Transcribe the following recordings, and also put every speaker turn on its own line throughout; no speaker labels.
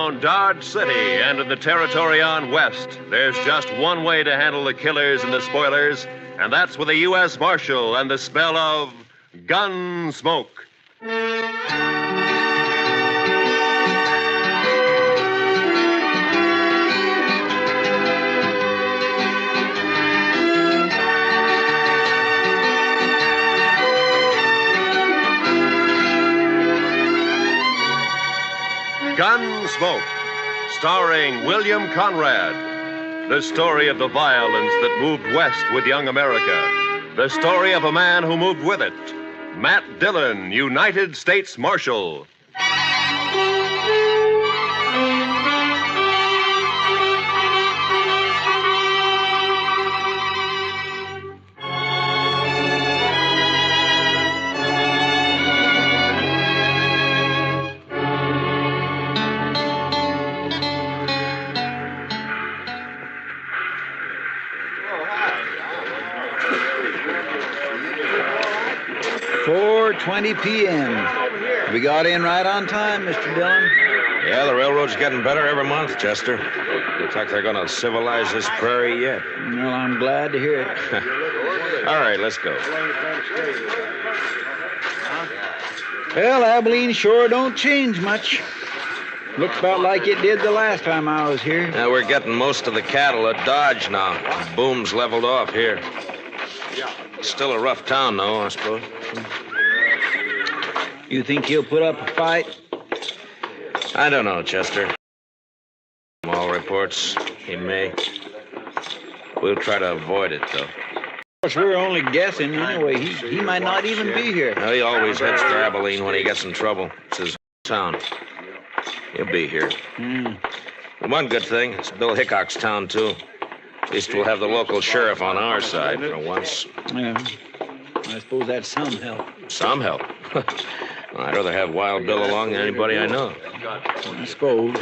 around Dodge City and in the territory on West, there's just one way to handle the killers and the spoilers, and that's with a U.S. Marshal and the smell of Gunsmoke. Gunsmoke, starring William Conrad. The story of the violence that moved west with young America. The story of a man who moved with it. Matt Dillon, United States Marshal.
.20 p.m. We got in right on time, Mr. Dillon.
Yeah, the railroad's getting better every month, Chester. Looks like they're going to civilize this prairie yet.
Well, I'm glad to hear it.
All right, let's go.
Well, Abilene sure don't change much. Looks about like it did the last time I was here.
Now, we're getting most of the cattle at Dodge now. The boom's leveled off here. Still a rough town, though, I suppose.
You think he'll put up a fight?
I don't know, Chester. From all reports, he may. We'll try to avoid it, though.
Of course, we're only guessing anyway. He might not even be here.
Well, he always heads for Abilene when he gets in trouble. It's his town. He'll be here. And one good thing, it's Bill Hickok's town, too. At least we'll have the local sheriff on our side for once.
Yeah. I suppose that's some help.
Some help? I'd rather have Wild Bill along than anybody I know.
I suppose.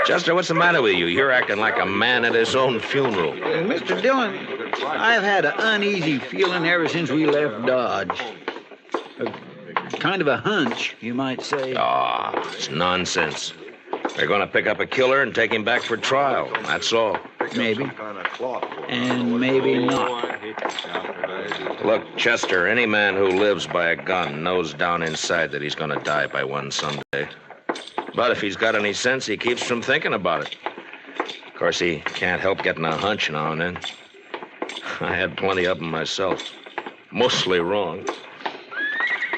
Chester, what's the matter with you? You're acting like a man at his own funeral.
Mr. Dillon, I've had an uneasy feeling ever since we left Dodge. Kind of a hunch, you might say.
Ah, it's nonsense. They're going to pick up a killer and take him back for trial. That's all.
Maybe. And maybe not.
Look, Chester, any man who lives by a gun knows down inside that he's going to die by one someday. But if he's got any sense, he keeps from thinking about it. Of course, he can't help getting a hunch now and then. I had plenty of them myself. Mostly wrong.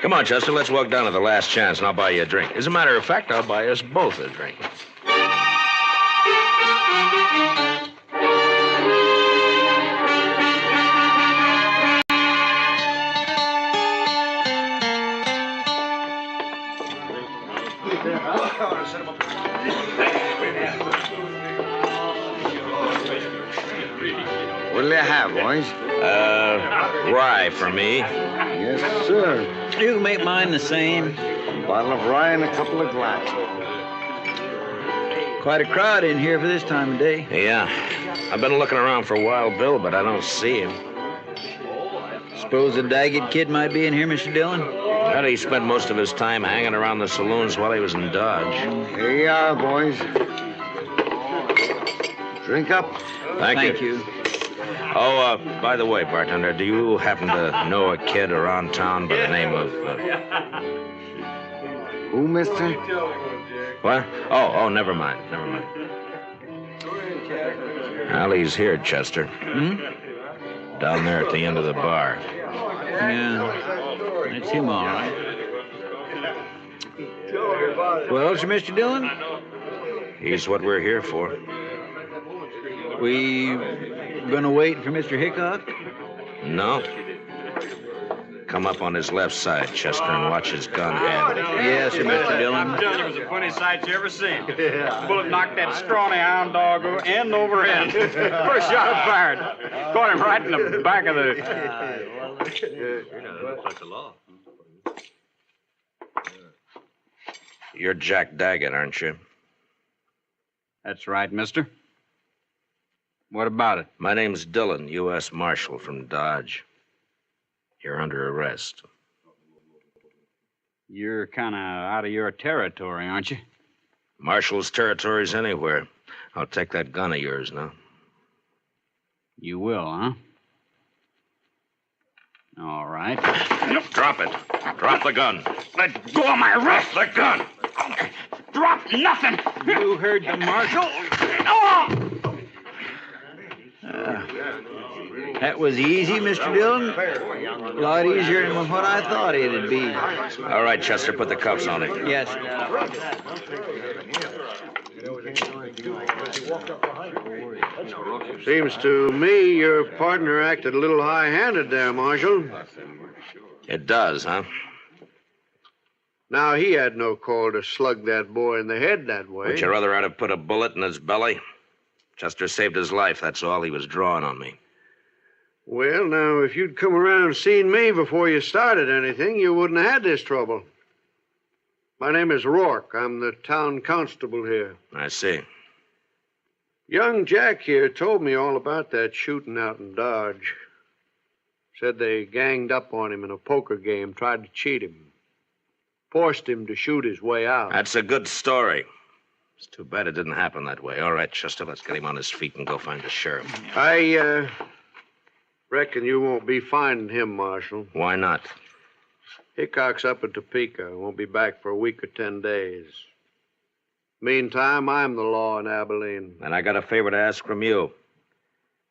Come on, Chester, let's walk down to the Last Chance and I'll buy you a drink. As a matter of fact, I'll buy us both a drink.
What'll you have, boys?
Rye for me.
Yes, sir.
You can make mine the same.
A bottle of rye and a couple of glasses.
Quite a crowd in here for this time of day.
Yeah. I've been looking around for Wild Bill, but I don't see him.
Suppose the Daget kid might be in here, Mr. Dillon?
Well, he spent most of his time hanging around the saloons while he was in Dodge.
Here you are, boys. Drink up.
Thank you. Oh, by the way, bartender, do you happen to know a kid around town by the name of...
Who, mister?
What? Oh, never mind. Well, he's here, Chester. Down there at the end of the bar.
Yeah, that's him, all right. Well, sir, Mr. Dillon?
He's what we're here for.
We gonna wait for Mr. Hickok?
No. Come up on his left side, Chester, and watch his gun handle.
Yes, sir, Mr. Dillon.
I'm telling you, it was the funniest sight you ever seen. The bullet knocked that scrawny hound dog end over end. First shot I fired. Caught him right in the back of the...
You're Jack Daget, aren't you?
That's right, mister. What about it?
My name's Dillon, U.S. Marshal from Dodge. You're under arrest.
You're kind of out of your territory, aren't you?
Marshal's territory's anywhere. I'll take that gun of yours now.
You will, huh? All right.
Drop it. Drop the gun.
Let go of my wrist.
The gun.
Drop nothing.
You heard the marshal. That was easy, Mr. Dillon. A lot easier than what I thought it'd be.
All right, Chester, put the cuffs on him.
Yes.
Seems to me your partner acted a little high-handed there, Marshal.
It does, huh?
Now, he had no call to slug that boy in the head that way.
Would you rather I'd have put a bullet in his belly? Chester saved his life, that's all. He was drawing on me.
Well, now, if you'd come around and seen me before you started anything, you wouldn't have had this trouble. My name is Rourke. I'm the town constable here.
I see.
Young Jack here told me all about that shooting out in Dodge. Said they ganged up on him in a poker game, tried to cheat him. Forced him to shoot his way out.
That's a good story. It's too bad it didn't happen that way. All right, Chester, let's get him on his feet and go find the sheriff.
I reckon you won't be finding him, Marshal.
Why not?
Hickok's up at Topeka. Won't be back for a week or 10 days. Meantime, I'm the law in Abilene.
And I got a favor to ask from you.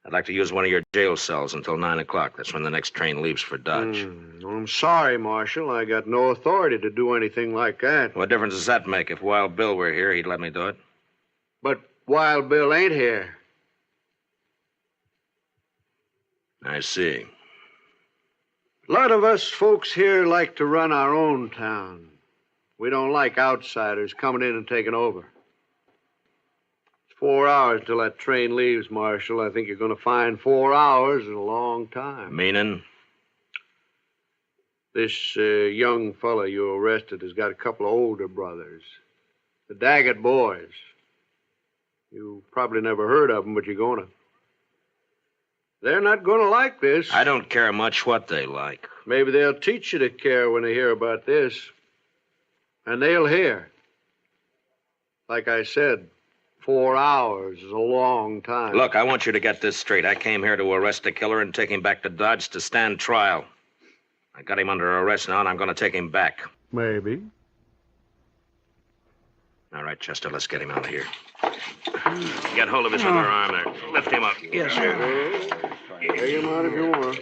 I'd like to use one of your jail cells until 9 o'clock. That's when the next train leaves for Dodge.
I'm sorry, Marshal. I got no authority to do anything like that.
What difference does that make? If Wild Bill were here, he'd let me do it.
But Wild Bill ain't here.
I see.
A lot of us folks here like to run our own town. We don't like outsiders coming in and taking over. It's 4 hours till that train leaves, Marshal. I think you're going to find 4 hours is a long time.
Meaning?
This young fella you arrested has got a couple of older brothers. The Daget boys. You probably never heard of them, but you're going to. They're not going to like this.
I don't care much what they like.
Maybe they'll teach you to care when they hear about this. And they'll hear. Like I said, 4 hours is a long time.
Look, I want you to get this straight. I came here to arrest the killer and take him back to Dodge to stand trial. I got him under arrest now, and I'm going to take him back.
Maybe.
All right, Chester, let's get him out of here. Get hold of his other arm there. Lift him up.
Yes, sir.
Take him out if you want.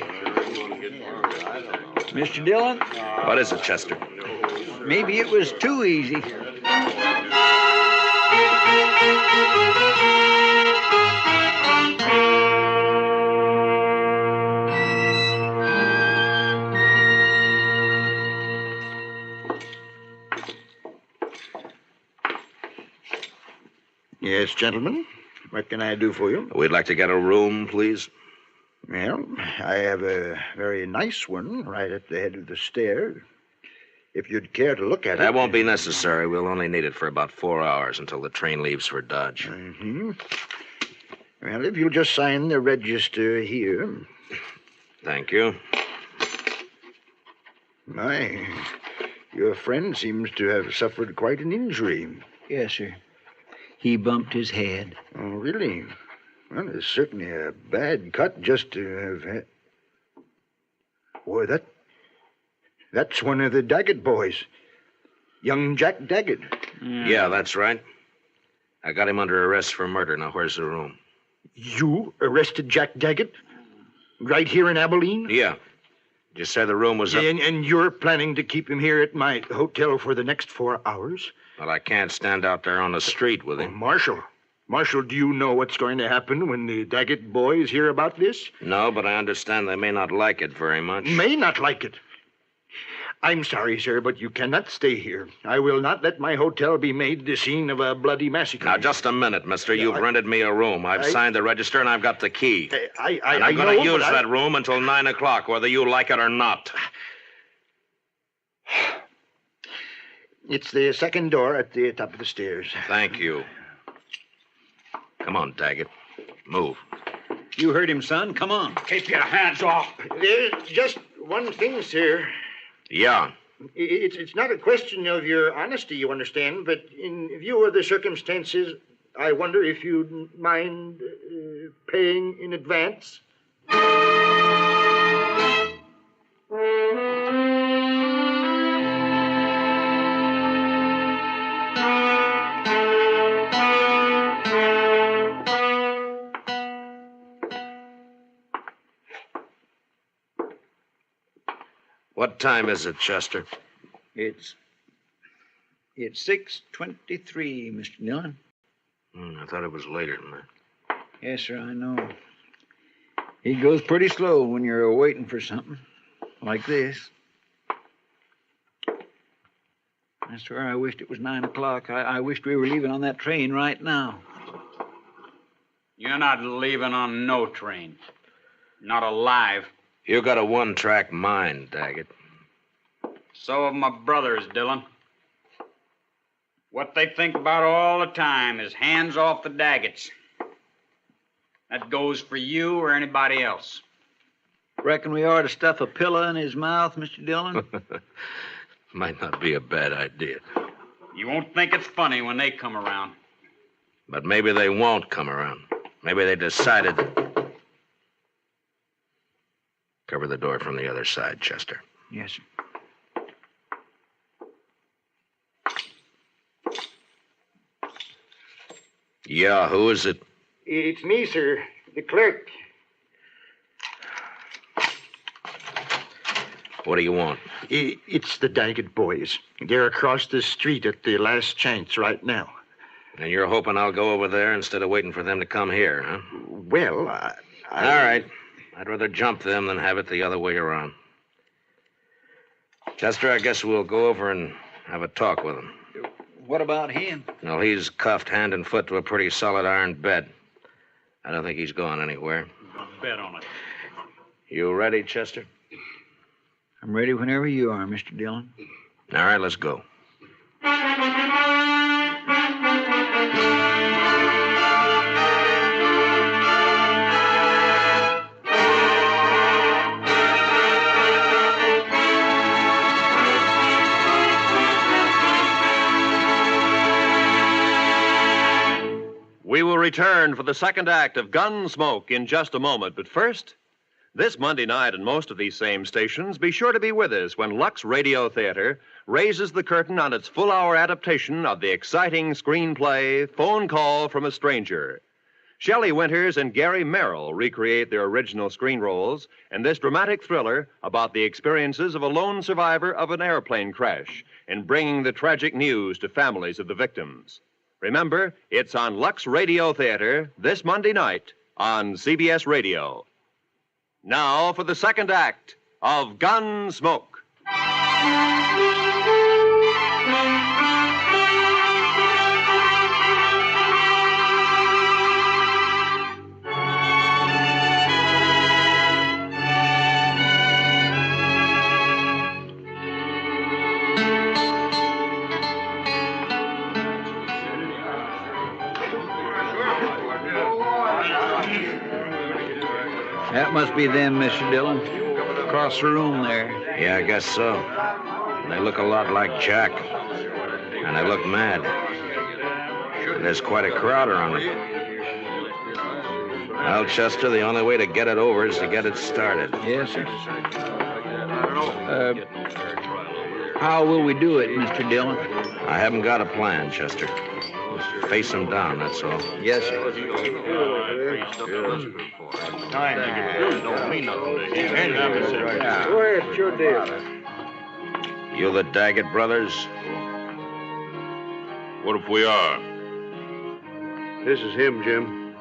Mr. Dillon,
What is it, Chester?
maybe it was too easy.
Yes, gentlemen. What can I do for you?
We'd like to get a room, please.
Well, I have a very nice one right at the head of the stairs. If you'd care to look at it.
That won't be necessary. We'll only need it for about 4 hours until the train leaves for Dodge.
Mm-hmm. Well, if you'll just sign the register here.
Thank you.
My, your friend seems to have suffered quite an injury.
Yes, sir. He bumped his head.
Oh, really? Well, it's certainly a bad cut just to have had. Boy, that's one of the Daget boys. Young Jack Daget.
Yeah, that's right. I got him under arrest for murder. Now, where's the room?
You arrested Jack Daget? Right here in Abilene?
Yeah. Did you say the room was up?
And you're planning to keep him here at my hotel for the next 4 hours?
Well, I can't stand out there on the street with him.
Marshal, do you know what's going to happen when the Daget boys hear about this?
No, but I understand they may not like it very much.
May not like it. I'm sorry, sir, but you cannot stay here. I will not let my hotel be made the scene of a bloody massacre.
Now, just a minute, mister. You've rented me a room. I've signed the register, and I've got the key. And I'm going to use that room until 9 o'clock, whether you like it or not.
It's the second door at the top of the stairs.
Thank you. Come on, Daget. Move.
You heard him, son. Come on.
Keep your hands off.
There's just one thing, sir.
Yeah.
It's not a question of your honesty, you understand, but in view of the circumstances, I wonder if you'd mind paying in advance.
What time is it, Chester?
It's 6:23, Mr. Dillon.
I thought it was later than that.
Yes, sir, I know. He goes pretty slow when you're waiting for something like this. I swear I wished it was 9 o'clock. I wished we were leaving on that train right now.
You're not leaving on no train. Not alive.
You got a one-track mind, Daggett.
So have my brothers, Dillon. What they think about all the time is hands off the Dagets. That goes for you or anybody else.
Reckon we ought to stuff a pillow in his mouth, Mr. Dillon?
Might not be a bad idea.
You won't think it's funny when they come around.
But maybe they won't come around. Maybe they decided. Cover the door from the other side, Chester.
Yes, sir.
Yeah, who is it?
It's me, sir, the clerk.
What do you want?
It's the Daggett boys. They're across the street at the last chance right now.
And you're hoping I'll go over there instead of waiting for them to come here, huh?
Well,
All right. I'd rather jump them than have it the other way around. Chester, I guess we'll go over and have a talk with him.
What about him?
Well, he's cuffed hand and foot to a pretty solid iron bed. I don't think he's going anywhere.
Bet on it.
You ready, Chester?
I'm ready whenever you are, Mr. Dillon.
All right, let's go.
We will return for the second act of Gunsmoke in just a moment. But first, this Monday night on most of these same stations, be sure to be with us when Lux Radio Theater raises the curtain on its full-hour adaptation of the exciting screenplay Phone Call from a Stranger. Shelley Winters and Gary Merrill recreate their original screen roles in this dramatic thriller about the experiences of a lone survivor of an airplane crash in bringing the tragic news to families of the victims. Remember, it's on Lux Radio Theater this Monday night on CBS Radio. Now for the second act of Gunsmoke.
That must be them, Mr. Dillon. Across the room there.
Yeah, I guess so. They look a lot like Jack. And they look mad. And there's quite a crowd around them. Well, Chester, the only way to get it over is to get it started.
Yes, sir. How will we do it, Mr. Dillon?
I haven't got a plan, Chester. Just face them down, that's all.
Yes, sir.
Don't mean nothing to him. Go ahead, it's your deal.
You the Daggett brothers?
What if we are?
This is him, Jim.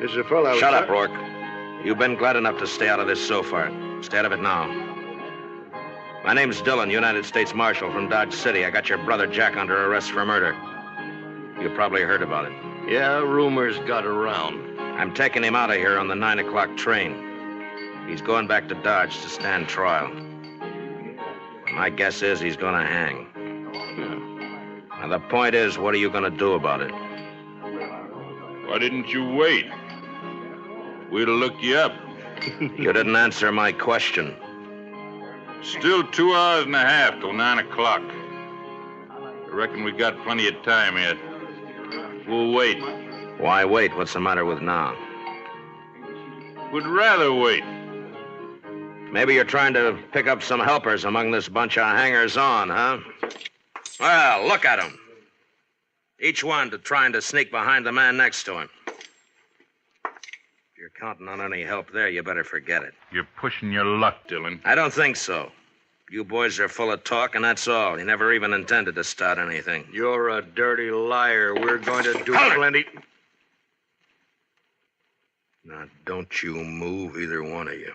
This is a fellow.
Shut up, Rourke. You've been glad enough to stay out of this so far. Stay out of it now. My name's Dillon, United States Marshal from Dodge City. I got your brother Jack under arrest for murder. You probably heard about it.
Yeah, rumors got around.
I'm taking him out of here on the 9 o'clock train. He's going back to Dodge to stand trial. My guess is he's going to hang. Now, the point is, what are you going to do about it?
Why didn't you wait? We'd have looked you up.
You didn't answer my question.
Still 2 hours and a half till 9 o'clock. I reckon we got plenty of time yet. We'll wait.
Why wait? What's the matter with now?
We'd rather wait.
Maybe you're trying to pick up some helpers among this bunch of hangers-on, huh? Well, look at them. Each one trying to sneak behind the man next to him. If you're counting on any help there, you better forget it.
You're pushing your luck, Dillon.
I don't think so. You boys are full of talk, and that's all. You never even intended to start anything.
You're a dirty liar. We're going to do plenty.
Now, don't you move, either one of you.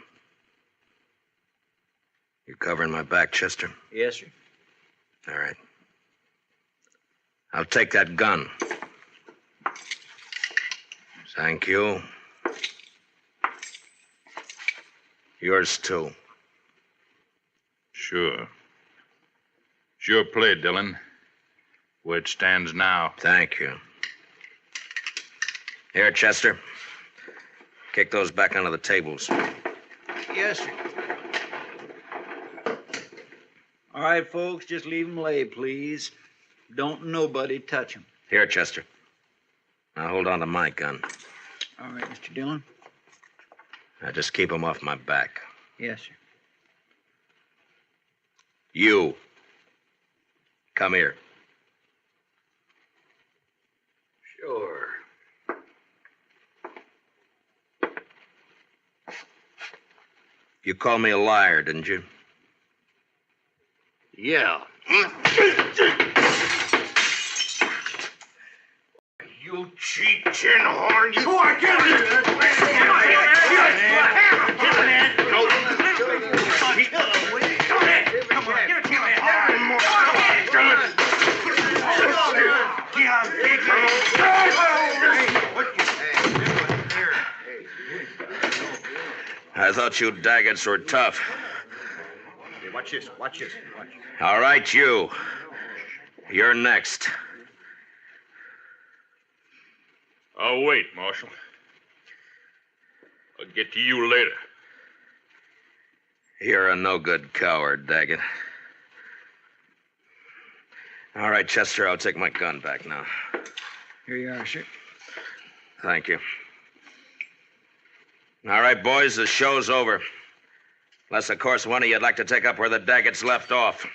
You covering my back, Chester?
Yes, sir.
All right. I'll take that gun. Thank you. Yours, too.
Sure. Sure play, Dillon. Where it stands now.
Thank you. Here, Chester. Kick those back onto the tables.
Yes, sir. All right, folks, just leave them lay, please. Don't nobody touch them.
Here, Chester. Now hold on to my gun.
All right, Mr. Dillon.
Now just keep them off my back.
Yes, sir.
You. Come here.
Sure.
You called me a liar, didn't you?
Yeah.
You cheap chin horn, you...
Come on, get it!
I thought you Dagets were tough.
Watch this.
All right, you. You're next.
I'll wait, Marshal. I'll get to you later.
You're a no-good coward, Daget. All right, Chester, I'll take my gun back now.
Here you are, sir.
Thank you. All right, boys, the show's over. Unless, of course, one of you'd like to take up where the Dagets left off.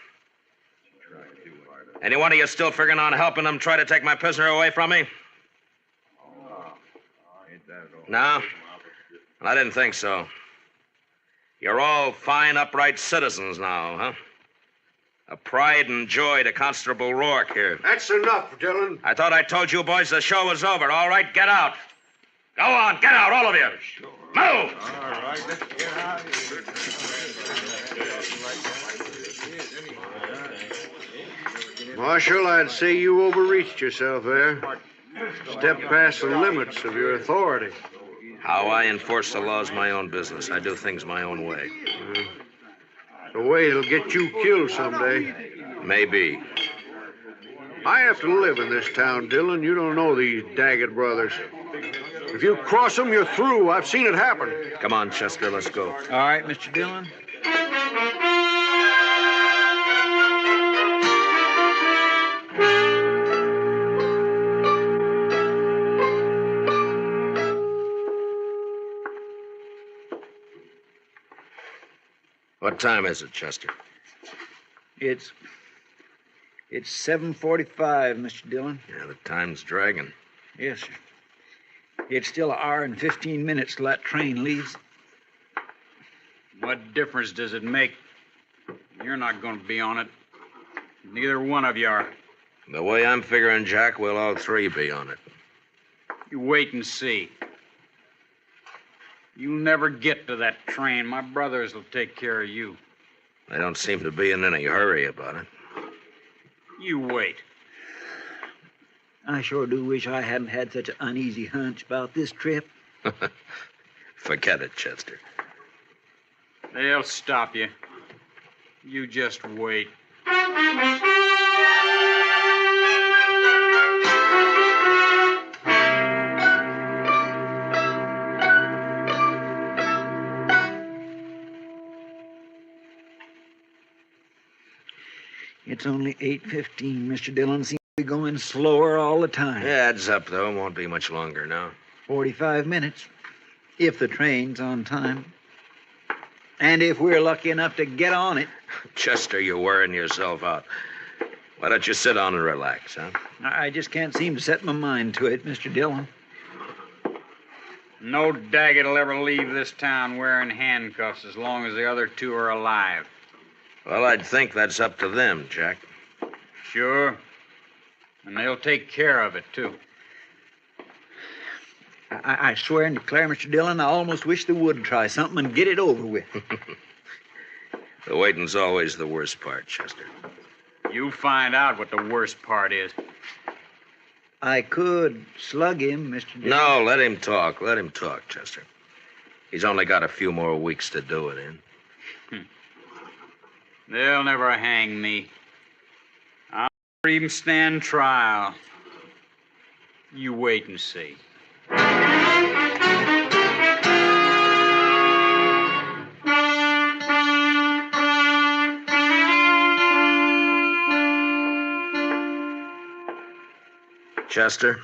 Any one of you still figuring on helping them try to take my prisoner away from me? No? I didn't think so. You're all fine, upright citizens now, huh? A pride and joy to Constable Rourke here.
That's enough, Dillon.
I thought I told you boys the show was over. All right, get out. Go on, get out, all of you. Move!
All right, let's get out of here. Marshal, I'd say you overreached yourself there. Stepped past the limits of your authority.
How I enforce the law's my own business. I do things my own way.
The way it'll get you killed someday.
Maybe.
I have to live in this town, Dillon. You don't know these Daggett brothers. If you cross them, you're through. I've seen it happen.
Come on, Chester, let's go.
All right, Mr. Dillon.
What time is it, Chester?
It's 7:45, Mr. Dillon.
Yeah, the time's dragging.
Yes, sir. It's still an hour and 15 minutes till that train leaves.
What difference does it make? You're not going to be on it. Neither one of you are.
The way I'm figuring, Jack, we'll all three be on it.
You wait and see. You'll never get to that train. My brothers will take care of you.
They don't seem to be in any hurry about it.
You wait.
I sure do wish I hadn't had such an uneasy hunch about this trip.
Forget it, Chester.
They'll stop you. You just wait.
It's only 8:15. Mr. Dillon seems to be going slower all the time.
Yeah, adds up, though. Won't be much longer now.
45 minutes, if the train's on time. And if we're lucky enough to get on it.
Chester, you're wearing yourself out. Why don't you sit down and relax, huh?
I just can't seem to set my mind to it, Mr. Dillon.
No Daget will ever leave this town wearing handcuffs as long as the other two are alive.
Well, I'd think that's up to them, Jack.
Sure. And they'll take care of it, too.
I swear and declare, Mr. Dillon, I almost wish they would try something and get it over with.
The waiting's always the worst part, Chester.
You find out what the worst part is.
I could slug him, Mr. Dillon.
No, let him talk. Let him talk, Chester. He's only got a few more weeks to do it in.
They'll never hang me. I'll never even stand trial. You wait and see.
Chester?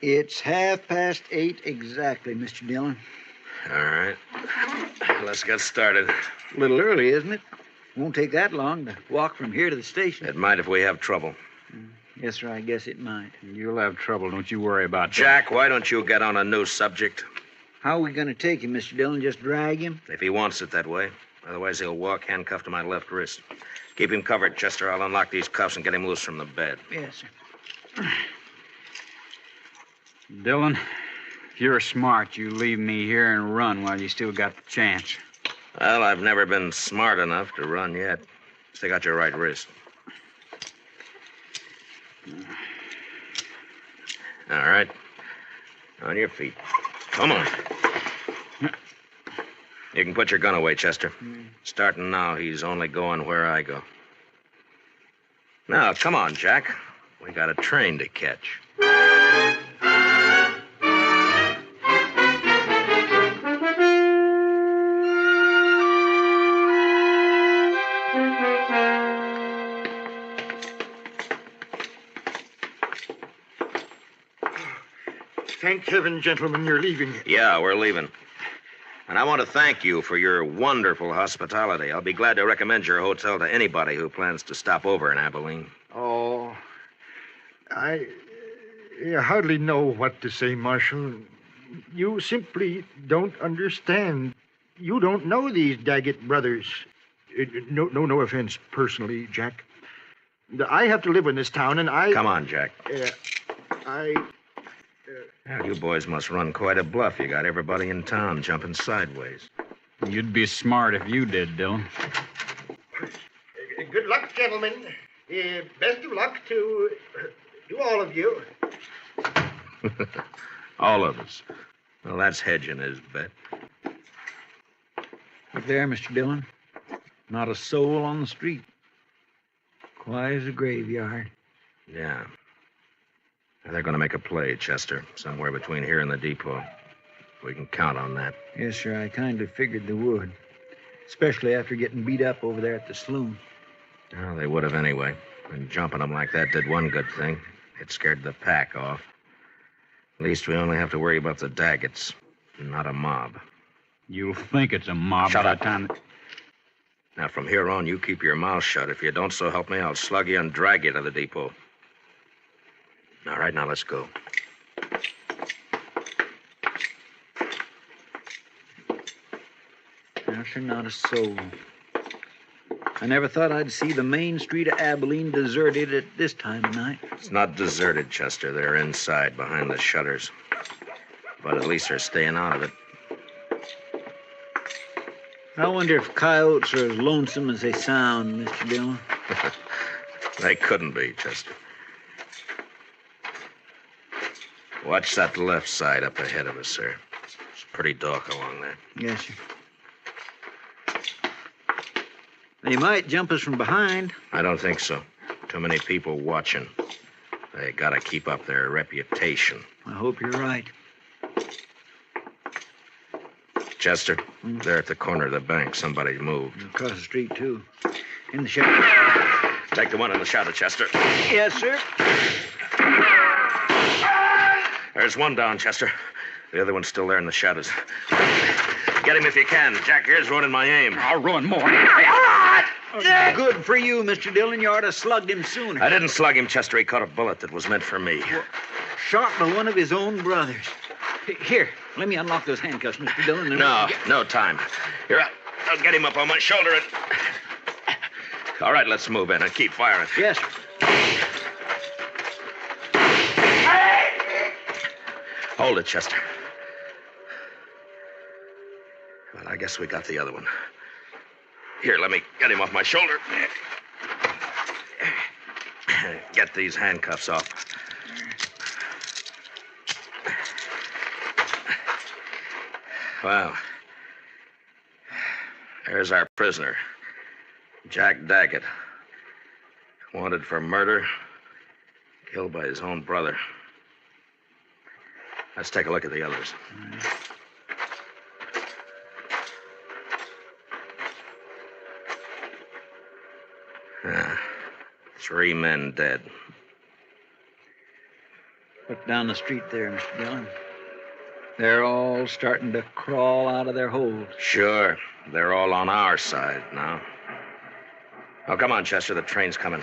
It's 8:30 exactly, Mr. Dillon.
All right. Let's get started.
A little early, isn't it? Won't take that long to walk from here to the station.
It might if we have trouble.
Yes, sir, I guess it might.
You'll have trouble, don't you worry about that.
Jack, why don't you get on a new subject?
How are we going to take him, Mr. Dillon? Just drag him?
If he wants it that way. Otherwise, he'll walk handcuffed to my left wrist. Keep him covered, Chester. I'll unlock these cuffs and get him loose from the bed.
Yes, sir.
Dillon, if you're smart, you leave me here and run while you still got the chance.
Well, I've never been smart enough to run yet. Stick out your right wrist. All right. On your feet. Come on. You can put your gun away, Chester. Starting now, he's only going where I go. Now, come on, Jack. We got a train to catch.
Thank heaven, gentlemen, you're leaving.
Yeah, we're leaving. And I want to thank you for your wonderful hospitality. I'll be glad to recommend your hotel to anybody who plans to stop over in Abilene.
Oh, I hardly know what to say, Marshal. You simply don't understand. You don't know these Daget brothers. No offense personally, Jack. I have to live in this town, and I...
Come on, Jack.
Now,
you boys must run quite a bluff. You got everybody in town jumping sideways.
You'd be smart if you did, Dillon.
Good luck, gentlemen. Best of luck to all of you.
All of us. Well, that's hedging his bet.
Look there, Mr. Dillon. Not a soul on the street. Quiet as a graveyard.
Yeah. They're going to make a play, Chester, somewhere between here and the depot. We can count on that.
Yes, sir, I kind of figured they would. Especially after getting beat up over there at the saloon.
Well, they would have anyway. And jumping them like that did one good thing. It scared the pack off. At least we only have to worry about the Dagets, not a mob.
You'll think it's a mob
Shut
by
up.
the time...
Now, from here on, you keep your mouth shut. If you don't, so help me, I'll slug you and drag you to the depot. All right, now let's go.
No, sir, not a soul. I never thought I'd see the main street of Abilene deserted at this time of night.
It's not deserted, Chester. They're inside, behind the shutters. But at least they're staying out of it.
I wonder if coyotes are as lonesome as they sound, Mr. Dillon.
They couldn't be, Chester. Watch that left side up ahead of us, sir. It's pretty dark along there.
Yes, sir. They might jump us from behind.
I don't think so. Too many people watching. They gotta keep up their reputation.
I hope you're right.
Chester, they're at the corner of the bank. Somebody moved.
Across the street, too. In the shadow.
Take the one in the shadow, Chester.
Yes, sir.
There's one down, Chester. The other one's still there in the shadows. Get him if you can. Jack here's ruining my aim.
I'll ruin more.
Good for you, Mr. Dillon. You ought to have slugged him sooner.
I didn't slug him, Chester. He caught a bullet that was meant for me.
Shot by one of his own brothers. Here, let me unlock those handcuffs, Mr. Dillon.
No time. Here, I'll get him up on my shoulder and... All right, let's move in and keep firing.
Yes, sir.
Hold it, Chester. Well, I guess we got the other one. Here, let me get him off my shoulder. Get these handcuffs off. Well, there's our prisoner, Jack Daget. Wanted for murder, killed by his own brother. Let's take a look at the others. Three men dead.
Look down the street there, Mr. Dillon. They're all starting to crawl out of their holes.
Sure. They're all on our side now. Oh, come on, Chester. The train's coming.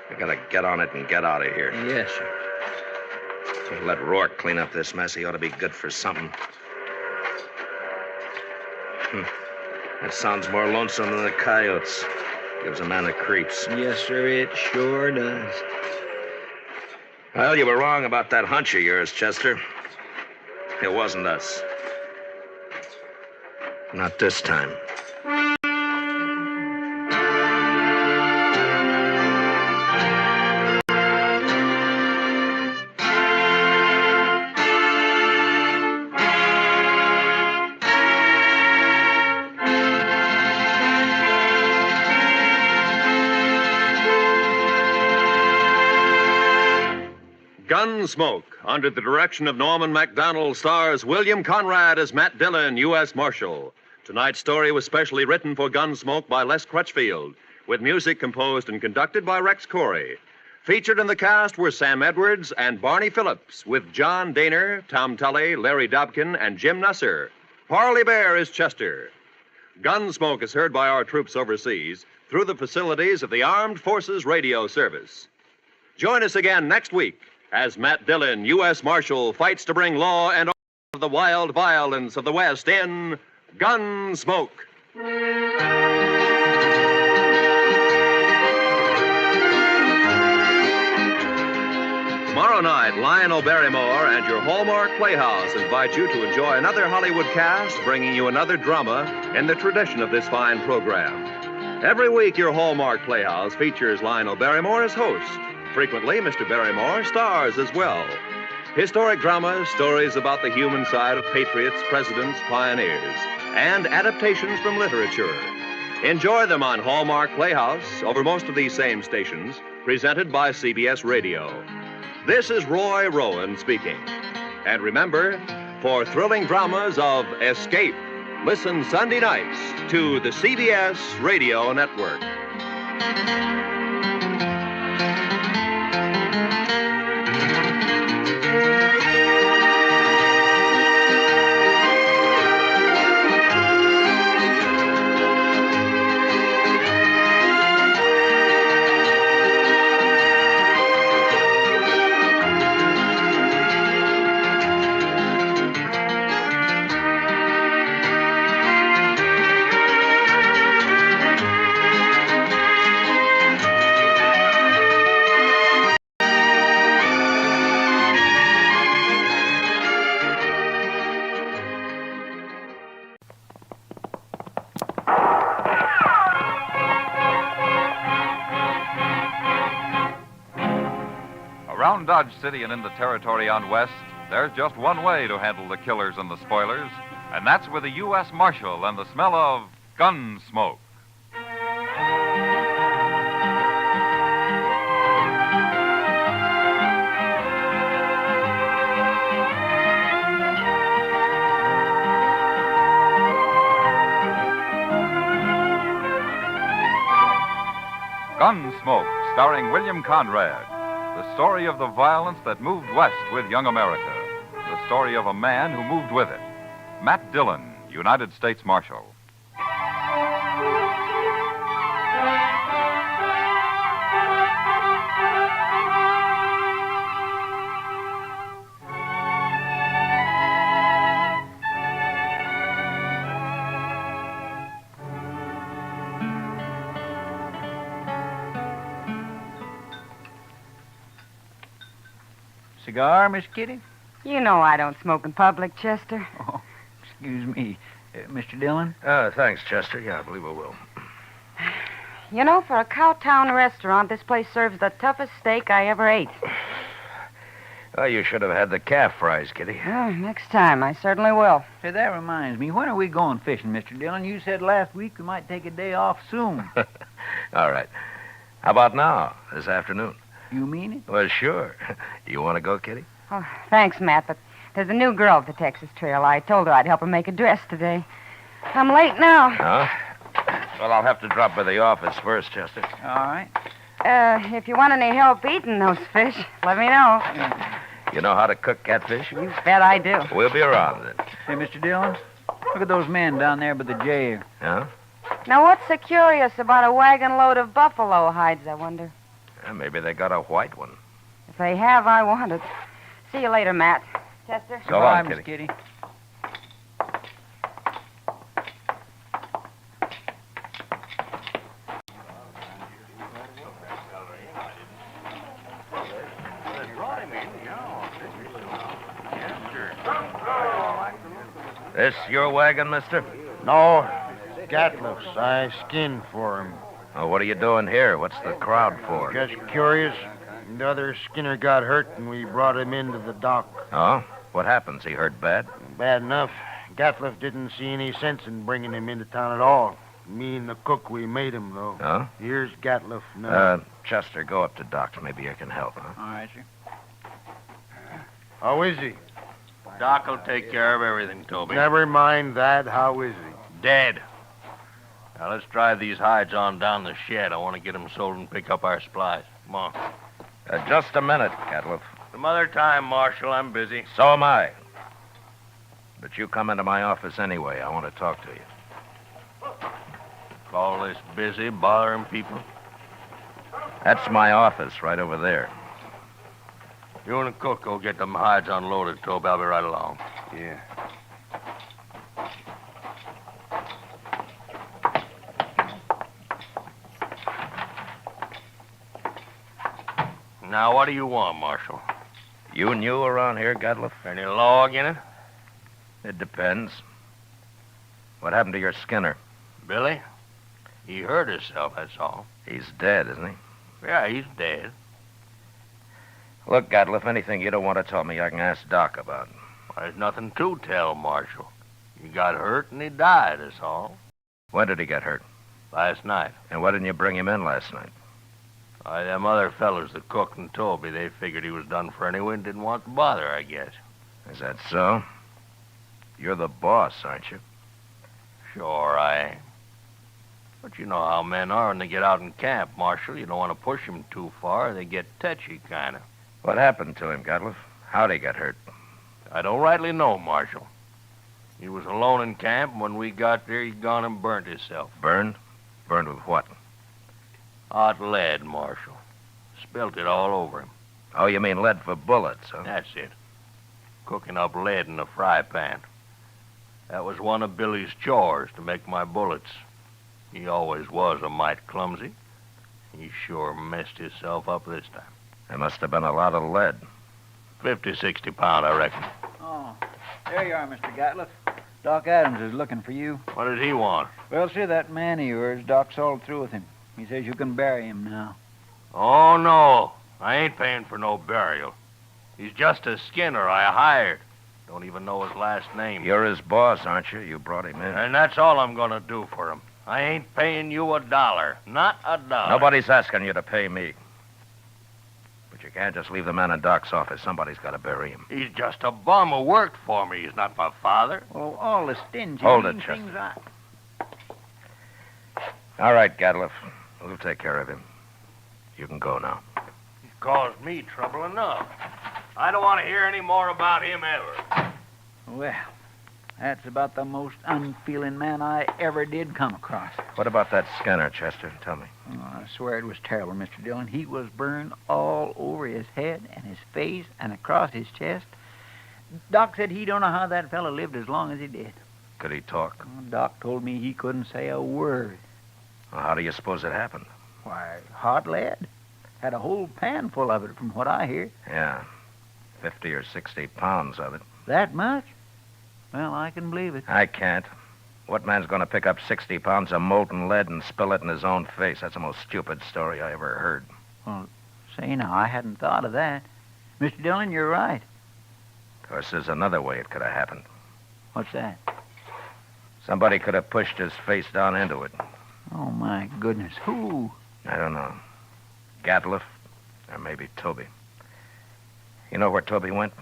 We gotta get on it and get out of here.
Yes, sir.
We'll let Rourke clean up this mess. He ought to be good for something. That sounds more lonesome than the coyotes. Gives a man the creeps.
Yes, sir, it sure does.
Well, you were wrong about that hunch of yours, Chester. It wasn't us. Not this time.
Gunsmoke, under the direction of Norman MacDonald, stars William Conrad as Matt Dillon, U.S. Marshal. Tonight's story was specially written for Gunsmoke by Les Crutchfield, with music composed and conducted by Rex Corey. Featured in the cast were Sam Edwards and Barney Phillips, with John Daner, Tom Tully, Larry Dobkin, and Jim Nusser. Parley Bear is Chester. Gunsmoke is heard by our troops overseas through the facilities of the Armed Forces Radio Service. Join us again next week as Matt Dillon, U.S. Marshal, fights to bring law and order to the wild violence of the West in Gunsmoke. Tomorrow night, Lionel Barrymore and your Hallmark Playhouse invite you to enjoy another Hollywood cast bringing you another drama in the tradition of this fine program. Every week, your Hallmark Playhouse features Lionel Barrymore as host. Frequently, Mr. Barrymore stars as well. Historic dramas, stories about the human side of patriots, presidents, pioneers, and adaptations from literature. Enjoy them on Hallmark Playhouse over most of these same stations, presented by CBS Radio. This is Roy Rowan speaking. And remember, for thrilling dramas of escape, listen Sunday nights to the CBS Radio Network.
Around Dodge City and in the territory on West, there's just one way to handle the killers and the spoilers, and that's with a U.S. Marshal and the smell of Gunsmoke. Gunsmoke, starring William Conrad. The story of the violence that moved west with young America. The story of a man who moved with it. Matt Dillon, United States Marshal.
Cigar, Miss Kitty?
You know I don't smoke in public, Chester.
Oh, excuse me. Mr. Dillon?
Thanks, Chester. Yeah, I believe I will.
You know, for a cowtown restaurant, this place serves the toughest steak I ever ate.
Well, you should have had the calf fries, Kitty.
Next time, I certainly will.
Say, that reminds me. When are we going fishing, Mr. Dillon? You said last week we might take a day off soon.
All right. How about now, this afternoon?
You mean it?
Well, sure. You want to go, Kitty?
Oh, thanks, Matt, but there's a new girl at the Texas Trail. I told her I'd help her make a dress today. I'm late now.
Huh? Well, I'll have to drop by the office first, Chester.
All right.
If you want any help eating those fish, let me know.
You know how to cook catfish?
You bet I do.
We'll be around then.
Hey, Mr. Dillon, look at those men down there by the jail.
Huh?
Now, what's so curious about a wagon load of buffalo hides, I wonder?
Maybe they got a white one.
If they have, I want it. See you later, Matt. Chester?
So long,
Miss Kitty.
This your wagon, mister?
No, Gatliff's. I skinned for him.
Oh, what are you doing here? What's the crowd for?
Just curious. The other skinner got hurt, and we brought him into the dock.
Oh? What happens? He hurt bad?
Bad enough. Gatliff didn't see any sense in bringing him into town at all. Me and the cook, we made him, though.
Oh?
Here's Gatliff now.
Chester, go up to Doc's. Maybe I can help, huh?
All right, sir.
How is he?
Doc will take care of everything, Toby.
Never mind that. How is he?
Dead. Now, let's drive these hides on down the shed. I want to get them sold and pick up our supplies. Come on.
Just a minute, Gatliff.
Some other time, Marshal. I'm busy.
So am I. But you come into my office anyway. I want to talk to you.
Call this busy, bothering people?
That's my office right over there.
You and the cook go get them hides unloaded, Toby. I'll be right along.
Yeah.
Now, what do you want, Marshal?
You new around here, Gatliff?
Any law in it?
It depends. What happened to your Skinner?
Billy? He hurt himself, that's all.
He's dead, isn't he?
Yeah, he's dead.
Look, Gatliff, anything you don't want to tell me, I can ask Doc about.
Well, there's nothing to tell, Marshal. He got hurt and he died, that's all.
When did he get hurt?
Last night.
And why didn't you bring him in last night?
Why, them other fellas, the cook and Toby, they figured he was done for anyway and didn't want to bother, I guess.
Is that so? You're the boss, aren't you?
Sure I am. But you know how men are when they get out in camp, Marshal. You don't want to push them too far. They get touchy, kind of.
What happened to him, Gatliff? How'd he get hurt?
I don't rightly know, Marshal. He was alone in camp, and when we got there, he'd gone and burnt himself.
Burned? Burned with what?
Hot lead, Marshal. Spilt it all over him.
Oh, you mean lead for bullets, huh?
That's it. Cooking up lead in a fry pan. That was one of Billy's chores, to make my bullets. He always was a mite clumsy. He sure messed himself up this time.
There must have been a lot of lead.
50, 60 pound, I reckon.
Oh, there you are, Mr. Gatliff. Doc Adams is looking for you.
What does he want?
Well, sir, that man of yours, Doc's all through with him. He says you can bury him now.
Oh, no. I ain't paying for no burial. He's just a skinner I hired. Don't even know his last name.
You're his boss, aren't you? You brought him in.
And that's all I'm going to do for him. I ain't paying you $1. Not $1.
Nobody's asking you to pay me. But you can't just leave the man in Doc's office. Somebody's got to bury him.
He's just a bum who worked for me. He's not my father.
Well, all the stingy
Hold it,
things
Chester. All right, Gatliff. We'll take care of him. You can go now.
He's caused me trouble enough. I don't want to hear any more about him ever.
Well, that's about the most unfeeling man I ever did come across.
What about that scanner, Chester? Tell me.
Oh, I swear it was terrible, Mr. Dillon. He was burned all over his head and his face and across his chest. Doc said he don't know how that fellow lived as long as he did.
Could he talk?
Oh, Doc told me he couldn't say a word.
Well, how do you suppose it happened?
Why, hot lead. Had a whole pan full of it, from what I hear.
Yeah, 50 or 60 pounds of it.
That much? Well, I can believe it.
I can't. What man's going to pick up 60 pounds of molten lead and spill it in his own face? That's the most stupid story I ever heard.
Well, say now, I hadn't thought of that. Mr. Dillon, you're right.
Of course, there's another way it could have happened.
What's that?
Somebody could have pushed his face down into it.
Oh, my goodness. Who?
I don't know. Gatliff, or maybe Toby. You know where Toby went?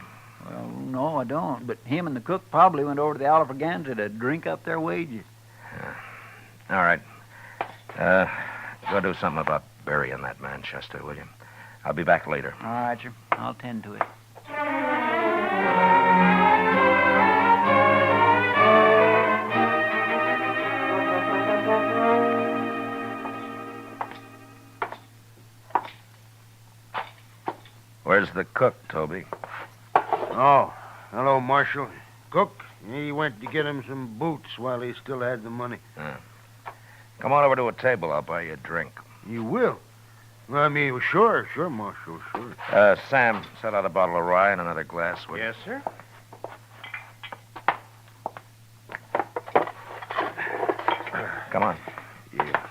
Well, no, I don't. But him and the cook probably went over to the Alfraganza to drink up their wages.
All right. Go do something about burying that man, Chester, will you? I'll be back later.
All right, sir. I'll tend to it.
Where's the cook, Toby?
Oh, hello, Marshal. Cook, he went to get him some boots while he still had the money.
Come on over to a table. I'll buy you a drink.
You will? Well, I mean, sure, Marshal, sure.
Sam, set out a bottle of rye and another glass, will you?
Yes, sir.
Come on.
Yeah.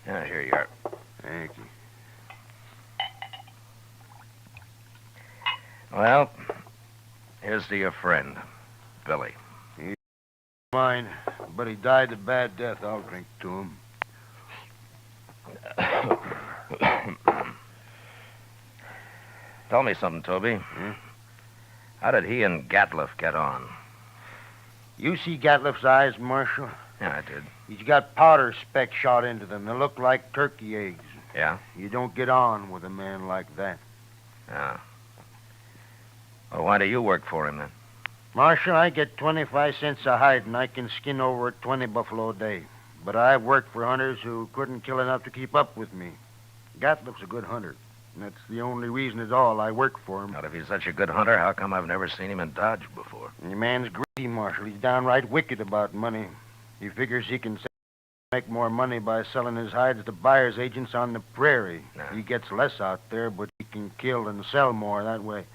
Yeah, here you are.
Thank you.
Well, here's to your friend, Billy.
He's mine, but he died a bad death. I'll drink to him.
Tell me something, Toby. How did he and Gatliff get on?
You see Gatliff's eyes, Marshal?
Yeah, I did.
He's got powder specks shot into them. They look like turkey eggs.
Yeah?
You don't get on with a man like that.
Yeah. Well, why do you work for him, then?
Marshal, I get 25 cents a hide, and I can skin over 20 buffalo a day. But I've worked for hunters who couldn't kill enough to keep up with me. Gatliff's a good hunter. And that's the only reason at all I work for him.
But if he's such a good hunter, how come I've never seen him in Dodge before?
The man's greedy, Marshal. He's downright wicked about money. He figures he can make more money by selling his hides to buyer's agents on the prairie.
Yeah.
He gets less out there, but he can kill and sell more that way.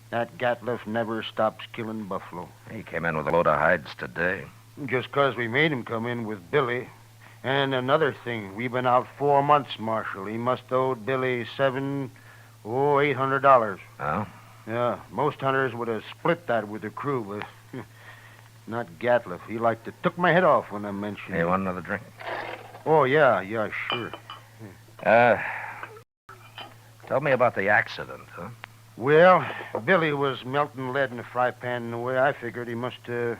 That Gatliff never stops killing buffalo.
He came in with a load of hides today.
Just 'cause we made him come in with Billy. And another thing, we've been out 4 months, Marshal. He must owe Billy $800.
Oh?
Yeah, most hunters would have split that with the crew, but not Gatliff. He like to took my head off when I mentioned
Hey,
it.
want another drink?
Oh, yeah, sure.
Tell me about the accident, huh?
Well, Billy was melting lead in a fry pan, and the way I figured he must have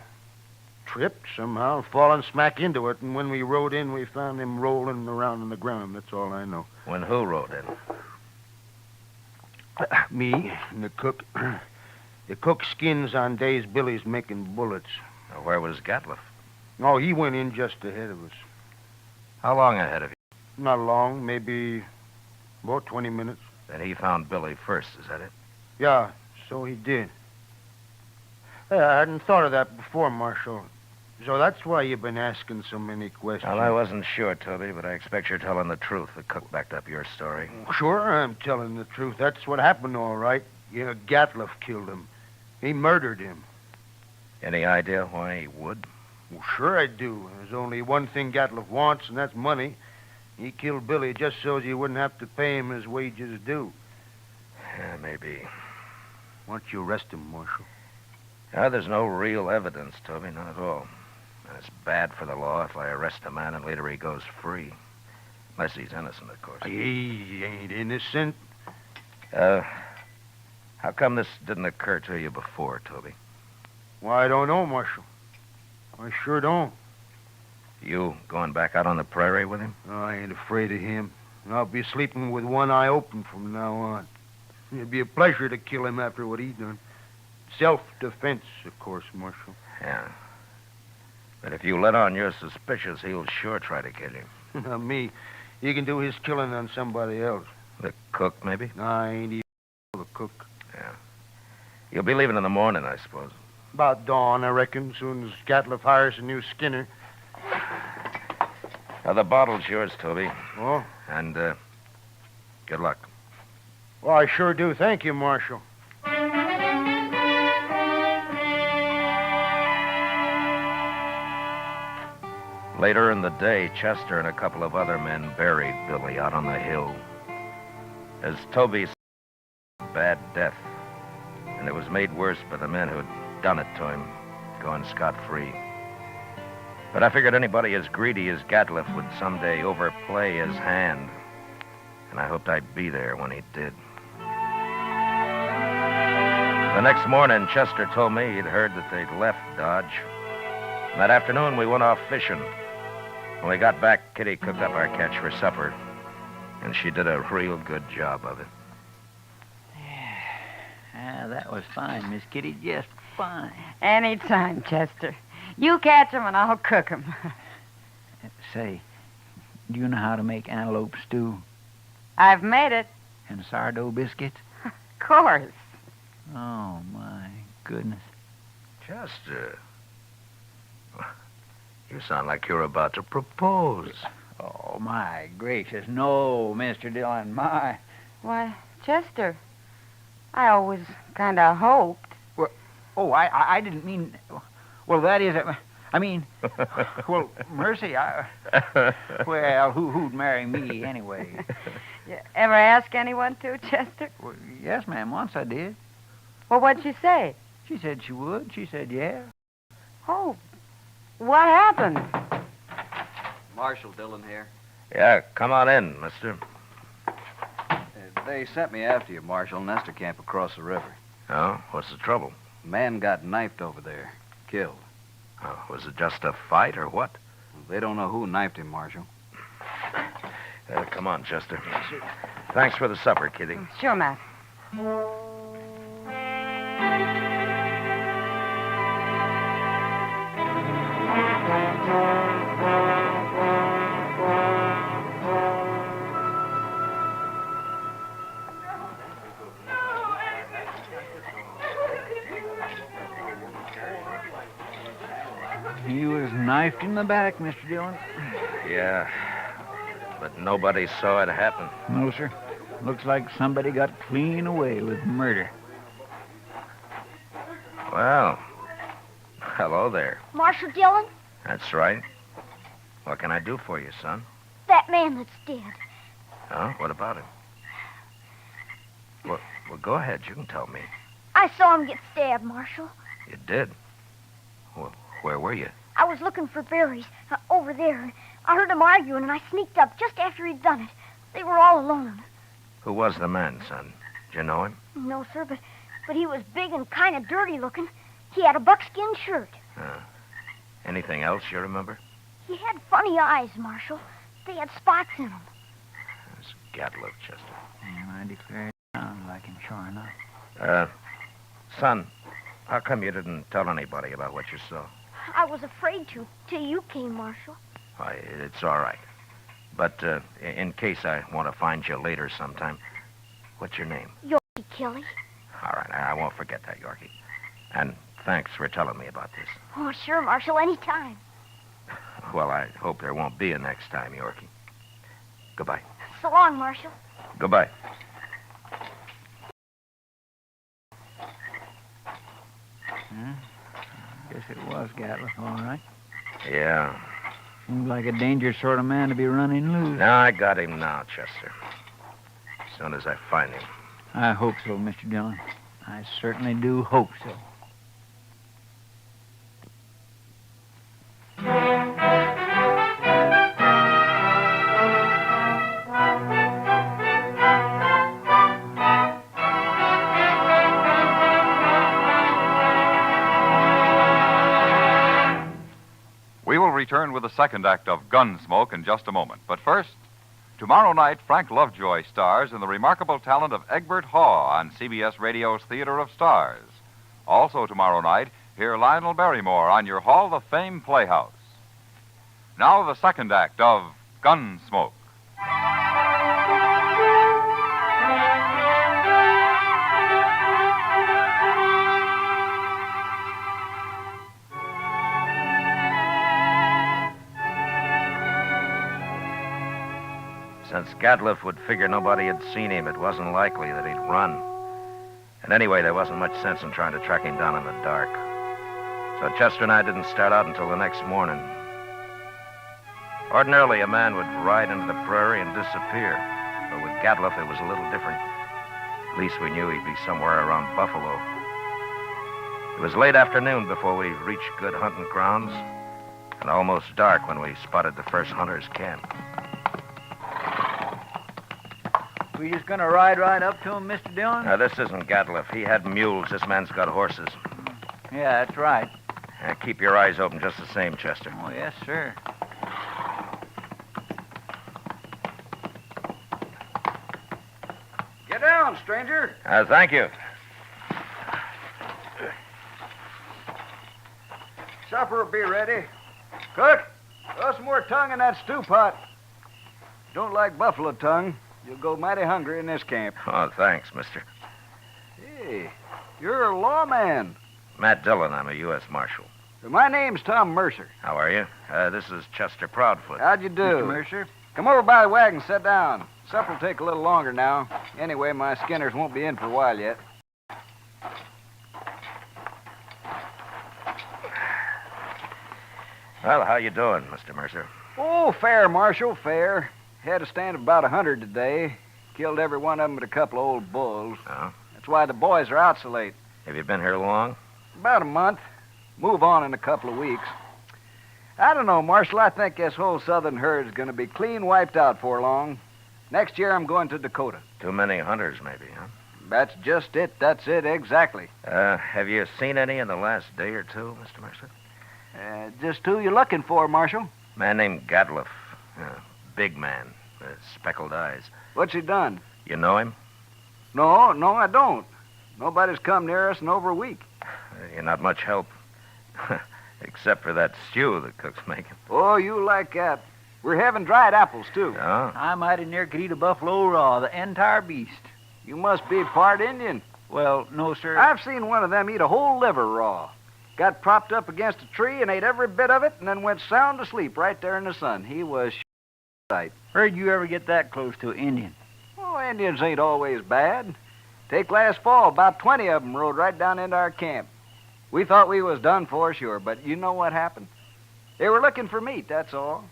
tripped somehow, fallen smack into it, and when we rode in, we found him rolling around on the ground. That's all I know.
When who rode in?
Me and the cook. The cook skins on days Billy's making bullets.
Now, where was Gatliff?
Oh, he went in just ahead of us.
How long ahead of you?
Not long, maybe about 20 minutes.
Then he found Billy first, is that it?
Yeah, so he did. Hey, I hadn't thought of that before, Marshal. So that's why you've been asking so many questions.
Well, I wasn't sure, Toby, but I expect you're telling the truth. The cook backed up your story.
Sure, I'm telling the truth. That's what happened, all right. Yeah, Gatliff killed him. He murdered him.
Any idea why he would?
Well, sure I do. There's only one thing Gatliff wants, and that's money. He killed Billy just so he wouldn't have to pay him his wages due.
Yeah, maybe.
Why don't you arrest him, Marshal?
There's no real evidence, Toby, not at all. And it's bad for the law if I arrest a man and later he goes free. Unless he's innocent, of course.
He ain't innocent.
How come this didn't occur to you before, Toby?
Why, I don't know, Marshal. I sure don't.
You going back out on the prairie with him?
I ain't afraid of him. I'll be sleeping with one eye open from now on. It'd be a pleasure to kill him after what he done. Self-defense, of course, Marshal.
Yeah. But if you let on you're suspicious, he'll sure try to kill you.
Not me. He can do his killing on somebody else.
The cook, maybe?
I ain't even the cook.
Yeah. You'll be leaving in the morning, I suppose.
About dawn, I reckon, soon as Gatliff hires a new skinner.
Now, the bottle's yours, Toby.
Oh?
And, good luck.
Well, I sure do. Thank you, Marshal.
Later in the day, Chester and a couple of other men buried Billy out on the hill. As Toby's bad death, and it was made worse by the men who'd done it to him, going scot-free. But I figured anybody as greedy as Gatliff would someday overplay his hand, and I hoped I'd be there when he did. The next morning, Chester told me he'd heard that they'd left Dodge. And that afternoon, we went off fishing. When we got back, Kitty cooked up our catch for supper, and she did a real good job of it.
Yeah, that was fine, Miss Kitty, just fine.
Anytime, Chester. You catch 'em and I'll cook 'em.
Say, do you know how to make antelope stew
I've made it.
and sourdough biscuits?
Of course.
Oh, my goodness.
Chester, you sound like you're about to propose.
Oh, my gracious. No, Mr. Dillon, my.
Why, Chester, I always kind of hoped.
Well, oh, I didn't mean... Well, that is... I mean... Well, mercy, well, who'd marry me anyway?
You ever ask anyone to, Chester?
Well, yes, ma'am, once I did.
Well, what'd she say?
She said she would. She said, yeah.
Oh, what happened?
Marshal Dillon here.
Yeah, come on in, mister.
They sent me after you, Marshal. Nestor camp across the river.
Oh, what's the trouble?
Man got knifed over there. Killed.
Oh, was it just a fight or what?
They don't know who knifed him, Marshal.
Come on, Chester. Thanks for the supper, Kitty.
Sure, Matt.
He was knifed in the back, Mr. Dillon.
Yeah, but nobody saw it happen.
No, sir. Looks like somebody got clean away with murder.
Well, hello there.
Marshal Dillon?
That's right. What can I do for you, son?
That man that's dead.
Huh? What about him? Well, go ahead. You can tell me.
I saw him get stabbed, Marshal.
You did? Well, where were you?
I was looking for berries over there. I heard them arguing, and I sneaked up just after he'd done it. They were all alone.
Who was the man, son? Did you know him?
No, sir, but he was big and kind of dirty looking. He had a buckskin shirt.
Anything else you remember?
He had funny eyes, Marshal. They had spots in them.
It's Gatliff, Chester.
I declare it sounds like him, sure enough.
Son, how come you didn't tell anybody about what you saw?
I was afraid to, till you came, Marshal.
Why, it's all right. But in case I want to find you later sometime, what's your name?
Yorkie Kelly.
All right, I won't forget that, Yorkie. And thanks for telling me about this.
Oh, sure, Marshal, anytime.
Well, I hope there won't be a next time, Yorkie. Goodbye.
So long, Marshal.
Goodbye.
Guess it was Gatliff, all right.
Yeah.
Seems like a dangerous sort of man to be running loose.
No, I got him now, Chester. As soon as I find him.
I hope so, Mr. Dillon. I certainly do hope so.
return with the second act of Gunsmoke in just a moment. But first, tomorrow night, Frank Lovejoy stars in the remarkable talent of Egbert Haw on CBS Radio's Theater of Stars. Also tomorrow night, hear Lionel Barrymore on your Hall of Fame Playhouse. Now the second act of Gunsmoke.
Since Gadliff would figure nobody had seen him, it wasn't likely that he'd run. And anyway, there wasn't much sense in trying to track him down in the dark. So Chester and I didn't start out until the next morning. Ordinarily, a man would ride into the prairie and disappear. But with Gadliff, it was a little different. At least we knew he'd be somewhere around Buffalo. It was late afternoon before we reached good hunting grounds, and almost dark when we spotted the first hunter's camp.
We just gonna ride right up to him, Mr. Dillon?
Now, this isn't Gadliff. He had mules. This man's got horses.
Yeah, that's right.
Keep your eyes open just the same, Chester.
Oh, yes, sir.
Get down, stranger.
Thank you.
Supper will be ready. Cook, throw some more tongue in that stew pot. Don't like buffalo tongue. You'll go mighty hungry in this camp.
Oh, thanks, mister.
Hey, you're a lawman.
Matt Dillon. I'm a U.S. Marshal.
My name's Tom Mercer.
How are you? This is Chester Proudfoot.
How'd you do?
Mr. Mercer?
Come over by the wagon, sit down. Supper'll take a little longer now. Anyway, my skinners won't be in for a while yet.
Well, how you doing, Mr. Mercer?
Oh, fair, Marshal, fair. Had a stand of about 100 today. Killed every one of them but a couple of old bulls.
Oh?
That's why the boys are out so late.
Have you been here long?
About a month. Move on in a couple of weeks. I don't know, Marshal. I think this whole southern herd's going to be clean wiped out for long. Next year, I'm going to Dakota.
Too many hunters, maybe, huh?
That's just it. That's it, exactly.
Have you seen any in the last day or two, Mr. Mercer?
Just who you looking for, Marshal?
Man named Gadliff. Big man. Speckled eyes.
What's he done?
You know him?
No, I don't. Nobody's come near us in over a week.
You're not much help. Except for that stew the cook's making.
Oh, you like that. We're having dried apples, too.
Oh?
I mighty near could eat a buffalo raw, the entire beast.
You must be part Indian.
Well, no, sir.
I've seen one of them eat a whole liver raw. Got propped up against a tree and ate every bit of it and then went sound asleep right there in the sun. He was sight.
Where'd you ever get that close to an Indian?
Oh, Indians ain't always bad. Take last fall, about 20 of them rode right down into our camp. We thought we was done for, sure, but you know what happened? They were looking for meat, that's all.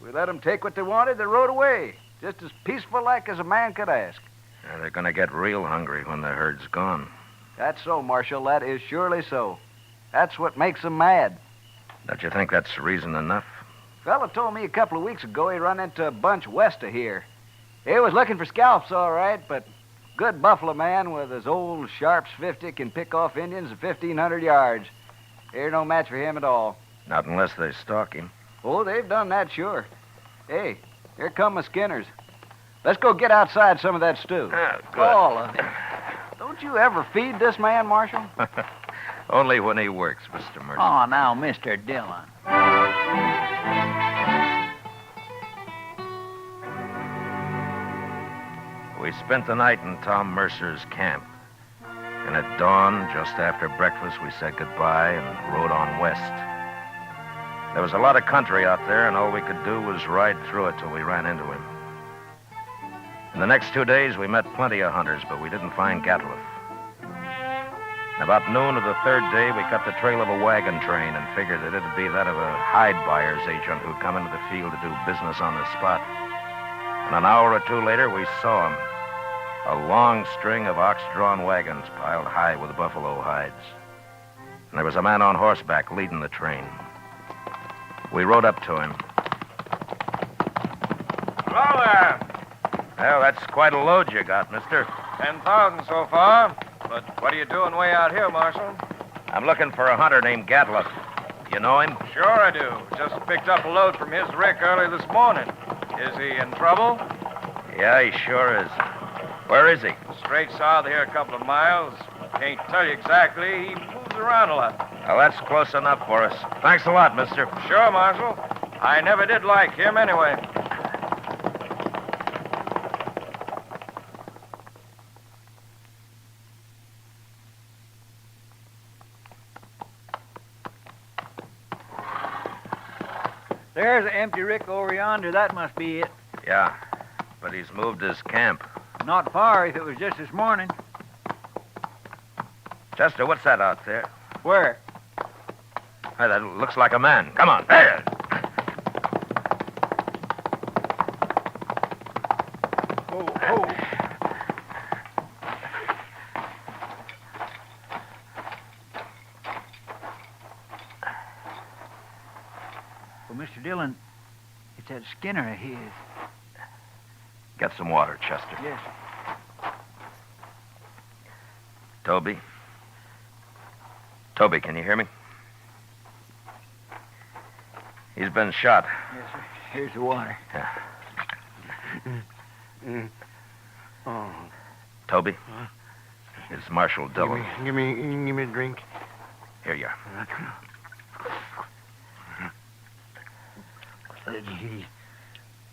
We let them take what they wanted, they rode away. Just as peaceful like as a man could ask.
They're going to get real hungry when the herd's gone.
That's so, Marshal. That is surely so. That's what makes them mad.
Don't you think that's reason enough?
Fella told me a couple of weeks ago he run into a bunch west of here. He was looking for scalps, all right, but good buffalo man with his old Sharps 50 can pick off Indians at 1,500 yards. They're no match for him at all.
Not unless they stalk him.
Oh, they've done that, sure. Hey, here come my skinners. Let's go get outside some of that stew.
Good.
All of it. Don't you ever feed this man, Marshal?
Only when he works, Mr. Mercer.
Oh, now, Mr. Dillon.
We spent the night in Tom Mercer's camp. And at dawn, just after breakfast, we said goodbye and rode on west. There was a lot of country out there, and all we could do was ride through it till we ran into him. In the next 2 days, we met plenty of hunters, but we didn't find Gadliff. About noon of the third day, we cut the trail of a wagon train and figured that it'd be that of a hide buyer's agent who'd come into the field to do business on the spot. And an hour or two later, we saw him. A long string of ox-drawn wagons piled high with buffalo hides. And there was a man on horseback leading the train. We rode up to him.
Hello there.
Well, that's quite a load you got, mister.
10,000 so far. But what are you doing way out here, Marshal?
I'm looking for a hunter named Gadliff. You know him?
Sure I do. Just picked up a load from his rick early this morning. Is he in trouble?
Yeah, he sure is. Where is he?
Straight south here a couple of miles. Can't tell you exactly. He moves around a lot.
Well, that's close enough for us. Thanks a lot, mister.
Sure, Marshal. I never did like him anyway.
There's an empty rick over yonder. That must be it.
Yeah, but he's moved his camp.
Not far if it was just this morning.
Chester, what's that out there?
Where?
Hey, that looks like a man. Come on. There.
Oh. Well, Mr. Dillon, it's that Skinner of his.
Get some water, Chester.
Yes.
Toby? Toby, can you hear me? He's been shot.
Yes, sir. Here's the water.
Yeah.
Oh.
Toby? It's Marshal Dillon.
Give me a drink.
Here you are.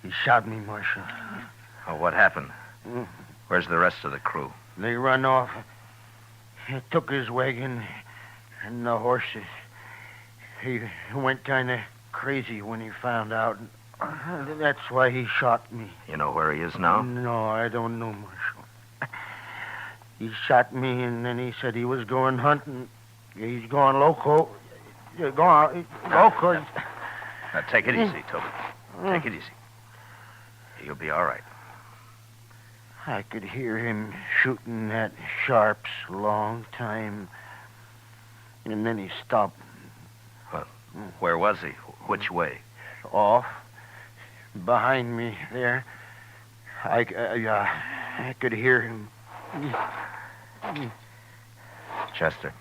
He shot me, Marshal.
Oh, what happened? Where's the rest of the crew?
They run off. He took his wagon and the horses. He went kind of crazy when he found out. That's why he shot me.
You know where he is now?
No, I don't know, Marshal. He shot me, and then he said he was going hunting. He's going loco. Going loco.
Now, take it easy, Toby. Take it easy. You'll be all right.
I could hear him shooting at Sharp's a long time. And then he stopped.
Well, where was he? Which way?
Off. Behind me there. I could hear him.
Chester,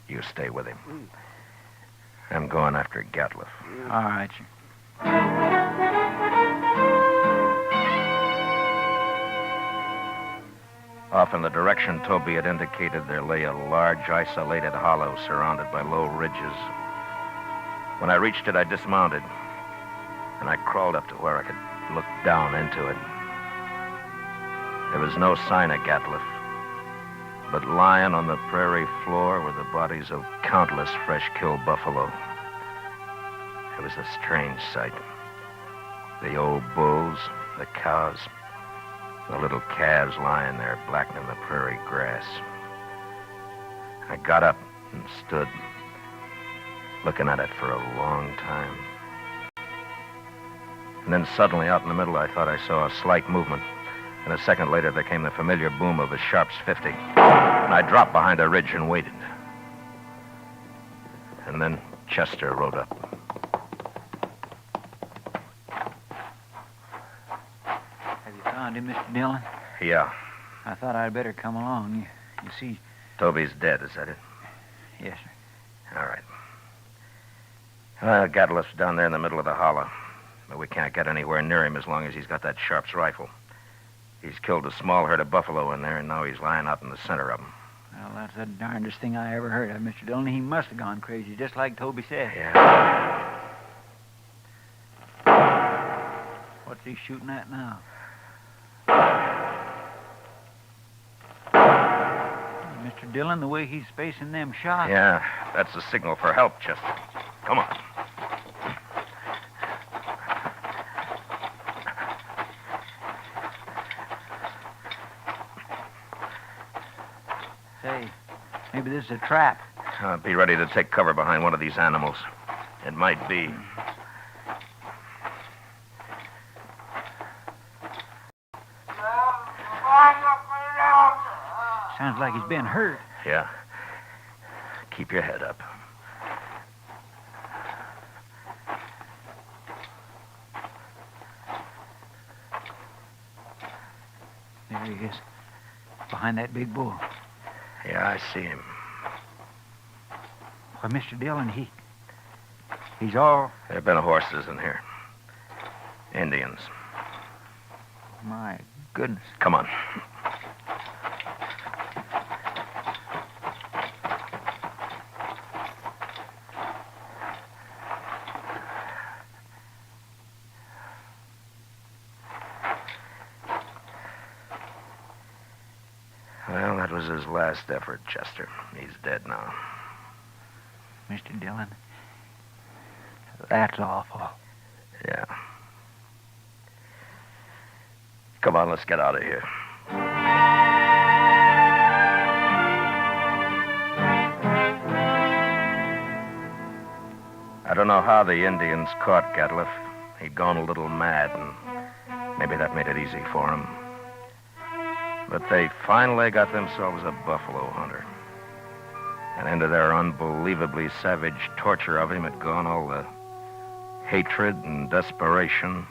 you stay with him. I'm going after Gatliff.
All right, sir.
Off in the direction Toby had indicated, there lay a large, isolated hollow surrounded by low ridges. When I reached it, I dismounted, and I crawled up to where I could look down into it. There was no sign of Gatliff, but lying on the prairie floor were the bodies of countless fresh-killed buffalo. It was a strange sight. The old bulls, the cows, the little calves lying there blackening the prairie grass. I got up and stood, looking at it for a long time. And then suddenly, out in the middle, I thought I saw a slight movement. And a second later, there came the familiar boom of a Sharp's 50. And I dropped behind a ridge and waited. And then Chester rode up.
Have you found him, Mr. Dillon?
Yeah.
I thought I'd better come along. You see...
Toby's dead, is that it?
Yes, sir.
All right. Well, Gatliff's down there in the middle of the hollow. But we can't get anywhere near him as long as he's got that Sharp's rifle. He's killed a small herd of buffalo in there, and now he's lying out in the center of them.
Well, that's the darndest thing I ever heard of, Mr. Dillon. He must have gone crazy, just like Toby said.
Yeah.
What's he shooting at now? Mr. Dillon, the way he's spacing them shots.
Yeah, that's a signal for help, Chester. Come on.
Say, maybe this is a trap.
Be ready to take cover behind one of these animals. It might be.
Sounds like he's been hurt.
Yeah. Keep your head up.
There he is, behind that big bull.
Yeah, I see him.
Why, Mr. Dillon, He's all...
There have been horses in here. Indians.
My goodness.
Come on. Well, that was his last effort, Chester. He's dead now.
Mr. Dillon, that's awful.
Yeah. Come on, let's get out of here. I don't know how the Indians caught Gatliff. He'd gone a little mad, and maybe that made it easy for him. But they finally got themselves a buffalo hunter. And into their unbelievably savage torture of him had gone all the hatred and desperation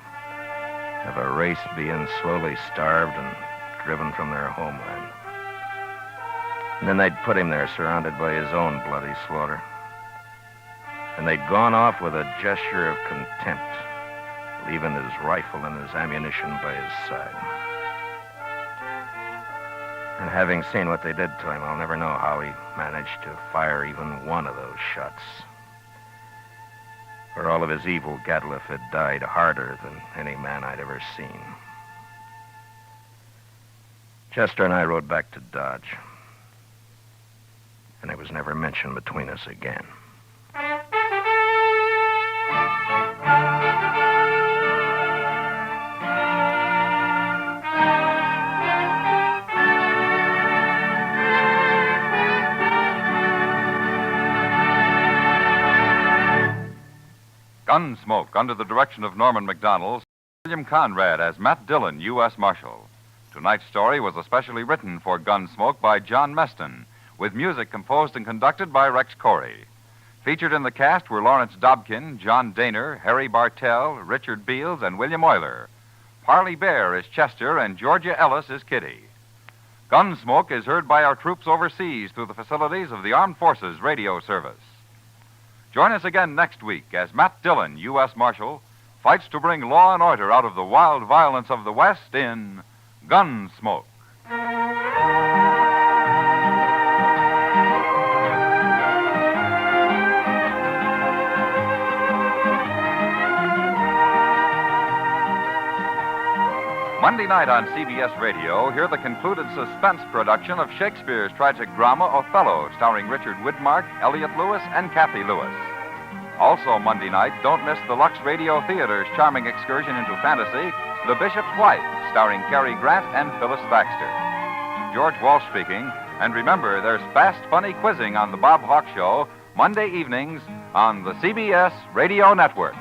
of a race being slowly starved and driven from their homeland. And then they'd put him there surrounded by his own bloody slaughter. And they'd gone off with a gesture of contempt, leaving his rifle and his ammunition by his side. And having seen what they did to him, I'll never know how he managed to fire even one of those shots. For all of his evil, Gatliff had died harder than any man I'd ever seen. Chester and I rode back to Dodge. And it was never mentioned between us again.
Gunsmoke, under the direction of Norman McDonald, William Conrad as Matt Dillon, U.S. Marshal. Tonight's story was especially written for Gunsmoke by John Meston, with music composed and conducted by Rex Corey. Featured in the cast were Lawrence Dobkin, John Daner, Harry Bartell, Richard Beals, and William Euler. Parley Bear is Chester, and Georgia Ellis is Kitty. Gunsmoke is heard by our troops overseas through the facilities of the Armed Forces Radio Service. Join us again next week as Matt Dillon, U.S. Marshal, fights to bring law and order out of the wild violence of the West in Gunsmoke. Monday night on CBS Radio, hear the concluded suspense production of Shakespeare's tragic drama Othello, starring Richard Widmark, Elliot Lewis, and Kathy Lewis. Also Monday night, don't miss the Lux Radio Theater's charming excursion into fantasy, The Bishop's Wife, starring Cary Grant and Phyllis Baxter. George Walsh speaking, and remember, there's fast, funny quizzing on The Bob Hawk Show, Monday evenings on the CBS Radio Network.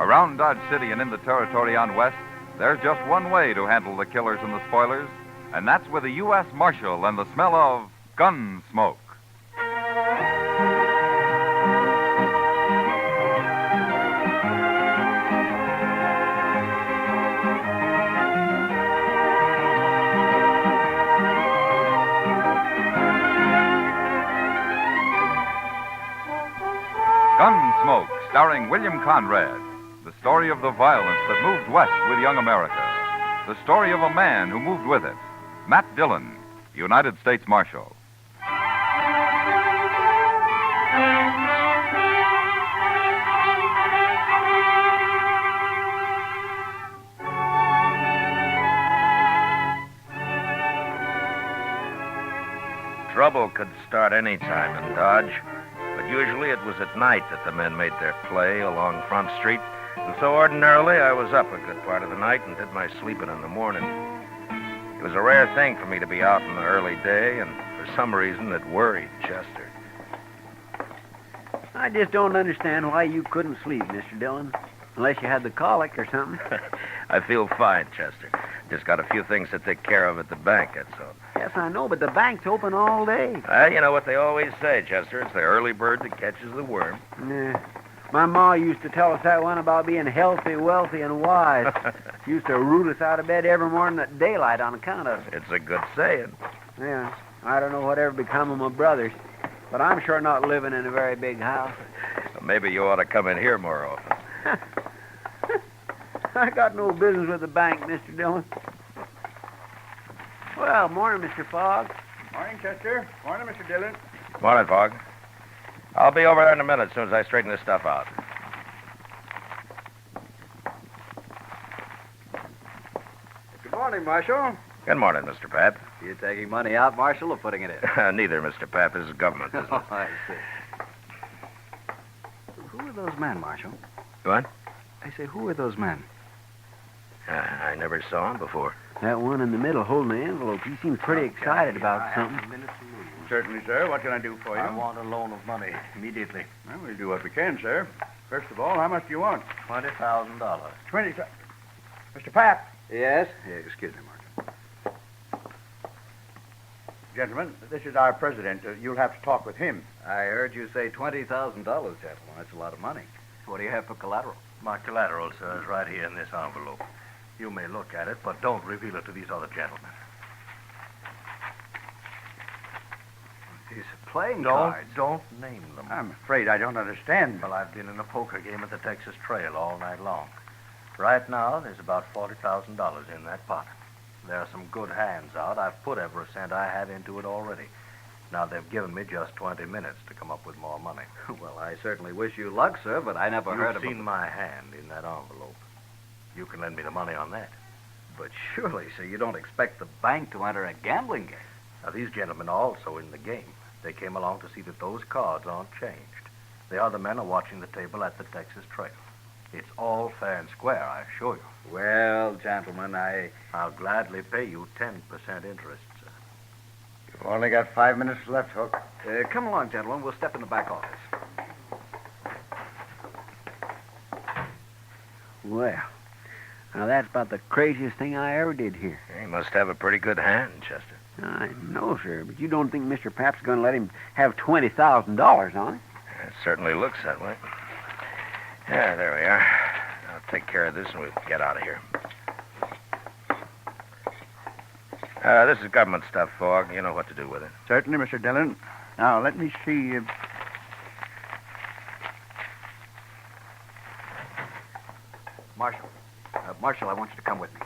Around Dodge City and in the territory on West, there's just one way to handle the killers and the spoilers, and that's with a U.S. Marshal and the smell of Gunsmoke. Gunsmoke, starring William Conrad. The story of the violence that moved west with young America. The story of a man who moved with it. Matt Dillon, United States Marshal.
Trouble could start any time in Dodge, but usually it was at night that the men made their play along Front Street, and so ordinarily I was up a good part of the night and did my sleeping in the morning. It was a rare thing for me to be out in the early day, and for some reason it worried Chester.
I just don't understand why you couldn't sleep, Mr. Dillon. Unless you had the colic or something.
I feel fine, Chester. Just got a few things to take care of at the bank, that's all.
Yes, I know, but the bank's open all day.
You know what they always say, Chester. It's the early bird that catches the worm.
Yeah. My ma used to tell us that one about being healthy, wealthy, and wise. She used to root us out of bed every morning at daylight on account of it.
It's a good saying.
Yeah. I don't know whatever become of my brothers, but I'm sure not living in a very big house.
Well, maybe you ought to come in here more often.
I got no business with the bank, Mr. Dillon. Well, morning, Mr. Fogg.
Morning, Chester. Morning, Mr. Dillon.
Morning, Fogg. I'll be over there in a minute as soon as I straighten this stuff out.
Good morning, Marshal.
Good morning, Mr. Pap.
You taking money out, Marshal, or putting it in?
Neither, Mr. Pap. This is government business.
Oh, I see. Who are those men, Marshal?
What?
I say, who are those men?
I never saw him before.
That one in the middle holding the envelope, he seems pretty excited about something.
Certainly, sir. What can I do for you?
I want a loan of money immediately.
Well, we'll do what we can, sir. First of all, how much do you want?
$20,000.
20. Mr. Pap.
Yes? Excuse me, Marshal.
Gentlemen, this is our president. You'll have to talk with him.
I heard you say $20,000, gentlemen. That's a lot of money. What do you have for collateral?
My collateral, sir, is right here in this envelope. You may look at it, but don't reveal it to these other gentlemen.
These playing cards.
Don't name them.
I'm afraid I don't understand.
Well, I've been in a poker game at the Texas Trail all night long. Right now, there's about $40,000 in that pot. There are some good hands out. I've put every cent I have into it already. Now, they've given me just 20 minutes to come up with more money.
Well, I certainly wish you luck, sir, but I never heard of
You've seen my hand in that envelope. You can lend me the money on that.
But surely, sir, you don't expect the bank to enter a gambling game.
Now, these gentlemen are also in the game. They came along to see that those cards aren't changed. The other men are watching the table at the Texas Trail. It's all fair and square, I assure you.
Well, gentlemen,
I'll gladly pay you 10% interest, sir.
You've only got 5 minutes left, Hook.
Come along, gentlemen. We'll step in the back office.
Well, now that's about the craziest thing I ever did here.
He must have a pretty good hand, Chester.
I know, sir, but you don't think Mr. Pap's going to let him have $20,000 on it?
It certainly looks that way. Yeah, there we are. I'll take care of this and we'll get out of here. This is government stuff, Fogg. You know what to do with it.
Certainly, Mr. Dillon. Now, let me see.
Marshal, I want you to come with me.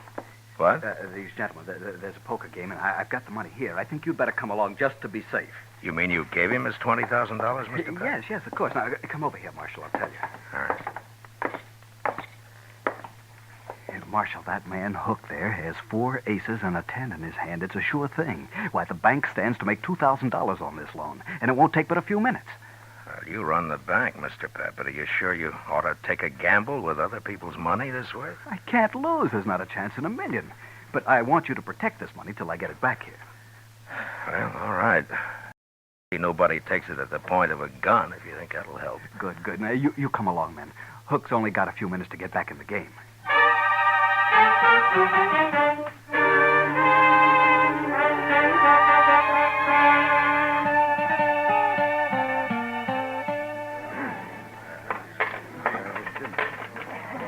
What?
These gentlemen, there's a poker game, and I've got the money here. I think you'd better come along just to be safe.
You mean you gave him his $20,000, Mr. Pap?
Yes, of course. Now, come over here, Marshal, I'll tell you.
All right.
Marshal, that man Hook there has 4 aces and a 10 in his hand. It's a sure thing. Why, the bank stands to make $2,000 on this loan, and it won't take but a few minutes.
Well, you run the bank, Mr. Pap, but are you sure you ought to take a gamble with other people's money this way?
I can't lose. There's not a chance in a million. But I want you to protect this money till I get it back here.
Well, all right. Nobody takes it at the point of a gun, if you think that'll help.
Good. Now, you come along, men. Hook's only got a few minutes to get back in the game.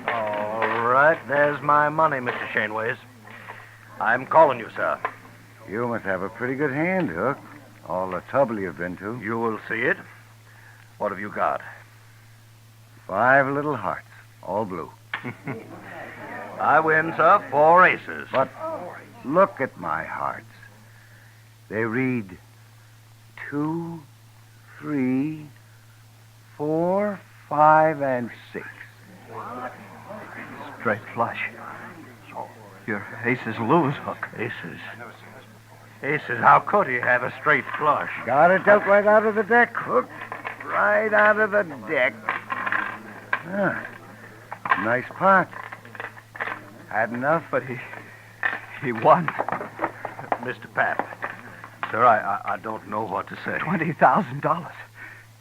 All right, there's my money, Mr. Shaneways. I'm calling you, sir.
You must have a pretty good hand, Hook. All the trouble you've been to.
You will see it. What have you got?
5 little hearts, all blue.
I win, sir. 4 aces.
But look at my hearts. They read 2, 3, 4, 5, and 6.
Straight flush. Your aces lose, Hook.
Aces.
Aces, how could he have a straight flush?
Got it dealt right out of the deck, Hook. Right out of the deck. Ah, nice pot. Had enough, but
He won.
Mr. Pap, sir, I don't know what to say.
$20,000.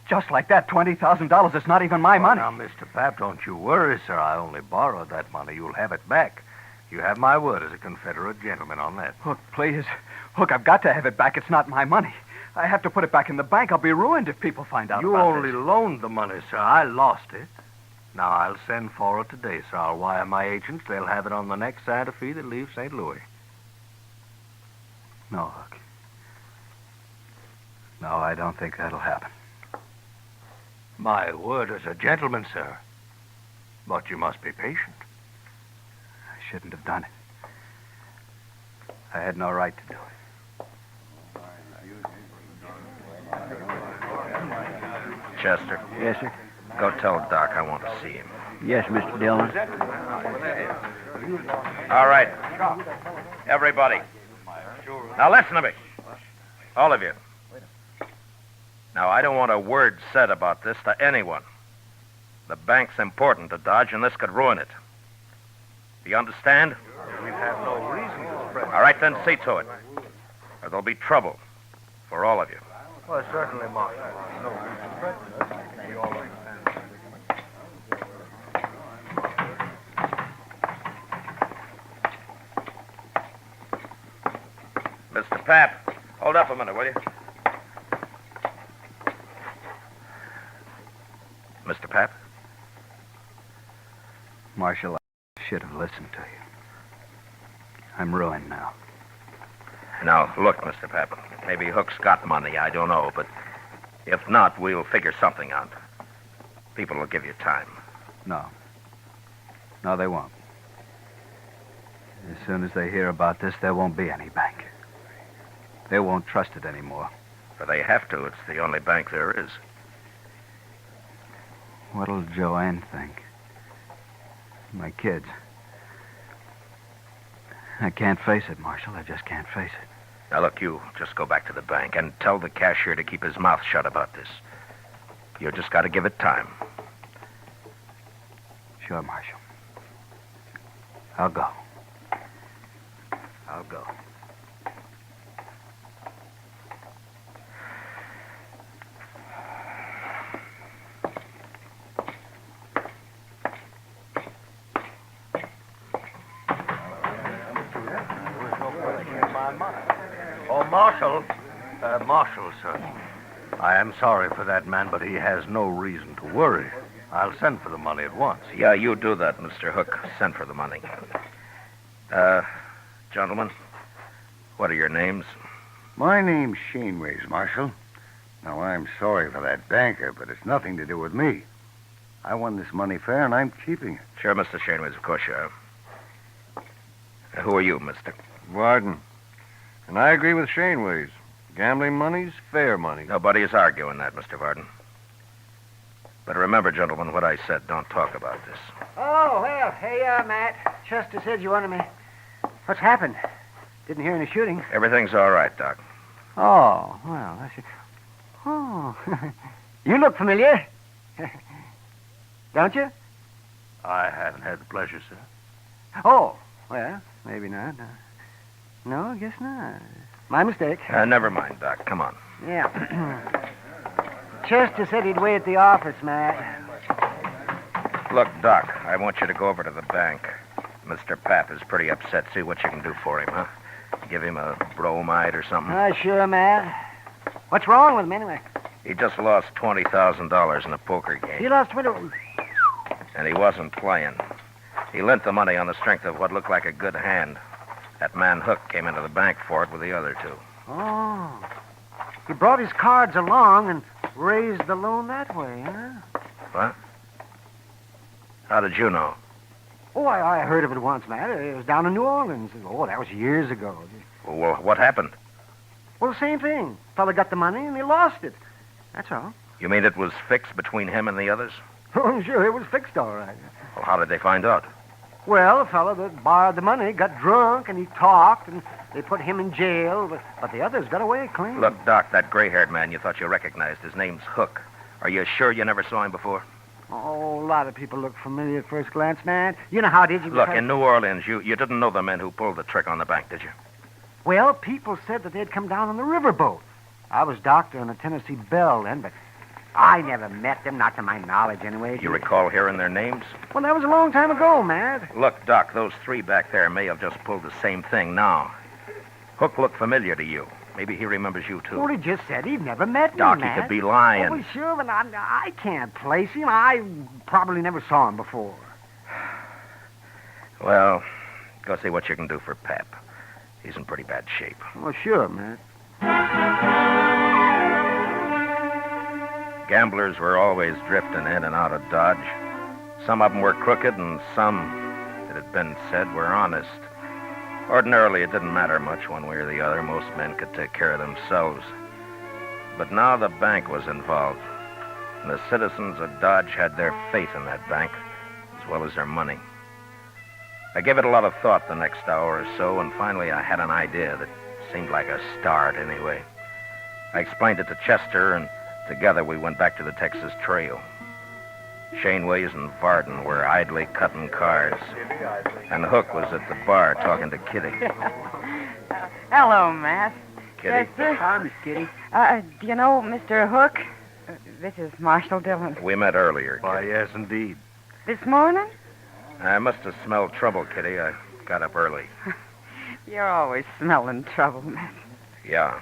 Just like that, $20,000. It's not even my money.
Now, Mr. Pap, don't you worry, sir. I only borrowed that money. You'll have it back. You have my word as a Confederate gentleman on that.
Hook, please. Hook, I've got to have it back. It's not my money. I have to put it back in the bank. I'll be ruined if people find out
You
about
only
this.
loaned the money, sir. I lost it. Now, I'll send for it today, sir. I'll wire my agents. They'll have it on the next Santa Fe that leaves St. Louis.
No, Hook. No, I don't think that'll happen.
My word as a gentleman, sir. But you must be patient.
I shouldn't have done it. I had no right to do it.
Chester.
Yes, sir.
Go tell Doc I want to see him.
Yes, Mr. Dillon.
All right. Everybody. Now listen to me. All of you. Now, I don't want a word said about this to anyone. The bank's important to Dodge, and this could ruin it. Do you understand?
We have no reason to spread.
All right, then see to it. Or there'll be trouble for all of you.
Well, certainly, Marshal. No reason to spread. We all understand.
Mr. Pap, hold up a minute, will you? Mr. Pap?
Marshal, I should have listened to you. I'm ruined now.
Now, look, Mr. Pap. Maybe Hook's got money, I don't know, but if not, we'll figure something out. People will give you time.
No. No, they won't. As soon as they hear about this, there won't be any bank. They won't trust it anymore.
But they have to. It's the only bank there is.
What'll Joanne think? My kids. I can't face it, Marshal. I just can't face it.
Now, look, you just go back to the bank and tell the cashier to keep his mouth shut about this. You just got to give it time.
Sure, Marshal. I'll go. I'll go.
Oh, Marshal. Marshal, sir. I am sorry for that man, but he has no reason to worry. I'll send for the money at once.
Yeah, you do that, Mr. Hook. Send for the money. Gentlemen, what are your names?
My name's Shaneways, Marshal. Now, I'm sorry for that banker, but it's nothing to do with me. I won this money fair, and I'm keeping it.
Sure, Mr. Shaneways, of course you are. Who are you, mister?
Varden. And I agree with Shaneways. Gambling money's fair money.
Nobody is arguing that, Mr. Varden. But remember, gentlemen, what I said. Don't talk about this.
Oh, well, hey, Matt. Chester said you wanted me. What's happened? Didn't hear any shooting.
Everything's all right, Doc.
Oh, well, that's... Oh, you look familiar. Don't you?
I haven't had the pleasure, sir.
Oh, well, maybe not. No, I guess not. My mistake.
Never mind, Doc. Come on.
Yeah. Chester said he'd wait at the office, Matt.
Look, Doc, I want you to go over to the bank. Mr. Pap is pretty upset. See what you can do for him, huh? Give him a bromide or something.
Sure, Matt. What's wrong with him, anyway?
He just lost $20,000 in a poker game.
He lost 20...
And he wasn't playing. He lent the money on the strength of what looked like a good hand. That man Hook came into the bank for it with the other two.
Oh. He brought his cards along and raised the loan that way, huh?
What? How did you know?
Oh, I heard of it once, Matt. It was down in New Orleans. Oh, that was years ago.
Well, what happened?
Well, the same thing. Fella got the money and he lost it. That's all.
You mean it was fixed between him and the others?
Oh, sure, it was fixed all right.
Well, how did they find out?
Well, the fellow that borrowed the money got drunk and he talked and they put him in jail, but the others got away clean.
Look, Doc, that gray-haired man you thought you recognized, his name's Hook. Are you sure you never saw him before?
Oh, a lot of people look familiar at first glance, man. You know how it is.
Look, in New Orleans, you didn't know the men who pulled the trick on the bank, did you?
Well, people said that they'd come down on the riverboat. I was doctor on the Tennessee Belle then, but I never met them, not to my knowledge anyway.
You recall hearing their names?
Well, that was a long time ago, Matt.
Look, Doc, those three back there may have just pulled the same thing now. Hook looked familiar to you. Maybe he remembers you, too.
Well, he just said he'd never met
Doc,
me,
he
Matt.
could be lying.
Oh, well, sure, but I can't place him. I probably never saw him before.
Well, go see what you can do for Pap. He's in pretty bad shape.
Well, sure, Matt.
Gamblers were always drifting in and out of Dodge. Some of them were crooked, and some, it had been said, were honest. Ordinarily, it didn't matter much one way or the other. Most men could take care of themselves. But now the bank was involved, and the citizens of Dodge had their faith in that bank, as well as their money. I gave it a lot of thought the next hour or so, and finally I had an idea that seemed like a start anyway. I explained it to Chester, and together we went back to the Texas Trail. Shaneways and Varden were idly cutting cars, and Hook was at the bar talking to Kitty.
Hello, Matt.
Kitty?
Hi, Miss Kitty.
Do you know Mr. Hook? This is Marshal Dillon.
We met earlier.
Why, yes, indeed.
This morning?
I must have smelled trouble, Kitty. I got up early.
You're always smelling trouble, Matt.
Yeah.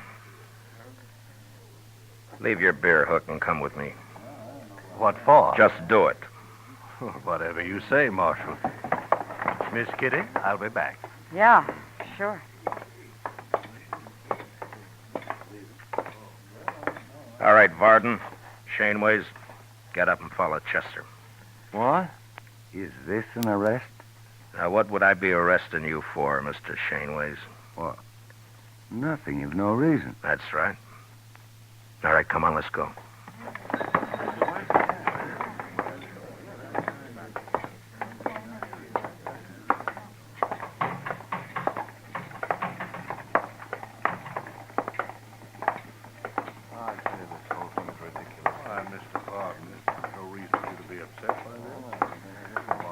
Leave your beer, Hook, and come with me.
What for?
Just do it.
Whatever you say, Marshal. Miss Kitty, I'll be back.
Yeah, sure.
All right, Varden, Shaneways, get up and follow Chester.
What? Is this an arrest?
Now, what would I be arresting you for, Mr. Shaneways?
What? Nothing. You've no reason.
That's right. All right, come on, let's go.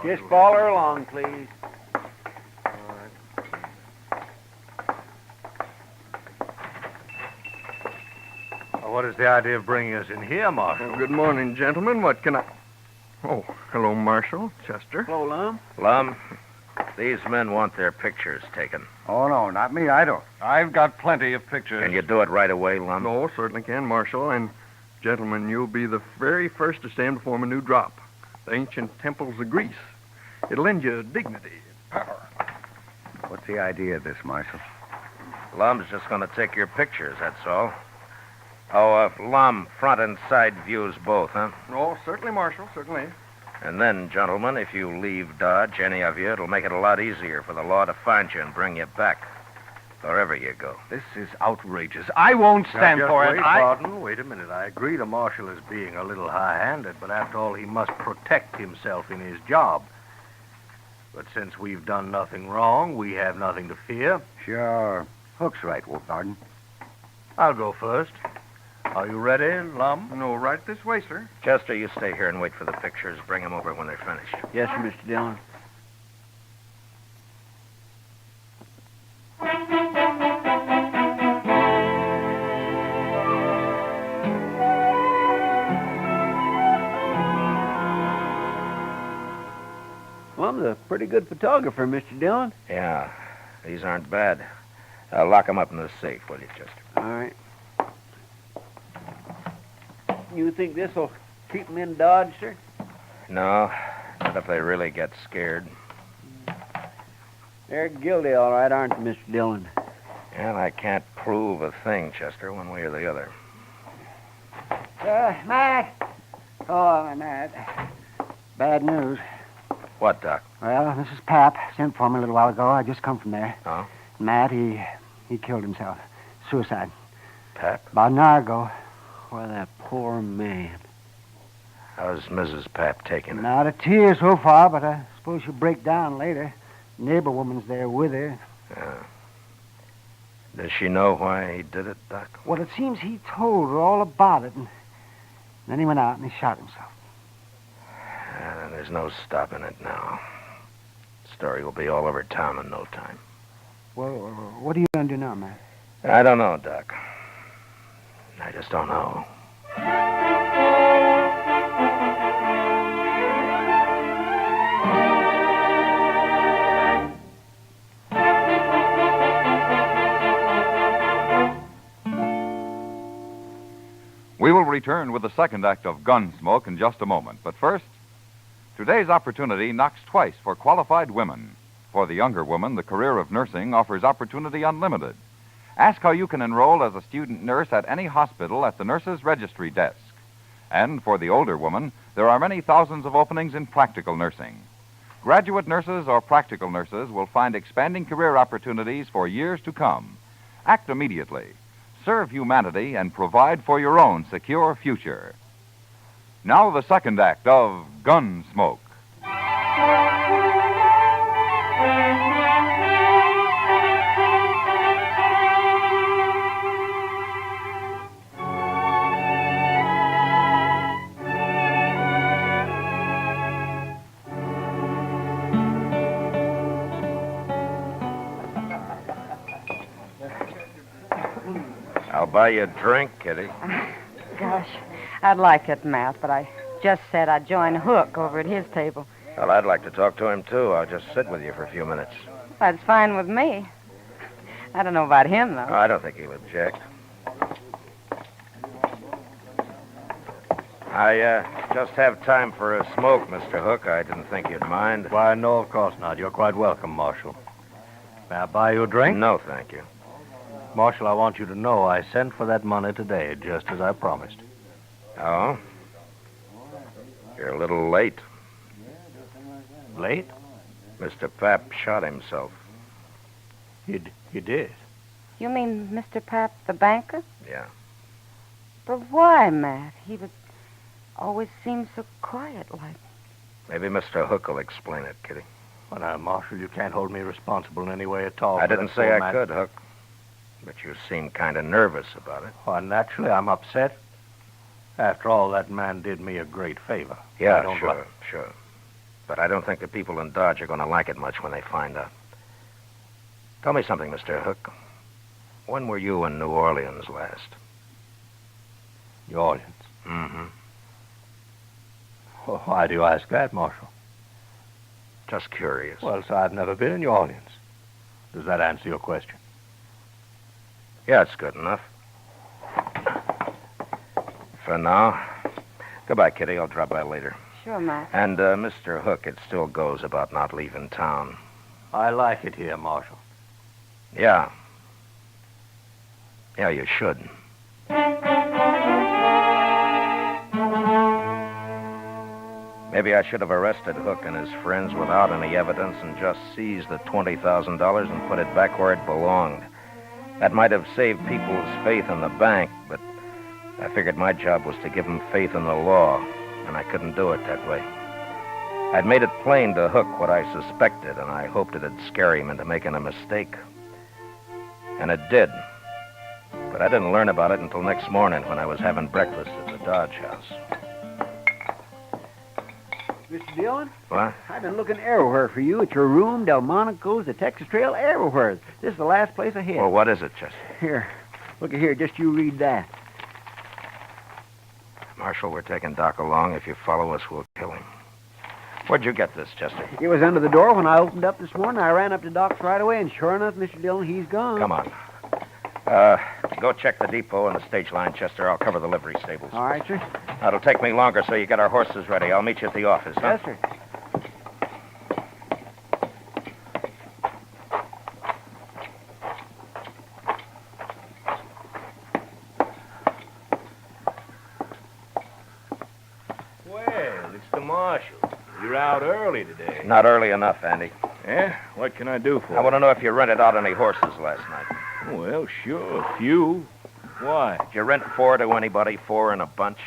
Just follow her along, please.
What is the idea of bringing us in here, Marshal?
Well, good morning, gentlemen. What can I... Oh, hello, Marshal. Chester.
Hello, Lum.
Lum, these men want their pictures taken.
Oh, no, not me. I don't.
I've got plenty of pictures.
Can you do it right away, Lum?
No, certainly can, Marshal. And, gentlemen, you'll be the very first to stand before my new drop. The ancient temples of Greece. It'll lend you dignity, power.
What's the idea of this, Marshal?
Lum's just going to take your pictures, that's all. Oh, Lum, front and side views both, huh?
Oh, certainly, Marshal, certainly.
And then, gentlemen, if you leave Dodge, any of you, it'll make it a lot easier for the law to find you and bring you back, wherever you go.
This is outrageous. I won't stand for it.
Pardon, wait a minute. I agree the marshal is being a little high-handed, but after all, he must protect himself in his job. But since we've done nothing wrong, we have nothing to fear.
Sure. Hook's right, Wolf Varden.
I'll go first. Are you ready, Lum?
No, right this way, sir.
Chester, you stay here and wait for the pictures. Bring them over when they're finished.
Yes, sir, Mr. Dillon. Well, I'm a pretty good photographer, Mr. Dillon.
Yeah, these aren't bad. Lock them up in the safe, will you, Chester?
All right. You think this will keep them in Dodge, sir?
No, not if they really get scared.
They're guilty, all right, aren't they, Mr. Dillon?
And I can't prove a thing, Chester, one way or the other.
Matt. Oh, Matt. Bad news.
What, Doc?
Well, this is Pap. Sent for me a little while ago. I just come from there.
Oh?
Matt, he killed himself. Suicide.
Pap?
About an hour ago.
Why, that poor man.
How's Mrs. Pap taking it?
Not a tear so far, but a suppose she'll break down later. Neighbor woman's there with her.
Yeah. Does she know why he did it, Doc?
Well, it seems he told her all about it, and then he went out and he shot himself.
There's no stopping it now. The story will be all over town in no time.
Well, what are you going to do now, Matt?
I don't know, Doc. I just don't know.
We will return with the second act of Gunsmoke in just a moment. But first, today's opportunity knocks twice for qualified women. For the younger woman, the career of nursing offers opportunity unlimited. Ask how you can enroll as a student nurse at any hospital at the nurse's registry desk. And for the older woman, there are many thousands of openings in practical nursing. Graduate nurses or practical nurses will find expanding career opportunities for years to come. Act immediately. Serve humanity and provide for your own secure future. Now the second act of Gunsmoke.
I'll buy you a drink, Kitty.
Gosh, I'd like it, Matt, but I just said I'd join Hook over at his table.
Well, I'd like to talk to him, too. I'll just sit with you for a few minutes.
That's fine with me. I don't know about him, though.
Oh, I don't think he'll object. I just have time for a smoke, Mr. Hook. I didn't think you'd mind.
Why, no, of course not. You're quite welcome, Marshal. May I buy you a drink?
No, thank you.
Marshal, I want you to know I sent for that money today, just as I promised.
Oh? You're a little late.
Late?
Mr. Papp shot himself.
He did?
You mean Mr. Papp, the banker?
Yeah.
But why, Matt? He would always seem so quiet like.
Maybe Mr. Hook will explain it, Kitty.
Well, now, Marshal, you can't hold me responsible in any way at all.
I didn't say I could, Hook. But you seem kind of nervous about it.
Well, naturally, I'm upset. After all, that man did me a great favor.
Yeah, sure. But I don't think the people in Dodge are going to like it much when they find out. Tell me something, Mr. Hook. When were you in New Orleans last?
New Orleans?
Mm-hmm.
Well, why do you ask that, Marshal?
Just curious.
Well, so I've never been in New Orleans. Does that answer your question?
Yeah, it's good enough. For now. Goodbye, Kitty. I'll drop by later.
Sure, Matt.
And, Mr. Hook, it still goes about not leaving town.
I like it here, Marshal.
Yeah. Yeah, you should. Maybe I should have arrested Hook and his friends without any evidence and just seized the $20,000 and put it back where it belonged. That might have saved people's faith in the bank, but I figured my job was to give them faith in the law, and I couldn't do it that way. I'd made it plain to Hook what I suspected, and I hoped it'd scare him into making a mistake. And it did. But I didn't learn about it until next morning when I was having breakfast at the Dodge House.
Mr. Dillon?
What?
I've been looking everywhere for you, at your room, Delmonico's, the Texas Trail, everywhere. This is the last place I hit.
Well, what is it, Chester?
Here, look at here, just you read that.
Marshal, we're taking Doc along. If you follow us, we'll kill him. Where'd you get this, Chester?
It was under the door when I opened up this morning. I ran up to Doc's right away, and sure enough, Mr. Dillon, he's gone.
Come on. Go check the depot and the stage line, Chester. I'll cover the livery stables.
All right, sir.
That'll take me longer, so you get our horses ready. I'll meet you at the office, huh?
Yes, sir.
Well, it's the Marshal. You're out early today.
Not early enough, Andy.
Yeah? What can I do for you?
I want to know if you rented out any horses last night.
Well, sure, a few. Why?
Did you rent 4 to anybody, 4 in a bunch?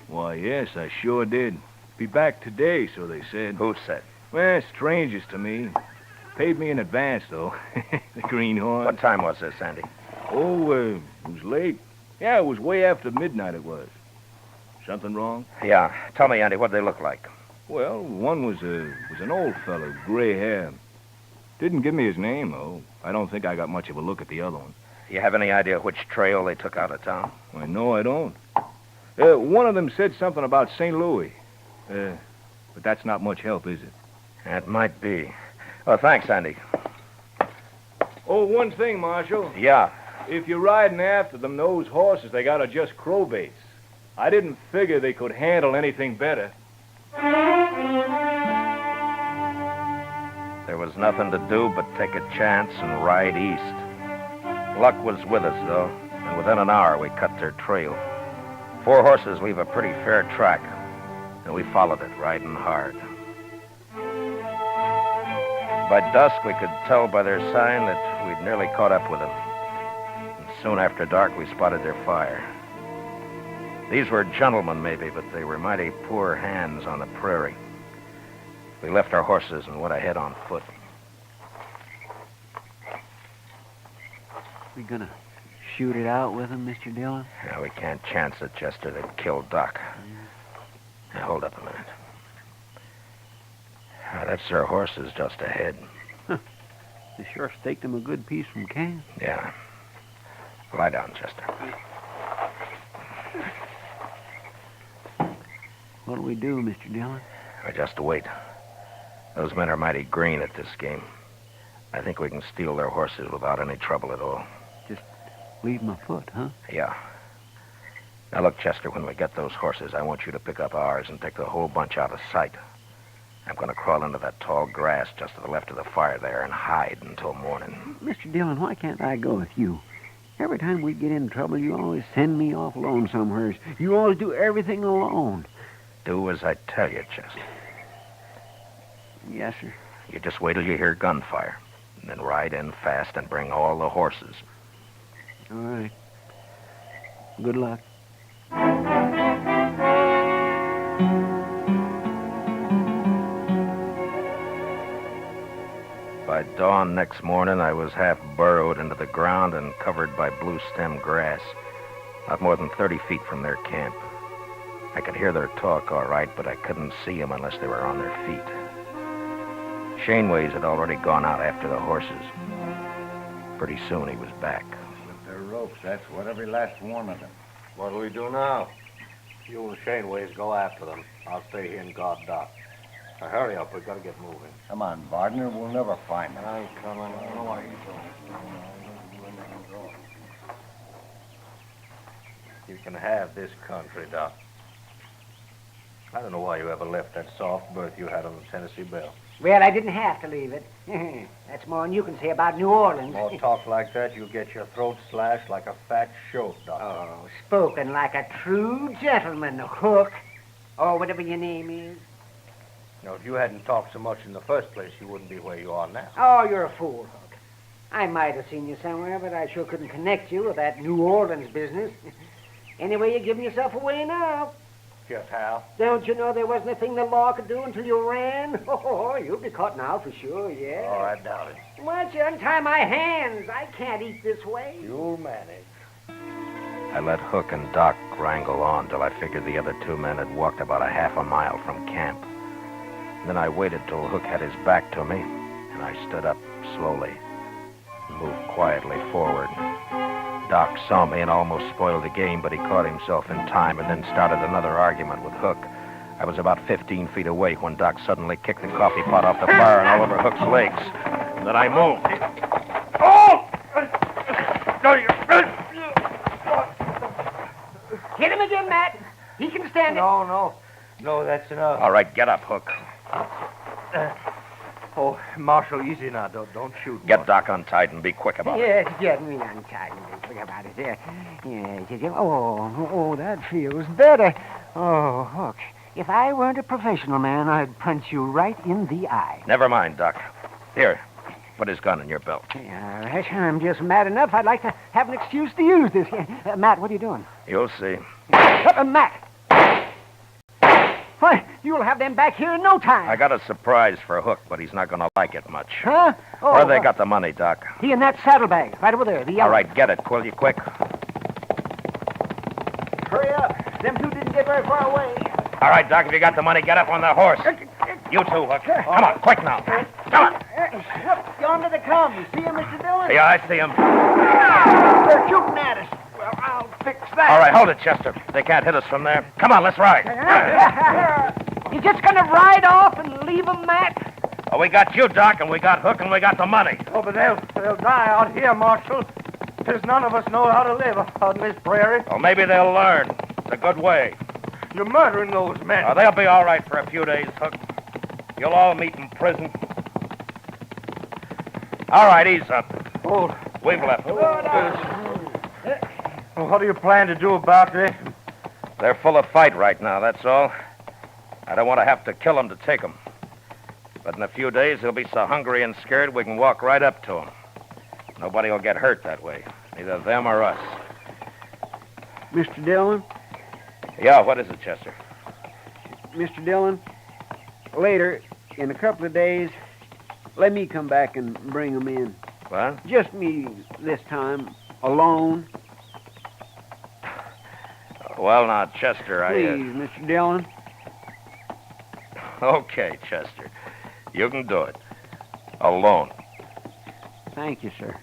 Why, yes, I sure did. Be back today, so they said.
Who said?
Well, strangers to me. Paid me in advance, though. The greenhorn.
What time was this, Andy?
Oh, it was late. Yeah, it was way after midnight it was. Something wrong?
Yeah. Tell me, Andy, what'd they look like?
Well, one was an old fellow, gray hair. Didn't give me his name, though. I don't think I got much of a look at the other one.
You have any idea which trail they took out of town?
I know I don't. One of them said something about St. Louis. But that's not much help, is it?
That might be. Oh, thanks, Andy.
Oh, one thing, Marshal.
Yeah.
If you're riding after them, those horses they got are just crowbaits. I didn't figure they could handle anything better.
There was nothing to do but take a chance and ride east. Luck was with us, though, and within an hour we cut their trail. 4 horses leave a pretty fair track, and we followed it, riding hard. By dusk, we could tell by their sign that we'd nearly caught up with them. And soon after dark, we spotted their fire. These were gentlemen, maybe, but they were mighty poor hands on the prairie. We left our horses and went ahead on foot.
We gonna shoot it out with them, Mr. Dillon?
Yeah, we can't chance it, Chester. They'd kill Doc. Now, hold up a minute. That's their horses just ahead.
They sure staked them a good piece from camp.
Yeah. Lie down, Chester.
What'll we do, Mr. Dillon?
We just wait. Those men are mighty green at this game. I think we can steal their horses without any trouble at all.
Just leave them afoot, huh?
Yeah. Now, look, Chester, when we get those horses, I want you to pick up ours and take the whole bunch out of sight. I'm going to crawl into that tall grass just to the left of the fire there and hide until morning.
Mr. Dillon, why can't I go with you? Every time we get in trouble, you always send me off alone somewheres. You always do everything alone.
Do as I tell you, Chester.
Yes, sir.
You just wait till you hear gunfire, and then ride in fast and bring all the horses.
All right. Good luck.
By dawn next morning, I was half burrowed into the ground and covered by blue-stem grass, not more than 30 feet from their camp. I could hear their talk all right, but I couldn't see them unless they were on their feet. Shaneways had already gone out after the horses. Pretty soon he was back.
With their ropes, that's what every last one of them.
What'll we do now? You and Shaneways go after them. I'll stay here and guard Doc. Now, hurry up. We've got to get moving.
Come on, Wagner. We'll never find them.
I'm coming. I don't know why you can have this country, Doc. I don't know why you ever left that soft berth you had on the Tennessee Belle.
Well, I didn't have to leave it. That's more than you can say about New Orleans.
More talk like that, you'll get your throat slashed like a fat shoat, Doc.
Oh, spoken like a true gentleman, Hook. Or whatever your name is.
Now, if you hadn't talked so much in the first place, you wouldn't be where you are now.
Oh, you're a fool, Hook. I might have seen you somewhere, but I sure couldn't connect you with that New Orleans business. Anyway, you're giving yourself away now.
Just how?
Don't you know there wasn't a thing the law could do until you ran? Oh, you'll be caught now for sure, yeah.
Oh, I doubt it.
Why don't you untie my hands? I can't eat this way.
You'll manage.
I let Hook and Doc wrangle on till I figured the other 2 men had walked about a half a mile from camp. Then I waited till Hook had his back to me, and I stood up slowly and moved quietly forward. Doc saw me and almost spoiled the game, but he caught himself in time and then started another argument with Hook. I was about 15 feet away when Doc suddenly kicked the coffee pot off the fire and all over Hook's legs. And then I moved.
Oh! Hit him again, Matt. He can stand it.
No, that's enough.
All right, get up, Hook.
Oh, Marshal, easy now. Don't shoot.
Get Doc untied and be quick about it.
Yes, get me untied and think about it. There. Yes. Oh, that feels better. Oh, Hook, if I weren't a professional man, I'd punch you right in the eye.
Never mind, Doc. Here, put his gun in your belt.
All right, I'm just mad enough. I'd like to have an excuse to use this. Matt, what are you doing?
You'll see.
Matt! Why, You'll have them back here in no time.
I got a surprise for Hook, but he's not going to like it much.
Huh? Oh,
Where they got the money, Doc?
He in that saddlebag, right over there, the yellow.
All right, get it, will you, quick?
Hurry up. Them two didn't get very far away.
All right, Doc, if you got the money, get up on the horse. You too, Hook. Come on, quick now. Come on.
Look, yonder they come. You see him, Mr. Dillon?
Yeah, I see him.
They're shooting at us. Well, I'll fix that.
All right, hold it, Chester. They can't hit us from there. Come on, let's ride.
You just gonna ride off and leave them, Matt?
Oh, we got you, Doc, and we got Hook, and we got the money.
Oh, but they'll die out here, Marshal. There's none of us know how to live out in this prairie.
Well, maybe they'll learn. It's a good way.
You're murdering those men.
Oh, they'll be all right for a few days, Hook. You'll all meet in prison. All right, ease up.
Oh.
We've left.
Well, what do you plan to do about this?
They're full of fight right now, that's all. I don't want to have to kill them to take them. But in a few days, they'll be so hungry and scared we can walk right up to them. Nobody will get hurt that way, neither them or us.
Mr. Dillon?
Yeah, what is it, Chester?
Mr. Dillon, later, in a couple of days, let me come back and bring them in.
What?
Just me this time, alone.
Well, now, Chester,
Please, Mr. Dillon.
Okay, Chester. You can do it. Alone.
Thank you, sir.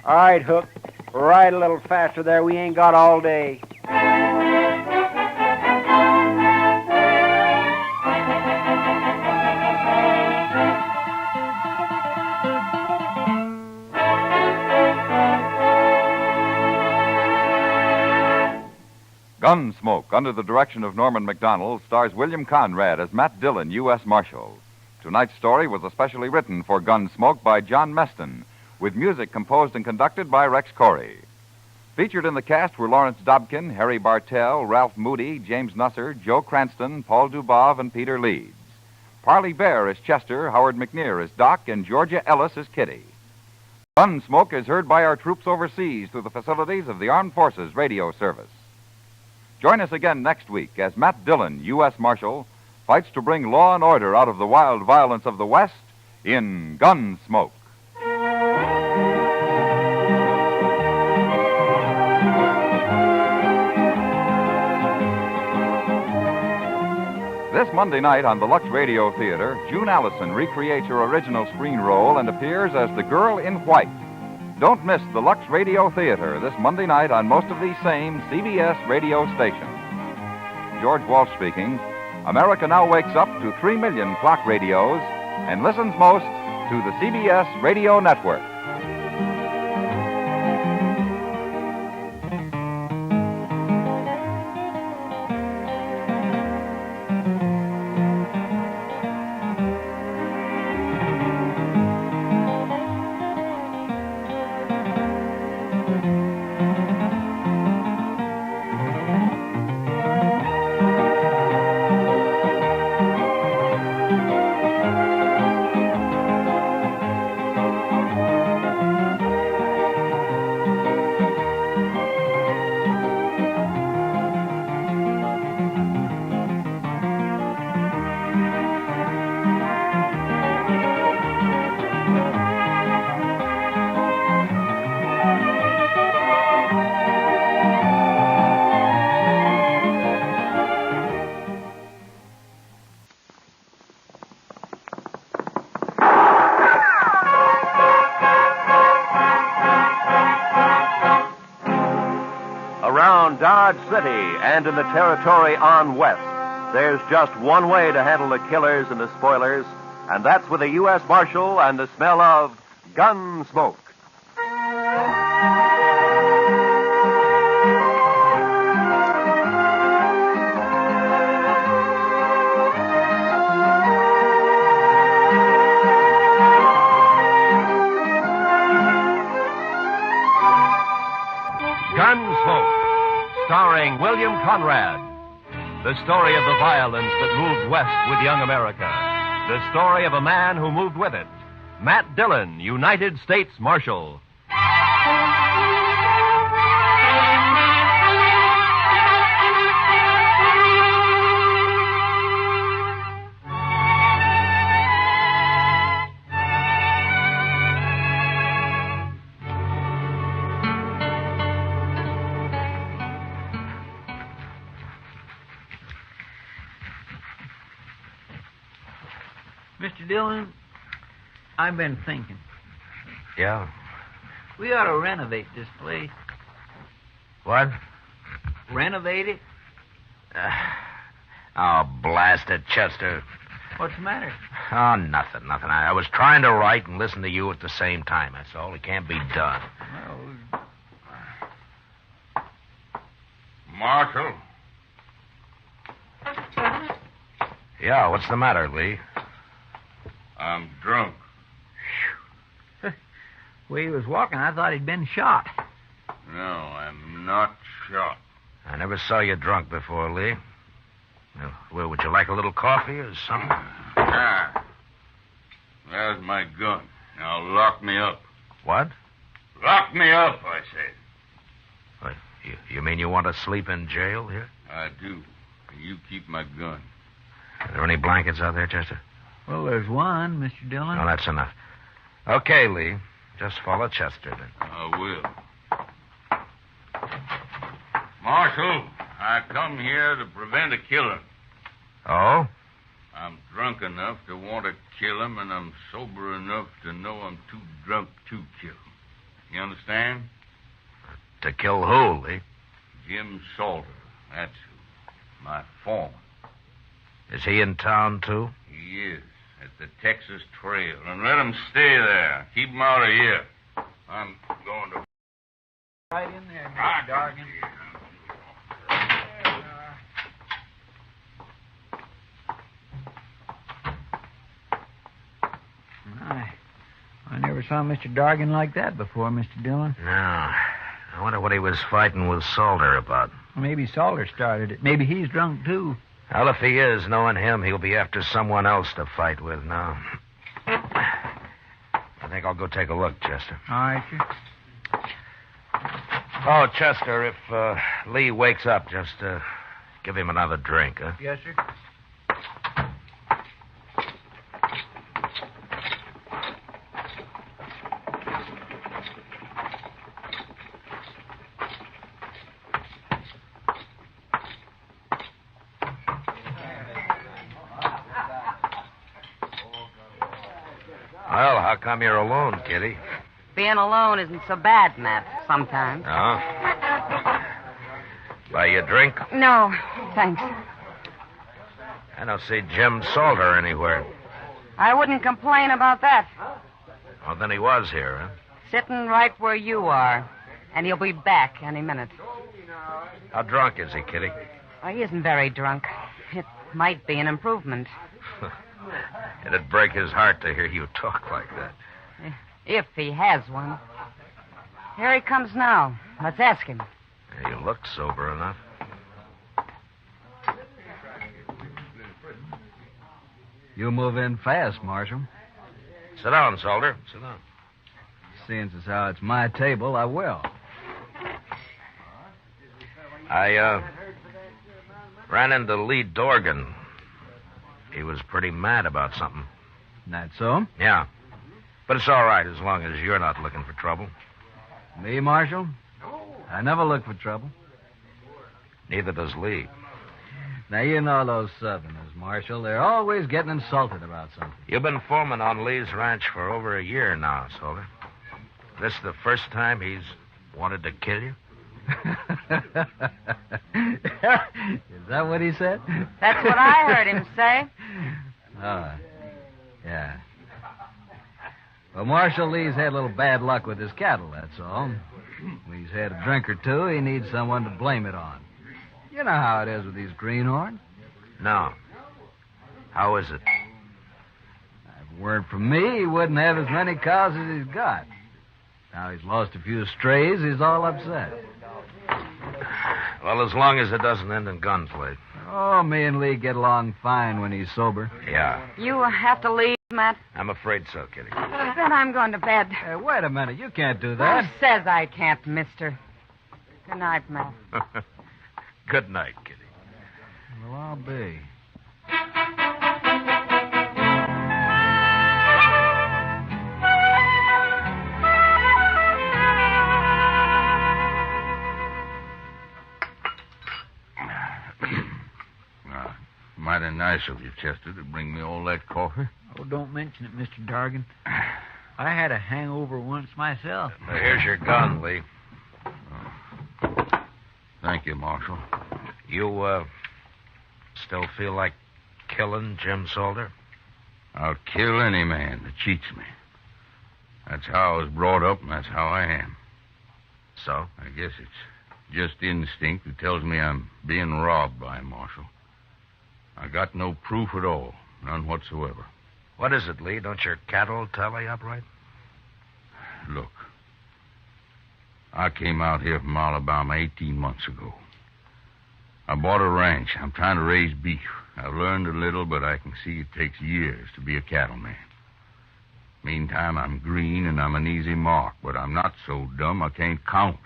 All right, Hook. Ride a little faster there. We ain't got all day.
Gunsmoke, under the direction of Norman MacDonald, stars William Conrad as Matt Dillon, U.S. Marshal. Tonight's story was especially written for Gunsmoke by John Meston, with music composed and conducted by Rex Corey. Featured in the cast were Lawrence Dobkin, Harry Bartell, Ralph Moody, James Nusser, Joe Cranston, Paul Dubov, and Peter Leeds. Parley Bear is Chester, Howard McNear is Doc, and Georgia Ellis is Kitty. Gunsmoke is heard by our troops overseas through the facilities of the Armed Forces Radio Service. Join us again next week as Matt Dillon, U.S. Marshal, fights to bring law and order out of the wild violence of the West in Gunsmoke. This Monday night on the Lux Radio Theater, June Allison recreates her original screen role and appears as the Girl in White. Don't miss the Lux Radio Theater this Monday night on most of these same CBS radio stations. George Walsh speaking. America now wakes up to 3 million clock radios and listens most to the CBS Radio Network.
Around Dodge City and in the territory on west, there's just one way to handle the killers and the spoilers, and that's with a U.S. Marshal and the smell of Gunsmoke. Gunsmoke, starring William Conrad. The story of the violence that moved west with young America. The story of a man who moved with it. Matt Dillon, United States Marshal.
Mr. Dillon, I've been thinking.
Yeah?
We ought to renovate this place.
What?
Renovate it?
Oh, blast it, Chester.
What's the matter?
Oh, nothing. I was trying to write and listen to you at the same time. That's all. It can't be done.
Well,
Marshal.
Yeah, what's the matter, Lee?
I'm drunk.
the way he was walking, I thought he'd been shot.
No, I'm not shot.
I never saw you drunk before, Lee. Well, would you like a little coffee or something?
Ah. There's my gun. Now lock me up.
What?
Lock me up, I said.
What, you mean you want to sleep in jail here?
I do. You keep my gun.
Are there any blankets out there, Chester?
Well, there's one, Mr. Dillon.
No, that's enough. Okay, Lee. Just follow Chester, then.
I will. Marshal, I come here to prevent a killing.
Oh?
I'm drunk enough to want to kill him, and I'm sober enough to know I'm too drunk to kill him. You understand?
To kill who, Lee?
Jim Salter. That's who. My foreman.
Is he in town, too?
He is. At the Texas Trail. And let him stay there. Keep him out of here. I'm going to...
Right in there, Mr. Dargan. I never saw Mr. Dargan like that before, Mr. Dillon.
No. I wonder what he was fighting with Salter about.
Maybe Salter started it. Maybe he's drunk, too.
Well, if he is, knowing him, he'll be after someone else to fight with now. I think I'll go take a look, Chester.
All right, sir.
Oh, Chester, if Lee wakes up, just give him another drink, huh?
Yes, sir.
Well, how come you're alone, Kitty?
Being alone isn't so bad, Matt, sometimes.
Oh? Buy you a drink?
No, thanks.
I don't see Jim Salter anywhere.
I wouldn't complain about that.
Well, then he was here, huh?
Sitting right where you are. And he'll be back any minute.
How drunk is he, Kitty?
Well, he isn't very drunk. It might be an improvement.
It'd break his heart to hear you talk like that.
If he has one. Here he comes now. Let's ask him.
Yeah, you look sober enough.
You move in fast, Marshal.
Sit down, Salter. Sit down.
Seeing as how it's my table, I will.
I ran into Lee Dorgan. He was pretty mad about something.
That so?
Yeah. But it's all right as long as you're not looking for trouble.
Me, Marshal? I never look for trouble.
Neither does Lee.
Now, you know those Southerners, Marshal. They're always getting insulted about something.
You've been foreman on Lee's ranch for over a year now, Salter. This the first time he's wanted to kill you?
Is that what he said?
That's what I heard him say.
Oh, yeah. Well, Marshal, Lee's had a little bad luck with his cattle, that's all. When he's had a drink or two, he needs someone to blame it on. You know how it is with these greenhorns.
No. How is it?
If it weren't for me, he wouldn't have as many cows as he's got. Now he's lost a few strays, he's all upset.
Well, as long as it doesn't end in gunplay.
Oh, me and Lee get along fine when he's sober.
Yeah.
You have to leave, Matt?
I'm afraid so, Kitty.
Then I'm going to bed.
Hey, wait a minute. You can't do that.
Who says I can't, mister? Good night, Matt.
Good night, Kitty.
Well, I'll be.
Mighty nice of you, Chester, to bring me all that coffee.
Oh, don't mention it, Mr. Dargan. I had a hangover once myself.
Here's your gun, Lee.
Thank you, Marshal.
You, still feel like killing Jim Salter?
I'll kill any man that cheats me. That's how I was brought up, and that's how I am.
So?
I guess it's just instinct that tells me I'm being robbed by him, Marshal. I got no proof at all. None whatsoever.
What is it, Lee? Don't your cattle tally up right?
Look, I came out here from Alabama 18 months ago. I bought a ranch. I'm trying to raise beef. I've learned a little, but I can see it takes years to be a cattleman. Meantime, I'm green and I'm an easy mark, but I'm not so dumb I can't count.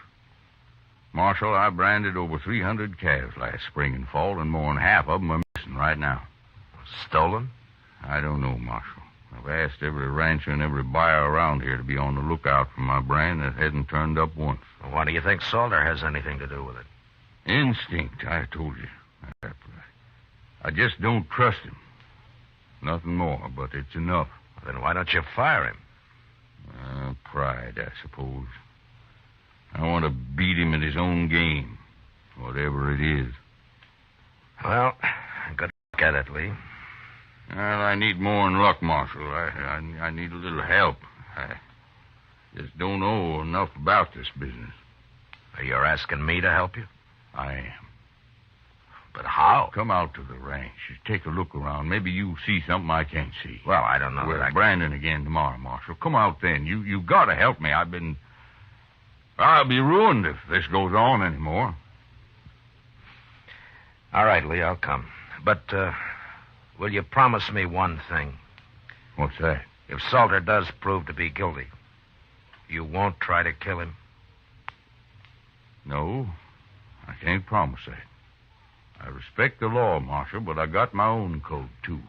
Marshal, I branded over 300 calves last spring and fall, and more than half of them are missing right now.
Stolen?
I don't know, Marshal. I've asked every rancher and every buyer around here to be on the lookout for my brand that hasn't turned up once.
Well, why do you think Salter has anything to do with it?
Instinct, I told you. I just don't trust him. Nothing more, but it's enough.
Then why don't you fire him?
Pride, I suppose. I want to beat him at his own game, whatever it is.
Well, good luck at it, Lee.
Well, I need more than luck, Marshal. I need a little help. I just don't know enough about this business.
You're asking me to help you?
I am.
But how?
Come out to the ranch. Take a look around. Maybe you'll see something I can't see.
Well, I don't know.
We're branding again tomorrow, Marshal. Come out then. You got to help me. I'll be ruined if this goes on anymore.
All right, Lee, I'll come. But, will you promise me one thing?
What's that?
If Salter does prove to be guilty, you won't try to kill him?
No, I can't promise that. I respect the law, Marshal, but I got my own code, too.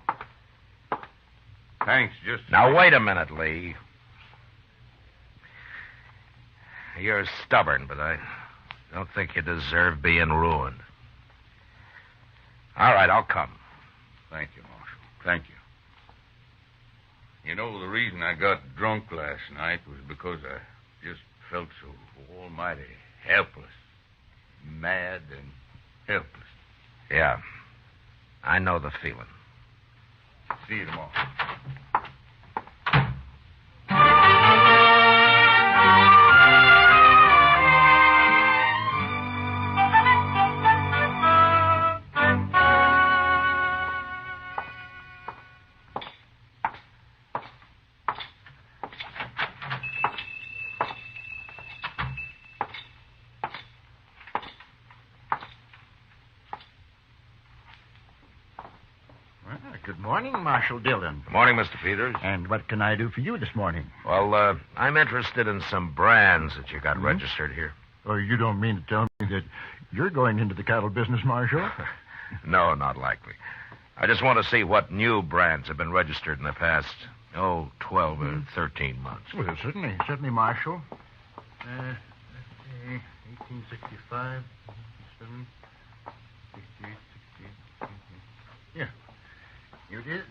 Thanks, just...
Now, wait a minute, Lee. You're stubborn, but I don't think you deserve being ruined. All right, I'll come.
Thank you, Marshal. Thank you. You know, the reason I got drunk last night was because I just felt so almighty helpless. Mad and helpless.
Yeah. I know the feeling.
See you tomorrow.
Good morning, Marshal Dillon.
Good morning, Mr. Peters.
And what can I do for you this morning?
Well, I'm interested in some brands that you got registered here.
Oh, you don't mean to tell me that you're going into the cattle business, Marshal?
No, not likely. I just want to see what new brands have been registered in the past, 12 or 13 months.
Well, certainly, Marshal. Let's see, 1865, 67, 68, 68, yeah. Here it is.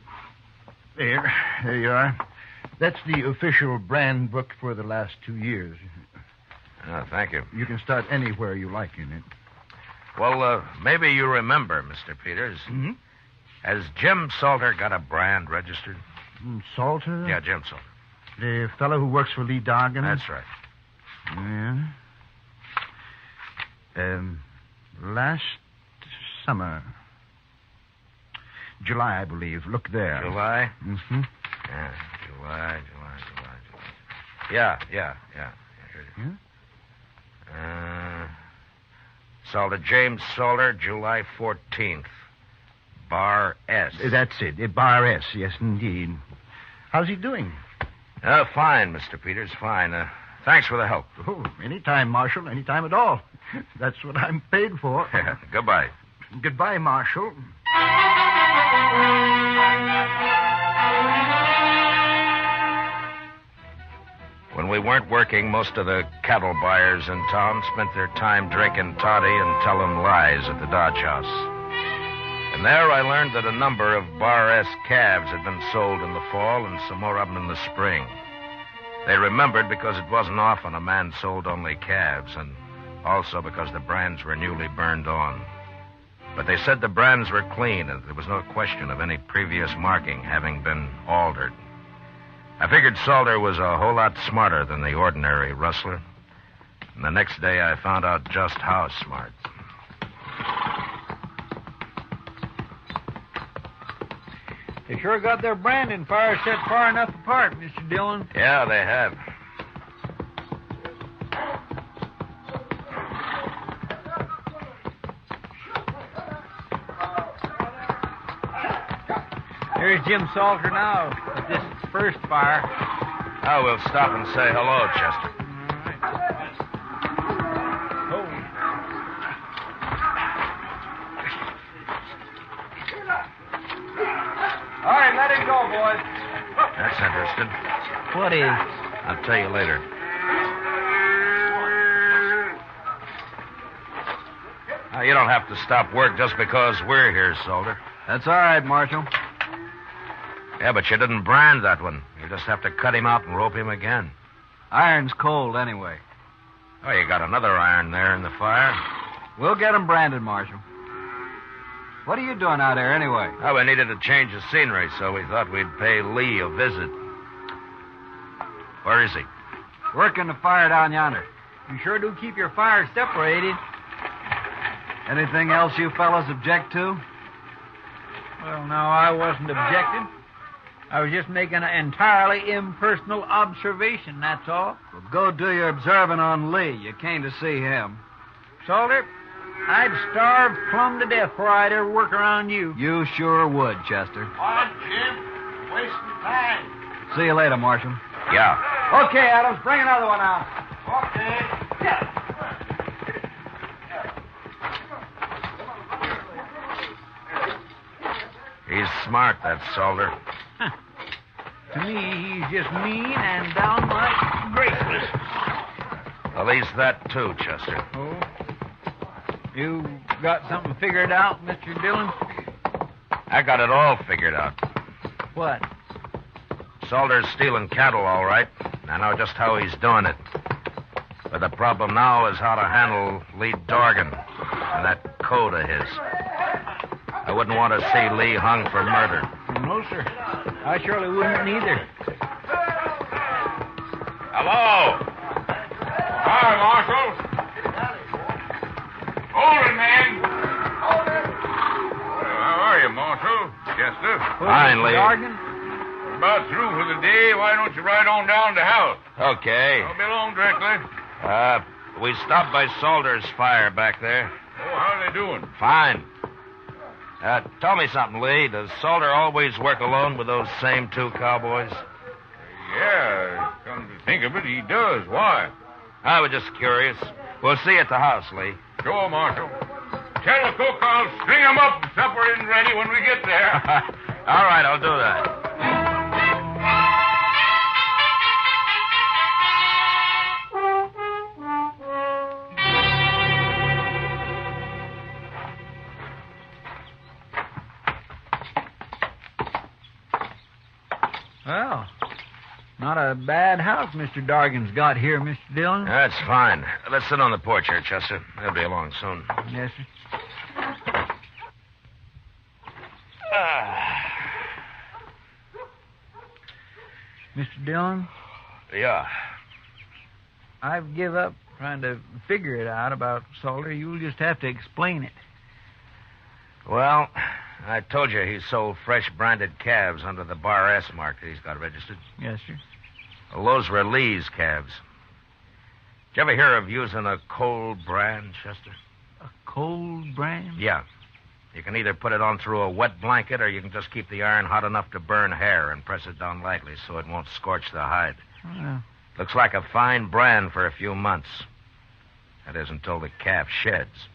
There you are. That's the official brand book for the last 2 years.
Oh, thank you.
You can start anywhere you like in it.
Well, maybe you remember, Mr. Peters.
Mm-hmm.
Has Jim Salter got a brand registered?
Salter?
Yeah, Jim Salter.
The fellow who works for Lee Dargan?
That's right.
Yeah. Last summer. July, I believe. Look there.
July?
Mm-hmm.
Yeah, July. Yeah. Here it is. Salter, James Salter, July 14th. Bar S.
That's it. Bar S, yes, indeed. How's he doing?
Fine, Mr. Peters, fine. Thanks for the help.
Oh, anytime, Marshal, anytime at all. That's what I'm paid for.
Goodbye.
Goodbye, Marshal.
When we weren't working, most of the cattle buyers in town spent their time drinking toddy and telling lies at the Dodge House. And And there I learned that a number of Bar S calves had been sold in the fall and some more of them in the spring. They remembered because it wasn't often a man sold only calves, and also because the brands were newly burned on. But they said the brands were clean, and there was no question of any previous marking having been altered. I figured Salter was a whole lot smarter than the ordinary rustler. And the next day I found out just how smart.
They sure got their branding fires set far enough apart, Mr. Dillon.
Yeah, they have.
There's Jim Salter now at this first fire.
Oh, we'll stop and say hello, Chester.
All right, let him go, boys.
That's interesting.
What is?
I'll tell you later. You don't have to stop work just because we're here, Salter.
That's all right, Marshal.
Yeah, but you didn't brand that one. You just have to cut him out and rope him again.
Iron's cold anyway.
Oh, you got another iron there in the fire.
We'll get him branded, Marshal. What are you doing out there anyway?
Oh, we needed to change the scenery, so we thought we'd pay Lee a visit. Where is he?
Working the fire down yonder.
You sure do keep your fires separated.
Anything else you fellas object to?
Well, no, I wasn't objecting. I was just making an entirely impersonal observation, that's all.
Well, go do your observing on Lee. You came to see him.
Salter, I'd starve plumb to death before I'd ever work around you.
You sure would, Chester.
On, Jim. Wasting time.
See you later, Marshal.
Yeah.
Okay, Adams, bring another one out.
Okay.
He's smart, that Salter.
To me, he's just mean and downright graceless.
Well, he's that too, Chester.
Oh? You got something figured out, Mr. Dillon?
I got it all figured out.
What?
Salter's stealing cattle, all right. I know just how he's doing it. But the problem now is how to handle Lee Dorgan and that code of his. I wouldn't want to see Lee hung for murder.
No, sir. I surely wouldn't either.
Hello. Hi, Marshal. Hold it, man. How are you, Marshal? Chester?
Fine, Lee.
We're about through for the day. Why don't you ride on down to house?
Okay.
I'll be along directly.
We stopped by Salter's fire back there.
Oh, how are they doing?
Fine. Tell me something, Lee. Does Salter always work alone with those same two cowboys?
Yeah, come to think of it, he does. Why?
I was just curious. We'll see you at the house, Lee.
Sure, Marshal. Tell the cook I'll string 'em up and supper isn't ready when we get there.
All right, I'll do that.
Well, not a bad house Mr. Dorgan's got here, Mr. Dillon.
That's fine. Let's sit on the porch here, Chester. They'll be along soon.
Yes, sir. Mr. Dillon?
Yeah.
I've give up trying to figure it out about Salter. You'll just have to explain it.
Well, I told you he sold fresh branded calves under the Bar S mark that he's got registered.
Yes, sir.
Well, those were Lee's calves. Did you ever hear of using a cold brand, Chester?
A cold brand?
Yeah. You can either put it on through a wet blanket or you can just keep the iron hot enough to burn hair and press it down lightly so it won't scorch the hide.
Well,
Looks like a fine brand for a few months. That is until the calf sheds.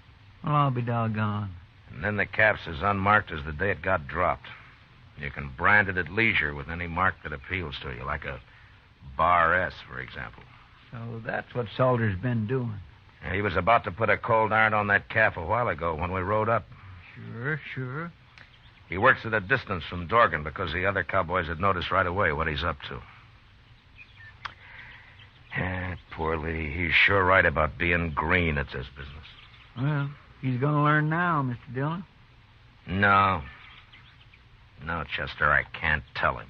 I'll be doggone.
And then the calf's as unmarked as the day it got dropped. You can brand it at leisure with any mark that appeals to you, like a Bar S, for example.
So that's what Salter's been doing.
He was about to put a cold iron on that calf a while ago when we rode up.
Sure.
He works at a distance from Dorgan because the other cowboys had noticed right away what he's up to. Poor Lee. He's sure right about being green at this business.
Well, he's going to learn now, Mr. Dillon.
No. No, Chester, I can't tell him.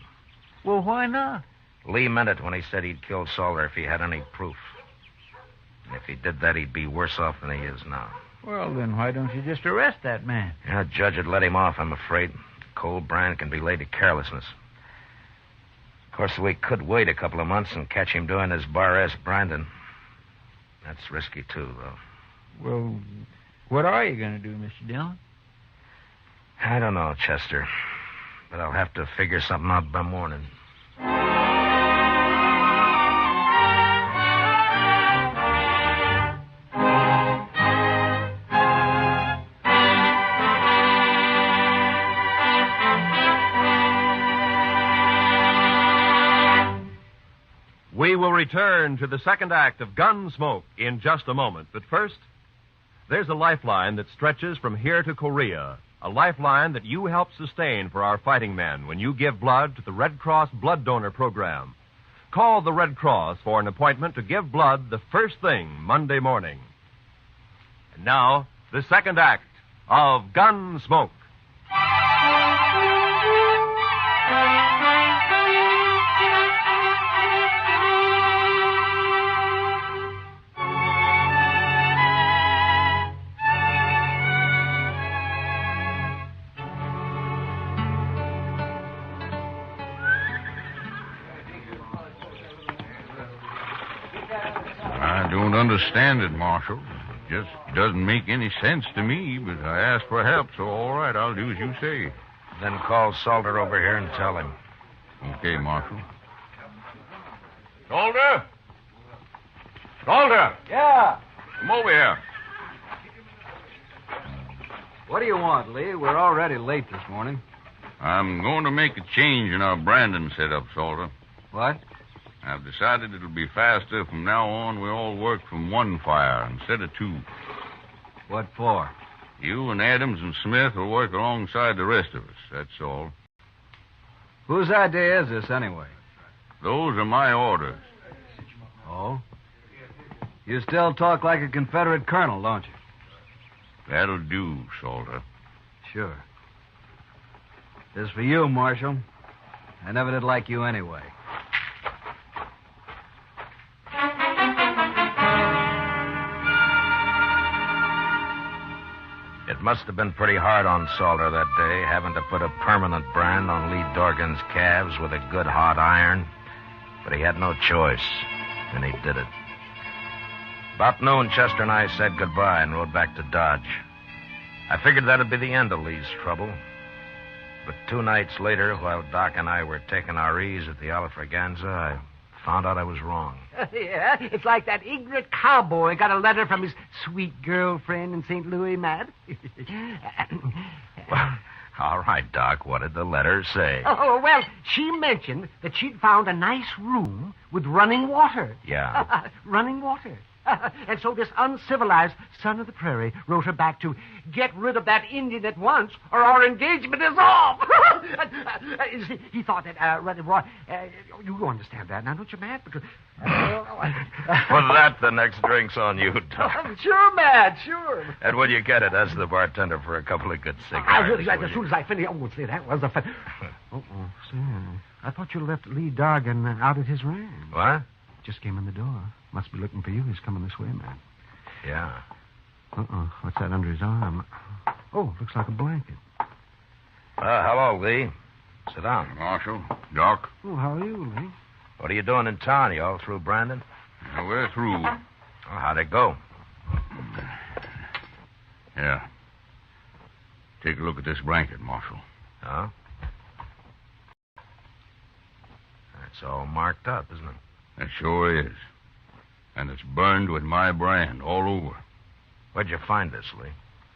Well, why not?
Lee meant it when he said he'd kill Salter if he had any proof. And if he did that, he'd be worse off than he is now.
Well, then why don't you just arrest that man?
Yeah, the judge would let him off, I'm afraid. Cold brand can be laid to carelessness. Of course, we could wait a couple of months and catch him doing his bar-ass branding. That's risky, too, though.
Well, what are you going to do, Mr. Dillon?
I don't know, Chester. But I'll have to figure something out by morning.
We will return to the second act of Gunsmoke in just a moment. But first, there's a lifeline that stretches from here to Korea. A lifeline that you help sustain for our fighting men when you give blood to the Red Cross Blood Donor Program. Call the Red Cross for an appointment to give blood the first thing Monday morning. And now, the second act of Gunsmoke.
I don't understand it, Marshal. It just doesn't make any sense to me, but I asked for help, so all right, I'll do as you say.
Then call Salter over here and tell him.
Okay, Marshal.
Salter? Salter!
Yeah?
Come over here.
What do you want, Lee? We're already late this morning.
I'm going to make a change in our branding setup, Salter.
What?
I've decided it'll be faster. From now on, we all work from one fire instead of two.
What for?
You and Adams and Smith will work alongside the rest of us, that's all.
Whose idea is this, anyway?
Those are my orders.
Oh? You still talk like a Confederate colonel, don't you?
That'll do, Salter.
Sure. This is for you, Marshal. I never did like you anyway.
It must have been pretty hard on Salter that day, having to put a permanent brand on Lee Dorgan's calves with a good hot iron. But he had no choice, and he did it. About noon, Chester and I said goodbye and rode back to Dodge. I figured that'd be the end of Lee's trouble. But 2 nights later, while Doc and I were taking our ease at the Alfraganza, I found out I was wrong.
Yeah, it's like that ignorant cowboy got a letter from his sweet girlfriend in St. Louis, Matt.
Well, all right, Doc, what did the letter say?
Oh, well, she mentioned that she'd found a nice room with running water.
Yeah.
Running water. And so this uncivilized son of the prairie wrote her back to get rid of that Indian at once or our engagement is off. He thought that, you understand that now, don't you, Matt? Because,
For that, the next drink's on you, Doc.
Sure, Matt, sure.
And will you get it as the bartender for a couple of good cigars?
As soon as I finish. Oh, see, that was a fun. See, I thought you left Lee Dorgan out at his ranch.
What?
Just came in the door. Must be looking for you. He's coming this way, man.
Yeah.
What's that under his arm? Oh, looks like a blanket.
Hello, Lee. Sit down.
Marshal, Doc.
Oh, how are you, Lee?
What are you doing in town? You all through, Brandon?
Yeah, we're through.
Oh, how'd it go?
Yeah. Take a look at this blanket, Marshal.
Huh? It's all marked up, isn't it?
It sure is. And it's burned with my brand all over.
Where'd you find this, Lee?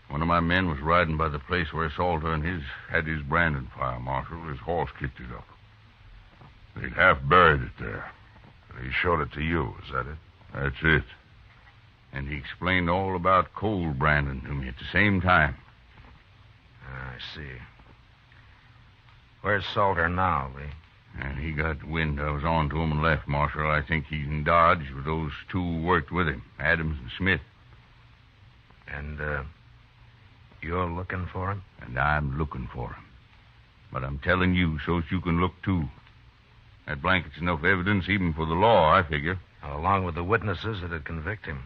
One of my men was riding by the place where Salter and his had his branding fire, Marshal. His horse kicked it up. They'd half buried it there.
He showed it to you, is that it?
That's it. And he explained all about cold branding to me at the same time.
I see. Where's Salter now, Lee?
And he got wind I was on to him and left, Marshal. I think he's in Dodge with those two who worked with him, Adams and Smith.
And, you're looking for him?
And I'm looking for him. But I'm telling you so's you can look, too. That blanket's enough evidence even for the law, I figure.
Along with the witnesses that'd convict him.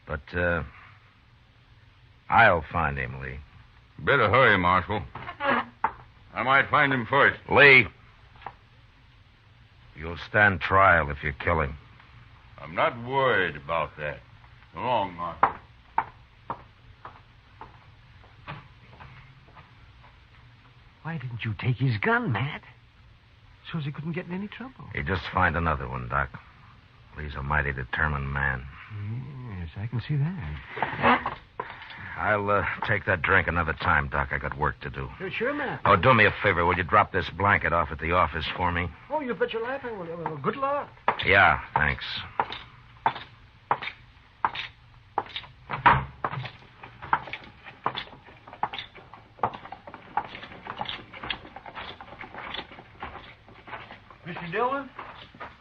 But, I'll find him, Lee.
Better hurry, Marshal. I might find him first.
Lee, you'll stand trial if you kill him.
I'm not worried about that. So long, Marshal.
Why didn't you take his gun, Matt? So's he couldn't get in any trouble.
You just find another one, Doc. Lee's a mighty determined man.
Yes, I can see that.
I'll take that drink another time, Doc. I got work to do.
Sure, Matt.
Oh, do me a favor. Will you drop this blanket off at the office for me?
Oh, you bet your life I will. Well, good luck.
Yeah, thanks.
Mr. Dillon?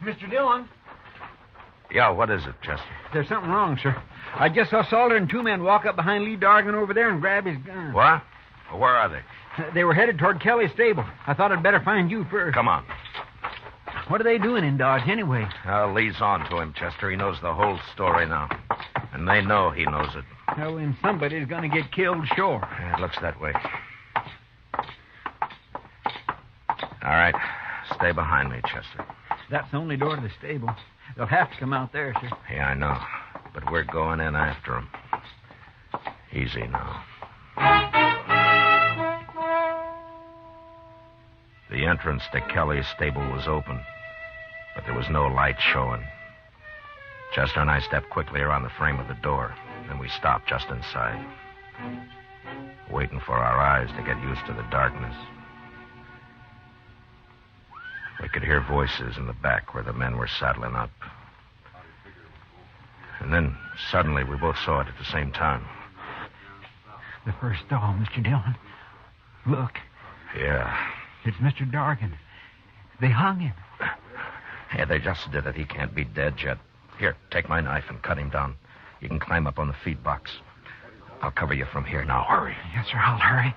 Mr. Dillon?
Yeah, what is it, Chester?
There's something wrong, sir. I just saw Salter and two men walk up behind Lee Dargan over there and grab his gun.
What? Well, where are they?
They were headed toward Kelly's stable. I thought I'd better find you first.
Come on.
What are they doing in Dodge, anyway?
Lee's on to him, Chester. He knows the whole story now. And they know he knows it.
Well, then somebody's going to get killed, sure.
Yeah, it looks that way. All right. Stay behind me, Chester.
That's the only door to the stable. They'll have to come out there, sir.
Yeah, I know. But we're going in after them. Easy now. The entrance to Kelly's stable was open, but there was no light showing. Chester and I stepped quickly around the frame of the door. Then we stopped just inside, waiting for our eyes to get used to the darkness. We could hear voices in the back where the men were saddling up. And then, suddenly, we both saw it at the same time.
The first stall, Mr. Dillon. Look.
Yeah.
It's Mr. Dargan. They hung him.
Yeah, they just did it. He can't be dead yet. Here, take my knife and cut him down. You can climb up on the feed box. I'll cover you from here. Now, hurry.
Yes, sir, I'll hurry.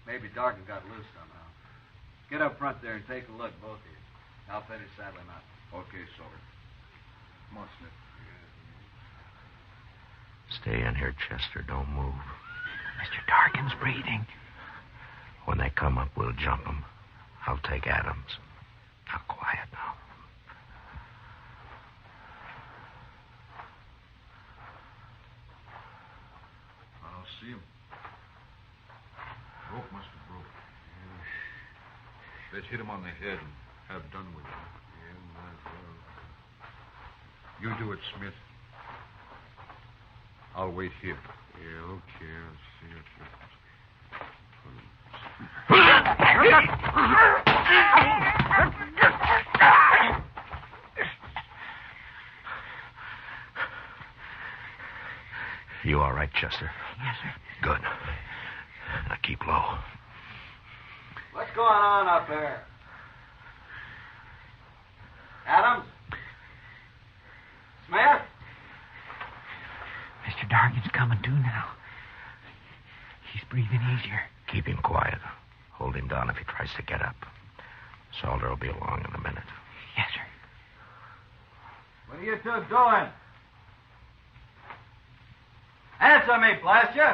Maybe Dargan got loose somehow. Get up front there and take a look, both of you. I'll finish saddling up. Okay, Salter. Come on, Smith.
Stay in here, Chester. Don't move.
Mr. Dargan's breathing.
When they come up, we'll jump them. I'll take Adams. Now, quiet now.
I don't see him. Rope must have broke. Let's hit him on the head and have done with it. Yeah, might as well. You do it, Smith. I'll wait here. Yeah, okay. I'll see what
You all right, Chester?
Yes, sir.
Good. Now keep low.
What's going on up there? Adams? Smith?
Mr. Dargan's coming to now. He's breathing easier.
Keep him quiet. Hold him down if he tries to get up. Salter will be along in a minute.
Yes, sir.
What are you two doing? Answer me, blast you!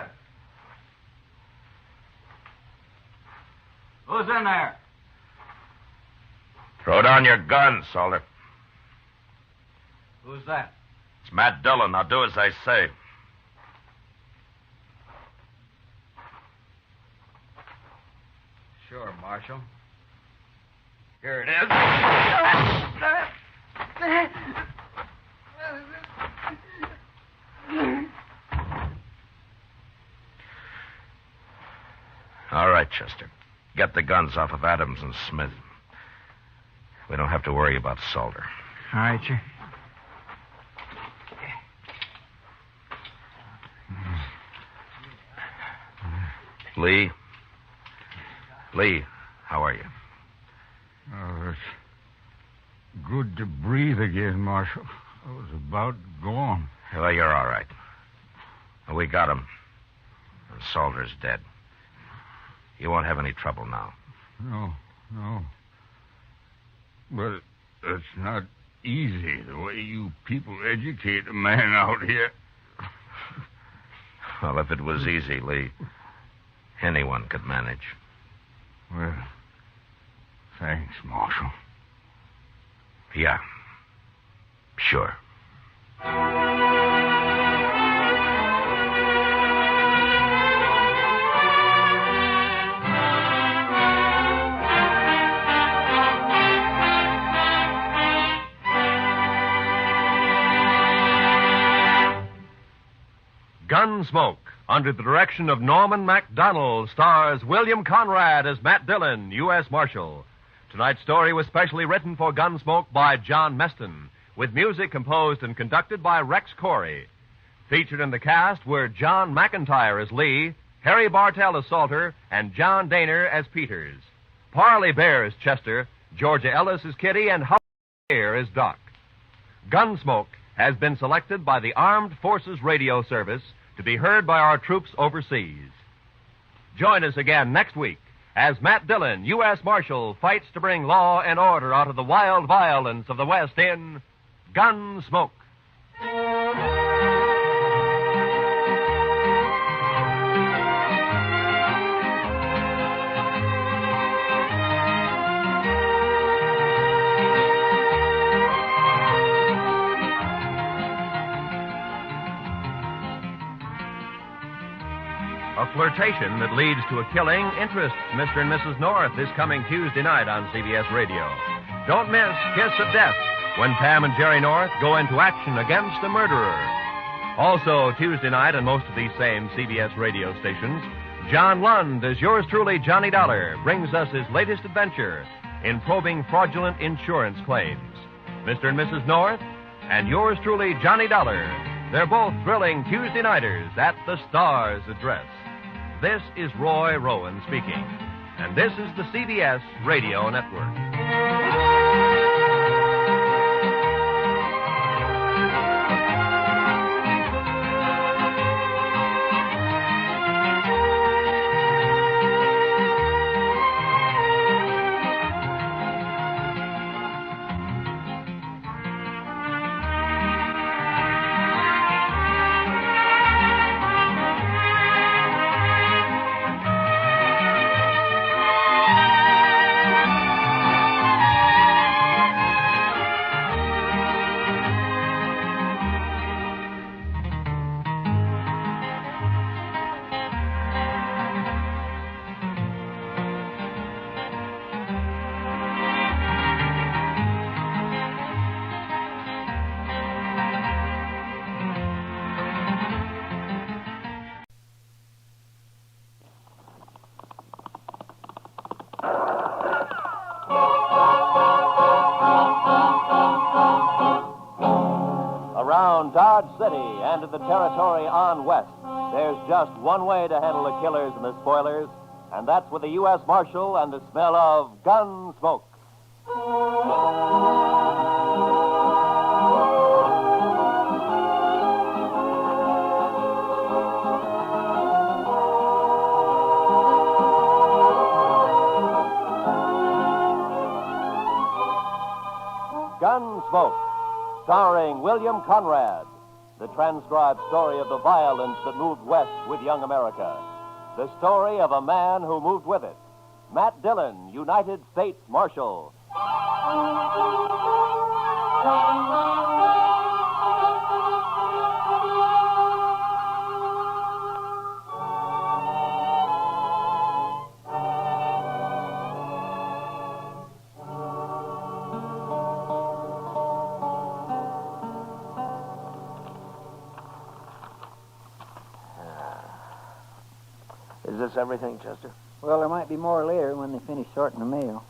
Who's in there?
Throw down your gun, Salter.
Who's that?
It's Matt Dillon. Now do as I say.
Sure, Marshal. Here it is.
All right, right, Chester. Get the guns off of Adams and Smith. We don't have to worry about Salter.
All right, sir.
Lee? Lee, how are you?
Oh, it's good to breathe again, Marshal. I was about gone.
Well, you're all right. We got him. And Salter's dead. You won't have any trouble now.
No. But it's not easy, the way you people educate a man out here.
Well, if it was easy, Lee, anyone could manage.
Well, thanks, Marshal.
Yeah. Sure.
Gunsmoke, under the direction of Norman MacDonald, stars William Conrad as Matt Dillon, U.S. Marshal. Tonight's story was specially written for Gunsmoke by John Meston, with music composed and conducted by Rex Corey. Featured in the cast were John McIntyre as Lee, Harry Bartell as Salter, and John Daner as Peters. Parley Bear as Chester, Georgia Ellis as Kitty, and Howard Air as Doc. Gunsmoke has been selected by the Armed Forces Radio Service to be heard by our troops overseas. Join us again next week as Matt Dillon, U.S. Marshal, fights to bring law and order out of the wild violence of the West in Gunsmoke. A flirtation that leads to a killing interests Mr. and Mrs. North this coming Tuesday night on CBS Radio. Don't miss Kiss of Death when Pam and Jerry North go into action against a murderer. Also, Tuesday night on most of these same CBS radio stations, John Lund, as yours truly, Johnny Dollar, brings us his latest adventure in probing fraudulent insurance claims. Mr. and Mrs. North and yours truly, Johnny Dollar. They're both thrilling Tuesday nighters at the Star's address. This is Roy Rowan speaking, and this is the CBS Radio Network.
Around Dodge City and in the territory on west, there's just one way to handle the killers and the spoilers, and that's with the U.S. Marshal and the smell of Gunsmoke. Gunsmoke, starring William Conrad, the transcribed story of the violence that moved west with young America. The story of a man who moved with it. Matt Dillon, United States Marshal.
Is this everything, Chester?
Well, there might be more later when they finish sorting the mail.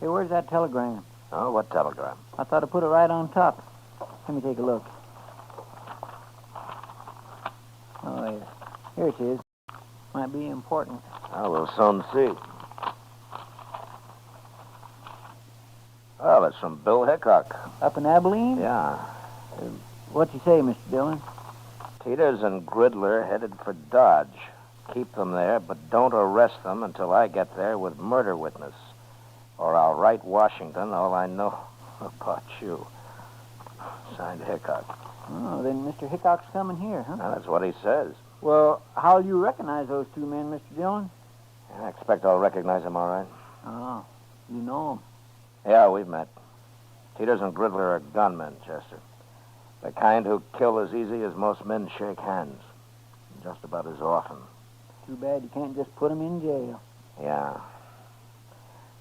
Hey, where's that telegram?
Oh, what telegram?
I thought I put it right on top. Let me take a look. Oh, yeah. Here it is. Might be important.
Oh, we'll soon see. Well, it's from Bill Hickok.
Up in Abilene?
Yeah.
What'd you say, Mr. Dillon?
Teeters and Gridler headed for Dodge. Keep them there, but don't arrest them until I get there with murder witness. Or I'll write Washington all I know about you. Signed Hickok.
Oh, then Mr. Hickok's coming here, huh?
Now, that's what he says.
Well, how'll you recognize those two men, Mr. Dillon?
I expect I'll recognize him all right.
Oh, you know them.
Yeah, we've met. Teeters and Gridler are gunmen, Chester. The kind who kill as easy as most men shake hands. Just about as often.
Too bad you can't just put them in jail.
Yeah.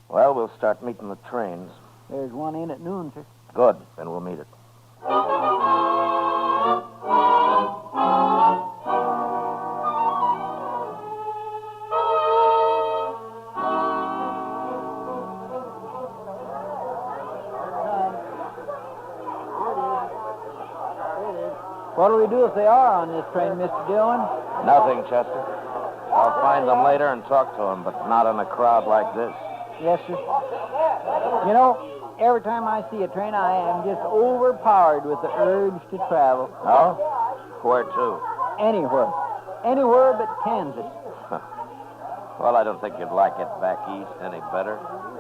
Well, we'll start meeting the trains.
There's one in at noon, sir.
Good. Then we'll meet it.
What'll we do if they are on this train, Mr. Dillon?
Nothing, Chester. I'll find them later and talk to them, but not in a crowd like this.
Yes, sir. You know, every time I see a train, I am just overpowered with the urge to travel.
Oh? Where to?
Anywhere. Anywhere but Kansas.
Well, I don't think you'd like it back east any better.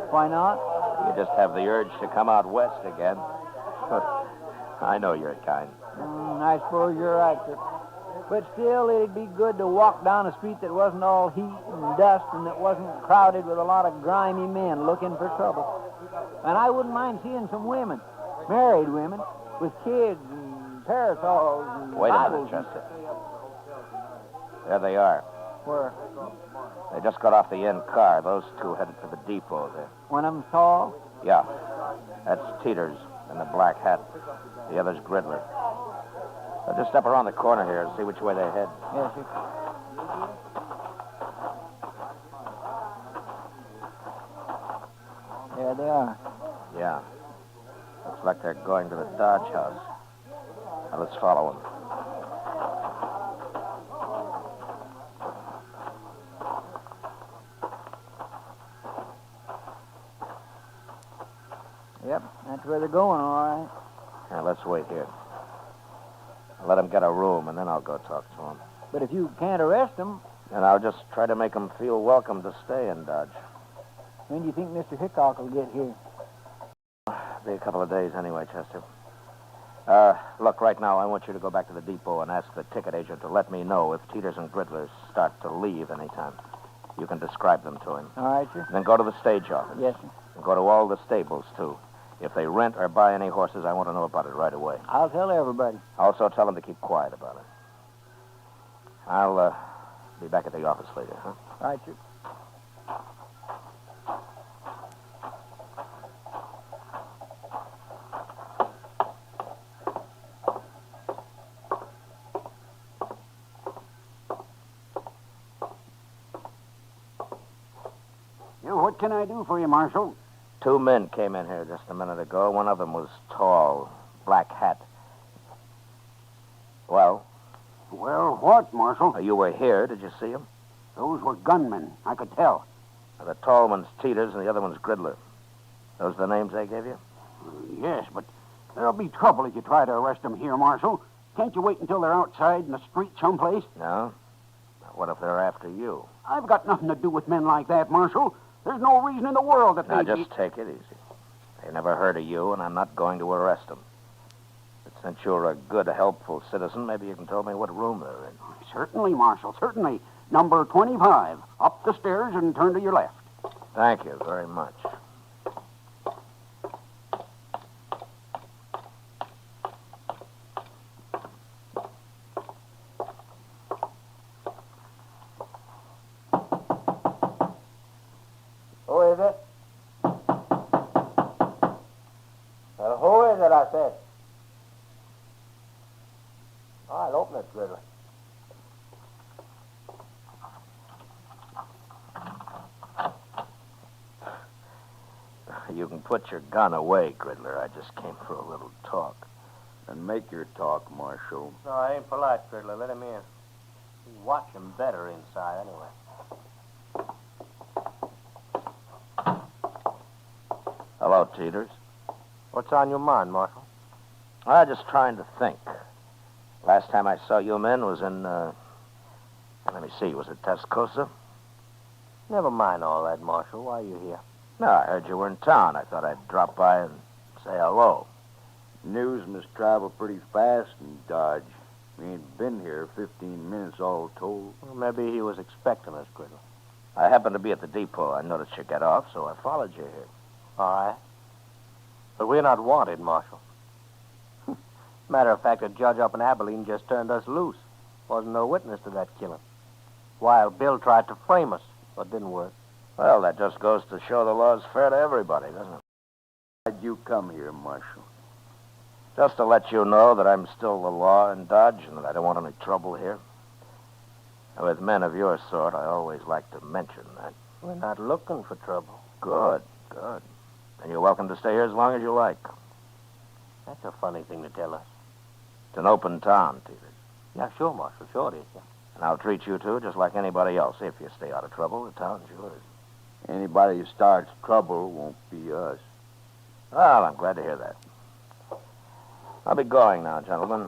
Why not?
You just have the urge to come out west again. I know your kind.
I suppose you're right, sir. But still, it'd be good to walk down a street that wasn't all heat and dust and that wasn't crowded with a lot of grimy men looking for trouble. And I wouldn't mind seeing some women, married women, with kids and parasols and
Wait a
Bibles
minute, Chester. There they are.
Where?
They just got off the end car. Those two headed for the depot there.
One of them's tall?
Yeah. That's Teeters in the black hat. The other's Gridler. I'll just step around the corner here and see which way they head.
Yes, sir. There they are.
Yeah. Looks like they're going to the Dodge house. Now, let's follow them.
Yep, that's where they're going, all right.
Now, let's wait here. Let them get a room, and then I'll go talk to them.
But if you can't arrest them...
And I'll just try to make them feel welcome to stay in Dodge.
When do you think Mr. Hickok will get here?
Be a couple of days anyway, Chester. Look, right now, I want you to go back to the depot and ask the ticket agent to let me know if Teeters and Gridler start to leave anytime. You can describe them to him.
All right, sir.
Then go to the stage office.
Yes, sir.
And go to all the stables, too. If they rent or buy any horses, I want to know about it right away.
I'll tell everybody.
Also, tell them to keep quiet about it. I'll be back at the office later, huh?
All right, sir.
What can I do for you, Marshal?
Two men came in here just a minute ago. One of them was tall, black hat. Well?
Well, what, Marshal?
You were here. Did you see him?
Those were gunmen. I could tell.
The tall one's Teeters and the other one's Gridler. Those the names they gave you?
Yes, but there'll be trouble if you try to arrest them here, Marshal. Can't you wait until they're outside in the street someplace?
No. What if they're after you?
I've got nothing to do with men like that, Marshal. There's no reason in the world that
Now,
they...
just take it easy. They never heard of you, and I'm not going to arrest them. But since you're a good, helpful citizen, maybe you can tell me what room they're in.
Certainly, Marshal, certainly. Number 25. Up the stairs and turn to your left.
Thank you very much.
Who is it? Who is it, I said? I'll open it, Gridler.
put your gun away, Gridler. I just came for a little talk.
And make your talk, Marshal.
No, I ain't polite, Gridler. Let him in. You watch him better inside, anyway.
Hello, Teeters.
What's on your mind, Marshal?
I'm just trying to think. Last time I saw you men was in, let me see, was it Tascosa?
Never mind all that, Marshal. Why are you here?
No, I heard you were in town. I thought I'd drop by and say hello.
News must travel pretty fast in Dodge. We ain't been here 15 minutes all told.
Well, maybe he was expecting us, Gridler.
I happened to be at the depot. I noticed you get off, so I followed you here.
All right. But we're not wanted, Marshal. Matter of fact, a judge up in Abilene just turned us loose. Wasn't no witness to that killing. Wild Bill tried to frame us, but didn't work.
Well, that just goes to show the law's fair to everybody, doesn't it?
Why'd you come here, Marshal?
Just to let you know that I'm still the law in Dodge and that I don't want any trouble here. With men of your sort, I always like to mention that.
We're not looking for trouble.
Good, good. And you're welcome to stay here as long as you like.
That's a funny thing to tell us.
It's an open town, Teeters.
Yeah, sure, Marshal. Sure it is, yeah.
And I'll treat you two just like anybody else. If you stay out of trouble, the town's yours.
Anybody who starts trouble won't be us.
Well, I'm glad to hear that. I'll be going now, gentlemen.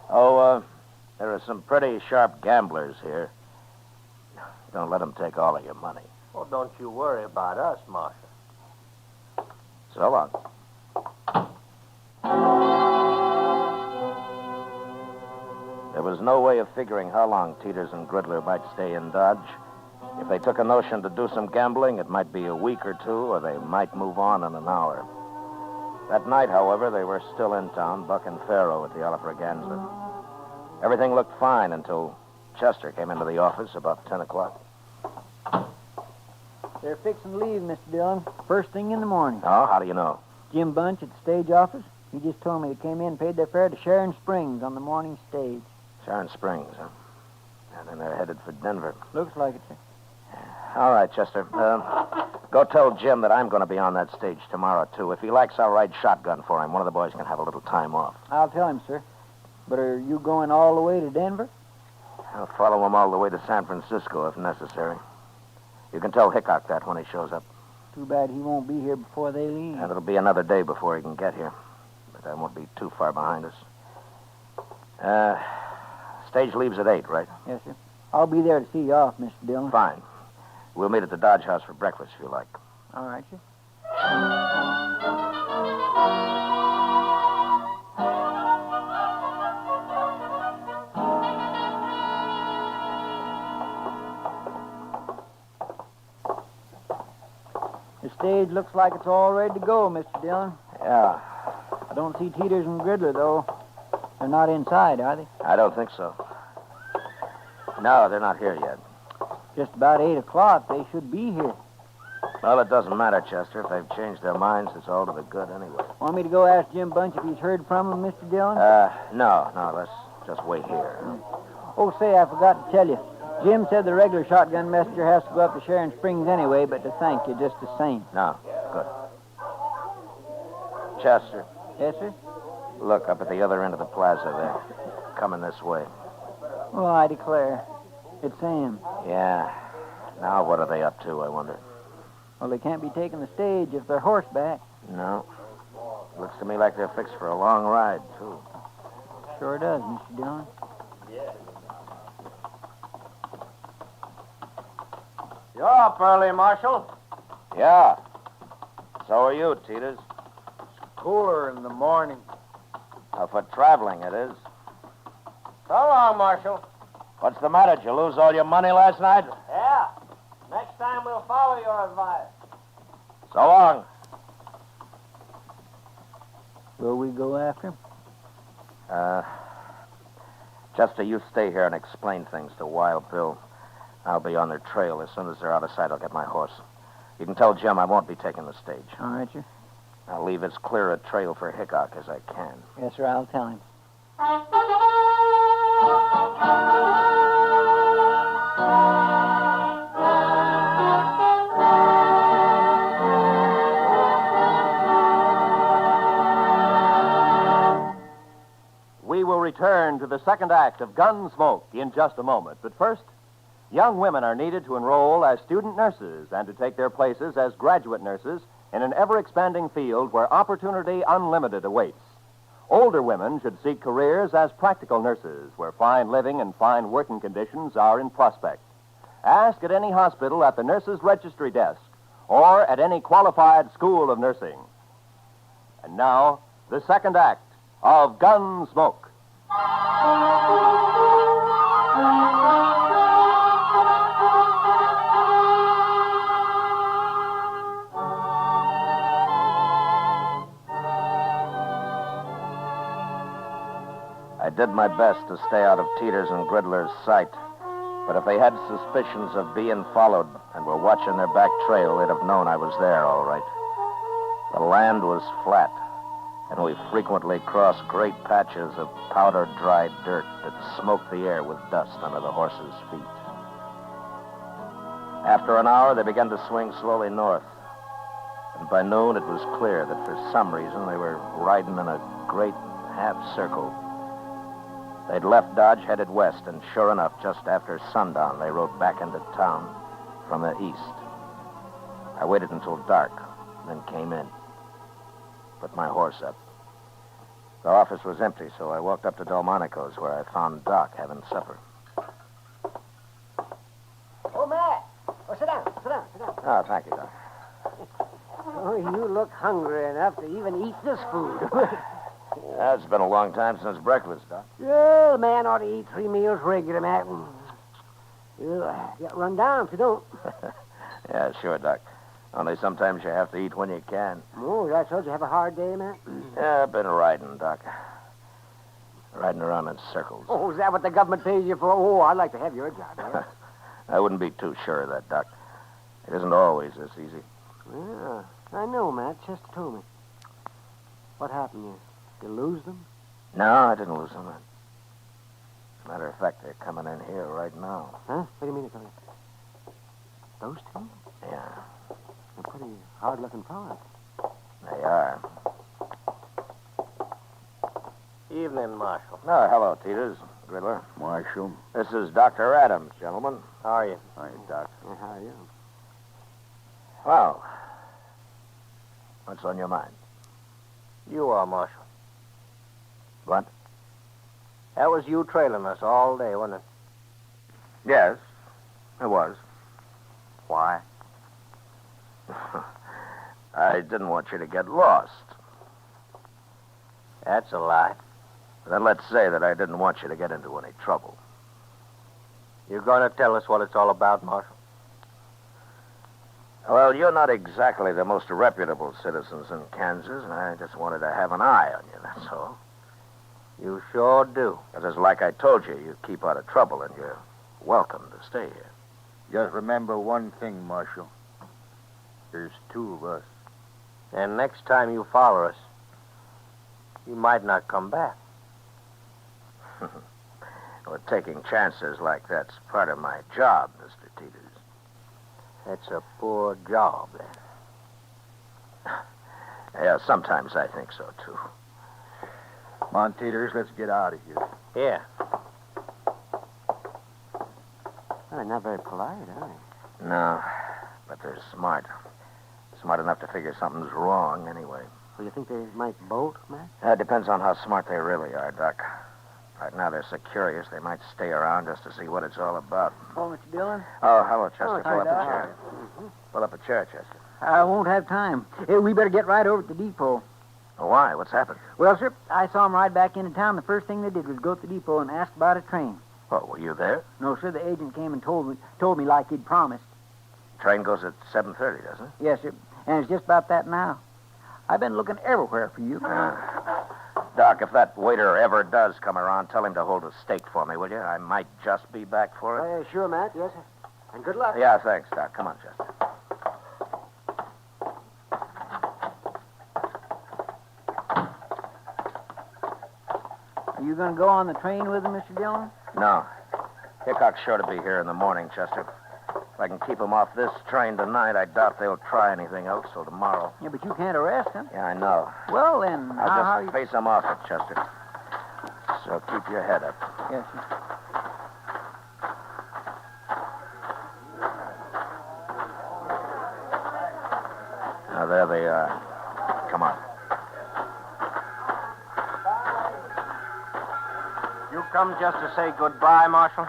Oh, there are some pretty sharp gamblers here. Don't let them take all of your money.
Well, don't you worry about us, Marshal.
So long. There was no way of figuring how long Teeters and Gridler might stay in Dodge. If they took a notion to do some gambling, it might be a week or two, or they might move on in an hour. That night, however, they were still in town, bucking faro at the Alafraganza. Everything looked fine until Chester came into the office about 10 o'clock.
They're fixing to leave, Mr. Dillon, first thing in the morning.
Oh, how do you know?
Jim Bunch at the stage office. He just told me they came in and paid their fare to Sharon Springs on the morning stage.
Sharon Springs, huh? And then they're headed for Denver.
Looks like it, sir.
All right, Chester. Go tell Jim that I'm going to be on that stage tomorrow, too. If he likes, I'll ride shotgun for him. One of the boys can have a little time off.
I'll tell him, sir. But are you going all the way to Denver?
I'll follow him all the way to San Francisco if necessary. You can tell Hickok that when he shows up.
Too bad he won't be here before they leave.
And it'll be another day before he can get here. But I won't be too far behind us. Stage leaves at 8, right?
Yes, sir. I'll be there to see you off, Mr. Dillon.
Fine. We'll meet at the Dodge House for breakfast if you like.
All right, sir. The stage looks like it's all ready to go, Mr. Dillon.
Yeah.
I don't see Teeters and Gridler, though. They're not inside, are they?
I don't think so. No, they're not here yet.
Just about 8 o'clock. They should be here.
Well, it doesn't matter, Chester. If they've changed their minds, it's all to the good anyway.
Want me to go ask Jim Bunch if he's heard from them, Mr. Dillon?
No. Let's just wait here.
Oh, say, I forgot to tell you. Jim said the regular shotgun messenger has to go up to Sharon Springs anyway, but to thank you just the same.
No, good. Chester.
Yes, sir?
Look, up at the other end of the plaza there. Coming this way.
Well, I declare. It's Sam.
Yeah. Now what are they up to, I wonder?
Well, they can't be taking the stage if they're horseback.
No. Looks to me like they're fixed for a long ride, too.
Sure does, Mr. Dillon.
You're up early, Marshal.
Yeah. So are you, Teeters.
Cooler in the morning.
For traveling, it is.
So long, Marshal.
What's the matter? Did you lose all your money last night?
Yeah. Next time we'll follow your advice.
So long.
Will we go after him?
Chester, you stay here and explain things to Wild Bill. I'll be on their trail. As soon as they're out of sight, I'll get my horse. You can tell Jim I won't be taking the stage.
All right, sir.
I'll leave as clear a trail for Hickok as I can.
Yes, sir, I'll tell him.
return to the second act of Gunsmoke in just a moment. But first, young women are needed to enroll as student nurses and to take their places as graduate nurses in an ever-expanding field where opportunity unlimited awaits. Older women should seek careers as practical nurses where fine living and fine working conditions are in prospect. Ask at any hospital at the nurses' registry desk or at any qualified school of nursing. And now, the second act of Gunsmoke.
I did my best to stay out of Teeter's and Gridler's sight. But if they had suspicions of being followed and were watching their back trail, they'd have known I was there, all right. The land was flat, and we frequently crossed great patches of powder-dried dirt that smoked the air with dust under the horses' feet. After an hour, they began to swing slowly north. And by noon, it was clear that for some reason they were riding in a great half-circle. They'd left Dodge, headed west, and sure enough, just after sundown, they rode back into town from the east. I waited until dark, then came in. Put my horse up. The office was empty, so I walked up to Delmonico's, where I found Doc having supper.
Oh, Matt. Oh, sit down.
Oh, thank you, Doc.
Oh, you look hungry enough to even eat this food.
Yeah, it's been a long time since breakfast, Doc.
Yeah, the man ought to eat 3 meals regular, Matt. You'll get run down if you don't.
Yeah, sure, Doc. Only sometimes you have to eat when you can.
Oh, that's so. Did you have a hard day, Matt?
Yeah, I've been riding, Doc. Riding around in circles.
Oh, is that what the government pays you for? Oh, I'd like to have your job, man.
I wouldn't be too sure of that, Doc. It isn't always this easy.
Yeah, I know, Matt. Chester told me. What happened? You lose them?
No, I didn't lose them. As a matter of fact, they're coming in here right now.
Huh? What do you mean they're coming? Those two?
Yeah,
They're pretty hard-looking fellas.
they are.
Evening, Marshal.
Oh, hello, Teeters. Gridler.
Marshal.
This is Dr. Adams, gentlemen.
How are you?
Hi, Doc.
How are you?
Well, what's on your mind?
You are, Marshal.
What?
That was you trailing us all day, wasn't it?
Yes, it was.
Why?
I didn't want you to get lost.
That's a lie.
Then let's say that I didn't want you to get into any trouble.
You're going to tell us what it's all about, Marshal?
Well, you're not exactly the most reputable citizens in Kansas, and I just wanted to have an eye on you, that's all.
You sure do.
Because like I told you, you keep out of trouble, and you're welcome to stay here.
Just remember one thing, Marshal. There's 2 of us.
And next time you follow us, you might not come back.
Well, taking chances like that's part of my job, Mr. Teeters.
That's a poor job, then.
Yeah, sometimes I think so, too.
Come on, Teeters, let's get out of here.
Yeah.
Well, they're not very polite, are they?
No, but they're smart. Smart enough to figure something's wrong, anyway.
Well, you think they might bolt, Matt?
It depends on how smart they really are, Doc. Right now, they're so curious, they might stay around just to see what it's all about.
Oh, Mr. Dillon?
Oh, hello, Chester.
Oh,
Pull up
hi,
a chair. Pull up a chair, Chester.
I won't have time. Hey, we better get right over to the depot.
Oh, why? What's happened?
Well, sir, I saw them ride back into town. The first thing they did was go to the depot and ask about a train.
Oh, were you there?
No, sir, the agent came and told me like he'd promised.
Train goes at 7:30, doesn't it?
Yes, sir. And it's just about that now. I've been looking everywhere for you.
Doc, if that waiter ever does come around, tell him to hold a steak for me, will you? I might just be back for it.
Sure, Matt. Yes, sir. And good luck.
Yeah, thanks, Doc. Come on, Chester.
Are you going to go on the train with him, Mr. Dillon?
No. Hickok's sure to be here in the morning, Chester. If I can keep him off this train tonight, I doubt they'll try anything else till tomorrow.
Yeah, but you can't arrest him.
Yeah, I know.
Well, then,
I'll just face him off it, Chester. So keep your head up.
Yes, sir.
Now, there they are. Come on.
You come just to say goodbye, Marshal?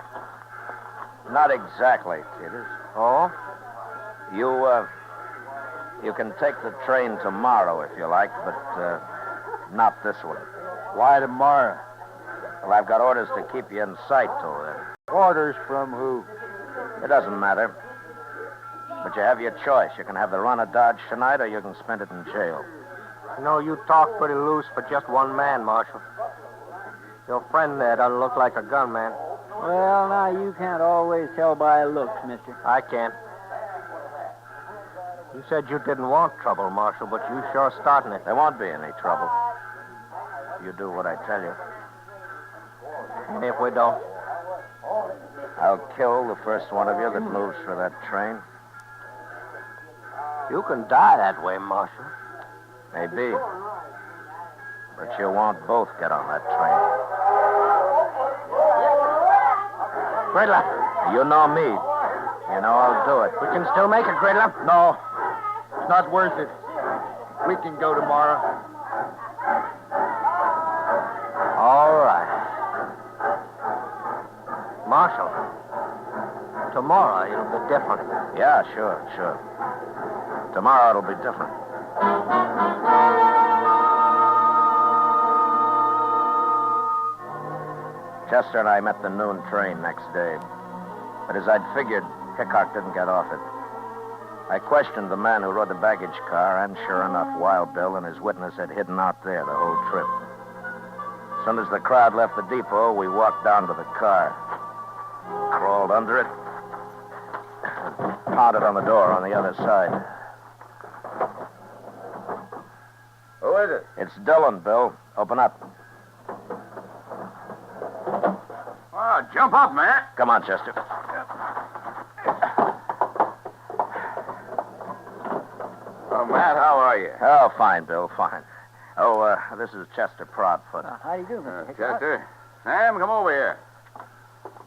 Not exactly, Teeters.
Oh?
You can take the train tomorrow if you like, but not this one.
Why tomorrow?
Well, I've got orders to keep you in sight till then.
Orders from who?
It doesn't matter. But you have your choice. You can have the run of Dodge tonight, or you can spend it in jail.
You know, you talk pretty loose for just one man, Marshal. Your friend there doesn't look like a gunman.
Well, now, you can't always tell by looks, mister.
I can't. You said you didn't want trouble, Marshal, but you sure starting it.
There won't be any trouble. You do what I tell you.
And if we don't?
I'll kill the first one of you that moves for that train.
You can die that way, Marshal.
Maybe. But you won't both get on that train.
Gridler.
You know me. You know I'll do it.
We can still make it, Gridler.
No. It's not worth it. We can go tomorrow.
All right. Marshal, tomorrow it'll be different.
Yeah, sure. Tomorrow it'll be different. Chester and I met the noon train next day. But as I'd figured, Hickok didn't get off it. I questioned the man who rode the baggage car, and sure enough, Wild Bill and his witness had hidden out there the whole trip. As soon as the crowd left the depot, we walked down to the car, crawled under it, and pounded on the door on the other side.
Who is it?
It's Dillon, Bill. Open up.
Oh, jump up, man.
Come on, Chester.
Oh, Matt, how are you?
Oh, fine, Bill, fine. Oh, this is Chester Proudfoot.
How do you do, Mr. Hickok?
Chester. Sam, come over here.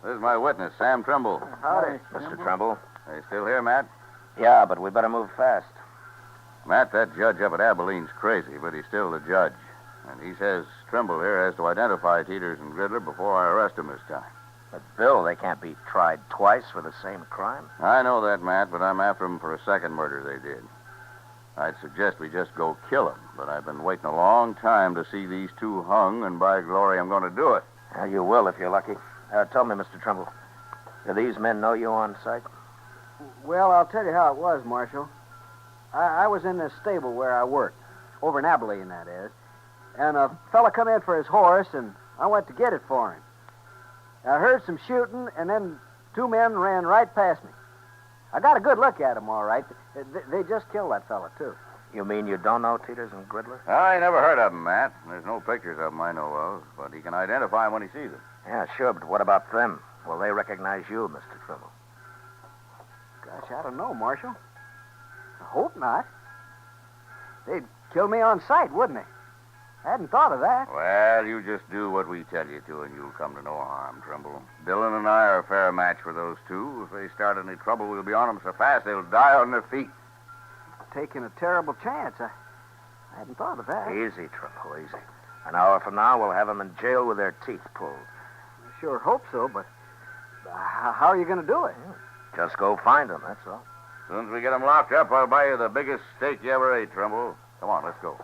This is my witness, Sam Trimble.
Howdy.
Mr. Trimble?
Are you still here, Matt?
Yeah, but we better move fast.
Matt, that judge up at Abilene's crazy, but he's still the judge. And he says Trimble here has to identify Teeters and Gridler before I arrest him this time.
But, Bill, they can't be tried twice for the same crime.
I know that, Matt, but I'm after them for a second murder they did. I'd suggest we just go kill them, but I've been waiting a long time to see these two hung, and by glory, I'm going to do it.
Well, you will if you're lucky. Tell me, Mr. Trimble, do these men know you on sight?
Well, I'll tell you how it was, Marshal. I was in this stable where I worked, over in Abilene, that is, and a fella come in for his horse, and I went to get it for him. I heard some shooting, and then two men ran right past me. I got a good look at them, all right. They just killed that fella, too.
You mean you don't know Teeters and Gridler?
I never heard of them, Matt. There's no pictures of them I know of, but he can identify them when he sees them.
Yeah, sure, but what about them? Will they recognize you, Mr. Trimble?
Gosh, I don't know, Marshal. I hope not. They'd kill me on sight, wouldn't they? I hadn't thought of that.
Well, you just do what we tell you to, and you'll come to no harm, Trimble. Dillon and I are a fair match for those two. If they start any trouble, we'll be on them so fast they'll die on their feet.
Taking a terrible chance. I hadn't thought of that.
Easy, Trimble, easy. An hour from now, we'll have them in jail with their teeth pulled.
I sure hope so, but how are you going to do it?
Just go find them, that's all.
As soon as we get them locked up, I'll buy you the biggest steak you ever ate, Trimble. Come on, let's go.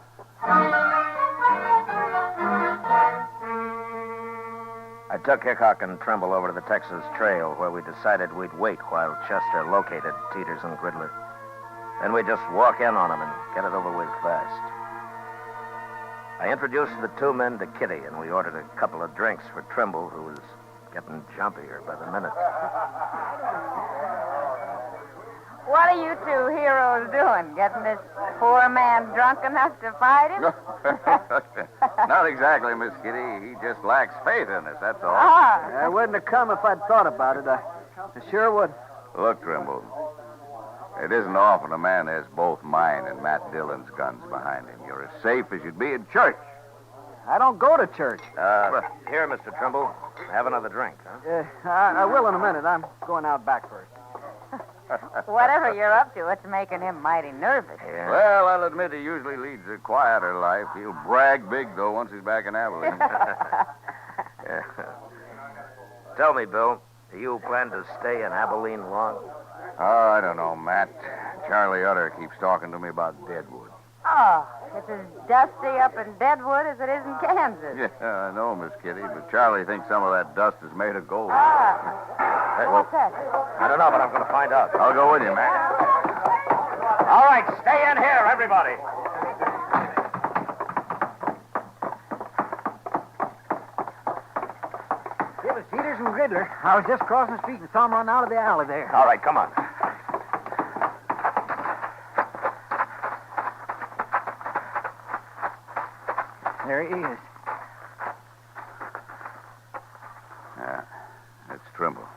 I took Hickok and Trimble over to the Texas Trail, where we decided we'd wait while Chester located Teeters and Gridler. Then we'd just walk in on them and get it over with fast. I introduced the two men to Kitty, and we ordered a couple of drinks for Trimble, who was getting jumpier by the minute.
What are you two heroes doing? Getting this poor man drunk enough to fight him?
Not exactly, Miss Kitty. He just lacks faith in us, that's all.
I wouldn't have come if I'd thought about it. I sure would.
Look, Trimble, it isn't often a man has both mine and Matt Dillon's guns behind him. You're as safe as you'd be in church.
I don't go to church.
Here, Mr. Trimble. Have another drink, huh?
I will in a minute. I'm going out back first.
Whatever you're up to, it's making him mighty nervous.
Yeah.
Well, I'll admit he usually leads a quieter life. He'll brag big, though, once he's back in Abilene.
Yeah. Tell me, Bill, do you plan to stay in Abilene long?
Oh, I don't know, Matt. Charlie Utter keeps talking to me about Deadwood.
Oh, it's as dusty up in Deadwood as it is in Kansas.
Yeah, I know, Miss Kitty, but Charlie thinks some of that dust is made of gold.
Hey, what's that?
I don't know, but I'm going to find out.
I'll go with you, Matt.
All right, stay in here, everybody.
It was Peters and Riddler. I was just crossing the street and saw him run out of the alley there.
All right, come on.
There he is.
Yeah, it's Trimble.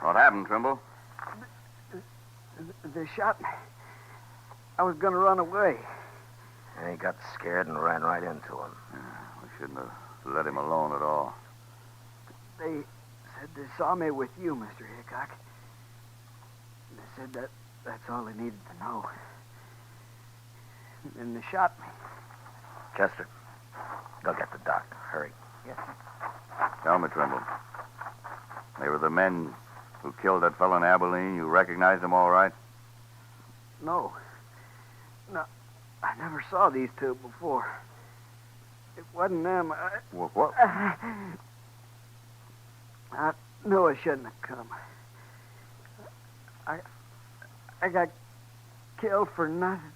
What happened, Trimble?
They shot me. I was going to run away.
And he got scared and ran right into him.
Yeah, we shouldn't have let him alone at all.
They said they saw me with you, Mr. Hickok. They said that's all they needed to know. And they shot me.
Chester, go get the doctor. Hurry.
Yes.
Tell me, Trimble. They were the men who killed that fellow in Abilene. You recognized them all right?
No. No, I never saw these two before. It wasn't them.
What?
I knew I shouldn't have come. I got killed for nothing.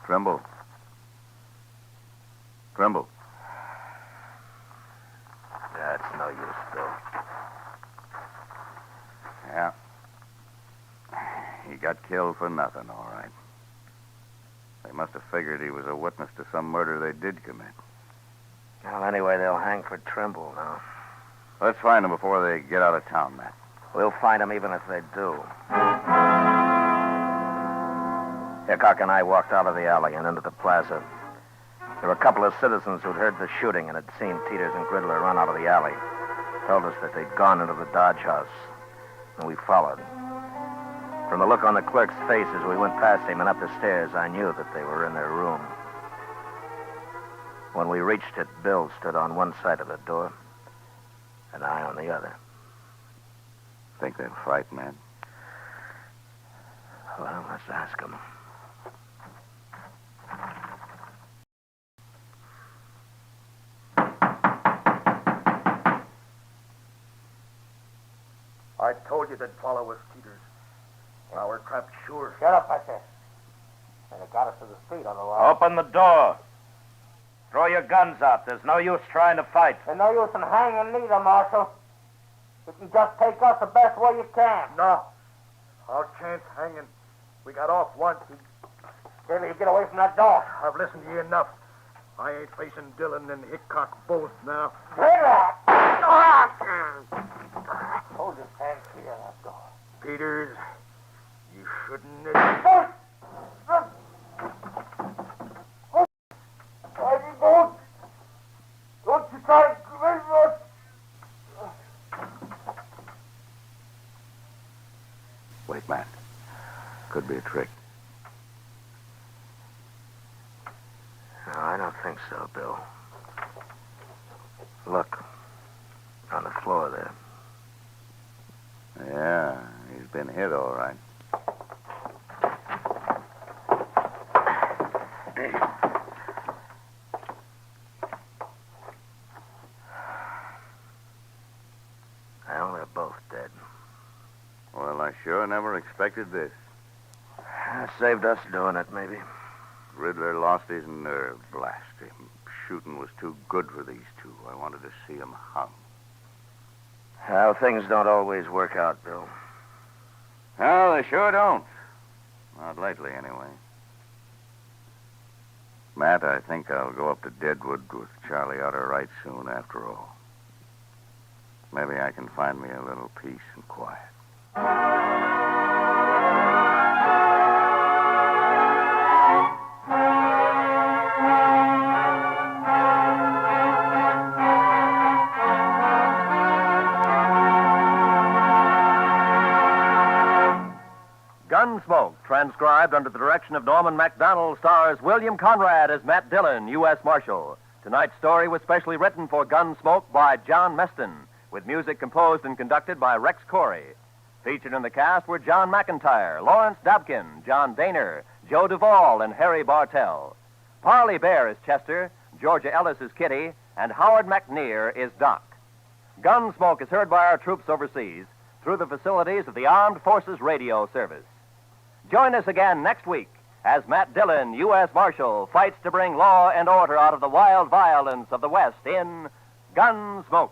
Trimble. Trimble.
That's no use, Bill.
Yeah. He got killed for nothing, all right. They must have figured he was a witness to some murder they did commit.
Well, anyway, they'll hang for Trimble now.
Let's find him before they get out of town, Matt.
We'll find him even if they do. Hickok and I walked out of the alley and into the plaza. There were a couple of citizens who'd heard the shooting and had seen Peters and Gridler run out of the alley. Told us that they'd gone into the Dodge house, and we followed. From the look on the clerk's face as we went past him and up the stairs, I knew that they were in their room. When we reached it, Bill stood on one side of the door, and I on the other.
Think they'll fight, man?
Well, let's ask them.
I told you they'd follow us, Peters. Now we're trapped sure.
Shut up, I said. And it got us to the street on the line.
Open the door. Throw your guns out. There's no use trying to fight.
There's no use in hanging neither, Marshal. You can just take us the best way you can.
No. Our chance hanging. We got off once.
Till you get away from that door.
I've listened to you enough. I ain't facing Dillon and Hickok both now.
Hold his hand clear of that door.
Peters, you shouldn't have...
Don't you try to convince us.
Wait, Matt. Could be a trick.
No, I don't think so, Bill. Look. On the floor there.
Yeah, he's been hit all right.
Well, they're both dead.
Well, I sure never expected this.
Saved us doing it, maybe.
Riddler lost his nerve, blast him. Shooting was too good for these two. I wanted to see him hung.
How things don't always work out, Bill.
No, they sure don't. Not lately, anyway. Matt, I think I'll go up to Deadwood with Charlie Utter right soon after all. Maybe I can find me a little peace and quiet.
Gunsmoke, transcribed under the direction of Norman MacDonald, stars William Conrad as Matt Dillon, U.S. Marshal. Tonight's story was specially written for Gunsmoke by John Meston, with music composed and conducted by Rex Corey. Featured in the cast were John McIntyre, Lawrence Dobkin, John Daner, Joe Duvall, and Harry Bartell. Parley Bear is Chester, Georgia Ellis is Kitty, and Howard McNear is Doc. Gunsmoke is heard by our troops overseas through the facilities of the Armed Forces Radio Service. Join us again next week as Matt Dillon, U.S. Marshal, fights to bring law and order out of the wild violence of the West in Gunsmoke.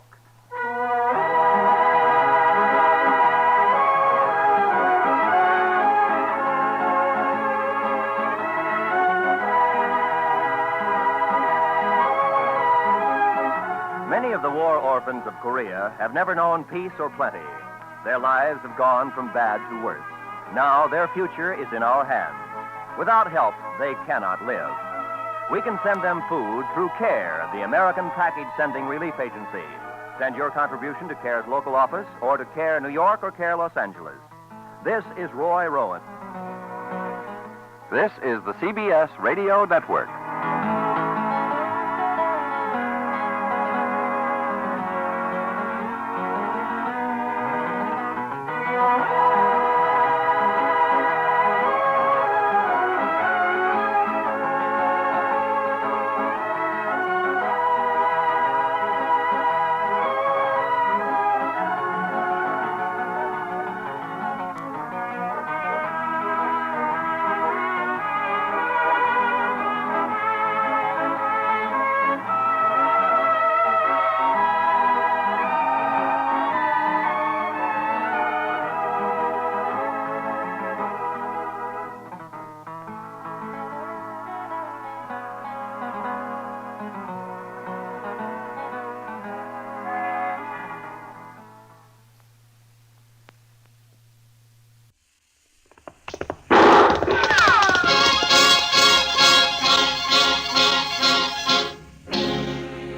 Many of the war orphans of Korea have never known peace or plenty. Their lives have gone from bad to worse. Now their future is in our hands. Without help, they cannot live. We can send them food through CARE, the American Package Sending Relief Agency. Send your contribution to CARE's local office or to CARE New York or CARE Los Angeles. This is Roy Rowan. This is the CBS Radio Network.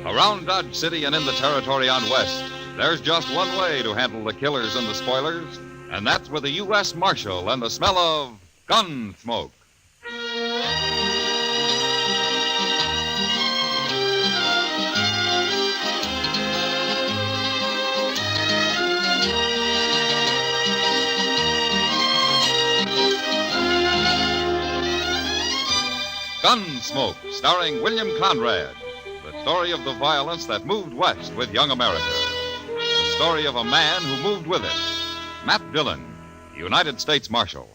Around Dodge City and in the territory on West, there's just one way to handle the killers and the spoilers, and that's with a U.S. Marshal and the smell of Gunsmoke. Gunsmoke, starring William Conrad. The story of the violence that moved west with young America. The story of a man who moved with it. Matt Dillon, United States Marshal.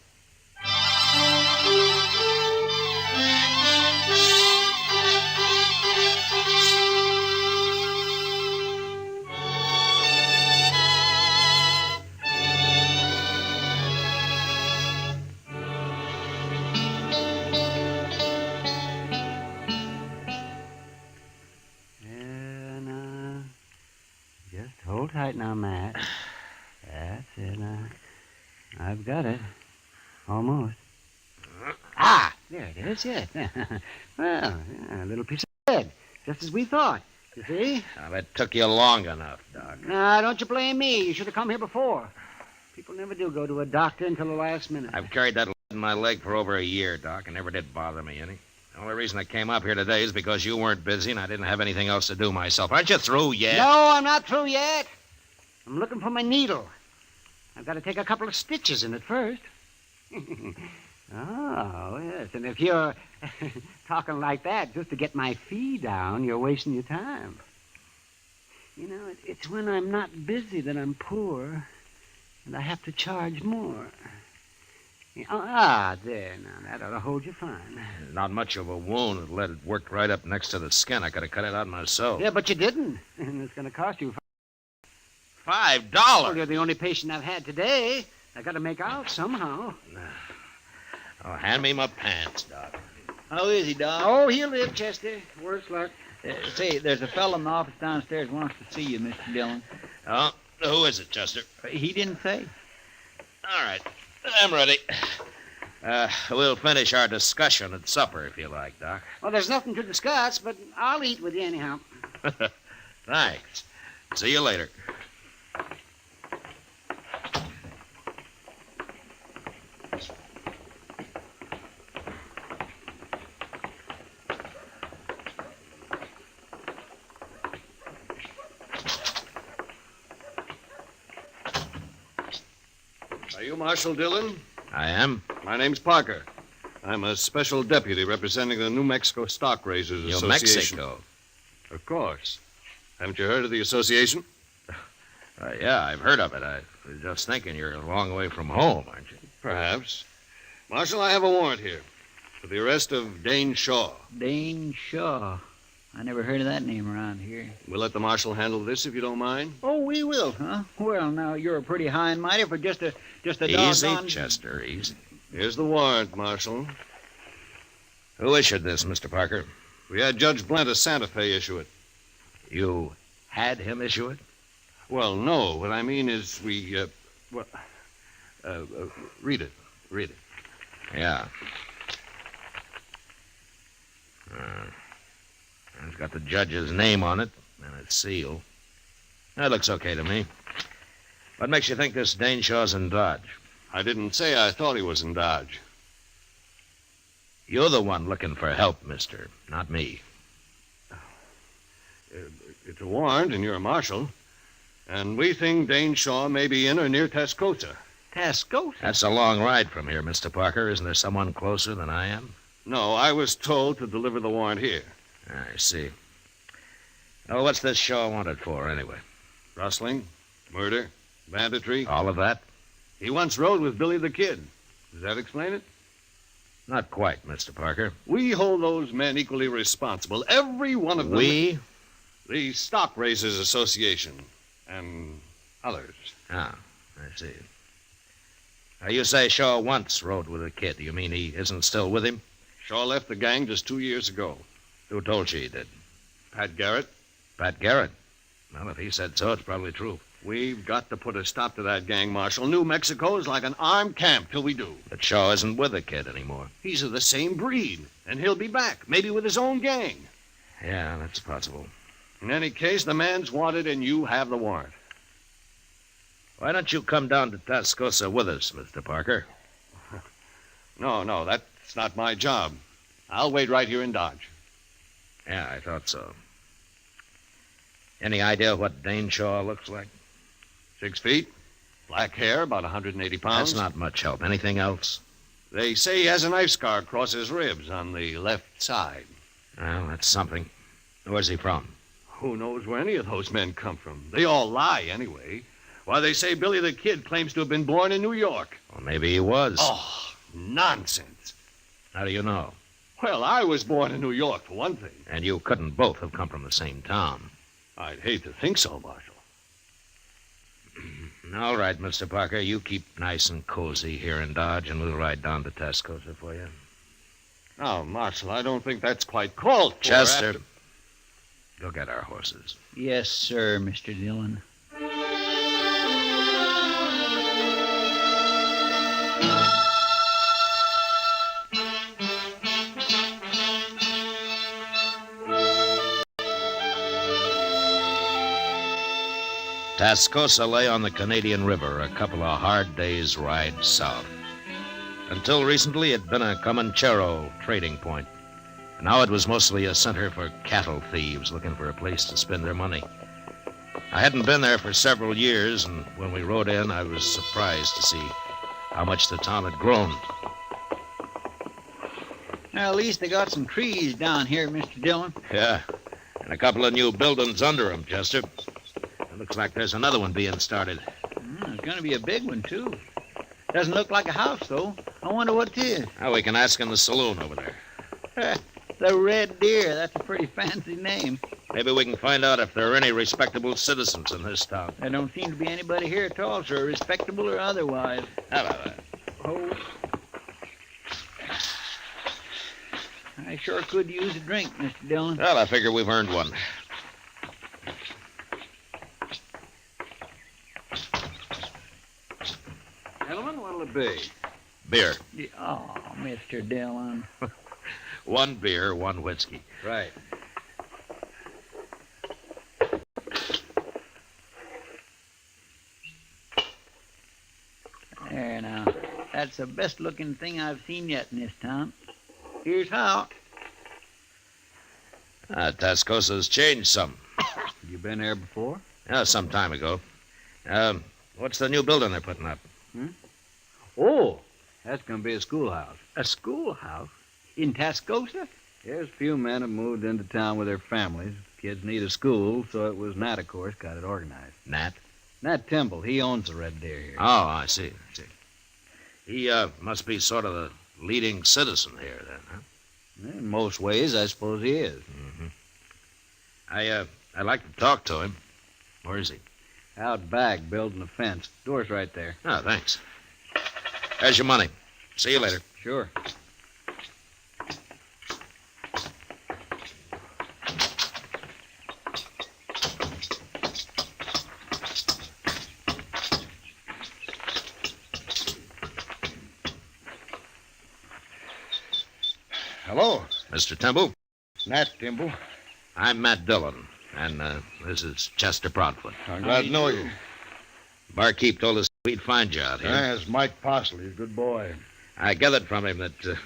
Hold tight now, Matt. That's it. I've got it. Almost. Ah! There it is, yes. Well, a little piece of lead. Just as we thought. You see?
Now, that took you long enough, Doc.
Now, don't you blame me. You should have come here before. People never do go to a doctor until the last minute.
I've carried that lead in my leg for over a year, Doc, and never did bother me any. The only reason I came up here today is because you weren't busy and I didn't have anything else to do myself. Aren't you through yet?
No, I'm not through yet. I'm looking for my needle. I've got to take a couple of stitches in it first. Oh, yes. And if you're talking like that just to get my fee down, you're wasting your time. You know, it's when I'm not busy that I'm poor, and I have to charge more. There, now, that ought to hold you fine.
Not much of a wound. The lead worked right up next to the skin. I could have cut it out myself.
Yeah, but you didn't. And it's going to cost you
$5.
Well, you're the only patient I've had today. I got to make out somehow.
Oh, hand me my pants, Doc.
How is he, Doc?
Oh, he'll live, Chester. Worse luck.
Say, there's a fellow in the office downstairs who wants to see you, Mr. Dillon.
Oh, who is it, Chester?
He didn't say.
All right. I'm ready. We'll finish our discussion at supper, if you like, Doc.
Well, there's nothing to discuss, but I'll eat with you anyhow.
Thanks. See you later.
you Marshal Dillon?
I am.
My name's Parker. I'm a special deputy representing the New Mexico Stock Raisers
New
Association.
Mexico?
Of course. Haven't you heard of the association?
Yeah, I've heard of it. I was just thinking you're a long way from home, aren't you?
Perhaps. Marshal, I have a warrant here for the arrest of Dane Shaw.
Dane Shaw. I never heard of that name around here.
We'll let the marshal handle this if you don't mind.
Oh, we will, huh? Well, now, you're pretty high and mighty for just a
Easy,
doggone...
Chester, easy.
Here's the warrant, Marshal.
Who issued this, Mr. Parker?
We had Judge Blent of Santa Fe issue it.
You had him issue it?
Well, no. What I mean is we, read it. Read it.
Yeah. It's got the judge's name on it and its seal. That looks okay to me. What makes you think this Dane Shaw's in Dodge?
I didn't say I thought he was in Dodge.
You're the one looking for help, mister, not me.
It's a warrant, and you're a marshal. And we think Dane Shaw may be in or near Tascosa.
Tascosa?
That's a long ride from here, Mr. Parker. Isn't there someone closer than I am?
No, I was told to deliver the warrant here.
I see. Oh, what's this Shaw wanted for, anyway?
Rustling, murder, banditry.
All of that?
He once rode with Billy the Kid. Does that explain it?
Not quite, Mr. Parker.
We hold those men equally responsible. Every one of them.
We?
The Stock Raisers Association. And others.
Ah, I see. Now, you say Shaw once rode with a kid. You mean he isn't still with him?
Shaw left the gang just 2 years ago.
Who told you he did?
Pat Garrett.
Pat Garrett? Well, if he said so, it's probably true.
We've got to put a stop to that gang, Marshal. New Mexico is like an armed camp till we do.
But Shaw isn't with the kid anymore.
He's of the same breed, and he'll be back, maybe with his own gang.
Yeah, that's possible.
In any case, the man's wanted, and you have the warrant.
Why don't you come down to Tascosa with us, Mr. Parker?
No, that's not my job. I'll wait right here in Dodge.
Yeah, I thought so. Any idea what Dane Shaw looks like?
6 feet, black hair, about 180 pounds.
That's not much help. Anything else?
They say he has a knife scar across his ribs on the left side.
Well, that's something. Where's he from?
Who knows where any of those men come from? They all lie, anyway. Why, they say Billy the Kid claims to have been born in New York.
Well, maybe he was.
Oh, nonsense.
How do you know?
Well, I was born in New York, for one thing.
And you couldn't both have come from the same town.
I'd hate to think so, Marshal.
All right, Mr. Parker, you keep nice and cozy here in Dodge, and we'll ride down to Tascosa for you.
Now, Marshal, I don't think that's quite called for.
Chester, go get our horses.
Yes, sir, Mr. Dillon.
Tascosa lay on the Canadian River, a couple of hard days' ride south. Until recently, it had been a Comanchero trading point. Now it was mostly a center for cattle thieves looking for a place to spend their money. I hadn't been there for several years, and when we rode in, I was surprised to see how much the town had grown.
Now, at least they got some trees down here, Mr. Dillon.
Yeah, and a couple of new buildings under them, Chester. It looks like there's another one being started.
It's going to be a big one, too. Doesn't look like a house, though. I wonder what it is.
Now we can ask in the saloon over there.
The Red Deer. That's a pretty fancy name.
Maybe we can find out if there are any respectable citizens in this town.
There don't seem to be anybody here at all, sir, respectable or otherwise.
How about that?
Oh. I sure could use a drink, Mr. Dillon.
Well, I figure we've earned one.
Gentlemen, what'll it be?
Beer.
Oh, Mr. Dillon.
One beer, one whiskey.
Right.
There now. That's the best looking thing I've seen yet in this town. Here's how.
Tascosa's changed some.
You been there before?
Yeah, some time ago. What's the new building they're putting up?
Oh, that's going to be a schoolhouse.
A schoolhouse? In Tascosa?
Yes, a few men have moved into town with their families. Kids need a school, so it was Nat, of course, got it organized.
Nat?
Nat Temple. He owns the Red Deer here.
Oh, I see. He must be sort of the leading citizen here, then, huh?
In most ways, I suppose he is.
Mm-hmm. I'd like to talk to him. Where is he?
Out back, building the fence. Door's right there.
Oh, thanks. There's your money. See you later.
Sure.
Hello.
Mr. Temple?
Nat Temple.
I'm Matt Dillon, and this is Chester Proudfoot.
I'm glad to know you.
Barkeep told us we'd find you out here.
That's Mike Postle. He's a good boy.
I gathered from him that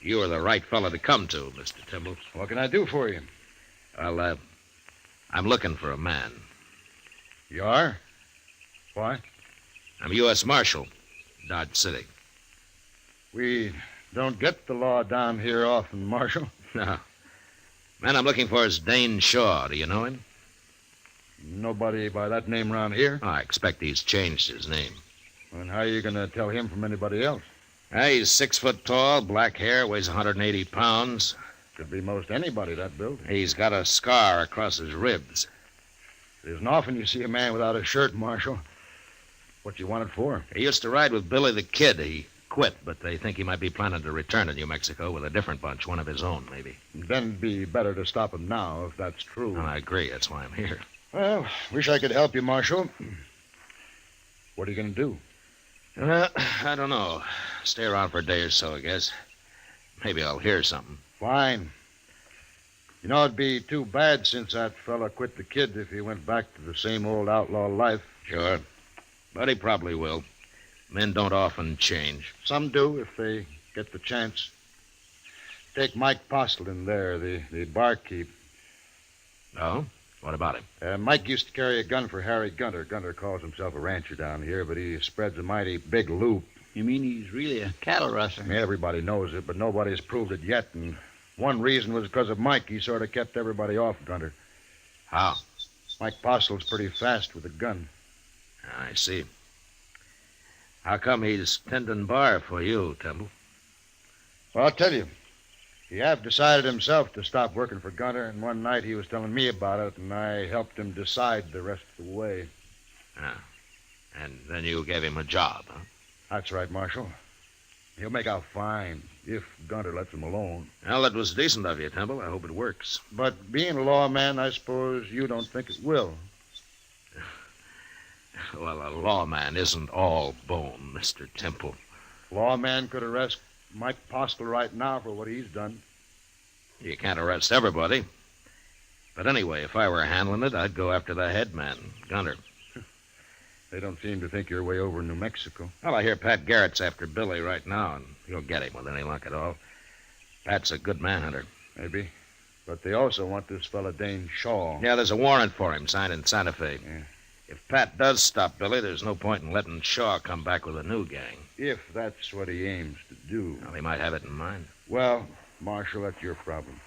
you were the right fellow to come to, Mr. Temple.
What can I do for you?
Well, I'm looking for a man.
You are? Why?
I'm a U.S. Marshal, Dodge City.
We don't get the law down here often, Marshal.
No. Man I'm looking for is Dane Shaw. Do you know him?
Nobody by that name around here?
I expect he's changed his name.
And how are you going to tell him from anybody else?
He's 6 foot tall, black hair, weighs 180 pounds.
Could be most anybody, that build.
He's got a scar across his ribs.
It isn't often you see a man without a shirt, Marshal. What you want it for?
He used to ride with Billy the Kid. He quit, but they think he might be planning to return to New Mexico with a different bunch, one of his own, maybe.
Then it'd be better to stop him now, if that's true.
I agree. That's why I'm here.
Well, wish I could help you, Marshal. What are you going to do?
I don't know. Stay around for a day or so, I guess. Maybe I'll hear something.
Fine. You know, it'd be too bad since that fella quit the Kid if he went back to the same old outlaw life.
Sure. But he probably will. Men don't often change.
Some do if they get the chance. Take Mike Postle in there, the barkeep.
Oh? What about him?
Mike used to carry a gun for Harry Gunter. Gunter calls himself a rancher down here, but he spreads a mighty big loop.
You mean he's really a cattle rustler?
Everybody knows it, but nobody's proved it yet, and one reason was because of Mike. He sort of kept everybody off Gunter.
How?
Mike Postle's pretty fast with a gun.
I see. How come he's tending bar for you, Temple?
Well, I'll tell you. He have decided himself to stop working for Gunter, and one night he was telling me about it, and I helped him decide the rest of the way.
Ah. And then you gave him a job, huh?
That's right, Marshal. He'll make out fine if Gunter lets him alone.
Well, that was decent of you, Temple. I hope it works.
But being a lawman, I suppose you don't think it will.
Well, a lawman isn't all bone, Mr. Temple.
Lawman could arrest Mike Postle right now for what he's done.
You can't arrest everybody. But anyway, if I were handling it, I'd go after the head man, Gunter.
They don't seem to think you're way over in New Mexico.
Well, I hear Pat Garrett's after Billy right now, and he'll get him with any luck at all. Pat's a good manhunter.
Maybe. But they also want this fella Dane Shaw.
Yeah, there's a warrant for him signed in Santa Fe.
Yeah.
If Pat does stop Billy, there's no point in letting Shaw come back with a new gang.
If that's what he aims to do.
Well, he might have it in mind.
Well, Marshal, that's your problem.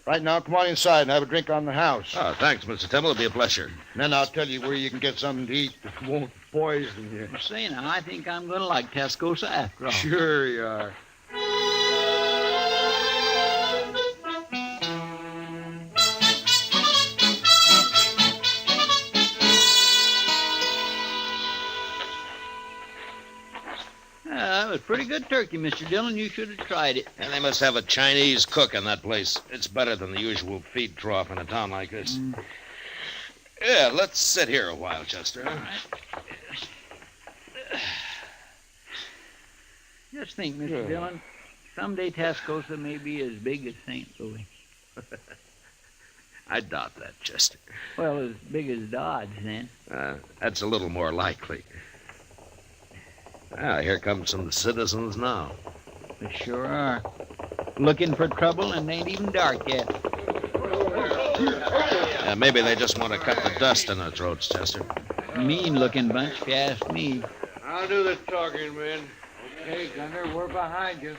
Right now, come on inside and have a drink on the house.
Oh, thanks, Mr. Temple. It'll be a pleasure.
And then I'll tell you where you can get something to eat that won't poison you.
Say now, I think I'm going to like Tascosa after all.
Sure you are.
That was pretty good turkey, Mr. Dillon. You should have tried it.
And they must have a Chinese cook in that place. It's better than the usual feed trough in a town like this. Yeah, let's sit here a while, Chester.
All right. Just think, Mr. Dillon, someday Tascosa may be as big as St. Louis.
I doubt that, Chester.
Well, as big as Dodge, then.
That's a little more likely. Ah, here come some citizens now.
They sure are. Looking for trouble, and it ain't even dark yet.
Yeah, maybe they just want to cut the dust in their throats, Chester.
Mean-looking bunch, if you ask me.
I'll do the talking, man.
Hey, Gunner, we're behind you.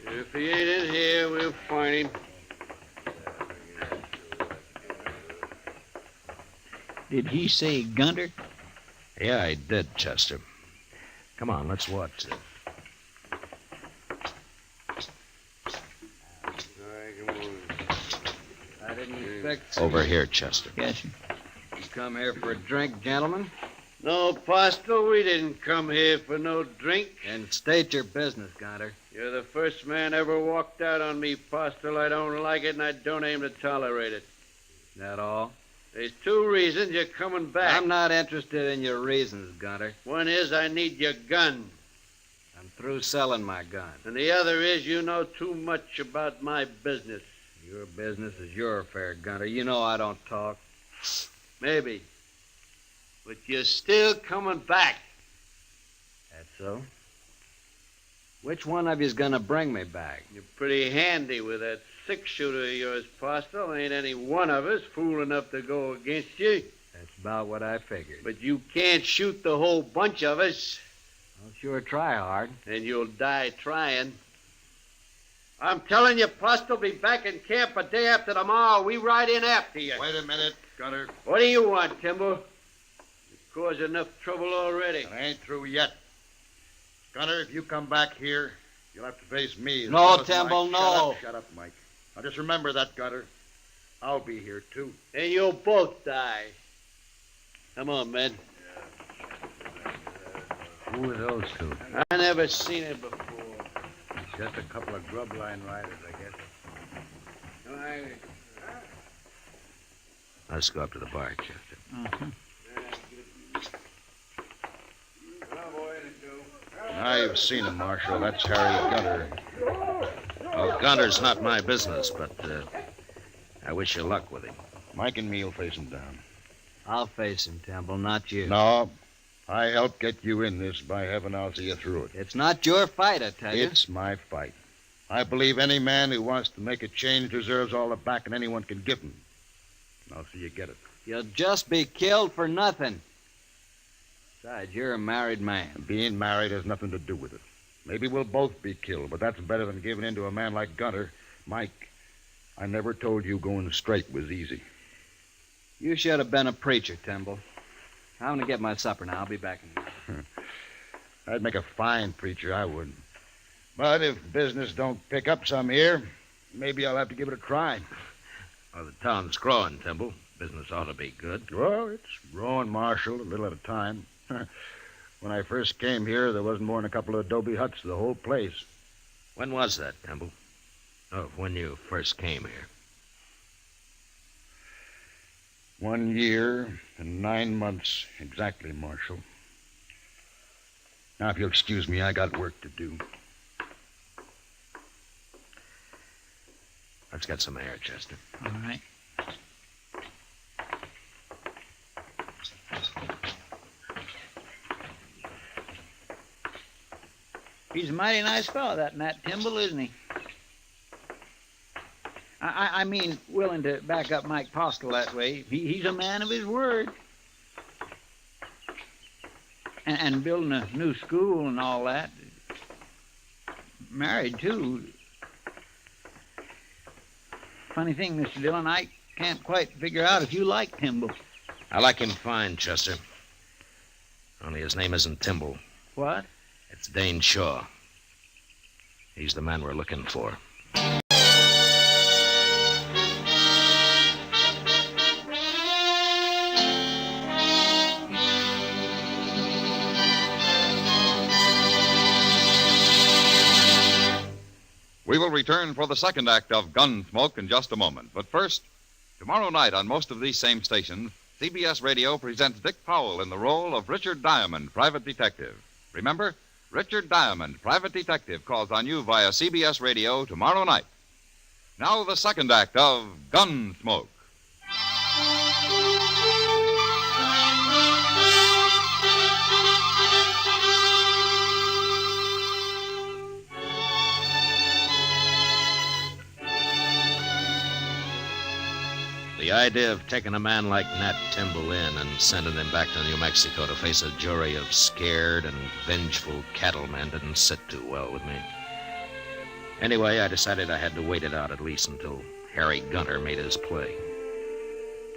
If he ain't in here, we'll find him.
Did he say Gunner?
Yeah, I did, Chester. Come on, let's watch it.
I didn't expect...
Over here, Chester.
Yes, sir.
You come here for a drink, gentlemen?
No, Postle, we didn't come here for no drink.
And state your business, Gunter.
You're the first man ever walked out on me, Postle. I don't like it, and I don't aim to tolerate it.
That all?
There's two reasons you're coming back.
I'm not interested in your reasons, Gunter.
One is I need your gun.
I'm through selling my gun.
And the other is you know too much about my business.
Your business is your affair, Gunter. You know I don't talk.
Maybe. But you're still coming back.
That's so? Which one of you's gonna bring me back?
You're pretty handy with that six-shooter of yours, Postle. Ain't any one of us fool enough to go against you.
That's about what I figured.
But you can't shoot the whole bunch of us.
I'll sure try hard.
And you'll die trying. I'm telling you, Postle, be back in camp a day after tomorrow. We ride in after you.
Wait a minute, Gunner.
What do you want, Timber? You've caused enough trouble already.
I ain't through yet. Gunner, if you come back here, you'll have to face me.
No, Timble, no.
Shut up, Mike. Now just remember that, Gunner. I'll be here, too.
And you'll both die. Come on, men.
Who are those two?
I never seen it before.
Just a couple of grub line riders, I guess.
Let's go up to the bar, Chester.
Uh-huh.
Now you've seen him, Marshal. That's Harry Gunner.
Well, Gunner's not my business, but I wish you luck with him.
Mike and me will face him down.
I'll face him, Temple, not you.
No, I helped get you in this. By heaven, I'll see you through it.
It's not your fight, I tell you.
It's my fight. I believe any man who wants to make a change deserves all the backing anyone can give him. I'll see you get it.
You'll just be killed for nothing. Besides, you're a married man.
Being married has nothing to do with it. Maybe we'll both be killed, but that's better than giving in to a man like Gunner. Mike, I never told you going straight was easy.
You should have been a preacher, Temple. I'm going to get my supper now. I'll be back in a minute.
I'd make a fine preacher, I would. But if business don't pick up some here, maybe I'll have to give it a try.
Well, the town's growing, Temple. Business ought to be good.
Well, it's growing, Marshal, a little at a time. When I first came here, there wasn't more than a couple of adobe huts, the whole place.
When was that, Temple? Oh, when you first came here.
1 year and 9 months exactly, Marshal. Now, if you'll excuse me, I got work to do.
Let's get some air, Chester.
All right. He's a mighty nice fellow, that Matt Timble, isn't he? I mean, willing to back up Mike Postle that way. He's a man of his word. And building a new school and all that. Married, too. Funny thing, Mr. Dillon, I can't quite figure out if you like Timble.
I like him fine, Chester. Only his name isn't Timble.
What?
It's Dane Shaw. He's the man we're looking for.
We will return for the second act of Gunsmoke in just a moment. But first, tomorrow night on most of these same stations, CBS Radio presents Dick Powell in the role of Richard Diamond, private detective. Remember, Richard Diamond, private detective, calls on you via CBS Radio tomorrow night. Now the second act of Gunsmoke.
The idea of taking a man like Nat Timble in and sending him back to New Mexico to face a jury of scared and vengeful cattlemen didn't sit too well with me. Anyway, I decided I had to wait it out at least until Harry Gunter made his play.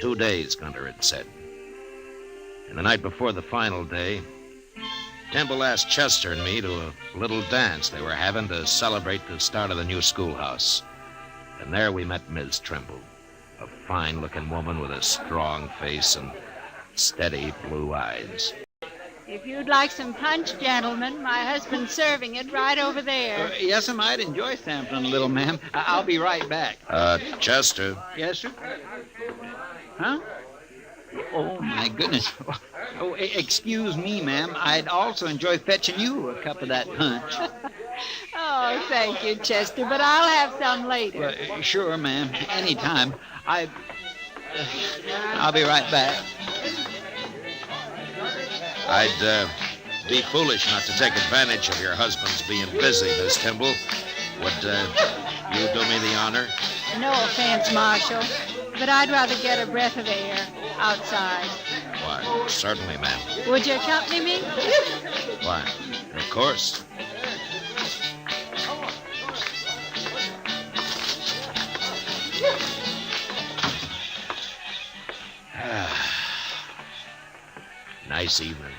2 days, Gunter had said. And the night before the final day, Timble asked Chester and me to a little dance they were having to celebrate the start of the new schoolhouse. And there we met Ms. Trimble, a fine-looking woman with a strong face and steady blue eyes.
If you'd like some punch, gentlemen, my husband's serving it right over there.
Yes, I might enjoy sampling a little, ma'am. I'll be right back.
Chester.
Yes, sir? Huh? Oh, my goodness. Oh, excuse me, ma'am. I'd also enjoy fetching you a cup of that punch.
Oh, thank you, Chester, but I'll have some later.
Well, sure, ma'am. Anytime. I'll be right back.
I'd be foolish not to take advantage of your husband's being busy, Miss Timble. Would you do me the honor?
No offense, Marshal, but I'd rather get a breath of air outside.
Why, certainly, ma'am.
Would you accompany me?
Why, of course. Nice evening.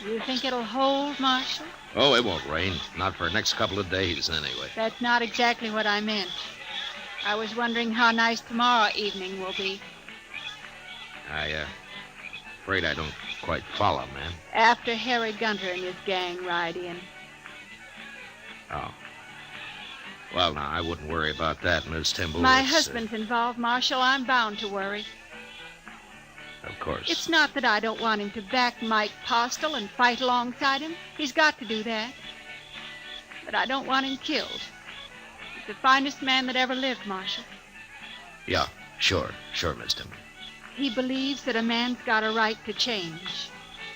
You think it'll hold, Marshal?
Oh, it won't rain. Not for the next couple of days, anyway.
That's not exactly what I meant. I was wondering how nice tomorrow evening will be.
Afraid I don't quite follow, ma'am.
After Harry Gunter and his gang ride in.
Oh. Well, now, I wouldn't worry about that, Miss Timble.
My husband's involved, Marshal. I'm bound to worry.
Of course.
It's not that I don't want him to back Mike Postle and fight alongside him. He's got to do that. But I don't want him killed. He's the finest man that ever lived, Marshal.
Yeah, sure, Miss Timble.
He believes that a man's got a right to change,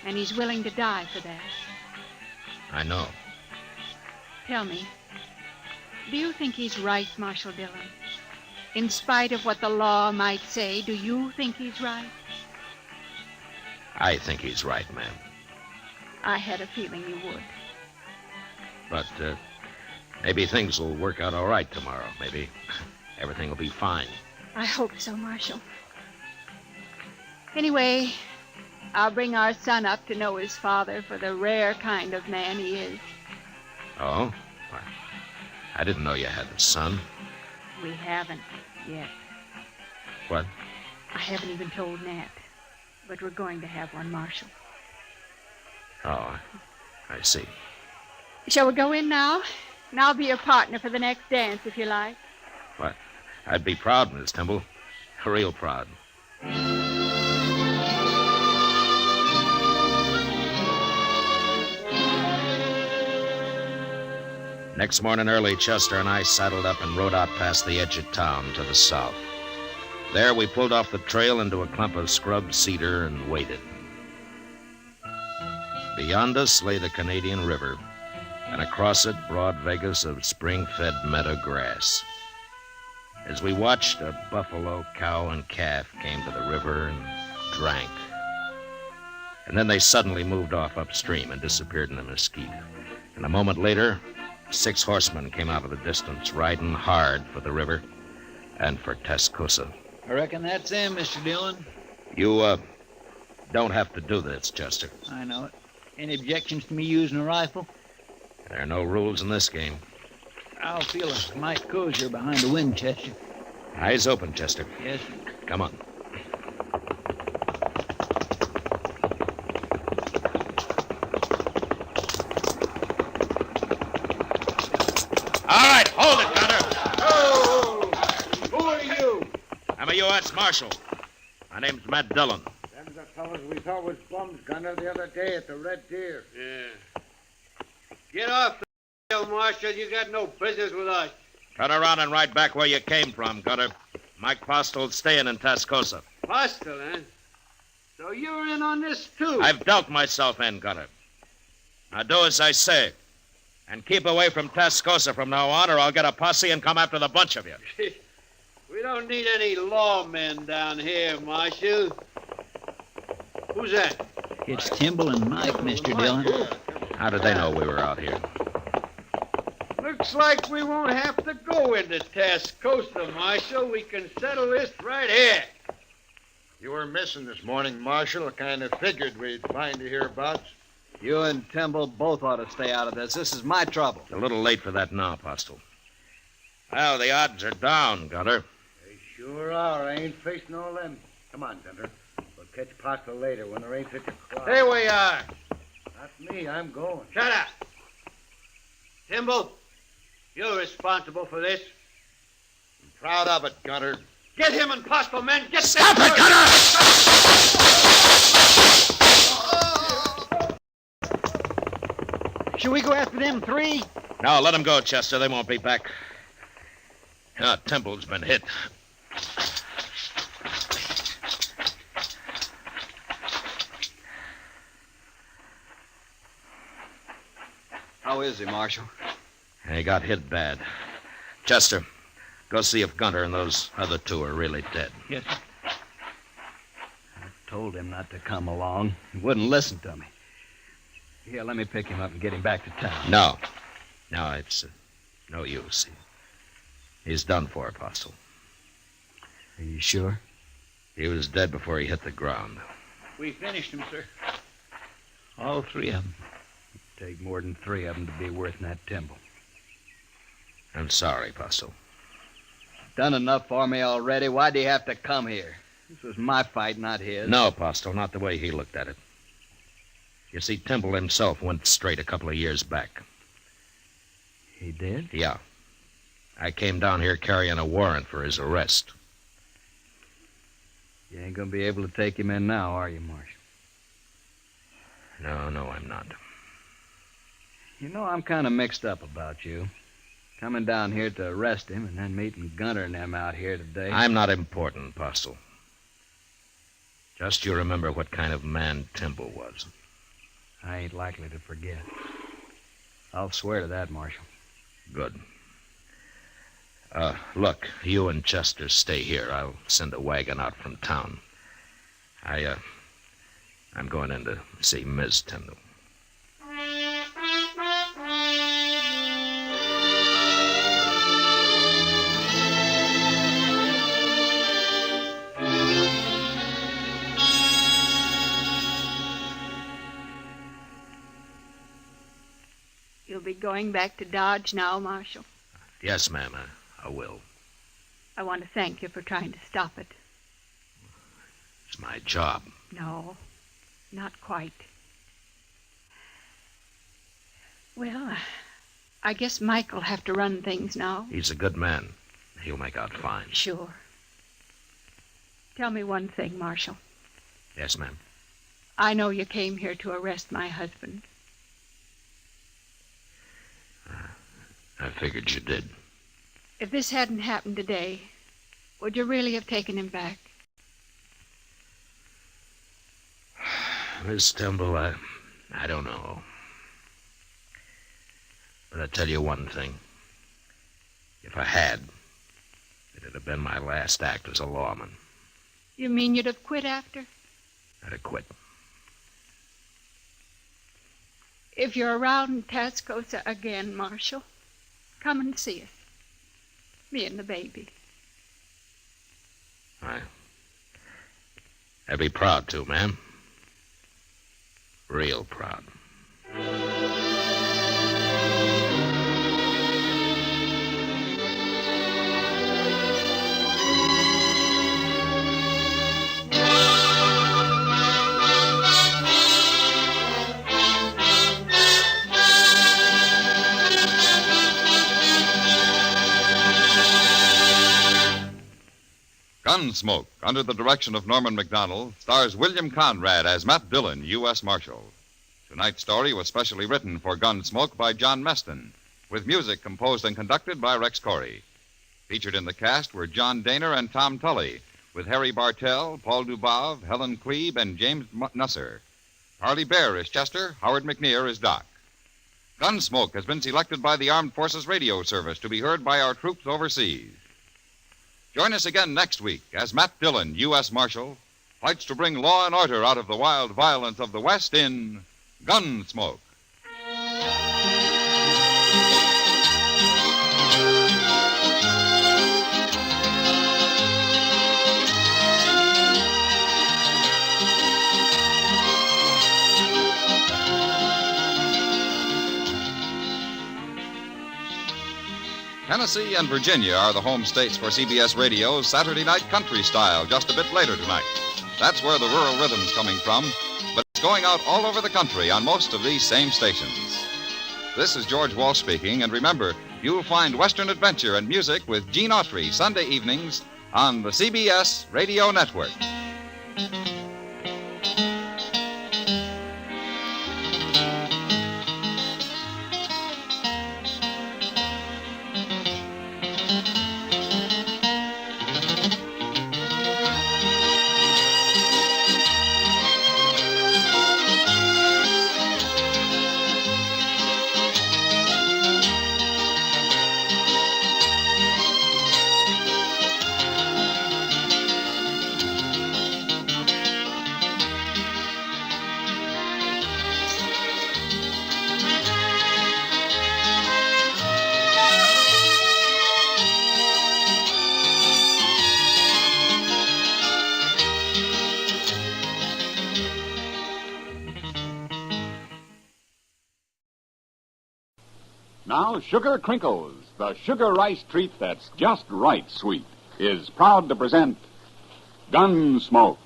and he's willing to die for that.
I know.
Tell me, do you think he's right, Marshal Dillon? In spite of what the law might say, do you think he's right?
I think he's right, ma'am.
I had a feeling you would.
But maybe things will work out all right tomorrow. Maybe everything will be fine.
I hope so, Marshal. Anyway, I'll bring our son up to know his father for the rare kind of man he is.
Oh? Well, I didn't know you had a son.
We haven't yet.
What?
I haven't even told Nat. But we're going to have one, Marshal.
Oh, I see.
Shall we go in now? And I'll be your partner for the next dance, if you like.
What? I'd be proud, Miss Timble. Real proud. Next morning early, Chester and I saddled up and rode out past the edge of town to the south. There, we pulled off the trail into a clump of scrubbed cedar and waited. Beyond us lay the Canadian River, and across it, broad Vegas of spring-fed meadow grass. As we watched, a buffalo, cow, and calf came to the river and drank. And then they suddenly moved off upstream and disappeared in the mesquite. And a moment later, 6 horsemen came out of the distance, riding hard for the river and for Tascosa.
I reckon that's them, Mr. Dillon.
You, don't have to do this, Chester.
I know it. Any objections to me using a rifle?
There are no rules in this game.
I'll feel a mite cozier behind the Winchester.
Eyes open, Chester.
Yes.
Come on. All right, hold it, Gunter.
Oh, who are you?
I'm a U.S. Marshal. My name's Matt Dillon.
Them's the fellows we thought was bums, Gunner, the other day at the Red Deer. Yeah. Get off the hill, Marshal. You got no business with us.
Turn around and ride back where you came from, Gunter. Mike Postle's staying in Tascosa.
Postle, eh? So you're in on this, too?
I've dealt myself in, Gunter. Now do as I say. And keep away from Tascosa from now on, or I'll get a posse and come after the bunch of you.
We don't need any lawmen down here, Marshal. Who's that?
It's Timble and Mike, Mr. Dillon.
How did they know we were out here?
Looks like we won't have to go into Tascosa, Marshal. We can settle this right here.
You were missing this morning, Marshal. I kind of figured we'd find you hereabouts.
You and Timble both ought to stay out of this. This is my trouble.
It's a little late for that now, Postle. Well, the odds are down, Gunter.
They sure are. I ain't facing no limb. Come on, Gunter. We'll catch Postle later when there ain't such a crowd. Here we are. Not me. I'm going. Shut up. Timble, you're responsible for this.
I'm proud of it, Gunter.
Get him and Postle, men. Get
Stop
them.
it, Gunter!
Should we go after them three?
No, let them go, Chester. They won't be back. Temple's been hit.
How is he, Marshal?
He got hit bad. Chester, go see if Gunter and those other two are really dead.
Yes, sir.
I told him not to come along. He wouldn't listen to me. Here, let me pick him up and get him back to town.
No. No, it's no use. He's done for, Apostle.
Are you sure?
He was dead before he hit the ground.
We finished him, sir. All three of them.
It'd take more than three of them to be worth that Timble.
I'm sorry, Apostle.
Done enough for me already. Why'd he have to come here? This was my fight, not his.
No, Apostle, not the way he looked at it. You see, Timble himself went straight a couple of years back.
He did?
Yeah. I came down here carrying a warrant for his arrest.
You ain't gonna be able to take him in now, are you, Marshal?
No, I'm not.
You know, I'm kind of mixed up about you. Coming down here to arrest him and then meeting Gunter and them out here today.
I'm not important, Apostle. Just you remember what kind of man Timble was.
I ain't likely to forget. I'll swear to that, Marshal.
Good. Look, you and Chester stay here. I'll send a wagon out from town. I'm going in to see Ms. Tyndall.
You'll be going back to Dodge now, Marshal.
Yes, ma'am, I will.
I want to thank you for trying to stop it.
It's my job.
No, not quite. Well, I guess Mike'll have to run things now.
He's a good man. He'll make out fine.
Sure. Tell me one thing, Marshal.
Yes, ma'am.
I know you came here to arrest my husband.
I figured you did.
If this hadn't happened today, would you really have taken him back?
Miss Timble, I don't know. But I'll tell you one thing. If I had, it'd have been my last act as a lawman.
You mean you'd have quit after?
I'd have quit.
If you're around Tascosa again, Marshal, come and see us. Me and the baby.
I'd be proud to, ma'am. Real proud.
Gunsmoke, under the direction of Norman MacDonald, stars William Conrad as Matt Dillon, U.S. Marshal. Tonight's story was specially written for Gunsmoke by John Meston, with music composed and conducted by Rex Corey. Featured in the cast were John Daner and Tom Tully, with Harry Bartell, Paul Dubov, Helen Klebe, and James Nusser. Harley Bear is Chester, Howard McNear is Doc. Gunsmoke has been selected by the Armed Forces Radio Service to be heard by our troops overseas. Join us again next week as Matt Dillon, U.S. Marshal, fights to bring law and order out of the wild violence of the West in Gunsmoke. Tennessee and Virginia are the home states for CBS Radio's Saturday Night Country Style, just a bit later tonight. That's where the rural rhythm's coming from, but it's going out all over the country on most of these same stations. This is George Walsh speaking, and remember, you'll find Western adventure and music with Gene Autry Sunday evenings on the CBS Radio Network.
Now, Sugar Crinkles, the sugar rice treat that's just right sweet, is proud to present Gunsmoke.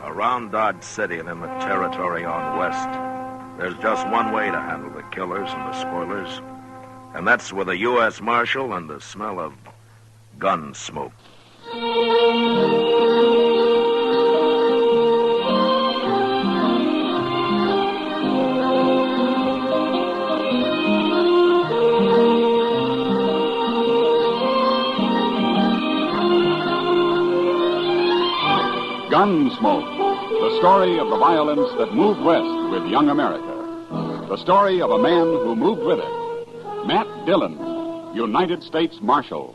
Around Dodge City and in the territory on west, there's just one way to handle the killers and the spoilers. And that's with a U.S. Marshal and the smell of gun smoke.
Gunsmoke, the story of the violence that moved west with young America. The story of a man who moved with it. Matt Dillon, United States Marshal.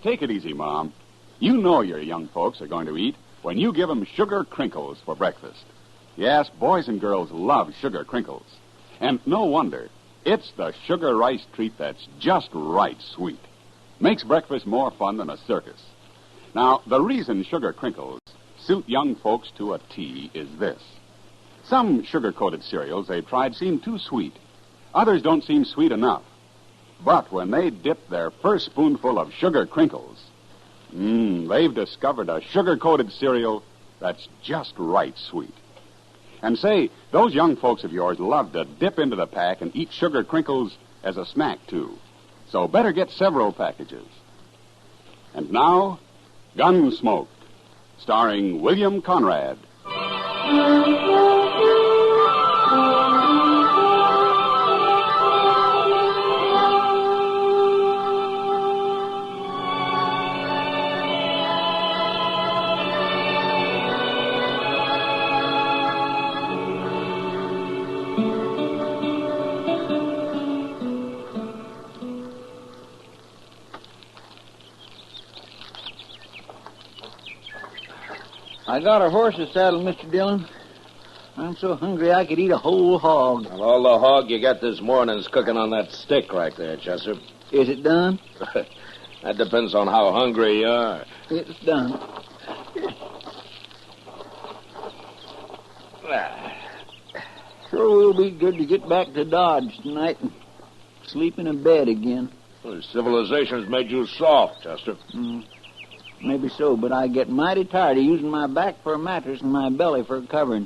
Take it easy, Mom. You know your young folks are going to eat when you give them sugar crinkles for breakfast. Yes, boys and girls love sugar crinkles. And no wonder. It's the sugar rice treat that's just right sweet. Makes breakfast more fun than a circus. Now, the reason sugar crinkles suit young folks to a T is this. Some sugar-coated cereals they've tried seem too sweet. Others don't seem sweet enough. But when they dip their first spoonful of sugar crinkles, they've discovered a sugar-coated cereal that's just right sweet. And say, those young folks of yours love to dip into the pack and eat sugar crinkles as a snack, too. So better get several packages. And now, Gunsmoke, starring William Conrad.
I got a horse to saddle, Mr. Dillon. I'm so hungry I could eat a whole hog.
Well, all the hog you got this morning's cooking on that stick right there, Chester.
Is it done?
That depends on how hungry you are.
It's done. Sure will be good to get back to Dodge tonight and sleep in a bed again.
Well, civilization's made you soft, Chester.
Maybe so, but I get mighty tired of using my back for a mattress and my belly for a covering.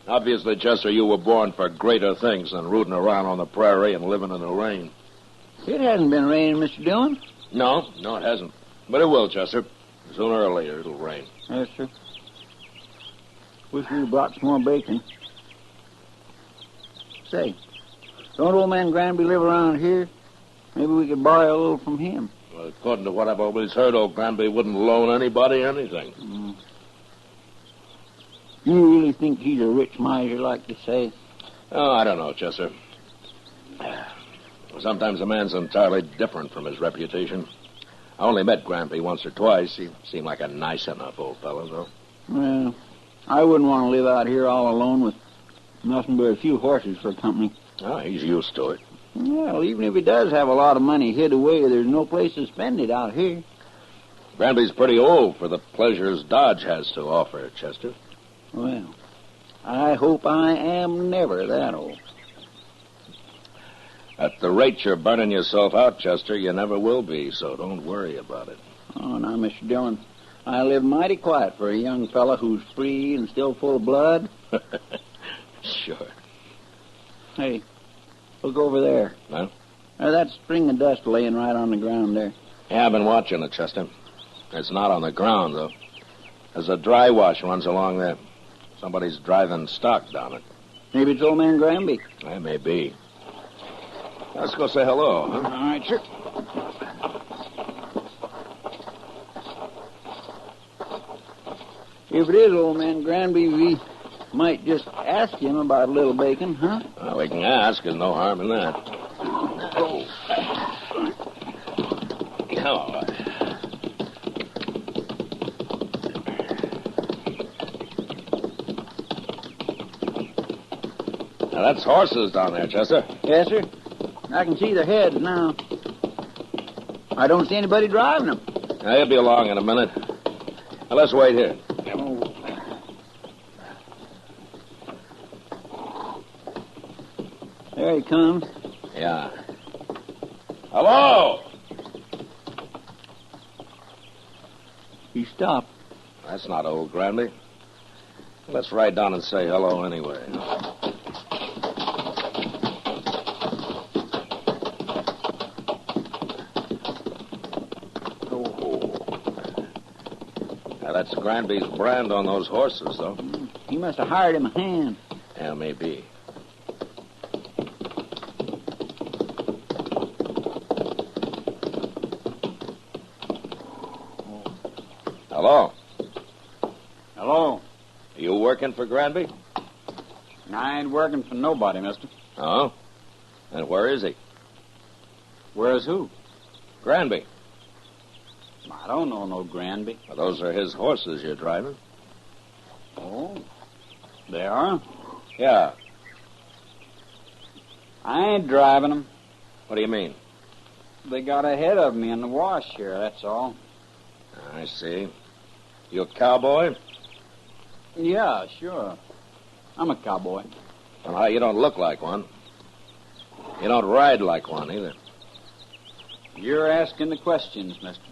Obviously, Chester, you were born for greater things than rooting around on the prairie and living in the rain.
It hasn't been raining, Mr. Dillon.
No, it hasn't. But it will, Chester. Sooner or later, it'll rain.
Yes, sir. Wish we brought some more bacon. Say, don't old man Granby live around here? Maybe we could borrow a little from him.
Well, According to what I've always heard, old Granby wouldn't loan anybody anything.
You really think he's a rich miser, like they say?
Oh, I don't know, Chester. Sometimes a man's entirely different from his reputation. I only met Granby once or twice. He seemed like a nice enough old fellow, though.
Well, I wouldn't want to live out here all alone with nothing but a few horses for company.
Oh, he's used to it.
Well, even if he does have a lot of money hid away, there's no place to spend it out here.
Granby's pretty old for the pleasures Dodge has to offer, Chester.
Well, I hope I am never that old.
At the rate you're burning yourself out, Chester, you never will be, so don't worry about it.
Oh, now, Mr. Dillon, I live mighty quiet for a young fella who's free and still full of blood.
Sure.
Hey, look over there.
Huh?
That string of dust laying right on the ground there.
Yeah, I've been watching it, Chester. It's not on the ground, though. There's a dry wash runs along there. Somebody's driving stock down it.
Maybe it's old man Granby.
That may be. Let's go say hello, huh?
All right, sure. If it is old man Granby, we might just ask him about a little bacon, huh?
Well, we can ask. There's no harm in that. Oh. Hello. Now, that's horses down there, Chester.
Yes, sir. I can see their heads now. I don't see anybody driving them.
Now, he'll be along in a minute. Now, let's wait here.
There he comes.
Yeah. Hello!
He stopped.
That's not old Granby. Let's ride down and say hello anyway. Now, that's Granby's brand on those horses, though.
He must have hired him a hand.
Yeah, maybe. Hello?
Hello.
Are you working for Granby?
I ain't working for nobody, mister.
Oh? And where is he?
Where's who?
Granby.
I don't know no Granby.
Well, those are his horses you're driving.
Oh, they are?
Yeah.
I ain't driving them.
What do you mean?
They got ahead of me in the wash here, that's all.
I see. You a cowboy?
Yeah, sure. I'm a cowboy.
Well, you don't look like one. You don't ride like one, either.
You're asking the questions, mister.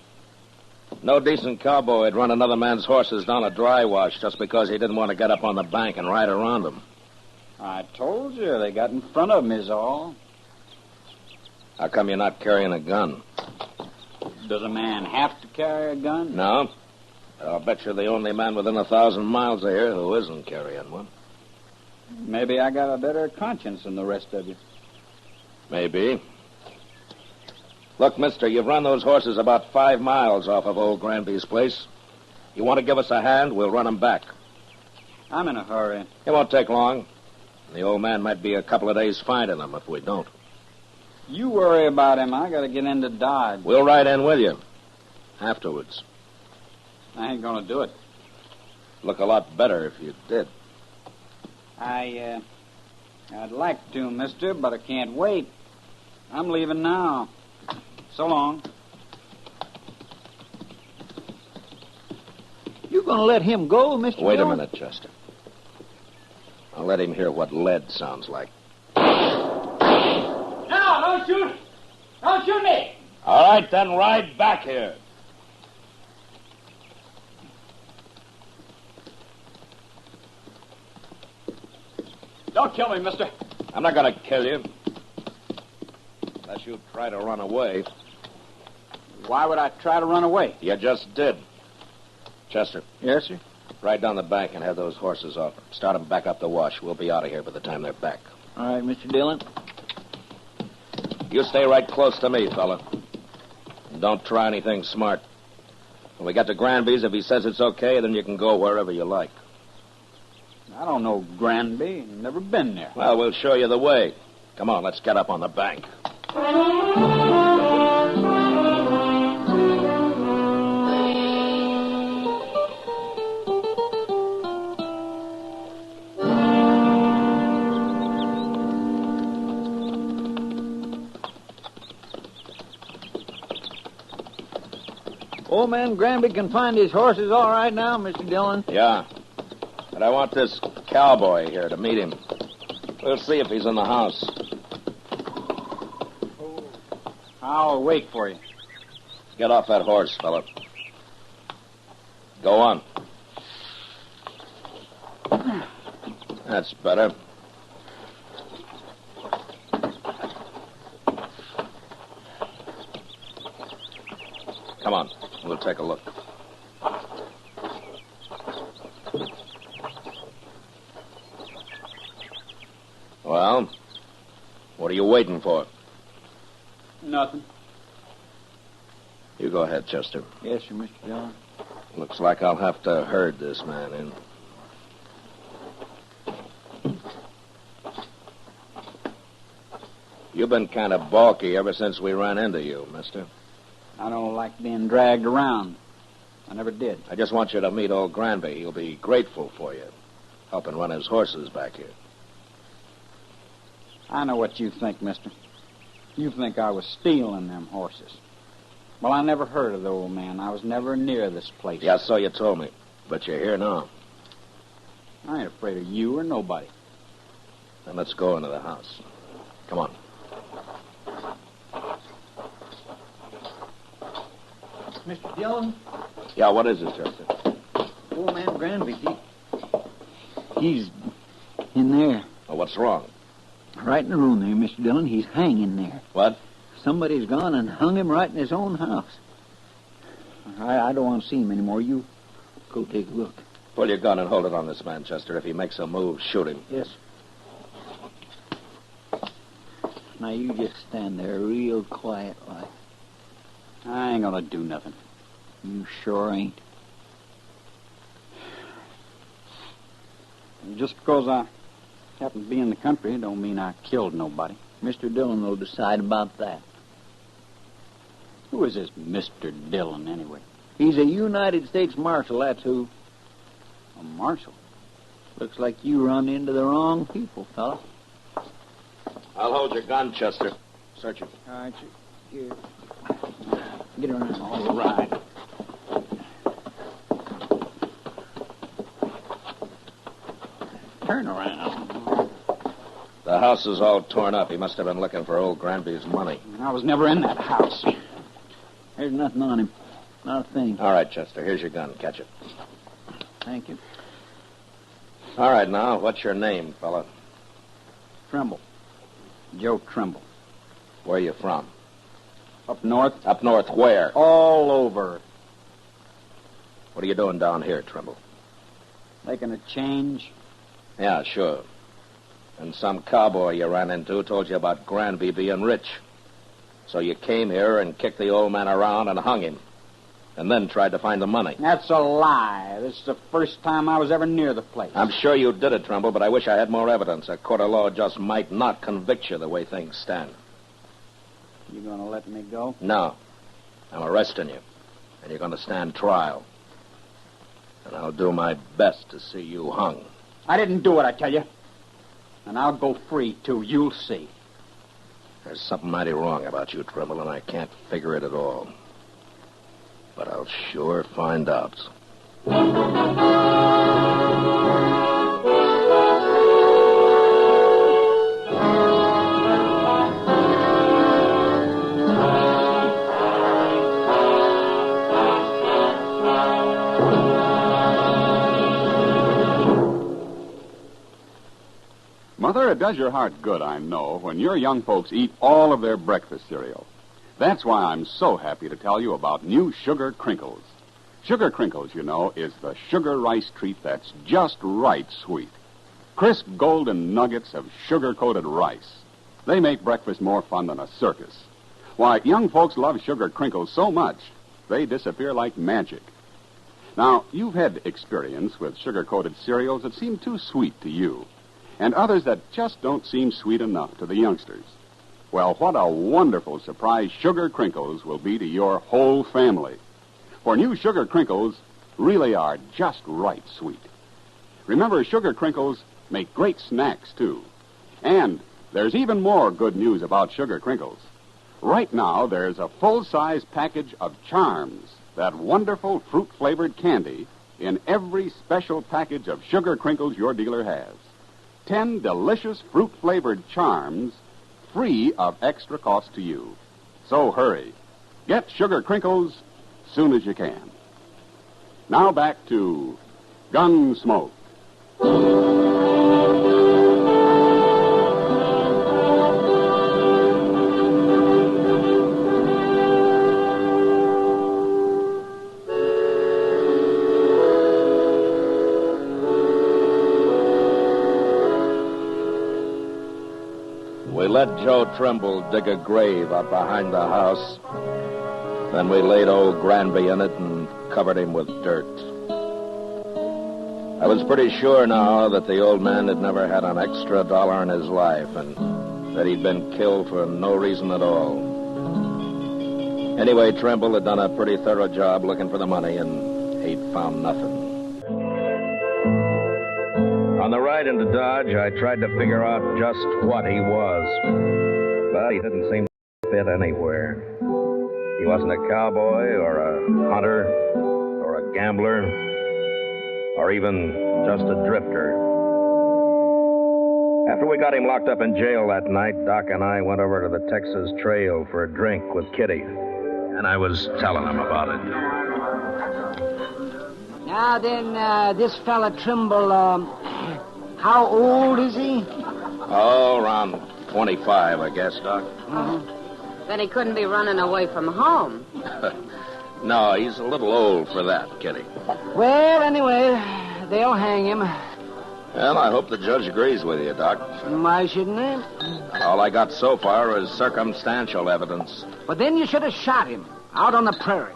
No decent cowboy would run another man's horses down a dry wash just because he didn't want to get up on the bank and ride around them.
I told you, they got in front of me is all.
How come you're not carrying a gun?
Does a man have to carry a gun?
No. I'll bet you're the only man within 1,000 miles of here who isn't carrying one.
Maybe I got a better conscience than the rest of you.
Maybe. Look, mister, you've run those horses about 5 miles off of old Granby's place. You want to give us a hand, we'll run them back.
I'm in a hurry.
It won't take long. The old man might be a couple of days finding them if we don't.
You worry about him. I got to get into Dodge.
We'll ride in with you. Afterwards.
I ain't going to do it.
Look a lot better if you did.
I'd like to, mister, but I can't wait. I'm leaving now. So long.
You going to let him go, Mr.
Wait a
Dillon?
minute, Chester. I'll let him hear what lead sounds like.
No, don't shoot! Don't shoot me!
All right, then ride back here.
Don't kill me, mister.
I'm not going to kill you. Unless you try to run away.
Why would I try to run away?
You just did. Chester.
Yes, sir?
Ride down the bank and have those horses off. Start them back up the wash. We'll be out of here by the time they're back.
All right, Mr. Dillon.
You stay right close to me, fella. don't try anything smart. When we get to Granby's, if he says it's okay, then you can go wherever you like.
I don't know Granby. Never been there.
Well, we'll show you the way. Come on, let's get up on the bank.
Old man Granby can find his horses all right now, Mr. Dillon.
Yeah. But I want this cowboy here to meet him. We'll see if he's in the house.
I'll wait for you.
Get off that horse, fella. Go on. That's better. Come on. We'll take a look. Well, what are you waiting for?
Nothing.
You go ahead, Chester.
Yes, sir, Mr. Dillon.
Looks like I'll have to herd this man in. You've been kind of balky ever since we ran into you, mister.
I don't like being dragged around. I never did.
I just want you to meet old Granby. He'll be grateful for you, helping run his horses back here.
I know what you think, mister. You think I was stealing them horses. Well, I never heard of the old man. I was never near this place.
Yeah, so you told me. But you're here now.
I ain't afraid of you or nobody.
Then let's go into the house. Come on.
Mr. Dillon?
Yeah, what is it, Chester?
Old man Granby, he's in there.
Oh, what's wrong?
Right in the room there, Mr. Dillon. He's hanging there.
What?
Somebody's gone and hung him right in his own house. I don't want to see him anymore. You go take a look.
Pull your gun and hold it on this man, Chester. If he makes a move, shoot him.
Yes. Now, you just stand there real quiet like.
I ain't gonna do nothing.
You sure ain't.
Just because I happen to be in the country don't mean I killed nobody.
Mr. Dillon will decide about that.
Who is this Mr. Dillon, anyway?
He's a United States Marshal, that's who.
A marshal?
Looks like you run into the wrong people, fella.
I'll hold your gun, Chester. Search it.
All right, here. Get around. All right. Turn around.
The house is all torn up. He must have been looking for old Granby's money.
I was never in that house.
There's nothing on him. Not a thing.
All right, Chester. Here's your gun. Catch it.
Thank you.
All right, now, what's your name, fella?
Trimble. Joe Trimble.
Where are you from?
Up north.
Up north where?
All over.
What are you doing down here, Trimble?
Making a change.
Yeah, sure. And some cowboy you ran into told you about Granby being rich. So you came here and kicked the old man around and hung him. And then tried to find the money.
That's a lie. This is the first time I was ever near the place.
I'm sure you did it, Trimble, but I wish I had more evidence. A court of law just might not convict you the way things stand.
You gonna let me go?
No. I'm arresting you. And you're gonna stand trial. And I'll do my best to see you hung.
I didn't do it, I tell you. And I'll go free, too. You'll see.
There's something mighty wrong about you, Trimble, and I can't figure it at all. But I'll sure find out.
Mother, it does your heart good, I know, when your young folks eat all of their breakfast cereal. That's why I'm so happy to tell you about new Sugar Crinkles. Sugar Crinkles, you know, is the sugar rice treat that's just right sweet. Crisp golden nuggets of sugar-coated rice. They make breakfast more fun than a circus. Why, young folks love sugar crinkles so much, they disappear like magic. Now, you've had experience with sugar-coated cereals that seem too sweet to you, and others that just don't seem sweet enough to the youngsters. Well, what a wonderful surprise sugar crinkles will be to your whole family. For new sugar crinkles really are just right sweet. Remember, sugar crinkles make great snacks, too. And there's even more good news about sugar crinkles. Right now, there's a full-size package of Charms, that wonderful fruit-flavored candy, in every special package of sugar crinkles your dealer has. 10 delicious fruit-flavored Charms, free of extra cost to you. So hurry. Get sugar crinkles soon as you can. Now back to Gunsmoke.
We let Joe Trimble dig a grave up behind the house. Then we laid old Granby in it and covered him with dirt. I was pretty sure now that the old man had never had an extra dollar in his life and that he'd been killed for no reason at all. Anyway, Trimble had done a pretty thorough job looking for the money, and he'd found nothing. On the ride into Dodge, I tried to figure out just what he was, but he didn't seem to fit anywhere. He wasn't a cowboy or a hunter or a gambler or even just a drifter. After we got him locked up in jail that night, Doc and I went over to the Texas Trail for a drink with Kitty, and I was telling him about it.
Now then, this fella Trimble, how old is he?
Oh, around 25, I guess, Doc.
Then he couldn't be running away from home.
No, he's a little old for that, Kitty.
Well, anyway, they'll hang him.
Well, I hope the judge agrees with you, Doc.
Why shouldn't they?
All I got so far is circumstantial evidence.
But then you should have shot him out on the prairie.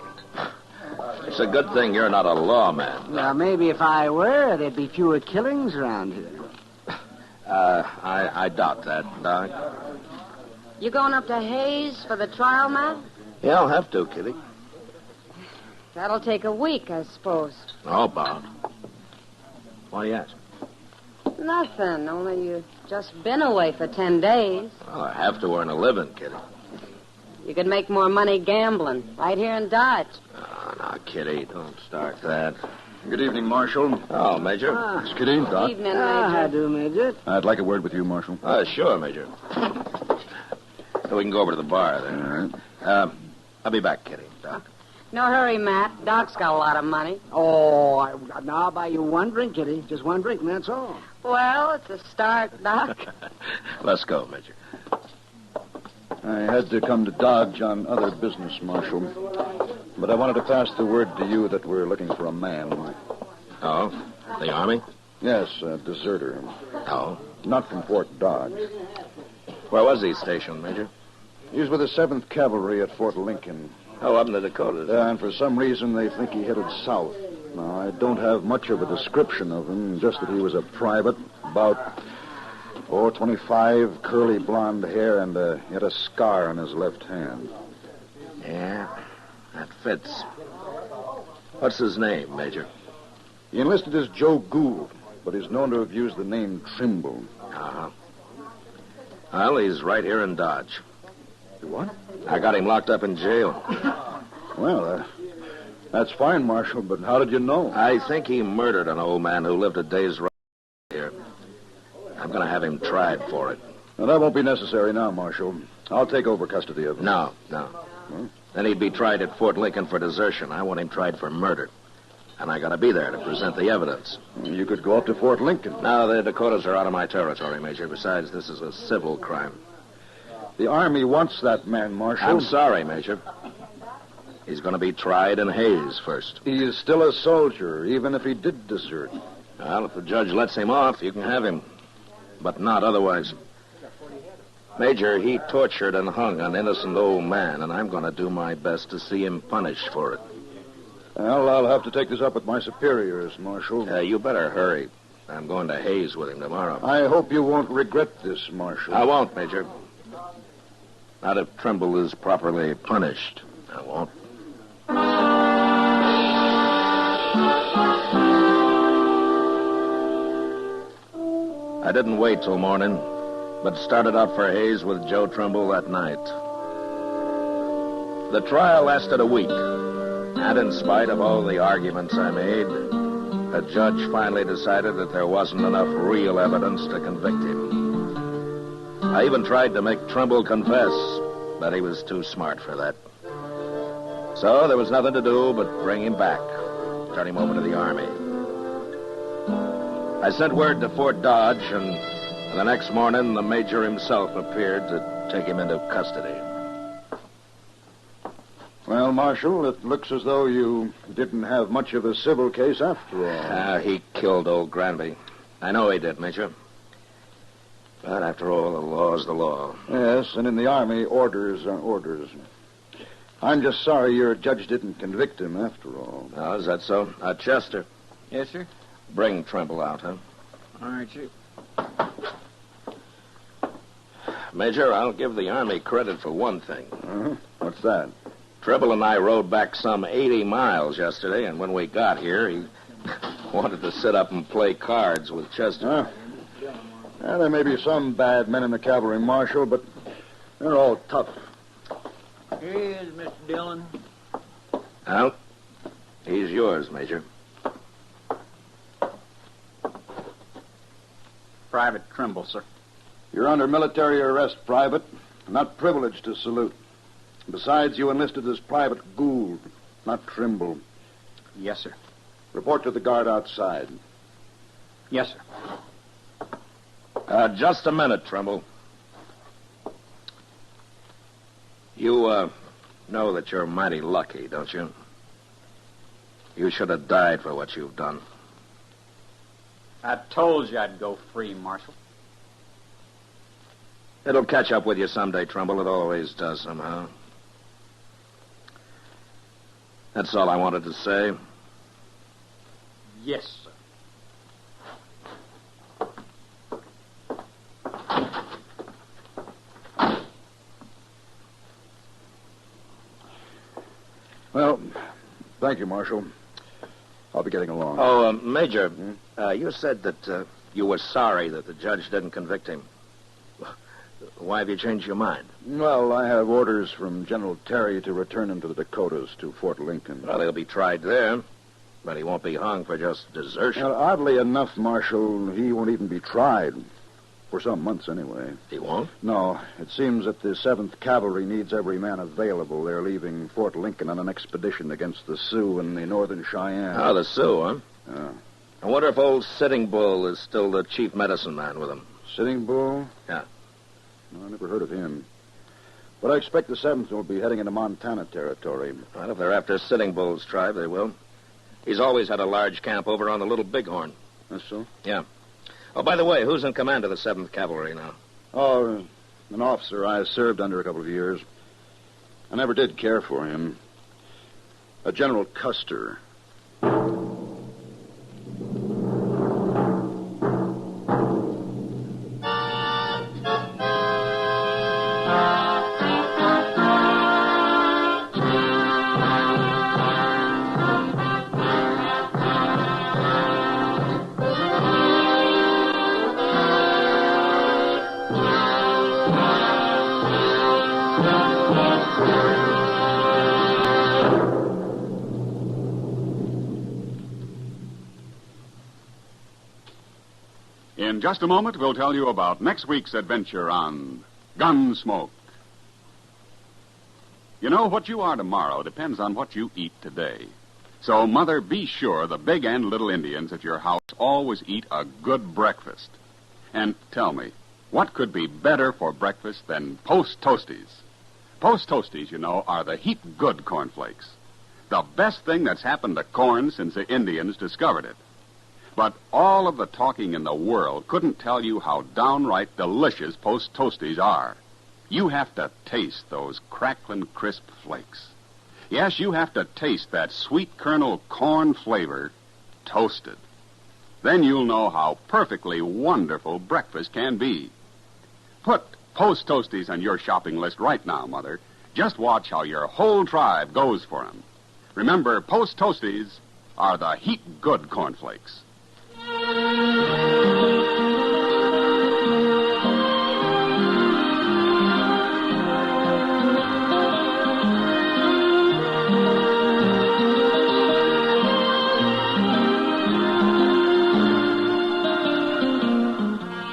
It's a good thing you're not a lawman.
Well, maybe if I were, there'd be fewer killings around here.
I doubt that, Doc.
You going up to Hayes for the trial, Matt?
Yeah, I'll have to, Kitty.
That'll take a week, I suppose.
How about? Why do you ask?
Nothing, only you've just been away for 10 days.
Well, I have to earn a living, Kitty.
You could make more money gambling right here in Dodge.
Oh, now, Kitty, don't start that.
Good evening, Marshal.
Oh, Major.
It's Kitty, Doc.
Evening, Major.
How do, Major?
I'd like a word with you, Marshal.
Sure, Major. We can go over to the bar then.
All right.
I'll be back, Kitty, Doc.
No hurry, Matt. Doc's got a lot of money.
Oh, now I'll buy you one drink, Kitty. Just one drink, and that's all.
Well, it's a start, Doc.
Let's go, Major.
I had to come to Dodge on other business, Marshal. But I wanted to pass the word to you that we're looking for a man.
Oh? The Army?
Yes, a deserter.
Oh?
Not from Fort Dodge.
Where was he stationed, Major?
He was with the 7th Cavalry at Fort Lincoln.
Oh, up in the Dakotas.
And for some reason, they think he headed south. Now, I don't have much of a description of him, just that he was a private, about 25, curly blonde hair, and he had a scar on his left hand.
Yeah, that fits. What's his name, Major?
He enlisted as Joe Gould, but he's known to have used the name Trimble.
Uh-huh. Well, he's right here in Dodge.
What?
I got him locked up in jail.
Well, that's fine, Marshal, but how did you know?
I think he murdered an old man who lived a day's ride here. I'm going to have him tried for it.
Now, that won't be necessary now, Marshal. I'll take over custody of him.
No.
Huh?
Then he'd be tried at Fort Lincoln for desertion. I want him tried for murder. And I got to be there to present the evidence.
You could go up to Fort Lincoln.
No, the Dakotas are out of my territory, Major. Besides, this is a civil crime.
The Army wants that man, Marshal.
I'm sorry, Major. He's going to be tried in Hayes first.
He is still a soldier, even if he did desert.
Well, if the judge lets him off, you can have him. But not otherwise. Major, he tortured and hung an innocent old man, and I'm going to do my best to see him punished for it.
Well, I'll have to take this up with my superiors, Marshal.
You better hurry. I'm going to Hayes with him tomorrow.
I hope you won't regret this, Marshal.
I won't, Major. Not if Trimble is properly punished. I won't. I didn't wait till morning, but started out for Hayes with Joe Trimble that night. The trial lasted a week, and in spite of all the arguments I made, the judge finally decided that there wasn't enough real evidence to convict him. I even tried to make Trimble confess, but he was too smart for that. So there was nothing to do but bring him back, turn him over to the Army. I sent word to Fort Dodge, and the next morning the major himself appeared to take him into custody.
Well, Marshal, it looks as though you didn't have much of a civil case after all.
He killed old Granby. I know he did, Major. But after all, the law's the law.
Yes, and in the Army, orders are orders. I'm just sorry your judge didn't convict him after all.
Oh, is that so? Chester.
Yes, sir?
Bring Trimble out, huh?
All right, sir.
Major, I'll give the Army credit for one thing.
What's that?
Trimble and I rode back some 80 miles yesterday, and when we got here, he wanted to sit up and play cards with Chester.
Yeah, there may be some bad men in the cavalry, Marshal, but they're all tough.
Here he is, Mr. Dillon.
Well, he's yours, Major.
Private Trimble, sir.
You're under military arrest, Private. Not privileged to salute. Besides, you enlisted as Private Gould, not Trimble.
Yes, sir.
Report to the guard outside.
Yes, sir.
Just a minute, Trimble. You, know that you're mighty lucky, don't you? You should have died for what you've done.
I told you I'd go free, Marshal.
It'll catch up with you someday, Trimble. It always does somehow. That's all I wanted to say.
Yes, sir.
Well, thank you, Marshal. I'll be getting along.
Oh, Major, you said that you were sorry that the judge didn't convict him. Why have you changed your mind?
Well, I have orders from General Terry to return him to the Dakotas, to Fort Lincoln.
Well, he'll be tried there, but he won't be hung for just desertion.
Well, oddly enough, Marshal, he won't even be tried. For some months, anyway.
He won't?
No. It seems that the 7th Cavalry needs every man available. They're leaving Fort Lincoln on an expedition against the Sioux and the Northern Cheyenne.
Oh, the Sioux, huh?
Yeah.
I wonder if old Sitting Bull is still the chief medicine man with them.
Sitting Bull?
Yeah.
No, I never heard of him. But I expect the 7th will be heading into Montana territory.
Well, if they're after Sitting Bull's tribe, they will. He's always had a large camp over on the Little Bighorn.
That's so?
Yeah. Oh, by the way, who's in command of the 7th Cavalry now?
Oh, an officer I served under a couple of years. I never did care for him. A General Custer.
In just a moment, we'll tell you about next week's adventure on Gunsmoke. You know, what you are tomorrow depends on what you eat today. So, Mother, be sure the big and little Indians at your house always eat a good breakfast. And tell me, what could be better for breakfast than Post Toasties? Post Toasties, you know, are the heap good cornflakes. The best thing that's happened to corn since the Indians discovered it. But all of the talking in the world couldn't tell you how downright delicious Post Toasties are. you have to taste those crackling, crisp flakes. Yes, you have to taste that sweet kernel corn flavor toasted. Then you'll know how perfectly wonderful breakfast can be. Put Post Toasties on your shopping list right now, Mother. Just watch how your whole tribe goes for them. Remember, Post Toasties are the heat good cornflakes.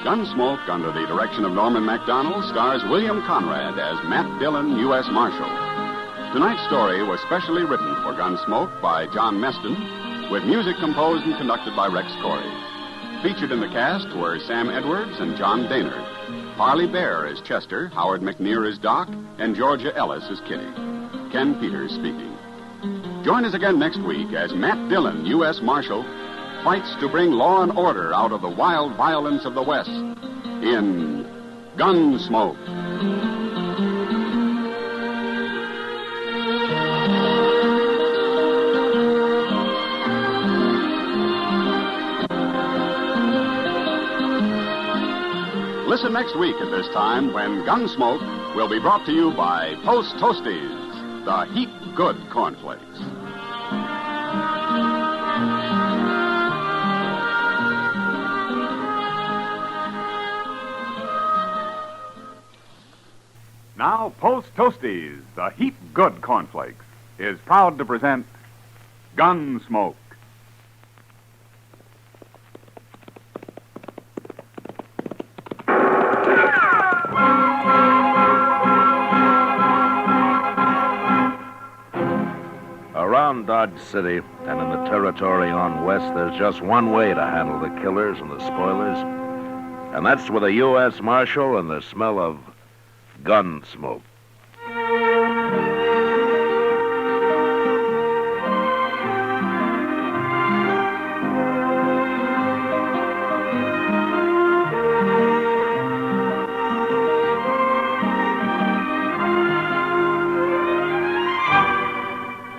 Gunsmoke, under the direction of Norman MacDonald, stars William Conrad as Matt Dillon, U.S. Marshal. Tonight's story was specially written for Gunsmoke by John Meston, with music composed and conducted by Rex Corey. Featured in the cast were Sam Edwards and John Daner. Parley Bear as Chester, Howard McNear as Doc, and Georgia Ellis as Kitty. Ken Peters speaking. Join us again next week as Matt Dillon, U.S. Marshal, fights to bring law and order out of the wild violence of the West in Gunsmoke. Listen next week at this time when Gunsmoke will be brought to you by Post Toasties, the heat good cornflakes.
Now, Post Toasties, the heat good cornflakes, is proud to present Gunsmoke.
Around Dodge City and in the territory on west, there's just one way to handle the killers and the spoilers, and that's with a U.S. Marshal and the smell of gun smoke.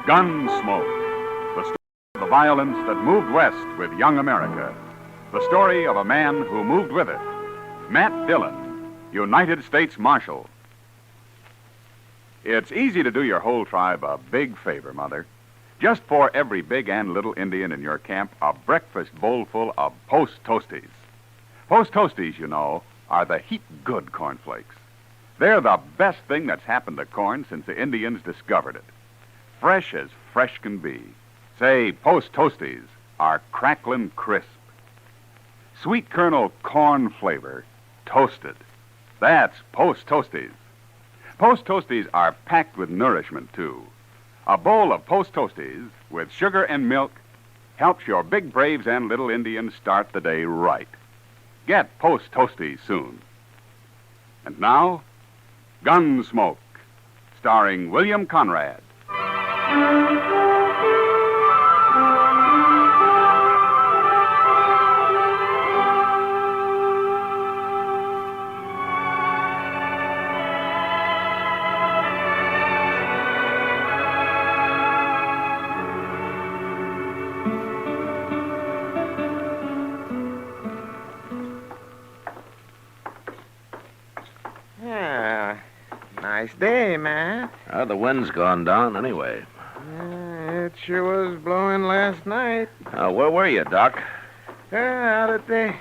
Gunsmoke, the story of the violence that moved west with young America. The story of a man who moved with it. Matt Dillon, United States Marshal. It's easy to do your whole tribe a big favor, Mother. Just pour every big and little Indian in your camp a breakfast bowl full of Post Toasties. Post Toasties, you know, are the heat good cornflakes. They're the best thing that's happened to corn since the Indians discovered it. Fresh as fresh can be. Say, Post Toasties are cracklin' crisp. Sweet kernel corn flavor, toasted. That's Post Toasties. Post Toasties are packed with nourishment, too. A bowl of Post Toasties with sugar and milk helps your big braves and little Indians start the day right. Get Post Toasties soon. And now, Gunsmoke, starring William Conrad.
Nice day, Matt.
The wind's gone down anyway.
It sure was blowing last night.
Where were you, Doc?
Out at the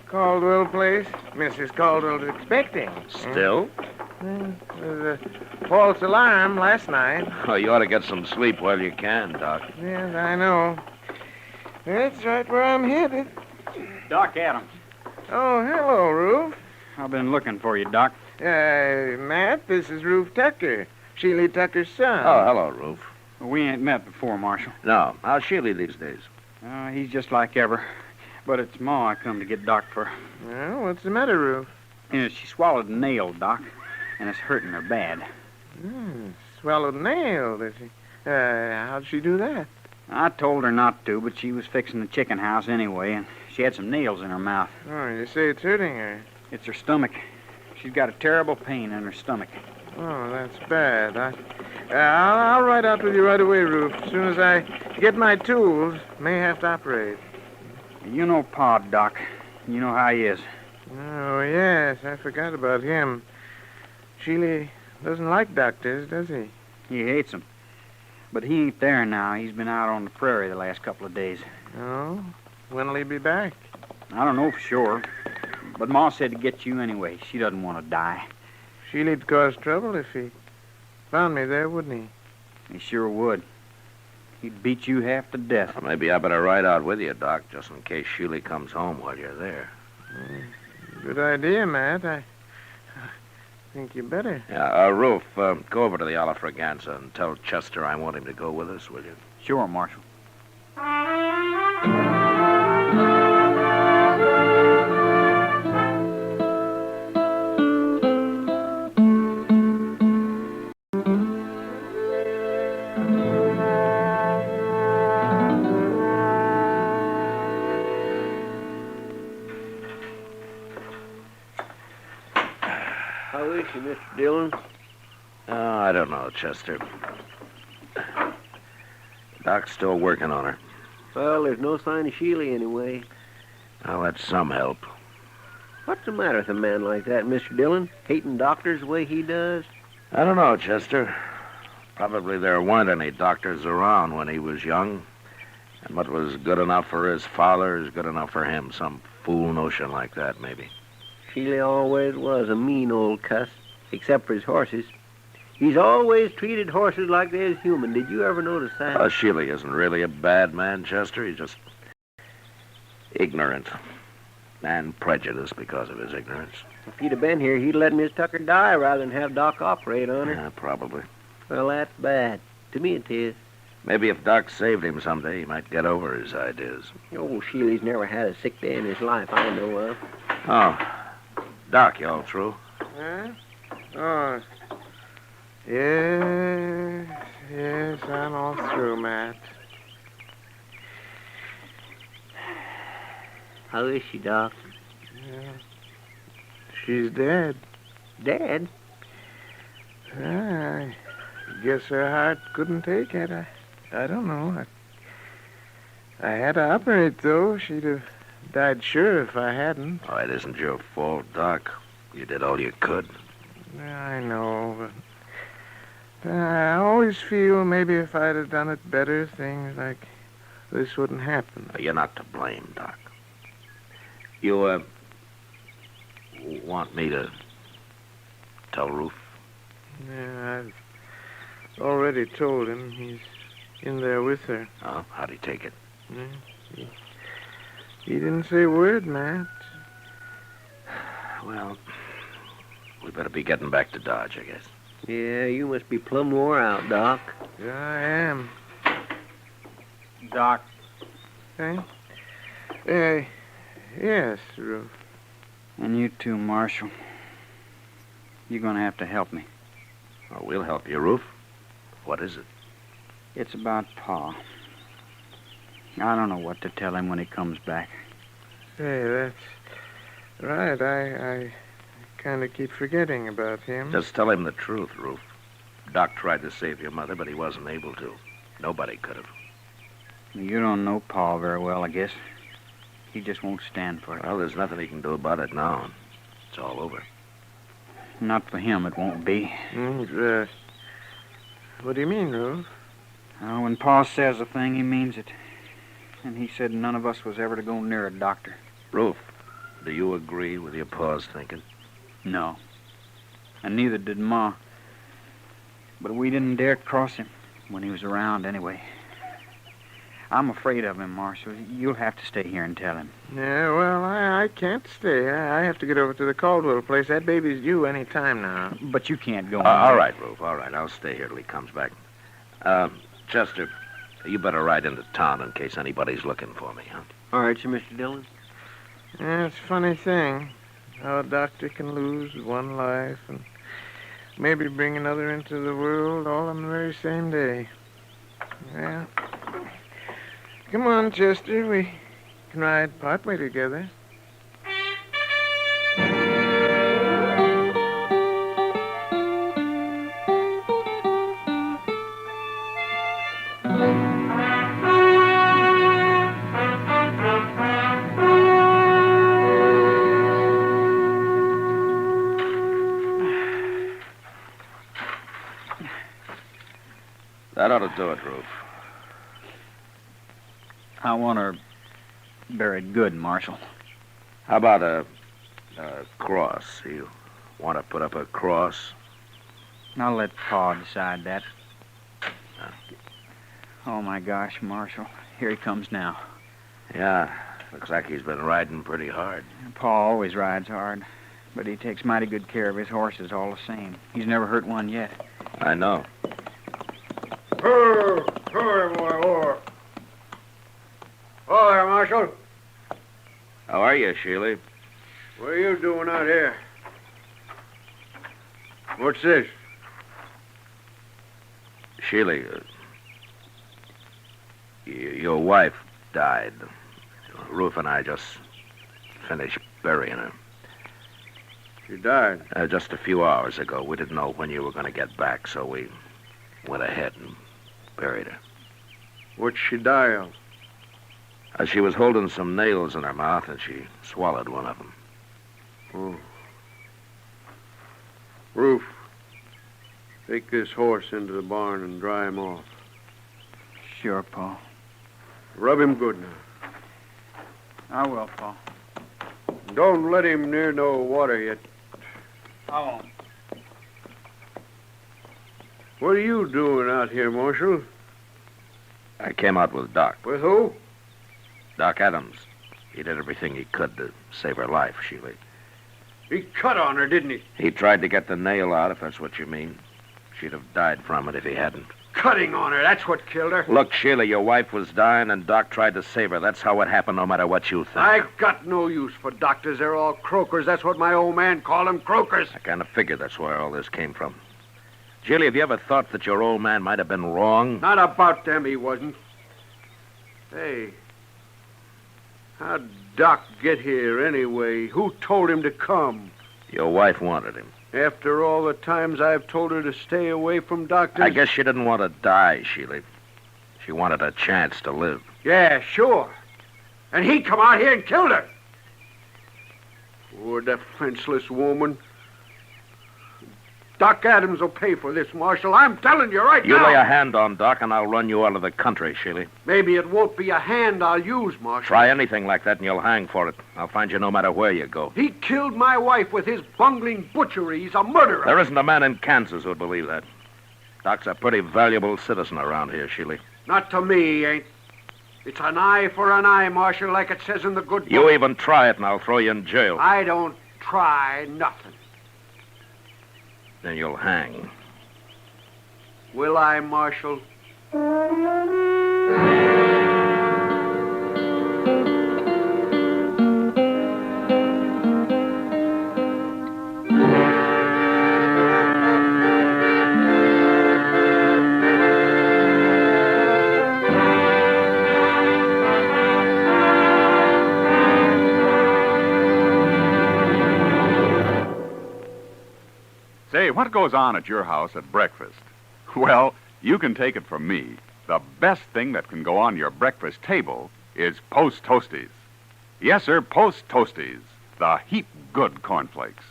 Caldwell place. Mrs. Caldwell's expecting.
Still?
There was a false alarm last night.
Oh, you ought to get some sleep while you can, Doc.
Yes, I know. That's right where I'm headed.
Doc Adams.
Oh, hello, Roof.
I've been looking for you, Doc.
Matt, this is Roof Tucker, Sheely Tucker's son.
Oh, hello, Roof.
We ain't met before, Marshal.
No. How's Sheely these days?
He's just like ever. But it's Ma I come to get Doc for.
Well, what's the matter, Roof?
She swallowed a nail, Doc, and it's hurting her bad.
Swallowed a nail, did she? How'd she do that?
I told her not to, but she was fixing the chicken house anyway, and she had some nails in her mouth.
Oh, you say it's hurting her?
It's her stomach. She's got a terrible pain in her stomach.
Oh, that's bad. I'll ride out with you right away, Roof. As soon as I get my tools, may have to operate.
You know Pa, Doc. You know how he is.
Oh, yes, I forgot about him. Sheely doesn't like doctors, does he?
He hates them. But he ain't there now. He's been out on the prairie the last couple of days.
Oh? When'll he be back?
I don't know for sure. But Ma said to get you anyway. She doesn't want to die.
Sheely'd cause trouble if he found me there, wouldn't he?
He sure would. He'd beat you half to death.
Well, maybe I better ride out with you, Doc, just in case Sheely comes home while you're there.
Good idea, Matt. I think you better.
Yeah, Roof, go over to the Olive Fraganza and tell Chester I want him to go with us, will you?
Sure, Marshal.
How is she, Mr. Dillon?
Oh, I don't know, Chester. Doc's still working on her.
Well, there's no sign of Sheely anyway.
Well, that's some help.
What's the matter with a man like that, Mr. Dillon? Hating doctors the way he does?
I don't know, Chester. Probably there weren't any doctors around when he was young. And what was good enough for his father is good enough for him. Some fool notion like that, maybe.
Sheely always was a mean old cuss, except for his horses. He's always treated horses like they're human. Did you ever notice that?
Sheely isn't really a bad man, Chester. He's just ignorant and prejudiced because of his ignorance.
If he'd have been here, he'd let Miss Tucker die rather than have Doc operate on her.
Yeah, probably.
Well, that's bad. To me, it is.
Maybe if Doc saved him someday, he might get over his ideas.
Oh, Sheely's never had a sick day in his life I know of.
Oh, Doc, you all through?
Huh? Oh, yes, I'm all through, Matt.
How is she, Doc?
Yeah. She's dead.
Dead?
I guess her heart couldn't take it. I don't know. I had to operate, though. She'd have died sure if I hadn't.
Oh, it isn't your fault, Doc. You did all you could.
I know, but I always feel maybe if I'd have done it better, things like this wouldn't happen.
You're not to blame, Doc. You, want me to tell Roof?
Yeah, I've already told him. He's in there with her.
Oh, how'd he take it?
Yeah, he didn't say a word, Matt.
Well, we better be getting back to Dodge, I guess.
Yeah, you must be plumb wore out, Doc.
Yeah, I am.
Doc.
Hey? Yes, Roof.
And you too, Marshal. You're going to have to help me.
Oh, we'll help you, Roof. What is it?
It's about Pa. I don't know what to tell him when he comes back.
Hey, that's right. I kind of keep forgetting about him.
Just tell him the truth, Roof. Doc tried to save your mother, but he wasn't able to. Nobody could have.
You don't know Pa very well, I guess. He just won't stand for it.
Well, there's nothing he can do about it now. It's all over.
Not for him, it won't be.
What do you mean, Roof?
Oh, when Pa says a thing, he means it. And he said none of us was ever to go near a doctor.
Roof, do you agree with your Pa's thinking?
No. And neither did Ma. But we didn't dare cross him when he was around anyway. I'm afraid of him, Marshal. You'll have to stay here and tell him.
Yeah, well, I can't stay. I have to get over to the Caldwell place. That baby's due any time now.
But you can't go.
All right, Roof, all right. I'll stay here till he comes back. Chester, you better ride into town in case anybody's looking for me, huh?
All right, sir, Mr. Dillon.
Yeah, it's a funny thing how a doctor can lose one life and maybe bring another into the world all on the very same day. Yeah. Come on, Chester. We can ride partway together.
do it, Ruth.
I want her buried good, Marshal.
How about a cross? You want to put up a cross?
I'll let Pa decide that. Oh, my gosh, Marshal. Here he comes now.
Yeah, looks like he's been riding pretty hard.
Pa always rides hard, but he takes mighty good care of his horses all the same. He's never hurt one yet.
I know.
Hurry, boy, or. Oh, there, Marshal.
How are you, Sheely?
What are you doing out here? What's this?
Sheely, your wife died. Ruth and I just finished burying her.
She died?
Just a few hours ago. We didn't know when you were going to get back, so we went ahead and buried her.
What'd she die of?
She was holding some nails in her mouth, and she swallowed one of them.
Oh. Ruth, take this horse into the barn and dry him off.
Sure, Pa.
Rub him good now.
I will, Pa.
Don't let him near no water yet.
I won't.
What are you doing out here, Marshal?
I came out with Doc.
With who?
Doc Adams. He did everything he could to save her life, Sheely.
He cut on her, didn't he?
He tried to get the nail out, if that's what you mean. She'd have died from it if he hadn't.
Cutting on her, that's what killed her.
Look, Sheila, your wife was dying, and Doc tried to save her. That's how it happened, no matter what you think.
I got no use for doctors. They're all croakers. That's what my old man called them, croakers.
I kind of figured that's where all this came from. Sheila, have you ever thought that your old man might have been wrong?
Not about them, he wasn't. Hey, how'd Doc get here anyway? Who told him to come?
Your wife wanted him.
After all the times I've told her to stay away from doctors?
I guess she didn't want to die, Sheila. She wanted a chance to live.
Yeah, sure. And he come out here and killed her. Poor defenseless woman. Doc Adams will pay for this, Marshal. I'm telling you right now.
You lay a hand on Doc, and I'll run you out of the country, Sheila.
Maybe it won't be a hand I'll use, Marshal.
Try anything like that, and you'll hang for it. I'll find you no matter where you go.
He killed my wife with his bungling butchery. He's a murderer.
There isn't a man in Kansas who'd believe that. Doc's a pretty valuable citizen around here, Sheila.
Not to me, ain't. It's an eye for an eye, Marshal, like it says in the good book.
You even try it, and I'll throw you in jail.
I don't try nothing.
Then you'll hang.
Will I, Marshal?
Say, what goes on at your house at breakfast? Well, you can take it from me. The best thing that can go on your breakfast table is Post Toasties. Yes, sir, Post Toasties, the heap good cornflakes.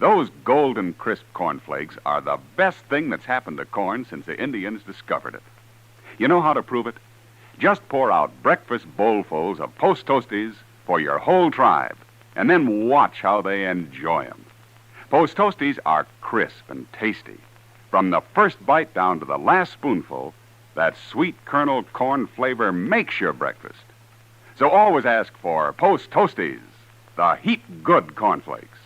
Those golden crisp cornflakes are the best thing that's happened to corn since the Indians discovered it. You know how to prove it? Just pour out breakfast bowlfuls of Post Toasties for your whole tribe, and then watch how they enjoy 'em. Post Toasties are crisp and tasty. From the first bite down to the last spoonful, that sweet kernel corn flavor makes your breakfast. So always ask for Post Toasties, the heap good cornflakes.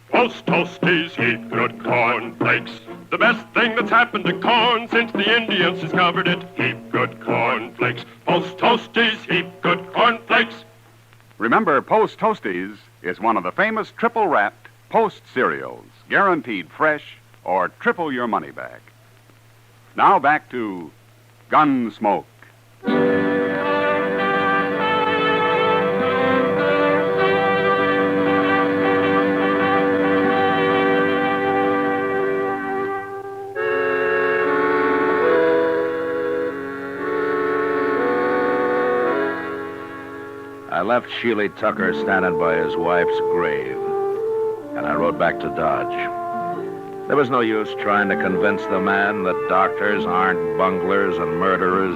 Post Toasties, heap good cornflakes. The best thing that's happened to corn since the Indians discovered it. Heap good cornflakes. Post Toasties, heap good cornflakes.
Remember, Post Toasties is one of the famous triple-wrapped Post cereals, guaranteed fresh or triple your money back. Now back to Gunsmoke.
I left Sheely Tucker standing by his wife's grave, and I rode back to Dodge. There was no use trying to convince the man that doctors aren't bunglers and murderers.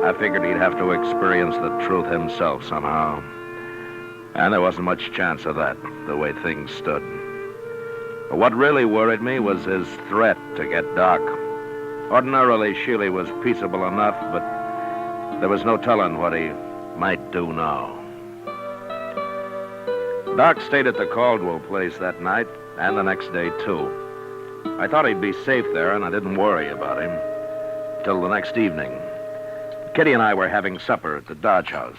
I figured he'd have to experience the truth himself somehow. And there wasn't much chance of that, the way things stood. But what really worried me was his threat to get Doc. Ordinarily, Sheely was peaceable enough, but there was no telling what he might do now. Doc stayed at the Caldwell place that night and the next day, too. I thought he'd be safe there, and I didn't worry about him till the next evening. Kitty and I were having supper at the Dodge House.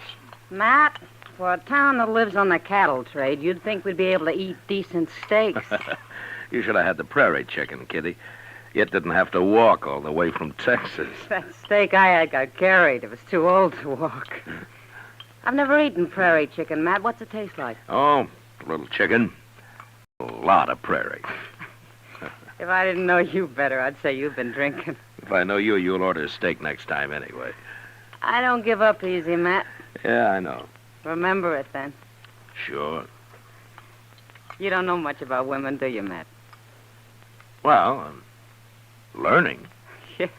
Matt, for a town that lives on the cattle trade, you'd think we'd be able to eat decent steaks.
You should have had the prairie chicken, Kitty. Yet didn't have to walk all the way from Texas.
That steak I had got carried. It was too old to walk. I've never eaten prairie chicken, Matt. What's it taste like?
Oh, a little chicken. A lot of prairie.
If I didn't know you better, I'd say you've been drinking.
If I know you, you'll order steak next time anyway.
I don't give up easy, Matt.
Yeah, I know.
Remember it, then.
Sure.
You don't know much about women, do you, Matt?
Well, I'm learning.
Yeah.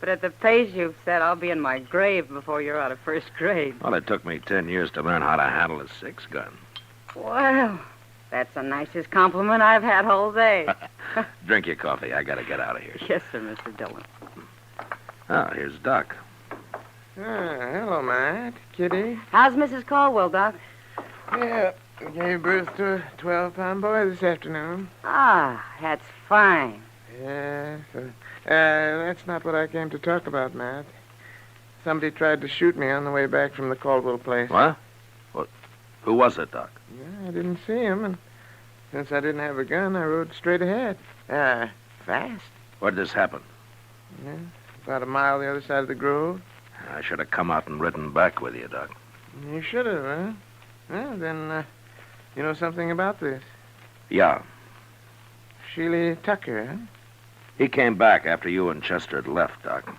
But at the pace you've set, I'll be in my grave before you're out of first grade.
Well, it took me 10 years to learn how to handle a 6-gun.
Well, that's the nicest compliment I've had all day.
Drink your coffee. I gotta get out of here.
Yes, sir, Mr. Dillon.
Oh, here's Doc.
Hello, Matt. Kitty.
How's Mrs. Caldwell, Doc?
Yeah, gave birth to a 12-pound boy this afternoon.
Ah, that's fine.
Yes. That's not what I came to talk about, Matt. Somebody tried to shoot me on the way back from the Caldwell place.
What? Who was it, Doc?
Yeah, I didn't see him, and since I didn't have a gun, I rode straight ahead. Fast.
Where did this happen?
Yeah, about a mile the other side of the grove.
I should have come out and ridden back with you, Doc.
You should have, huh? Well, then, you know something about this?
Yeah.
Sheely Tucker, huh?
He came back after you and Chester had left, Doc.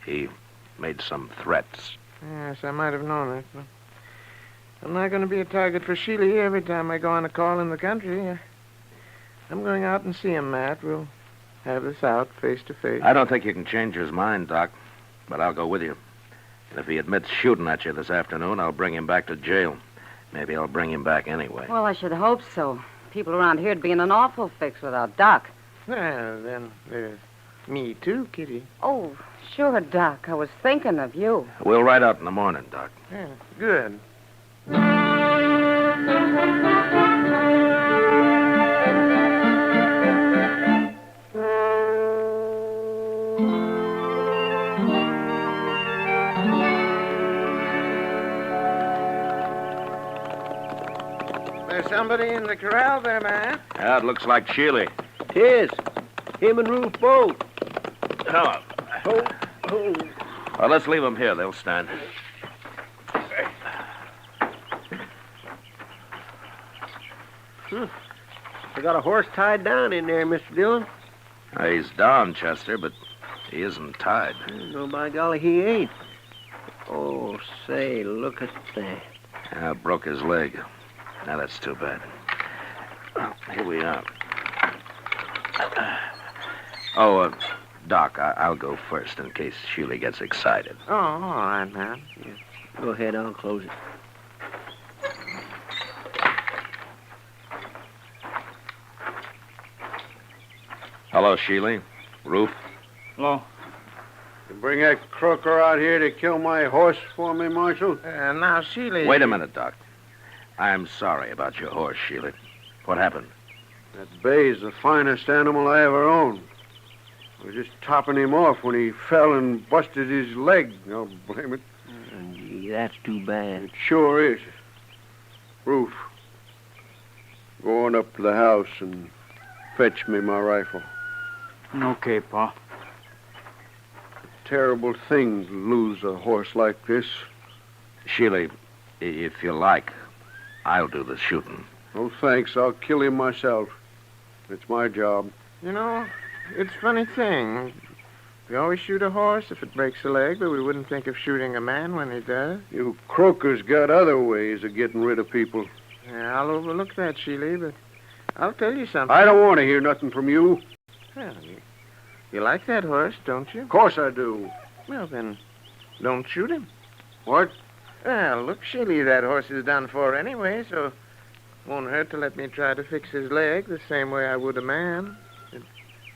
He made some threats.
Yes, I might have known it. But I'm not going to be a target for Sheely every time I go on a call in the country. I'm going out and see him, Matt. We'll have this out face to face.
I don't think you can change his mind, Doc, but I'll go with you. And if he admits shooting at you this afternoon, I'll bring him back to jail. Maybe I'll bring him back anyway.
Well, I should hope so. People around here'd be in an awful fix without Doc.
Well, then there's me too, Kitty.
Oh, sure, Doc. I was thinking of you.
We'll ride out in the morning, Doc.
Yeah, good. There's somebody in the corral there, man.
Yeah, it looks like Sheely.
Tis. Him and Ruth both.
Oh. Well, let's leave them here. They'll stand.
I got a horse tied down in there, Mr. Dillon.
He's down, Chester, but he isn't tied.
No, by golly, he ain't. Oh, say, look at that.
Yeah, broke his leg. Now, that's too bad. Well, here we are. Doc, I'll go first in case Sheely gets excited.
Oh, all right, man.
Yeah. Go ahead, I'll close it.
Hello, Sheely. Ruth?
Hello. You bring that croaker out here to kill my horse for me, Marshal?
Now, Sheely...
Wait a minute, Doc. I'm sorry about your horse, Sheely. What happened?
That bay's the finest animal I ever owned. I was just topping him off when he fell and busted his leg. I'll blame it.
Gee, that's too bad.
It sure is. Ruth, go on up to the house and fetch me my rifle.
Okay, Pa.
Terrible thing to lose a horse like this.
Sheely, if you like, I'll do the shooting.
Oh, thanks. I'll kill him myself. It's my job.
You know, it's a funny thing. We always shoot a horse if it breaks a leg, but we wouldn't think of shooting a man when he does.
You croakers got other ways of getting rid of people.
Yeah, I'll overlook that, Sheely, but I'll tell you something.
I don't want to hear nothing from you.
Well, you like that horse, don't you?
Of course I do.
Well, then, don't shoot him.
What?
Well, look, Sheely, that horse is done for anyway, so it won't hurt to let me try to fix his leg the same way I would a man. It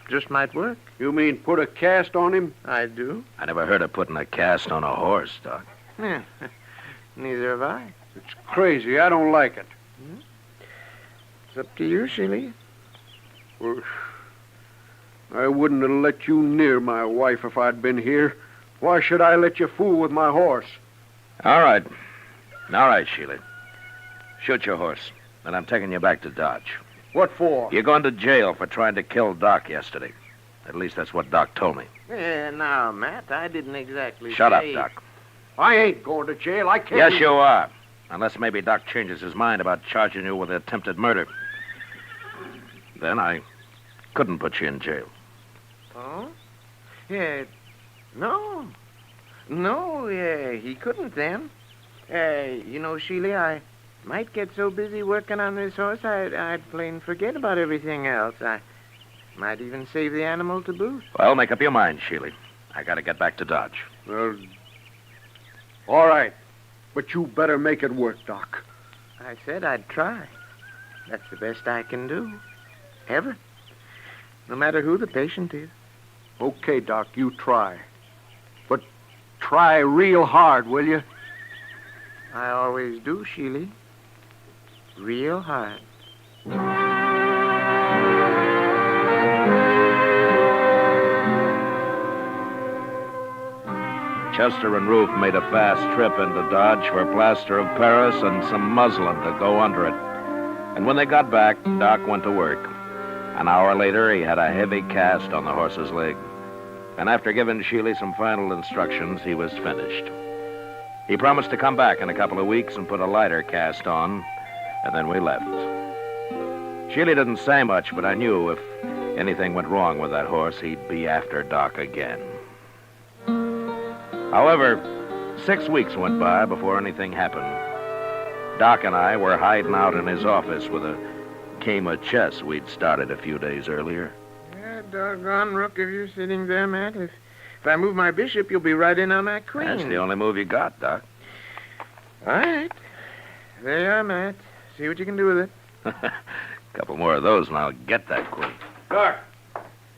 just might work.
You mean put a cast on him?
I do.
I never heard of putting a cast on a horse, Doc.
Yeah, neither have I.
It's crazy. I don't like it.
It's up to you, Sheely.
Well, I wouldn't have let you near my wife if I'd been here. Why should I let you fool with my horse?
All right. All right, Sheila. Shoot your horse. And I'm taking you back to Dodge.
What for?
You're going to jail for trying to kill Doc yesterday. At least that's what Doc told me.
Yeah, now, Matt, I didn't exactly
Shut up,
say...
Doc.
I ain't going to jail. I can't...
Yes, you are. Unless maybe Doc changes his mind about charging you with attempted murder. Then I couldn't put you in jail.
Oh? Yeah, no. No, yeah, he couldn't then. You know, Sheely, I might get so busy working on this horse, I'd plain forget about everything else. I might even save the animal to boot.
Well, make up your mind, Sheely. I gotta get back to Dodge.
Well, all right. But you better make it work, Doc.
I said I'd try. That's the best I can do. Ever. No matter who the patient is.
Okay, Doc, you try. But try real hard, will you?
I always do, Sheely. Real hard.
Chester and Ruth made a fast trip into Dodge for plaster of Paris and some muslin to go under it. And when they got back, Doc went to work. An hour later, he had a heavy cast on the horse's leg. And after giving Sheely some final instructions, he was finished. He promised to come back in a couple of weeks and put a lighter cast on, and then we left. Sheely didn't say much, but I knew if anything went wrong with that horse, he'd be after Doc again. However, 6 weeks went by before anything happened. Doc and I were hiding out in his office with a game of chess we'd started a few days earlier.
Yeah, doggone rook, if you're sitting there, Matt. If I move my bishop, you'll be right in on that queen.
That's the only move you got, Doc.
All right. There you are, Matt. See what you can do with it.
A couple more of those and I'll get that queen.
Doc.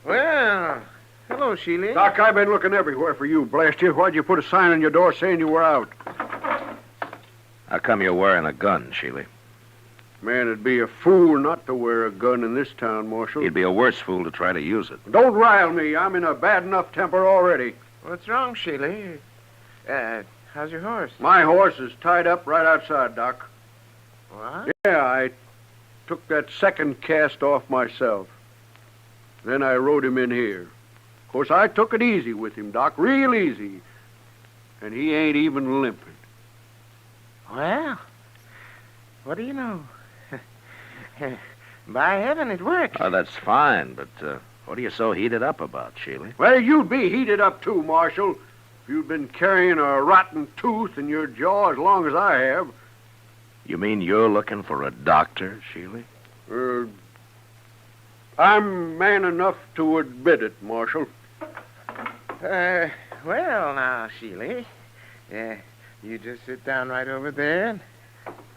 Well, hello, Sheely.
Doc, I've been looking everywhere for you, blast you. Why'd you put a sign on your door saying you were out?
How come you're wearing a gun, Sheely?
Man, it'd be a fool not to wear a gun in this town, Marshal.
He'd be a worse fool to try to use it.
Don't rile me. I'm in a bad enough temper already.
What's wrong, Sheely? How's your horse?
My horse is tied up right outside, Doc.
What?
Yeah, I took that second cast off myself. Then I rode him in here. Of course, I took it easy with him, Doc, real easy. And he ain't even limping.
Well, what do you know? By heaven, it worked.
Oh, that's fine, but what are you so heated up about, Sheely?
Well, you'd be heated up too, Marshal. If you'd been carrying a rotten tooth in your jaw as long as I have.
You mean you're looking for a doctor, Sheely?
I'm man enough to admit it, Marshal.
Well, now, Sheely. You just sit down right over there, and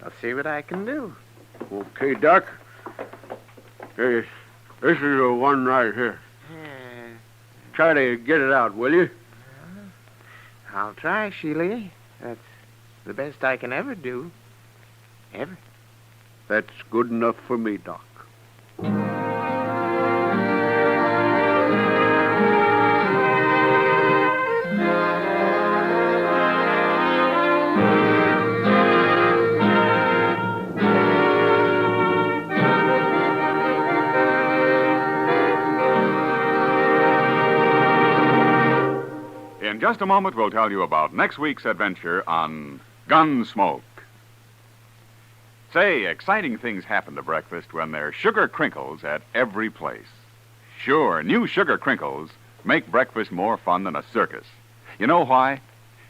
I'll see what I can do.
Okay, Doc. Hey, this is the one right here. Try to get it out, will you?
I'll try, Sheely. That's the best I can ever do. Ever.
That's good enough for me, Doc.
In just a moment, we'll tell you about next week's adventure on Gunsmoke. Say, exciting things happen to breakfast when there's sugar crinkles at every place. Sure, new sugar crinkles make breakfast more fun than a circus. You know why?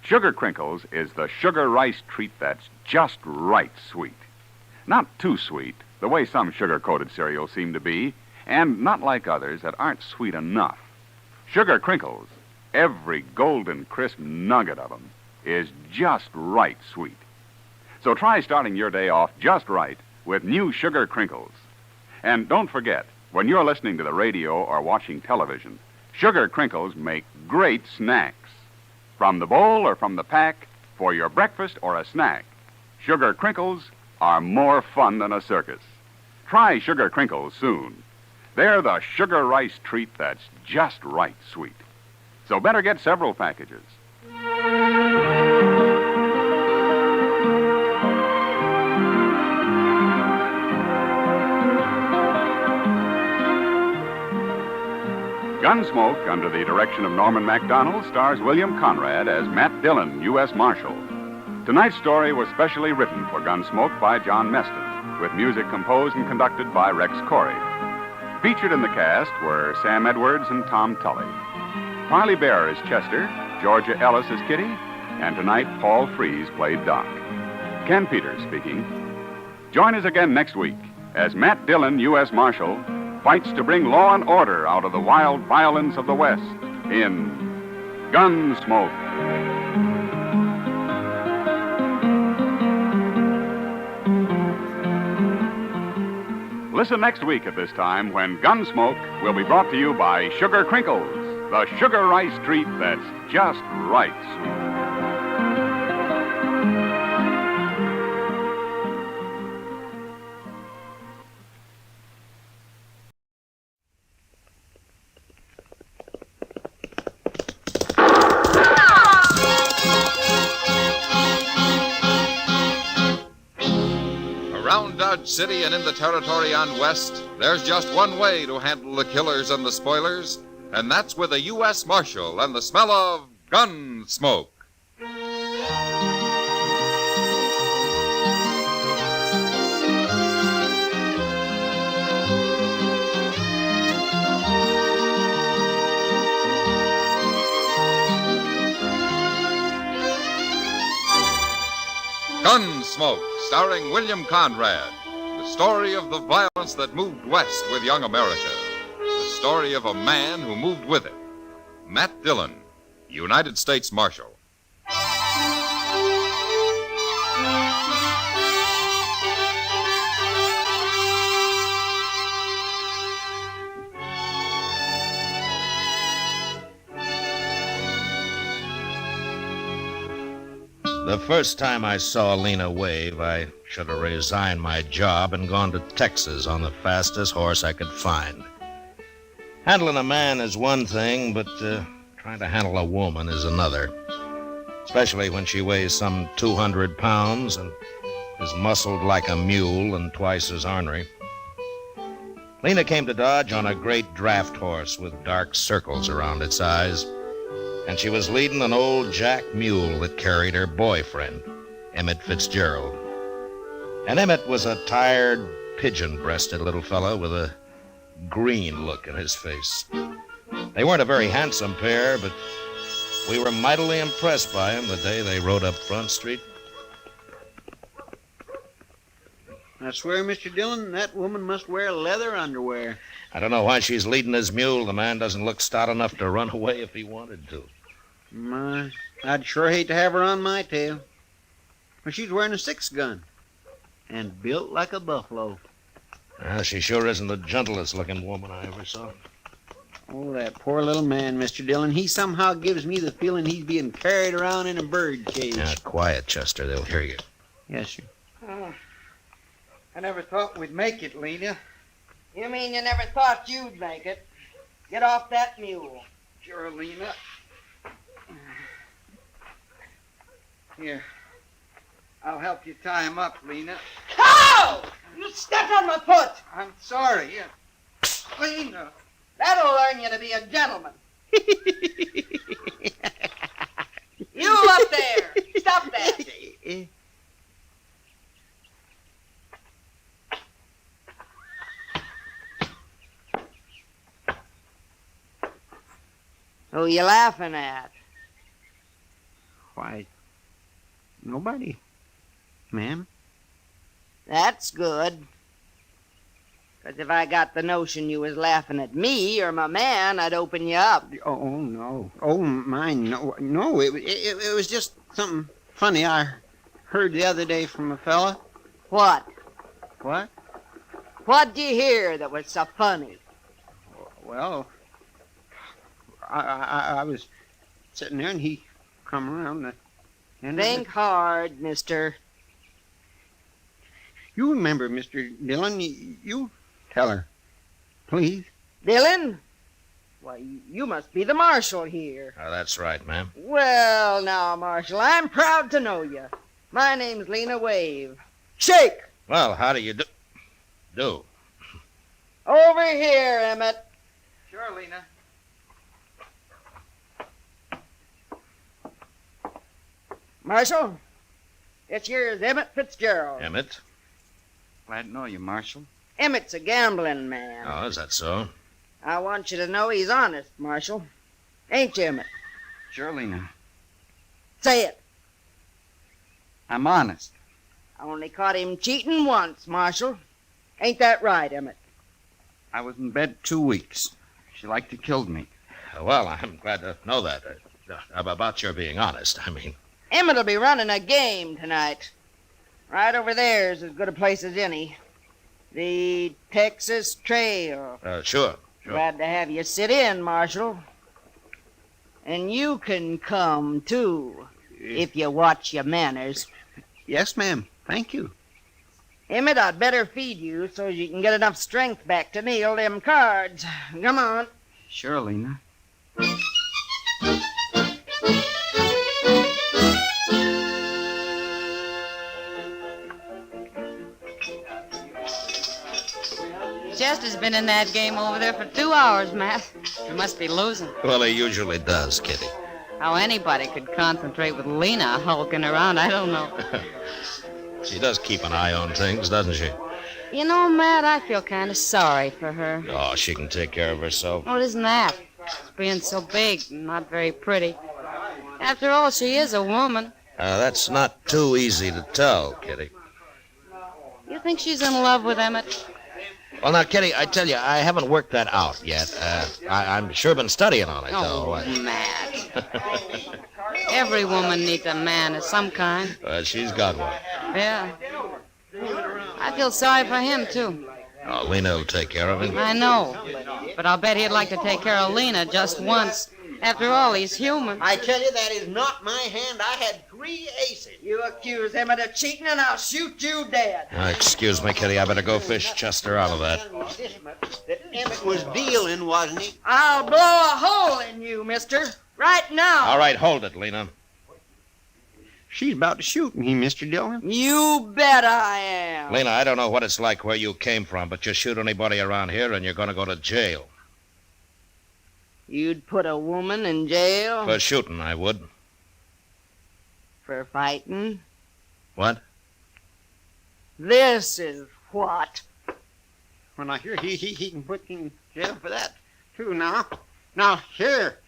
Sugar crinkles is the sugar rice treat that's just right sweet. Not too sweet, the way some sugar-coated cereals seem to be, and not like others that aren't sweet enough. Sugar Crinkles, every golden crisp nugget of them, is just right sweet. So try starting your day off just right with new Sugar Crinkles. And don't forget, when you're listening to the radio or watching television, Sugar Crinkles make great snacks. From the bowl or from the pack, for your breakfast or a snack, Sugar Crinkles are more fun than a circus. Try Sugar Crinkles soon. They're the sugar rice treat that's just right sweet. So better get several packages. Gunsmoke, under the direction of Norman MacDonald, stars William Conrad as Matt Dillon, U.S. Marshal. Tonight's story was specially written for Gunsmoke by John Meston, with music composed and conducted by Rex Corey. Featured in the cast were Sam Edwards and Tom Tully. Parley Bear is Chester, Georgia Ellis is Kitty, and tonight Paul Frees played Doc. Ken Peters speaking. Join us again next week as Matt Dillon, U.S. Marshal, fights to bring law and order out of the wild violence of the West in Gunsmoke. Listen next week at this time when Gunsmoke will be brought to you by Sugar Crinkles, the sugar rice treat that's just right sweet.
Dodge City and in the territory on West, there's just one way to handle the killers and the spoilers, and that's with a U.S. Marshal and the smell of Gunsmoke. Gunsmoke, starring William Conrad. The story of the violence that moved west with young America. The story of a man who moved with it. Matt Dillon, United States Marshal.
The first time I saw Lena wave, I should have resigned my job and gone to Texas on the fastest horse I could find. Handling a man is one thing, but trying to handle a woman is another. Especially when she weighs some 200 pounds and is muscled like a mule and twice as ornery. Lena came to Dodge on a great draft horse with dark circles around its eyes. And she was leading an old jack mule that carried her boyfriend, Emmett Fitzgerald. And Emmett was a tired, pigeon-breasted little fellow with a green look in his face. They weren't a very handsome pair, but we were mightily impressed by them the day they rode up Front Street.
I swear, Mr. Dillon, that woman must wear leather underwear.
I don't know why she's leading his mule. The man doesn't look stout enough to run away if he wanted to.
My, I'd sure hate to have her on my tail. Well, she's wearing a 6-gun and built like a buffalo.
Well, she sure isn't the gentlest looking woman I ever saw.
Oh, that poor little man, Mr. Dillon. He somehow gives me the feeling he's being carried around in a bird cage.
Now, quiet, Chester. They'll hear you.
Yes, sir.
Oh, I never thought we'd make it, Lena.
You mean you never thought you'd make it? Get off that mule.
Sure, Lena. Here. I'll help you tie him up, Lena.
Ow! You stepped on my foot.
I'm sorry. Lena.
That'll learn you to be a gentleman. You up there. Stop that. Who you laughing at?
Why, nobody, ma'am.
That's good. But if I got the notion you was laughing at me or my man, I'd open you up.
Oh, no. Oh, mine, no. No, it was just something funny I heard the other day from a fella.
What?
What?
What'd you hear that was so funny?
Well, I was sitting there and he come around the end
Think hard, mister.
You remember, Mr. Dillon, you tell her, please.
Dillon? Why, you must be the marshal here.
Oh, that's right, ma'am.
Well, now, Marshal, I'm proud to know you. My name's Lena Wave. Shake!
Well, how do you do?
Over here, Emmett.
Sure, Lena.
Marshal, it's yours, Emmett Fitzgerald.
Emmett?
Glad to know you, Marshal.
Emmett's a gambling man.
Oh, is that so?
I want you to know he's honest, Marshal. Ain't you, Emmett?
Sure, Lena.
Say it.
I'm honest.
I only caught him cheating once, Marshal. Ain't that right, Emmett?
I was in bed 2 weeks. She liked to kill me.
Well, I'm glad to know that. About your being honest, I mean.
Emmett'll be running a game tonight. Right over there's as good a place as any. The Texas Trail.
Sure.
Glad to have you sit in, Marshal. And you can come, too, if you watch your manners.
Yes, ma'am. Thank you.
Emmett, I'd better feed you so you can get enough strength back to kneel them cards. Come on.
Sure, Lena.
Chester's been in that game over there for 2 hours, Matt. He must be losing.
Well, he usually does, Kitty.
How anybody could concentrate with Lena hulking around, I don't know.
She does keep an eye on things, doesn't she?
You know, Matt, I feel kind of sorry for her.
Oh, she can take care of herself.
Well, isn't that? She's being so big and not very pretty. After all, she is a woman.
That's not too easy to tell, Kitty.
You think she's in love with Emmett?
Well, now, Kitty, I tell you, I haven't worked that out yet. I'm sure been studying on it, though.
Matt. Every woman needs a man of some kind.
She's got one.
Yeah. I feel sorry for him, too.
Oh, Lena will take care of him.
I know. But I'll bet he'd like to take care of Lena just once. After all, he's human.
I tell you, that is not my hand. I had 3 aces.
You accuse Emmett of cheating, and I'll shoot you dead.
Excuse me, Kitty. I better go fish Chester out of that.
That Emmett was dealing, wasn't he?
I'll blow a hole in you, mister. Right now.
All right, hold it, Lena.
She's about to shoot me, Mr. Dillon.
You bet I am.
Lena, I don't know what it's like where you came from, but you shoot anybody around here and you're going to go to jail.
You'd put a woman in jail?
For shooting, I would.
For fighting?
What?
This is what?
When I hear he can put me in jail for that, too, now. Now, here.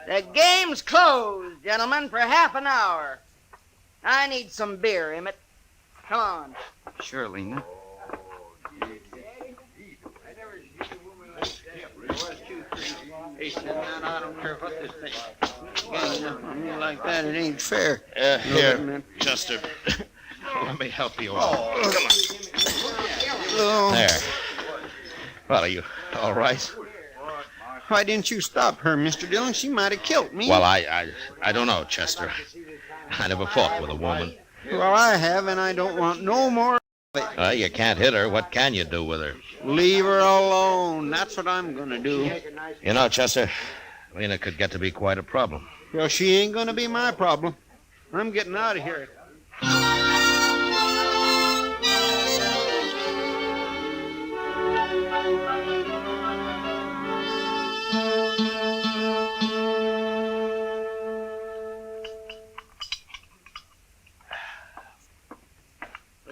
The game's closed, gentlemen, for half an hour. I need some beer, Emmett. Come on.
Sure, Lena.
He said, man, I don't care what this thing is. On me like that, it ain't fair.
Here, Chester. Let me help you out. Come on. There. Well, are you all right?
Why didn't you stop her, Mr. Dillon? She might have killed me.
Well, I don't know, Chester. I never fought with a woman.
Well, I have, and I don't want no more of it.
You can't hit her. What can you do with her?
Leave her alone. That's what I'm going to do.
You know, Chester, Lena could get to be quite a problem.
Well, she ain't going to be my problem. I'm getting out of here.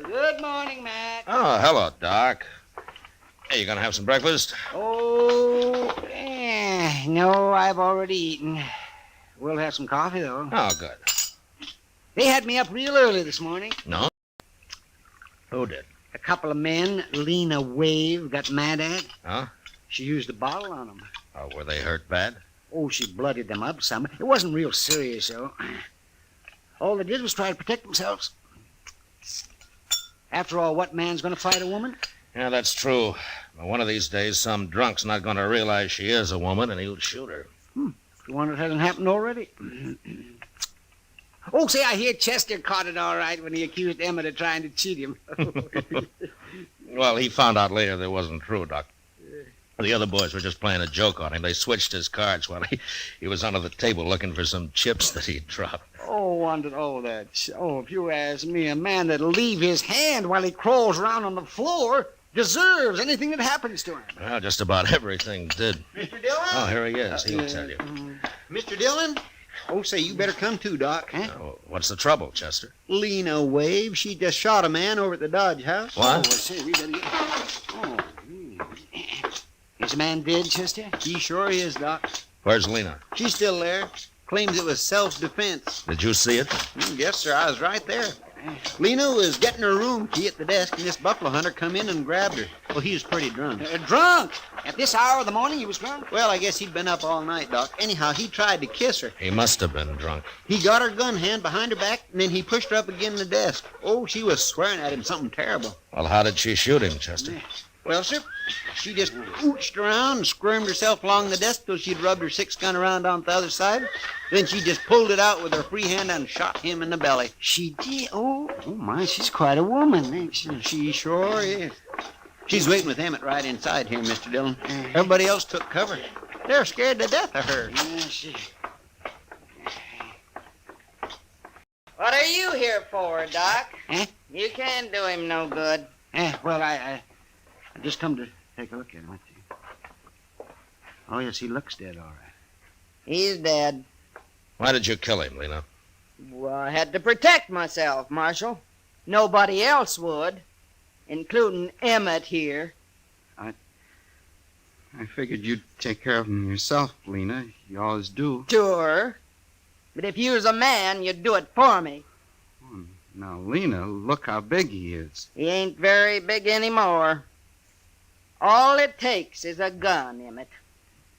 Good morning, Matt.
Oh, hello, Doc. Hey, you gonna have some breakfast?
Oh, no, I've already eaten. We'll have some coffee, though.
Oh, good.
They had me up real early this morning.
No? Who did?
A couple of men Lena Wave got mad at.
Huh?
She used a bottle on them.
Oh, were they hurt bad?
Oh, she bloodied them up some. It wasn't real serious, though. All they did was try to protect themselves. After all, what man's going to fight a woman?
Yeah, that's true. But one of these days, some drunk's not going to realize she is a woman, and he'll shoot her.
The one that hasn't happened already. Oh, say, I hear Chester caught it all right when he accused Emmett of trying to cheat him.
Well, he found out later that wasn't true, Doc. The other boys were just playing a joke on him. They switched his cards while he was under the table looking for some chips that he'd dropped.
If you ask me, a man that'll leave his hand while he crawls around on the floor deserves anything that happens to him.
Well, just about everything did.
Mr. Dillon?
Oh, here he is. He'll tell you.
Mr. Dillon? Oh, say, you better come too, Doc. Huh?
What's the trouble, Chester?
Lena Wave, she just shot a man over at the Dodge House.
What?
We better get... Is the man dead, Chester?
He sure is, Doc.
Where's Lena?
She's still there. Claims it was self-defense.
Did you see it?
Yes, sir. I was right there. Lena was getting her room key at the desk, and this buffalo hunter come in and grabbed her. Well, he was pretty drunk.
Drunk? At this hour of the morning he was drunk?
Well, I guess he'd been up all night, Doc. Anyhow, he tried to kiss her.
He must have been drunk.
He got her gun hand behind her back, and then he pushed her up against the desk. Oh, she was swearing at him something terrible.
Well, how did she shoot him, Chester?
Well, sir, she just ooched around and squirmed herself along the desk till she'd rubbed her 6-gun around on the other side. Then she just pulled it out with her free hand and shot him in the belly.
She did? Oh, my, she's quite a woman, ain't she?
She sure is. She's waiting with Emmett right inside here, Mr. Dillon. Everybody else took cover. They're scared to death of her.
What are you here for, Doc?
Eh?
You can't do him no good.
Well, I just come to take a look at him. Let's see. Oh, yes, he looks dead, all right.
He's dead.
Why did you kill him, Lena?
Well, I had to protect myself, Marshal. Nobody else would, including Emmett here.
I figured you'd take care of him yourself, Lena. You always do.
Sure. But if you was a man, you'd do it for me.
Now, Lena, look how big he is.
He ain't very big anymore. All it takes is a gun, Emmett.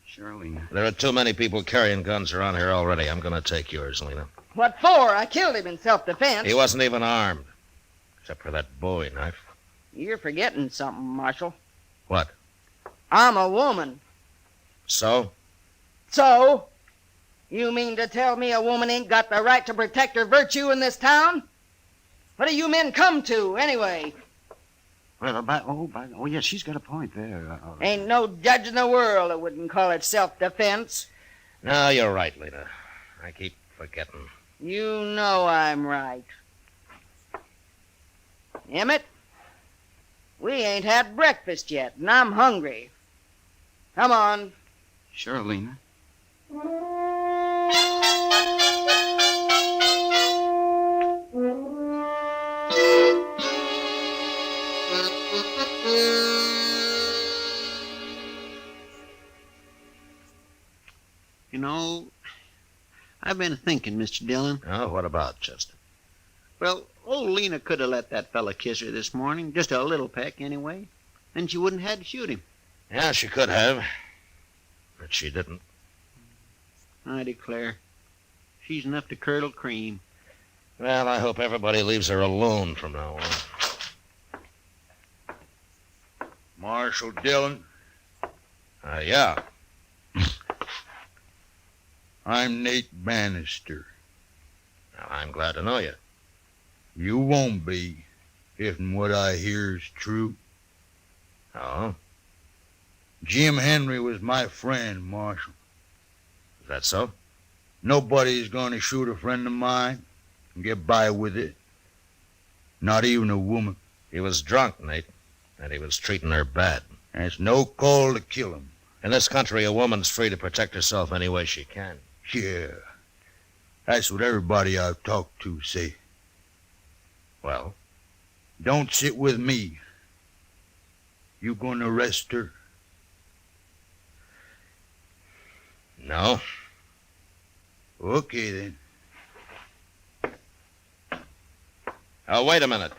Sure, Lena.
There are too many people carrying guns around here already. I'm going to take yours, Lena.
What for? I killed him in self-defense.
He wasn't even armed, except for that Bowie knife.
You're forgetting something, Marshal.
What?
I'm a woman.
So?
So? You mean to tell me a woman ain't got the right to protect her virtue in this town? What do you men come to, anyway?
Well, yes, she's got a point there.
Ain't no judge in the world that wouldn't call it self-defense.
No, you're right, Lena. I keep forgetting.
You know I'm right. Emmett, we ain't had breakfast yet, and I'm hungry. Come on.
Sure, Lena.
You know, I've been thinking, Mr. Dillon.
Oh, what about, Chester?
Well, old Lena could have let that fella kiss her this morning. Just a little peck, anyway. Then she wouldn't have had to shoot him.
Yeah, she could have. But she didn't.
I declare. She's enough to curdle cream.
Well, I hope everybody leaves her alone from now on.
Marshal Dillon?
Yeah.
I'm Nate Bannister.
Well, I'm glad to know you.
You won't be, if what I hear is true.
Oh?
Jim Henry was my friend, Marshal.
Is that so?
Nobody's going to shoot a friend of mine and get by with it. Not even a woman.
He was drunk, Nate, and he was treating her bad.
That's no call to kill him.
In this country, a woman's free to protect herself any way she can.
Yeah. That's what everybody I've talked to say.
Well?
Don't sit with me. You gonna arrest her?
No.
Okay, then.
Oh, wait a minute.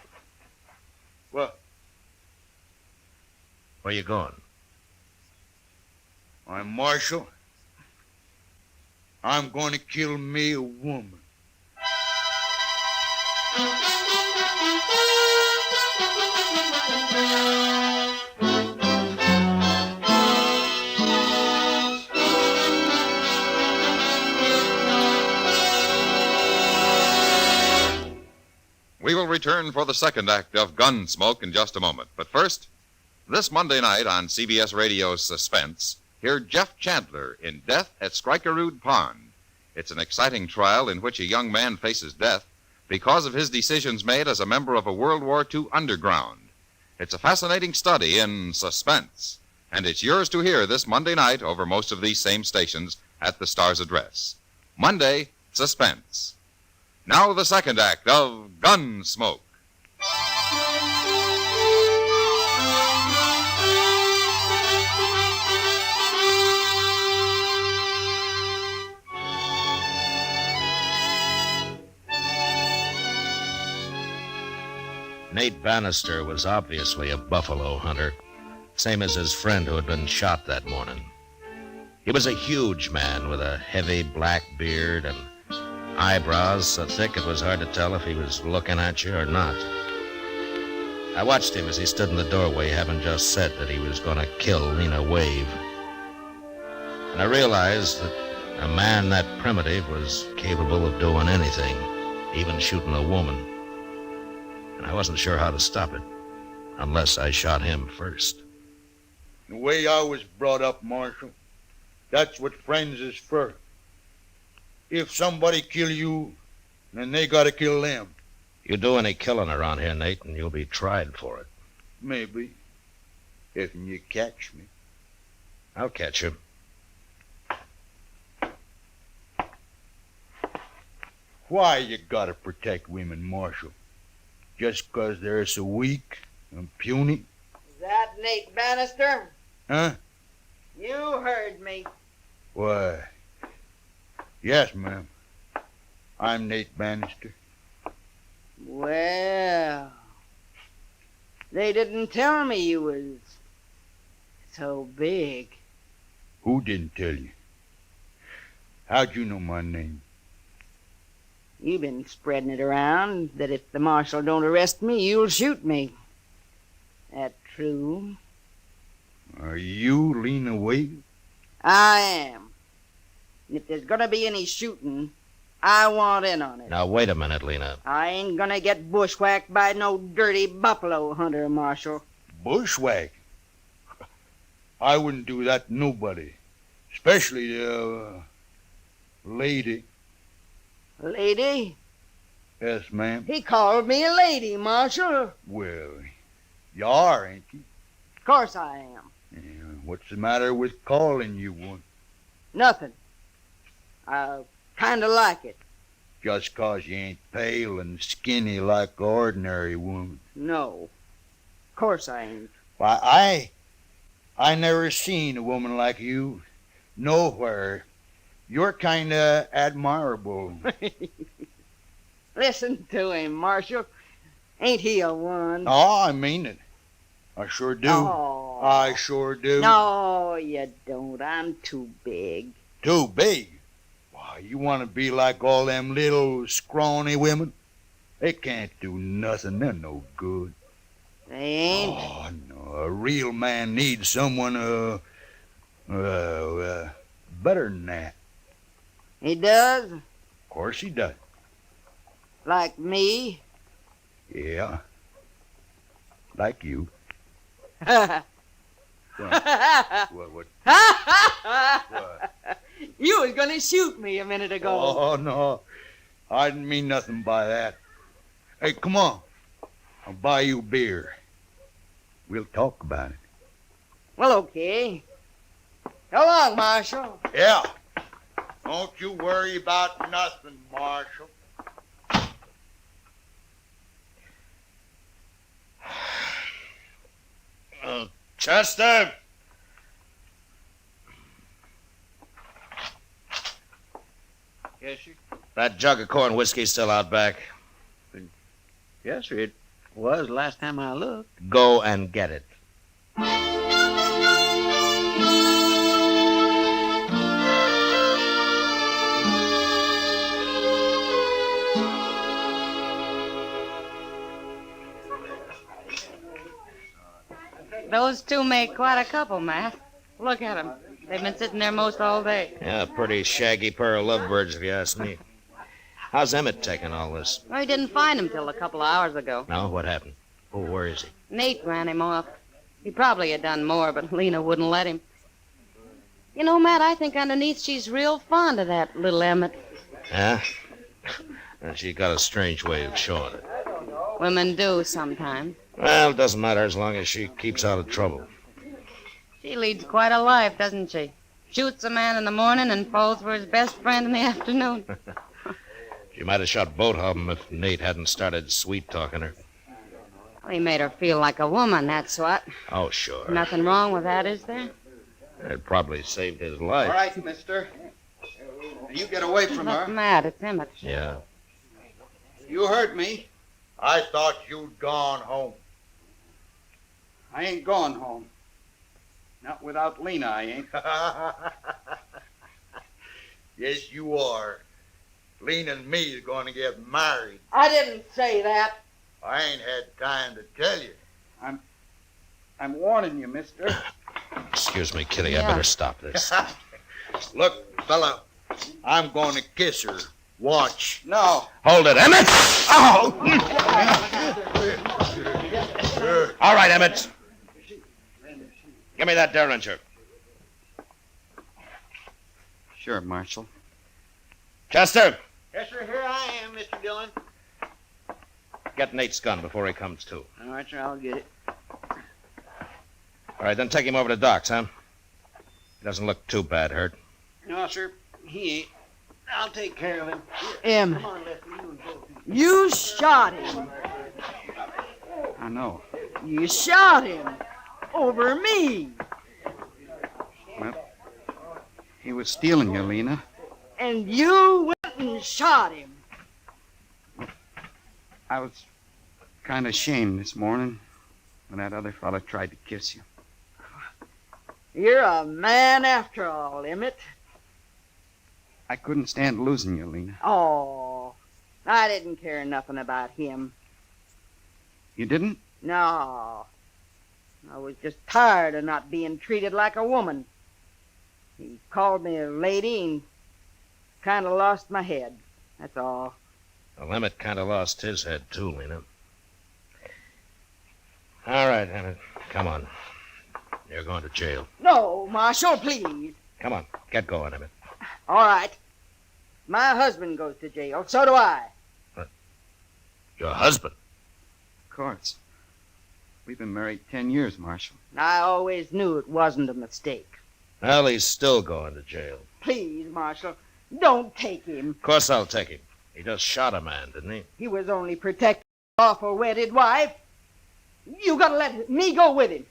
What?
Where you going?
I'm Marshal. I'm going to kill me a woman.
We will return for the second act of Gunsmoke in just a moment. But first, this Monday night on CBS Radio's Suspense, hear Jeff Chandler in Death at Skrikerud Pond. It's an exciting trial in which a young man faces death because of his decisions made as a member of a World War II underground. It's a fascinating study in suspense, and it's yours to hear this Monday night over most of these same stations at the Star's address. Monday, Suspense. Now the second act of Gunsmoke.
Nate Bannister was obviously a buffalo hunter, same as his friend who had been shot that morning. He was a huge man with a heavy black beard and eyebrows so thick it was hard to tell if he was looking at you or not. I watched him as he stood in the doorway, having just said that he was going to kill Lena Wave. And I realized that a man that primitive was capable of doing anything, even shooting a woman. And I wasn't sure how to stop it, unless I shot him first.
The way I was brought up, Marshal, that's what friends is for. If somebody kill you, then they gotta kill them.
You do any killing around here, Nate, and you'll be tried for it.
Maybe. If you catch me.
I'll catch you.
Why you gotta protect women, Marshal? Just 'cause they're so weak and puny?
Is that Nate Bannister?
Huh?
You heard me.
Why, yes, ma'am. I'm Nate Bannister.
Well, they didn't tell me you was so big.
Who didn't tell you? How'd you know my name?
You've been spreading it around that if the marshal don't arrest me, you'll shoot me. That true?
Are you Lena Wade?
I am. And if there's gonna be any shooting, I want in on it.
Now, wait a minute, Lena.
I ain't gonna get bushwhacked by no dirty buffalo hunter, Marshal.
Bushwhack? I wouldn't do that to nobody. Especially the lady.
Lady?
Yes, ma'am.
He called me a lady, Marshal.
Well, you are, ain't you?
Of course I am.
Yeah, what's the matter with calling you one?
Nothing. I kinda like it.
Just 'cause you ain't pale and skinny like an ordinary woman.
No. Of course I ain't.
Why, I never seen a woman like you nowhere. You're kinda admirable.
Listen to him, Marshal. Ain't he a one?
Oh, I mean it. I sure do.
Oh.
I sure do.
No, you don't. I'm too big.
Too big? Why, you want to be like all them little scrawny women? They can't do nothing. They're no good.
They ain't?
Oh, no. A real man needs someone, better than that.
He does?
Of course he does.
Like me?
Yeah. Like you.
What?
What?
You was gonna shoot me a minute ago.
Oh, no. I didn't mean nothing by that. Hey, come on. I'll buy you beer. We'll talk about it.
Well, okay. So long, Marshal.
Yeah. Don't you worry about nothing, Marshal.
Chester!
Yes, sir?
That jug of corn whiskey's still out back.
Yes, sir. It was last time I looked.
Go and get it.
Those two make quite a couple, Matt. Look at them. They've been sitting there most all day.
Yeah, a pretty shaggy pair of lovebirds, if you ask me. How's Emmett taking all this?
Well, he didn't find him till a couple of hours ago.
No, what happened? Oh, where is he?
Nate ran him off. He probably had done more, but Lena wouldn't let him. You know, Matt, I think underneath she's real fond of that little Emmett.
Huh? And she got a strange way of showing it.
Women do sometimes.
Well, it doesn't matter as long as she keeps out of trouble.
She leads quite a life, doesn't she? Shoots a man in the morning and falls for his best friend in the afternoon.
She might have shot both of them if Nate hadn't started sweet-talking her.
Well, he made her feel like a woman, that's what.
Oh, sure.
Nothing wrong with that, is there?
It probably saved his life.
All right, mister. You get away from
Look,
her.
Matt, it's Emmett.
Yeah.
You heard me.
I thought you'd gone home.
I ain't going home. Not without Lena, I ain't.
Yes, you are. Lena and me is going to get married.
I didn't say that.
I ain't had time to tell you.
I'm warning you, mister.
Excuse me, Kitty. I better stop this.
Look, fella, I'm going to kiss her. Watch.
No.
Hold it, Emmett! Oh! All right, Emmett. Give me that derringer.
Sure, Marshal.
Chester,
Yes, sir. Here I am, Mr. Dillon.
get Nate's gun before he comes to.
All right, sir. I'll get it.
All right, then take him over to Doc's, huh? He doesn't look too bad hurt.
No, sir. He ain't. I'll take care of him.
Em,
Come on, Lefty. You and both.
you shot him.
I know.
You shot him. Over me.
Well, he was stealing you, Lena.
And you went and shot him.
I was kind of ashamed this morning when that other fella tried to kiss you.
You're a man after all, Emmett.
I couldn't stand losing you, Lena.
Oh, I didn't care nothing about him.
You didn't?
No. I was just tired of not being treated like a woman. He called me a lady and kind of lost my head. That's all.
Well, Emmett kind of lost his head, too, Lena. All right, Emmett. Come on. You're going to jail.
No, Marshal, please.
Come on. Get going, Emmett.
All right. My husband goes to jail. So do I.
Your husband?
Of course. We've been married 10 years, Marshal.
I always knew it wasn't a mistake.
Well, he's still going to jail.
Please, Marshal, don't take him.
Of course I'll take him. He just shot a man, didn't he?
He was only protecting his awful wedded wife. You gotta let me go with him.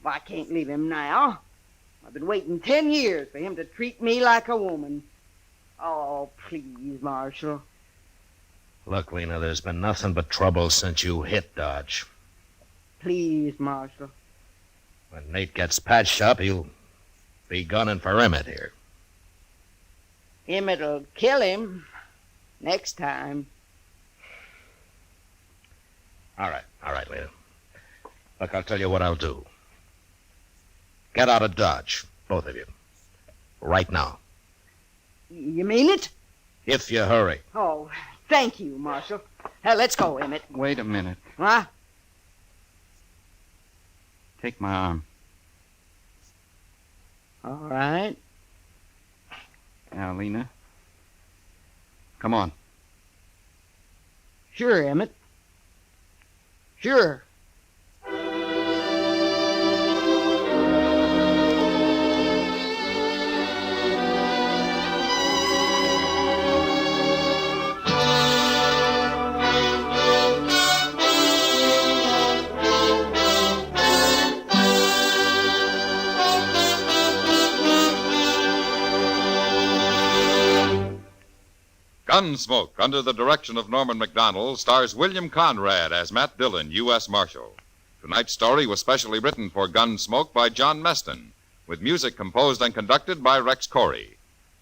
Well, I can't leave him now. I've been waiting 10 years for him to treat me like a woman. Oh, please, Marshal.
Look, Lena, there's been nothing but trouble since you hit Dodge.
Please, Marshal.
When Nate gets patched up, he'll be gunning for Emmett here.
Emmett'll kill him next time.
All right, Lena. Look, I'll tell you what I'll do. Get out of Dodge, both of you. Right now.
You mean it?
If you hurry.
Oh, thank you, Marshal. Let's go, Emmett.
Wait a minute.
Huh?
Take my arm.
All right.
Now, Lena. Come on.
Sure, Emmett. Sure.
Gunsmoke, under the direction of Norman Macdonald, stars William Conrad as Matt Dillon, U.S. Marshal. Tonight's story was specially written for Gunsmoke by John Meston, with music composed and conducted by Rex Corey.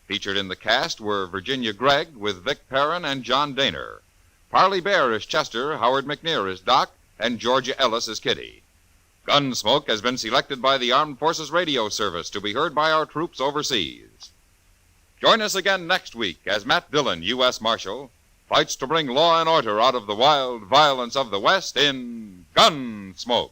Featured in the cast were Virginia Gregg with Vic Perrin and John Daner. Parley Bear as Chester, Howard McNear as Doc, and Georgia Ellis as Kitty. Gunsmoke has been selected by the Armed Forces Radio Service to be heard by our troops overseas. Join us again next week as Matt Dillon, U.S. Marshal, fights to bring law and order out of the wild violence of the West in Gunsmoke.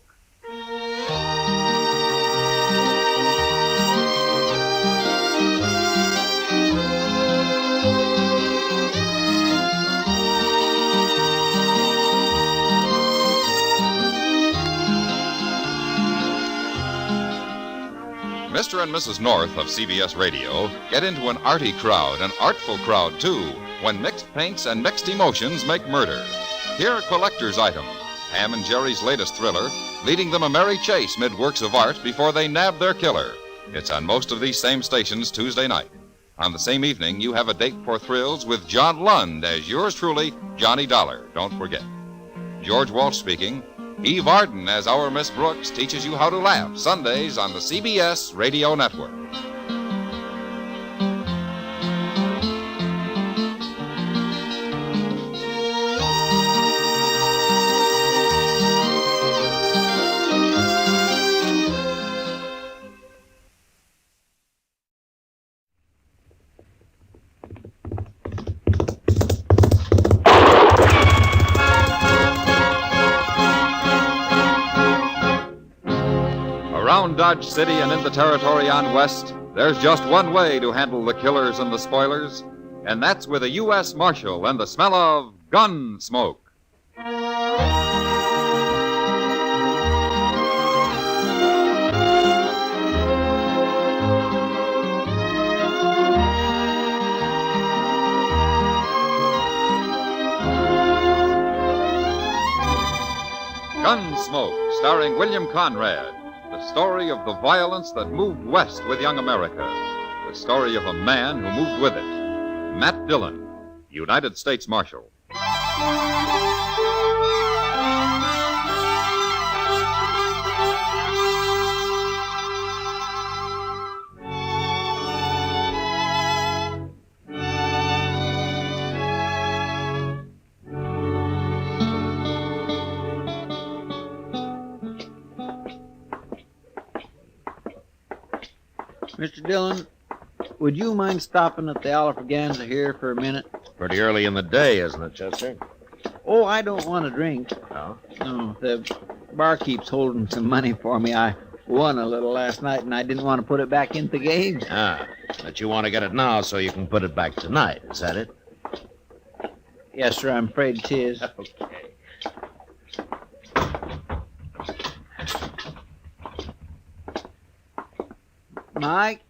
Mr. and Mrs. North of CBS Radio get into an arty crowd, an artful crowd, too, when mixed paints and mixed emotions make murder. Here a collector's item, Ham and Jerry's latest thriller, leading them a merry chase mid works of art before they nab their killer. It's on most of these same stations Tuesday night. On the same evening, you have a date for thrills with John Lund as yours truly, Johnny Dollar. Don't forget. George Walsh speaking. Eve Arden as our Miss Brooks teaches you how to laugh Sundays on the CBS Radio Network. Around Dodge City and in the territory on West, there's just one way to handle the killers and the spoilers, and that's with a U.S. Marshal and the smell of gun smoke. Gunsmoke, starring William Conrad. The story of the violence that moved west with young America. The story of a man who moved with it. Matt Dillon, United States Marshal.
Mr. Dillon, would you mind stopping at the Alfraganza here for a minute?
Pretty early in the day, isn't it, Chester?
Oh, I don't want a drink.
No?
No, the barkeep's holding some money for me. I won a little last night, and I didn't want to put it back into the game.
Ah, but you want to get it now so you can put it back tonight, is that it?
Yes, sir, I'm afraid 'tis.
Okay.
Mike?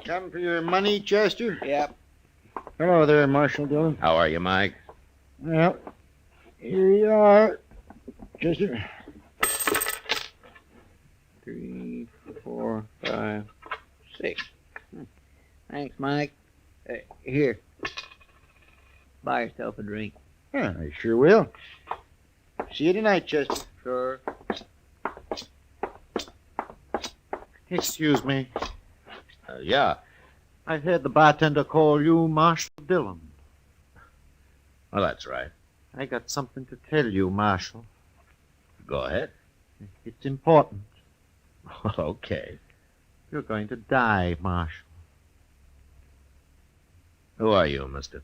Come for your money, Chester?
Yep.
Hello there, Marshal Dillon.
How are you, Mike?
Well, here you are, Chester.
3, 4, 5, 6. Thanks, Mike. Here. Buy yourself a drink.
Yeah, I sure will. See you tonight, Chester.
Sure.
Excuse me.
Yeah.
I heard the bartender call you Marshal Dillon.
Well, that's right.
I got something to tell you, Marshal.
Go ahead.
It's important.
Okay.
You're going to die, Marshal.
Who are you, mister?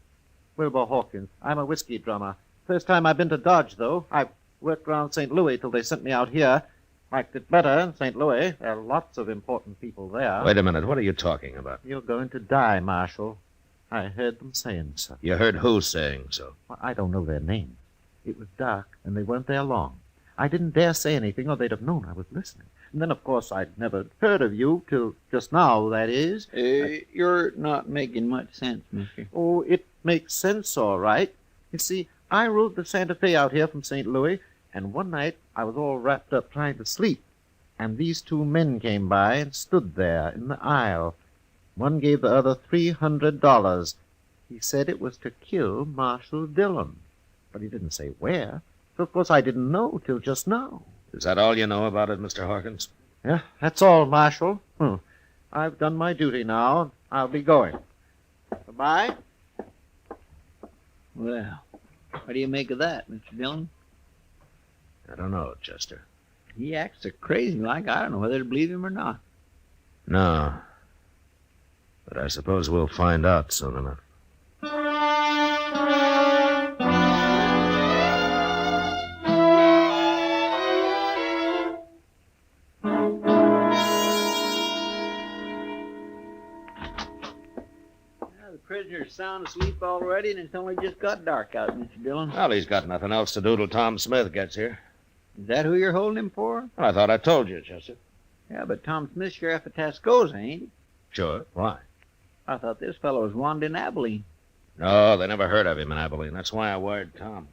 Wilbur Hawkins. I'm a whiskey drummer. First time I've been to Dodge, though. I worked around St. Louis till they sent me out here. Liked it better in St. Louis. There are lots of important people there.
Wait a minute. What are you talking about?
You're going to die, Marshal. I heard them saying so.
You heard who saying so?
Well, I don't know their names. It was dark, and they weren't there long. I didn't dare say anything, or they'd have known I was listening. And then, of course, I'd never heard of you till just now, that is.
You're not making much sense, mister.
Oh, it makes sense, all right. You see, I rode the Santa Fe out here from St. Louis, and one night I was all wrapped up trying to sleep, and these two men came by and stood there in the aisle. One gave the other $300.
He said it was to kill Marshal Dillon. But he didn't say where. So, of course, I didn't know till just now.
Is that all you know about it, Mr. Hawkins?
Yeah, that's all, Marshal. I've done my duty now. I'll be going. Goodbye.
Well, what do you make of that, Mr. Dillon?
I don't know, Chester.
He acts so crazy like I don't know whether to believe him or not.
No. But I suppose we'll find out soon enough.
The prisoner's sound asleep already, and it's only just got dark out, Mr. Dillon.
Well, he's got nothing else to do till Tom Smith gets here.
Is that who you're holding him for?
Well, I thought I told you, Chester.
Yeah, but Tom Smith's sheriff of Tascosa, ain't he?
Sure. Why?
I thought this fellow was wanted in Abilene.
No, they never heard of him in Abilene. That's why I wired Tom.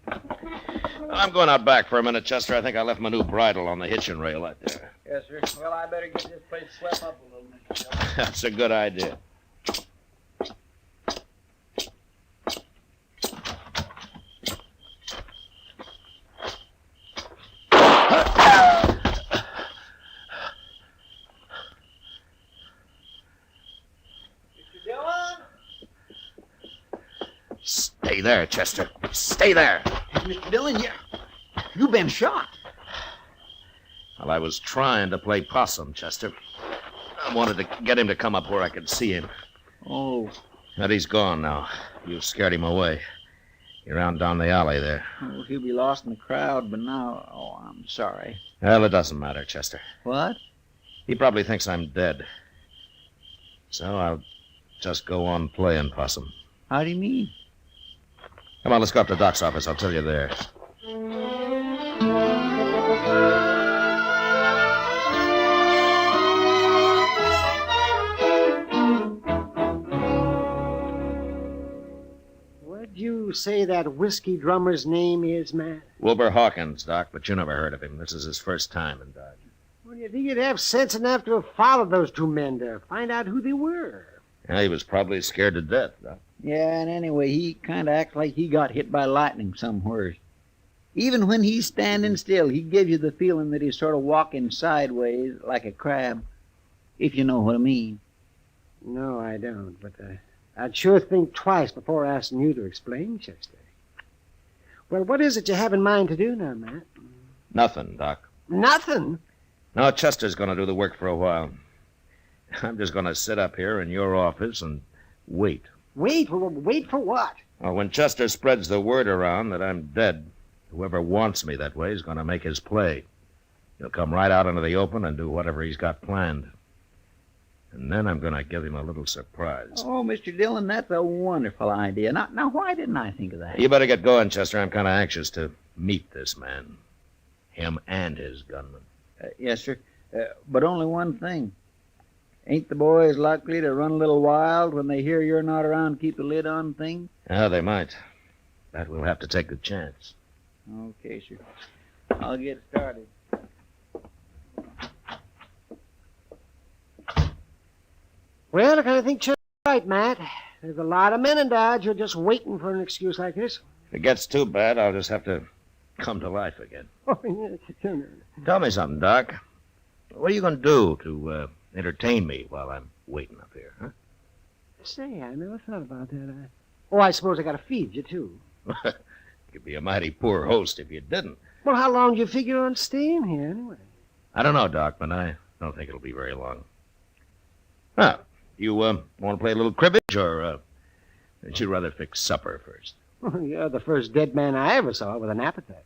I'm going out back for a minute, Chester. I think I left my new bridle on the hitching rail out there.
Yes, sir. Well, I better get this place swept up a little, Mr. Dillon.
That's a good idea. Stay there, Chester. Stay there.
Mr. Dillon, you've been shot.
Well, I was trying to play possum, Chester. I wanted to get him to come up where I could see him.
Oh.
But he's gone now. You scared him away. He ran down the alley there.
Oh, he'll be lost in the crowd, but now... Oh, I'm sorry.
Well, it doesn't matter, Chester.
What?
He probably thinks I'm dead. So I'll just go on playing possum.
How do you mean?
Come on, let's go up to Doc's office. I'll tell you there.
What'd you say that whiskey drummer's name is, Matt?
Wilbur Hawkins, Doc, but you never heard of him. This is his first time in Dodge.
Well, you think you'd have sense enough to have followed those two men to find out who they were?
Yeah, he was probably scared to death, Doc.
Yeah, and anyway, he kind of acts like he got hit by lightning somewhere. Even when he's standing still, he gives you the feeling that he's sort of walking sideways like a crab, if you know what I mean.
No, I don't, but I'd sure think twice before asking you to explain, Chester. Well, what is it you have in mind to do now, Matt?
Nothing, Doc.
Nothing?
No, Chester's going to do the work for a while. I'm just going to sit up here in your office and wait.
Wait? Wait for what?
Well, when Chester spreads the word around that I'm dead, whoever wants me that way is going to make his play. He'll come right out into the open and do whatever he's got planned. And then I'm going to give him a little surprise.
Oh, Mr. Dillon, that's a wonderful idea. Now, why didn't I think of that?
You better get going, Chester. I'm kind of anxious to meet this man. Him and his gunman.
Yes, sir. But only one thing. Ain't the boys likely to run a little wild when they hear you're not around to keep a lid on things?
Yeah, they might. But we'll have to take the chance.
Okay, sir. I'll get started.
Well, I kind of think you're right, Matt. There's a lot of men in Dodge who are just waiting for an excuse like this.
If it gets too bad, I'll just have to come to life again. Tell me something, Doc. What are you going to do to entertain me while I'm waiting up here, huh?
Say, I never thought about that. I suppose I got to feed you, too.
You'd be a mighty poor host if you didn't.
Well, how long do you figure on staying here, anyway?
I don't know, Doc, but I don't think it'll be very long. Now, you want to play a little cribbage, or would you rather fix supper first?
You're the first dead man I ever saw with an appetite.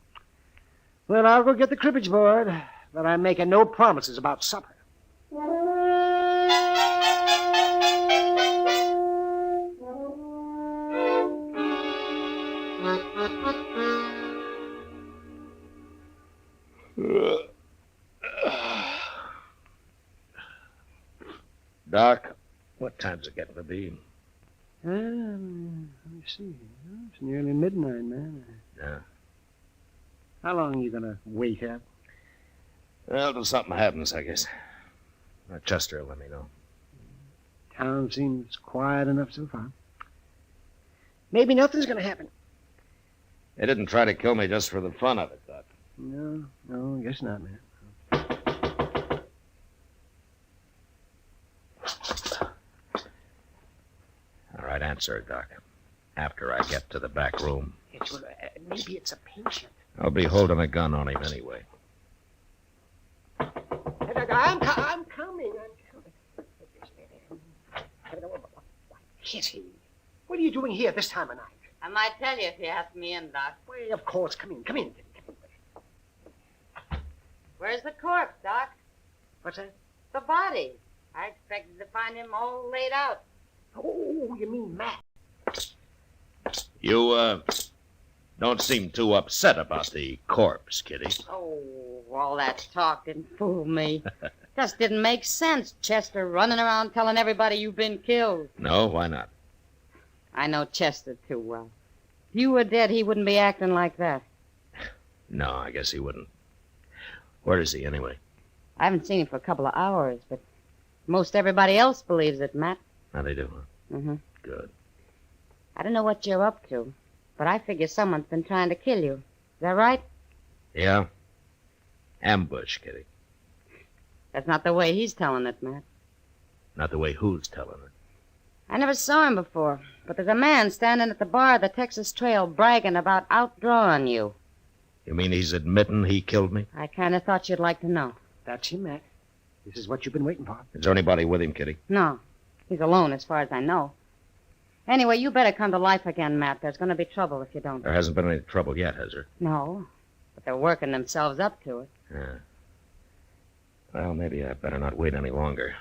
Well, I'll go get the cribbage board, but I'm making no promises about supper.
Doc, what time's it getting to be?
Let me see. It's nearly midnight, man.
Yeah.
How long are you going to wait up?
Well, till something happens, I guess. Chester will let me know.
Town seems quiet enough so far.
Maybe nothing's going to happen.
They didn't try to kill me just for the fun of it, Doc.
No, guess not, man.
All right, answer it, Doc. After I get to the back room.
Maybe it's a patient.
I'll be holding a gun on him anyway.
I'm coming. Kitty, what are you doing here this time of night?
I might tell you if you ask me in, Doc.
Well, of course. Come in.
Where's the corpse, Doc?
What's that?
The body. I expected to find him all laid out.
Oh, you mean Matt?
You, don't seem too upset about the corpse, Kitty.
Oh, all that talk didn't fool me. Just didn't make sense, Chester, running around telling everybody you've been killed.
No, why not?
I know Chester too well. If you were dead, he wouldn't be acting like that.
No, I guess he wouldn't. Where is he, anyway?
I haven't seen him for a couple of hours, but most everybody else believes it, Matt.
Now they do, huh?
Mm-hmm.
Good.
I don't know what you're up to, but I figure someone's been trying to kill you. Is that right?
Yeah? Ambush, Kitty.
That's not the way he's telling it, Matt.
Not the way who's telling it.
I never saw him before, but there's a man standing at the bar of the Texas Trail bragging about outdrawing you.
You mean he's admitting he killed me?
I kind of thought you'd like to know.
That's him, Matt. This is what you've been waiting for.
Is there anybody with him, Kitty?
No. He's alone as far as I know. Anyway, you better come to life again, Matt. There's going to be trouble if you don't.
There hasn't been any trouble yet, has there?
No, but they're working themselves up to it.
Yeah. Well, maybe I better not wait any longer.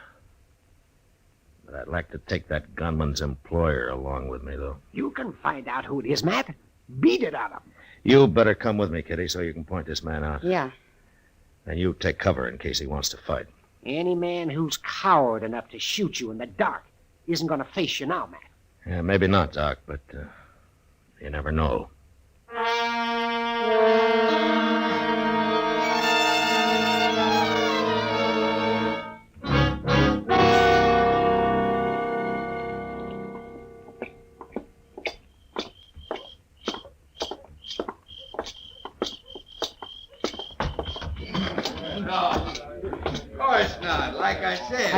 But I'd like to take that gunman's employer along with me, though.
You can find out who it is, Matt. Beat it out of him.
You better come with me, Kitty, so you can point this man out.
Yeah.
And you take cover in case he wants to fight.
Any man who's coward enough to shoot you in the dark isn't going to face you now, Matt.
Yeah, maybe not, Doc, but you never know.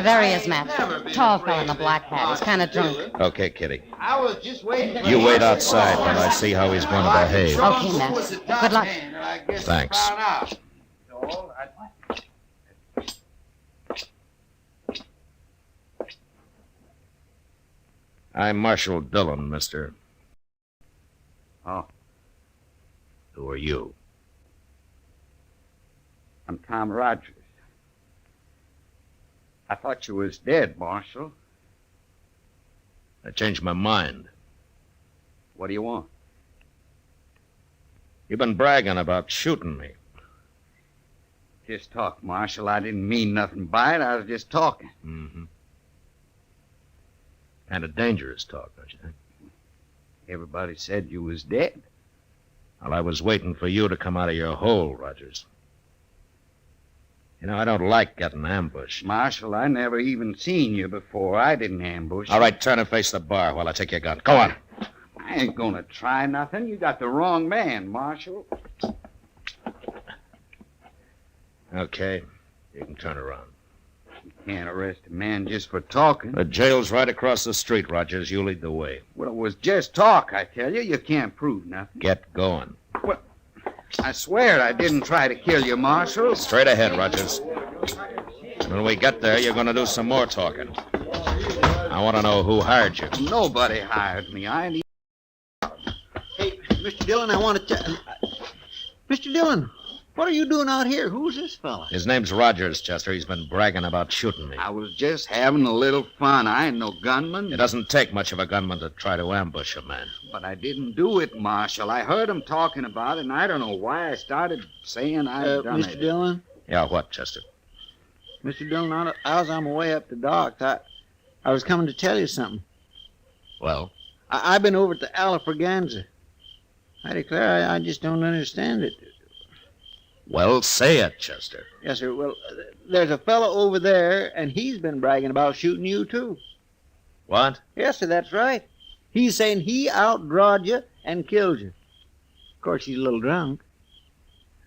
There he is, Matt. Tall fella in a black hat. He's kind of drunk.
Okay, Kitty.
I was just waiting for
You wait outside while I see how he's going to behave.
Okay, Matt. Good luck.
Thanks. I'm Marshal Dillon, mister.
Oh.
Who are you?
I'm Tom Rogers. I thought you was dead, Marshal.
I changed my mind.
What do you want?
You've been bragging about shooting me.
Just talk, Marshal. I didn't mean nothing by it. I was just talking.
Mm-hmm. Kind of dangerous talk, don't you think?
Everybody said you was dead.
Well, I was waiting for you to come out of your hole, Rogers. You know, I don't like getting ambushed.
Marshal, I never even seen you before. I didn't ambush you.
All right, turn and face the bar while I take your gun. Go on.
I ain't gonna try nothing. You got the wrong man, Marshal.
Okay, you can turn around.
You can't arrest a man just for talking.
The jail's right across the street, Rogers. You lead the way.
Well, it was just talk, I tell you. You can't prove nothing.
Get going.
Well, I swear I didn't try to kill you, Marshal.
Straight ahead, Rogers. When we get there, you're going to do some more talking. I want to know who hired you.
Nobody hired me. I ain't even...
Hey, Mr. Dillon, I want to tell... Mr. Dillon, what are you doing out here? Who's this fella?
His name's Rogers, Chester. He's been bragging about shooting me.
I was just having a little fun. I ain't no gunman.
It doesn't take much of a gunman to try to ambush a man.
But I didn't do it, Marshal. I heard him talking about it, and I don't know why I started saying I'd done
Mr.
it.
Dillon?
Yeah, what, Chester?
Mr. Dillon, I was on my way up to docks. I was coming to tell you something.
Well?
I've been over to Alafraganza. I declare I just don't understand it.
Well, say it, Chester.
Yes, sir. Well, there's a fellow over there, and he's been bragging about shooting you, too.
What?
Yes, sir, that's right. He's saying he outdrawed you and killed you. Of course, he's a little drunk.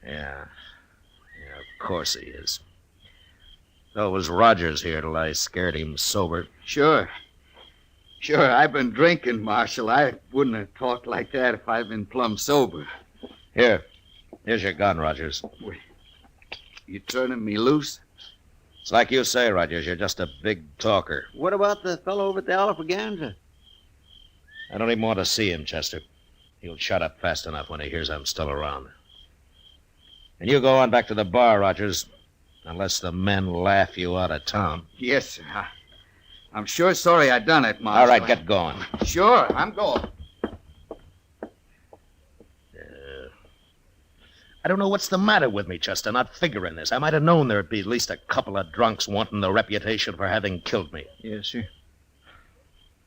Yeah, of course he is. So was Rogers here till I scared him sober.
Sure. Sure, I've been drinking, Marshal. I wouldn't have talked like that if I'd been plumb sober.
Here's your gun, Rogers.
You turning me loose?
It's like you say, Rogers. You're just a big talker.
What about the fellow over at the Alafraganza?
I don't even want to see him, Chester. He'll shut up fast enough when he hears I'm still around. And you go on back to the bar, Rogers, unless the men laugh you out of town.
Yes, sir. I'm sure sorry I done it, Marshal.
All right, get going.
Sure, I'm going.
I don't know what's the matter with me, Chester, not figuring this. I might have known there'd be at least a couple of drunks wanting the reputation for having killed me.
Yes, sir.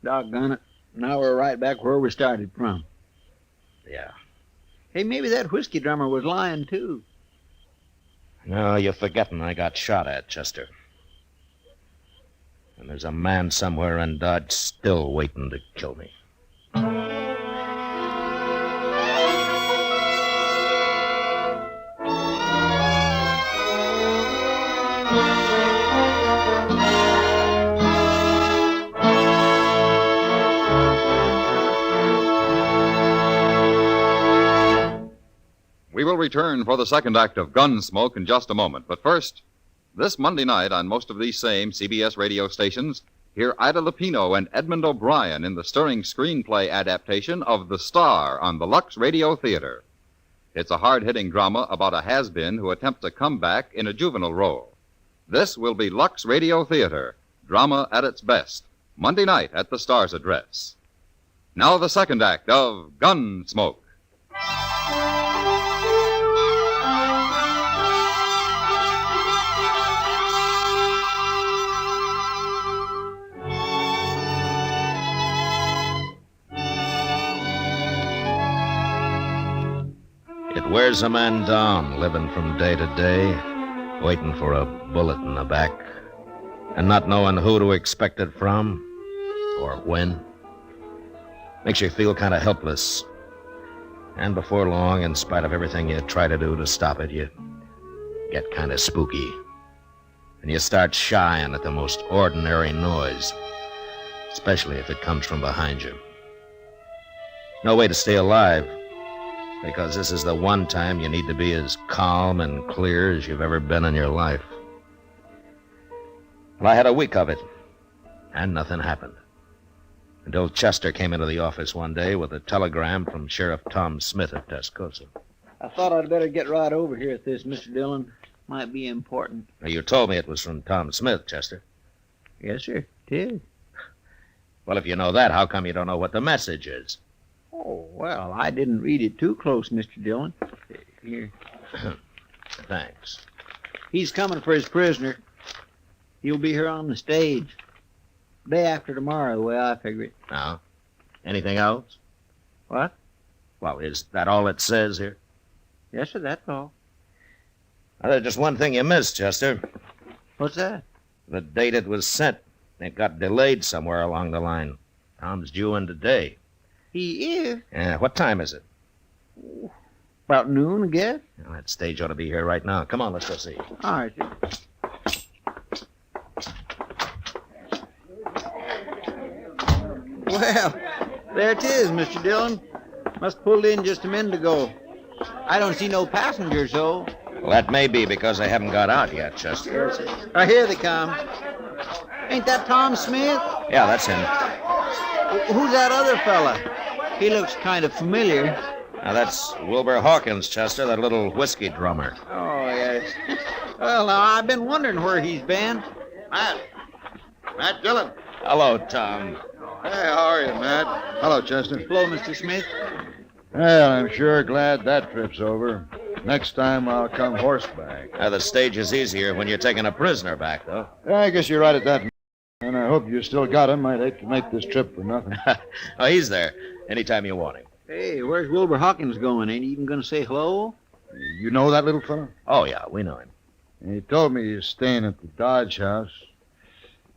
Doggone it. Now we're right back where we started from.
Yeah.
Hey, maybe that whiskey drummer was lying, too.
No, you're forgetting I got shot at, Chester. And there's a man somewhere in Dodge still waiting to kill me.
We will return for the second act of Gunsmoke in just a moment. But first, this Monday night on most of these same CBS radio stations, hear Ida Lupino and Edmund O'Brien in the stirring screenplay adaptation of The Star on the Lux Radio Theater. It's a hard-hitting drama about a has-been who attempts a comeback in a juvenile role. This will be Lux Radio Theater, drama at its best, Monday night at the Star's address. Now the second act of Gunsmoke.
It wears a man down, living from day to day, waiting for a bullet in the back, and not knowing who to expect it from, or when. Makes you feel kind of helpless. And before long, in spite of everything you try to do to stop it, you get kind of spooky. And you start shying at the most ordinary noise, especially if it comes from behind you. No way to stay alive, because this is the one time you need to be as calm and clear as you've ever been in your life. Well, I had a week of it, and nothing happened. Until Chester came into the office one day with a telegram from Sheriff Tom Smith at Tascosa.
I thought I'd better get right over here at this, Mr. Dillon. Might be important.
Now, you told me it was from Tom Smith, Chester.
Yes, sir, it is.
Well, if you know that, how come you don't know what the message is?
Oh, well, I didn't read it too close, Mr. Dillon. Here.
Thanks.
He's coming for his prisoner. He'll be here on the stage. Day after tomorrow, the way I figure it.
Now, anything else?
What?
Well, is that all it says here?
Yes, sir, that's all.
Well, there's just one thing you missed, Chester.
What's that?
The date it was sent. It got delayed somewhere along the line. Tom's due in today.
He is?
Yeah, what time is it?
About noon, I guess.
Well, that stage ought to be here right now. Come on, let's go see.
All right, sir. Well, there it is, Mr. Dillon. Must pulled in just a minute ago. I don't see no passengers, though.
Well, that may be because they haven't got out yet, Chester.
Here they come. Ain't that Tom Smith?
Yeah, that's him.
Who's that other fella? He looks kind of familiar.
Now, that's Wilbur Hawkins, Chester, that little whiskey drummer.
Oh, yes. Well, now, I've been wondering where he's been.
Matt Dillon.
Hello, Tom.
Hey, how are you, Matt? Hello, Chester.
Hello, Mr. Smith.
Well, I'm sure glad that trip's over. Next time I'll come horseback.
Now, the stage is easier when you're taking a prisoner back, though.
Yeah, I guess you're right at that. And I hope you still got him. I'd hate to make this trip for nothing.
Oh, he's there. Anytime you want him.
Hey, where's Wilbur Hawkins going? Ain't he even going to say hello?
You know that little fellow?
Oh, yeah, we know him.
He told me he's staying at the Dodge house.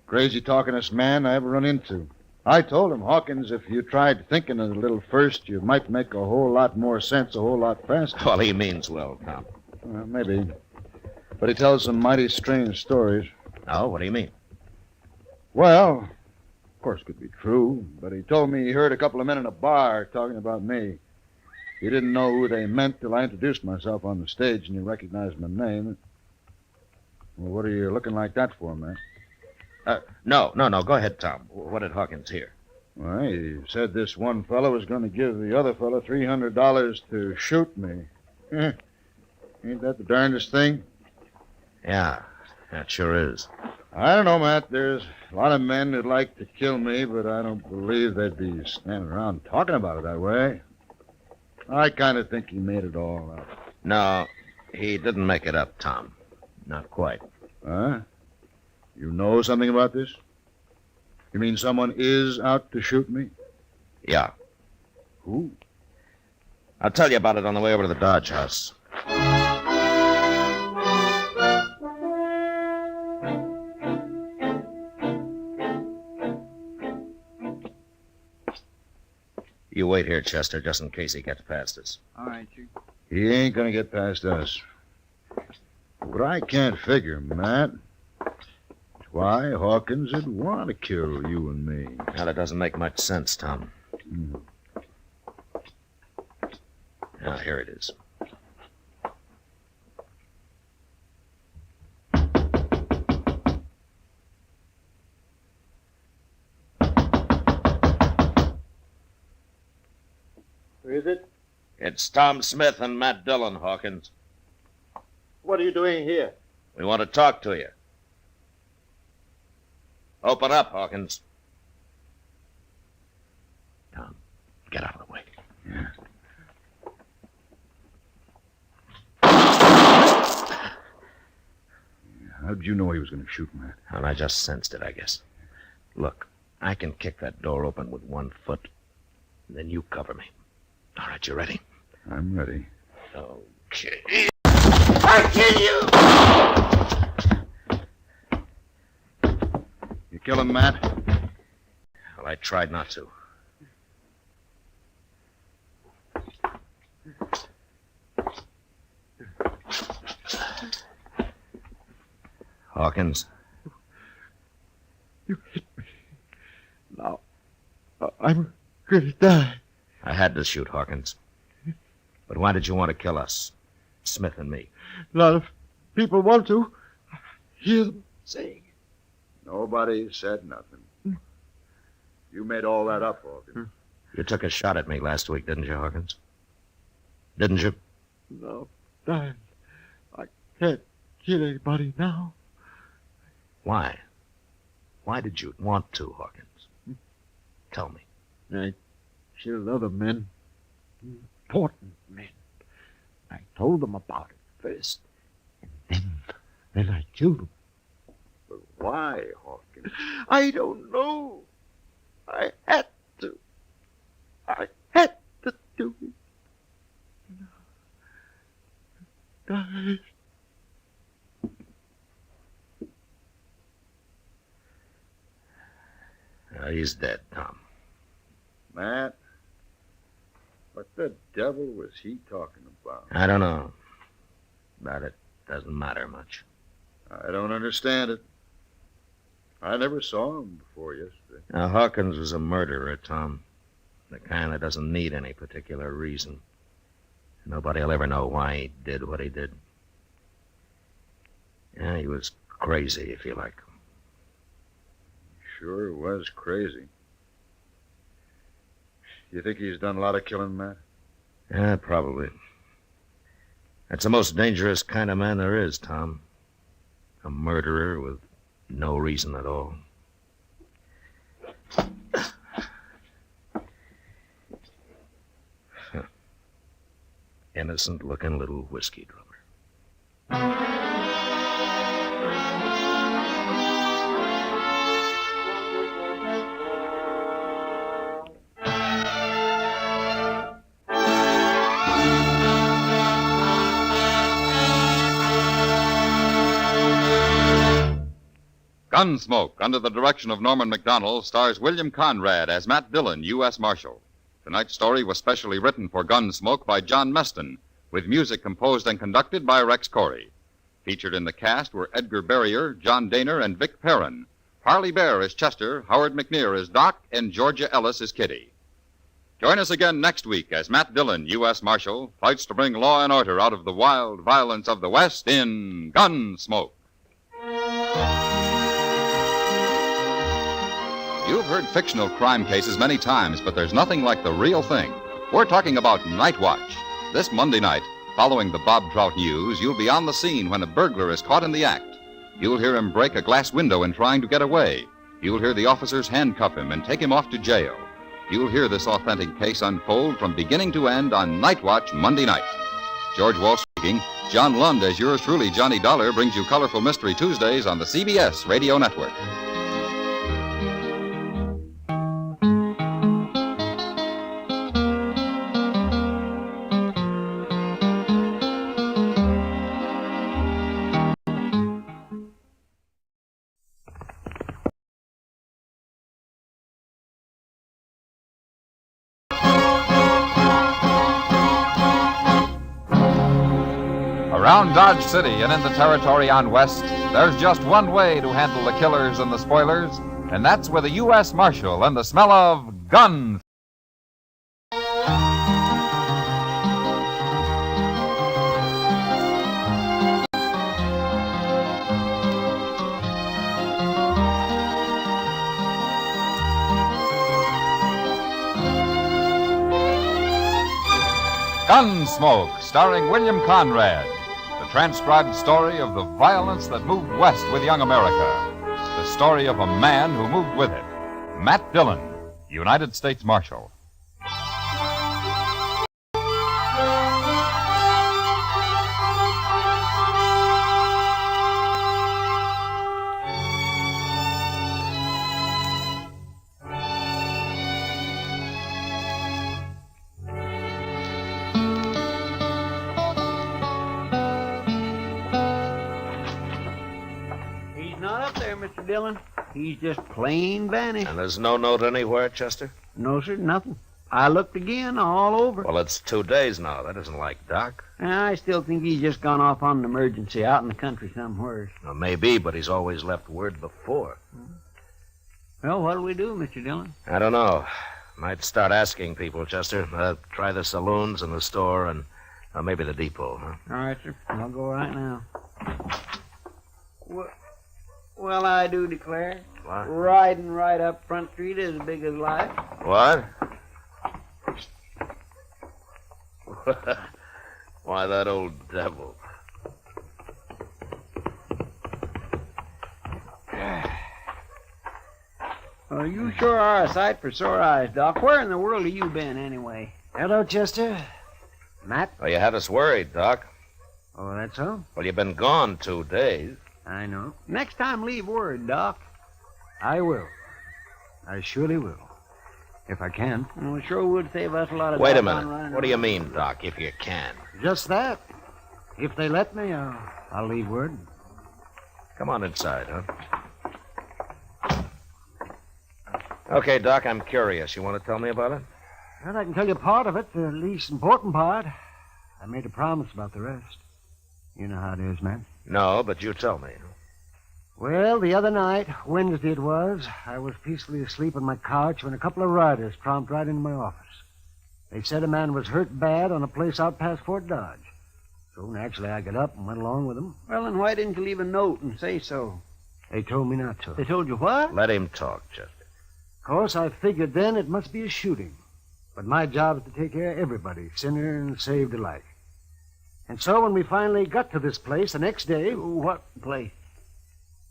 Crazy talkingest man I ever run into.
I told him, Hawkins, if you tried thinking a little first, you might make a whole lot more sense a whole lot faster.
Well, he means well, Tom.
Maybe. But he tells some mighty strange stories.
Oh, what do you mean?
Well, of course it could be true, but he told me he heard a couple of men in a bar talking about me. He didn't know who they meant till I introduced myself on the stage and he recognized my name. Well, what are you looking like that for, man?
No. Go ahead, Tom. What did Hawkins hear?
Well, he said this one fellow was going to give the other fellow $300 to shoot me. Ain't that the darndest thing?
Yeah, that sure is.
I don't know, Matt. There's a lot of men that'd like to kill me, but I don't believe they'd be standing around talking about it that way. I kind of think he made it all up.
No, he didn't make it up, Tom. Not quite.
Huh? You know something about this? You mean someone is out to shoot me?
Yeah.
Who?
I'll tell you about it on the way over to the Dodge House. You wait here, Chester, just in case he gets past us.
All right, Chief.
He ain't gonna get past us. But I can't figure, Matt. Why Hawkins would want to kill you and me.
Now, that doesn't make much sense, Tom. Now, here it is.
Who is it?
It's Tom Smith and Matt Dillon, Hawkins.
What are you doing here?
We want to talk to you. Open up, Hawkins. Tom, get out of the way.
Yeah. How'd you know he was going to shoot, Matt?
Well, I just sensed it, I guess. Look, I can kick that door open with 1 foot. Then you cover me. All right, you ready?
I'm ready.
Okay. I kill you!
You kill him, Matt?
Well, I tried not to. Hawkins.
You hit me. Now, I'm going to die.
I had to shoot Hawkins. But why did you want to kill us? Smith and me.
A lot of people want to. I hear them saying.
Nobody said nothing. You made all that up, Hawkins.
You took a shot at me last week, didn't you, Hawkins? Didn't you?
No, Dan. I can't kill anybody now.
Why? Why did you want to, Hawkins? Tell me.
I killed other men. Important men. I told them about it first. And then I killed them.
But why, Hawkins?
I don't know. I had to. I had to do it. Die.
He's dead, Tom.
Matt, what the devil was he talking about?
I don't know. But it doesn't matter much.
I don't understand it. I never saw him before yesterday.
Now, Hawkins was a murderer, Tom. The kind that doesn't need any particular reason. Nobody'll ever know why he did what he did. Yeah, he was crazy, if you like.
Sure was crazy. You think he's done a lot of killing, Matt?
Yeah, probably. That's the most dangerous kind of man there is, Tom. A murderer with no reason at all. Innocent-looking little whiskey drummer.
Gunsmoke, under the direction of Norman MacDonald, stars William Conrad as Matt Dillon, U.S. Marshal. Tonight's story was specially written for Gunsmoke by John Meston, with music composed and conducted by Rex Corey. Featured in the cast were Edgar Barrier, John Daner, and Vic Perrin. Harley Bear as Chester, Howard McNear as Doc, and Georgia Ellis as Kitty. Join us again next week as Matt Dillon, U.S. Marshal, fights to bring law and order out of the wild violence of the West in Gunsmoke. You've heard fictional crime cases many times, but there's nothing like the real thing. We're talking about Night Watch. This Monday night, following the Bob Trout news, you'll be on the scene when a burglar is caught in the act. You'll hear him break a glass window in trying to get away. You'll hear the officers handcuff him and take him off to jail. You'll hear this authentic case unfold from beginning to end on Night Watch Monday night. George Walsh speaking. John Lund, as yours truly, Johnny Dollar, brings you Colorful Mystery Tuesdays on the CBS Radio Network.
Around Dodge City and in the territory on West, there's just one way to handle the killers and the spoilers, and that's with a U.S. Marshal and the smell of gun. Gunsmoke, starring William Conrad. The transcribed story of the violence that moved west with young America. The story of a man who moved with it. Matt Dillon, United States Marshal.
Mr. Dillon. He's just plain vanished.
And there's no note anywhere, Chester?
No, sir, nothing. I looked again, all over.
Well, it's 2 days now. That isn't like Doc.
I still think he's just gone off on an emergency out in the country somewhere.
Well, maybe, but he's always left word before.
Well, what'll we do, Mr. Dillon?
I don't know. Might start asking people, Chester. Try the saloons and the store and maybe the depot, huh?
All right, sir. I'll go right now. Well, I do declare.
What?
Riding right up Front Street is as big as life.
What? Why, that old devil.
Well, you sure are a sight for sore eyes, Doc. Where in the world have you been, anyway?
Hello, Chester. Matt?
Well, you had us worried, Doc.
Oh, that's so?
Well, you've been gone 2 days.
I know. Next time, leave word, Doc.
I will. I surely will. If I can.
Well, it sure would save us a lot of...
Wait a minute. What do you mean, Doc, if you can?
Just that. If they let me, I'll leave word.
Come on inside, huh? Okay, Doc, I'm curious. You want to tell me about it?
Well, I can tell you part of it, the least important part. I made a promise about the rest. You know how it is, man.
No, but you tell me.
Well, the other night, Wednesday it was, I was peacefully asleep on my couch when a couple of riders tromped right into my office. They said a man was hurt bad on a place out past Fort Dodge. So naturally I got up and went along with them.
Well, then why didn't you leave a note and say so?
They told me not to.
They told you what?
Let him talk, Chester.
Of course, I figured then it must be a shooting. But my job is to take care of everybody, sinner and saved alike. And so when we finally got to this place the next day...
What place?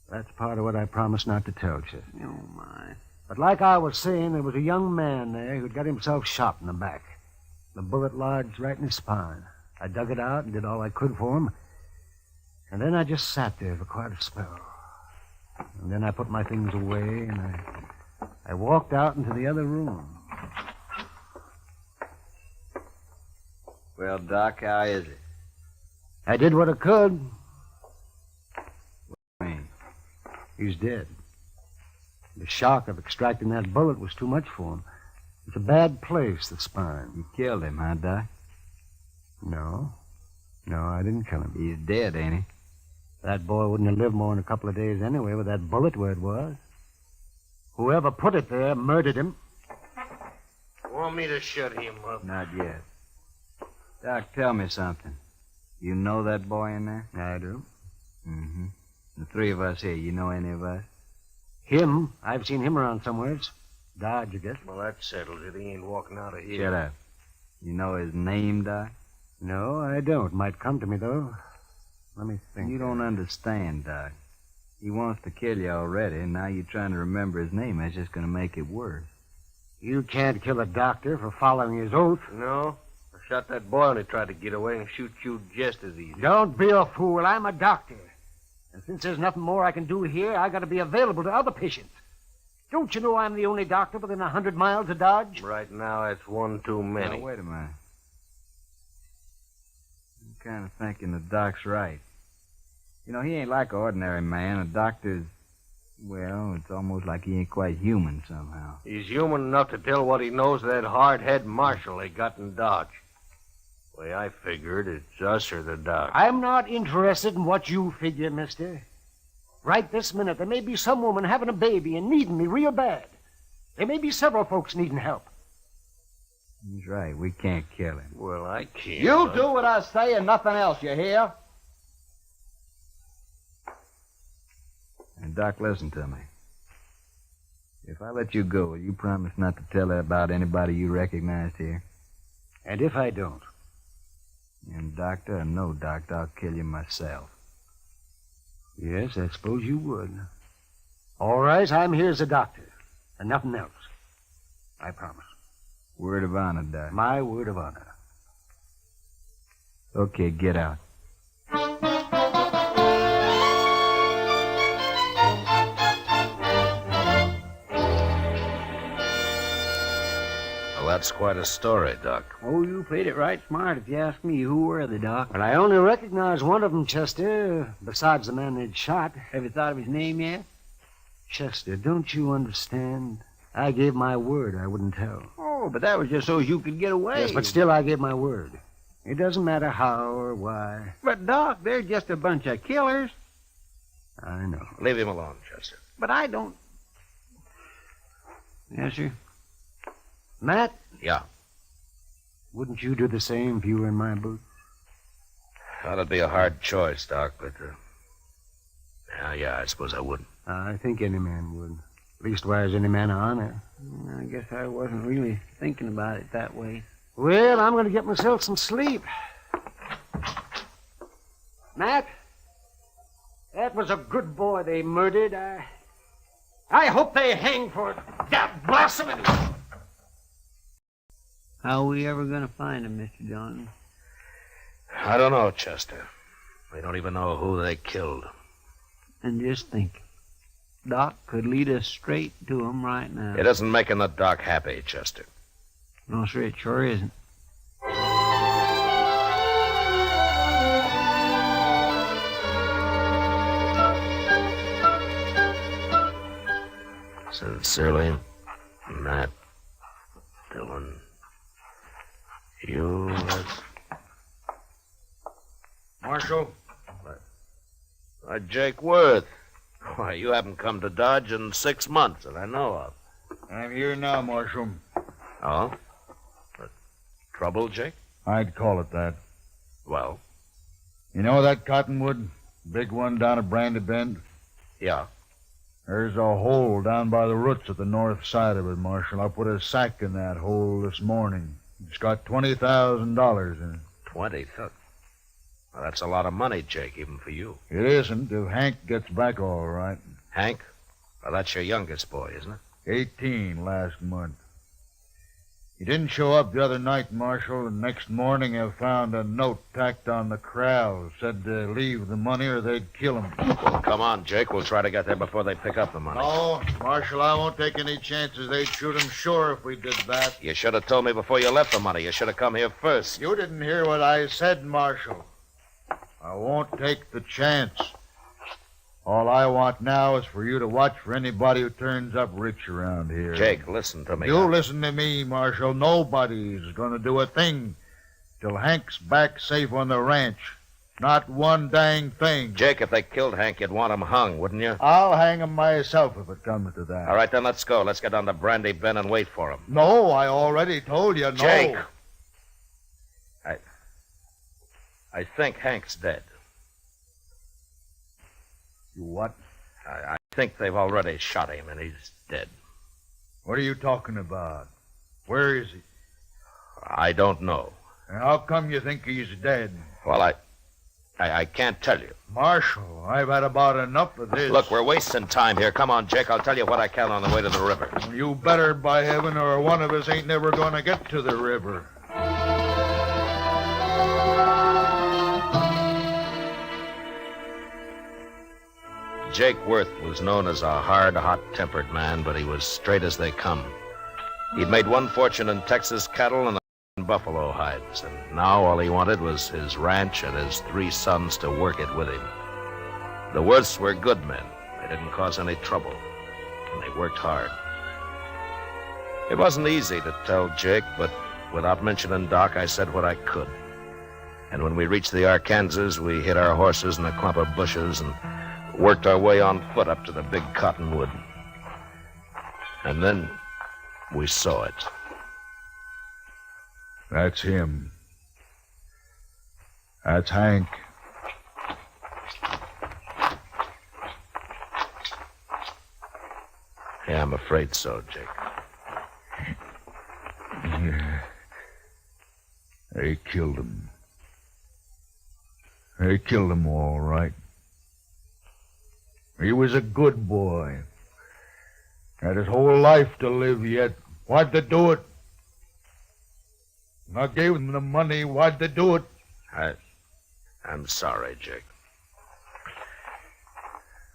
That's part of what I promised not to tell, Chester.
Oh, my.
But like I was saying, there was a young man there who'd got himself shot in the back. The bullet lodged right in his spine. I dug it out and did all I could for him. And then I just sat there for quite a spell. And then I put my things away and I walked out into the other room.
Well, Doc, how is it?
I did what I could. He's dead. The shock of extracting that bullet was too much for him. It's a bad place, the spine.
You killed him, huh, Doc?
No. No, I didn't kill him.
He's dead, ain't he?
That boy wouldn't have lived more than a couple of days anyway with that bullet where it was. Whoever put it there murdered him.
Want me to shut him up?
Not yet. Doc, tell me something. You know that boy in there?
I do.
Mm-hmm. The three of us here, you know any of us?
Him? I've seen him around somewheres. Dodge, I guess.
Well, that settles it. He ain't walking out of here.
Shut up. You know his name, Doc?
No, I don't. Might come to me, though. Let me think.
You don't understand, Doc. He wants to kill you already, and now you're trying to remember his name. That's just going to make it worse.
You can't kill a doctor for following his oath.
No? I shot that boy when he tried to get away and shoot you just as easy.
Don't be a fool. I'm a doctor. And since there's nothing more I can do here, I got to be available to other patients. Don't you know I'm the only doctor within 100 miles of Dodge?
Right now, that's one too many.
Now, wait a minute. I'm kind of thinking the doc's right. You know, he ain't like an ordinary man. A doctor's, well, it's almost like he ain't quite human somehow.
He's human enough to tell what he knows to that hard-head marshal they got in Dodge. The way I figured, it's us or the doc.
I'm not interested in what you figure, mister. Right this minute, there may be some woman having a baby and needing me real bad. There may be several folks needing help.
He's right. We can't kill him.
Well, I can't.
You do what I say and nothing else, you hear?
And, Doc, listen to me. If I let you go, will you promise not to tell her about anybody you recognized here?
And if I don't?
And, doctor or no doctor, I'll kill you myself.
Yes, I suppose you would. All right, I'm here as a doctor. And nothing else. I promise.
Word of honor, Doc.
My word of honor.
Okay, get out.
Well, that's quite a story, Doc.
Oh, you played it right smart if you ask me. Who were they, Doc?
Well, I only recognize one of them, Chester, besides the man they'd shot.
Have you thought of his name yet?
Chester, don't you understand? I gave my word I wouldn't tell.
Oh, but that was just so you could get away.
Yes, but still I gave my word. It doesn't matter how or why.
But, Doc, they're just a bunch of killers.
I know.
Leave him alone, Chester.
But I don't... Yes, sir?
Matt?
Yeah.
Wouldn't you do the same if you were in my boots?
That'd be a hard choice, Doc, but... Yeah, I suppose I would.
I think any man would. Leastwise, any man of honor.
I guess I wasn't really thinking about it that way.
Well, I'm going to get myself some sleep. Matt, that was a good boy they murdered. I hope they hang for it. That blossoming.
How are we ever going to find him, Mr. Dillon?
I don't know, Chester. We don't even know who they killed.
And just think, Doc could lead us straight to him right now.
It isn't making the doc happy, Chester.
No, sir, it sure isn't.
Sincerely, Matt Dillon. You...
Marshal?
Jake Worth. Why, you haven't come to Dodge in 6 months that I know of.
I'm here now, Marshal.
Oh? Trouble, Jake?
I'd call it that.
Well?
You know that cottonwood? Big one down at Brandy Bend?
Yeah.
There's a hole down by the roots at the north side of it, Marshal. I put a sack in that hole this morning. It's got $20,000 in it.
20? Well, that's a lot of money, Jake, even for you.
It isn't if Hank gets back all right.
Hank? Well, that's your youngest boy, isn't it?
18 last month. He didn't show up the other night, Marshal, and next morning I found a note tacked on the corral. Said to leave the money or they'd kill him.
Well, come on, Jake. We'll try to get there before they pick up the money.
No, Marshal, I won't take any chances. They'd shoot him sure if we did that.
You should have told me before you left the money. You should have come here first.
You didn't hear what I said, Marshal. I won't take the chance. All I want now is for you to watch for anybody who turns up rich around here.
Jake, listen to me.
You listen to me, Marshal. Nobody's going to do a thing till Hank's back safe on the ranch. Not one dang thing.
Jake, if they killed Hank, you'd want him hung, wouldn't you?
I'll hang him myself if it comes to that.
All right, then let's go. Let's get down to Brandy Bend and wait for him.
No, I already told you no.
Jake! I think Hank's dead.
You what?
I think they've already shot him, and he's dead.
What are you talking about? Where is he?
I don't know.
And how come you think he's dead?
Well, I can't tell you.
Marshal, I've had about enough of this.
Look, we're wasting time here. Come on, Jake. I'll tell you what I can on the way to the river.
You better, by heaven, or one of us ain't never going to get to the river.
Jake Worth was known as a hard, hot-tempered man, but he was straight as they come. He'd made one fortune in Texas cattle and buffalo hides, and now all he wanted was his ranch and his 3 sons to work it with him. The Worths were good men. They didn't cause any trouble, and they worked hard. It wasn't easy to tell Jake, but without mentioning Doc, I said what I could. And when we reached the Arkansas, we hid our horses in a clump of bushes and worked our way on foot up to the big cottonwood. And then we saw it.
That's him. That's Hank.
Yeah, I'm afraid so, Jake.
Yeah. They killed him. They killed him all right. He was a good boy. Had his whole life to live yet. Why'd they do it? I gave them the money. Why'd they do it?
I'm sorry, Jake.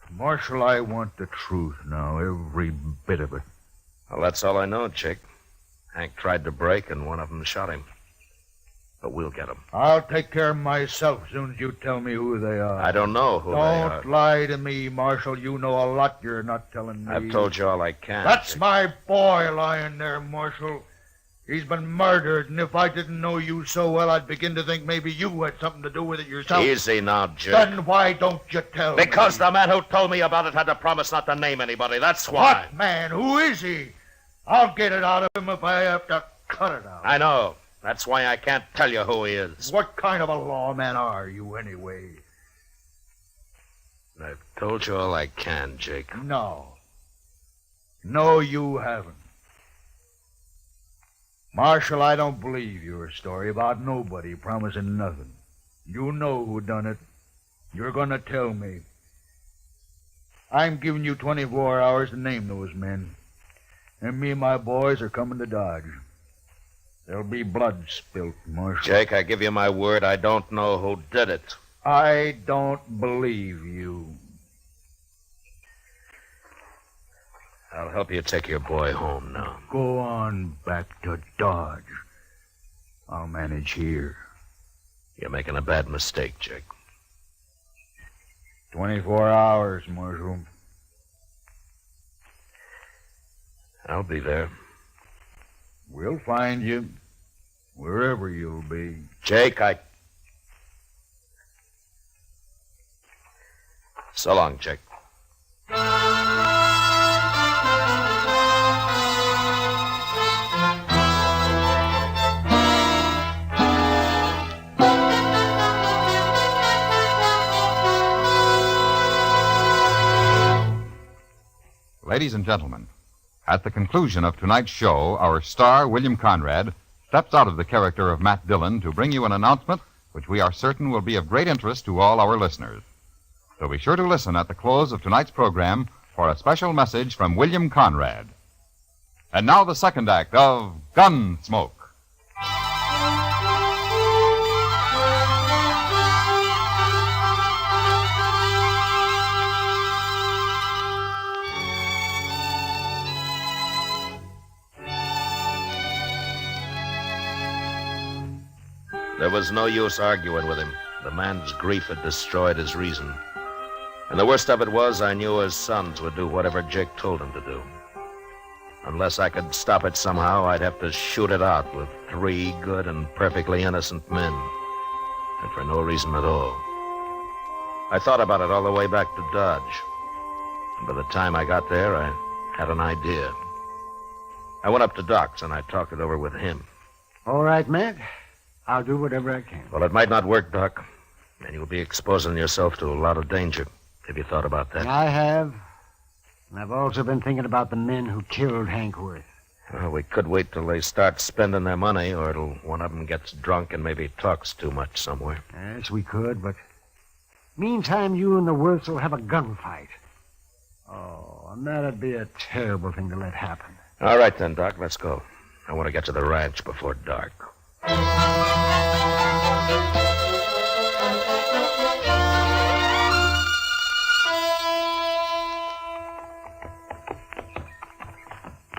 Marshal, I want the truth now, every bit of it.
Well, that's all I know, Jake. Hank tried to break, and one of them shot him. But we'll get him.
I'll take care of myself as soon as you tell me who they are.
I don't know who they are.
Don't lie to me, Marshal. You know a lot you're not telling me.
I've told you all I can.
That's
Jake.
my boy lying there, Marshal. He's been murdered, and if I didn't know you so well, I'd begin to think maybe you had something to do with it yourself.
Easy now, Jake.
Then why don't you tell me?
Because the man who told me about it had to promise not to name anybody. That's why.
What man? Who is he? I'll get it out of him if I have to cut it out.
I know. That's why I can't tell you who he is.
What kind of a lawman are you, anyway?
I've told you all I can, Jake.
No. No, you haven't. Marshal, I don't believe your story about nobody promising nothing. You know who done it. You're going to tell me. I'm giving you 24 hours to name those men. And me and my boys are coming to Dodge. There'll be blood spilt, Marshal.
Jake, I give you my word, I don't know who did it.
I don't believe you.
I'll help you take your boy home now.
Go on back to Dodge. I'll manage here.
You're making a bad mistake, Jake.
24 hours, Marshal.
I'll be there.
We'll find you, wherever you'll be.
Jake, So long, Jake.
Ladies and gentlemen, at the conclusion of tonight's show, our star, William Conrad, steps out of the character of Matt Dillon to bring you an announcement which we are certain will be of great interest to all our listeners. So be sure to listen at the close of tonight's program for a special message from William Conrad. And now the second act of Gunsmoke.
There was no use arguing with him. The man's grief had destroyed his reason. And the worst of it was, I knew his sons would do whatever Jake told them to do. Unless I could stop it somehow, I'd have to shoot it out with 3 good and perfectly innocent men. And for no reason at all. I thought about it all the way back to Dodge. And by the time I got there, I had an idea. I went up to Doc's and I talked it over with him.
All right, Matt. I'll do whatever I can.
Well, it might not work, Doc. And you'll be exposing yourself to a lot of danger. Have you thought about that?
I have. And I've also been thinking about the men who killed Hank Worth.
Well, we could wait till they start spending their money, or till one of them gets drunk and maybe talks too much somewhere.
Yes, we could, but meantime, you and the Worths will have a gunfight. Oh, and that'd be a terrible thing to let happen.
All right, then, Doc, let's go. I want to get to the ranch before dark.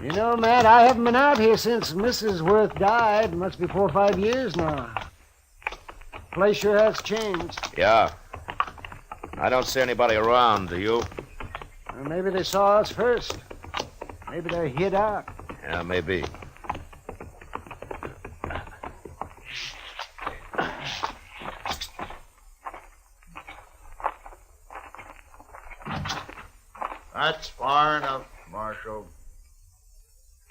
You know, Matt, I haven't been out here since Mrs. Worth died. Must be 4 or 5 years now. Place sure has changed.
Yeah. I don't see anybody around, do you?
Well, maybe they saw us first. Maybe they're hid out.
Yeah, maybe.
That's far enough, Marshal.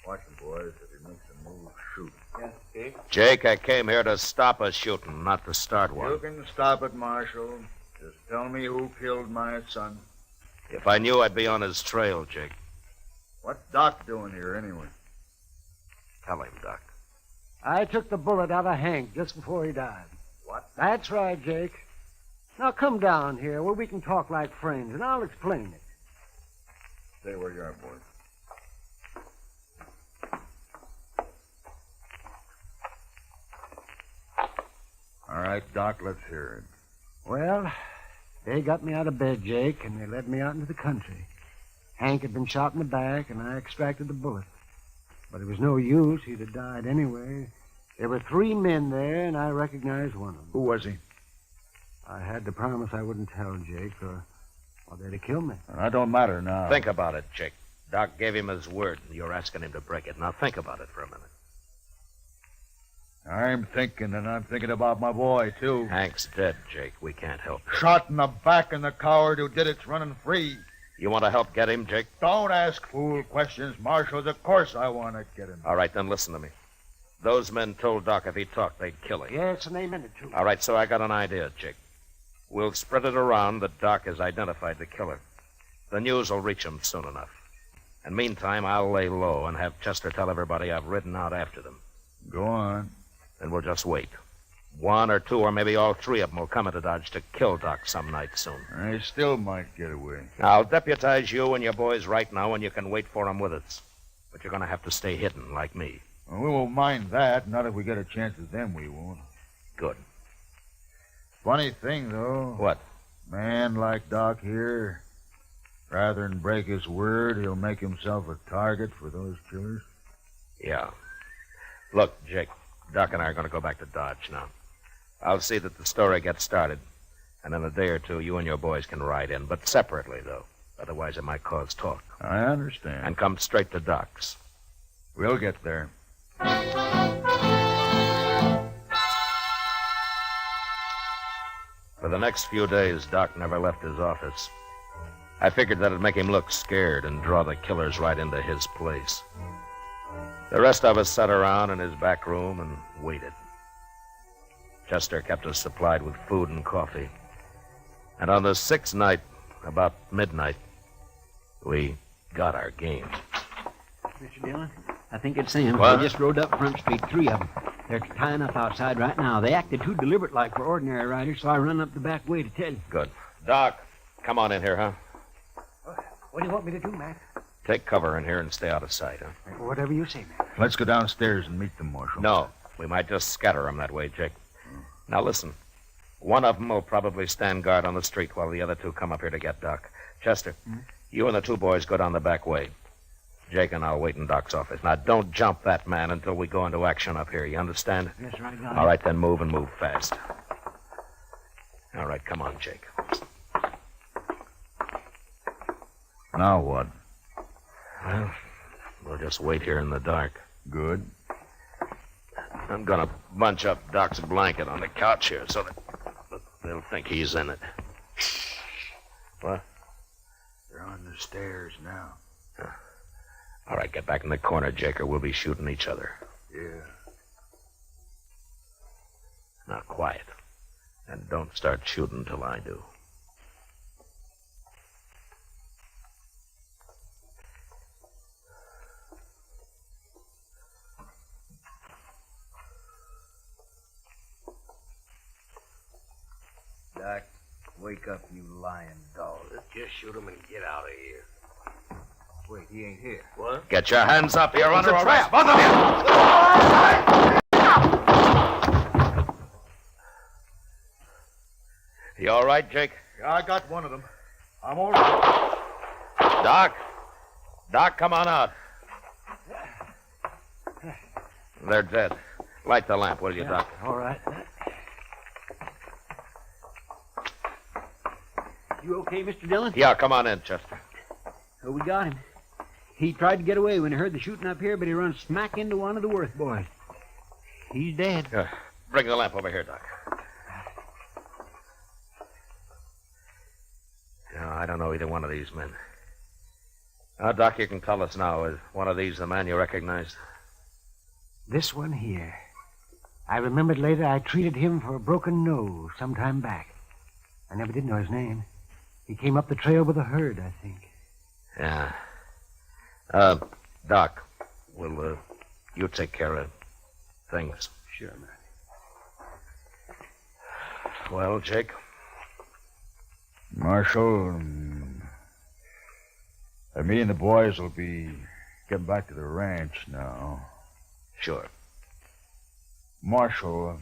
Watch it, boys. If he makes a move, shoot.
Yes, Jake.
Jake, I came here to stop a shooting, not to start one.
You can stop it, Marshal. Just tell me who killed my son.
If I knew, I'd be on his trail, Jake.
What's Doc doing here, anyway?
Tell him, Doc.
I took the bullet out of Hank just before he died.
What?
That's right, Jake. Now come down here where we can talk like friends, and I'll explain it.
Stay where you are, boys. All right, Doc, let's hear it.
Well, they got me out of bed, Jake, and they led me out into the country. Hank had been shot in the back, and I extracted the bullet. But it was no use. He'd have died anyway. There were 3 men there, and I recognized one of them.
Who was he?
I had to promise I wouldn't tell, Jake, or they'd have killed me.
That don't matter now.
Think about it, Jake. Doc gave him his word, and you're asking him to break it. Now think about it for a minute.
I'm thinking, and I'm thinking about my boy, too.
Hank's dead, Jake. We can't help him.
Shot in the back, and the coward who did it's running free.
You want to help get him, Jake?
Don't ask fool questions, Marshal. Of course I want to get him.
All right, then listen to me. Those men told Doc if he talked, they'd kill him.
Yes, and they meant it, too.
All right, so I got an idea, Jake. We'll spread it around that Doc has identified the killer. The news will reach him soon enough. And meantime, I'll lay low and have Chester tell everybody I've ridden out after them.
Go on.
Then we'll just wait. 1 or 2 or maybe all 3 of them will come into Dodge to kill Doc some night soon.
I still might get away.
I'll deputize you and your boys right now, and you can wait for them with us. But you're going to have to stay hidden, like me.
Well, we won't mind that. Not if we get a chance at them, we won't.
Good.
Funny thing, though.
What?
Man like Doc here, rather than break his word, he'll make himself a target for those killers.
Yeah. Look, Jake, Doc and I are going to go back to Dodge now. I'll see that the story gets started. And in a day or 2, you and your boys can ride in, but separately, though. Otherwise, it might cause talk.
I understand.
And come straight to Doc's.
We'll get there.
For the next few days, Doc never left his office. I figured that'd make him look scared and draw the killers right into his place. The rest of us sat around in his back room and waited. Chester kept us supplied with food and coffee. And on the 6th night, about midnight, we got our game.
Mr. Dillon, I think it's them.
What?
They just rode up Front Street, 3 of them. They're tying up outside right now. They acted too deliberate like for ordinary riders, so I run up the back way to tell you.
Good. Doc, come on in here, huh?
What do you want me to do, Matt?
Take cover in here and stay out of sight, huh?
Whatever you say, Matt.
Let's go downstairs and meet them, Marshal.
No, we might just scatter them that way, Jake. Now listen. One of them will probably stand guard on the street while the other 2 come up here to get Doc. Chester, you and the 2 boys go down the back way. Jake and I'll wait in Doc's office. Now, don't jump that man until we go into action up here. You understand?
Yes, right, got it.
All right, then move and move fast. All right, come on, Jake.
Now what?
Well, we'll just wait here in the dark.
Good.
I'm gonna bunch up Doc's blanket on the couch here so that they'll think he's in it. What?
They're on the stairs now.
All right, get back in the corner, Jake, or we'll be shooting each other.
Yeah.
Now, quiet. And don't start shooting till I do.
Doc, wake up, you lying dog.
Let's just shoot him and get out of here.
Wait, he ain't here.
What? Get your hands up. You're
It's
under
a
arrest.
trap.
Both of you. You all right, Jake?
Yeah, I got one of them. I'm all right.
Doc? Doc, come on out. They're dead. Light the lamp, will you, Doc?
All right. You okay, Mr. Dillon?
Yeah, come on in, Chester.
Oh, we got him. He tried to get away when he heard the shooting up here, but he run smack into one of the Worth boys. He's dead.
Bring the lamp over here, Doc. No, I don't know either one of these men. Now, Doc, you can tell us now. Is one of these the man you recognized?
This one here. I remembered later I treated him for a broken nose some time back. I never did know his name. He came up the trail with a herd, I think.
Yeah. Doc, will you take care of things?
Sure, man.
Well, Jake?
Marshal, me and the boys will be getting back to the ranch now.
Sure.
Marshal,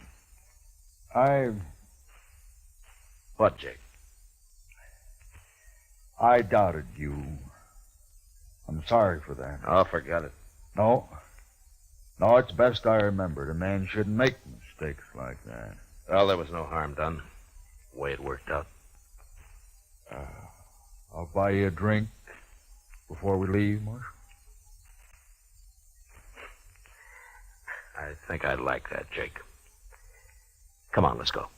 What, Jake?
I doubted you. I'm sorry for that.
Oh, forget it.
No, it's best I remembered. A man shouldn't make mistakes like that.
Well, there was no harm done. The way it worked out.
I'll buy you a drink before we leave, Marshal.
I think I'd like that, Jake. Come on, let's go.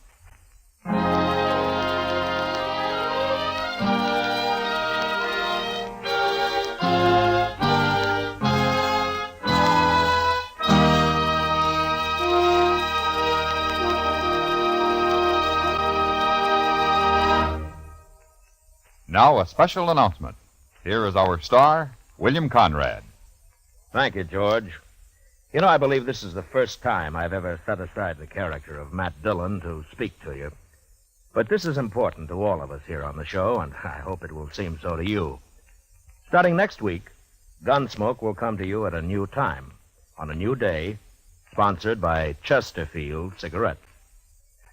Now, a special announcement. Here is our star, William Conrad.
Thank you, George. You know, I believe this is the first time I've ever set aside the character of Matt Dillon to speak to you. But this is important to all of us here on the show, and I hope it will seem so to you. Starting next week, Gunsmoke will come to you at a new time, on a new day, sponsored by Chesterfield Cigarettes.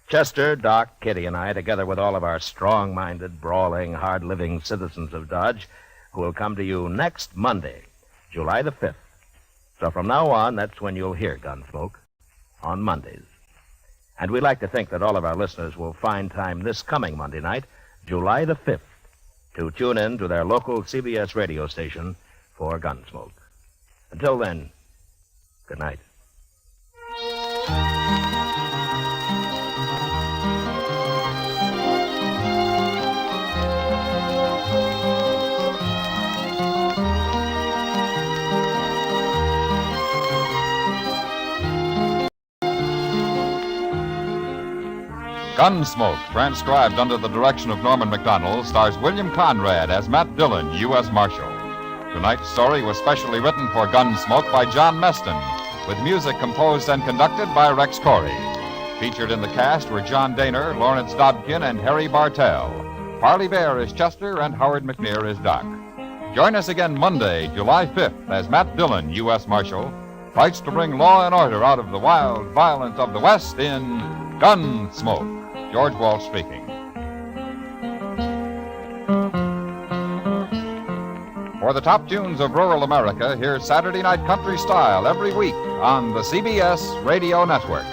Chester, Doc, Kitty, and I, together with all of our strong-minded, brawling, hard-living citizens of Dodge, who will come to you next Monday, July the 5th. So from now on, that's when you'll hear Gunsmoke, on Mondays. And we'd like to think that all of our listeners will find time this coming Monday night, July the 5th, to tune in to their local CBS radio station for Gunsmoke. Until then, good night.
Gunsmoke, transcribed under the direction of Norman MacDonald, stars William Conrad as Matt Dillon, U.S. Marshal. Tonight's story was specially written for Gunsmoke by John Meston, with music composed and conducted by Rex Corey. Featured in the cast were John Daner, Lawrence Dobkin, and Harry Bartell. Parley Bear is Chester, and Howard McNear is Doc. Join us again Monday, July 5th, as Matt Dillon, U.S. Marshal, fights to bring law and order out of the wild violence of the West in Gunsmoke. George Walsh speaking. For the top tunes of rural America, hear Saturday Night Country Style every week on the CBS Radio Network.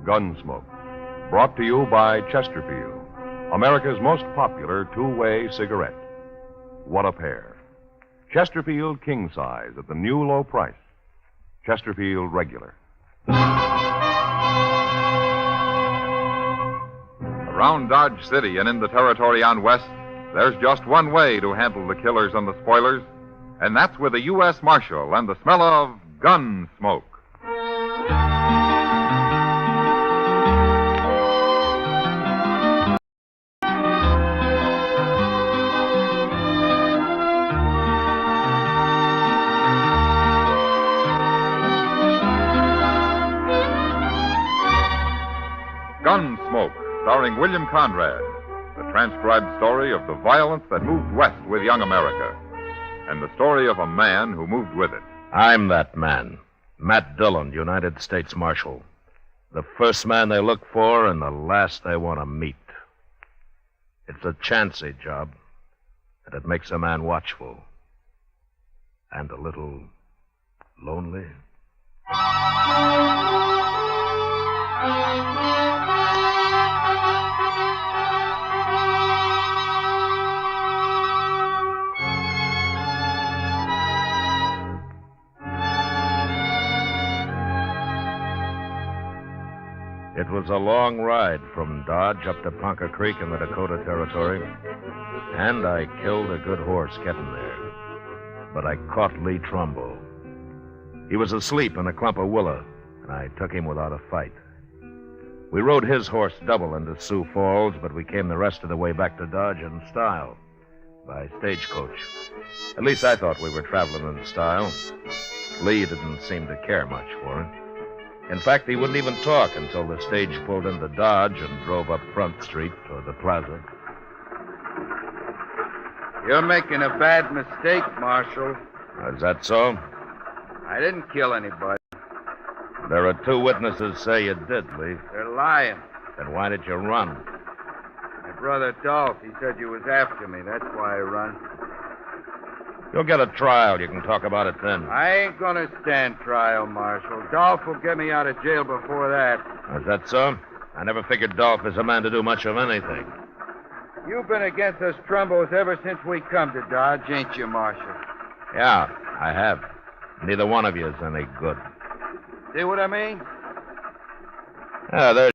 Gunsmoke, brought to you by Chesterfield, America's most popular two-way cigarette. What a pair. Chesterfield king size at the new low price. Chesterfield regular.
Around Dodge City and in the territory on West, there's just one way to handle the killers and the spoilers, and that's with a U.S. Marshal and the smell of gun smoke. Gunsmoke, starring William Conrad, the transcribed story of the violence that moved west with young America, and the story of a man who moved with it.
I'm that man, Matt Dillon, United States Marshal. The first man they look for and the last they want to meet. It's a chancy job, and it makes a man watchful and a little lonely. It was a long ride from Dodge up to Ponca Creek in the Dakota Territory, and I killed a good horse getting there. But I caught Lee Trumbo. He was asleep in a clump of willow, and I took him without a fight. We rode his horse double into Sioux Falls, but we came the rest of the way back to Dodge in style, by stagecoach. At least I thought we were traveling in style. Lee didn't seem to care much for it. In fact, he wouldn't even talk until the stage pulled into Dodge and drove up Front Street toward the plaza.
You're making a bad mistake, Marshal.
Is that so?
I didn't kill anybody.
There are two witnesses say you did, Lee.
They're lying.
Then why did you run?
My brother Dolph, he said you was after me. That's why I run.
You'll get a trial. You can talk about it then.
I ain't gonna stand trial, Marshal. Dolph will get me out of jail before that.
Is that so? I never figured Dolph is a man to do much of anything.
You've been against us Trumbos ever since we come to Dodge, ain't you, Marshal?
Yeah, I have. Neither one of you is any good.
See what I mean?
Yeah, there's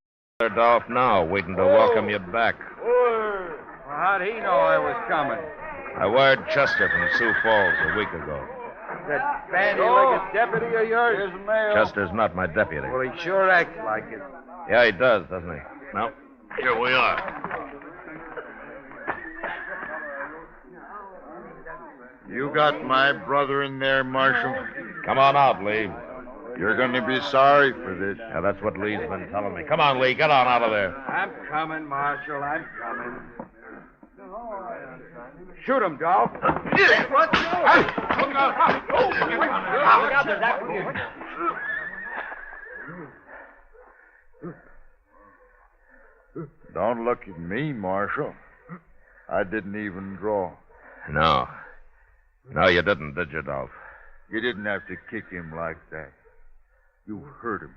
Dolph now, waiting to welcome you back.
Well, how'd he know I was coming?
I wired Chester from Sioux Falls a week ago.
That bandy-legged deputy of yours? Here's the mail.
Chester's not my deputy.
Well, he sure acts like it.
Yeah, he does, doesn't he? Well, here we are.
You got my brother in there, Marshal?
Come on out, Lee.
You're going to be sorry for this.
Yeah, that's what Lee's been telling me. Come on, Lee, get on out of there.
I'm coming, Marshal, I'm coming. Shoot him, Dolph. What? Look out there, Doc.
Don't look at me, Marshal. I didn't even draw.
No. No, you didn't, did you, Dolph?
You didn't have to kick him like that. You hurt him.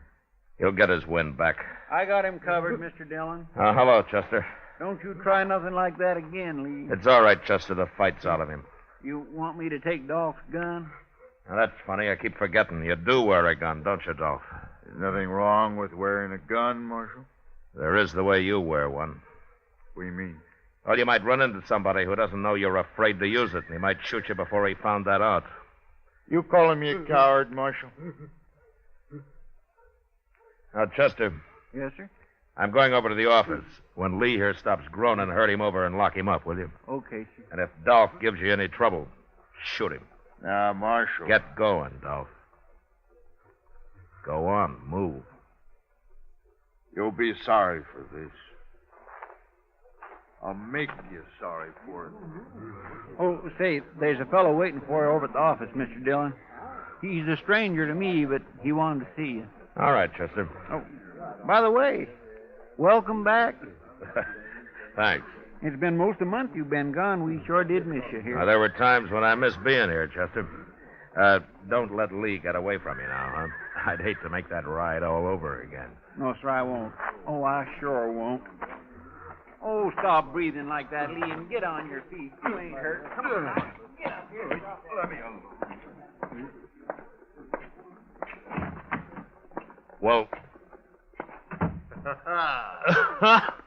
He'll get his wind back.
I got him covered, Mr. Dillon.
Hello, Chester.
Don't you try nothing like that again, Lee.
It's all right, Chester. The fight's out of him.
You want me to take Dolph's gun?
Now, that's funny. I keep forgetting. You do wear a gun, don't you, Dolph?
There's nothing wrong with wearing a gun, Marshal.
There is the way you wear one.
What do you mean?
Well, you might run into somebody who doesn't know you're afraid to use it, and he might shoot you before he found that out.
You calling me a coward, Marshal?
Now, Chester.
Yes, sir?
I'm going over to the office. When Lee here stops groaning, herd him over and lock him up, will you?
Okay, sir.
And if Dolph gives you any trouble, shoot him.
Now, Marshal.
Get going, Dolph. Go on, move.
You'll be sorry for this.
I'll make you sorry for it.
Oh, say, there's a fellow waiting for you over at the office, Mr. Dillon. He's a stranger to me, but he wanted to see you.
All right, Chester.
Oh, by the way, welcome back.
Thanks.
It's been most a month you've been gone. We sure did miss you here.
Now, there were times when I missed being here, Chester. Don't let Lee get away from you now, huh? I'd hate to make that ride all over again.
No, sir, I won't. Oh, I sure won't. Oh, stop breathing like that, Lee, and get on your feet. You ain't hurt. Come on now. Get up here.
Let me alone.
Well.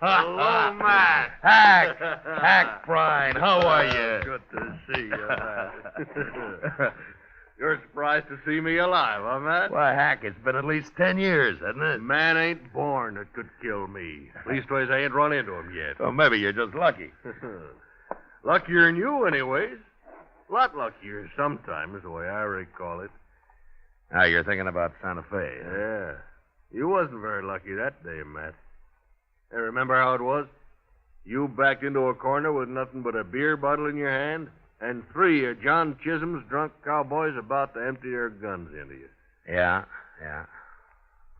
Hello, Matt.
Hack Brine, how are you?
Good to see you, Matt. You're surprised to see me alive, huh, Matt?
Why, Hack, it's been at least 10 years, hasn't it?
Man ain't born that could kill me. Leastways, I ain't run into him yet.
Well, maybe you're just lucky.
Luckier than you, anyways. A lot luckier sometimes, is the way I recall it.
Now, you're thinking about Santa Fe. Huh?
Yeah. You wasn't very lucky that day, Matt. Hey, remember how it was? You backed into a corner with nothing but a beer bottle in your hand, and 3 of John Chisholm's drunk cowboys about to empty their guns into you.
Yeah.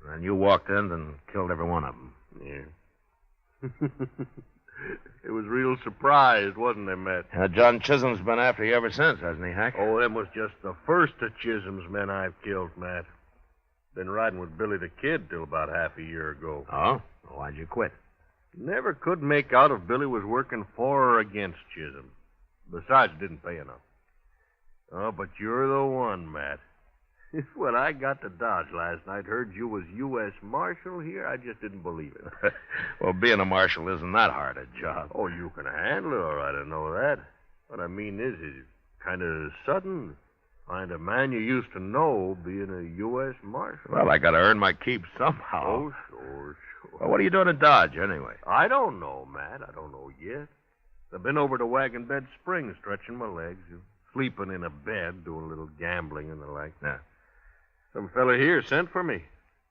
And you walked in and killed every one of them.
Yeah. It was real surprised, wasn't it, Matt?
John Chisholm's been after you ever since, hasn't he, Hack?
Oh, them was just the first of Chisholm's men I've killed, Matt. Been riding with Billy the Kid till about half a year ago.
Oh? Why'd you quit?
Never could make out if Billy was working for or against Chisholm. Besides, it didn't pay enough. Oh, but you're the one, Matt. When I got to Dodge last night, heard you was U.S. Marshal here, I just didn't believe it.
Well, being a marshal isn't that hard a job.
Oh, you can handle it all right, I know that. What I mean is, it's kind of sudden. Find a man you used to know being a U.S. Marshal.
Well, I got to earn my keep somehow.
Oh, sure.
Well, what are you doing at Dodge, anyway?
I don't know, Matt. I don't know yet. I've been over to Wagon Bed Springs, stretching my legs, sleeping in a bed, doing a little gambling and the like.
Yeah.
Some fella here sent for me.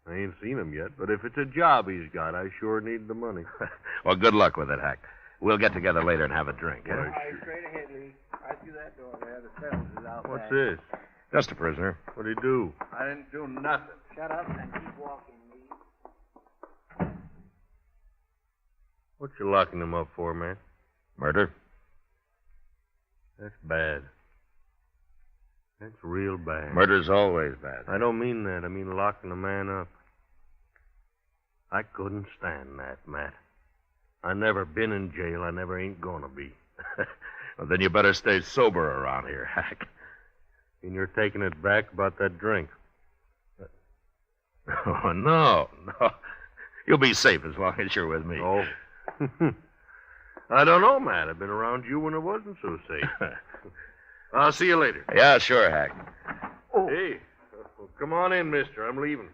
I ain't seen him yet, but if it's a job he's got, I sure need the money.
Well, good luck with it, Hack. We'll get together later and have a drink.
Well,
Huh?
Straight ahead, Lee. Right through that door there. The fellas is out
What's
back.
this?
Just a prisoner.
What'd he do?
I didn't do nothing.
Shut up and keep walking, Lee.
What you locking him up for, man?
Murder?
That's bad. That's real bad.
Murder's always bad.
I don't mean that. I mean locking a man up. I couldn't stand that, Matt. I never been in jail. I never ain't gonna be.
Well, then you better stay sober around here, Hack.
And you're taking it back about that drink.
Oh, no. You'll be safe as long as you're with me.
Oh. I don't know, Matt. I've been around you when it wasn't so safe. I'll see you later.
Yeah, sure, Hack.
Oh. Hey, well, come on in, mister. I'm leaving.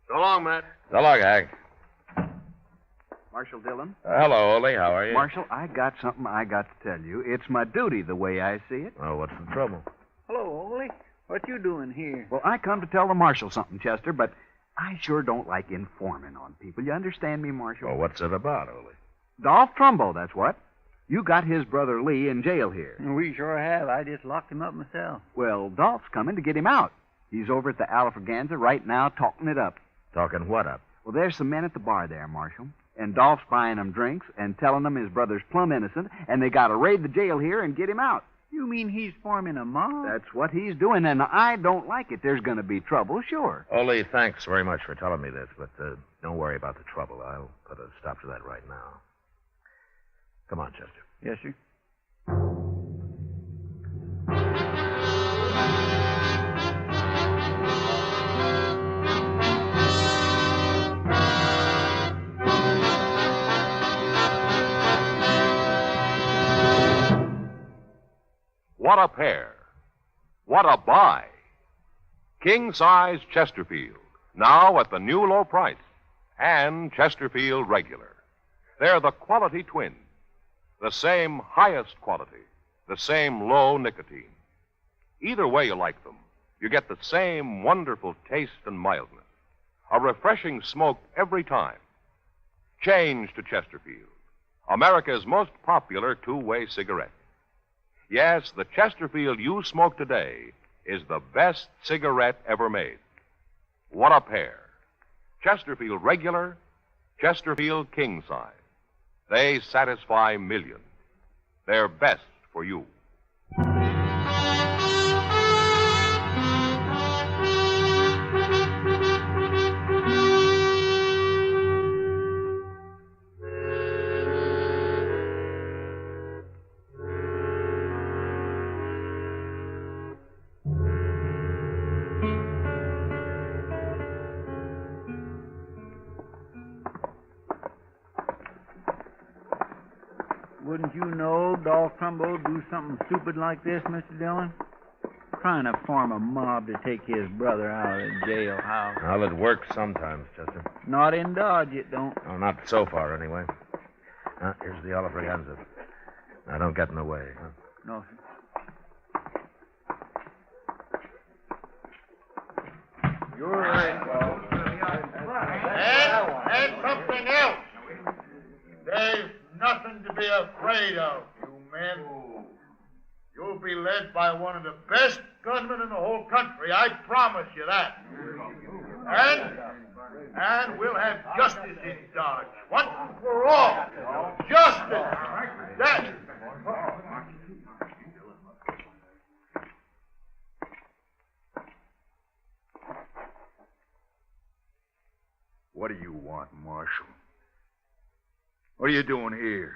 So long, Matt.
So long, Hack.
Marshal Dillon?
Hello, Ole. How are you?
Marshal, I got something I got to tell you. It's my duty the way I see it.
Oh, what's the trouble?
Hello, Ole. What you doing here? Well, I come to tell the Marshal something, Chester, but I sure don't like informing on people. You understand me, Marshal?
Well, what's it about, Ole?
Dolph Trumbo, that's what. You got his brother Lee in jail here.
We sure have. I just locked him up myself.
Well, Dolph's coming to get him out. He's over at the Alfraganza right now talking it up.
Talking what up?
Well, there's some men at the bar there, Marshal. And Dolph's buying them drinks and telling them his brother's plumb innocent, and they got to raid the jail here and get him out.
You mean he's forming a mob?
That's what he's doing, and I don't like it. There's going to be trouble, sure.
Ole, thanks very much for telling me this, but don't worry about the trouble. I'll put a stop to that right now. Come on, Chester.
Yes, sir.
What a pair. What a buy. King-size Chesterfield, now at the new low price. And Chesterfield Regular. They're the quality twins. The same highest quality. The same low nicotine. Either way you like them, you get the same wonderful taste and mildness. A refreshing smoke every time. Change to Chesterfield. America's most popular two-way cigarette. Yes, the Chesterfield you smoke today is the best cigarette ever made. What a pair. Chesterfield Regular, Chesterfield King Size. They satisfy millions. They're best for you.
Wouldn't you know Dolph Trumbo do something stupid like this, Mr. Dillon? Trying to form a mob to take his brother out of the jailhouse.
Well, it works sometimes, Chester.
Not in Dodge, it don't.
Oh, not so far, anyway. Here's the Oliver Ganza. Now, don't get in the way. Huh?
No, sir.
You're right, and something else. There's nothing to be afraid of, you men. You'll be led by one of the best gunmen in the whole country, I promise you that. And we'll have justice in Dodge, once and for all. Justice! That...
What do you want, Marshal? What are you doing here?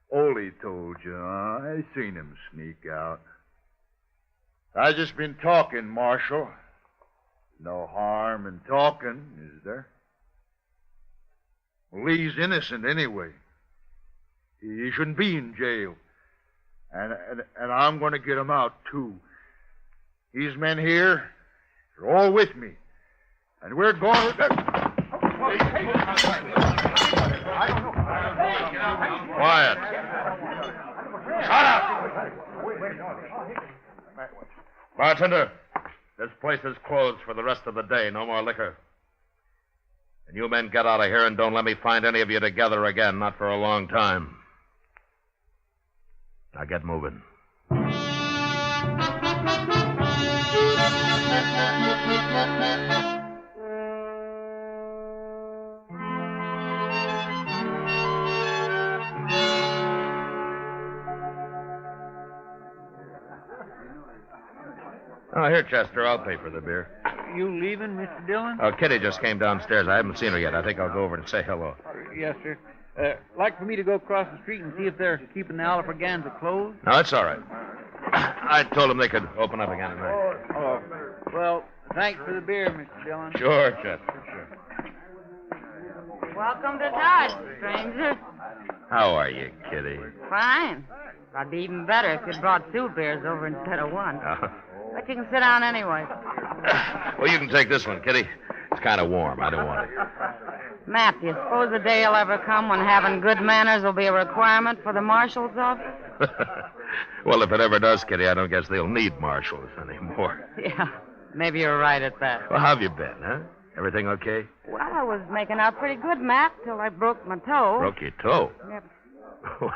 Ole told you, huh? I seen him sneak out. I just been talking, Marshal. No harm in talking, is there? Lee's innocent anyway. He shouldn't be in jail. And I'm going to get him out, too. These men here are all with me. And we're going to...
Quiet.
Shut up!
Bartender, this place is closed for the rest of the day. No more liquor. And you men get out of here and don't let me find any of you together again. Not for a long time. Now get moving. Oh, here, Chester. I'll pay for the beer.
You leaving, Mr. Dillon?
Oh, Kitty just came downstairs. I haven't seen her yet. I think I'll go over and say hello.
Yes, sir. Like for me to go across the street and see if they're keeping the Oliver Ganza closed?
No, it's all right. I told them they could open up again tonight.
Oh, well, thanks for the beer, Mr. Dillon.
Sure, Chester, sure.
Welcome to Dodge, stranger.
How are you, Kitty?
Fine. I'd be even better if you'd brought 2 beers over instead of 1.
Uh,
But you can sit down anyway.
well, you can take this one, Kitty. It's kind of warm. I don't want it.
Matt, do you suppose the day will ever come when having good manners will be a requirement for the marshal's office?
Well, if it ever does, Kitty, I don't guess they'll need marshals anymore.
Yeah, maybe you're right at that.
Well, how have you been, huh? Everything okay?
Well, I was making out pretty good, Matt, till I broke my toe.
Broke your toe?
Yep.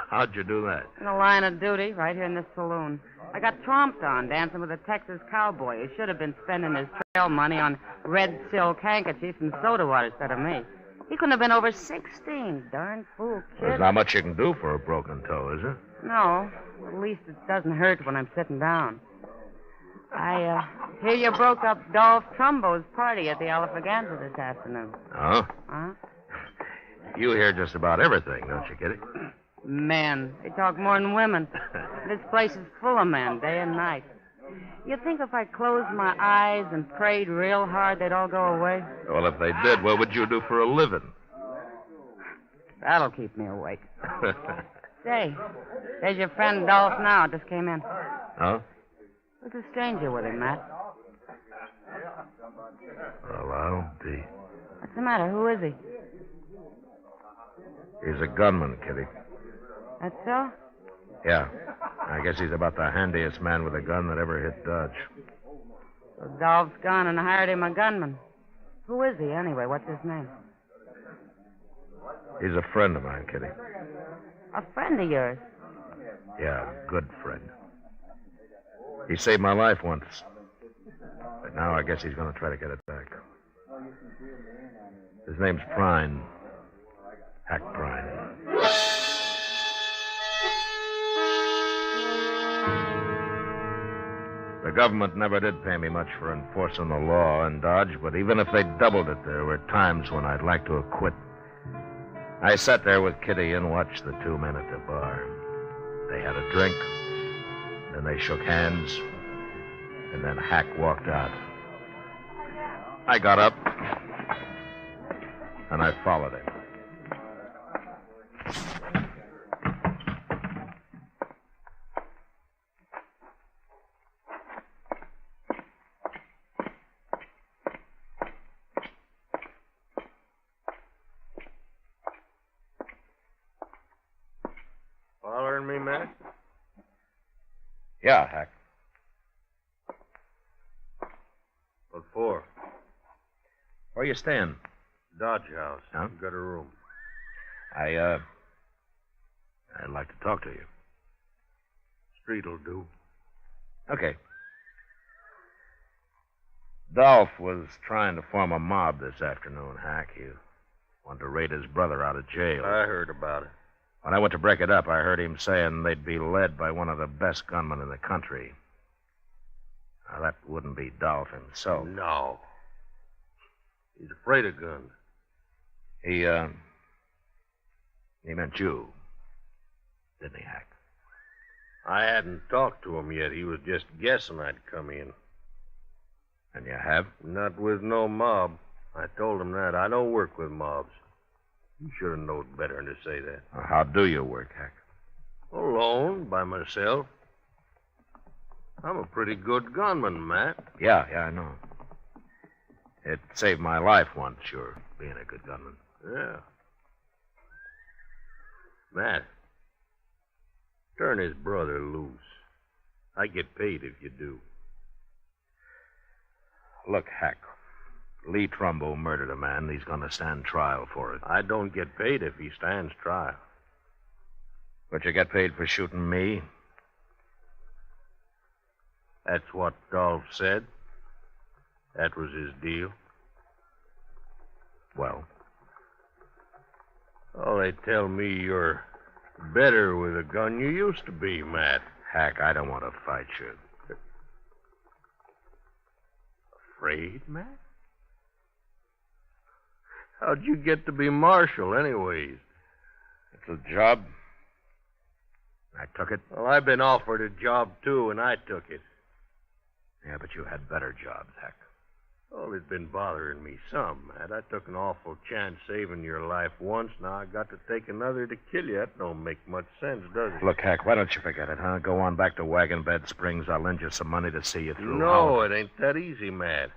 How'd you do that?
In the line of duty, right here in this saloon. I got tromped on dancing with a Texas cowboy who should have been spending his trail money on red silk handkerchiefs and soda water instead of me. He couldn't have been over 16. Darn fool kid.
There's not much you can do for a broken toe, is there?
No. At least it doesn't hurt when I'm sitting down. I hear you broke up Dolph Trumbo's party at the Oliver Ganza this afternoon.
Oh?
Huh?
You hear just about everything, don't you, Kitty?
Men. They talk more than women. This place is full of men, day and night. You think if I closed my eyes and prayed real hard, they'd all go away?
Well, if they did, what would you do for a living?
That'll keep me awake. Say, there's your friend Dolph now. Just came in.
Huh?
There's a stranger with him, Matt.
Well, I'll be.
What's the matter? Who is he?
He's a gunman, Kitty.
That's so?
Yeah. I guess he's about the handiest man with a gun that ever hit Dodge.
So Dolph's gone and hired him a gunman. Who is he, anyway? What's his name?
He's a friend of mine, Kitty.
A friend of yours?
Yeah, a good friend. He saved my life once. But now I guess he's going to try to get it back. His name's Prine. Hack Prine. The government never did pay me much for enforcing the law in Dodge, but even if they doubled it, there were times when I'd like to have quit. I sat there with Kitty and watched the two men at the bar. They had a drink, then they shook hands, and then Hack walked out. I got up, and I followed him.
Following me, Matt?
Yeah, Hack.
What for?
Where you staying?
Dodge House.
Huh?
Got a room.
I'd like to talk to you.
Street'll do.
Okay. Dolph was trying to form a mob this afternoon, Hack. He wanted to raid his brother out of jail.
I heard about it.
When I went to break it up, I heard him saying they'd be led by one of the best gunmen in the country. Now, that wouldn't be Dolph himself.
No. He's afraid of guns.
He meant you. Didn't he, Hack?
I hadn't talked to him yet. He was just guessing I'd come in.
And you have?
Not with no mob. I told him that. I don't work with mobs. You should have known better than to say that.
Well, how do you work, Hack?
Alone, by myself. I'm a pretty good gunman, Matt.
Yeah, I know. It saved my life once, sure, being a good gunman.
Yeah. Matt, turn his brother loose. I get paid if you do.
Look, Hack, Lee Trumbo murdered a man. He's going to stand trial for it.
I don't get paid if he stands trial.
But you get paid for shooting me?
That's what Dolph said. That was his deal.
Well?
Oh, they tell me you're better with a gun you used to be, Matt.
Hack, I don't want to fight you.
Afraid, Matt? How'd you get to be marshal, anyways?
It's a job. I took it.
Well, I've been offered a job, too, and I took it.
Yeah, but you had better jobs, Hack.
Oh, it's been bothering me some, Matt. I took an awful chance saving your life once. Now I got to take another to kill you. That don't make much sense, does it?
Look, Hack, why don't you forget it, huh? Go on back to Wagon Bed Springs. I'll lend you some money to see you through.
No, it ain't that easy, Matt.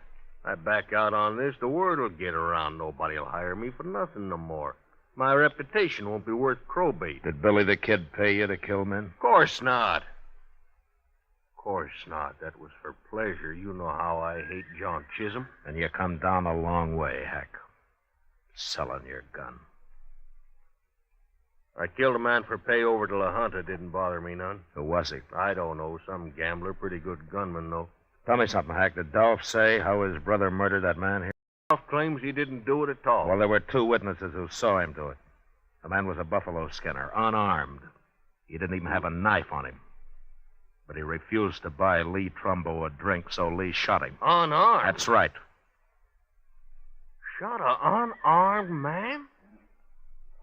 I back out on this, the word will get around. Nobody'll hire me for nothing no more. My reputation won't be worth crowbait.
Did Billy the Kid pay you to kill men?
Of course not. Of course not. That was for pleasure. You know how I hate John Chisholm.
And you come down a long way, Hack. Selling your gun.
I killed a man for pay over to La Junta. Didn't bother me none.
Who was he?
I don't know. Some gambler. Pretty good gunman, though.
Tell me something, Hack. Did Dolph say how his brother murdered that man here?
Dolph claims he didn't do it at all.
Well, there were two witnesses who saw him do it. The man was a buffalo skinner, unarmed. He didn't even have a knife on him. But he refused to buy Lee Trumbo a drink, so Lee shot him.
Unarmed?
That's right.
Shot an unarmed man?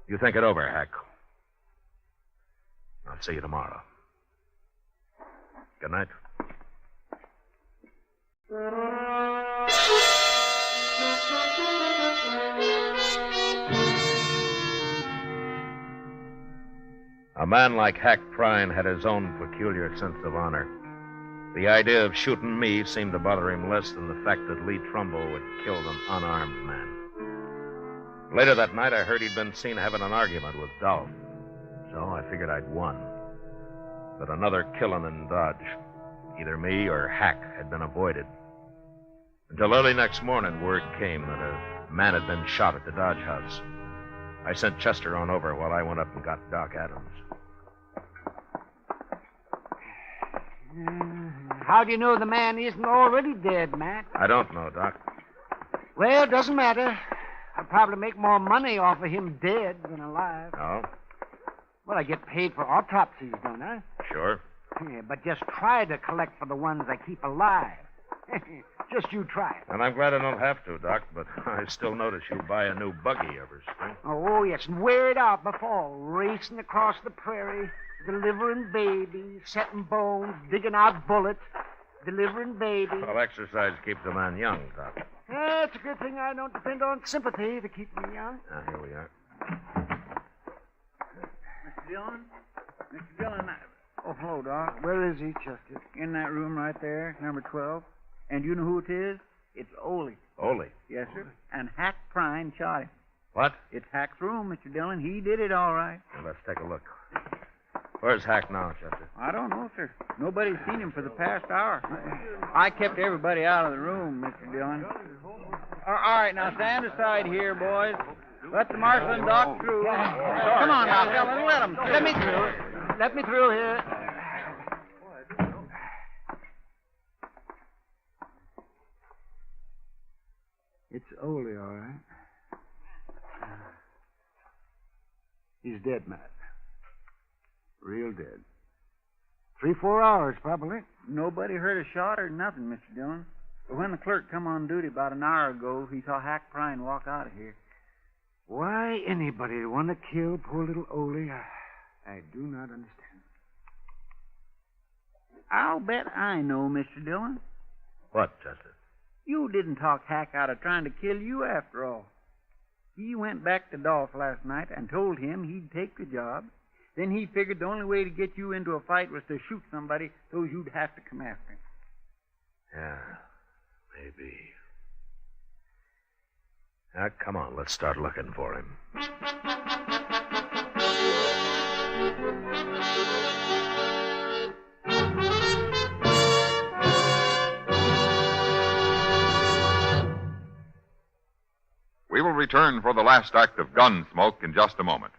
You think it over, Hack. I'll see you tomorrow. Good night. A man like Hack Prine had his own peculiar sense of honor. The idea of shooting me seemed to bother him less than the fact that Lee Trumbo had killed an unarmed man. Later that night, I heard he'd been seen having an argument with Dolph. So I figured I'd won. That another killing in Dodge, either me or Hack, had been avoided. Until early next morning, word came that a man had been shot at the Dodge house. I sent Chester on over while I went up and got Doc Adams.
How do you know the man isn't already dead, Matt?
I don't know, Doc.
Well, it doesn't matter. I'd probably make more money off of him dead than alive.
Oh?
Well, I get paid for autopsies, don't I?
Sure.
Yeah, but just try to collect for the ones I keep alive. Just you try it.
And I'm glad I don't have to, Doc, but I still notice you buy a new buggy every spring.
Oh, yes, and wear it out before. Racing across the prairie, delivering babies, setting bones, digging out bullets, delivering babies.
Well, exercise keeps a man young, Doc.
Yeah, it's a good thing I don't depend on sympathy to keep me young.
Now, here we are.
Mr. Dillon? Mr. Dillon, oh, hello, Doc.
Where is he, Chester?
In that room right there, number 12. And you know who it is? It's Ole.
Ole?
Yes, sir. And Hack Prine shot him.
What?
It's Hack's room, Mr. Dillon. He did it all right.
Well, let's take a look. Where's Hack now, Chester?
I don't know, sir. Nobody's seen him for the past hour. I kept everybody out of the room, Mr. Dillon. All right, now stand aside here, boys. Let the marshal and Doc through. Come on now, fellas, let them through.
Let me through. Let me through here. It's Ole, all right. He's dead, Matt. Real dead. 3-4 hours, probably.
Nobody heard a shot or nothing, Mr. Dillon. But when the clerk come on duty about an hour ago, he saw Hack Prine walk out of here.
Why anybody would want to kill poor little Ole, I do not understand.
I'll bet I know, Mr. Dillon.
What, Chester?
You didn't talk Hack out of trying to kill you after all. He went back to Dolph last night and told him he'd take the job. Then he figured the only way to get you into a fight was to shoot somebody so you'd have to come after him.
Yeah, maybe. Now, come on, let's start looking for him.
We will return for the last act of Gunsmoke in just a moment.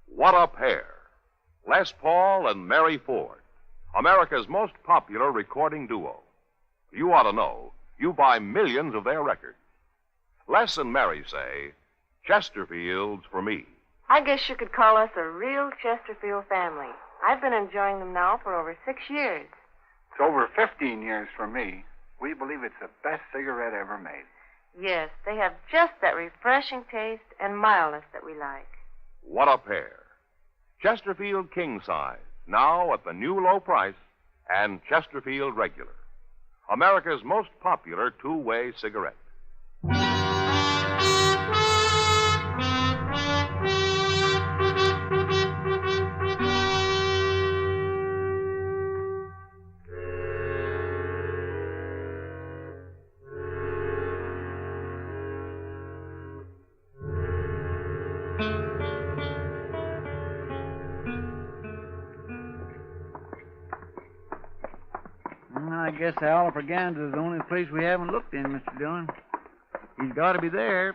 What a pair. Les Paul and Mary Ford, America's most popular recording duo. You ought to know. You buy millions of their records. Les and Mary say, Chesterfield's for me.
I guess you could call us a real Chesterfield family. I've been enjoying them now for over 6 years.
It's over 15 years for me. We believe it's the best cigarette ever made.
Yes, they have just that refreshing taste and mildness that we like.
What a pair. Chesterfield King Size, now at the new low price, and Chesterfield Regular. America's most popular two-way cigarette.
I guess the Oliver Gans is the only place we haven't looked in, Mr. Dillon. He's got to be there,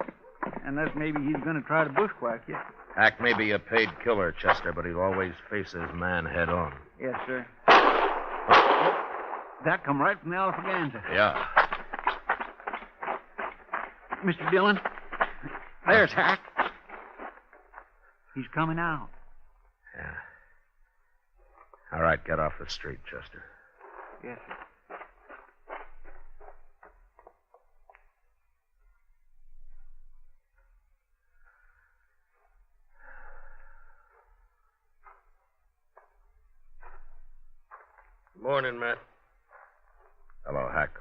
unless maybe he's going to try to bushwhack you.
Hack may be a paid killer, Chester, but he'll always face his man head on.
Yes, sir. That come right from the Oliver Gans.
Yeah.
Mr. Dillon, there's Hack. He's coming out.
Yeah. All right, get off the street, Chester.
Yes, sir.
Morning, Matt.
Hello, Hack.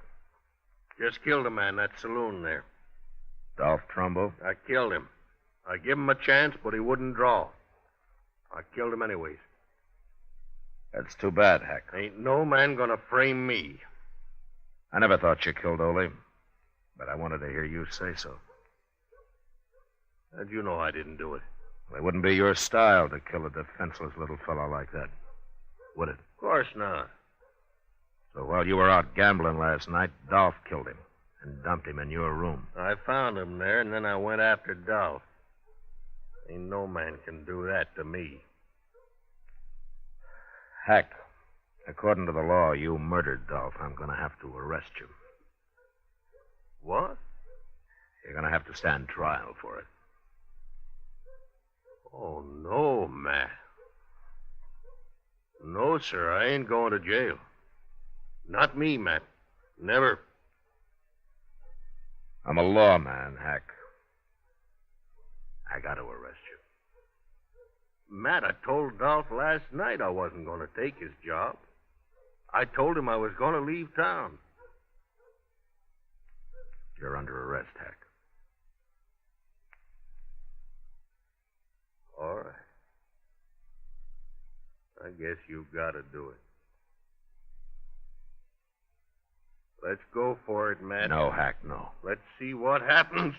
Just killed a man in that saloon there.
Dolph Trumbo?
I killed him. I give him a chance, but he wouldn't draw. I killed him anyways.
That's too bad, Hack.
Ain't no man gonna frame me.
I never thought you killed Ole, but I wanted to hear you say so.
How'd you know I didn't do it?
Well, it wouldn't be your style to kill a defenseless little fellow like that, would it?
Of course not.
So while you were out gambling last night, Dolph killed him and dumped him in your room.
I found him there, and then I went after Dolph. Ain't no man can do that to me.
Hack, according to the law, you murdered Dolph. I'm going to have to arrest you.
What?
You're going to have to stand trial for it.
Oh, no, Matt. No, sir, I ain't going to jail. Not me, Matt. Never.
I'm a lawman, Hack. I got to arrest you.
Matt, I told Dolph last night I wasn't going to take his job. I told him I was going to leave town.
You're under arrest, Hack.
All right. I guess you've got to do it. Let's go for it, Matt.
No, Hack, no.
Let's see what happens.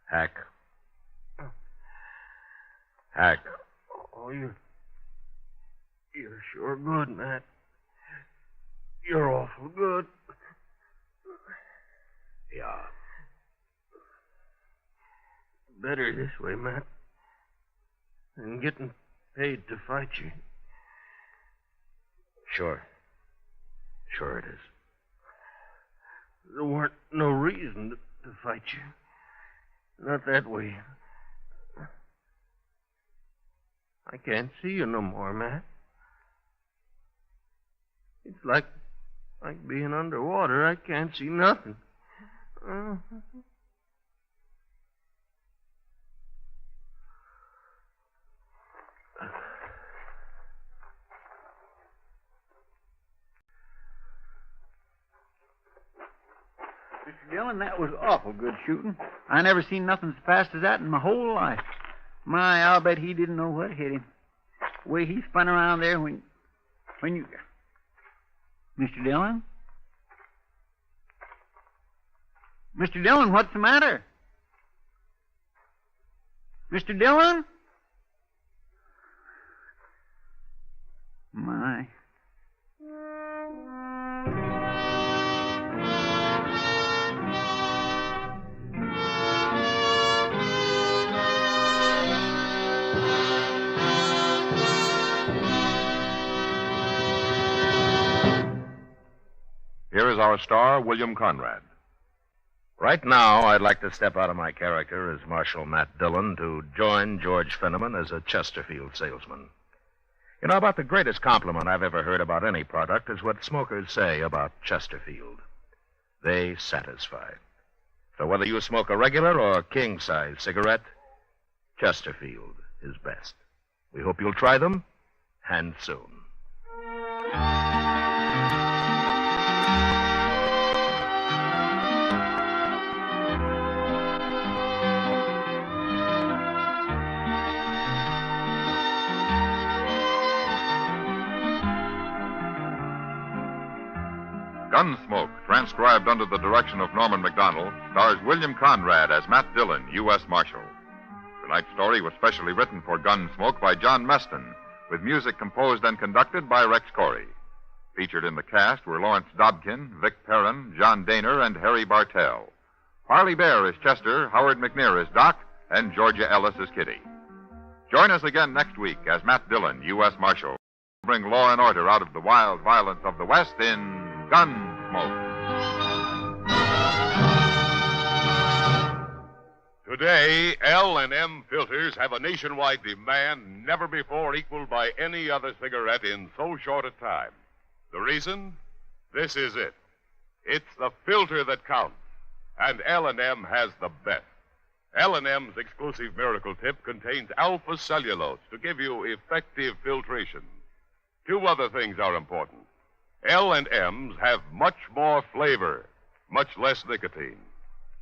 Hack. Hack.
Oh, you're sure good, Matt. You're awful good.
Yeah.
Better this way, Matt, than getting paid to fight you.
Sure. Sure it is.
There weren't no reason to fight you. Not that way. I can't see you no more, Matt. It's like being underwater. I can't see nothing.
Mr. Dillon, that was awful good shooting. I never seen nothing as fast as that in my whole life. My, I'll bet he didn't know what hit him. The way he spun around there when you... Mr. Dillon? Mr. Dillon, what's the matter? Mr. Dillon? My...
Here is our star, William Conrad.
Right now, I'd like to step out of my character as Marshal Matt Dillon to join George Fenneman as a Chesterfield salesman. You know, about the greatest compliment I've ever heard about any product is what smokers say about Chesterfield. They satisfy. So whether you smoke a regular or king-size cigarette, Chesterfield is best. We hope you'll try them, and soon.
Gunsmoke, transcribed under the direction of Norman MacDonald, stars William Conrad as Matt Dillon, U.S. Marshal. Tonight's story was specially written for Gunsmoke by John Meston, with music composed and conducted by Rex Corey. Featured in the cast were Lawrence Dobkin, Vic Perrin, John Daner, and Harry Bartell. Harley Bear is Chester, Howard McNear is Doc, and Georgia Ellis is Kitty. Join us again next week as Matt Dillon, U.S. Marshal, bring law and order out of the wild violence of the West in Gunsmoke.
Today, L&M filters have a nationwide demand never before equaled by any other cigarette in so short a time. The reason? This is it. It's the filter that counts, and L&M has the best. L&M's exclusive Miracle Tip contains alpha cellulose to give you effective filtration. Two other things are important. L&M's have much more flavor, much less nicotine.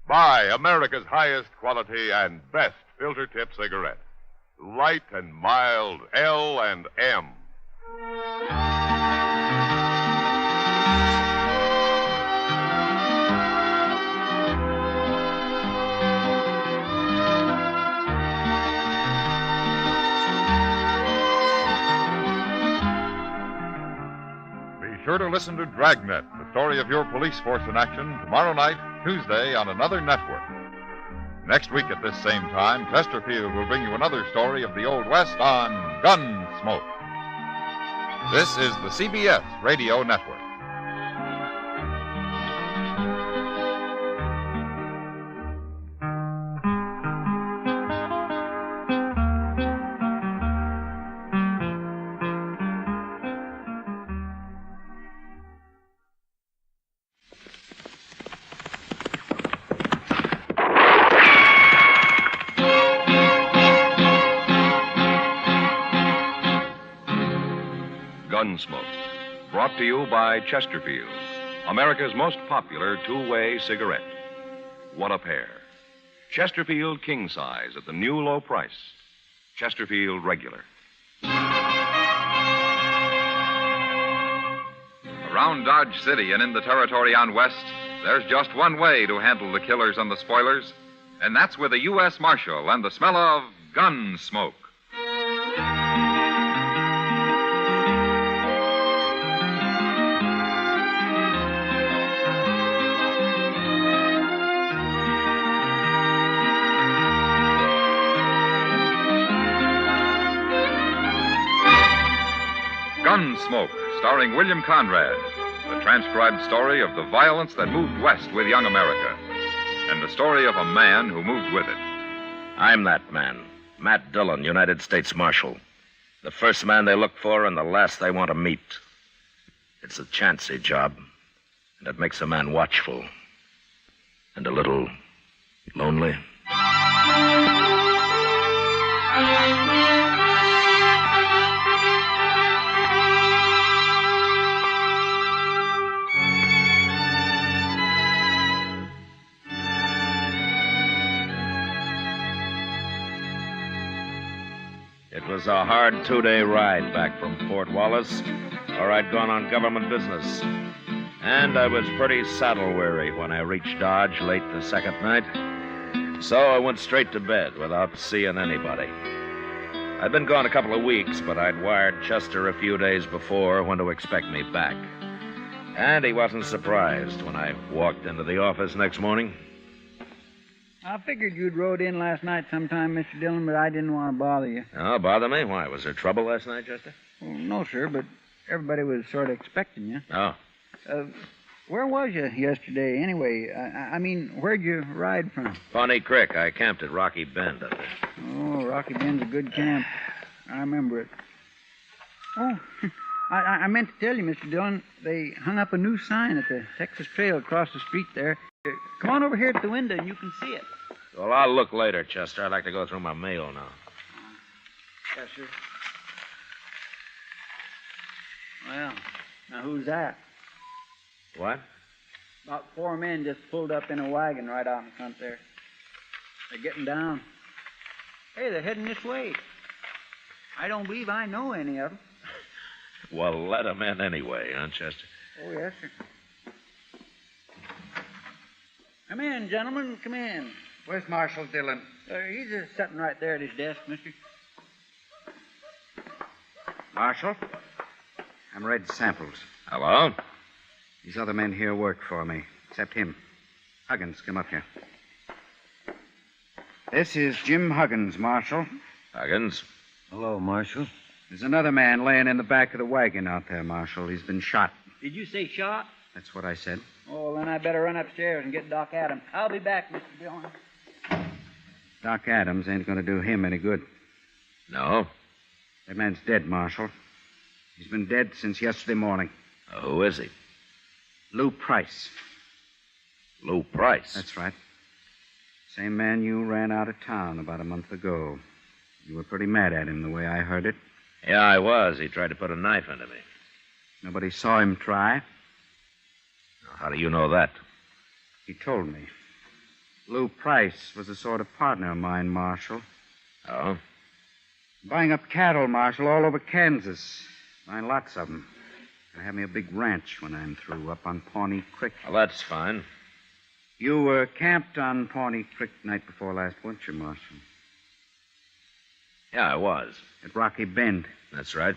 Buy America's highest quality and best filter tip cigarette. Light and mild L&M.
sure to listen to Dragnet, the story of your police force in action, tomorrow night, Tuesday, on another network. Next week at this same time, Chesterfield will bring you another story of the Old West on Gunsmoke. This is the CBS Radio Network.
Gunsmoke, brought to you by Chesterfield, America's most popular two-way cigarette. What a pair. Chesterfield king size at the new low price. Chesterfield regular.
Around Dodge City and in the territory on West, there's just one way to handle the killers and the spoilers, and that's with a U.S. Marshal and the smell of Gunsmoke. Gunsmoke, starring William Conrad, the transcribed story of the violence that moved west with young America, and the story of a man who moved with it.
I'm that man, Matt Dillon, United States Marshal. The first man they look for and the last they want to meet. It's a chancy job, and it makes a man watchful and a little lonely. It was a hard 2-day ride back from Fort Wallace, or I'd gone on government business. And I was pretty saddle-weary when I reached Dodge late the second night. So I went straight to bed without seeing anybody. I'd been gone a couple of weeks, but I'd wired Chester a few days before when to expect me back. And he wasn't surprised when I walked into the office next morning.
I figured you'd rode in last night sometime, Mr. Dillon, but I didn't want to bother you.
Oh, bother me? Why? Was there trouble last night, Chester?
Well, no, sir, but everybody was sort of expecting you.
Oh.
Where was you yesterday, anyway? I mean, where'd you ride from?
Pawnee Creek. I camped at Rocky Bend up there.
Oh, Rocky Bend's a good camp. I remember it. Oh, I meant to tell you, Mr. Dillon, they hung up a new sign at the Texas Trail across the street there. Come on over here to the window and you can see it.
Well, I'll look later, Chester. I'd like to go through my mail now.
Yes, sir. Well, now who's that?
What?
About 4 men just pulled up in a wagon right out in front there. They're getting down. Hey, they're heading this way. I don't believe I know any of them.
Well, let them in anyway, huh, Chester?
Oh, yes, sir. Come in, gentlemen, come in.
Where's Marshal Dillon?
He's just sitting right there at his desk, mister.
Marshal, I'm Red Samples.
Hello?
These other men here work for me, except him. Huggins, come up here. This is Jim Huggins, Marshal.
Huggins?
Hello, Marshal.
There's another man laying in the back of the wagon out there, Marshal. He's been shot.
Did you say shot?
That's what I said.
Oh, then I better run upstairs and get Doc Adams. I'll be back, Mr. Dillon.
Doc Adams ain't going to do him any good.
No?
That man's dead, Marshal. He's been dead since yesterday morning.
Who is he?
Lou Price.
Lou Price?
That's right. Same man you ran out of town about a month ago. You were pretty mad at him the way I heard it.
Yeah, I was. He tried to put a knife into me.
Nobody saw him try.
How do you know that?
He told me. Lou Price was a sort of partner of mine, Marshal.
Oh?
Buying up cattle, Marshal, all over Kansas. Buying lots of them. I have me a big ranch when I'm through, up on Pawnee Creek.
Well, that's fine.
You were camped on Pawnee Creek night before last, weren't you, Marshal?
Yeah, I was.
At Rocky Bend.
That's right.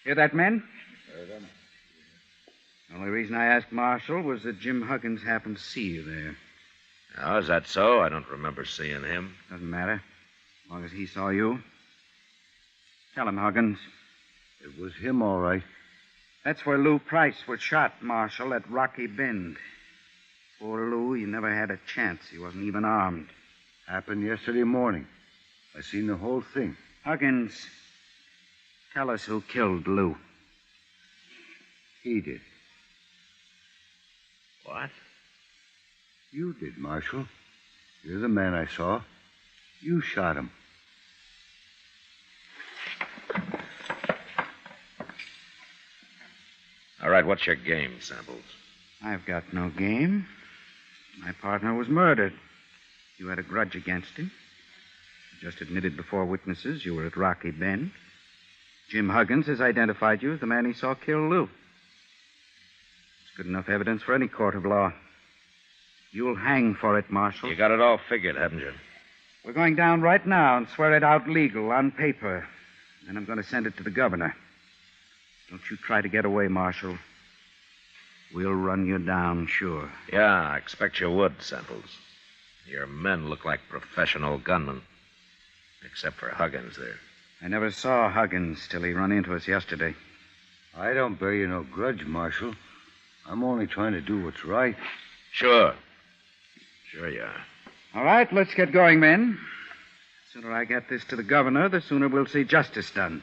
Hear that, men?
The only reason I asked Marshal was that Jim Huggins happened to see you there.
Oh, is that so? I don't remember seeing him.
Doesn't matter. As long as he saw you. Tell him, Huggins.
It was him, all right.
That's where Lou Price was shot, Marshal, at Rocky Bend. Poor Lou, he never had a chance. He wasn't even armed.
Happened yesterday morning. I seen the whole thing.
Huggins, tell us who killed Lou.
He did.
What?
You did, Marshal. You're the man I saw. You shot him.
All right, what's your game, Samples?
I've got no game. My partner was murdered. You had a grudge against him. You just admitted before witnesses you were at Rocky Bend. Jim Huggins has identified you as the man he saw kill Lou. It's good enough evidence for any court of law. You'll hang for it, Marshal.
You got it all figured, haven't you?
We're going down right now and swear it out legal on paper. Then I'm going to send it to the governor. Don't you try to get away, Marshal. We'll run you down, sure.
Yeah, I expect you would, Samples. Your men look like professional gunmen. Except for Huggins there.
I never saw Huggins till he run into us yesterday.
I don't bear you no grudge, Marshal. I'm only trying to do what's right.
Sure. Sure you are.
All right, let's get going, men. The sooner I get this to the governor, the sooner we'll see justice done.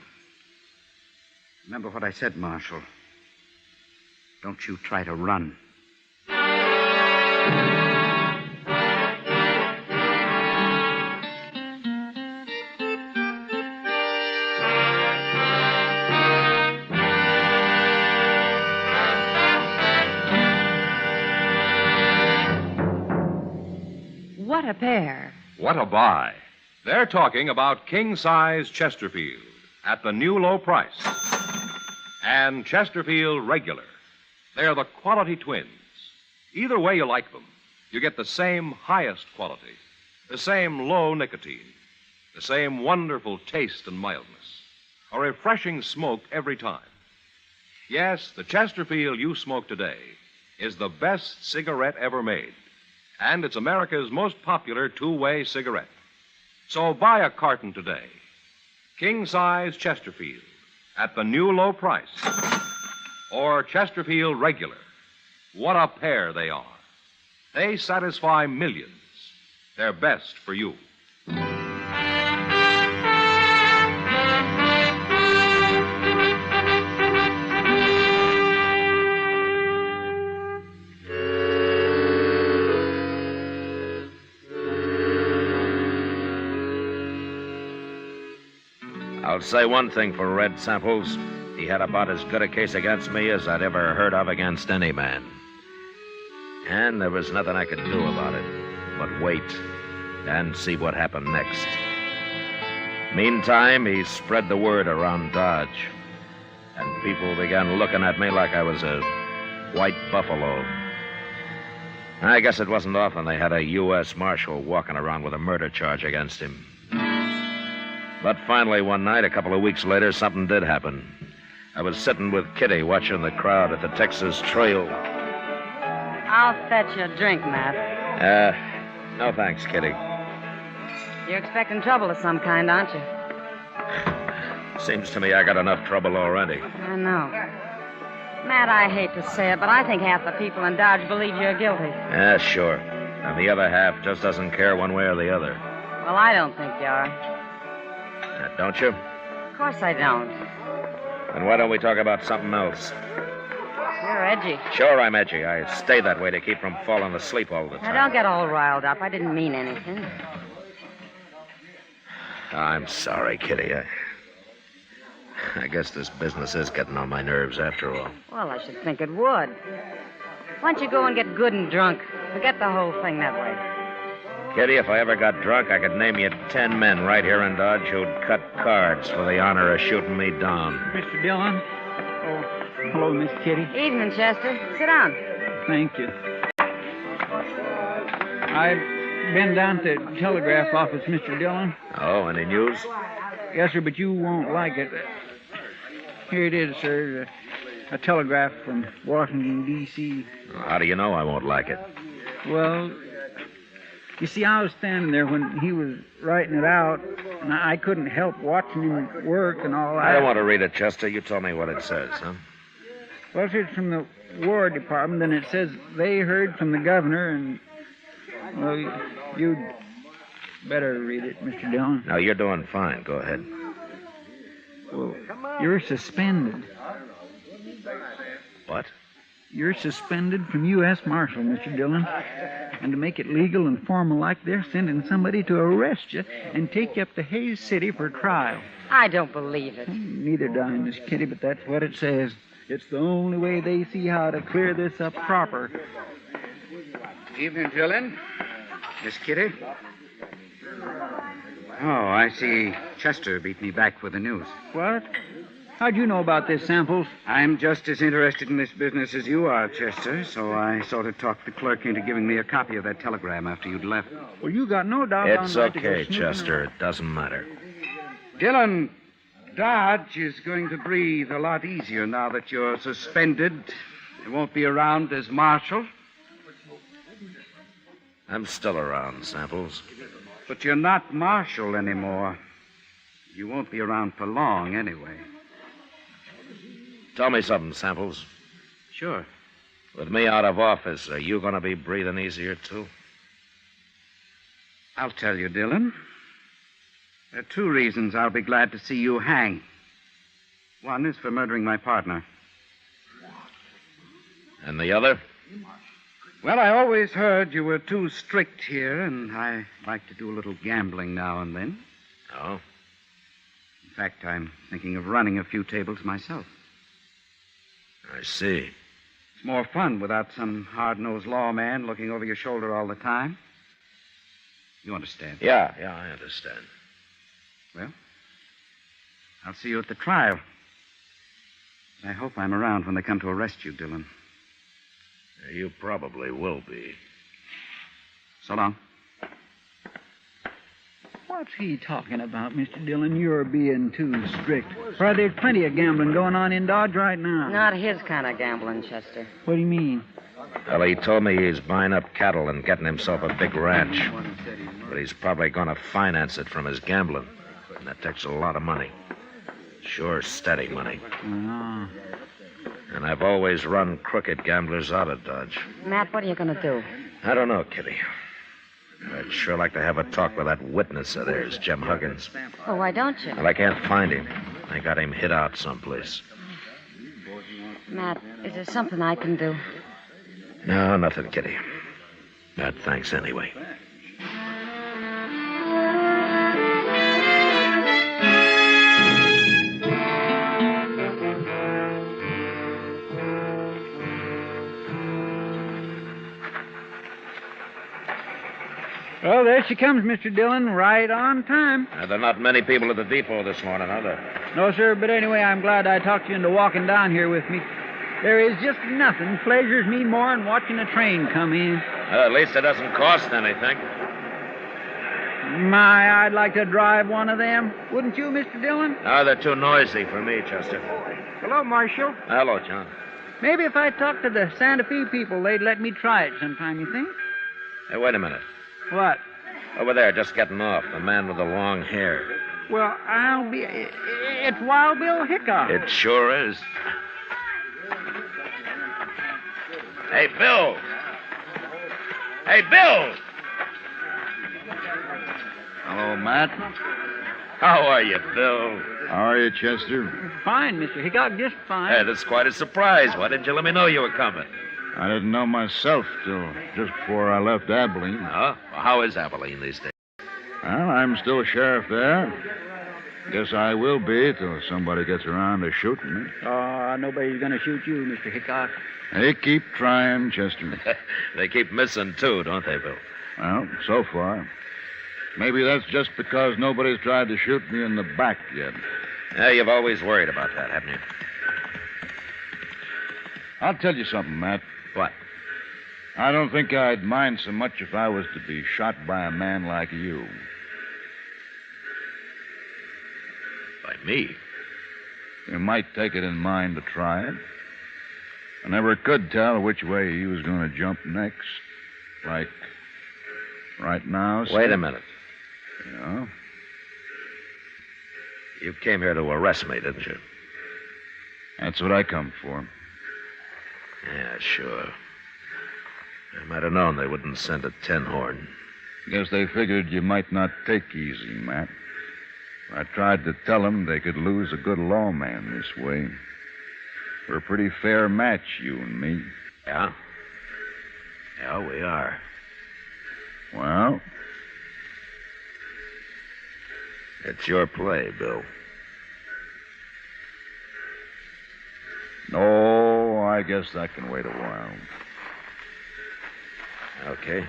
Remember what I said, Marshal. Don't you try to run.
What a pair.
What a buy. They're talking about king-size Chesterfield at the new low price. And Chesterfield Regular. They're the quality twins. Either way you like them, you get the same highest quality, the same low nicotine, the same wonderful taste and mildness, a refreshing smoke every time. Yes, the Chesterfield you smoke today is the best cigarette ever made, and it's America's most popular two-way cigarette. So buy a carton today. King-size Chesterfield at the new low price. Or Chesterfield Regular. What a pair they are. They satisfy millions. They're best for you.
I'll say one thing for Red Samples. He had about as good a case against me as I'd ever heard of against any man. And there was nothing I could do about it but wait and see what happened next. Meantime, he spread the word around Dodge, and people began looking at me like I was a white buffalo. I guess it wasn't often they had a U.S. Marshal walking around with a murder charge against him. But finally, one night, a couple of weeks later, something did happen. I was sitting with Kitty watching the crowd at the Texas Trail.
I'll fetch you a drink, Matt.
No thanks, Kitty.
You're expecting trouble of some kind, aren't you?
Seems to me I got enough trouble already.
I know. Matt, I hate to say it, but I think half the people in Dodge believe you're guilty.
Yeah, sure. And the other half just doesn't care one way or the other.
Well, I don't think you are.
Don't you?
Of course I don't.
Then why don't we talk about something else?
You're edgy.
Sure, I'm edgy. I stay that way to keep from falling asleep all the time.
Now, don't get all riled up. I didn't mean anything.
I'm sorry, Kitty. I guess this business is getting on my nerves after all.
Well, I should think it would. Why don't you go and get good and drunk? Forget the whole thing that way.
Kitty, if I ever got drunk, I could name you 10 men right here in Dodge who'd cut cards for the honor of shooting me down.
Mr. Dillon? Oh, hello, Miss Kitty.
Evening, Chester. Sit down.
Thank you. I've been down to the telegraph office, Mr. Dillon.
Oh, any news?
Yes, sir, but you won't like it. Here it is, sir. a telegraph from Washington, D.C.
How do you know I won't like it?
Well, you see, I was standing there when he was writing it out, and I couldn't help watching him work and all that.
I don't want to read it, Chester. You tell me what it says, huh?
Well, it's from the War Department, and it says they heard from the governor, and, well, you'd better read it, Mr. Dillon.
No, you're doing fine. Go ahead.
Well, you're suspended.
What?
You're suspended from U.S. Marshal, Mr. Dillon. And to make it legal and formal like, they're sending somebody to arrest you and take you up to Hayes City for trial.
I don't believe it.
Neither do I, Miss Kitty, but that's what it says. It's the only way they see how to clear this up proper.
Evening, Dillon. Miss Kitty. Oh, I see Chester beat me back with the news.
What? How'd you know about this, Samples?
I'm just as interested in this business as you are, Chester, so I sort of talked the clerk into giving me a copy of that telegram after you'd left.
Well, you got no doubt
It's okay, Chester. It doesn't matter.
Dillon, Dodge is going to breathe a lot easier now that you're suspended. You won't be around as marshal.
I'm still around, Samples.
But you're not marshal anymore. You won't be around for long, anyway.
Tell me something, Samples.
Sure.
With me out of office, are you going to be breathing easier, too?
I'll tell you, Dillon. There are two reasons I'll be glad to see you hang. One is for murdering my partner.
And the other?
Well, I always heard you were too strict here, and I like to do a little gambling now and then.
Oh?
In fact, I'm thinking of running a few tables myself.
I see.
It's more fun without some hard-nosed lawman looking over your shoulder all the time. You understand?
Yeah, I understand.
Well, I'll see you at the trial. I hope I'm around when they come to arrest you, Dillon.
You probably will be.
So long.
What's he talking about, Mr. Dillon? You're being too strict. Why, there's plenty of gambling going on in Dodge right now.
Not his kind of gambling, Chester.
What do you mean?
Well, he told me he's buying up cattle and getting himself a big ranch. But he's probably going to finance it from his gambling. And that takes a lot of money. Sure, steady money.
Oh.
And I've always run crooked gamblers out of Dodge.
Matt, what are you going to do?
I don't know, Kitty. I'd sure like to have a talk with that witness of theirs, Jim Huggins.
Well, why don't you?
Well, I can't find him. I got him hid out someplace.
Matt, is there something I can do?
No, nothing, Kitty. Thanks anyway.
Well, there she comes, Mr. Dillon, right on time.
There are not many people at the depot this morning, are there?
No, sir, but anyway, I'm glad I talked you into walking down here with me. There is just nothing pleasures me more than watching a train come in.
Well, at least it doesn't cost anything.
My, I'd like to drive one of them. Wouldn't you, Mr. Dillon?
No, they're too noisy for me, Chester.
Hello, Marshal.
Hello, John.
Maybe if I talked to the Santa Fe people, they'd let me try it sometime, you think?
Hey, wait a minute.
What?
Over there, just getting off, the man with the long hair.
Well, I'll be... It's Wild Bill Hickok.
It sure is. Hey, Bill! Hey, Bill!
Hello, Matt.
How are you, Bill?
How are you, Chester?
Fine, Mr. Hickok, just fine.
Hey, that's quite a surprise. Why didn't you let me know you were coming?
I didn't know myself till just before I left Abilene.
Huh? Well, how is Abilene these days?
Well, I'm still sheriff there. Guess I will be till somebody gets around to shooting me.
Oh, nobody's going to shoot you, Mr. Hickok.
They keep trying, Chester.
They keep missing, too, don't they, Bill?
Well, so far. Maybe that's just because nobody's tried to shoot me in the back yet.
Yeah, you've always worried about that, haven't you?
I'll tell you something, Matt.
What?
I don't think I'd mind so much if I was to be shot by a man like you.
By me?
You might take it in mind to try it. I never could tell which way he was going to jump next. Like right now.
Wait a minute.
Yeah?
You came here to arrest me, didn't you?
That's what I come for.
Yeah, sure. I might have known they wouldn't send a tin horn.
Guess they figured you might not take easy, Matt. I tried to tell them they could lose a good lawman this way. We're a pretty fair match, you and me.
Yeah? Yeah, we are.
Well?
It's your play, Bill.
No, I guess that can wait a while.
Okay.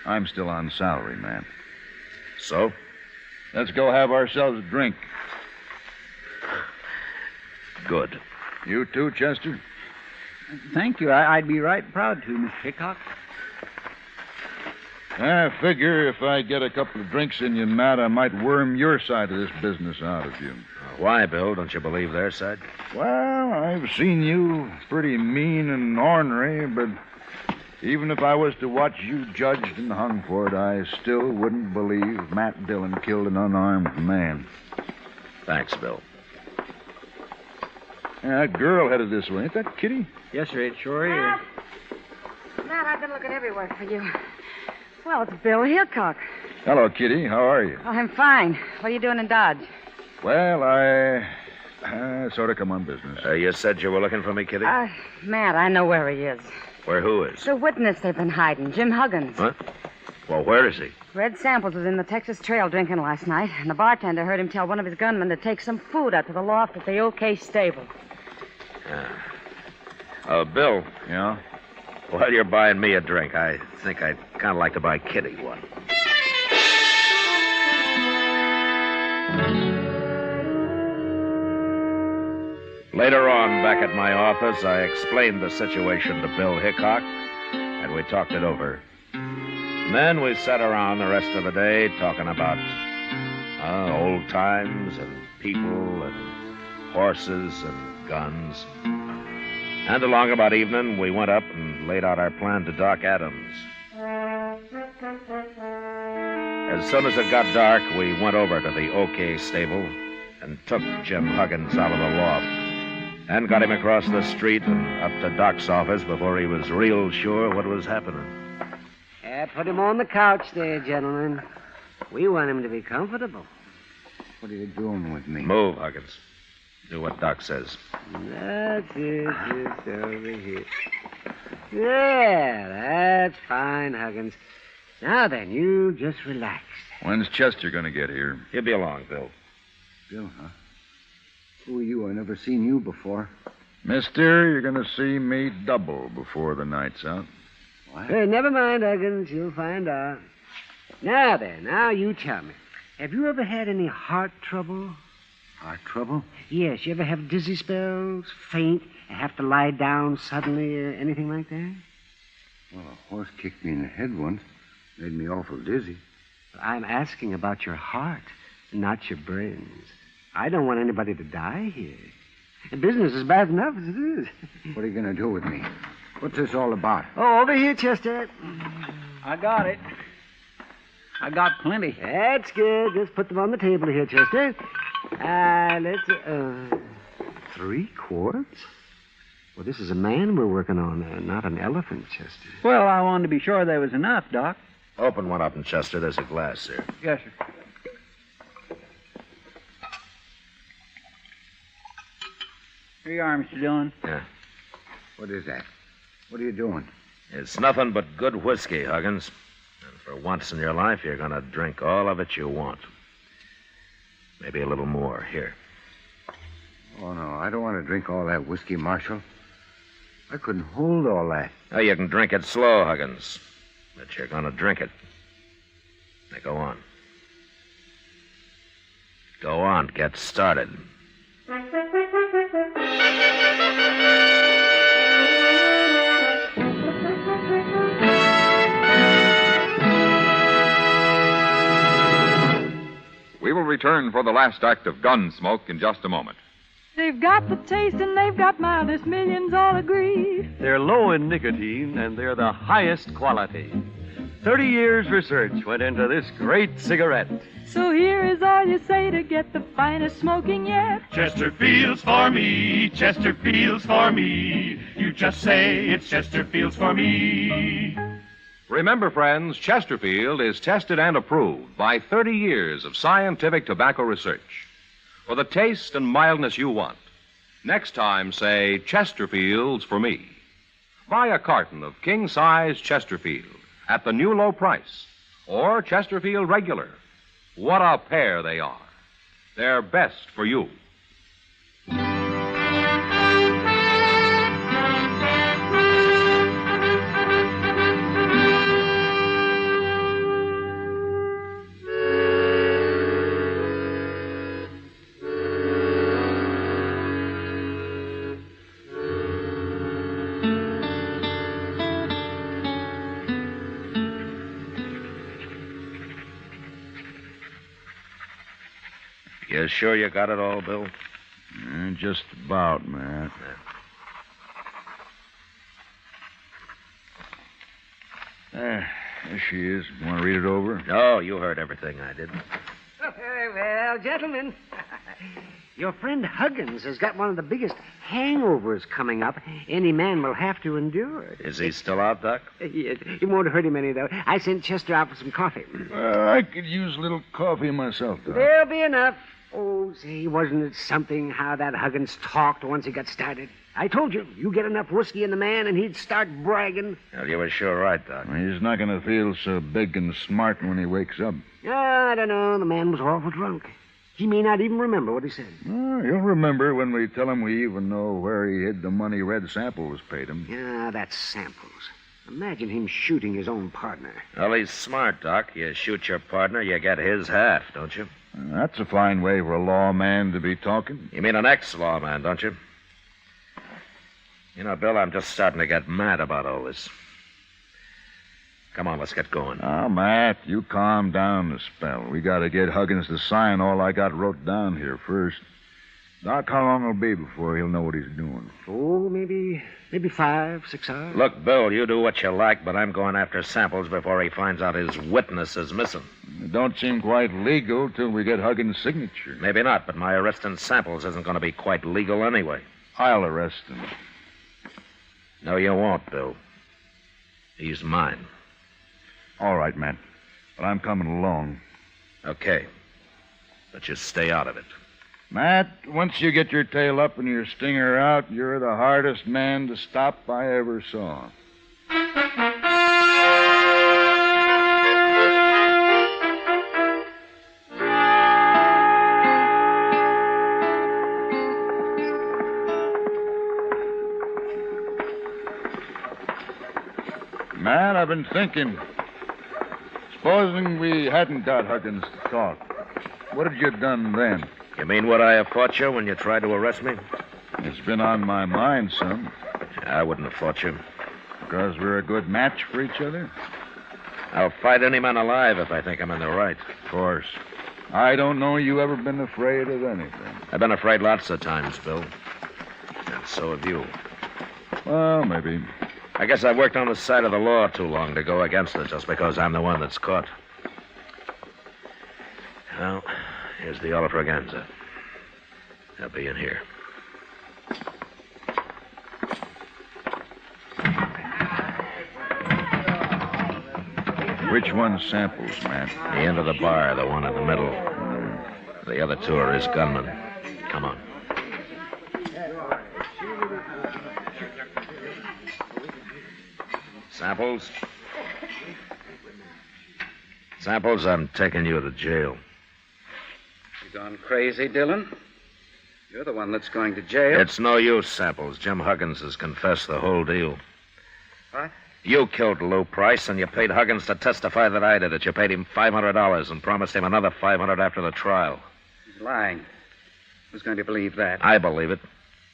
I'm still on salary, man.
So?
Let's go have ourselves a drink.
Good.
You too, Chester?
Thank you. I'd be right proud to, Mr. Hickok.
I figure if I get a couple of drinks in you, Matt, I might worm your side of this business out of you.
Why, Bill? Don't you believe their side?
Well, I've seen you pretty mean and ornery, but even if I was to watch you judged and hung for it, I still wouldn't believe Matt Dillon killed an unarmed man.
Thanks, Bill.
Yeah, that girl headed this way. Ain't that Kitty?
Yes, sir, it sure is.
Matt, I've been looking everywhere for you. Well, it's Bill Hickok.
Hello, Kitty. How are you?
Oh, I'm fine. What are you doing in Dodge?
Well, I sort of come on business.
You said you were looking for me, Kitty?
Matt, I know where he is.
Where who is?
The witness they've been hiding, Jim Huggins.
What? Well, where is he?
Red Samples was in the Texas Trail drinking last night, and the bartender heard him tell one of his gunmen to take some food out to the loft at the OK stable.
Bill.
Yeah?
While you're buying me a drink, I think I'd kind of like to buy Kitty one. Later on, back at my office, I explained the situation to Bill Hickok, and we talked it over. And then we sat around the rest of the day talking about old times and people and horses and guns. And along about evening, we went up and laid out our plan to Doc Adams. As soon as it got dark, we went over to the OK stable and took Jim Huggins out of the loft and got him across the street and up to Doc's office before he was real sure what was happening.
Put him on the couch there, gentlemen. We want him to be comfortable.
What are you doing with me?
Move, Huggins. Do what Doc says.
That's it. Just over here. Yeah, that's fine, Huggins. Now then, you just relax.
When's Chester going to get here?
He'll be along, Bill.
Bill, huh? Who are you? I never seen you before.
Mister, you're going to see me double before the night's out.
What?
Hey, never mind, Huggins. You'll find out. Now then, now you tell me. Have you ever had any heart trouble?
Heart trouble?
Yes. You ever have dizzy spells, faint, have to lie down suddenly, or anything like that?
Well, a horse kicked me in the head once. Made me awful dizzy.
I'm asking about your heart, not your brains. I don't want anybody to die here. The business is bad enough as it is.
What are you going to do with me? What's this all about?
Oh, over here, Chester.
I got it. I got plenty.
That's good. Just put them on the table here, Chester. Let's... 3 quarts? Well, this is a man we're working on, not an elephant, Chester.
Well, I wanted to be sure there was enough, Doc.
Open one up in Chester. There's a glass there.
Yes, sir. Here you are, Mr. Dillon.
Yeah.
What is that? What are you doing?
It's nothing but good whiskey, Huggins. And for once in your life, you're going to drink all of it you want. Maybe a little more. Here.
Oh, no, I don't want to drink all that whiskey, Marshal. I couldn't hold all that.
Oh, you can drink it slow, Huggins. But you're going to drink it. Now, go on. Go on. Get started.
We will return for the last act of Gunsmoke in just a moment.
They've got the taste and they've got mildness, millions all agree.
They're low in nicotine and they're the highest quality. 30 years research went into this great cigarette.
So here is all you say to get the finest smoking yet.
Chesterfield's for me, Chesterfield's for me. You just say it's Chesterfield's for me.
Remember, friends, Chesterfield is tested and approved by 30 years of scientific tobacco research. For the taste and mildness you want, next time say Chesterfield's for me. Buy a carton of king-size Chesterfield at the new low price, or Chesterfield Regular. What a pair they are. They're best for you.
You sure you got it all, Bill?
Just about, Matt. There she is. Want to read it over?
No, you heard everything I did.
Well, gentlemen, your friend Huggins has got one of the biggest hangovers coming up any man will have to endure.
Is he still out, Doc?
Yes. It won't hurt him any, though. I sent Chester out for some coffee.
I could use a little coffee myself, Doc.
There'll be enough. Oh, say, wasn't it something how that Huggins talked once he got started? I told you, you get enough whiskey in the man and he'd start bragging.
Well, you were sure right, Doc.
He's not going to feel so big and smart when he wakes up.
I don't know. The man was awful drunk. He may not even remember what he said.
He'll remember when we tell him we even know where he hid the money Red Samples paid him.
Yeah, that's Samples. Imagine him shooting his own partner.
Well, he's smart, Doc. You shoot your partner, you get his half, don't you?
That's a fine way for a lawman to be talking.
You mean an ex-lawman, don't you? You know, Bill, I'm just starting to get mad about all this. Come on, let's get going.
Now, Matt, you calm down a spell. We got to get Huggins to sign all I got wrote down here first. Doc, how long it'll be before he'll know what he's doing?
Oh, maybe 5, 6 hours.
Look, Bill, you do what you like, but I'm going after Samples before he finds out his witness is missing.
It don't seem quite legal till we get Huggins' signature.
Maybe not, but my arresting Samples isn't going to be quite legal anyway.
I'll arrest him.
No, you won't, Bill. He's mine.
All right, Matt. But I'm coming along.
Okay. But you stay out of it.
Matt, once you get your tail up and your stinger out, you're the hardest man to stop I ever saw. Matt, I've been thinking. Supposing we hadn't got Huggins to talk, what had you done then?
You mean would I have fought you when you tried to arrest me?
It's been on my mind, son.
I wouldn't have fought you.
Because we're a good match for each other?
I'll fight any man alive if I think I'm in the right.
Of course. I don't know you ever been afraid of anything.
I've been afraid lots of times, Bill. And so have you.
Well, maybe.
I guess I've worked on the side of the law too long to go against it just because I'm the one that's caught. Well, here's the Olifraganza. They'll be in here.
Which one's Samples, Matt?
The end of the bar, the one in the middle. The other two are his gunmen. Come on. Samples? Samples, I'm taking you to jail.
You gone crazy, Dillon? You're the one that's going to jail.
It's no use, Samples. Jim Huggins has confessed the whole deal.
What?
You killed Lou Price, and you paid Huggins to testify that I did it. You paid him $500 and promised him another $500 after the trial.
He's lying. Who's going to believe that?
I believe it.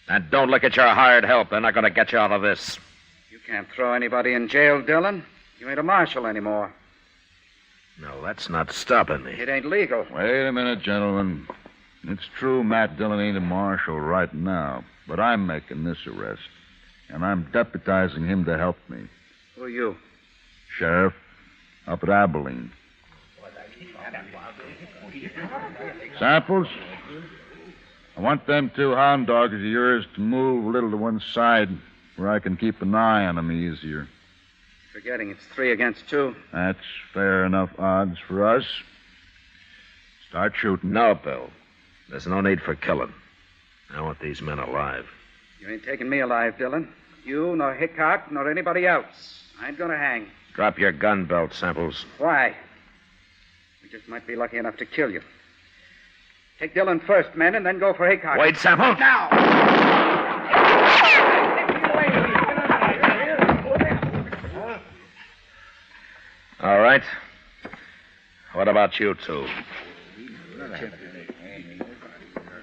And don't look at your hired help. They're not going to get you out of this.
You can't throw anybody in jail, Dillon. You ain't a marshal anymore.
No, that's not stopping me.
It ain't legal.
Wait a minute, gentlemen. It's true Matt Dillon ain't a marshal right now, but I'm making this arrest, and I'm deputizing him to help me.
Who are you?
Sheriff, up at Abilene. Samples, I want them 2 hound dogs of yours to move a little to one side where I can keep an eye on them easier.
Forgetting it's 3 against 2.
That's fair enough odds for us. Start shooting.
No, Bill. There's no need for killing. I want these men alive.
You ain't taking me alive, Dillon. You, nor Hickok, nor anybody else. I ain't gonna hang.
Drop your gun belt, Samples.
Why? We just might be lucky enough to kill you. Take Dillon first, men, and then go for Hickok.
Wait, Samples.
Now!
All right. What about you two?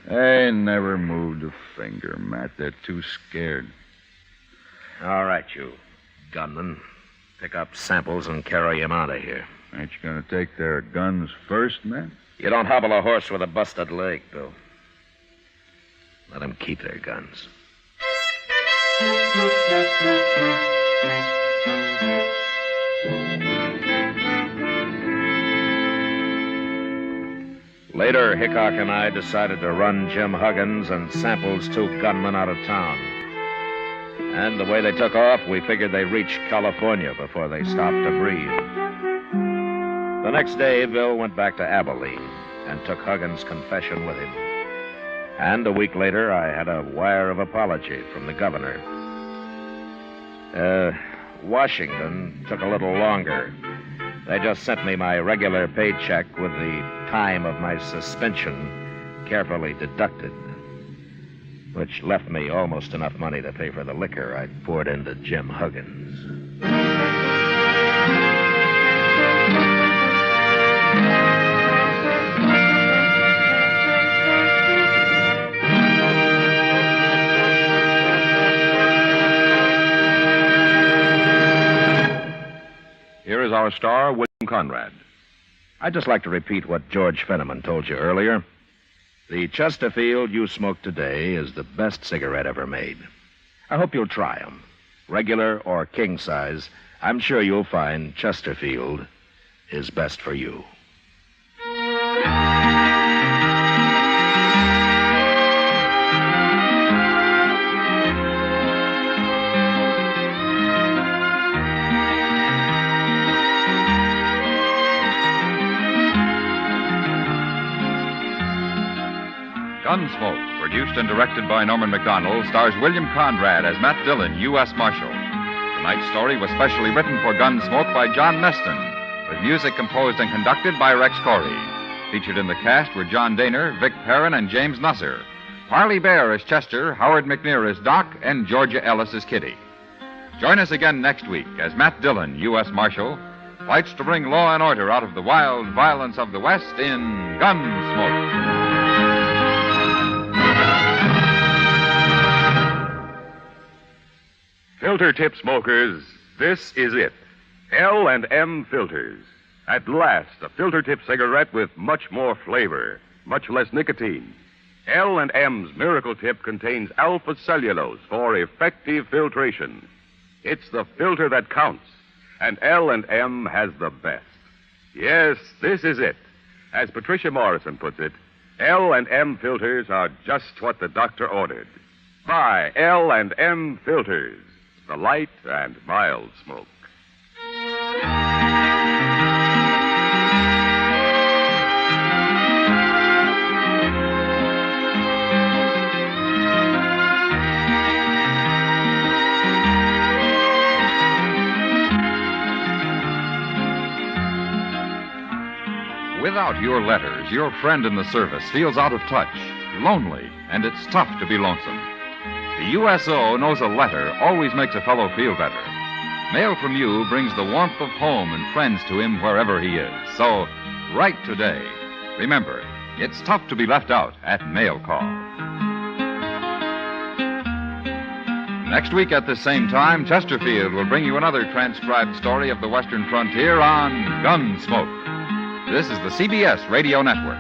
They never moved a finger, Matt. They're too scared.
All right, you gunmen. Pick up Samples and carry him out of here.
Ain't you going to take their guns first, Matt?
You don't hobble a horse with a busted leg, Bill. Let them keep their guns. Later, Hickok and I decided to run Jim Huggins and Samples' 2 gunmen out of town. And the way they took off, we figured they reached California before they stopped to breathe. The next day, Bill went back to Abilene and took Huggins' confession with him. And a week later, I had a wire of apology from the governor. Washington took a little longer. They just sent me my regular paycheck with the time of my suspension carefully deducted, which left me almost enough money to pay for the liquor I'd poured into Jim Huggins.
Here is our star, William Conrad.
I'd just like to repeat what George Fenneman told you earlier. The Chesterfield you smoke today is the best cigarette ever made. I hope you'll try them. Regular or king size, I'm sure you'll find Chesterfield is best for you.
Gunsmoke, produced and directed by Norman Macdonald, stars William Conrad as Matt Dillon, U.S. Marshal. Tonight's story was specially written for Gunsmoke by John Meston, with music composed and conducted by Rex Corey. Featured in the cast were John Daner, Vic Perrin, and James Nusser. Parley Bear as Chester, Howard McNear as Doc, and Georgia Ellis as Kitty. Join us again next week as Matt Dillon, U.S. Marshal, fights to bring law and order out of the wild violence of the West in Gunsmoke.
Filter tip smokers, this is it. L&M Filters. At last, a filter tip cigarette with much more flavor, much less nicotine. L&M's Miracle Tip contains alpha cellulose for effective filtration. It's the filter that counts, and L&M has the best. Yes, this is it. As Patricia Morrison puts it, L&M filters are just what the doctor ordered. Buy L&M Filters. The light and mild smoke.
Without your letters, your friend in the service feels out of touch, lonely, and it's tough to be lonesome. The USO knows a letter always makes a fellow feel better. Mail from you brings the warmth of home and friends to him wherever he is. So, write today. Remember, it's tough to be left out at mail call. Next week at the same time, Chesterfield will bring you another transcribed story of the Western frontier on Gunsmoke. This is the CBS Radio Network.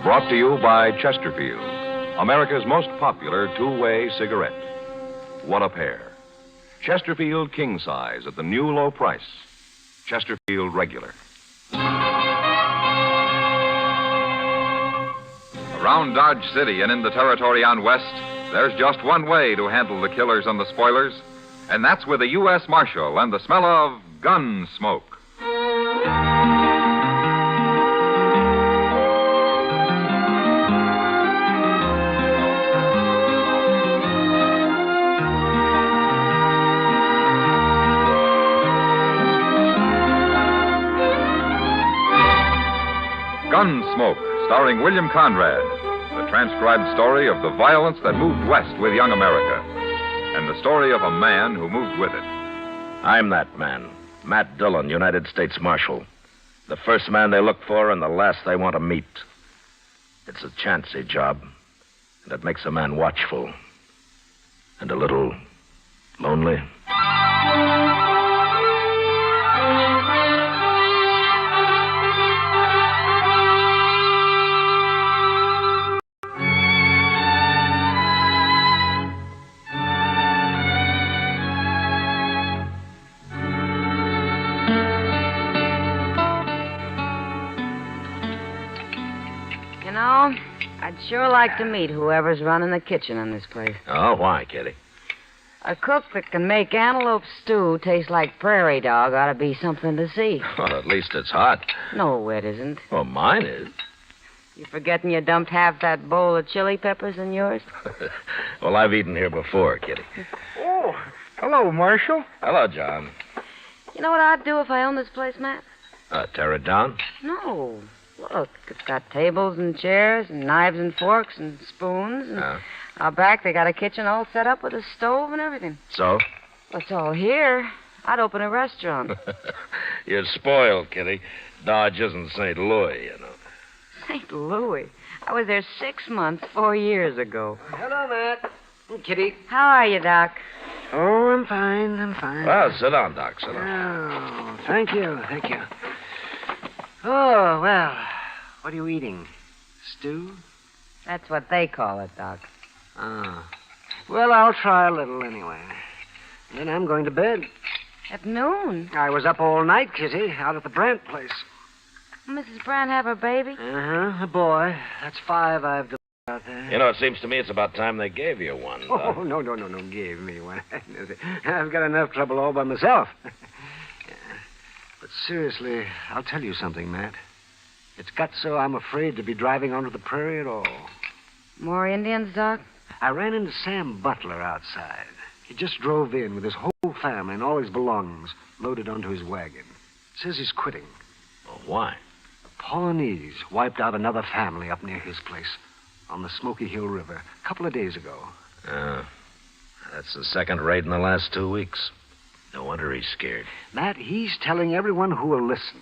Brought to you by Chesterfield, America's most popular two-way cigarette. What a pair. Chesterfield King Size at the new low price. Chesterfield Regular.
Around Dodge City and in the territory on West, there's just one way to handle the killers and the spoilers, and that's with a U.S. Marshal and the smell of Gunsmoke. Gunsmoke, starring William Conrad, the transcribed story of the violence that moved west with young America, and the story of a man who moved with it.
I'm that man, Matt Dillon, United States Marshal. The first man they look for and the last they want to meet. It's a chancy job, and it makes a man watchful and a little lonely.
I'd sure like to meet whoever's running the kitchen in this place.
Oh, why, Kitty?
A cook that can make antelope stew taste like prairie dog ought to be something to see.
Well, at least it's hot.
No, it isn't.
Well, mine is.
You forgetting you dumped half that bowl of chili peppers in yours?
Well, I've eaten here before, Kitty.
Oh, hello, Marshal.
Hello, John.
You know what I'd do if I owned this place, Matt?
Tear it down?
No. Look, it's got tables and chairs and knives and forks and spoons. And out back, they got a kitchen all set up with a stove and everything.
So?
What's all here? I'd open a restaurant.
You're spoiled, Kitty. Dodge isn't St. Louis, you know.
St. Louis? I was there 6 months, 4 years ago.
Hello, Matt. Kitty.
How are you, Doc?
Oh, I'm fine. I'm fine.
Well, sit down, Doc. Sit down.
Oh, thank you. Thank you. Oh, well, what are you eating? Stew?
That's what they call it, Doc.
Ah. Well, I'll try a little anyway. Then I'm going to bed.
At noon?
I was up all night, Kitty, out at the Brandt place.
Mrs. Brandt have her baby?
Uh-huh, a boy. That's 5 I've delivered out there.
You know, it seems to me it's about time they gave you one.
Oh, no, gave me one. I've got enough trouble all by myself. But seriously, I'll tell you something, Matt. It's got so I'm afraid to be driving onto the prairie at all.
More Indians, Doc?
I ran into Sam Butler outside. He just drove in with his whole family and all his belongings loaded onto his wagon. Says he's quitting.
Well, why?
The Pawnees wiped out another family up near his place on the Smoky Hill River a couple of days ago.
That's the second raid in the last 2 weeks. No wonder he's scared.
Matt, he's telling everyone who will listen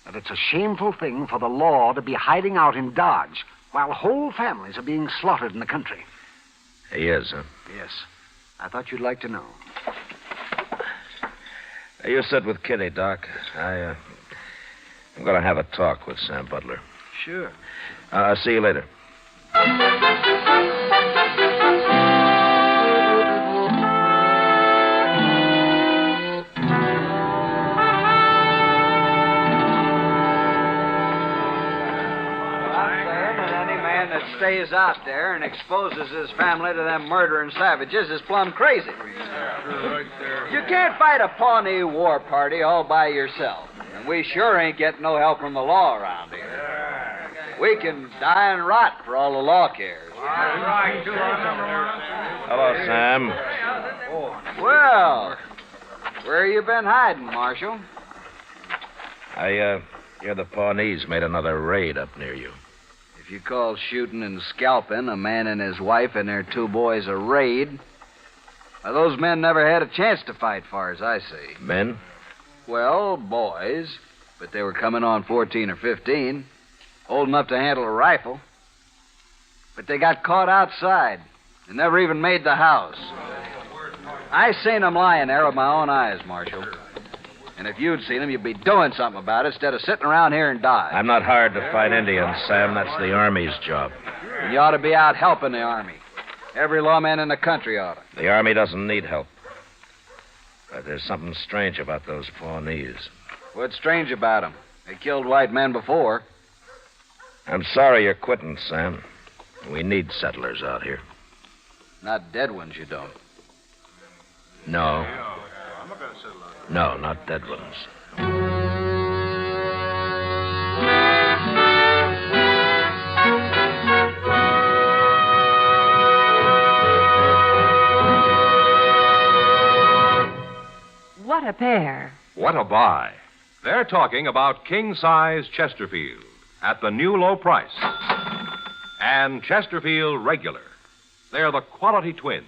that it's a shameful thing for the law to be hiding out in Dodge while whole families are being slaughtered in the country.
He is, huh?
Yes. I thought you'd like to know.
You sit with Kitty, Doc. I'm going to have a talk with Sam Butler.
Sure.
I'll see you later.
Stays out there and exposes his family to them murdering savages is plumb crazy. You can't fight a Pawnee war party all by yourself. And we sure ain't getting no help from the law around here. We can die and rot for all the law cares.
Hello, Sam.
Well, where you been hiding, Marshal?
I hear the Pawnees made another raid up near you.
If you call shooting and scalping a man and his wife and their 2 boys a raid, those men never had a chance to fight, far as I see.
Men?
Well, boys, but they were coming on 14 or 15, old enough to handle a rifle. But they got caught outside and never even made the house. I seen them lying there with my own eyes, Marshal. And if you'd seen him, you'd be doing something about it instead of sitting around here and dying.
I'm not hired to fight Indians, Sam. That's the Army's job.
And you ought to be out helping the Army. Every lawman in the country ought to.
The Army doesn't need help. But there's something strange about those Pawnees.
What's strange about them? They killed white men before.
I'm sorry you're quitting, Sam. We need settlers out here.
Not dead ones, you don't.
No. No, not dead ones.
What a pair.
What a buy. They're talking about king-size Chesterfield at the new low price. And Chesterfield Regular. They're the quality twins.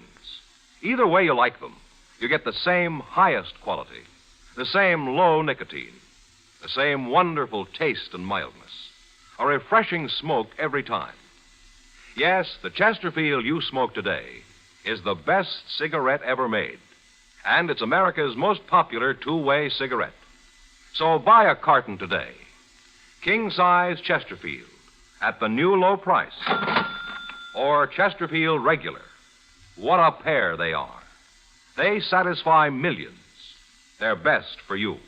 Either way you like them, you get the same highest quality, the same low nicotine, the same wonderful taste and mildness, a refreshing smoke every time. Yes, the Chesterfield you smoke today is the best cigarette ever made, and it's America's most popular two-way cigarette. So buy a carton today. King-size Chesterfield at the new low price. Or Chesterfield Regular. What a pair they are. They satisfy millions. They're best for you.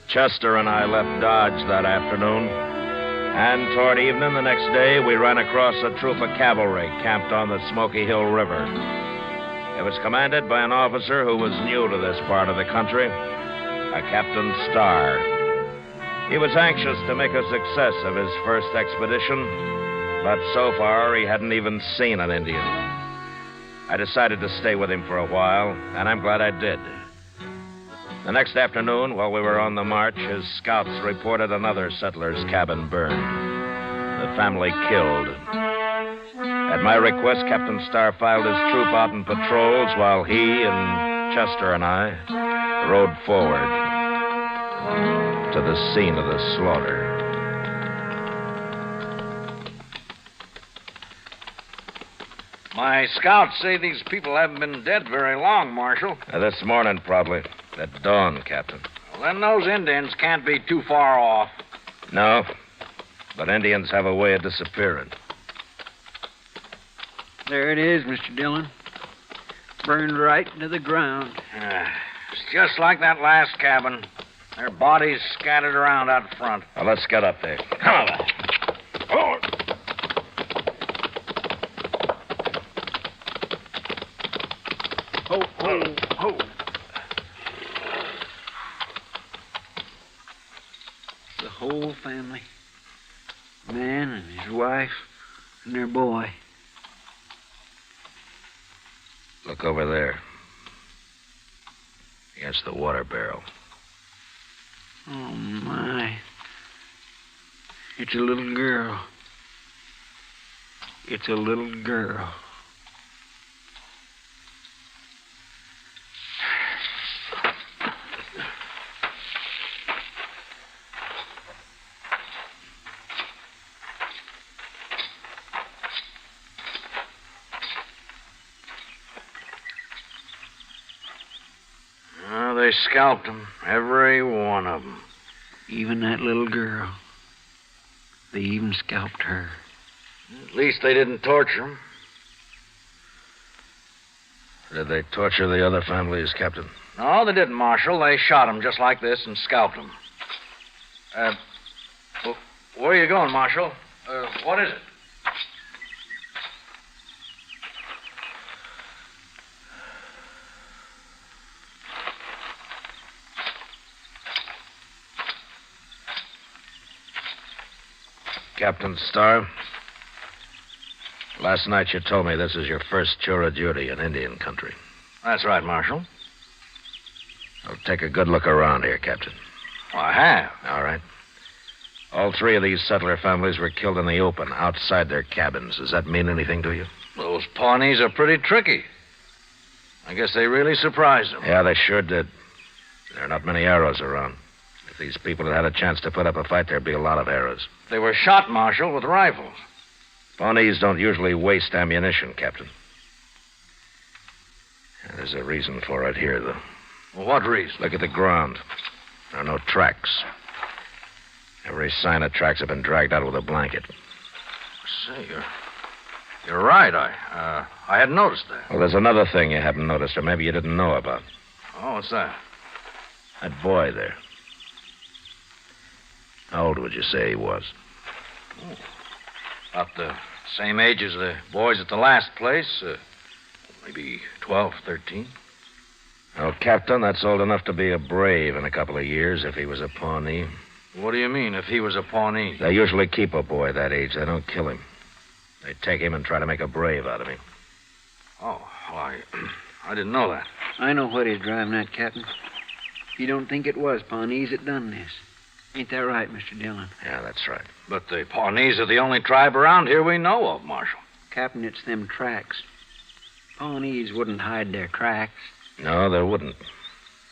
Chester and I left Dodge that afternoon, and toward evening the next day, we ran across a troop of cavalry camped on the Smoky Hill River. It was commanded by an officer who was new to this part of the country, a Captain Starr. He was anxious to make a success of his first expedition, but so far he hadn't even seen an Indian. I decided to stay with him for a while, and I'm glad I did. The next afternoon, while we were on the march, his scouts reported another settler's cabin burned. The family killed. At my request, Captain Starr filed his troop out in patrols while he and Chester and I rode forward to the scene of the slaughter.
My scouts say these people haven't been dead very long, Marshal.
This morning, probably. At dawn, Captain.
Well, then those Indians can't be too far off.
No, but Indians have a way of disappearing.
There it is, Mr. Dillon. Burned right into the ground.
It's just like that last cabin. Their bodies scattered around out front.
Well, let's get up there. Come on. Oh.
Ho, ho, ho. The whole family. Man and his wife and their boy.
Look over there. Against the water barrel.
Oh, my. It's a little girl. It's a little girl.
They scalped them, every one of them.
Even that little girl. They even scalped her.
At least they didn't torture them.
Did they torture the other families, Captain?
No, they didn't, Marshal. They shot them just like this and scalped them. Where are you going, Marshal? What is it?
Captain Starr, last night you told me this is your first tour of duty in Indian country.
That's right, Marshal.
Well, take a good look around here, Captain.
Well, I have.
All right. All three of these settler families were killed in the open, outside their cabins. Does that mean anything to you?
Those Pawnees are pretty tricky.
I guess they really surprised him. Yeah, they sure did. There are not many arrows around. If these people had had a chance to put up a fight, there'd be a lot of arrows. They were shot, Marshal, with rifles. Pawnees don't usually waste ammunition, Captain. There's a reason for it here, though. Well, what reason? Look at the ground. There are no tracks. Every sign of tracks have been dragged out with a blanket. Say, you're right. I hadn't noticed that. Well, there's another thing you haven't noticed, or maybe you didn't know about. Oh, what's that? That boy there. How old would you say he was? Oh, about the same age as the boys at the last place. Maybe 12, 13. Well, Captain, that's old enough to be a brave in a couple of years if he was a Pawnee. What do you mean, if he was a Pawnee? They usually keep a boy that age. They don't kill him. They take him and try to make a brave out of him. Oh, well, I didn't know that.
I know what he's driving at, Captain. You don't think it was Pawnees that done this. Ain't that right, Mr. Dillon?
Yeah, that's right. But the Pawnees are the only tribe around here we know of, Marshal.
Captain, it's them tracks. Pawnees wouldn't hide their tracks.
No, they wouldn't.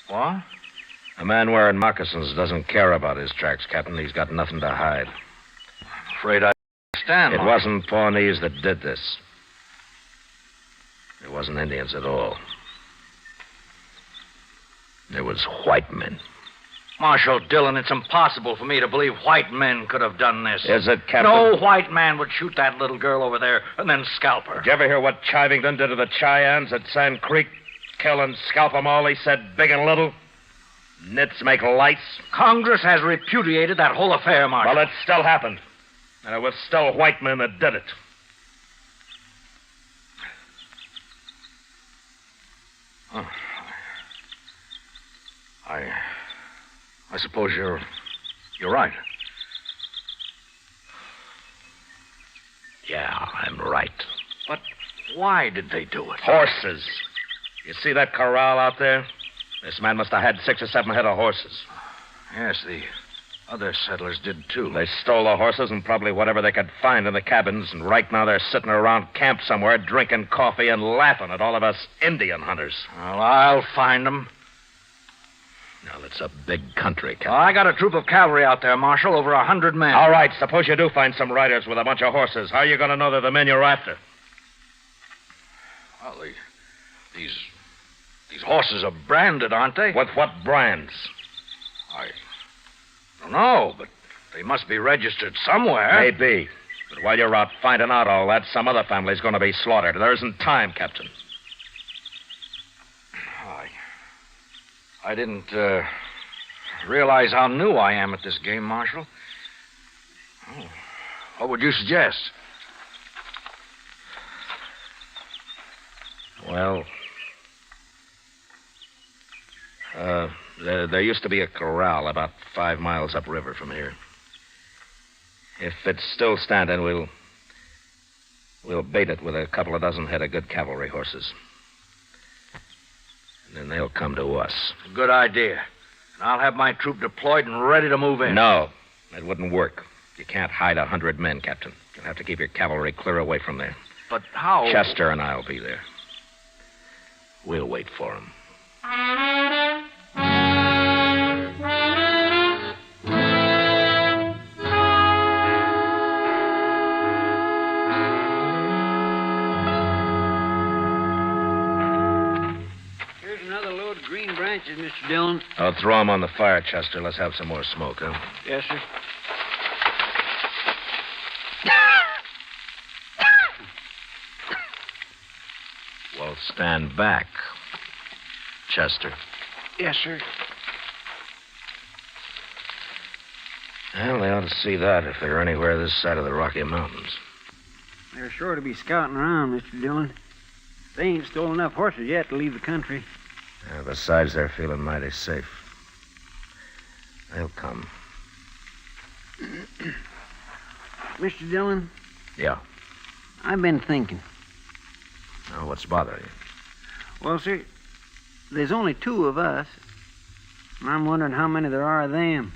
What? A man wearing moccasins doesn't care about his tracks, Captain. He's got nothing to hide. I'm afraid I understand. It wasn't Pawnees that did this. It wasn't Indians at all. It was white men. Marshal Dillon, it's impossible for me to believe white men could have done this. Is it, Captain? No white man would shoot that little girl over there and then scalp her. Did you ever hear what Chivington did to the Cheyennes at Sand Creek? Kill and scalp them all, he said, big and little. Nits make lights. Congress has repudiated that whole affair, Marshal. Well, it still happened. And it was still white men that did it. Oh. I suppose you're right. Yeah, I'm right. But why did they do it? Horses. You see that corral out there? This man must have had 6 or 7 head of horses. Yes, the other settlers did, too. They stole the horses and probably whatever they could find in the cabins, and right now they're sitting around camp somewhere drinking coffee and laughing at all of us Indian hunters. Well, I'll find them. Now, it's a big country, Captain. I got a troop of cavalry out there, Marshal, over 100 men. All right, suppose you do find some riders with a bunch of horses. How are you going to know they're the men you're after? Well, these horses are branded, aren't they? With what brands? I don't know, but they must be registered somewhere. Maybe. But while you're out finding out all that, some other family's going to be slaughtered. There isn't time, Captain. I didn't realize how new I am at this game, Marshal. Oh, what would you suggest? Well, there used to be a corral about 5 miles upriver from here. If it's still standing, we'll bait it with a couple of dozen head of good cavalry horses. And then they'll come to us. Good idea. And I'll have my troop deployed and ready to move in. No, that wouldn't work. You can't hide 100 men, Captain. You'll have to keep your cavalry clear away from there. But how? Chester and I'll be there. We'll wait for him.
Branches, Mr. Dillon.
I'll throw them on the fire, Chester. Let's have some more smoke, huh?
Yes, sir.
Well, stand back, Chester.
Yes, sir.
Well, they ought to see that if they're anywhere this side of the Rocky Mountains.
They're sure to be scouting around, Mr. Dillon. They ain't stolen enough horses yet to leave the country.
Besides, they're feeling mighty safe. They'll come.
Mr. Dillon?
Yeah?
I've been thinking.
Oh, what's bothering you?
Well, sir, there's only 2 of us. And I'm wondering how many there are of them.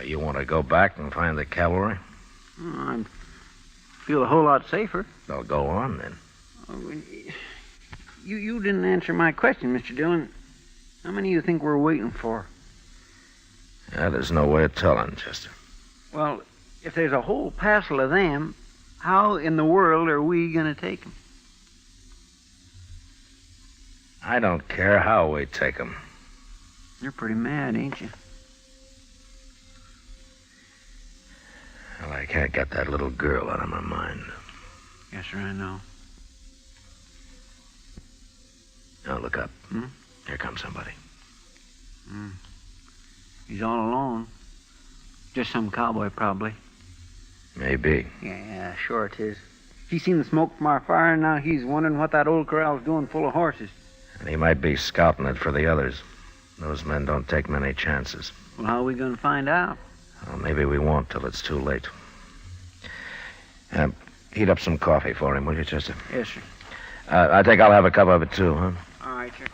You want to go back and find the cavalry?
I'd feel a whole lot safer.
Well, go on, then.
Oh, You didn't answer my question, Mr. Dillon. How many do you think we're waiting for?
Yeah, there's no way of telling, Chester.
Well, if there's a whole passel of them, how in the world are we going to take them?
I don't care how we take them.
You're pretty mad, ain't you?
Well, I can't get that little girl out of my mind.
Yes, sir, I know.
Now, look up. Here comes somebody.
He's all alone. Just some cowboy, probably.
Maybe.
Yeah, sure it is. He's seen the smoke from our fire, and now he's wondering what that old corral's doing full of horses.
And he might be scouting it for the others. Those men don't take many chances.
Well, how are we going to find out?
Well, maybe we won't till it's too late. Heat up some coffee for him, will you, Chester?
Yes, sir.
I think I'll have a cup of it, too, huh?
All right, sir.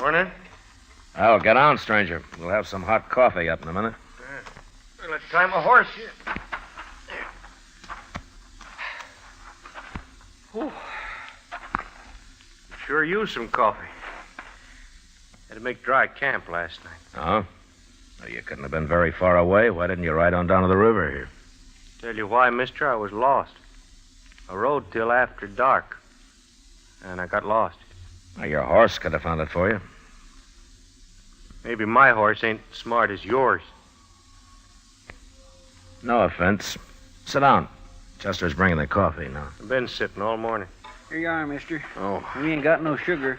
Morning.
Oh, get on, stranger. We'll have some hot coffee up in a minute.
Well, let's tie my horse here. Whew. Sure used some coffee. Had to make dry camp last night.
Oh? Well, you couldn't have been very far away. Why didn't you ride on down to the river here?
Tell you why, mister, I was lost. I rode till after dark, and I got lost.
Well, your horse could have found it for you.
Maybe my horse ain't as smart as yours.
No offense. Sit down. Chester's bringing the coffee now.
I've been sitting all morning.
Here you are, mister.
Oh.
We ain't got no sugar.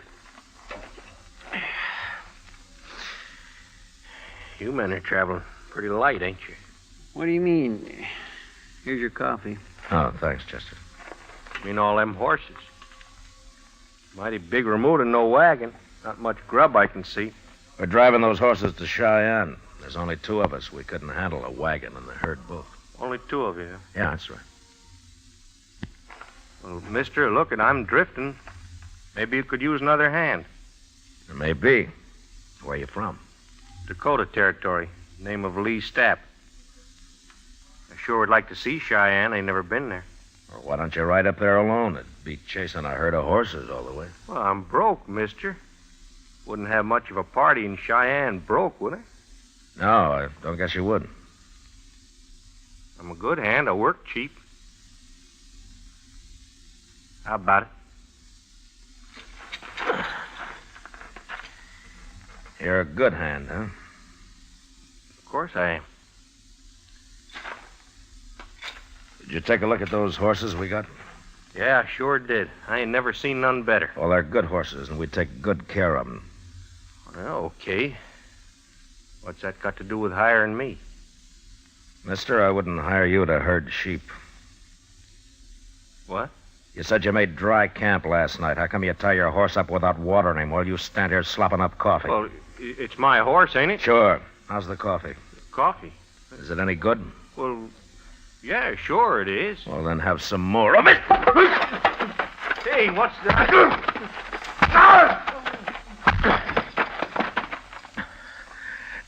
You men are traveling pretty light, ain't you?
What do you mean? Here's your coffee.
Oh, thanks, Chester.
I mean all them horses. Mighty big remote and no wagon. Not much grub I can see.
We're driving those horses to Cheyenne. There's only two of us. We couldn't handle a wagon and the herd both.
Only two of you, huh?
Yeah, that's right.
Well, mister, look, I'm drifting. Maybe you could use another hand.
There may be. Where you from?
Dakota Territory. Name of Lee Stapp. I sure would like to see Cheyenne. I ain't never been there.
Well, why don't you ride up there alone? It'd be chasing a herd of horses all the way.
Well, I'm broke, mister. Wouldn't have much of a party in Cheyenne broke, would I?
No, I don't guess you would.
I'm a good hand. I work cheap. How about it?
You're a good hand, huh?
Of course I am.
Did you take a look at those horses we got?
Yeah, I sure did. I ain't never seen none better.
Well, they're good horses, and we take good care of them.
Well, okay. What's that got to do with hiring me?
Mister, I wouldn't hire you to herd sheep.
What?
You said you made dry camp last night. How come you tie your horse up without watering him while you stand here slopping up coffee?
Well, it's my horse, ain't it?
Sure. How's the coffee?
Coffee?
Is it any good?
Well, yeah, sure it is.
Well, then have some more of it.
Hey, what's that?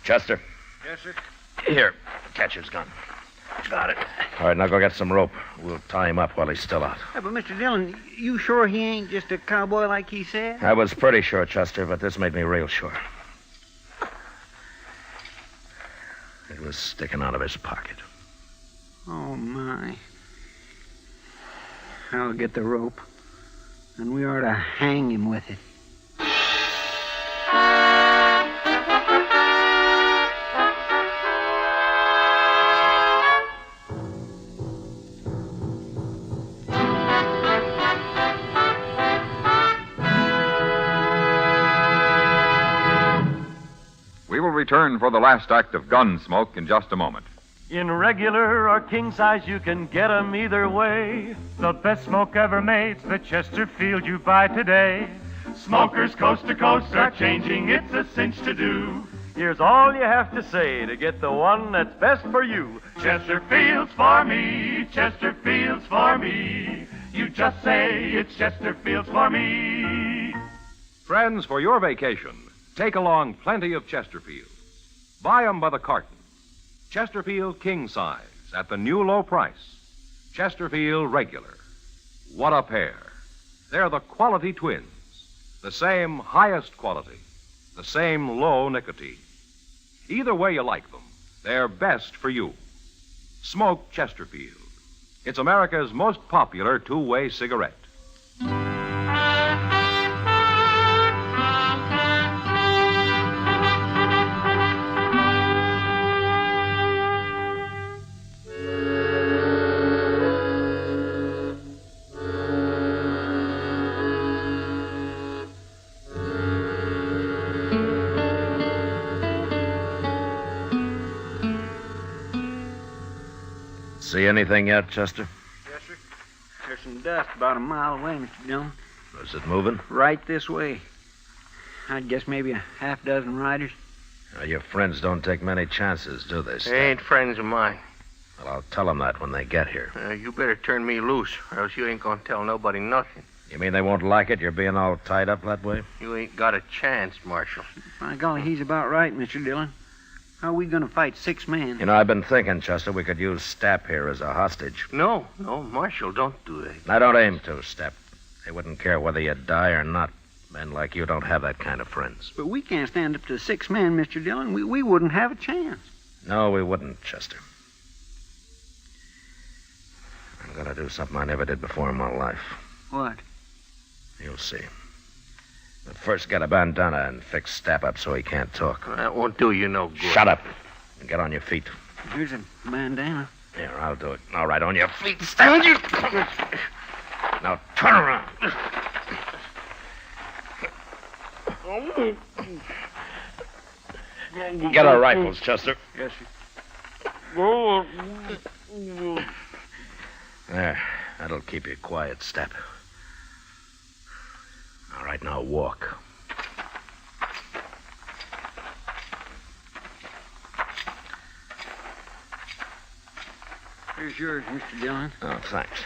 Chester.
Yes, sir?
Here, catch his gun. Got it. All right, now go get some rope. We'll tie him up while he's still out.
Hey, but Mr. Dillon, you sure he ain't just a cowboy like he said?
I was pretty sure, Chester, but this made me real sure. It was sticking out of his pocket.
Oh, my. I'll get the rope, and we ought to hang him with it.
We will return for the last act of Gunsmoke in just a moment.
In regular or king size, you can get 'em either way. The best smoke ever made's the Chesterfield you buy today. Smokers coast to coast are changing, it's a cinch to do. Here's all you have to say to get the one that's best for you. Chesterfield's for me, Chesterfield's for me. You just say it's Chesterfield's for me.
Friends, for your vacation, take along plenty of Chesterfield. Buy 'em by the carton. Chesterfield king size at the new low price. Chesterfield regular. What a pair. They're the quality twins. The same highest quality. The same low nicotine. Either way you like them, they're best for you. Smoke Chesterfield. It's America's most popular two-way cigarette.
See anything yet, Chester?
Yes, sir. There's some dust about a mile away, Mr. Dillon.
Is it moving?
Right this way. I'd guess maybe a half dozen riders.
Your friends don't take many chances, do they, Step?
They ain't friends of mine.
Well, I'll tell them that when they get here.
You better turn me loose, or else you ain't gonna tell nobody nothing.
You mean they won't like it, you're being all tied up that way?
You ain't got a chance, Marshal.
By golly, he's about right, Mr. Dillon. How are we going to fight 6 men?
You know, I've been thinking, Chester, we could use Step here as a hostage.
No, Marshal, don't do that.
I don't aim to, Step. They wouldn't care whether you die or not. Men like you don't have that kind of friends.
But we can't stand up to 6 men, Mr. Dillon. We wouldn't have a chance.
No, we wouldn't, Chester. I'm going to do something I never did before in my life.
What?
You'll see. But first, get a bandana and fix Step up so he can't talk.
That won't do you no good.
Shut up. And get on your feet.
Here's a bandana.
Here, I'll do it. All right, on your feet. Stand you. Now, turn around. Get our rifles, Chester.
Yes, sir.
There. That'll keep you quiet, Step. All right, now walk.
Here's yours, Mr. Dillon.
Oh, thanks.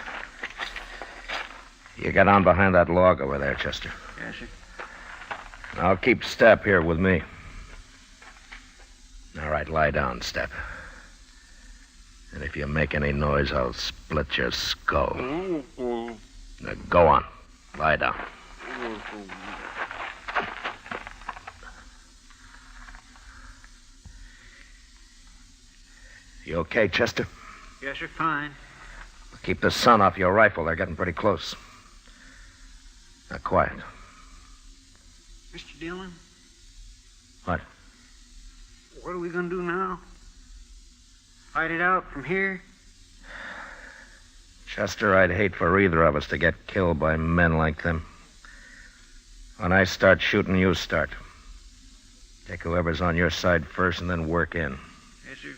You get on behind that log over there, Chester.
Yes, sir.
I'll keep Step here with me. All right, lie down, Step. And if you make any noise, I'll split your skull. Now, go on. Lie down. You okay, Chester?
Yes, sir, fine.
Keep the sun off your rifle. They're getting pretty close. Now, quiet.
Mr. Dillon?
What?
What are we going to do now? Fight it out from here?
Chester, I'd hate for either of us to get killed by men like them. When I start shooting, you start. Take whoever's on your side first and then work in.
Yes, sir.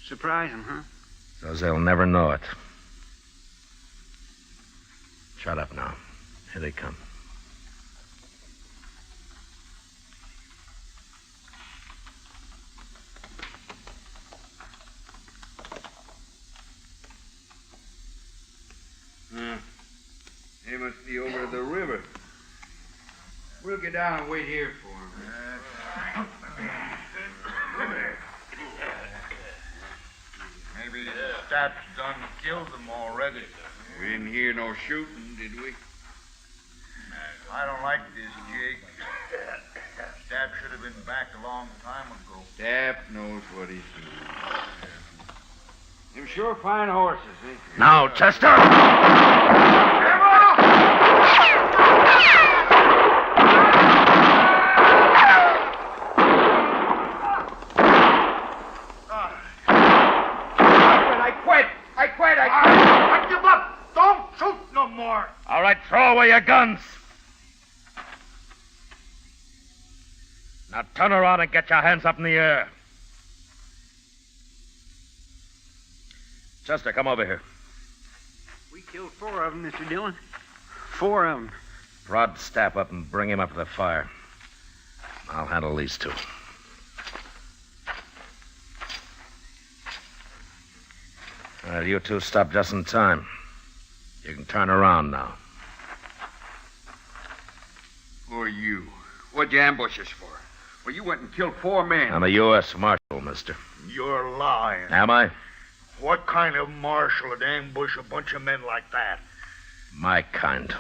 Surprise them, huh?
So they'll never know it. Shut up now. Here they come.
They must be over the river. We'll get down and wait here for them.
Maybe Stap's done killed them already.
We didn't hear no shooting, did we?
I don't like this jig. Stap should have been back a long time ago.
Stap knows what he's doing. Them sure fine horses, ain't they?
Now, Chester!
I give up! Don't shoot no more!
All right, throw away your guns. Now turn around and get your hands up in the air. Chester, come over here.
We killed 4 of them, Mr. Dillon. 4 of them.
Prod Stap up and bring him up to the fire. I'll handle these 2. Well, you 2 stopped just in time. You can turn around now.
Who are you? What'd you ambush us for?
Well, you went and killed 4 men.
I'm a U.S. Marshal, mister.
You're lying.
Am I?
What kind of marshal would ambush a bunch of men like that?
My kind.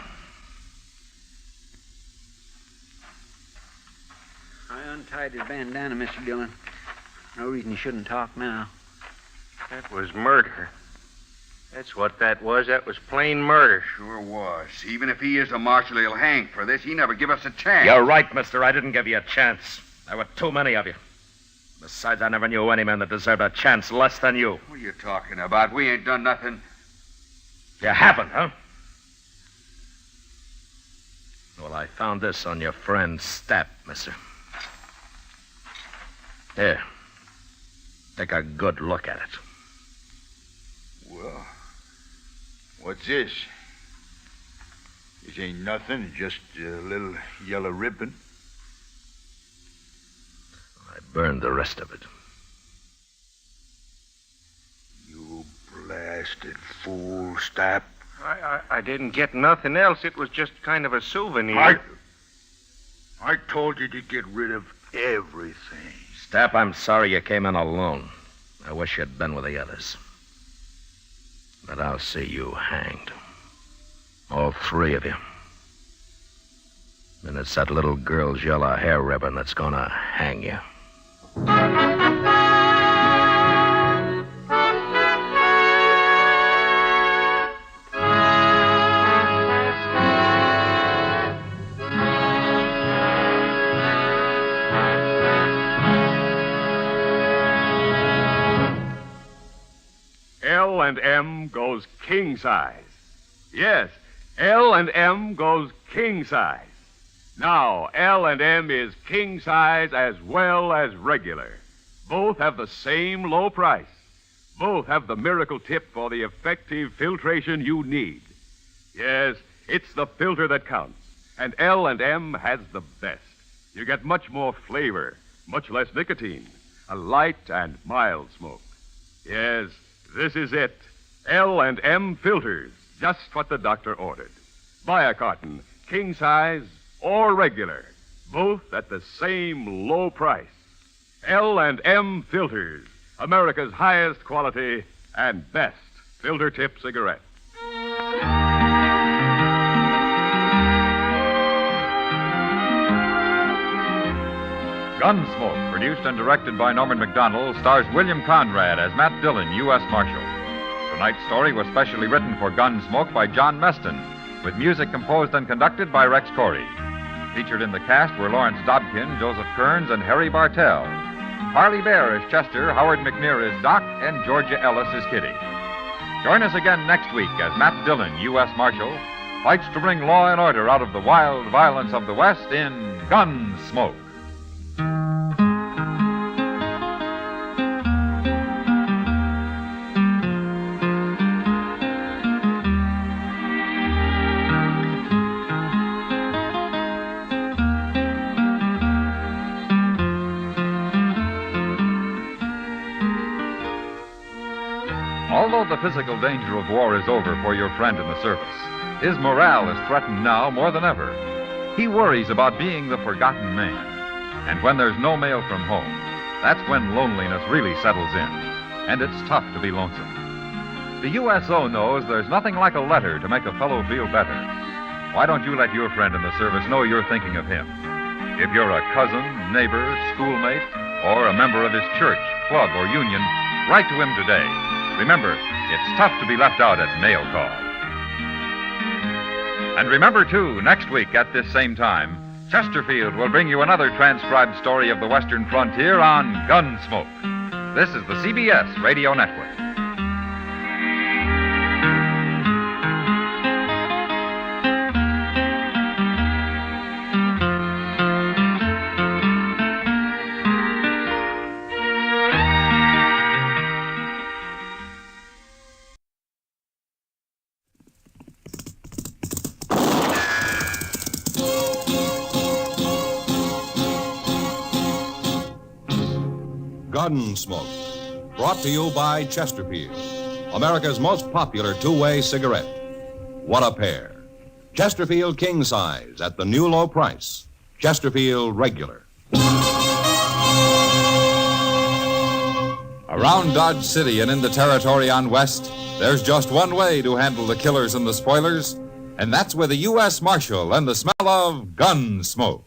I untied his bandana, Mr. Dillon. No reason he shouldn't talk now.
That was murder. That's what that was. That was plain murder.
Sure was. Even if he is a marshal, he'll hang for this. He never give us a chance.
You're right, mister. I didn't give you a chance. There were too many of you. Besides, I never knew any man that deserved a chance less than you.
What are you talking about? We ain't done nothing.
You haven't, huh? Well, I found this on your friend's step, mister. Here. Take a good look at it.
Well, what's this? This ain't nothing, just a little yellow ribbon.
I burned the rest of it.
You blasted fool, Stapp.
I didn't get nothing else. It was just kind of a souvenir.
I told you to get rid of everything.
Stapp, I'm sorry you came in alone. I wish you'd been with the others. But I'll see you hanged. All 3 of you. And it's that little girl's yellow hair ribbon that's gonna hang you.
L&M goes king size. Yes, L&M goes king size. Now, L&M is king size as well as regular. Both have the same low price. Both have the miracle tip for the effective filtration you need. Yes, it's the filter that counts, and L&M has the best. You get much more flavor, much less nicotine, a light and mild smoke. Yes, this is it. L&M filters, just what the doctor ordered. Buy a carton, king size or regular, both at the same low price. L&M filters, America's highest quality and best filter tip cigarette.
Gunsmoke, produced and directed by Norman McDonald, stars William Conrad as Matt Dillon, U.S. Marshal. Tonight's story was specially written for Gunsmoke by John Meston, with music composed and conducted by Rex Corey. Featured in the cast were Lawrence Dobkin, Joseph Kearns, and Harry Bartell. Harley Bear is Chester, Howard McNear is Doc, and Georgia Ellis is Kitty. Join us again next week as Matt Dillon, U.S. Marshal, fights to bring law and order out of the wild violence of the West in Gunsmoke. Although the physical danger of war is over for your friend in the service, his morale is threatened now more than ever. He worries about being the forgotten man. And when there's no mail from home, that's when loneliness really settles in. And it's tough to be lonesome. The USO knows there's nothing like a letter to make a fellow feel better. Why don't you let your friend in the service know you're thinking of him? If you're a cousin, neighbor, schoolmate, or a member of his church, club, or union, write to him today. Remember, it's tough to be left out at mail call. And remember, too, next week at this same time, Chesterfield will bring you another transcribed story of the Western frontier on Gunsmoke. This is the CBS Radio Network.
Gunsmoke, brought to you by Chesterfield, America's most popular two-way cigarette. What a pair. Chesterfield king size at the new low price. Chesterfield regular. Around Dodge City and in the territory on West, there's just one way to handle the killers and the spoilers, and that's with a U.S. Marshal and the smell of Gunsmoke.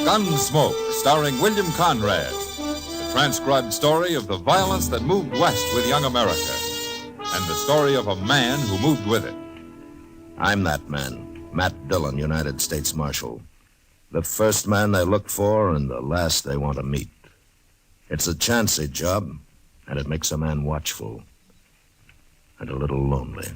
Gunsmoke, starring William Conrad. The transcribed story of the violence that moved west with young America. And the story of a man who moved with it.
I'm that man, Matt Dillon, United States Marshal. The first man they look for and the last they want to meet. It's a chancy job, and it makes a man watchful and a little lonely.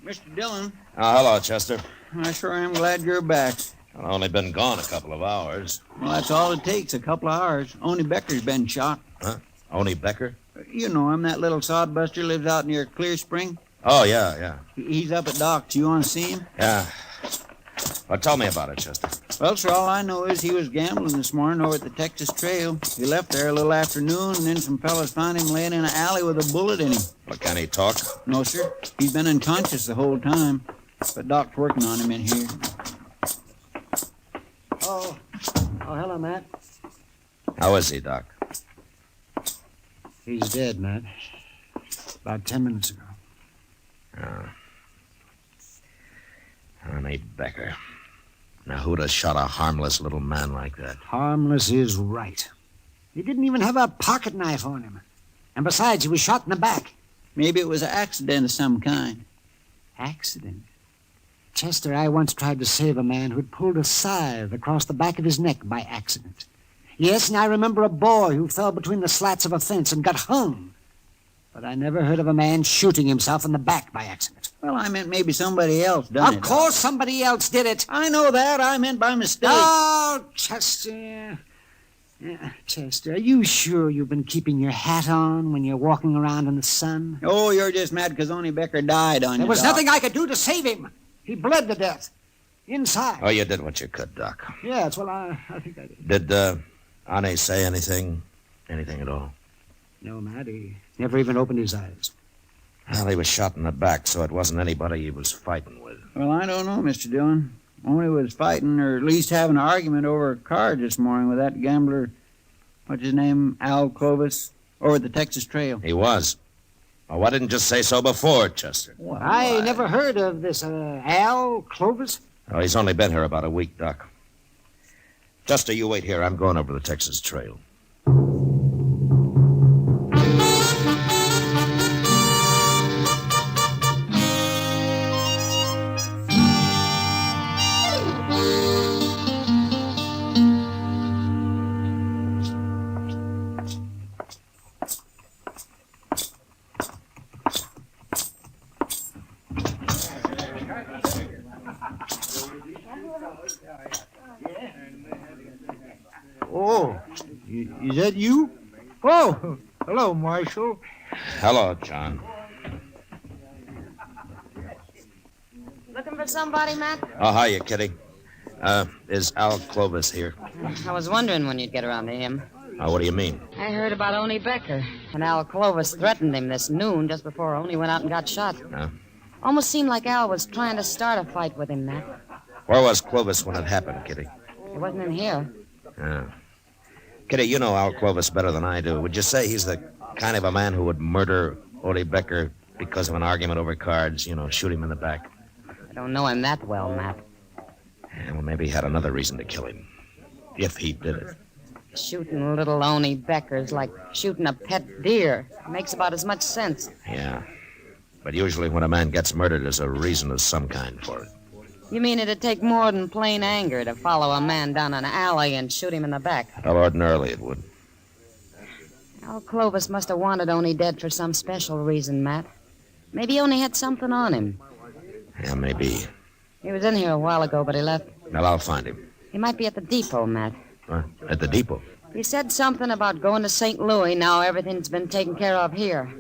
Mr. Dillon,
Hello, Chester.
I sure am glad you're back.
I've only been gone a couple of hours.
Well, that's all it takes, a couple of hours. Only Becker's been shot.
Huh? Oni Becker?
You know him, that little sodbuster lives out near Clear Spring.
Oh, yeah.
He's up at Doc's. You want to see him?
Yeah. Well, tell me about it, Chester.
Well, sir, all I know is he was gambling this morning over at the Texas Trail. He left there a little after noon, and then some fellas found him laying in an alley with a bullet in him.
Well, can he talk?
No, sir. He's been unconscious the whole time. But Doc's working on him in here.
Oh, hello, Matt.
How is he, Doc?
He's dead, Matt. About 10 minutes ago.
Oh. Oni Becker. Now, who'd have shot a harmless little man like that?
Harmless is right. He didn't even have a pocket knife on him. And besides, he was shot in the back.
Maybe it was an accident of some kind.
Accident? Chester, I once tried to save a man who'd pulled a scythe across the back of his neck by accident. Yes, and I remember a boy who fell between the slats of a fence and got hung. But I never heard of a man shooting himself in the back by accident.
Well, I meant maybe somebody else done it.
Of course somebody else did it.
I know that. I meant by mistake.
Oh, Chester. Yeah, Chester, are you sure you've been keeping your hat on when you're walking around in the sun?
Oh, you're just mad because Oni Becker died on you,
There was
Doc.
nothing I could do to save him. He bled to death. Inside.
Oh, you did what you could, Doc.
Yes, well, I think I did.
Did, Ani say anything? Anything at all?
No, Matt, he never even opened his eyes.
Well, he was shot in the back, so it wasn't anybody he was fighting with.
Well, I don't know, Mr. Dillon. Oni was fighting, or at least having an argument over a card this morning with that gambler, what's his name, Al Clovis, over at the Texas Trail.
He was. Well, why didn't you say so before, Chester?
Well,
I never heard of this Al Clovis.
Oh, he's only been here about a week, Doc. Chester, you wait here. I'm going over the Texas Trail.
Oh, is that you? Oh, hello, Marshal.
Hello, John.
Looking for somebody, Matt?
Oh, hiya, Kitty. Is Al Clovis here?
I was wondering when you'd get around to him.
What do you mean?
I heard about Oni Becker, and Al Clovis threatened him this noon just before Oni went out and got shot.
Huh?
Almost seemed like Al was trying to start a fight with him, Matt.
Where was Clovis when it happened, Kitty?
He wasn't in here.
Kitty, you know Al Clovis better than I do. Would you say he's the kind of a man who would murder Oni Becker because of an argument over cards? You know, shoot him in the back?
I don't know him that well, Matt.
Yeah, well, maybe he had another reason to kill him. If he did it.
Shooting little Oni Becker's like shooting a pet deer. Makes about as much sense.
Yeah. But usually when a man gets murdered, there's a reason of some kind for it.
You mean it'd take more than plain anger to follow a man down an alley and shoot him in the back?
Well, ordinarily it would.
Oh, Clovis must have wanted Oni dead for some special reason, Matt. Maybe he only had something on him.
Yeah, maybe.
He was in here a while ago, but he left.
Well, I'll find him.
He might be at the depot, Matt.
At the depot?
He said something about going to St. Louis. Now everything's been taken care of here.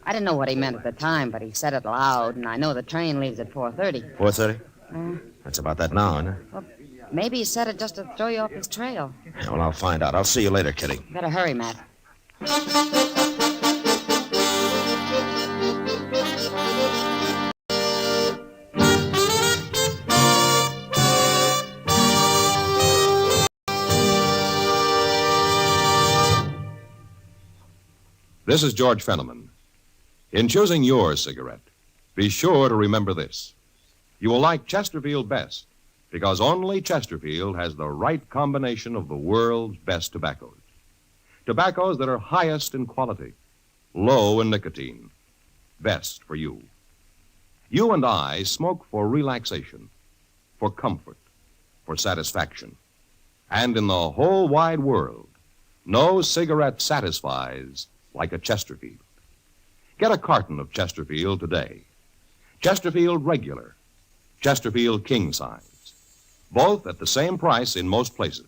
I didn't know what he meant at the time, but he said it loud, and I know the train leaves at 4:30.
4:30? That's about that now, isn't it?
Well, maybe he said it just to throw you off his trail.
Yeah, well, I'll find out. I'll see you later, Kitty.
Better hurry, Matt.
This is George Fenneman. In choosing your cigarette, be sure to remember this. You will like Chesterfield best because only Chesterfield has the right combination of the world's best tobaccos. Tobaccos that are highest in quality, low in nicotine, best for you. You and I smoke for relaxation, for comfort, for satisfaction. And in the whole wide world, no cigarette satisfies like a Chesterfield. Get a carton of Chesterfield today. Chesterfield Regular, Chesterfield King Size, both at the same price in most places.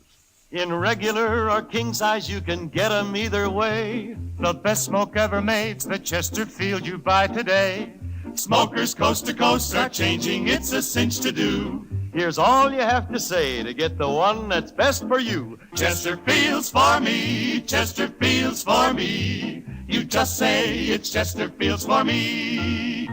In regular or king size, you can get 'em either way. The best smoke ever made's the Chesterfield you buy today. Smokers coast to coast are changing, it's a cinch to do. Here's all you have to say to get the one that's best for you. Chesterfield's for me, Chesterfield's for me. You just say it's Chesterfield's for me.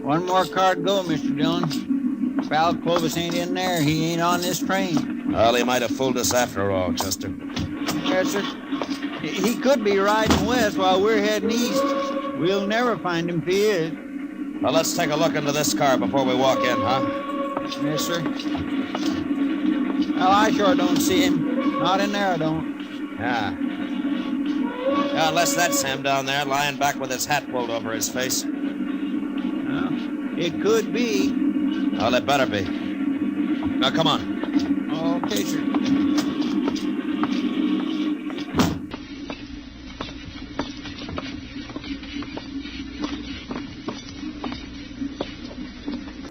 One more car to go, Mr. Dillon. If Al Clovis ain't in there, he ain't on this train.
Well, he might have fooled us after all, Chester.
Yes, sir. He could be riding west while we're heading east. We'll never find him if he is.
Well, let's take a look into this car before we walk in, huh?
Yes, sir. Well, I sure don't see him. Not in there, I don't.
Yeah. Yeah, unless that's him down there, lying back with his hat pulled over his face.
It could be.
Well, it better be. Now, come on.
Okay, sir.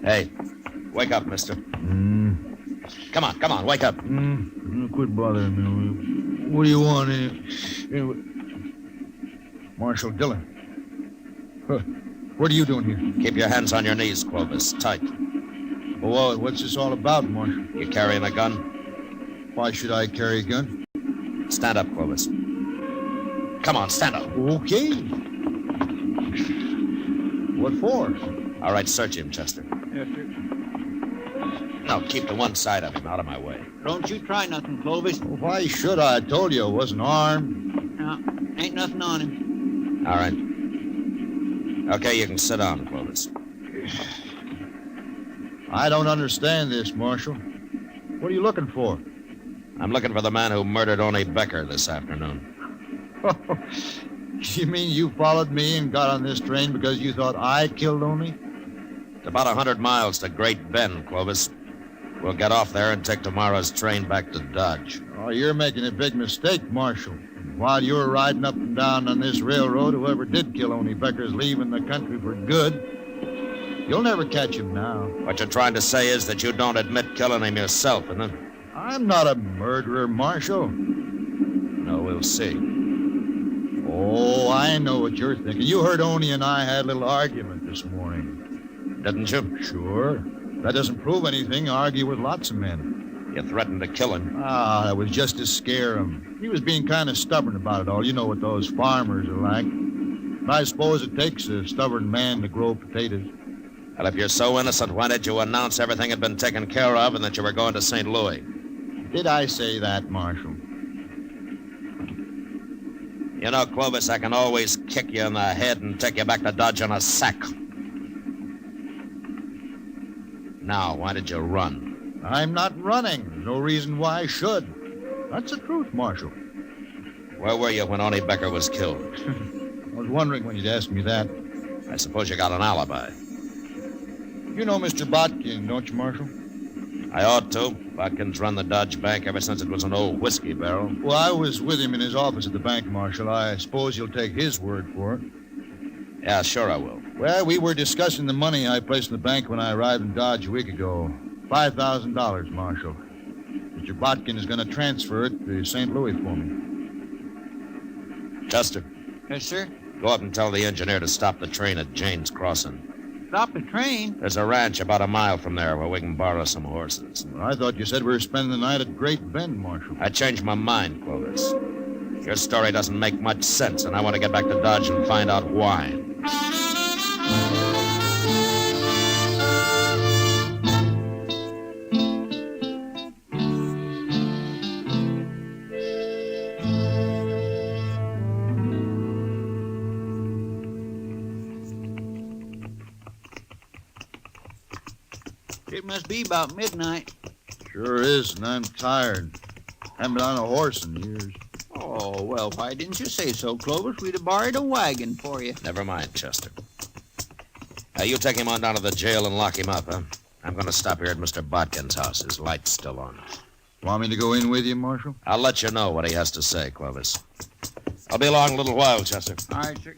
Hey, wake up, mister. Come on, wake up.
Quit bothering me. What do you want? Marshal Dillon. What are you doing here?
Keep your hands on your knees, Clovis. Tight.
Well, what's this all about, Marshal?
You carrying a gun?
Why should I carry a gun?
Stand up, Clovis. Come on, stand up.
Okay. What for?
All right, search him, Chester.
Yes, sir.
No, keep to one side of him, out of my way.
Don't you try nothing, Clovis.
Well, why should I? I told you I wasn't armed.
No, ain't nothing on him.
All right. Okay, you can sit down, Clovis.
I don't understand this, Marshal. What are you looking for?
I'm looking for the man who murdered Oni Becker this afternoon.
You mean you followed me and got on this train because you thought I killed Oni?
It's about 100 miles to Great Bend, Clovis. We'll get off there and take tomorrow's train back to Dodge.
Oh, you're making a big mistake, Marshal. While you were riding up and down on this railroad, whoever did kill Oni Becker's leaving the country for good. You'll never catch him now.
What you're trying to say is that you don't admit killing him yourself, isn't it?
I'm not a murderer, Marshal.
No, we'll see.
Oh, I know what you're thinking. You heard Oni and I had a little argument this morning.
Didn't you?
Sure. That doesn't prove anything. I argue with lots of men.
You threatened to kill him.
Ah, that was just to scare him. He was being kind of stubborn about it all. You know what those farmers are like. And I suppose it takes a stubborn man to grow potatoes.
Well, if you're so innocent, why did you announce everything had been taken care of and that you were going to St. Louis?
Did I say that, Marshal?
You know, Clovis, I can always kick you in the head and take you back to Dodge on a sack. Now, why did you run?
I'm not running. There's no reason why I should. That's the truth, Marshal.
Where were you when Oni Becker was killed?
I was wondering when you'd ask me that.
I suppose you got an alibi.
You know Mr. Botkin, don't you, Marshal?
I ought to. Botkin's run the Dodge Bank ever since it was an old whiskey barrel.
Well, I was with him in his office at the bank, Marshal. I suppose you'll take his word for it.
Yeah, sure I will.
Well, we were discussing the money I placed in the bank when I arrived in Dodge a week ago. $5,000, Marshal. Mr. Botkin is going to transfer it to St. Louis for me.
Chester.
Yes, sir?
Go up and tell the engineer to stop the train at Jane's Crossing.
Stop the train?
There's a ranch about a mile from there where we can borrow some horses.
Well, I thought you said we were spending the night at Great Bend, Marshal.
I changed my mind, Clovis. Your story doesn't make much sense, and I want to get back to Dodge and find out why.
It must be about midnight.
Sure is, and I'm tired. Haven't been on a horse in years.
Oh, well, why didn't you say so, Clovis? We'd have borrowed a wagon for you.
Never mind, Chester. You take him on down to the jail and lock him up, huh? I'm going to stop here at Mr. Botkin's house. His light's still on.
Want me to go in with you, Marshal?
I'll let you know what he has to say, Clovis. I'll be along a little while, Chester.
All right, sir.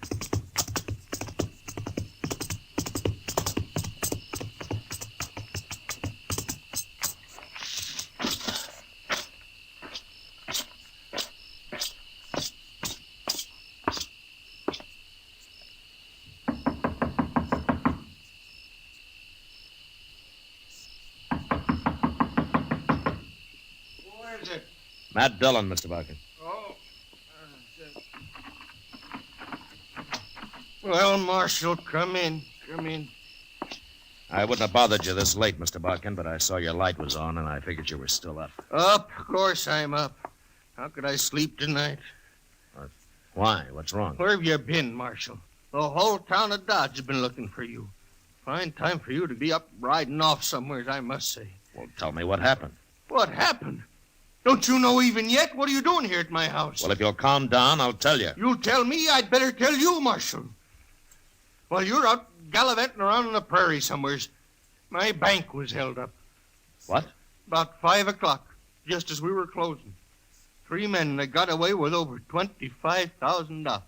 Matt Dillon, Mr. Botkin.
Oh. Well, Marshal, come in. Come in.
I wouldn't have bothered you this late, Mr. Botkin, but I saw your light was on, and I figured you were still up.
Up? Of course I'm up. How could I sleep tonight?
Why? What's wrong?
Where have you been, Marshal? The whole town of Dodge has been looking for you. Fine time for you to be up riding off somewhere, I must say.
Well, tell me what happened.
What happened? Don't you know even yet? What are you doing here at my house?
Well, if you'll calm down, I'll tell you.
You'll tell me? I'd better tell you, Marshal. Well, you're out gallivanting around on the prairie somewheres. My bank was held up.
What?
About 5 o'clock, just as we were closing. 3 men that got away with over $25,000.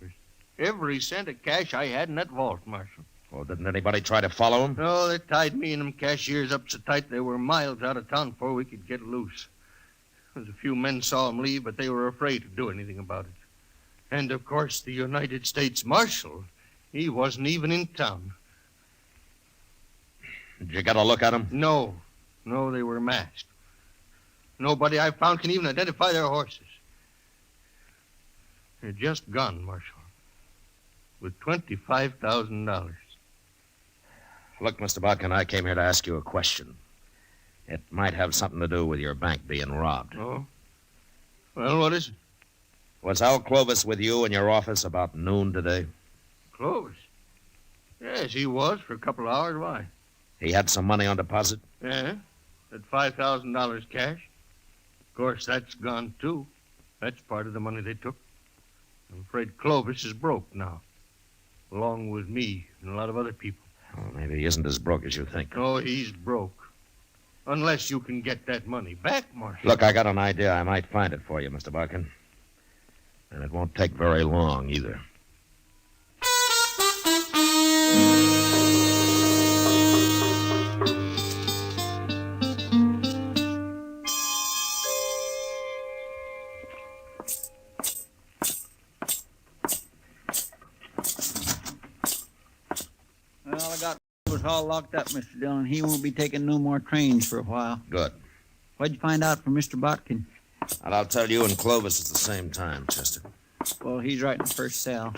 Every cent of cash I had in that vault, Marshal.
Well, didn't anybody try to follow him?
No, they tied me and them cashiers up so tight they were miles out of town before we could get loose. There's a few men saw him leave, but they were afraid to do anything about it. And, of course, the United States Marshal, he wasn't even in town.
Did you get a look at him?
No, they were masked. Nobody I found can even identify their horses. They're just gone, Marshal, with $25,000.
Look, Mr. Botkin, I came here to ask you a question. It might have something to do with your bank being robbed.
Oh? Well, what is it?
Was Al Clovis with you in your office about noon today?
Clovis? Yes, he was for a couple of hours. Why?
He had some money on deposit?
Yeah, at $5,000 cash. Of course, that's gone, too. That's part of the money they took. I'm afraid Clovis is broke now, along with me and a lot of other people.
Well, maybe he isn't as broke as you think.
Oh, he's broke. Unless you can get that money back, Marshal.
Look, I got an idea. I might find it for you, Mr. Botkin. And it won't take very long, either.
Well, I got was all locked up, Mr. Dillon. He won't be taking no more trains for a while.
Good.
What'd you find out from Mr. Botkin?
And I'll tell you and Clovis at the same time, Chester.
Well, he's right in the first cell.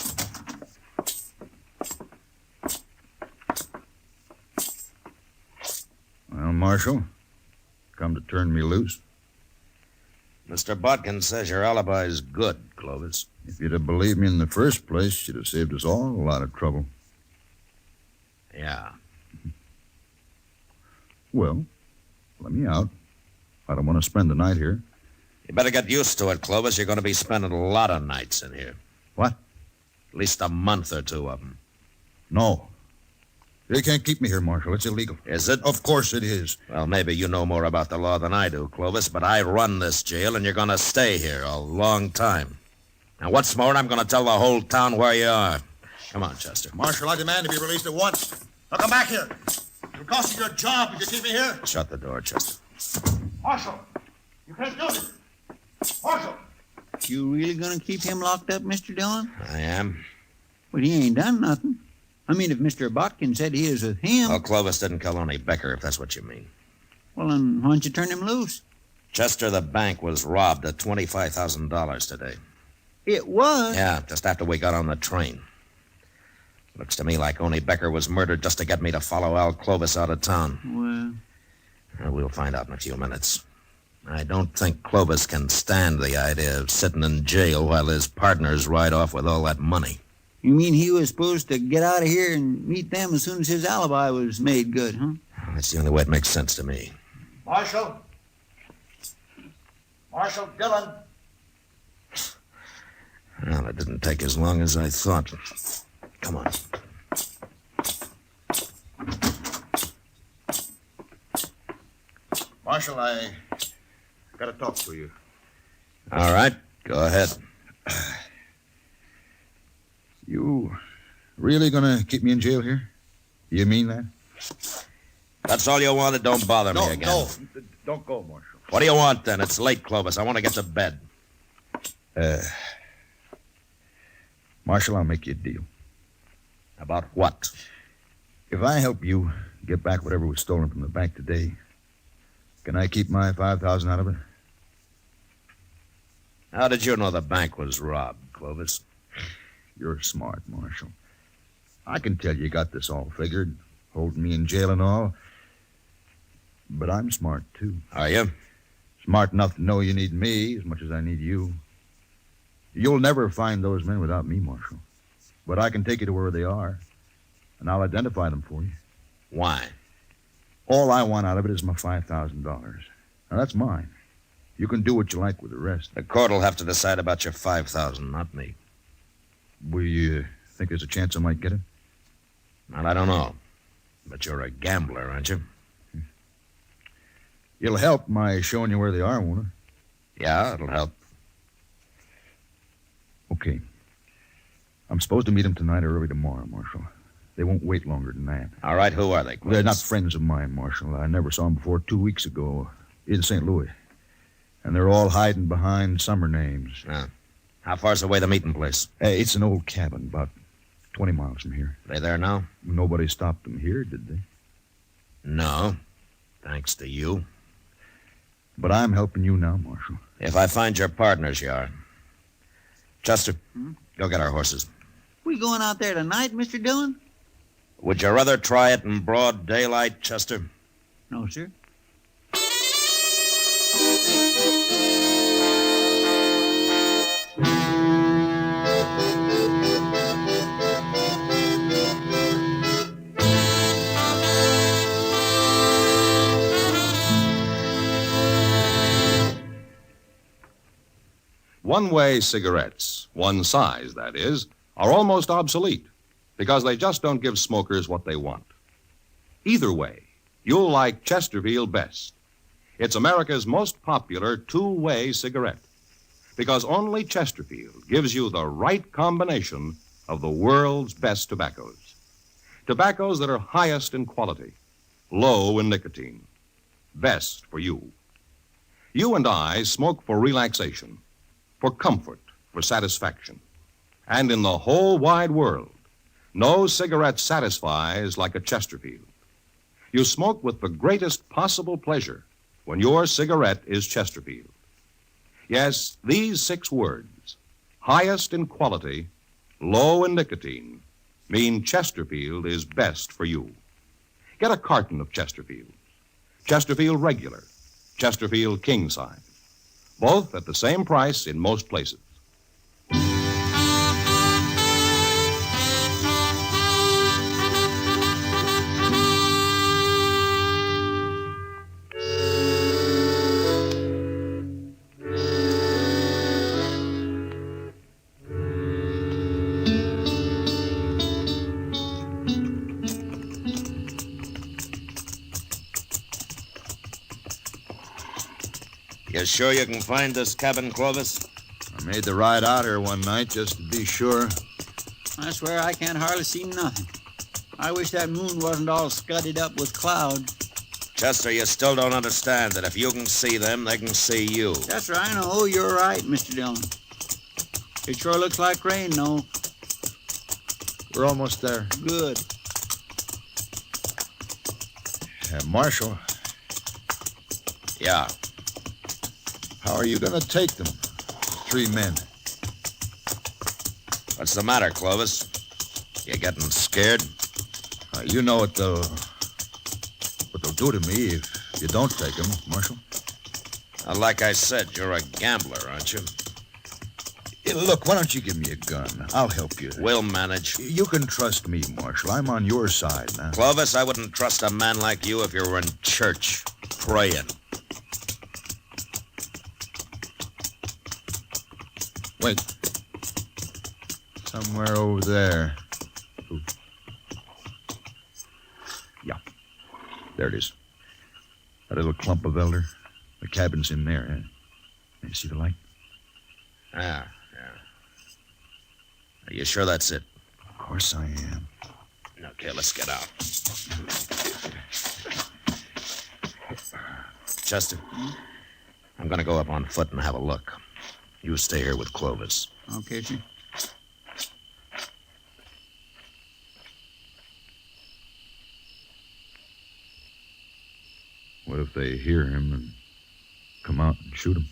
Well, Marshal, come to turn me loose.
Mr. Bodkin says your alibi's good, Clovis.
If you'd have believed me in the first place, you'd have saved us all a lot of trouble.
Yeah.
Well, let me out. I don't want to spend the night here.
You better get used to it, Clovis. You're going to be spending a lot of nights in here.
What?
At least a month or two of them.
No. They can't keep me here, Marshal. It's illegal.
Is it?
Of course it is.
Well, maybe you know more about the law than I do, Clovis, but I run this jail, and you're going to stay here a long time. And what's more, I'm going to tell the whole town where you are. Come on, Chester.
Marshal, I demand to be released at once. Now come back here. It'll cost you your job if you keep me here.
Shut the door, Chester.
Marshal, you can't do this. Marshal.
You really gonna keep him locked up, Mr. Dillon?
I am.
But he ain't done nothing. I mean, if Mr. Botkin said he is with him...
Well, Clovis didn't kill only Becker, if that's what you mean.
Well, then why don't you turn him loose?
Chester, the bank was robbed of $25,000 today.
It was?
Yeah, just after we got on the train. Looks to me like only Becker was murdered just to get me to follow Al Clovis out of town.
Well,
we'll find out in a few minutes. I don't think Clovis can stand the idea of sitting in jail while his partners ride off with all that money.
You mean he was supposed to get out of here and meet them as soon as his alibi was made good, huh?
That's the only way it makes sense to me.
Marshal. Marshal Dillon.
Well, it didn't take as long as I thought. Come on.
Marshal, I got to talk to you.
All right, go ahead.
You really gonna keep me in jail here? You mean that?
That's all you wanted? Don't bother me again.
No, don't go, Marshal.
What do you want, then? It's late, Clovis. I want to get to bed.
Marshal, I'll make you a deal.
About what?
If I help you get back whatever was stolen from the bank today, can I keep my $5,000 out of it?
How did you know the bank was robbed, Clovis?
You're smart, Marshal. I can tell you got this all figured, holding me in jail and all. But I'm smart, too.
Are you?
Smart enough to know you need me as much as I need you. You'll never find those men without me, Marshal. But I can take you to where they are, and I'll identify them for you.
Why?
All I want out of it is my $5,000. Now, that's mine. You can do what you like with the rest.
The court will have to decide about your $5,000, not me.
Will you think there's a chance I might get it?
Well, I don't know. But you're a gambler, aren't you?
It'll help my showing you where they are, won't it?
Yeah, it'll help.
Okay. I'm supposed to meet them tonight or early tomorrow, Marshal. They won't wait longer than that.
All right, who are they, Clovis?
They're not friends of mine, Marshal. I never saw them before 2 weeks ago in St. Louis. And they're all hiding behind summer names.
How far's away the meeting place?
It's an old cabin, about 20 miles from here.
They there now?
Nobody stopped them here, did they?
No. Thanks to you.
But I'm helping you now, Marshal.
If I find your partners, you are. Chester, go get our horses.
We going out there tonight, Mr. Dillon?
Would you rather try it in broad daylight, Chester?
No, sir.
One-way cigarettes, one size, that is, are almost obsolete because they just don't give smokers what they want. Either way, you'll like Chesterfield best. It's America's most popular two-way cigarette because only Chesterfield gives you the right combination of the world's best tobaccos. Tobaccos that are highest in quality, low in nicotine, best for you. You and I smoke for relaxation, for comfort, for satisfaction. And in the whole wide world, no cigarette satisfies like a Chesterfield. You smoke with the greatest possible pleasure when your cigarette is Chesterfield. Yes, these 6 words, highest in quality, low in nicotine, mean Chesterfield is best for you. Get a carton of Chesterfield. Chesterfield Regular, Chesterfield King Size.
both at the same price in most places.
You sure you can find this cabin, Clovis?
I made the ride out here one night just to be sure.
I swear I can't hardly see nothing. I wish that moon wasn't all scudded up with clouds.
Chester, you still don't understand that if you can see them, they can see you.
That's right. Oh, you're right, Mr. Dillon. It sure looks like rain, though.
We're almost there.
Good.
Marshal.
Yeah.
How are you going to take them? 3 men.
What's the matter, Clovis? You getting scared?
You know what they'll do to me if you don't take them, Marshal.
Like I said, you're a gambler, aren't you?
Look, why don't you give me a gun? I'll help you.
We'll manage.
You can trust me, Marshal. I'm on your side now.
Clovis, I wouldn't trust a man like you if you were in church, praying.
Wait. Somewhere over there. Ooh. Yeah. There it is. That little clump of elder. The cabin's in there, eh? You see the light?
Yeah. Are you sure that's it?
Of course I am.
Okay, let's get out. Chester, I'm going to go up on foot and have a look. You stay here with Clovis.
Okay, sir.
What if they hear him and come out and shoot him?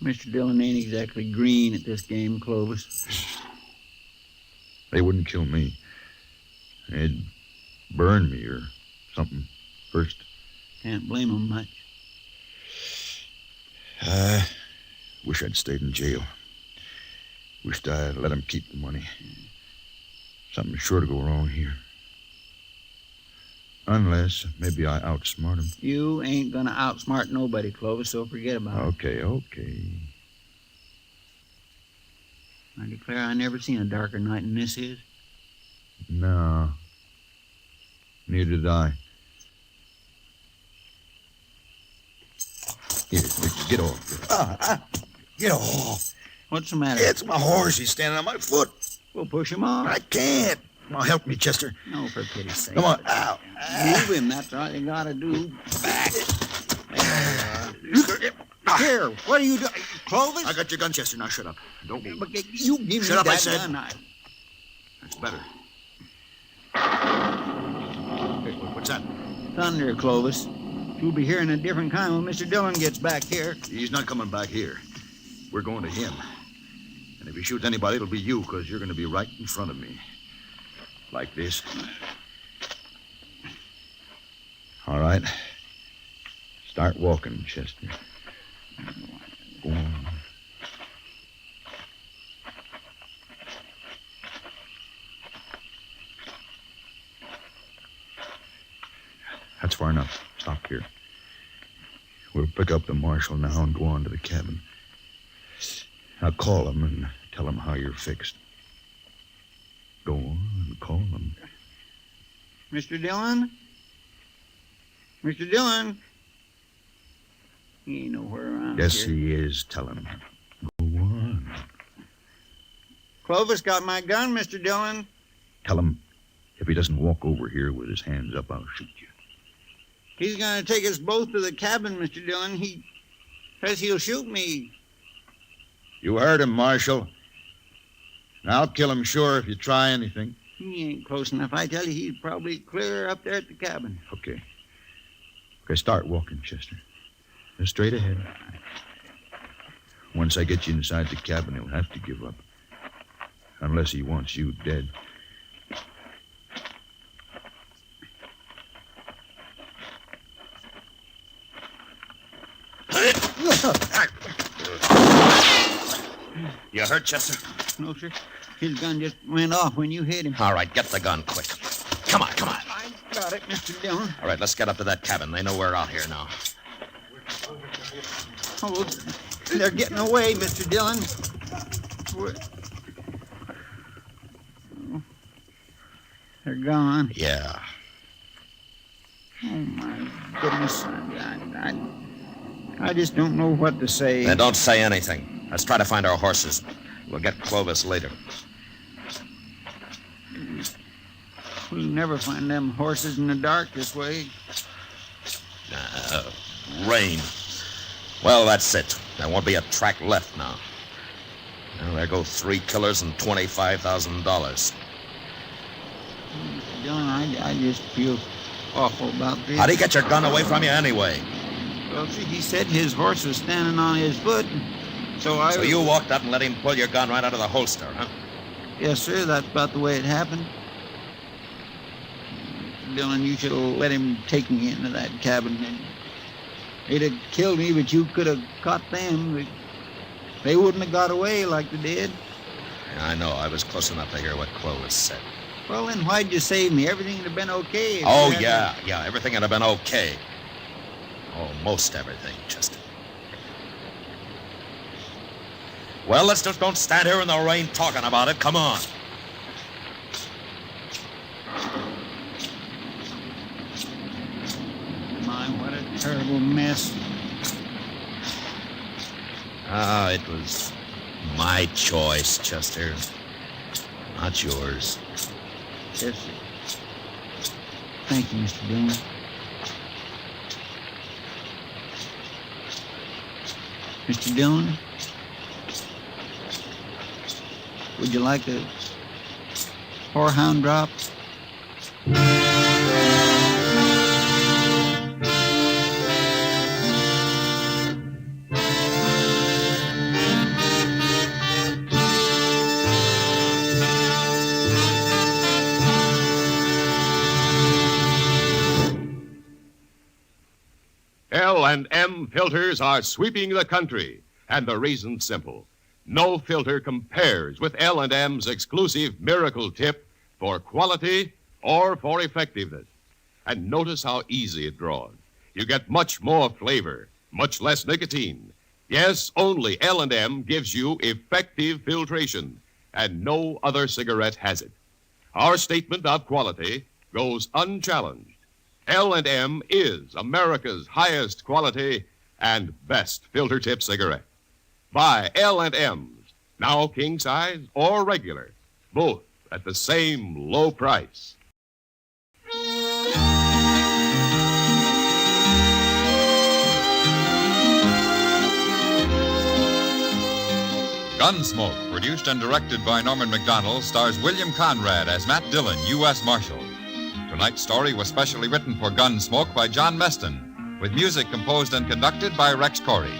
Mr. Dillon ain't exactly green at this game, Clovis.
They wouldn't kill me. They'd burn me or something first.
Can't blame them much.
Wish I'd stayed in jail. Wished I'd let him keep the money. Something's sure to go wrong here. Unless maybe I outsmart him.
You ain't gonna outsmart nobody, Clovis, so forget about it.
Okay.
I declare I never seen a darker night than this is.
No. Neither did I. Here, get off. Get off.
What's the matter?
It's my horse. He's standing on my foot.
We'll push him off.
I can't. Now help me, Chester.
No, for pity's sake.
Come on. Ow.
Move him. That's all you gotta do.
Back.
Here, what are you doing? Clovis?
I got your gun, Chester. Now shut up. Don't move.
But you give me
Shut up,
that
I said.
gun.
That's better. What's that?
Thunder, Clovis. You'll be hearing a different kind when Mr. Dillon gets back here.
He's not coming back here. We're going to him. And if he shoots anybody, it'll be you, because you're going to be right in front of me. Like this. All right. Start walking, Chester. Go on. That's far enough. Stop here. We'll pick up the marshal now and go on to the cabin. Now call him and tell him how you're fixed. Go on, call him.
Mr. Dillon? Mr. Dillon? He ain't nowhere around
Yes,
here.
he is. Tell him. Go on.
Clovis got my gun, Mr. Dillon.
Tell him if he doesn't walk over here with his hands up, I'll shoot you.
He's going to take us both to the cabin, Mr. Dillon. He says he'll shoot me.
You heard him, Marshal. And I'll kill him sure if you try anything.
He ain't close enough. I tell you, he's probably clear up there at the cabin.
Okay, start walking, Chester. Just straight ahead. Once I get you inside the cabin, he'll have to give up. Unless he wants you dead.
You hurt, Chester?
No, sir. His gun just went off when you hit him.
All right, get the gun quick. Come on.
I got it, Mr. Dillon.
All right, let's get up to that cabin. They know we're out here now.
Oh, they're getting away, Mr. Dillon. They're gone.
Yeah.
Oh, my goodness. I just don't know what to say.
Then don't say anything. Let's try to find our horses. We'll get Clovis later.
We'll never find them horses in the dark this way.
Rain. Well, that's it. There won't be a track left now. Well, there go 3 killers and $25,000.
Mr. Dillon, I just feel awful about this.
How'd he get your gun away from you anyway?
Well, see, he said his horse was standing on his foot, so
So you walked up and let him pull your gun right out of the holster, huh?
Yes, sir, that's about the way it happened. Mr. Dillon, you should have let him take me into that cabin. They'd have killed me, but you could have caught them. They wouldn't have got away like they did.
Yeah, I know. I was close enough to hear what Clovis said.
Well, then why'd you save me? Everything would have been okay.
Oh, yeah. Everything would have been okay. Almost everything, Chester. Well, let's just don't stand here in the rain talking about it. Come on.
My, what a terrible mess.
It was my choice, Chester. Not yours.
Yes, sir. Thank you, Mr. Dillon. Mr. Dillon, would you like a whorehound drop?
L&M filters are sweeping the country, and the reason's simple. No filter compares with L&M's exclusive Miracle Tip for quality or for effectiveness. And notice how easy it draws. You get much more flavor, much less nicotine. Yes, only L&M gives you effective filtration, and no other cigarette has it. Our statement of quality goes unchallenged. L&M is America's highest quality and best filter tip cigarette. Buy L&M's, now king size or regular, both at the same low price.
Gunsmoke, produced and directed by Norman Macdonald, stars William Conrad as Matt Dillon, U.S. Marshal. Tonight's story was specially written for Gunsmoke by John Meston, with music composed and conducted by Rex Corey.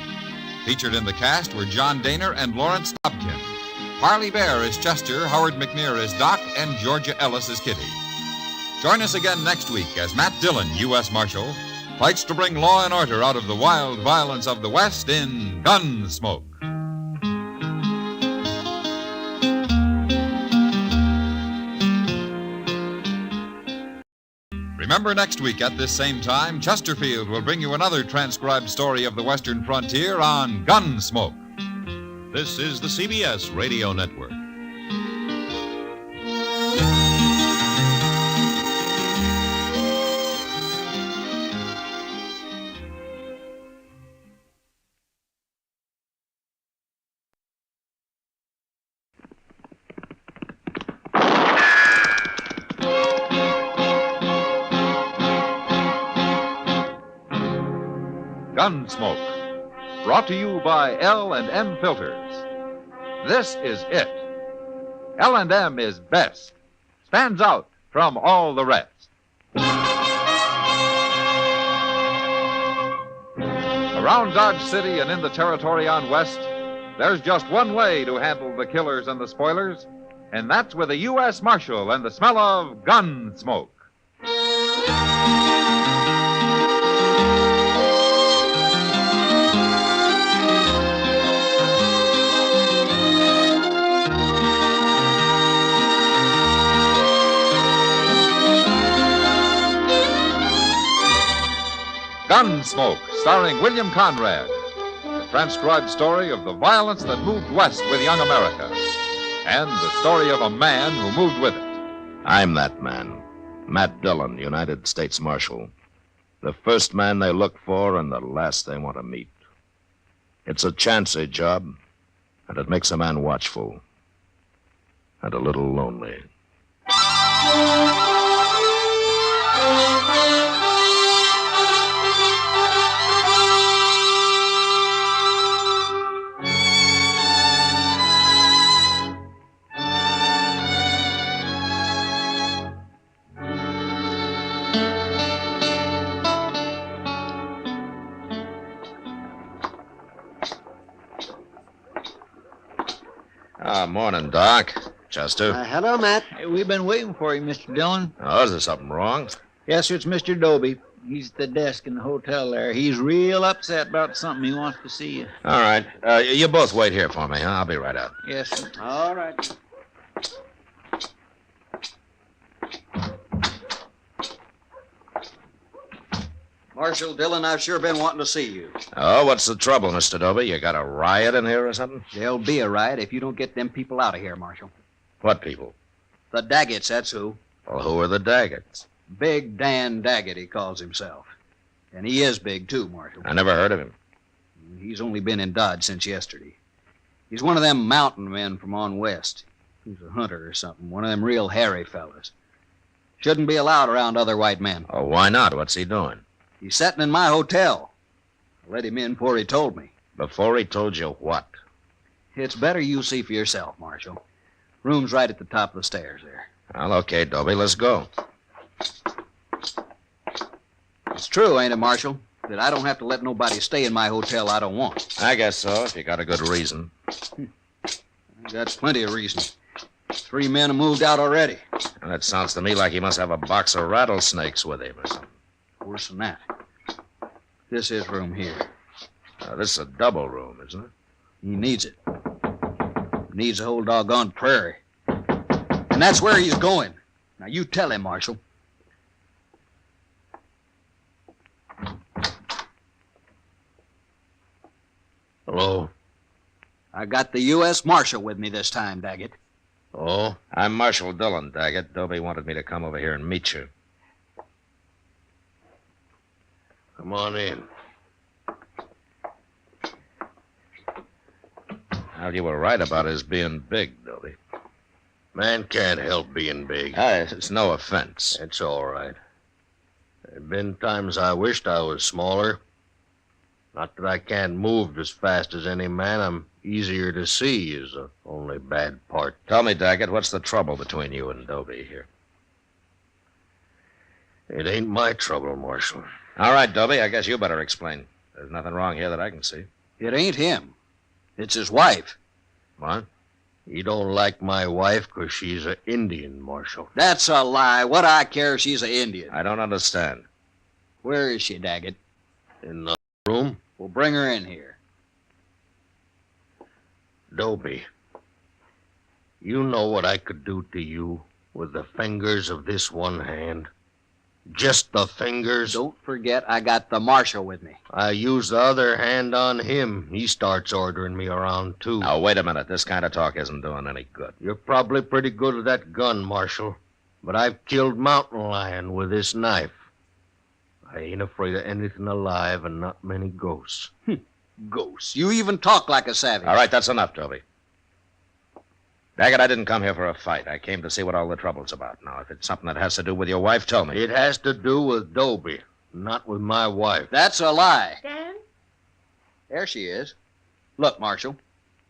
Featured in the cast were John Daner and Lawrence Dobkin. Parley Bear is Chester, Howard McNear is Doc, and Georgia Ellis is Kitty. Join us again next week as Matt Dillon, U.S. Marshal, fights to bring law and order out of the wild violence of the West in Gunsmoke. Remember, next week at this same time, Chesterfield will bring you another transcribed story of the Western frontier on Gunsmoke.
This is the CBS Radio Network.
Gunsmoke, brought to you by L&M Filters. This is it. L&M is best. Stands out from all the rest. Around Dodge City and in the territory on West, there's just one way to handle the killers and the spoilers, and that's with a U.S. Marshal and the smell of Gunsmoke. Gunsmoke, starring William Conrad. The transcribed story of the violence that moved west with young America. And the story of a man who moved with it.
I'm that man, Matt Dillon, United States Marshal. The first man they look for and the last they want to meet. It's a chancy job, and it makes a man watchful and a little lonely. Morning, Doc. Chester.
Hello, Matt. Hey, we've been waiting for you, Mr. Dillon.
Oh, is there something wrong?
Yes, sir, it's Mr. Dobie. He's at the desk in the hotel there. He's real upset about something. He wants to see you.
All right. You both wait here for me, huh? I'll be right out.
Yes, sir. All right.
Marshal Dillon, I've sure been wanting to see you.
Oh, what's the trouble, Mr. Dobie? You got a riot in here or something?
There'll be a riot if you don't get them people out of here, Marshal.
What people?
The Dagets, that's who.
Well, who are the Dagets?
Big Dan Daget, he calls himself. And he is big, too, Marshal.
I never heard of him.
He's only been in Dodge since yesterday. He's one of them mountain men from on west. He's a hunter or something, one of them real hairy fellas. Shouldn't be allowed around other white men.
Oh, why not? What's he doing?
He's setting in my hotel. I let him in before he told me.
Before he told you what?
It's better you see for yourself, Marshal. Room's right at the top of the stairs there.
Well, okay, Dobie, let's go.
It's true, ain't it, Marshal, that I don't have to let nobody stay in my hotel I don't want.
I guess so, if you got a good reason.
I got plenty of reason. 3 men have moved out already.
And it sounds to me like he must have a box of rattlesnakes with him or something.
Worse than that. This is room here.
This is a double room, isn't it?
He needs it. He needs a whole doggone prairie. And that's where he's going. Now, you tell him, Marshal.
Hello?
I got the U.S. Marshal with me this time, Daggett.
Oh?
I'm Marshal Dillon, Daggett. Dobie wanted me to come over here and meet you.
Come on in.
Well, you were right about his being big, Dobie.
Man can't help being big.
It's no offense.
It's all right. There've been times I wished I was smaller. Not that I can't move as fast as any man. I'm easier to see is the only bad part.
Tell me, Daggett, what's the trouble between you and Dobie here?
It ain't my trouble, Marshal.
All right, Dobie, I guess you better explain. There's nothing wrong here that I can see.
It ain't him. It's his wife.
What?
He don't like my wife 'cause she's an Indian, Marshal.
That's a lie. What I care if she's an Indian.
I don't understand.
Where is she, Daggett?
In the room?
We'll bring her in here.
Dobie, you know what I could do to you with the fingers of this one hand? Just the fingers?
Don't forget I got the Marshal with me.
I use the other hand on him. He starts ordering me around, too.
Now, wait a minute. This kind of talk isn't doing any good.
You're probably pretty good with that gun, Marshal. But I've killed mountain lion with this knife. I ain't afraid of anything alive and not many ghosts.
Ghosts? You even talk like a savage.
All right, that's enough, Dobie. Daggett, I didn't come here for a fight. I came to see what all the trouble's about. Now, if it's something that has to do with your wife, tell me.
It has to do with Dobie, not with my wife.
That's a lie.
Dan?
There she is. Look, Marshal.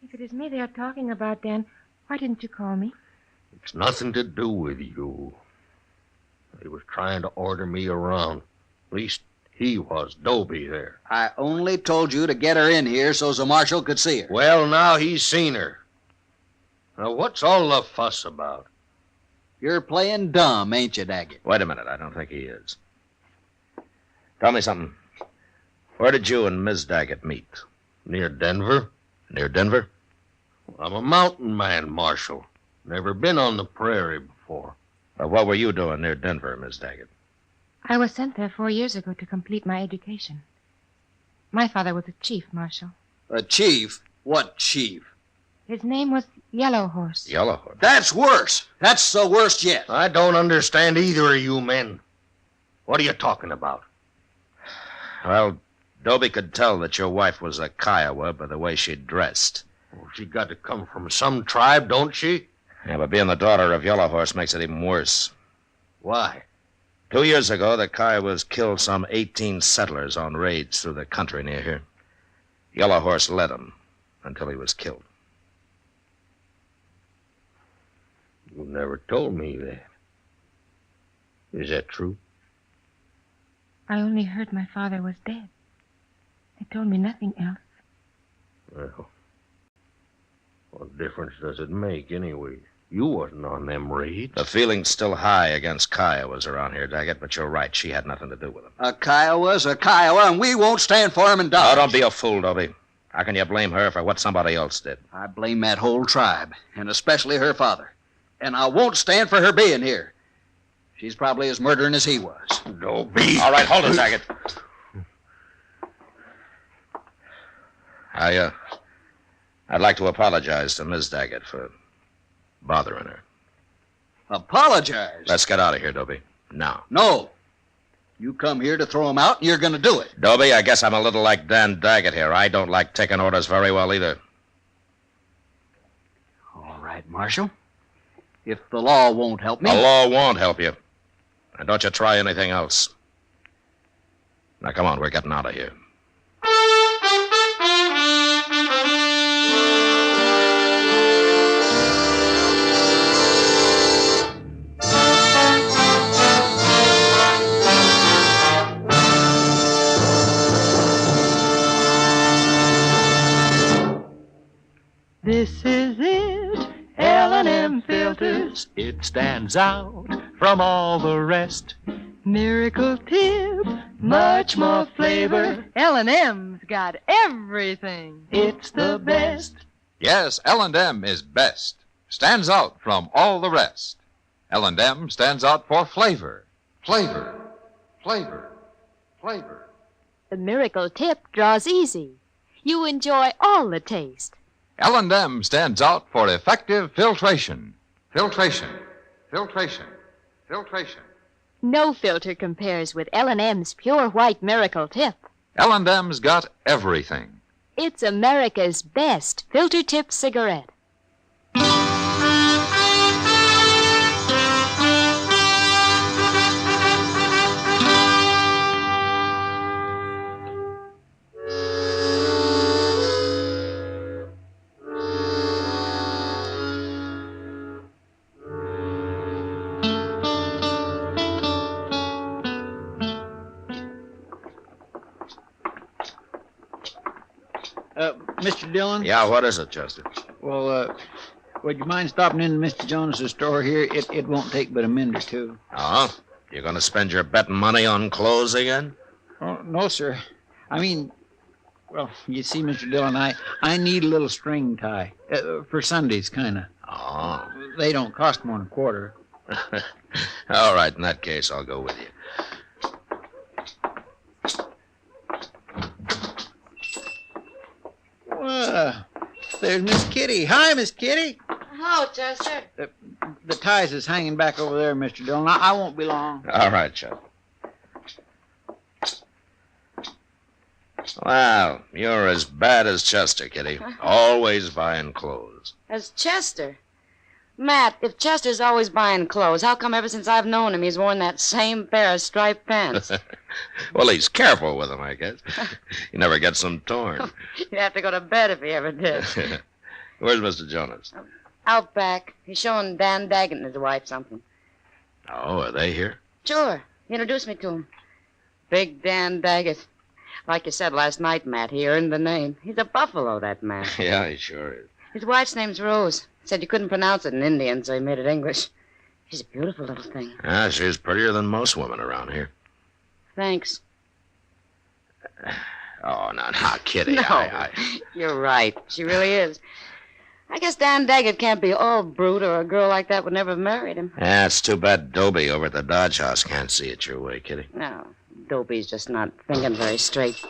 If it is me they are talking about, Dan, why didn't you call me?
It's nothing to do with you. He was trying to order me around. At least he was, Dobie there.
I only told you to get her in here so the Marshal could see her.
Well, now he's seen her. Now, what's all the fuss about?
You're playing dumb, ain't you, Daggett?
Wait a minute. I don't think he is. Tell me something. Where did you and Miss Daggett meet?
Near Denver.
Near Denver?
I'm a mountain man, Marshal. Never been on the prairie before.
What were you doing near Denver, Miss Daggett?
I was sent there 4 years ago to complete my education. My father was a chief, Marshal.
A chief? What chief?
His name was Yellow Horse.
Yellow Horse?
That's worse. That's the worst yet.
I don't understand either of you men. What are you talking about?
Well, Dobie could tell that your wife was a Kiowa by the way she dressed.
Well, she got to come from some tribe, don't she?
Yeah, but being the daughter of Yellow Horse makes it even worse.
Why?
2 years ago, the Kiowas killed some 18 settlers on raids through the country near here. Yellow Horse led them until he was killed.
You never told me that. Is that true?
I only heard my father was dead. They told me nothing else.
Well, what difference does it make anyway? You wasn't on them raids.
The feeling's still high against Kiowas around here, Daggett, but you're right. She had nothing to do with them.
A Kiowa's a Kiowa, and we won't stand for him and die.
Oh, don't be a fool, Dobie. How can you blame her for what somebody else did?
I blame that whole tribe, and especially her father. And I won't stand for her being here. She's probably as murdering as he was.
Dobie.
All right, hold it, Daggett. I'd like to apologize to Miss Daggett for bothering her.
Apologize?
Let's get out of here, Dobie. Now.
No. You come here to throw him out, and you're going to do it.
Dobie, I guess I'm a little like Dan Daggett here. I don't like taking orders very well either.
All right, Marshal. If the law won't help me...
The law won't help you. And don't you try anything else. Now, come on, we're getting out of here.
This is it, L&M Filters. It stands out from all the rest. Miracle tip, much more flavor.
L&M's got everything.
It's the best.
Yes, L&M is best. Stands out from all the rest. L&M stands out for flavor. Flavor. Flavor. Flavor.
The miracle tip draws easy. You enjoy all the taste.
L&M stands out for effective filtration. Filtration. Filtration. Filtration.
No filter compares with L&M's pure white miracle tip.
L&M's got everything.
It's America's best filter tip cigarette.
Mr. Dillon?
Yeah, what is it, Chester?
Well, would you mind stopping in Mr. Jones's store here? It won't take but a minute or two.
Oh? You're going to spend your betting money on clothes again?
Oh, no, sir. I mean, well, you see, Mr. Dillon, I need a little string tie. For Sundays, kind of.
Oh.
They don't cost more than a quarter.
All right, in that case, I'll go with you.
Well, there's Miss Kitty. Hi, Miss Kitty.
Hello, Chester.
The ties is hanging back over there, Mr. Dillon. I won't be long.
All right, Chuck. Well, you're as bad as Chester, Kitty. Always buying clothes.
As Chester? Matt, if Chester's always buying clothes, how come ever since I've known him he's worn that same pair of striped pants?
Well, he's careful with them, I guess. He never gets them torn.
You'd have to go to bed if he ever did.
Where's Mr. Jonas?
Out back. He's showing Dan Daggett and his wife something.
Oh, are they here?
Sure. He introduced me to him. Big Dan Daggett. Like you said last night, Matt, he earned the name. He's a buffalo, that man.
Yeah, he sure is.
His wife's name's Rose. Said you couldn't pronounce it in Indian, so he made it English. She's a beautiful little thing.
Ah, she's prettier than most women around here.
Thanks.
Oh, no, Kitty.
No, you're right. She really is. I guess Dan Daggett can't be all brute, or a girl like that would never have married him.
Yeah, it's too bad Dobie over at the Dodge House can't see it your way, Kitty.
No, Dopey's just not thinking very straight.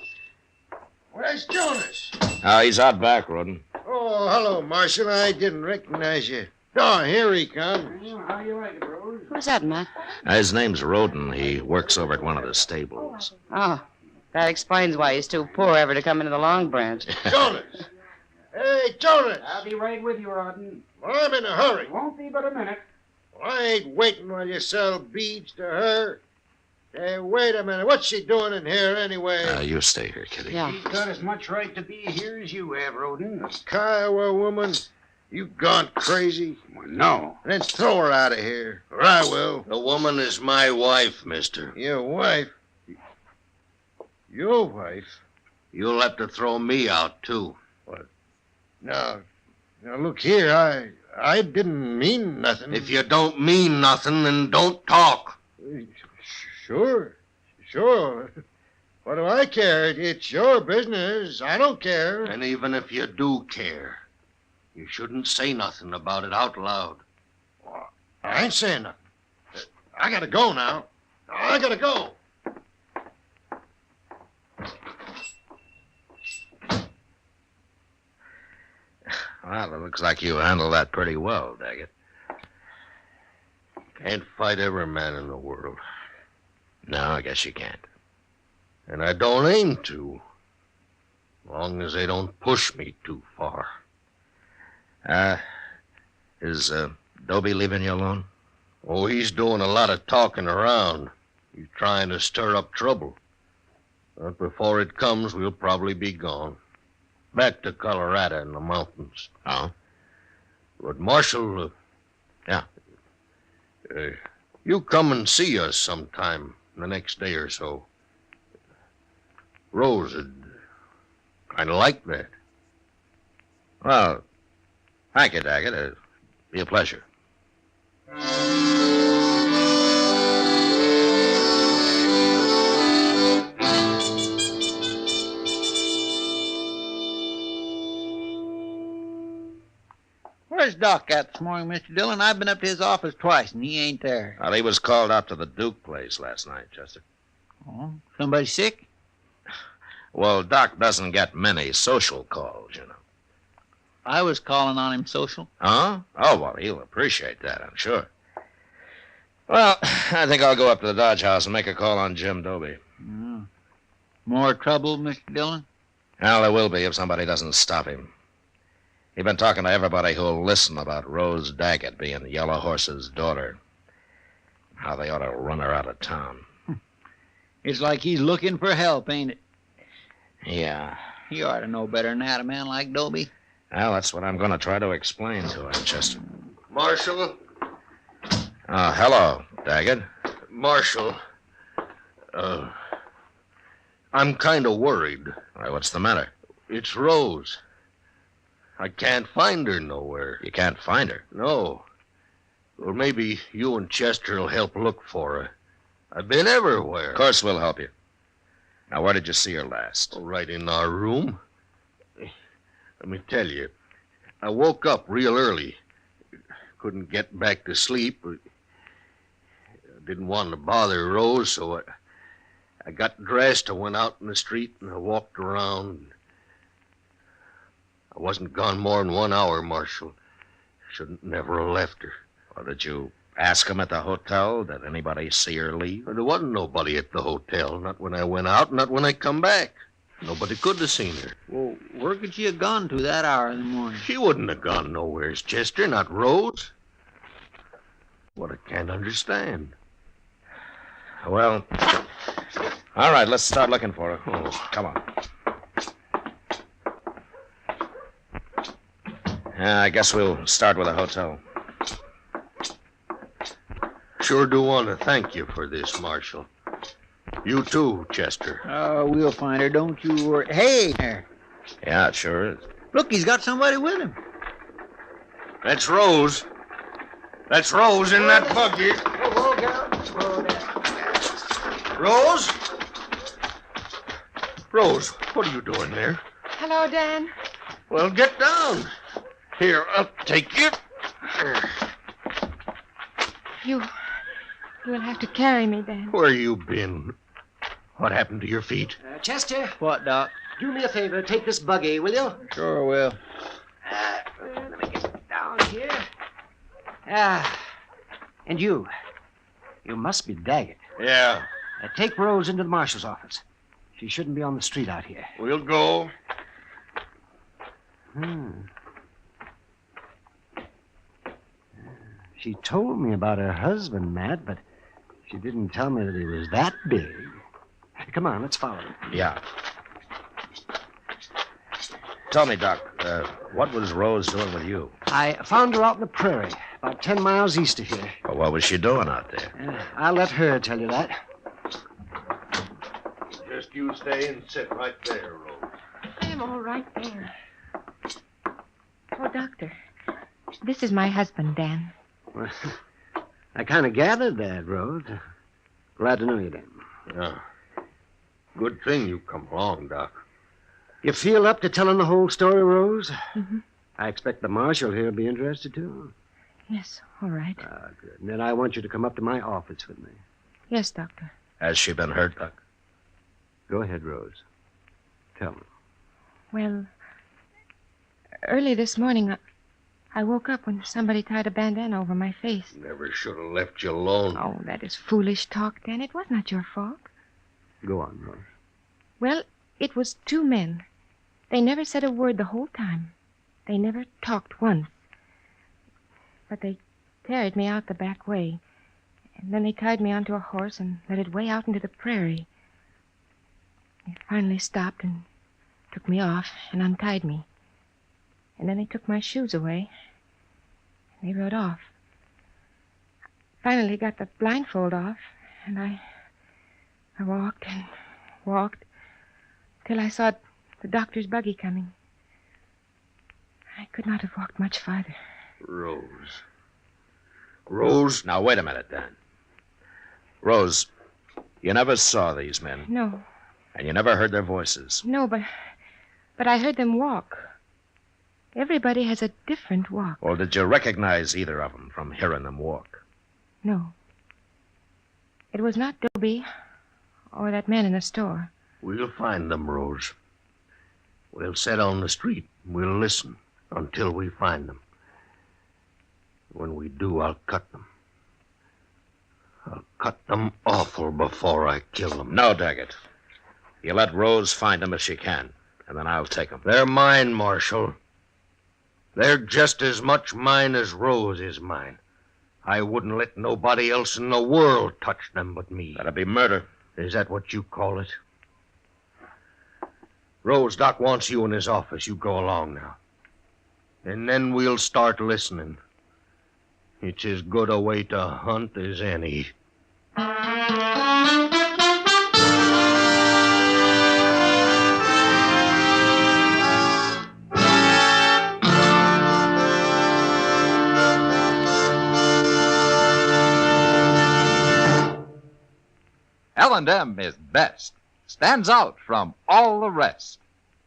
Where's Jonas?
Oh, he's out back, Roden.
Oh, hello, Marshal. I didn't recognize you. Oh, here he comes.
How you like it, Rose?
Who's that, Matt?
His name's Roden. He works over at one of the stables.
Oh, that explains why he's too poor ever to come into the Long Branch.
Jonas! Hey, Jonas!
I'll be right with you, Rodden.
Well, I'm in a hurry.
Won't be but a minute.
Well, I ain't waiting while you sell beads to her. Hey, wait a minute. What's she doing in here anyway?
You stay here, Kitty.
She's got as much right to be here as you have, Roden.
A Kiowa woman? You gone crazy?
Well, no.
Then throw her out of here, or I will.
The woman is my wife, mister.
Your wife? Your wife?
You'll have to throw me out, too.
What? Now, look here, I didn't mean nothing.
If you don't mean nothing, then don't talk.
Sure. What do I care? It's your business. I don't care.
And even if you do care, you shouldn't say nothing about it out loud.
I ain't saying nothing. I gotta go now. I gotta go.
Well, it looks like you handled that pretty well, Daggett.
Can't fight every man in the world.
No, I guess you can't.
And I don't aim to. Long as they don't push me too far.
Is Dobie leaving you alone?
Oh, he's doing a lot of talking around. He's trying to stir up trouble. But before it comes, we'll probably be gone. Back to Colorado in the mountains.
Oh?
But Marshal, you come and see us sometime the next day or so. Rose would kind of like that.
Well, thank you, Daggett. It'd be a pleasure.
Where's Doc at this morning, Mr. Dillon? I've been up to his office twice, and he ain't there.
Well, he was called out to the Duke place last night, Chester.
Oh, somebody sick?
Well, Doc doesn't get many social calls, you know.
I was calling on him social.
Huh? Oh, well, he'll appreciate that, I'm sure. Well, I think I'll go up to the Dodge House and make a call on Jim Dobie.
Oh. More trouble, Mr. Dillon?
Well, there will be if somebody doesn't stop him. He's been talking to everybody who'll listen about Rose Daggett being Yellow Horse's daughter. How they ought to run her out of town.
It's like he's looking for help, ain't it?
Yeah.
You ought to know better than that, a man like Dobie.
Well, that's what I'm going to try to explain to him, Chester.
Marshal?
Hello, Daggett.
Marshal, I'm kind of worried.
Why, what's the matter?
It's Rose. I can't find her nowhere.
You can't find her?
No. Well, maybe you and Chester will help look for her. I've been everywhere.
Of course we'll help you. Now, where did you see her last?
Right in our room. Let me tell you, I woke up real early. Couldn't get back to sleep. I didn't want to bother Rose, so I got dressed. I went out in the street and I walked around. I wasn't gone more than 1 hour, Marshal. Shouldn't never have left her.
Well, did you ask him at the hotel? Did anybody see her leave?
There wasn't nobody at the hotel. Not when I went out, not when I come back. Nobody could have seen her.
Well, where could she have gone to that hour in the morning?
She wouldn't have gone nowheres, Chester, not Rose. What I can't understand.
Well, all right, let's start looking for her. Oh, come on. I guess we'll start with a hotel.
Sure do want to thank you for this, Marshal. You too, Chester.
Oh, we'll find her, don't you worry. Hey! There.
Yeah, it sure is.
Look, he's got somebody with him.
That's Rose. That's Rose in that buggy. Rose? Rose, what are you doing there?
Hello, Dan.
Well, get down. Here, I'll take you.
You will have to carry me, Dan.
Where you been? What happened to your feet?
Chester,
What, Doc?
do me a favor. Take this buggy, will you?
Sure will.
Let me get down here. And you. You must be Daget.
Yeah.
Take Rose into the marshal's office. She shouldn't be on the street out here.
We'll go.
She told me about her husband, Matt, but she didn't tell me that he was that big. Come on, let's follow him.
Yeah. Tell me, Doc, what was Rose doing with you?
I found her out in the prairie, about 10 miles east of here.
Well, what was she doing out there?
I'll let her tell you that.
Just you stay and sit right there, Rose.
I'm all right there. Oh, Doctor, this is my husband, Dan.
Well, I kind of gathered that, Rose. Glad to know you, Dan.
Yeah. Good thing you come along, Doc.
You feel up to telling the whole story, Rose?
Mm-hmm.
I expect the marshal here will be interested, too.
Yes, all right.
Good. And then I want you to come up to my office with me.
Yes, Doctor.
Has she been hurt, Doc?
Go ahead, Rose. Tell me.
Well, early this morning, I woke up when somebody tied a bandana over my face.
Never should have left you alone.
Oh, that is foolish talk, Dan. It was not your fault.
Go on, Rose.
Well, it was two men. They never said a word the whole time. They never talked once. But they carried me out the back way. And then they tied me onto a horse and led it way out into the prairie. They finally stopped and took me off and untied me. And then they took my shoes away. And they rode off. Finally got the blindfold off, and I walked and walked till I saw the doctor's buggy coming. I could not have walked much farther.
Rose. Rose?
Now, wait a minute, Dan. Rose, you never saw these men.
No.
And you never heard their voices.
No, but I heard them walk. Everybody has a different walk.
Well, did you recognize either of them from hearing them walk?
No. It was not Dobie or that man in the store.
We'll find them, Rose. We'll sit on the street. We'll listen until we find them. When we do, I'll cut them. I'll cut them awful before I kill them.
No, Daggett. You let Rose find them if she can, and then I'll take them.
They're mine, Marshal. They're just as much mine as Rose is mine. I wouldn't let nobody else in the world touch them but me.
That'd be murder.
Is that what you call it? Rose, Doc wants you in his office. You go along now. And then we'll start listening. It's as good a way to hunt as any.
L&M is best. Stands out from all the rest.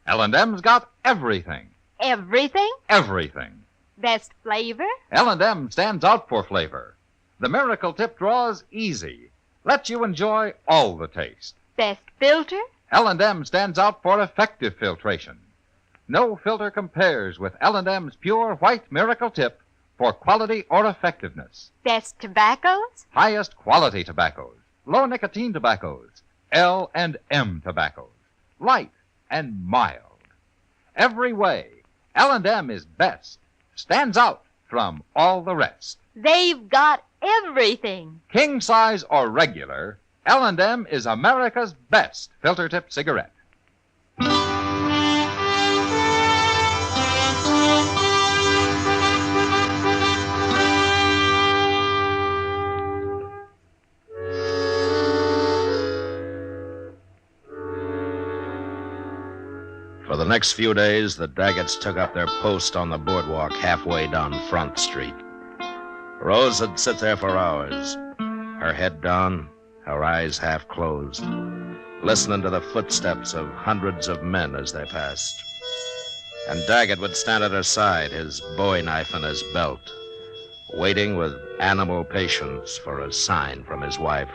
L&M's got everything.
Everything?
Everything.
Best flavor?
L&M stands out for flavor. The miracle tip draws easy. Lets you enjoy all the taste.
Best filter?
L&M stands out for effective filtration. No filter compares with L&M's pure white miracle tip for quality or effectiveness.
Best tobaccos?
Highest quality tobaccos. Low nicotine tobaccos. L&M tobaccos. Light and mild. Every way, L&M is best. Stands out from all the rest.
They've got everything.
King size or regular, L&M is America's best filter tip cigarette.
For the next few days, the Daggets took up their post on the boardwalk halfway down Front Street. Rose would sit there for hours, her head down, her eyes half closed, listening to the footsteps of hundreds of men as they passed. And Daget would stand at her side, his bowie knife in his belt, waiting with animal patience for a sign from his wife.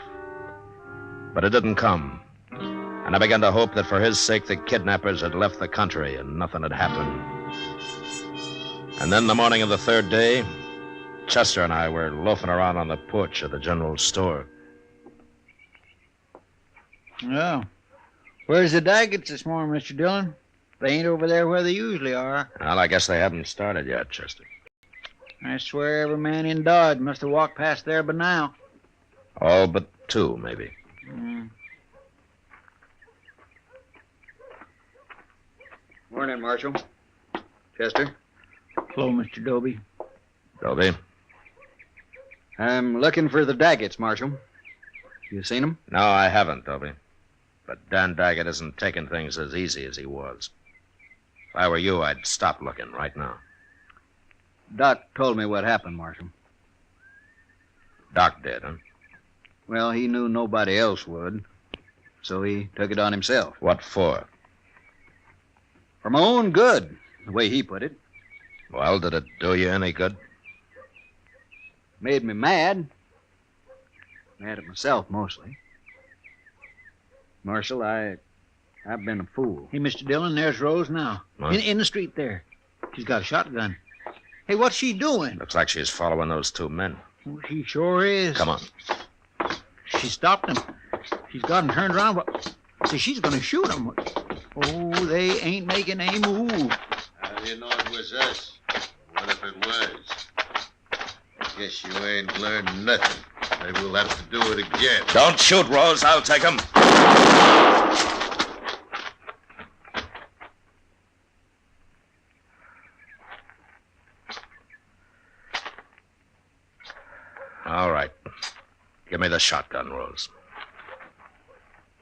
But it didn't come. And I began to hope that for his sake the kidnappers had left the country and nothing had happened. And then the morning of the third day, Chester and I were loafing around on the porch of the general store.
Well, where's the Dagets this morning, Mr. Dillon? They ain't over there where they usually are.
Well, I guess they haven't started yet, Chester.
I swear every man in Dodge must have walked past there by now.
All but two, maybe.
Morning, Marshal. Chester.
Hello, Mr. Doby.
Doby?
I'm looking for the Dagets, Marshal. You seen them?
No, I haven't, Doby. But Dan Daget isn't taking things as easy as he was. If I were you, I'd stop looking right now.
Doc told me what happened, Marshal.
Doc did, huh?
Well, he knew nobody else would, so he took it on himself.
What for?
For my own good, the way he put it.
Well, did it do you any good?
Made me mad. Mad at myself, mostly. Marshal, I've been a fool.
Hey, Mr. Dillon, there's Rose now.
What?
In the street there. She's got a shotgun. Hey, what's she doing?
Looks like she's following those two men.
Oh, she sure is.
Come on.
She stopped them. She's got them turned around. See, she's going to shoot them. Oh, they ain't making a move.
How do you know it was us? What if it was? Guess you ain't learned nothing. Maybe we'll have to do it again.
Don't shoot, Rose. I'll take him. All right. Give me the shotgun, Rose.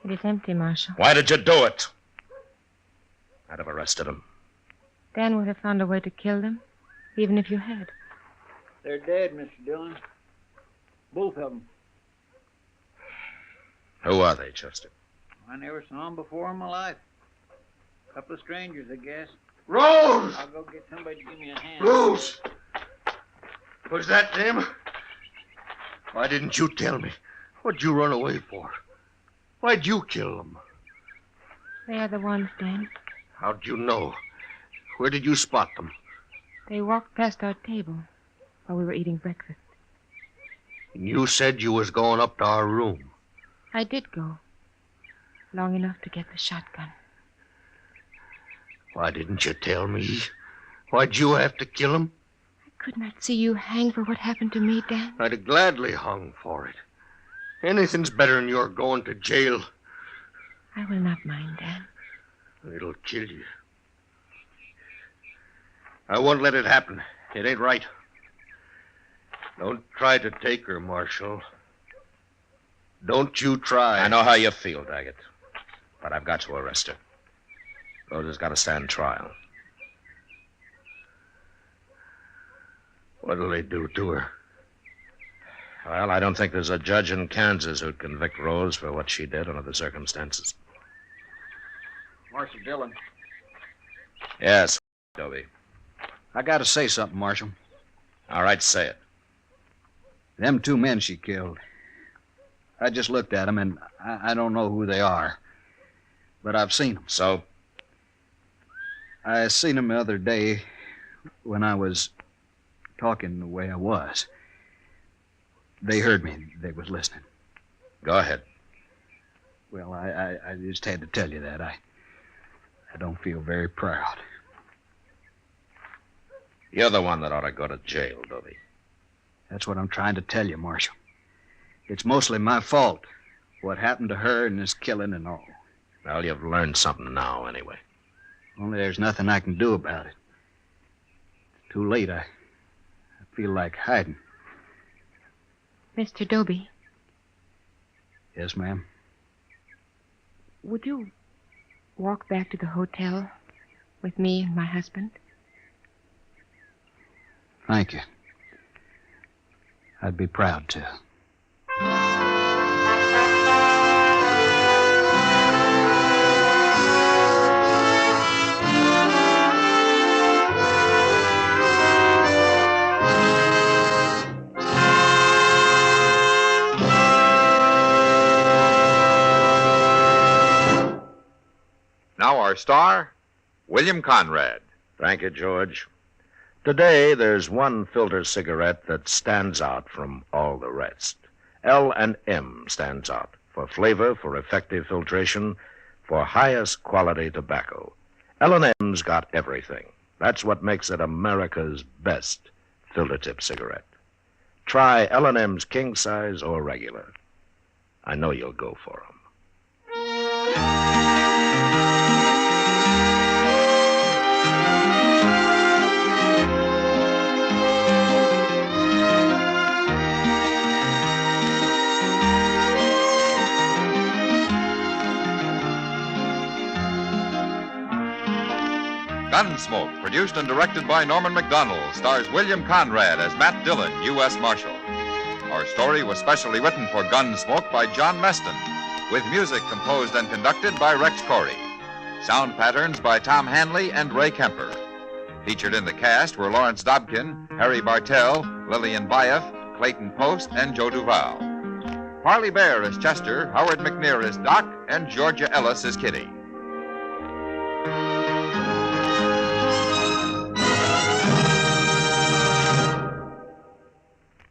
It is empty, Marshal.
Why did you do it? I'd have arrested him.
Dan would have found a way to kill them, even if you had.
They're dead, Mr. Dillon. Both of them.
Who are they, Chester?
I never saw them before in my life. A couple of strangers, I guess.
Rose!
I'll go get somebody to give me a hand.
Rose! Was that them? Why didn't you tell me? What'd you run away for? Why'd you kill them?
They are the ones, Dan.
How'd you know? Where did you spot them?
They walked past our table while we were eating breakfast.
You said you was going up to our room.
I did go. Long enough to get the shotgun.
Why didn't you tell me? Why'd you have to kill him?
I could not see you hang for what happened to me, Dan.
I'd have gladly hung for it. Anything's better than your going to jail.
I will not mind, Dan.
It'll kill you. I won't let it happen. It ain't right. Don't try to take her, Marshal. Don't you try.
I know how you feel, Daget. But I've got to arrest her. Rose has got to stand trial.
What'll they do to her?
Well, I don't think there's a judge in Kansas who'd convict Rose for what she did under the circumstances.
Marshal Dillon.
Yes, Doby.
I gotta say something, Marshal.
All right, say it.
Them two men she killed. I just looked at them, and I don't know who they are. But I've seen them.
So?
I seen them the other day when I was talking the way I was. They heard me. They was listening.
Go ahead.
Well, I just had to tell you that. I don't feel very proud.
You're the one that ought to go to jail, Doby.
That's what I'm trying to tell you, Marshal. It's mostly my fault. What happened to her and this killing and all.
Well, you've learned something now, anyway.
Only there's nothing I can do about it. It's too late. I feel like hiding.
Mr. Doby,
Yes, ma'am.
would you walk back to the hotel with me and my husband?
Thank you. I'd be proud to.
Now our star, William Conrad.
Thank you, George. Today, there's one filter cigarette that stands out from all the rest. L&M stands out for flavor, for effective filtration, for highest quality tobacco. L&M's got everything. That's what makes it America's best filter tip cigarette. Try L&M's king size or regular. I know you'll go for 'em.
Gunsmoke, produced and directed by Norman MacDonald, stars William Conrad as Matt Dillon, U.S. Marshal. Our story was specially written for Gunsmoke by John Meston, with music composed and conducted by Rex Corey. Sound patterns by Tom Hanley and Ray Kemper. Featured in the cast were Lawrence Dobkin, Harry Bartell, Lillian Bayef, Clayton Post, and Joe Duval. Parley Bear as Chester, Howard McNear as Doc, and Georgia Ellis as Kitty.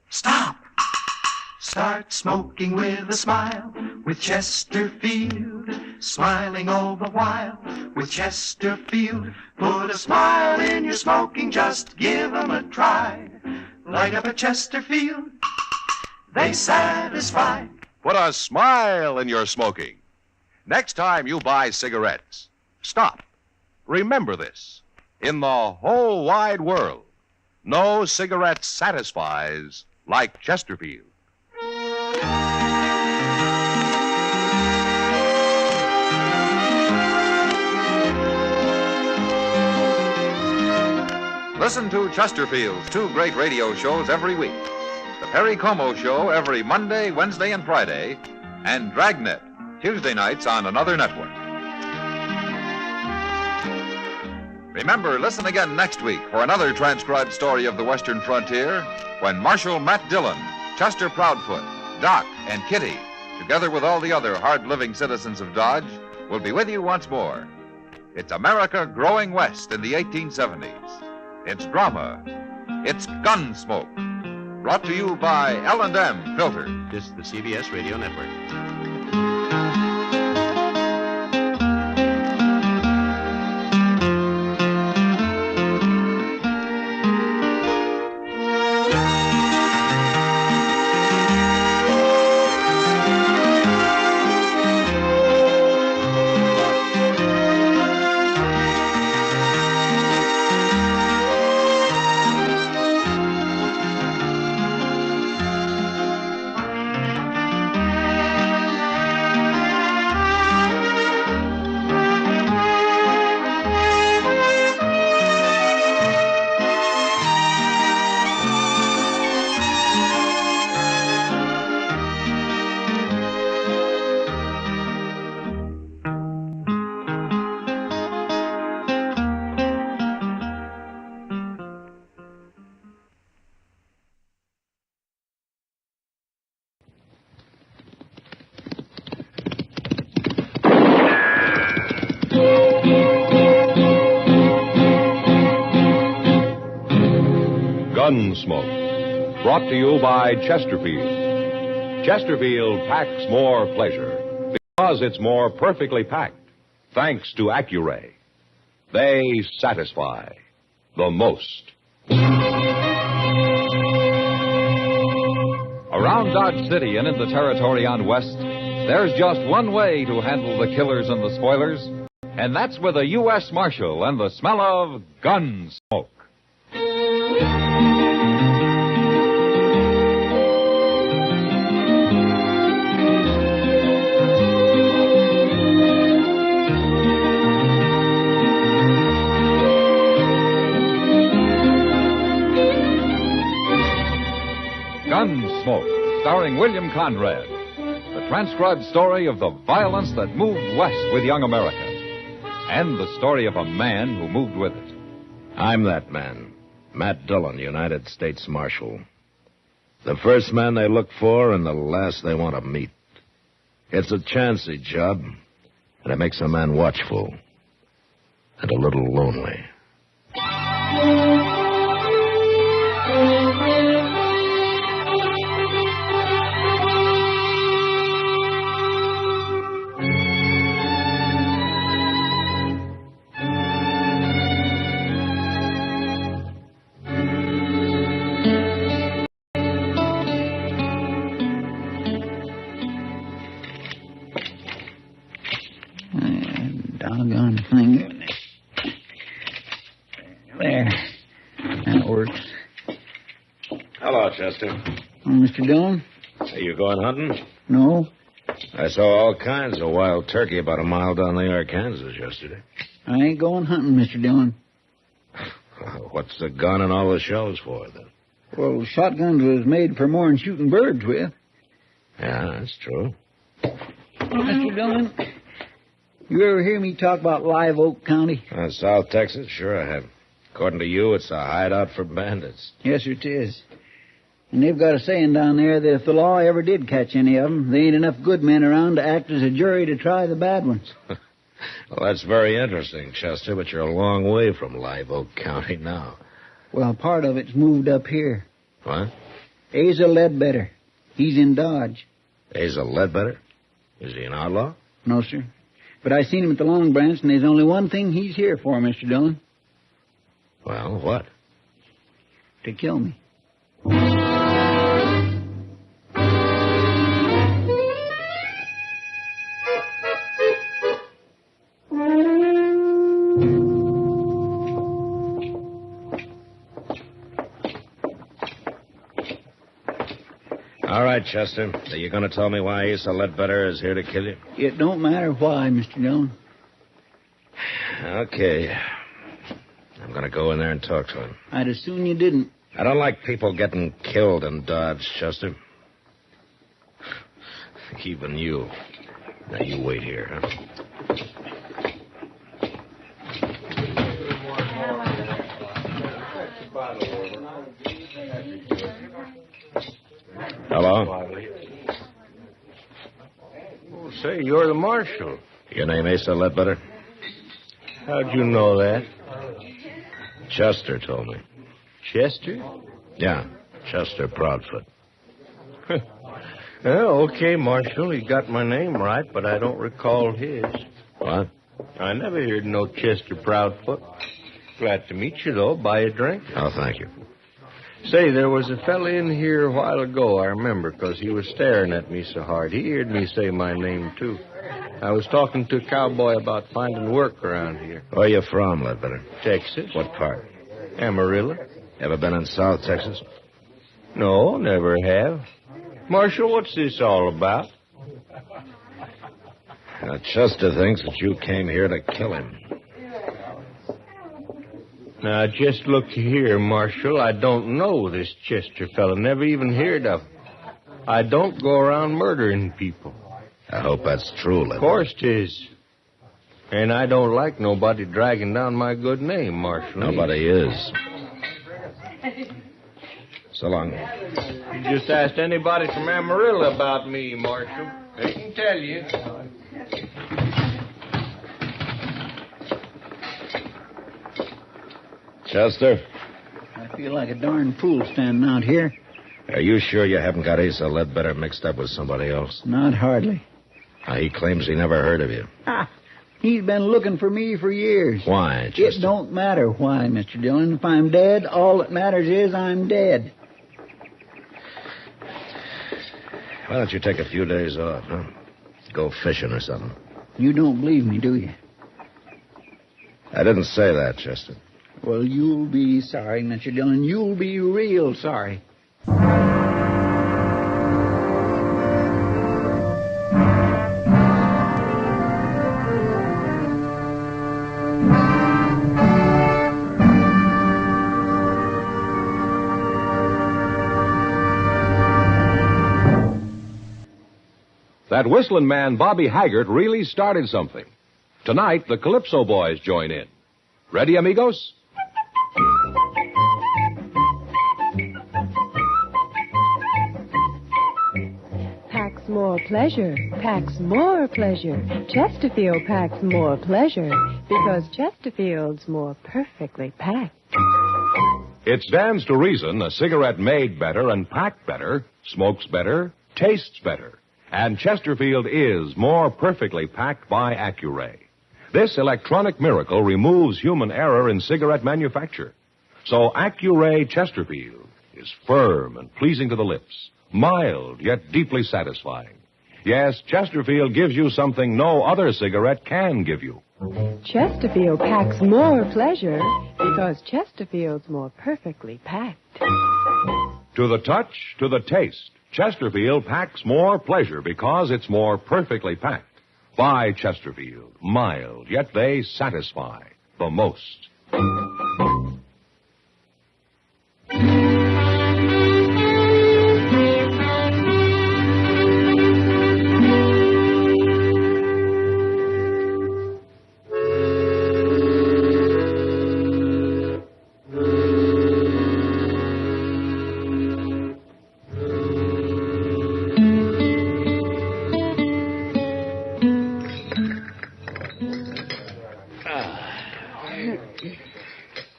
Stop! Start smoking with a smile, with Chesterfield, smiling all the while, with Chesterfield. Put a smile in your smoking, just give 'em a try. Light up a Chesterfield, they satisfy.
Put a smile in your smoking. Next time you buy cigarettes, stop. Remember this. In the whole wide world, no cigarette satisfies like Chesterfield.
Listen to Chesterfield's two great radio shows every week. The Perry Como Show every Monday, Wednesday, and Friday, and Dragnet, Tuesday nights on another network. Remember, listen again next week for another transcribed story of the Western frontier when Marshal Matt Dillon, Chester Proudfoot, Doc, and Kitty, together with all the other hard-living citizens of Dodge, will be with you once more. It's America growing west in the 1870s. It's drama. It's Gunsmoke. Brought to you by L&M Filter.
This is the CBS Radio Network.
Gunsmoke, brought to you by Chesterfield. Chesterfield packs more pleasure because it's more perfectly packed, thanks to Accuray. They satisfy the most.
Around Dodge City and in the territory on West, there's just one way to handle the killers and the spoilers, and that's with a U.S. Marshal and the smell of Gunsmoke. Gunsmoke, starring William Conrad. The transcribed story of the violence that moved west with young America. And the story of a man who moved with it.
I'm that man, Matt Dillon, United States Marshal. The first man they look for and the last they want to meet. It's a chancy job, and it makes a man watchful. and a little lonely.
Doggone thing. There. That works.
Hello, Chester.
Oh, Mr. Dillon?
Are you going hunting?
No.
I saw all kinds of wild turkey about a mile down the Arkansas yesterday.
I ain't going hunting, Mr. Dillon.
What's the gun and all the shells for, then?
Well, shotguns was made for more than shooting birds with.
Yeah, that's true.
Mr. Dillon, you ever hear me talk about Live Oak County?
South Texas? Sure I have. According to you, it's a hideout for bandits.
Yes, it is. And they've got a saying down there that if the law ever did catch any of them, there ain't enough good men around to act as a jury to try the bad ones.
Well, that's very interesting, Chester, but you're a long way from Live Oak County now.
Well, part of it's moved up here.
What?
Asa Ledbetter. He's in Dodge.
Asa Ledbetter? Is he an outlaw?
No, sir. But I seen him at the Long Branch, and there's only one thing he's here for, Mr. Dillon.
Well, what?
To kill me.
All right, Chester. Are you going to tell me why Asa Ledbetter is here to kill you?
It don't matter why, Mr. Dillon.
Okay. I'm going to go in there and talk to him.
I'd as soon you didn't.
I don't like people getting killed in Dodge, Chester. Even you. Now, you wait here, huh? Hello?
Oh, say, you're the marshal.
Your name Asa Ledbetter?
How'd you know that?
Chester told me.
Chester?
Yeah, Chester Proudfoot.
Well, okay, Marshal. You got my name right, but I don't recall his.
What?
I never heard no Chester Proudfoot. Glad to meet you, though. Buy a drink?
Oh, thank you.
Say, there was a fella in here a while ago, I remember, because he was staring at me so hard. He heard me say my name, too. I was talking to a cowboy about finding work around here.
Where you from, Ledbetter?
Texas.
What part?
Amarillo.
Ever been in South Texas?
No, never have. Marshal, what's this all about?
Now, Chester thinks that you came here to kill him.
Now, just look here, Marshal. I don't know this Chester fella. Never even heard of him. I don't go around murdering people.
I hope that's true, Ledbetter.
Of course 'tis. And I don't like nobody dragging down my good name, Marshal.
Nobody is. So long.
You just asked anybody from Amarillo about me, Marshal. They can tell you.
Chester?
I feel like a darn fool standing out here.
Are you sure you haven't got Asa Ledbetter mixed up with somebody else?
Not hardly.
He claims he never heard of you.
He's been looking for me for years.
Why, Chester?
It don't matter why, Mr. Dillon. If I'm dead, all that matters is I'm dead.
Why don't you take a few days off, huh? Go fishing or something.
You don't believe me, do you?
I didn't say that, Chester.
Well, you'll be sorry, Mr. Dillon. You'll be real sorry.
That whistling man, Bobby Haggart, really started something. Tonight, the Calypso Boys join in. Ready, amigos?
more pleasure packs more pleasure. Chesterfield packs more pleasure because Chesterfield's more perfectly packed.
It stands to reason a cigarette made better and packed better, smokes better, tastes better. And Chesterfield is more perfectly packed by Accuray. This electronic miracle removes human error in cigarette manufacture. So Accuray Chesterfield is firm and pleasing to the lips, mild yet deeply satisfying. Yes, Chesterfield gives you something no other cigarette can give you.
Chesterfield packs more pleasure because Chesterfield's more perfectly packed.
To the touch, to the taste, Chesterfield packs more pleasure because it's more perfectly packed. By Chesterfield, mild, yet they satisfy the most.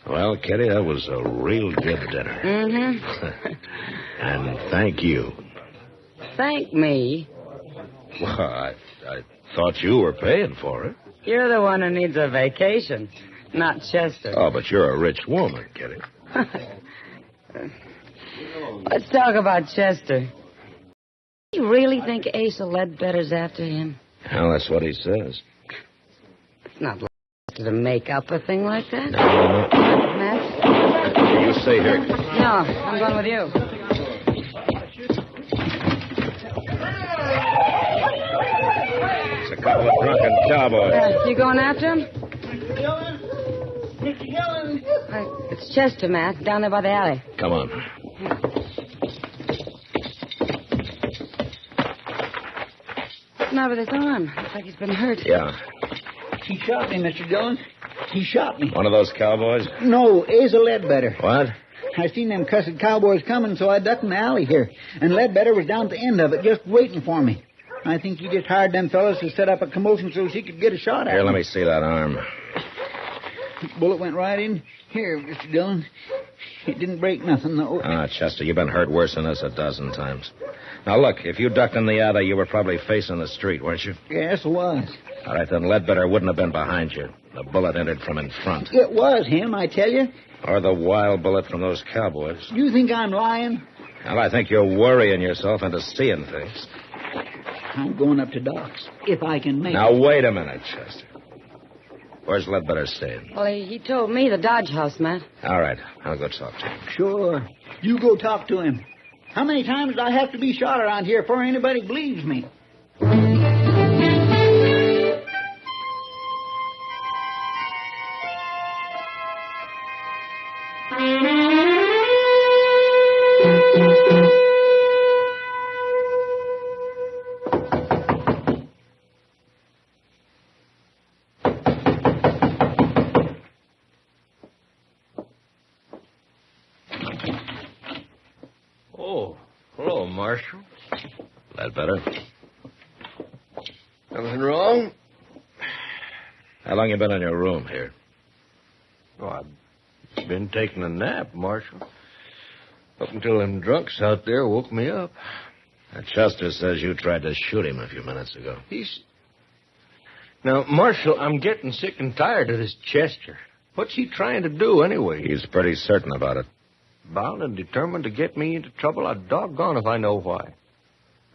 Well, Kitty, that was a real good dinner.
Mm-hmm.
And thank you.
Thank me.
Well, I thought you were paying for it.
You're the one who needs a vacation, not Chester.
Oh, but you're a rich woman, Kitty.
Let's talk about Chester. Do you really think Asa Ledbetter's after him?
Well, that's what he says.
It's not like to make up a thing like that.
No.
Matt?
You stay here.
No, I'm going with you.
It's a couple of drunken cowboys.
You going after him?
Mr. Dillon.
It's Chester, Matt, down there by the alley.
Come on.
What's the matter with his arm? Looks like he's been hurt.
Yeah.
He shot me, Mr. Dillon. He shot me.
One of those cowboys?
No, Asa Ledbetter.
What?
I seen them cussed cowboys coming, so I ducked in the alley here. And Ledbetter was down at the end of it, just waiting for me. I think he just hired them fellas to set up a commotion so he could get a shot at
Here,
me.
let me see that arm.
Bullet went right in. Here, Mr. Dillon. It didn't break nothing, though.
Ah, Chester, you've been hurt worse than this a dozen times. Now, look, if you ducked in the alley, you were probably facing the street, weren't you?
Yes, it was.
All right, then Ledbetter wouldn't have been behind you. The bullet entered from in front.
It was him, I tell you.
Or the wild bullet from those cowboys.
You think I'm lying?
Well, I think you're worrying yourself into seeing things.
I'm going up to Doc's, if I can make
Now,
it.
wait a minute, Chester. Where's Ledbetter staying?
Well, he told me the Dodge House, Matt.
All right, I'll go talk to him.
Sure. You go talk to him. How many times do I have to be shot around here before anybody believes me?
Oh, hello, Marshal.
Ledbetter?
Nothing wrong?
How long you been in your room here?
Oh, I've been taking a nap, Marshal. Up until them drunks out there woke me up.
Chester says you tried to shoot him a few minutes ago.
Now, Marshal, I'm getting sick and tired of this Chester. What's he trying to do, anyway?
He's pretty certain about it.
Bound and determined to get me into trouble. I'd doggone if I know why.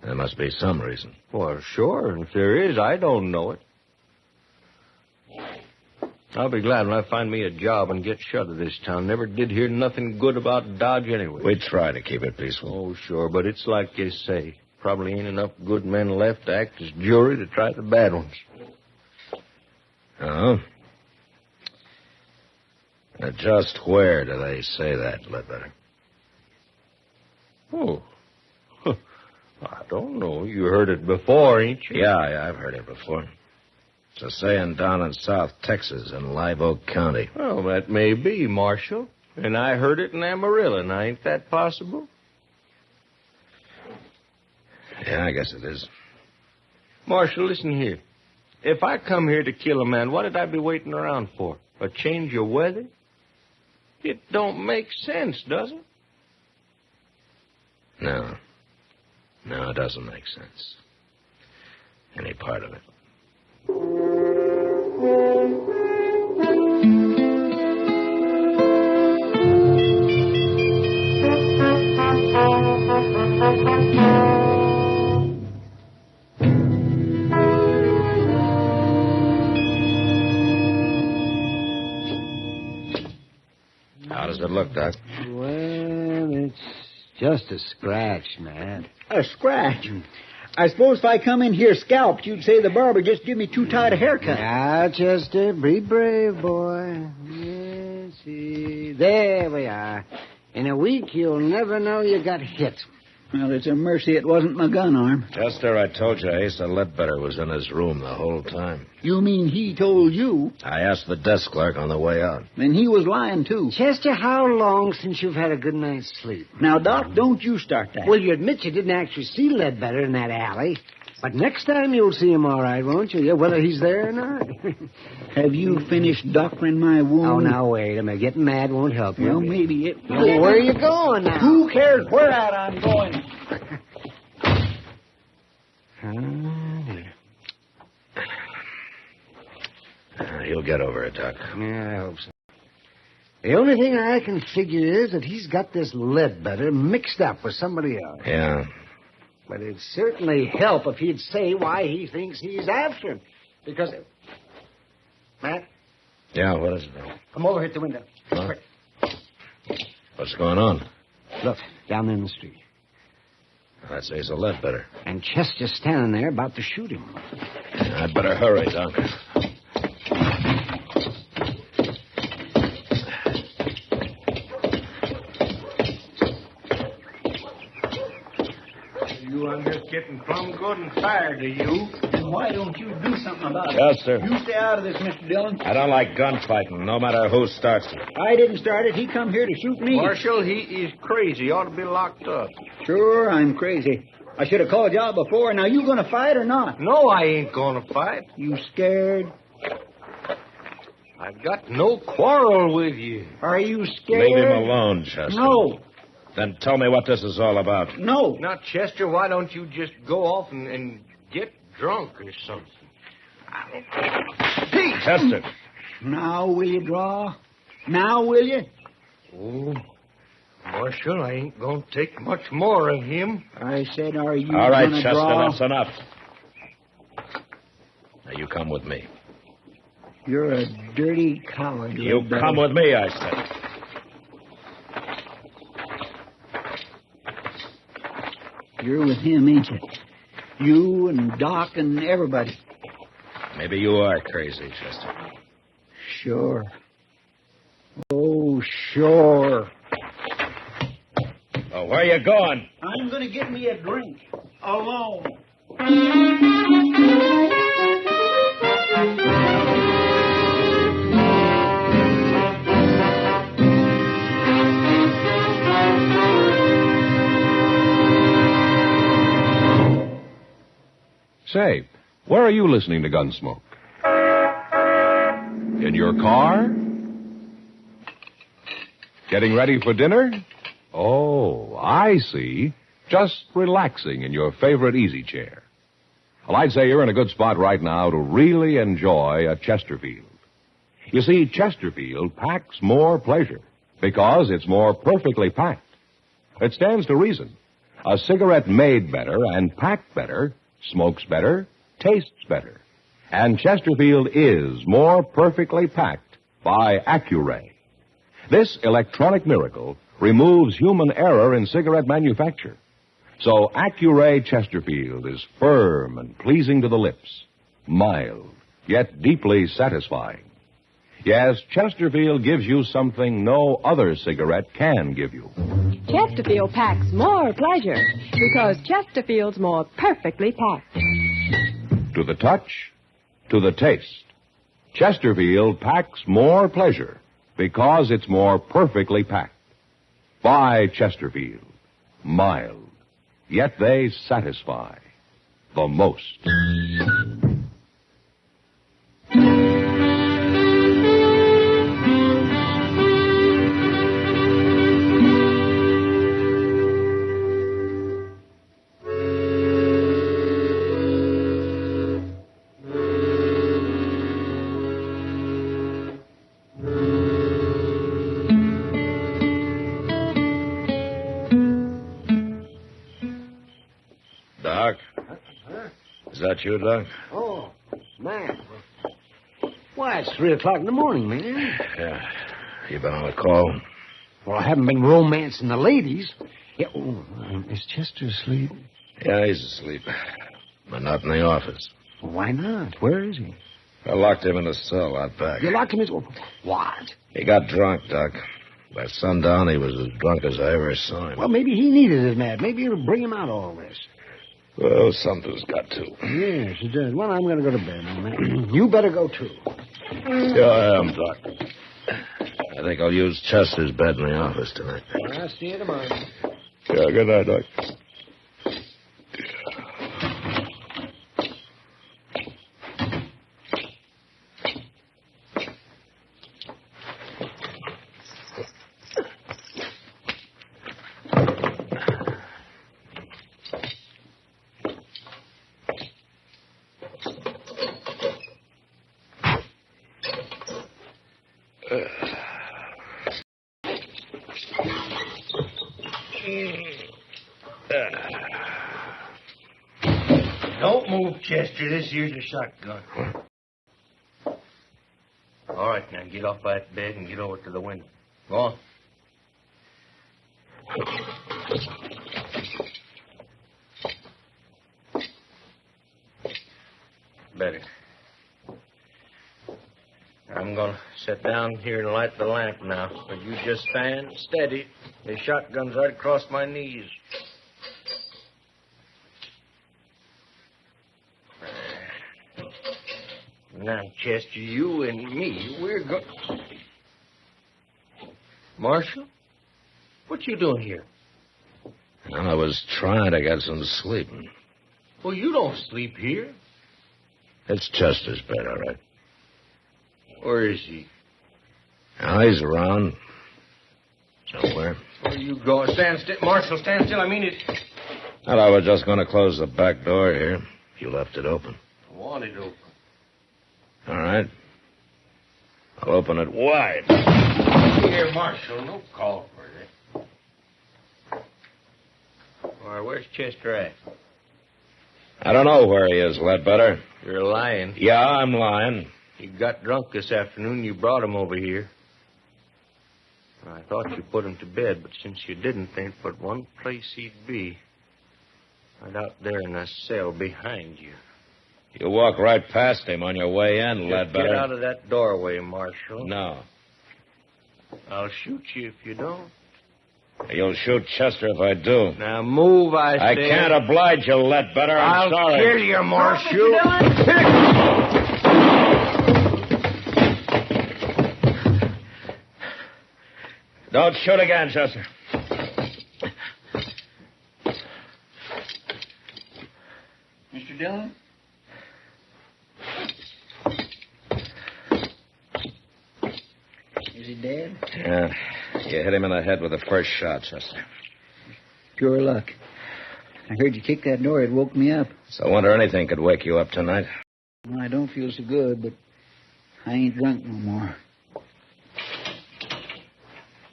There must be some reason.
Well, sure, and if there is, I don't know it. I'll be glad when I find me a job and get shut of this town. Never did hear nothing good about Dodge anyway.
We try to keep it peaceful.
Oh, sure, but it's like you say. Probably ain't enough good men left to act as jury to try the bad ones.
Oh? Now, just where do they say that, Ledbetter?
Oh. I don't know. You heard it before, ain't you?
Yeah, I've heard it before. It's a saying down in South Texas in Live Oak County.
Well, that may be, Marshal. And I heard it in Amarillo. Now, ain't that possible?
Yeah, I guess it is.
Marshal, listen here. If I come here to kill a man, what did I be waiting around for? A change of weather? It don't make sense, does it?
No. No, it doesn't make sense. Any part of it. How does it look, Doc?
Well, it's just a scratch, Matt.
A scratch? I suppose if I come in here scalped, you'd say the barber just give me too tight a haircut.
Now, Chester, be brave, boy. Yes, see. There we are. In a week, you'll never know you got hit.
Well, it's a mercy it wasn't my gun arm.
Chester, I told you Asa Ledbetter was in his room the whole time.
You mean he told you?
I asked the desk clerk on the way out.
Then he was lying, too.
Chester, how long since you've had a good night's sleep?
Now, Doc, don't you start that.
Well, you admit you didn't actually see Ledbetter in that alley. But next time you'll see him all right, won't you? Yeah, whether he's there or not.
Have you finished doctoring my wound?
Oh, now, wait a minute. Getting mad won't help you.
Well, maybe it will.
Well, where are you going now?
Who cares where at I'm going?
He'll get over it, Doc.
Yeah, I hope so. The only thing I can figure is that he's got this Ledbetter mixed up with somebody else.
Yeah.
But it'd certainly help if he'd say why he thinks he's after him. Because... Matt?
Yeah, what is it?
Come over here at the window.
Huh?
Quick.
What's going on?
Look, down there in the street.
That's Asa Ledbetter.
And Chester's standing there about to shoot him.
I'd better hurry, Doc.
I'm just getting plumb good and tired of you.
Then why don't you do something about it?
Chester.
You stay out of this, Mr. Dillon.
I don't like gunfighting, no matter who starts it.
I didn't start it. He come here to shoot me.
Marshal, he is crazy. He ought to be locked up.
Sure, I'm crazy. I should have called you out before. Now, you going to fight or not?
No, I ain't going to fight.
You scared?
I've got no quarrel with you.
Are you scared?
Leave him alone, Chester.
No.
Then tell me what this is all about.
No.
Now, Chester, why don't you just go off and get drunk or something?
Pete! Chester.
Now will you draw? Now will you?
Oh, Marshal, I ain't going to take much more of him.
I said, are you
all right,
gonna
Chester,
draw?
that's enough. Now, you come with me.
You're a dirty coward.
You come with me, I said.
You're with him, ain't you? You and Doc and everybody.
Maybe you are crazy, Chester.
Sure. Oh, sure.
Oh, where you going?
I'm going to get me a drink. Alone.
Say, where are you listening to Gunsmoke? In your car? Getting ready for dinner? Oh, I see. Just relaxing in your favorite easy chair. Well, I'd say you're in a good spot right now to really enjoy a Chesterfield. You see, Chesterfield packs more pleasure because it's more perfectly packed. It stands to reason. A cigarette made better and packed better smokes better, tastes better. And Chesterfield is more perfectly packed by Accuray. This electronic miracle removes human error in cigarette manufacture. So Accuray Chesterfield is firm and pleasing to the lips, mild, yet deeply satisfying. Yes, Chesterfield gives you something no other cigarette can give you.
Chesterfield packs more pleasure because Chesterfield's more perfectly packed.
To the touch, to the taste. Chesterfield packs more pleasure because it's more perfectly packed. Buy Chesterfield. Mild, yet they satisfy the most.
Doc? Is that you, Doc?
Oh, man. Why, it's 3 o'clock in the morning, man.
Yeah. You been on a call?
Well, I haven't been romancing the ladies. Yeah, is Chester asleep?
Yeah, he's asleep. But not in the office.
Well, why not? Where is he?
I locked him in a cell out back.
You locked him in... What?
He got drunk, Doc. By sundown, he was as drunk as I ever saw him.
Well, maybe he needed it, Matt. Maybe it'll bring him out all this.
Well, something's got to.
Yes, it does. Well, I'm going to go to bed, Matt. You better go, too.
Yeah, I am, Doc. I think I'll use Chester's bed in the office tonight.
I'll see you tomorrow.
Yeah, good night, Doc.
Don't move, Chester. This here's a shotgun. All right, now get off that bed and get over to the window. Go on. Better. I'm going to sit down here and light the lamp now. But you just stand steady. The shotgun's right across my knees. Now, Chester, you and me, we're going... Marshal? What you doing here?
I was trying to get some sleep.
Well, you don't sleep here.
It's Chester's bed, all right.
Where is he?
Now, he's around. Somewhere.
Where you going? Stand still. Marshal, stand still. I mean it.
Well, I was just going to close the back door here. You left it open.
I want it open.
All right. I'll open it wide.
Here, Marshal, no call for that. All right, where's Chester at?
I don't know where he is, Ledbetter.
You're lying.
Yeah, I'm lying.
He got drunk this afternoon. You brought him over here. I thought you put him to bed, but since you didn't, there ain't but one place he'd be. Right out there in that cell behind you.
You walk right past him on your way in, Ledbetter.
Get out of that doorway, Marshal.
No.
I'll shoot you if you don't.
You'll shoot Chester if I do.
Now move, I say.
I can't oblige you, Ledbetter. I'm sorry.
I'll kill you, Marshal.
Don't shoot again, Chester.
Mr. Dillon? Is he dead?
Yeah. You hit him in the head with the first shot, Chester.
Pure luck. I heard you kick that door. It woke me up.
So I wonder anything could wake you up tonight.
Well, I don't feel so good, but I ain't drunk no more.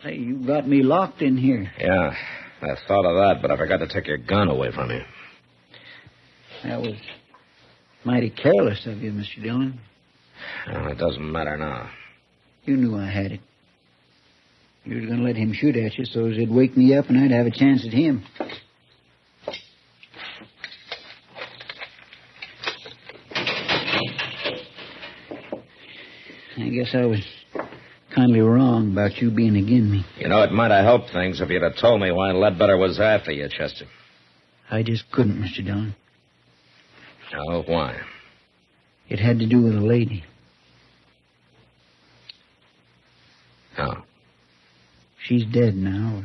Say, you got me locked in here.
Yeah, I thought of that, but I forgot to take your gun away from you.
That was mighty careless of you, Mr. Dillon.
Well, it doesn't matter now.
You knew I had it. You were going to let him shoot at you so as it'd wake me up and I'd have a chance at him. I guess I was kindly wrong about you being agin me.
You know, it might have helped things if you'd have told me why Ledbetter was after you, Chester.
I just couldn't, Mr. Dillon.
Oh, why?
It had to do with a lady.
Oh.
She's dead now,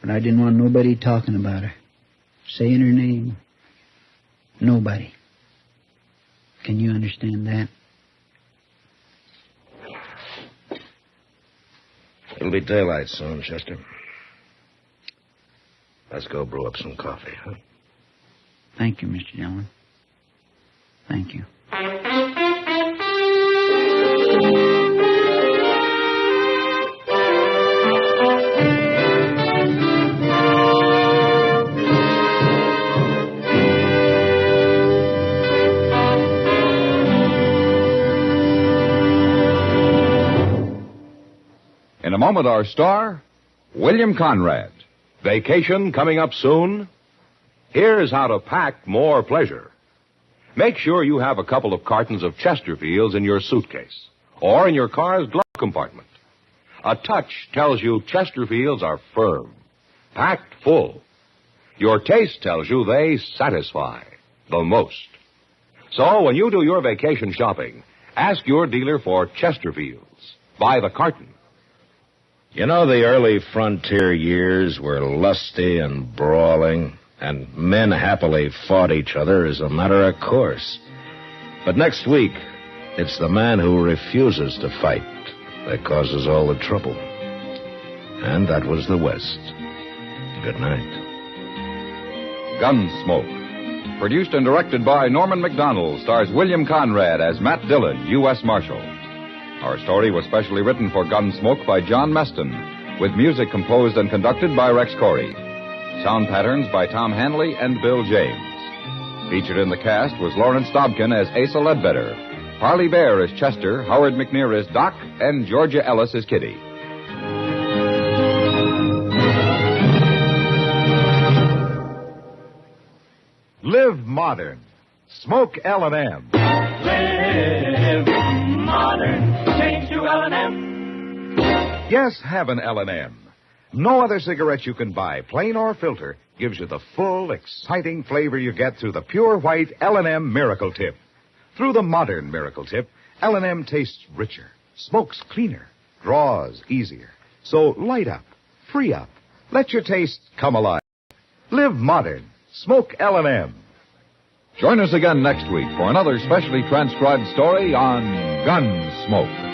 but I didn't want nobody talking about her. saying her name. Nobody. Can you understand that?
It'll be daylight soon, Chester. Let's go brew up some coffee, huh?
Thank you, Mr. Dillon. Thank you.
In a moment, our star, William Conrad. Vacation coming up soon? Here's how to pack more pleasure. Make sure you have a couple of cartons of Chesterfields in your suitcase or in your car's glove compartment. A touch tells you Chesterfields are firm, packed full. Your taste tells you they satisfy the most. So when you do your vacation shopping, ask your dealer for Chesterfields by the carton.
You know, the early frontier years were lusty and brawling, and men happily fought each other as a matter of course. But next week, it's the man who refuses to fight that causes all the trouble. And that was the West. Good night.
Gunsmoke. Produced and directed by Norman McDonald, stars William Conrad as Matt Dillon, U.S. Marshal. Our story was specially written for Gunsmoke by John Meston, with music composed and conducted by Rex Corey. Sound patterns by Tom Hanley and Bill James. Featured in the cast was Lawrence Dobkin as Asa Ledbetter, Parley Bear as Chester, Howard McNear as Doc, and Georgia Ellis as Kitty.
Live modern. Smoke L&M.
Live modern. Change to L&M.
Yes, have an L&M. No other cigarette you can buy, plain or filter, gives you the full, exciting flavor you get through the pure white L&M Miracle Tip. Through the modern Miracle Tip, L&M tastes richer, smokes cleaner, draws easier. So light up, free up, let your taste come alive. Live modern. Smoke L&M.
Join us again next week for another specially transcribed story on Gunsmoke.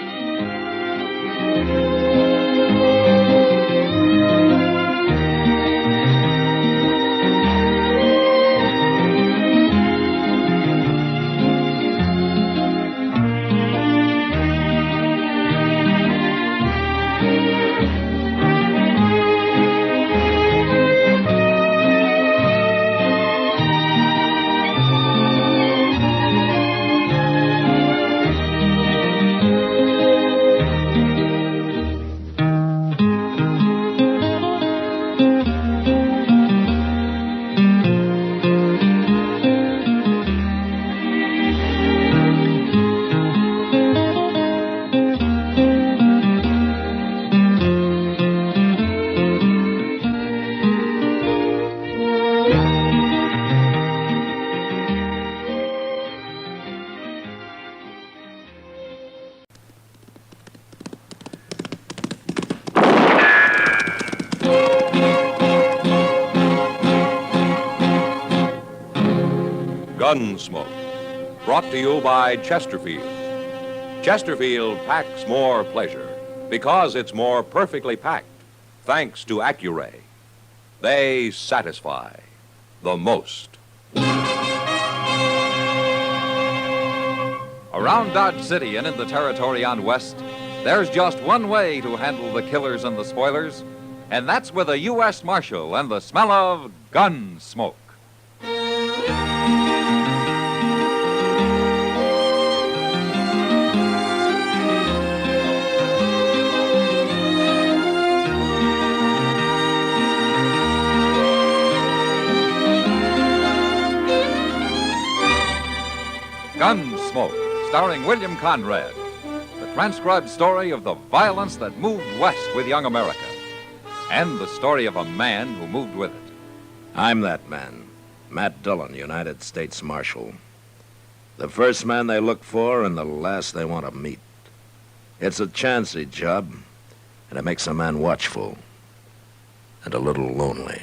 Gunsmoke, brought to you by Chesterfield. Chesterfield packs more pleasure because it's more perfectly packed, thanks to Accuray. They satisfy the most.
Around Dodge City and in the territory on West, there's just one way to handle the killers and the spoilers, and that's with a U.S. Marshal and the smell of gun smoke. Gunsmoke, starring William Conrad, the transcribed story of the violence that moved west with young America, and the story of a man who moved with it.
I'm that man, Matt Dillon, United States Marshal. The first man they look for and the last they want to meet. It's a chancy job, and it makes a man watchful and a little lonely.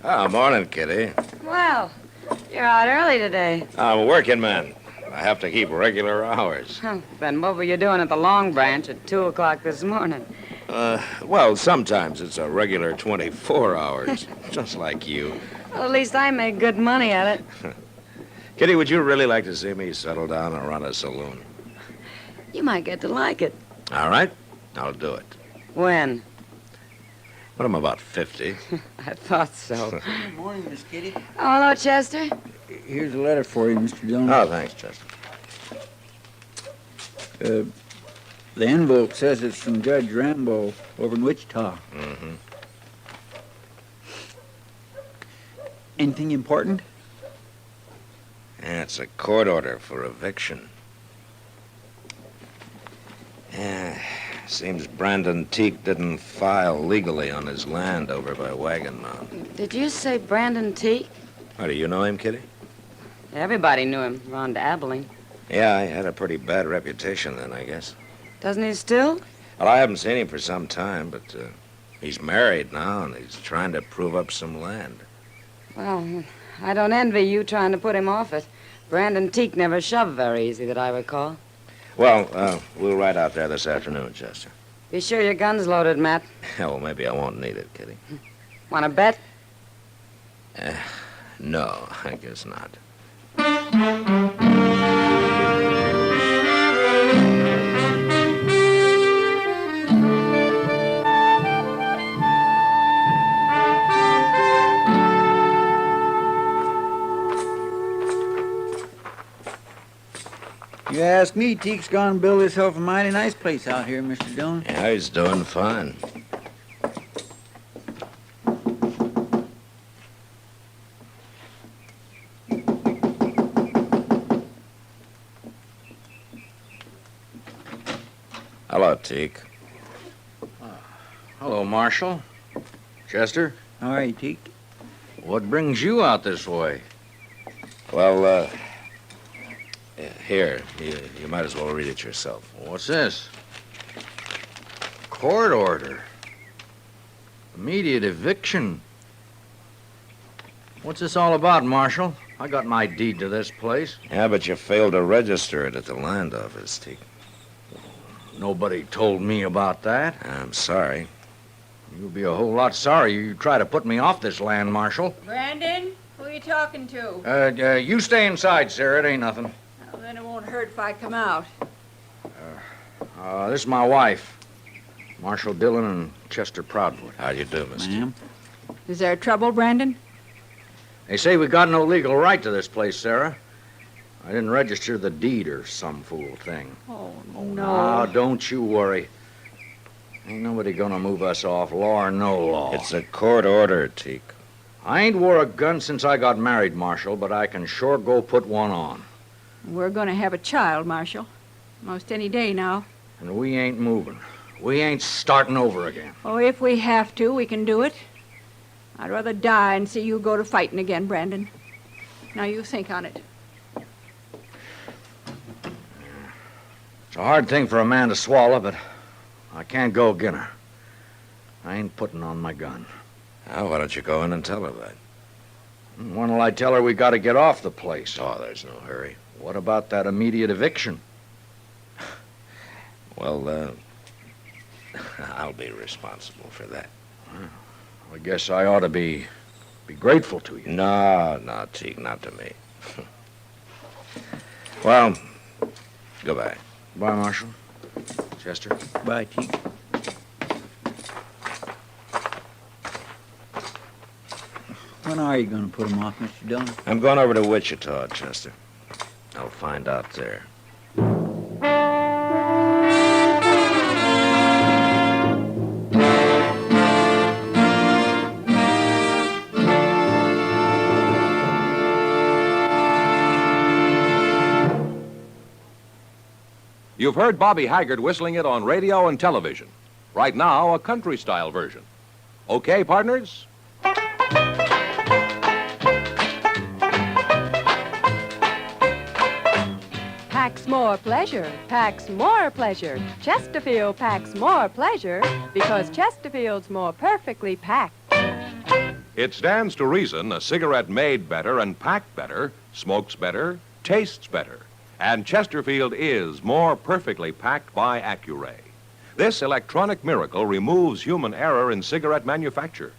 Oh, morning, Kitty.
Well, you're out early today.
I'm a working man. I have to keep regular hours.
Then what were you doing at the Long Branch at 2 o'clock this morning?
Well, sometimes it's a regular 24 hours, just like you.
Well, at least I make good money at it.
Kitty, would you really like to see me settle down and run a saloon?
You might get to like it.
All right, I'll do it.
When?
When I'm about 50.
I thought so.
Good morning, Miss Kitty.
Oh, hello, Chester.
Here's a letter for you, Mr. Dillon.
Oh, thanks, Chester.
The envelope says it's from Judge Rambo over in Wichita.
Mm-hmm.
Anything important?
Yeah, it's a court order for eviction. Yeah, seems Brandon Teague didn't file legally on his land over by Wagon Mountain.
Did you say Brandon Teague?
Oh, do you know him, Kitty?
Everybody knew him around Abilene.
Yeah, he had a pretty bad reputation then, I guess.
Doesn't he still?
Well, I haven't seen him for some time, but he's married now, and he's trying to prove up some land.
Well, I don't envy you trying to put him off it. Brandon Teague never shoved very easy that I recall.
Well, we'll ride out there this afternoon, Chester.
Be sure your gun's loaded, Matt.
Yeah, well, maybe I won't need it, Kitty.
Want to bet?
No, I guess not.
You ask me, Teague's gone and built himself a mighty nice place out here, Mr. Dillon.
Yeah, he's doing fine. Hello, Teague.
Hello, Marshal. Chester?
All right, Teague.
What brings you out this way?
Well, here, you might as well read it yourself.
What's this? Court order. Immediate eviction. What's this all about, Marshal? I got my deed to this place.
Yeah, but you failed to register it at the land office, Teague.
Nobody told me about that.
I'm sorry.
You'll be a whole lot sorry you try to put me off this land, Marshal.
Brandon, who are you talking to?
You stay inside, Sarah. It ain't nothing.
Well, then it won't hurt if I come out.
This is my wife, Marshal Dillon and Chester Proudfoot.
How do you do, mister?
Ma'am?
Is there trouble, Brandon?
They say we got no legal right to this place, Sarah. I didn't register the deed or some fool thing.
Oh,
No,
no.
don't you worry. Ain't nobody gonna move us off, law or no law.
It's a court order, Teague.
I ain't wore a gun since I got married, Marshal, but I can sure go put one on.
We're going to have a child, Marshal. Most any day now.
And we ain't moving. We ain't starting over again.
Oh, if we have to, we can do it. I'd rather die and see you go to fighting again, Brandon. Now you think on it.
It's a hard thing for a man to swallow, but I can't go agin her. I ain't putting on my gun.
Now, why don't you go in and tell her that?
When'll I tell her we got to get off the place?
Oh, there's no hurry.
What about that immediate eviction?
Well, I'll be responsible for that.
I guess I ought to be grateful to you.
No, Teague, not to me. Well, goodbye.
Bye, Marshal. Chester.
Bye, Teague. When are you going to put him off, Mr. Dillon?
I'm going over to Wichita, Chester. I'll find out there.
You've heard Bobby Haggard whistling it on radio and television. Right now, a country-style version. Okay, partners?
Packs more pleasure, packs more pleasure. Chesterfield packs more pleasure because Chesterfield's more perfectly packed.
It stands to reason a cigarette made better and packed better smokes better, tastes better. And Chesterfield is more perfectly packed by Accuray. This electronic miracle removes human error in cigarette manufacture.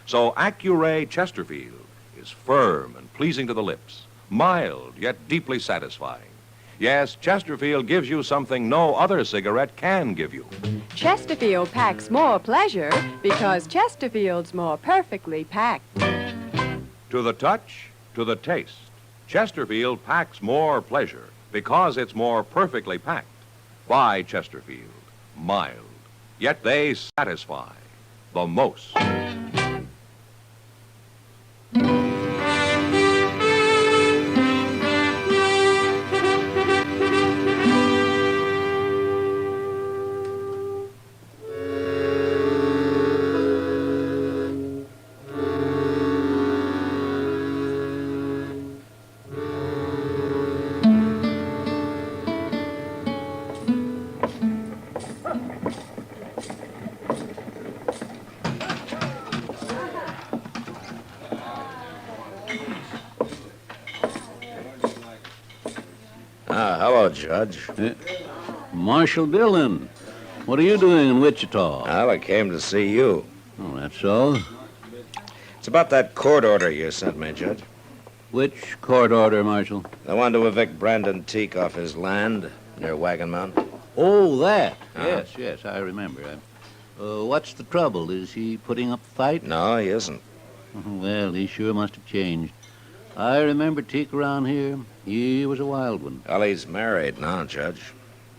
So Accuray Chesterfield is firm and pleasing to the lips, mild yet deeply satisfying. Yes, Chesterfield gives you something no other cigarette can give you.
Chesterfield packs more pleasure because Chesterfield's more perfectly packed.
To the touch, to the taste, Chesterfield packs more pleasure because it's more perfectly packed by Chesterfield. Mild, yet they satisfy the most.
Hello, Judge.
Marshal Dillon, what are you doing in Wichita?
Well, I came to see you.
Oh, that's so?
It's about that court order you sent me, Judge.
Which court order, Marshal?
The one to evict Brandon Teak off his land near Wagon Mountain.
Oh, that. Yes, I remember. What's the trouble? Is he putting up a fight?
No, he isn't.
Well, he sure must have changed. I remember Teak around here. He was a wild one.
Well, he's married now, Judge.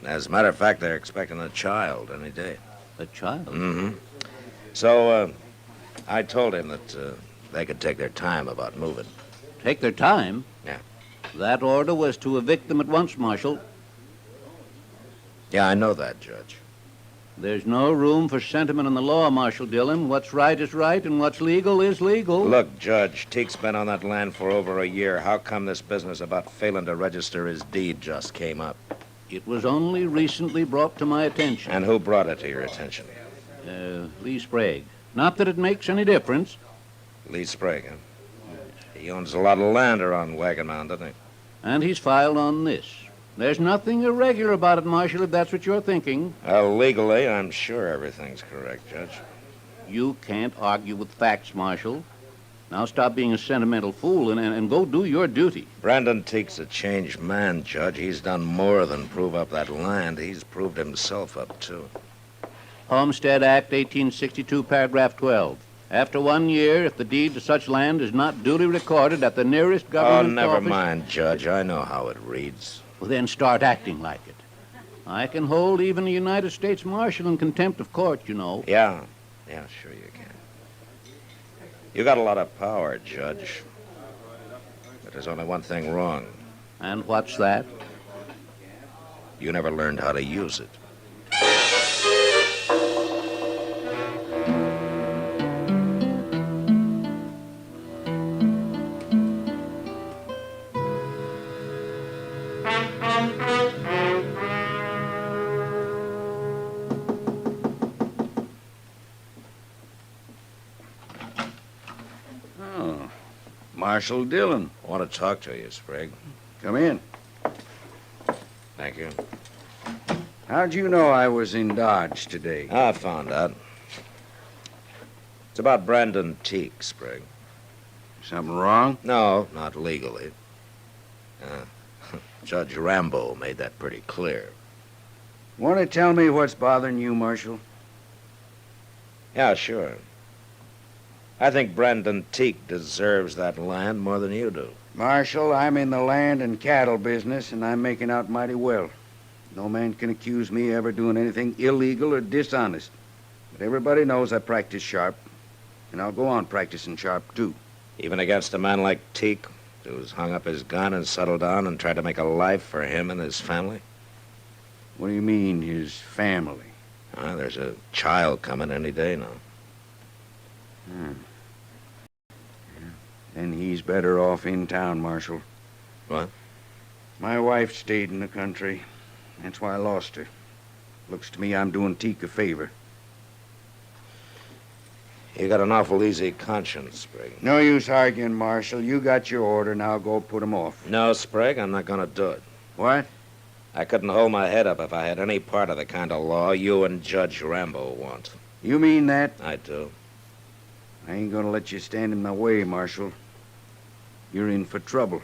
As a matter of fact, they're expecting a child any day.
A child?
Mm-hmm. So, I told him that they could take their time about moving.
Take their time?
Yeah.
That order was to evict them at once, Marshal.
Yeah, I know that, Judge.
There's no room for sentiment in the law, Marshal Dillon. What's right is right, and what's legal is legal.
Look, Judge, Teak's been on that land for over a year. How come this business about failing to register his deed just came up?
It was only recently brought to my attention.
And who brought it to your attention?
Lee Sprague. Not that it makes any difference.
Lee Sprague, huh? He owns a lot of land around Wagon Mountain, doesn't he?
And he's filed on this. There's nothing irregular about it, Marshal, if that's what you're thinking.
Well, legally, I'm sure everything's correct, Judge.
You can't argue with facts, Marshal. Now stop being a sentimental fool and go do your duty.
Brandon Teak's a changed man, Judge. He's done more than prove up that land. He's proved himself up, too.
Homestead Act, 1862, paragraph 12. After 1 year, if the deed to such land is not duly recorded at the nearest government
never
office...
mind, Judge. I know how it reads.
Well, then start acting like it. I can hold even a United States Marshal in contempt of court, you know.
Yeah, sure you can. You got a lot of power, Judge. But there's only one thing wrong.
And what's that?
You never learned how to use it.
Marshal Dillon.
I want to talk to you, Sprague.
Come in.
Thank you.
How'd you know I was in Dodge today?
I found out. It's about Brandon Teak, Sprague.
Something wrong?
No, not legally. Judge Rambo made that pretty clear.
Want to tell me what's bothering you, Marshal?
Yeah, sure. I think Brandon Teak deserves that land more than you do.
Marshal, I'm in the land and cattle business, and I'm making out mighty well. No man can accuse me of ever doing anything illegal or dishonest. But everybody knows I practice sharp, and I'll go on practicing sharp, too.
Even against a man like Teak, who's hung up his gun and settled down and tried to make a life for him and his family?
What do you mean, his family?
There's a child coming any day now.
Then he's better off in town, Marshal.
What?
My wife stayed in the country. That's why I lost her. Looks to me I'm doing Teak a favor.
You got an awful easy conscience, Sprague.
No use arguing, Marshal. You got your order. Now go put 'em off.
No, Sprague, I'm not going to do it.
What?
I couldn't hold my head up if I had any part of the kind of law you and Judge Rambo want.
You mean that?
I do.
I ain't gonna let you stand in my way, Marshal. You're in for trouble.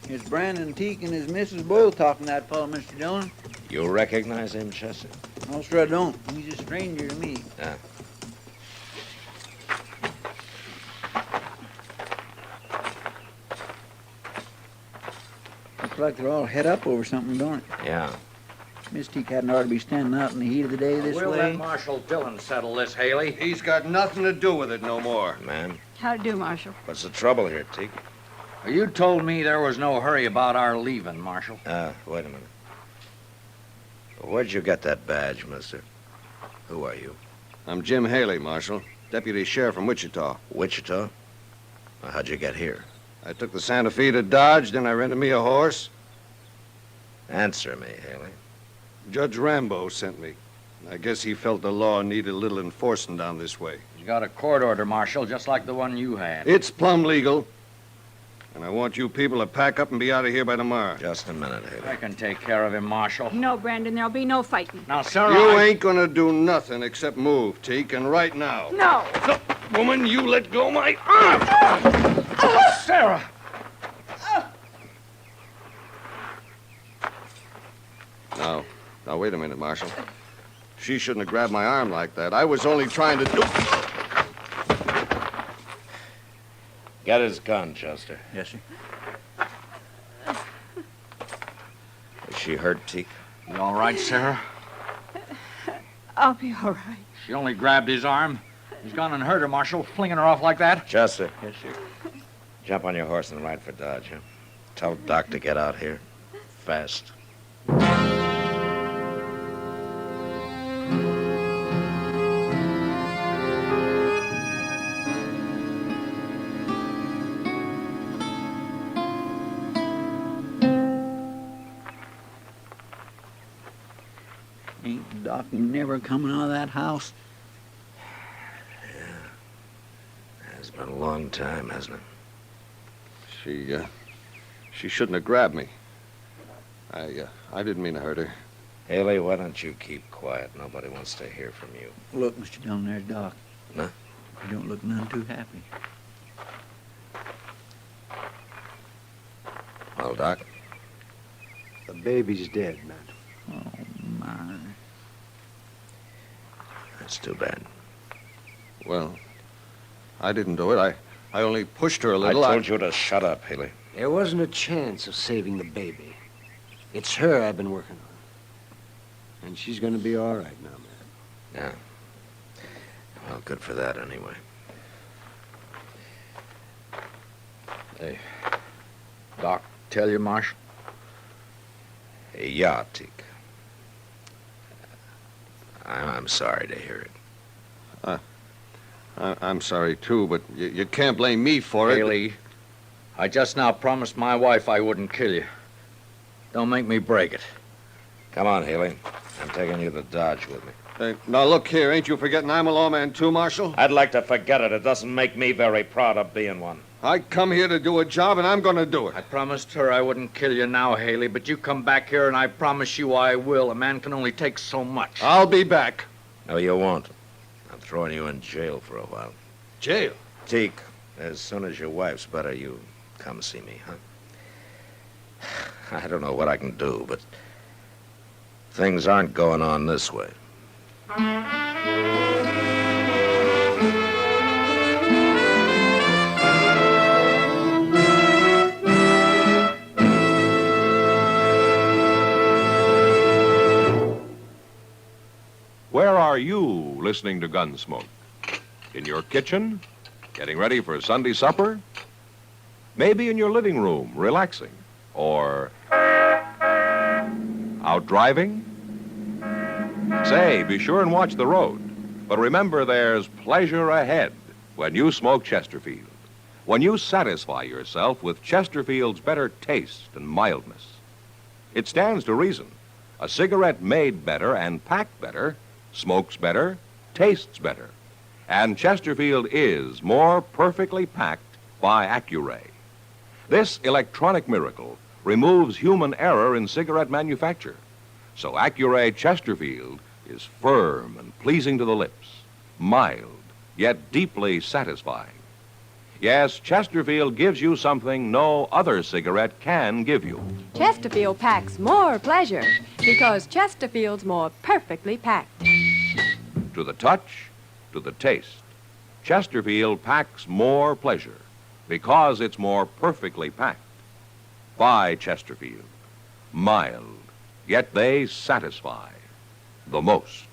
It's Brandon Teak and his missus both talking to that fellow, Mr. Dillon.
You recognize him, Chester?
No, sir, I don't. He's a stranger to me.
Yeah.
Looks like they're all head up over something, don't it?
Yeah.
Miss Teak hadn't ought to be standing out in the heat of the day this
We'll
way.
let Marshal Dillon settle this, Haley.
He's got nothing to do with it no more.
Man,
How to do, Marshal?
what's the trouble here, Teak?
You told me there was no hurry about our leaving, Marshal.
Wait a minute. Where'd you get that badge, mister? Who are you?
I'm Jim Haley, Marshal. Deputy Sheriff from Wichita.
Wichita? Well, how'd you get here?
I took the Santa Fe to Dodge, then I rented me a horse.
Answer me, Haley.
Judge Rambo sent me. I guess he felt the law needed a little enforcing down this way.
He's got a court order, Marshal, just like the one you had.
It's plumb legal. And I want you people to pack up and be out of here by tomorrow.
Just a minute, Haley.
I can take care of him, Marshal.
No, Brandon, there'll be no fighting.
Now, Sarah,
You ain't gonna do nothing except move, Teak, and right now.
No.
Woman, you let go my arm!
Sarah!
Now, wait a minute, Marshal. She shouldn't have grabbed my arm like that. I was only trying to do...
Get his gun, Chester.
Yes, sir.
Is she hurt, Teak?
You all right, Sarah?
I'll be all right.
She only grabbed his arm. He's gone and hurt her, Marshal, flinging her off like that.
Chester.
Yes, sir.
Jump on your horse and ride for Dodge, huh? Tell Doc to get out here. Fast.
Ain't Doc never coming out of that house?
It's been a long time, hasn't it?
She shouldn't have grabbed me. I didn't mean to hurt her.
Haley, why don't you keep quiet? Nobody wants to hear from you.
Look, Mr. Dillon, there's Doc.
Huh?
You don't look none too happy.
Well, Doc?
The baby's dead, Matt.
Oh, my.
That's too bad.
Well, I didn't do it. I only pushed her a little.
I told you to shut up, Haley.
There wasn't a chance of saving the baby. It's her I've been working on. And she's going to be all right now, Matt.
Yeah. Well, good for that, anyway.
Hey, Doc, tell you, Marshal?
Yeah, Teak. I'm sorry to hear it.
I'm sorry, too, but you can't blame me for it.
Haley, I just now promised my wife I wouldn't kill you. Don't make me break it.
Come on, Haley. I'm taking you to Dodge with me.
Hey, now, look here. Ain't you forgetting I'm a lawman, too, Marshal?
I'd like to forget it. It doesn't make me very proud of being one.
I come here to do a job, and I'm going to do it.
I promised her I wouldn't kill you now, Haley, but you come back here, and I promise you I will. A man can only take so much.
I'll be back.
No, you won't. I'm throwing you in jail for a while.
Jail?
Teak, as soon as your wife's better, you come see me, huh? I don't know what I can do, but things aren't going on this way.
Where are you listening to Gunsmoke? In your kitchen? Getting ready for Sunday supper? Maybe in your living room, relaxing? Or out driving? Say, be sure and watch the road. But remember, there's pleasure ahead when you smoke Chesterfield. When you satisfy yourself with Chesterfield's better taste and mildness. It stands to reason. A cigarette made better and packed better smokes better, tastes better. And Chesterfield is more perfectly packed by Accuray. This electronic miracle removes human error in cigarette manufacture. So Accuray Chesterfield is firm and pleasing to the lips, mild, yet deeply satisfying. Yes, Chesterfield gives you something no other cigarette can give you.
Chesterfield packs more pleasure because Chesterfield's more perfectly packed.
To the touch, to the taste, Chesterfield packs more pleasure because it's more perfectly packed. By Chesterfield. Mild, yet they satisfy the most.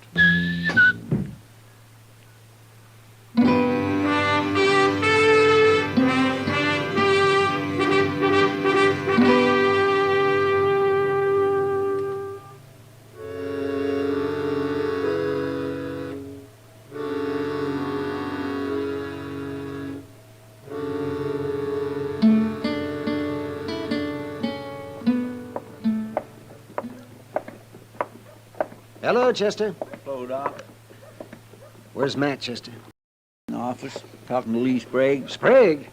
Hello, Chester.
Hello, Doc.
Where's Matt, Chester?
In the office, talking to Lee Sprague.
Sprague?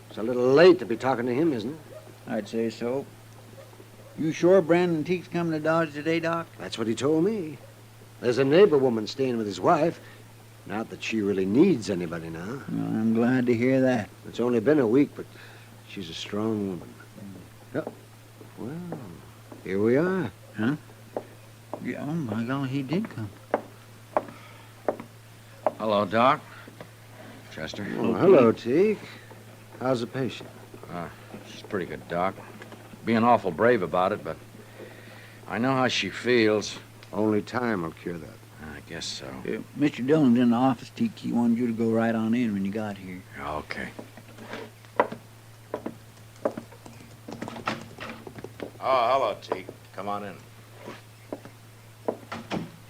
It's a little late to be talking to him, isn't it?
I'd say so. You sure Brandon Teague's coming to Dodge today, Doc?
That's what he told me. There's a neighbor woman staying with his wife. Not that she really needs anybody now.
Well, I'm glad to hear that.
It's only been a week, but she's a strong woman. Oh, well, here we are.
Huh? Yeah, oh, my God, he did come.
Hello, Doc. Chester.
Oh, hello, Teague. How's the patient?
She's pretty good, Doc. Being awful brave about it, but I know how she feels.
Only time will cure that.
I guess so.
Yeah, Mr. Dillon's in the office, Teague. He wanted you to go right on in when you got here.
Okay. Oh, hello, Teague. Come on in.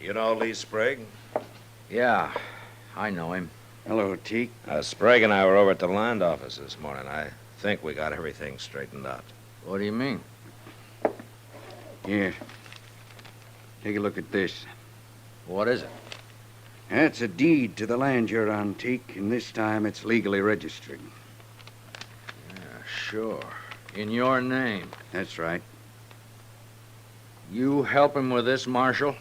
You know Lee Sprague? Yeah, I know him.
Hello, Teague.
Sprague and I were over at the land office this morning. I think we got everything straightened out. What do you mean?
Here. Take a look at this.
What is it?
That's a deed to the land you're on, Teague, and this time it's legally registered.
Yeah, sure. In your name.
That's right.
You help him with this, Marshal?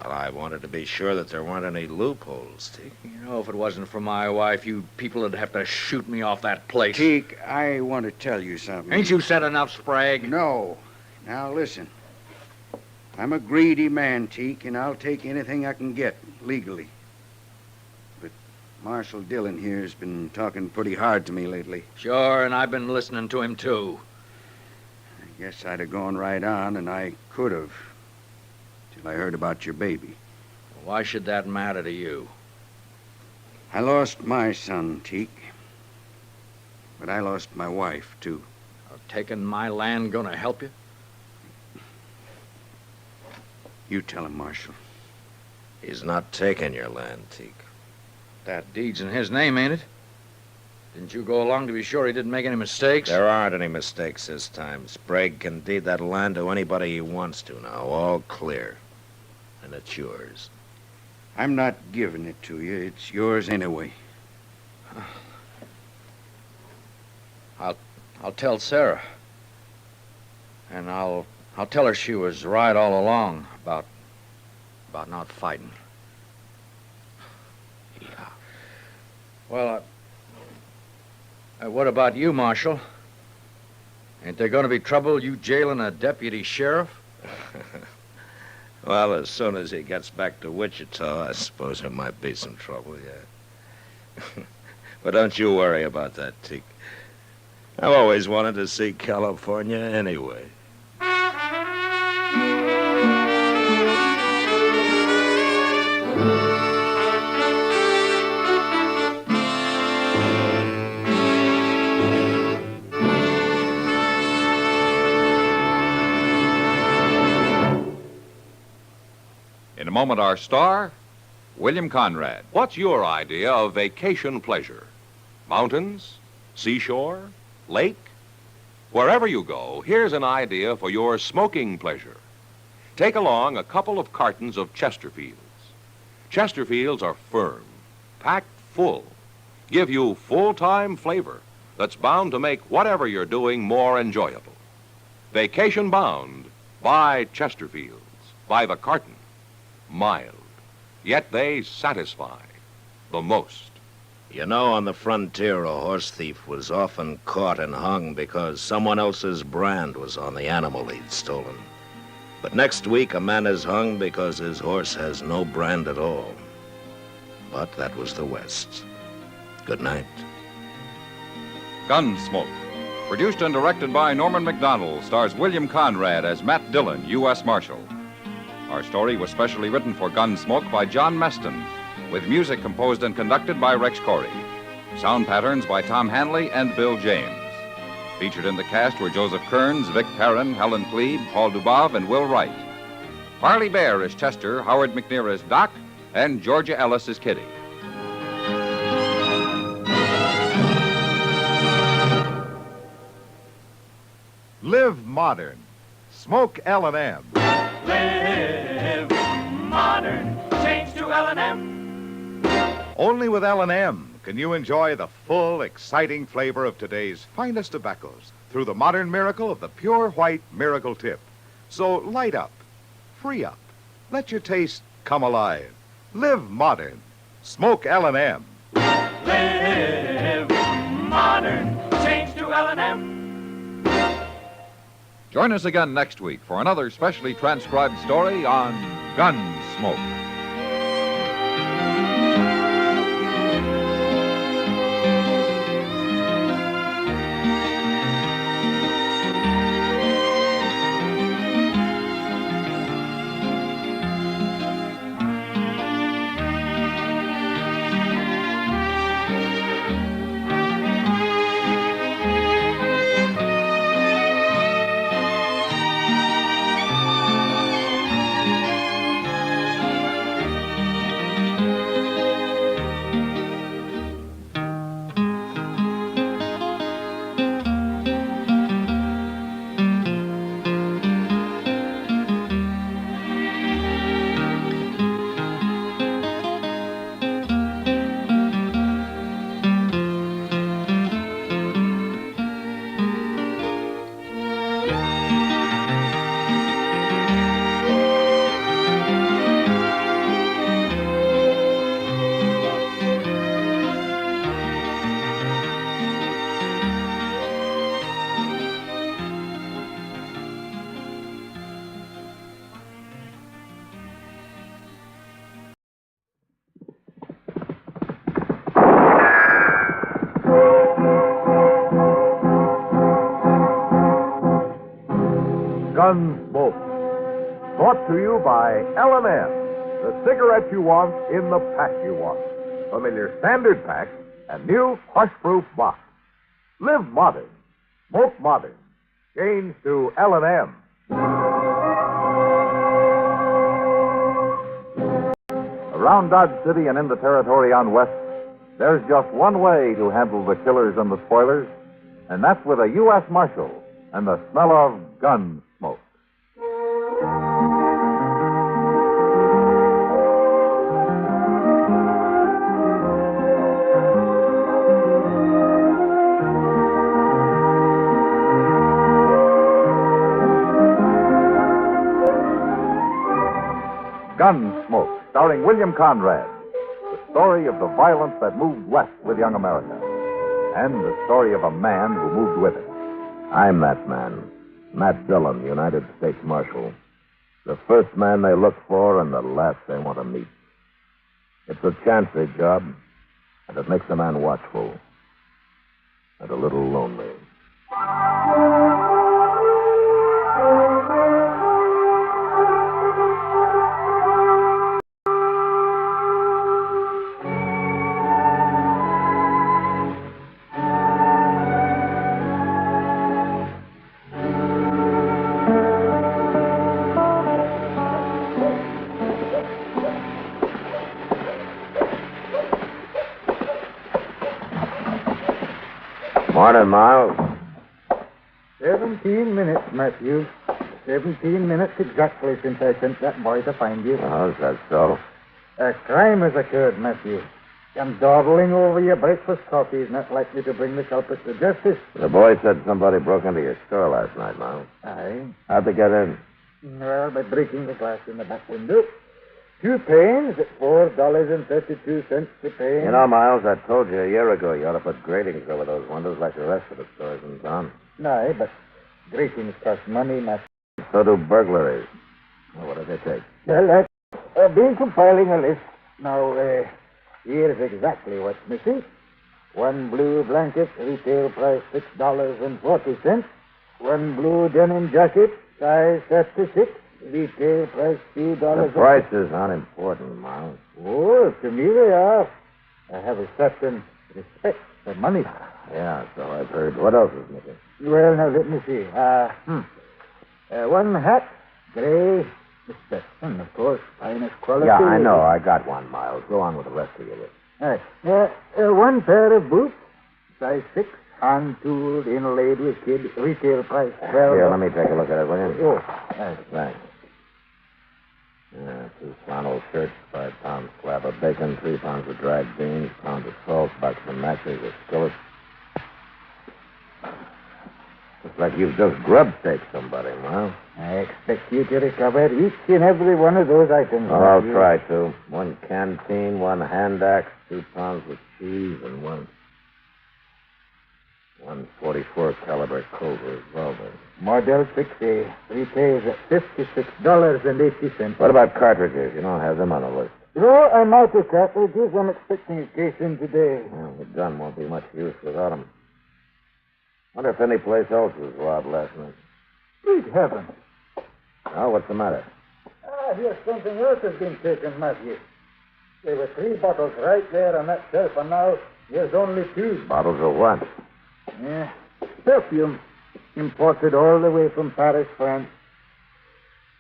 Well, I wanted to be sure that there weren't any loopholes, Teague. You know, if it wasn't for my wife, you people would have to shoot me off that place.
Teague, I want to tell you something.
Ain't you said enough, Sprague?
No. Now, listen. I'm a greedy man, Teague, and I'll take anything I can get, legally. But Marshal Dillon here has been talking pretty hard to me lately.
Sure, and I've been listening to him, too.
I guess I'd have gone right on, and I could have. Till I heard about your baby.
Why should that matter to you?
I lost my son, Teague. But I lost my wife, too.
Taking my land gonna help you?
You tell him, Marshal.
He's not taking your land, Teague. That deed's in his name, ain't it? Didn't you go along to be sure he didn't make any mistakes? There aren't any mistakes this time. Sprague can deed that land to anybody he wants to now, all clear. And it's yours.
I'm not giving it to you. It's yours anyway.
I'll tell Sarah. And I'll tell her she was right all along about not fighting. Yeah. Well, what about you, Marshal? Ain't there going to be trouble you jailing a deputy sheriff? Well, as soon as he gets back to Wichita, I suppose there might be some trouble, yeah. But don't you worry about that, Teague. I've always wanted to see California anyway.
a moment, our star, William Conrad.
What's your idea of vacation pleasure? Mountains? Seashore? Lake? Wherever you go, here's an idea for your smoking pleasure. Take along a couple of cartons of Chesterfields. Chesterfields are firm, packed full, give you full-time flavor that's bound to make whatever you're doing more enjoyable. Vacation bound, buy Chesterfields by the carton. Mild, yet they satisfy the most.
You know, on the frontier, a horse thief was often caught and hung because someone else's brand was on the animal he'd stolen. But next week, a man is hung because his horse has no brand at all. But that was the West. Good night.
Gunsmoke. Produced and directed by Norman McDonald, stars William Conrad as Matt Dillon, U.S. Marshal. Our story was specially written for Gunsmoke by John Meston, with music composed and conducted by Rex Corey. Sound patterns by Tom Hanley and Bill James. Featured in the cast were Joseph Kearns, Vic Perrin, Helen Cleve, Paul Dubov, and Will Wright. Farley Bear is Chester, Howard McNear is Doc, and Georgia Ellis is Kitty.
Live modern. Smoke L&M.
Live modern. Change to L&M.
Only with L&M can you enjoy the full, exciting flavor of today's finest tobaccos through the modern miracle of the pure white Miracle Tip. So light up, free up, let your taste come alive. Live modern. Smoke L&M.
Live modern. Change to L&M.
Join us again next week for another specially transcribed story on Gunsmoke.
Gunsmoke. Brought to you by L&M, the cigarette you want in the pack you want. Familiar standard pack and new crush-proof box. Live modern. Smoke modern. Change to L&M. Around Dodge City and in the territory on West, there's just one way to handle the killers and the spoilers, and that's with a U.S. Marshal and the smell of gun smoke. Gunsmoke, starring William Conrad. The story of the violence that moved west with young America. And the story of a man who moved with it.
I'm that man. Matt Dillon, United States Marshal. The first man they look for and the last they want to meet. It's a chancy job, and it makes a man watchful. And a little lonely. Morning, Miles.
17 minutes, Matthew. 17 minutes exactly since I sent that boy to find you.
Oh, is that so?
A crime has occurred, Matthew. And dawdling over your breakfast coffee is not likely to bring the culprit to justice.
The boy said somebody broke into your store last night, Miles.
Aye.
How'd they get in?
Well, by breaking the glass in the back window. 2 panes at $4.32 per pane.
You know, Miles, I told you a year ago you ought to put gratings over those windows like the rest of the stores in town.
Aye, but gratings cost money, Matthew.
So do burglaries. Well, what do they take?
Well, I've been compiling a list. Now, here's exactly what's missing. 1 blue blanket, retail price $6.40. 1 blue denim jacket, size 36, retail price $2.
The prices aren't important, Miles.
Oh, to me they are. I have a certain respect for money.
Yeah, so I've heard. What else is missing?
Well, now, let me see. 1 hat, gray, Stetson, of course, finest quality.
Yeah, I know. I got one, Miles. Go on with the rest of your list.
Right. 1 pair of boots, size 6, hand-tooled, inlaid with kid, retail price $12.
Here, let me take a look at it, will you?
Oh, right.
Thanks. 2 flannel shirts, 5 pounds slab of bacon, 3 pounds of dried beans, pound of salt, box of matches, a skillet. Looks like you've just grub staked somebody, Miles.
I expect you to recover each and every one of those items.
Oh, I'll try to. 1 canteen, 1 hand axe, 2 pounds of cheese, and 1 .44 caliber Colt revolver.
Model 6A, retails at $56.80.
What about cartridges? You don't have them on the list.
No, I'm out of cartridges. I'm expecting a case in today.
Well, the gun won't be much use without them. Wonder if any place else was robbed last night.
Good heavens.
Oh, what's the matter?
Here's something else has been taken, Matthew. There were 3 bottles right there on that shelf, and now there's only 2.
Bottles of what?
Yeah, perfume. Imported all the way from Paris, France.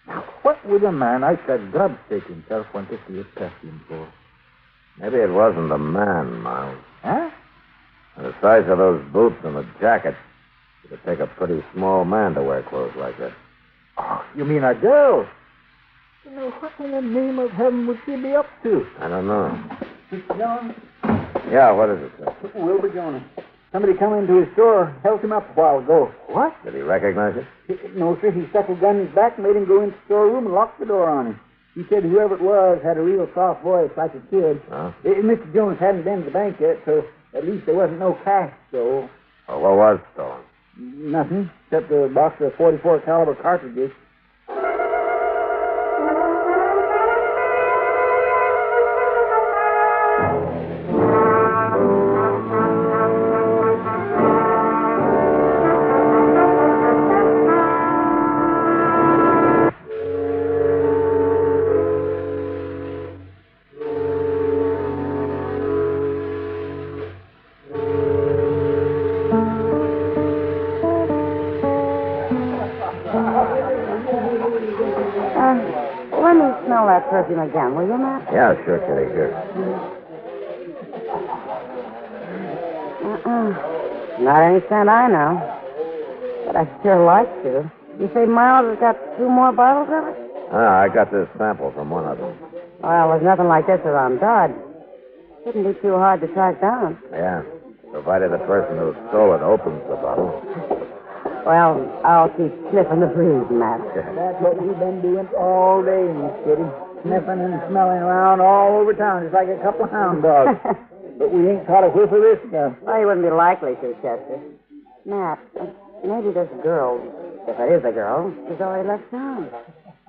Now, what would a man outside grubstake himself want to see a perfume for?
Maybe it wasn't a man, Miles.
Huh?
The size of those boots and the jacket, it would take a pretty small man to wear clothes like that.
Oh, you mean a girl? You know, what in the name of heaven would she be up to?
I don't know.
Mr. Jones?
Yeah, what is it, sir?
Wilbur Jones. Somebody come into his store, held him up a while ago. What?
Did he recognize you?
No, sir. He stuck a gun in his back, made him go into the storeroom, and locked the door on him. He said whoever it was had a real soft voice, like a kid.
Huh?
Mr. Jones hadn't been to the bank yet, so at least there wasn't no cash, so...
Oh, what was stolen?
Nothing, except a box of .44 caliber cartridges.
Let me smell that perfume again, will you, Matt?
Yeah, sure, Kitty, sure.
Not any scent I know. But I sure like to. You say Miles has got 2 more bottles of it?
I got this sample from one of them.
Well, there's nothing like this around Dodge. Shouldn't be too hard to track down.
Yeah, provided the person who stole it opens the bottle.
Well, I'll keep sniffing the breeze, Matt.
That's what we've been doing all day, Miss Kitty. Sniffing and smelling around all over town, just like a couple of hound dogs. But we ain't caught a whiff of this stuff.
Well, you wouldn't be likely to, Chester. Matt, maybe this girl, if it is a girl, has already left town.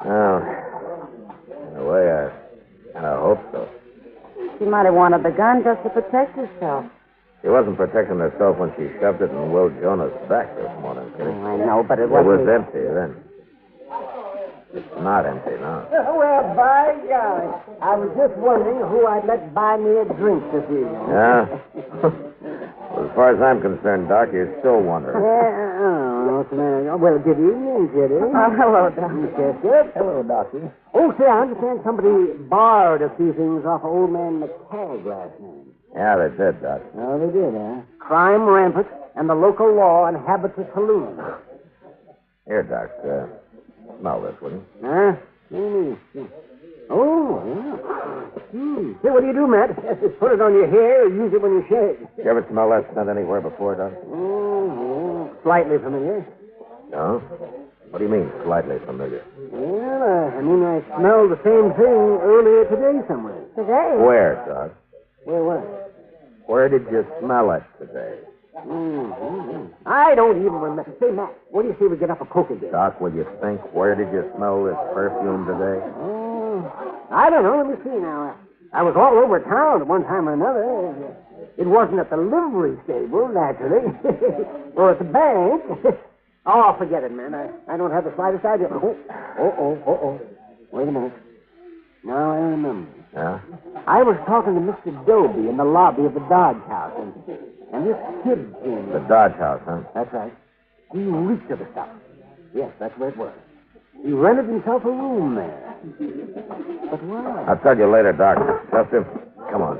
Well, in a way, I kind of hope so.
She might have wanted the gun just to protect herself.
She wasn't protecting herself when she shoved it in Will Jonas' back this morning, Kitty.
Oh, I know, but it
was
wasn't...
empty then. It's not empty now.
Well, by golly. I was just wondering who I'd let buy me a drink this evening.
Yeah? Well, as far as I'm concerned, Doc, you're still wondering.
What's the matter? Well, good evening, Kitty.
Hello, Doc.
Yes, good. Hello, Doctor. Oh, say, I understand somebody borrowed a few things off of old man McTagg last night.
Yeah, they did, Doc.
Oh, they did, huh? Crime rampant.
and the local law inhabits a saloon.
Here, Doc. Smell this, will you?
Huh? Oh, yeah. Hey, what do you do, Matt? Just put it on your hair or use it when you shave?
You ever smell that scent anywhere before, Doc?
Slightly familiar.
No? What do you mean, slightly familiar?
Well, I smelled the same thing earlier today somewhere.
Today?
Where, Doc?
Where what?
Where did you smell it today?
I don't even remember. Say, Matt, what do you say we get up a coke again?
Doc, will you think? Where did you smell this perfume today?
I don't know. Let me see now. I was all over town at one time or another. It wasn't at the livery stable, naturally, or at the bank. Oh, forget it, man. I don't have the slightest idea. Wait a minute. Now I remember.
Yeah?
I was talking to Mr. Doby in the lobby of the Dodge House, and this kid came.
The Dodge House, huh?
That's right. He reeked of the stuff. Yes, that's where it was. He rented himself a room there. But why?
I'll tell you later, Doc. Chester, come on.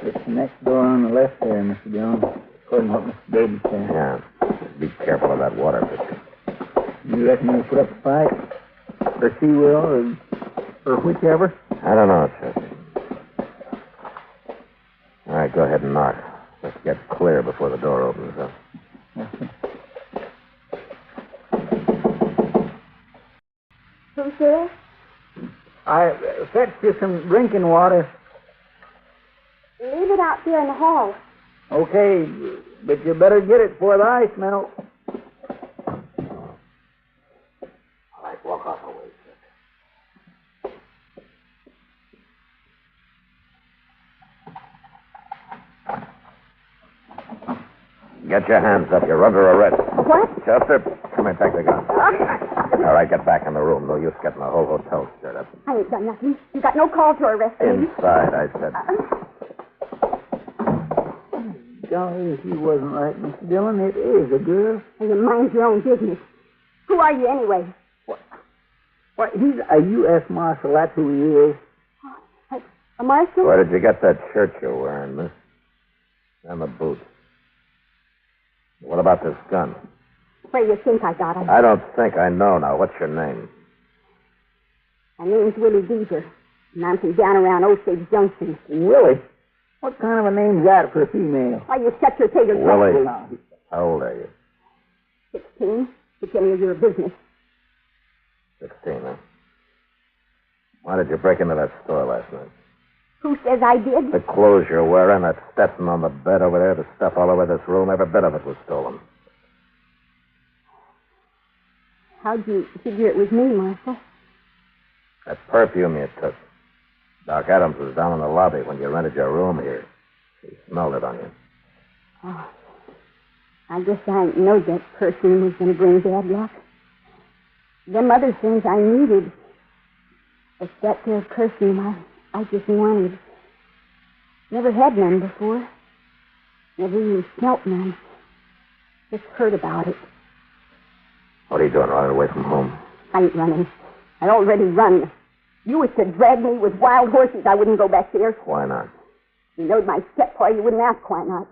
It's next door on the left there, Mr. Dillon, according to what Mr. Doby said.
Yeah. Just be careful of that water picture.
You reckon he'll put up a fight? Or she will, or whichever?
I don't know, Chester. All right, go ahead and knock. Let's get clear before the door opens, huh?
Who's there?
I fetched you some drinking water.
Leave it out there in the hall.
Okay, but you better get it before the ice melts.
All right, walk off a ways, Get your hands up. You're under arrest.
What?
Chester, come here, take the gun. All right, get back in the room. No use getting the whole hotel stirred up.
I ain't done nothing. You got no call to arrest me.
Inside, I said.
Golly, if you wasn't right, Mr. Dillon, it is a girl.
You mind your own business. Who are you anyway?
What? He's a U.S. Marshal. That's who he is.
A marshal?
Where did you get that shirt you're wearing, miss? And the boots. What about this gun?
Where do you think I got it?
I don't think I know now. What's your name?
My name's Willie Deeper, and I'm from down around Osage Junction.
Willie? What kind of a name's that for a female?
Why, you shut your tater
Willie. How old are you?
16. To tell me of your business.
16, huh? Why did you break into that store last night?
Who says I did?
The clothes you're wearing, that Stetson on the bed over there, the stuff all over this room, every bit of it was stolen.
How'd you figure it was me, Marshal?
That perfume you took. Doc Adams was down in the lobby when you rented your room here. He smelled it on you.
Oh, I guess I knowed that perfume was going to bring bad luck. Them other things I needed. But that there perfume I just wanted. Never had none before. Never even smelt none. Just heard about it.
What are you doing, running away from home?
I ain't running. I already run. You was to drag me with wild horses. I wouldn't go back there.
Why not?
You knowed my steppa. You wouldn't ask why not.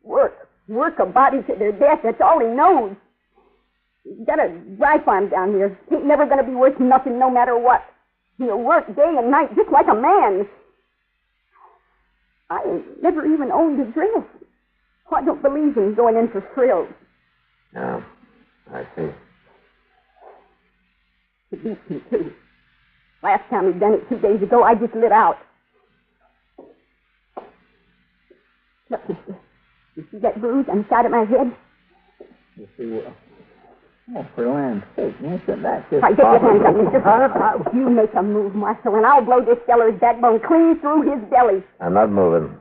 Work a body to their death. That's all he knows. He's got a dry farm down here. Ain't never going to be worth nothing no matter what. He'll work day and night just like a man. I ain't never even owned a dress. I don't believe in going in for thrills.
No, I see.
He beats me, too. Last time he'd done it 2 days ago, I just lit out. Look, mister. You see that bruise on the side of my head?
You see what? Oh, for land's sake, mister, that's just...
All right, get your hands up, mister. You make a move, Marshal, and I'll blow this feller's backbone clean through his belly.
I'm not moving.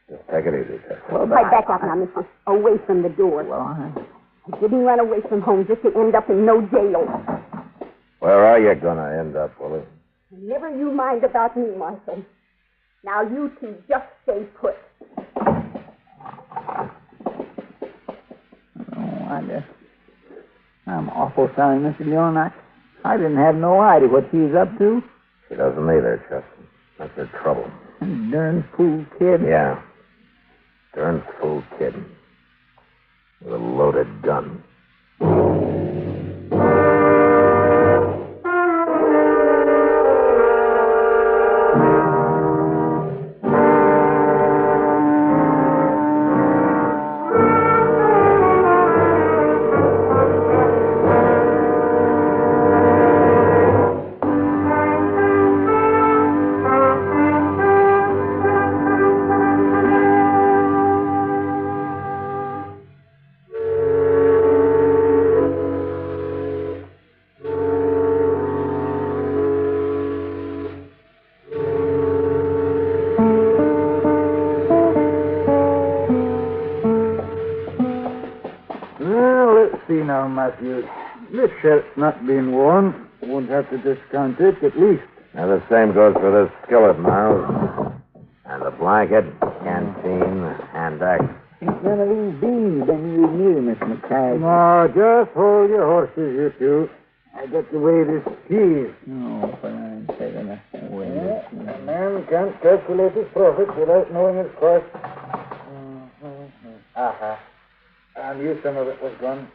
Just take it easy, Chester.
Well, back off now, mister. Away from the door.
Well,
I didn't run away from home just to end up in no jail.
Where are you going to end up, Willie?
Never you mind about me, Marshal. Now you two just stay put.
I'm awful sorry, Mr. Dillon. I didn't have no idea what she was up to.
She doesn't either, Chester. That's her trouble.
Darn fool kid.
Yeah. Darn fool kid. With a loaded gun.
Now, Matthew, this shirt's not been worn. Won't have to discount it, at least.
Now, the same goes for this skillet, Miles. And the blanket, canteen, hand axe.
Ain't none of these beans been used near, Miss McCagg. No, just hold your horses, you two. I got to weigh this cheese.
No, but I'm taking a
A man can't calculate his profits without knowing his cost. Aha. I knew some of it was gone.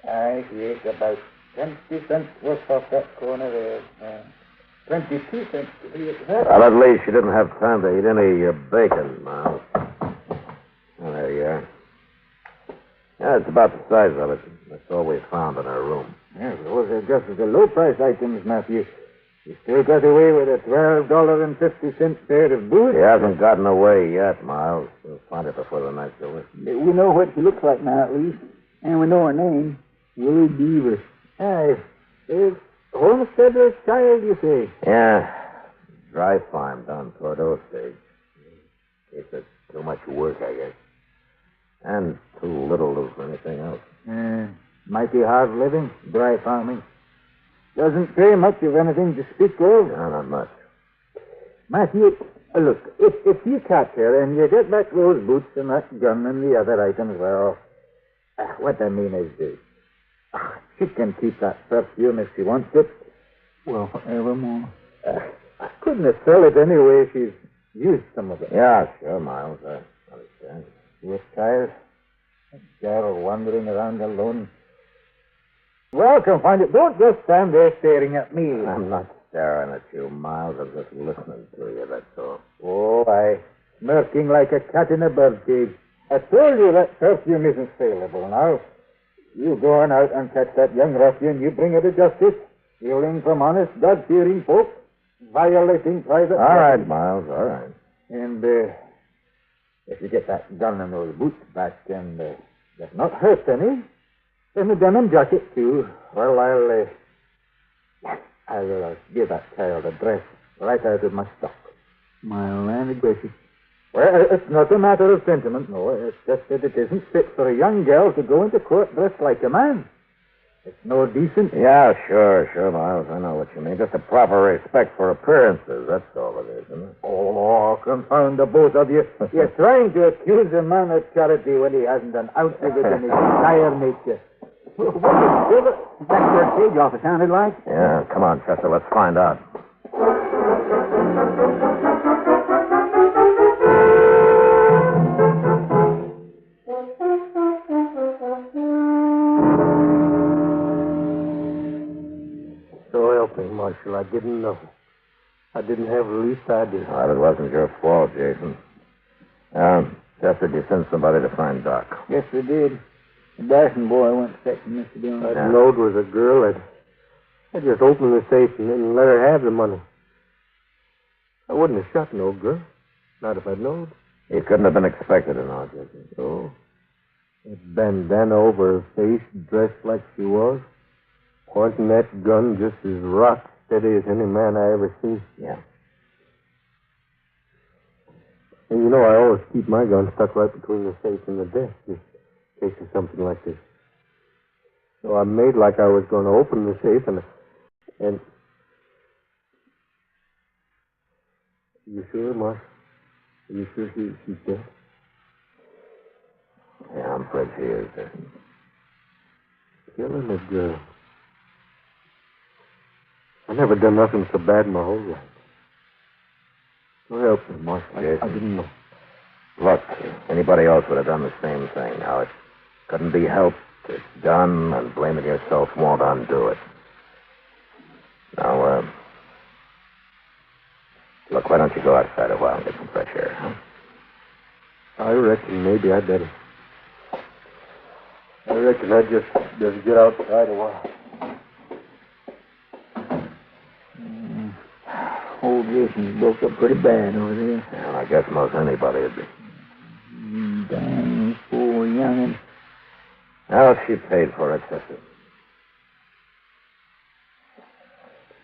I ate about 20 cents worth off that corner there. 22 cents to be exact.
Well, at least she didn't have time to eat any of your bacon, Miles. Oh, there you are. Yeah, it's about the size of it. That's all we found in her room.
Yeah, those are just the low-price items, Matthew. You still got away with a $12.50 pair of boots?
She hasn't gotten away yet, Miles. We'll find it before the night's over.
We know what she looks like now, at least. And we know her name. Willie Beaver. Aye. Homesteader's child, you say?
Yeah. Dry farm down toward Osage. It's too much work, I guess. And too little of anything else.
Mighty hard living, dry farming. Doesn't pay much of anything to speak of.
No, not much.
Matthew, look, if you catch her and you get back those boots and that gun and the other items, well, what I mean is this. She can keep that perfume if she wants it. Well, forevermore. I couldn't sell it anyway. She's used some of it.
Yeah, sure, Miles. I understand.
You're tired? A girl wandering around alone. Well, confine it. Don't just stand there staring at me.
I'm not staring at you, Miles. I'm just listening to you, that's all.
Oh, I smirking like a cat in a bird cage. I told you that perfume isn't saleable now. You go on out and catch that young ruffian, you bring her to justice, stealing from honest, God-fearing folk, violating private
All right, Miles, all right.
And if you get that gun and those boots back and get not hurt any, and the denim jacket, too, well, I'll give that child a dress right out of my stock. My land gracious. Well, it's not a matter of sentiment, no. It's just that it isn't fit for a young girl to go into court dressed like a man. It's no decent.
Yeah, sure, Miles. I know what you mean. Just a proper respect for appearances. That's all it is, isn't it?
Oh, confound the both of you. You're trying to accuse a man of charity when he hasn't an ounce of it in his entire nature. That's your stage off, it sounded like.
Yeah, come on, Chester. Let's find out.
So help me, Marshal. I didn't know. I didn't have the least idea.
Well, it wasn't your fault, Jason. Chester, did you send somebody to find Doc?
Yes, we did. The Dyson boy went fetching Mr. Dillon.
That note was a girl. I just opened the safe and let her have the money. I wouldn't have shot no girl. Not if I'd known.
It couldn't have been expected in our Jason.
So, that bandana over her face, dressed like she was, pointing that gun just as rock steady as any man I ever seen.
Yeah.
And you know, I always keep my gun stuck right between the safe and the desk, just in case of something like this. So I made like I was going to open the safe, and... You sure, Mark? Are you sure she's dead?
Yeah, I'm afraid she is.
killing a girl. I never done nothing so bad in my whole life. So help me, Marshal. I didn't know.
Look, anybody else would have done the same thing. Now, it couldn't be helped. It's done, and blaming yourself won't undo it. Now, look, why don't you go outside a while and get some fresh air, huh?
I reckon maybe I'd better. I reckon I'd just get outside a while.
Old Jason's broke up pretty bad over there.
Well, I guess most anybody would be.
Damn, poor young'un.
Well, she paid for it, sister.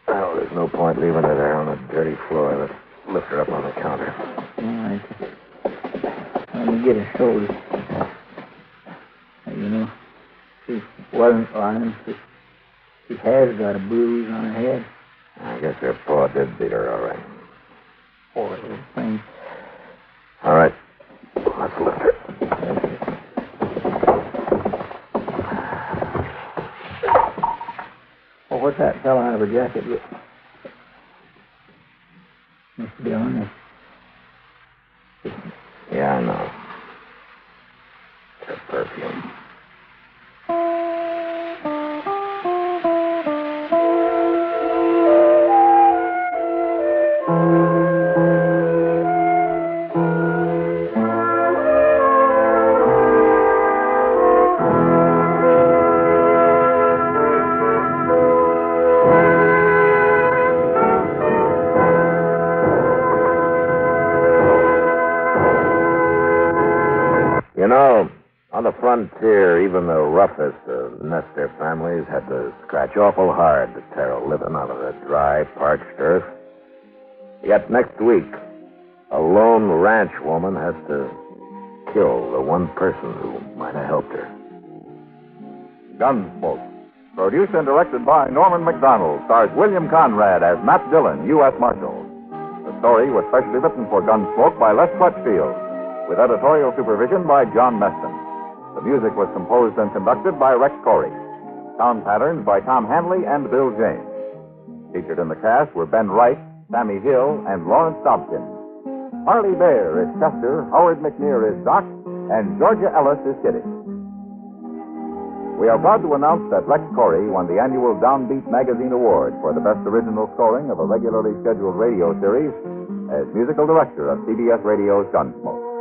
Well, there's no point leaving her there on a dirty floor. Let's lift her up on the counter.
All right. Let me get her shoulders. You know, she wasn't lying. She has got a bruise on her head.
I guess her paw did beat her, all right.
Poor little thing.
All right. Let's lift her.
Well, what's that fella out of her jacket? Mr. Dillon.
Yeah, I know. It's her perfume. You know, on the frontier, even the roughest of nester families had to scratch awful hard to tear a living out of the dry, parched earth. Yet next week, a lone ranch woman has to kill the one person who might have helped her.
Gunsmoke. Produced and directed by Norman McDonald, stars William Conrad as Matt Dillon, U.S. Marshal. The story was specially written for Gunsmoke by Les Crutchfield, with editorial supervision by John Meston. The music was composed and conducted by Rex Corey. Sound patterns by Tom Hanley and Bill James. Featured in the cast were Ben Wright, Sammy Hill, and Lawrence Dobkin. Harley Bear is Chester, Howard McNear is Doc, and Georgia Ellis is Kitty. We are proud to announce that Rex Corey won the annual Downbeat Magazine Award for the best original scoring of a regularly scheduled radio series as musical director of CBS Radio's Gunsmoke.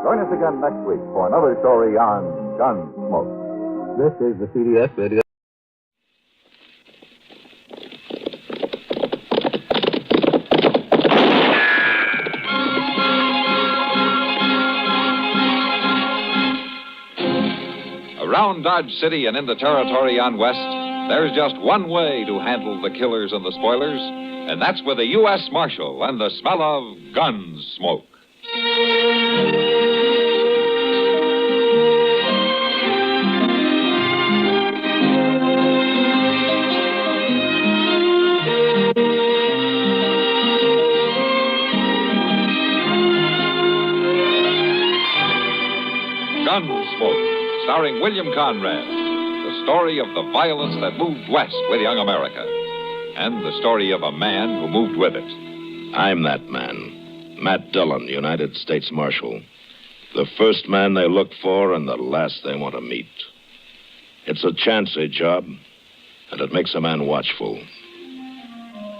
Join us again next week for another story on Gunsmoke.
This is the CBS Radio.
Around Dodge City and in the territory on West, there's just one way to handle the killers and the spoilers, and that's with a U.S. Marshal and the smell of Gunsmoke. Gunsmoke, starring William Conrad, the story of the violence that moved west with young America, and the story of a man who moved with it.
I'm that man, Matt Dillon, United States Marshal. The first man they look for and the last they want to meet. It's a chancy job, and it makes a man watchful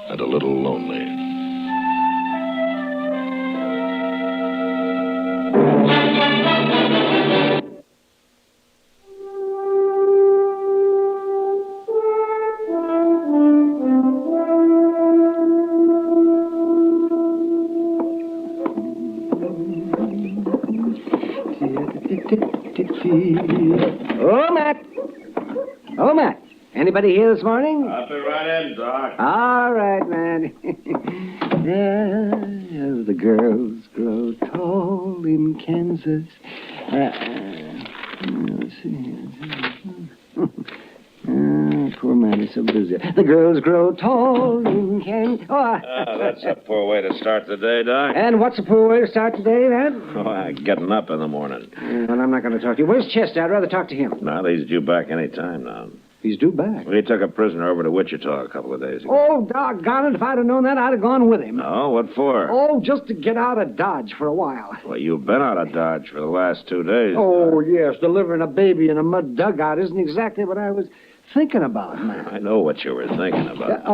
and a little lonely.
Oh, Matt. Oh, Matt. Anybody here this morning?
I'll be right in, Doc.
All right, man. As the girls grow tall in Kansas. Let's see. poor man is so busy. The girls grow tall and can...
That's a poor way to start the day, Doc.
And what's a poor way to start today, then?
Getting up in the morning.
Well, I'm not going to talk to you. Where's Chester? I'd rather talk to him.
No, he's due back any time now.
He's due back?
We took a prisoner over to Wichita a couple of days ago.
Oh, doggone it. If I'd have known that, I'd have gone with him.
Oh, what for?
Oh, just to get out of Dodge for a while.
Well, you've been out of Dodge for the last 2 days.
Oh, yes. Delivering a baby in a mud dugout isn't exactly what I was thinking about, man.
I know what you were thinking about.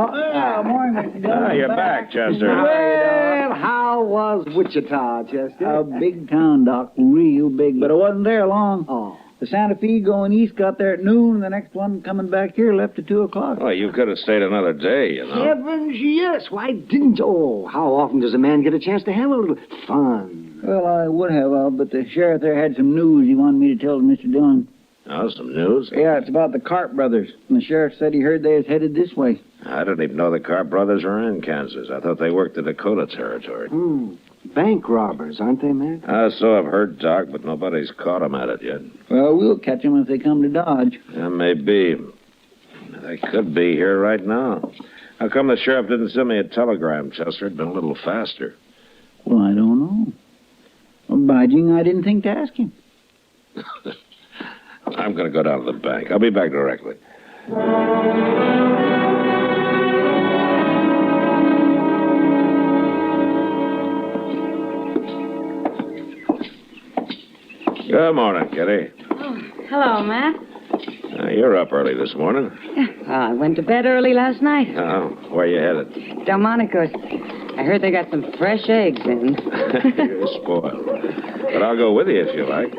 Morning, Mr. Dillon.
You're back, Chester.
Well, how was Wichita, Chester?
A big town, Doc. Real big. But I wasn't there long.
Oh.
The Santa Fe going east got there at noon, and the next one coming back here left at 2 o'clock.
Well, you could have stayed another day, you know.
Heavens, yes. Why didn't you? Oh, how often does a man get a chance to have a little fun?
Well, I would have, but the sheriff there had some news he wanted me to tell to Mr. Dillon.
Oh, some news?
Yeah, it's about the Carp brothers. And the sheriff said he heard they was headed this way.
I didn't even know the Carp brothers were in Kansas. I thought they worked the Dakota territory.
Bank robbers, aren't they, man?
So I've heard, Doc, but nobody's caught them at it yet.
Well, we'll catch them if they come to Dodge.
Yeah, maybe. They could be here right now. How come the sheriff didn't send me a telegram, Chester? It'd been a little faster.
Well, I don't know. Obliging, I didn't think to ask him.
I'm going to go down to the bank. I'll be back directly. Good morning, Kitty.
Oh, hello, Matt.
You're up early this morning.
I went to bed early last night.
Oh, where you headed?
Delmonico's. I heard they got some fresh eggs in.
You're spoiled. But I'll go with you if you like.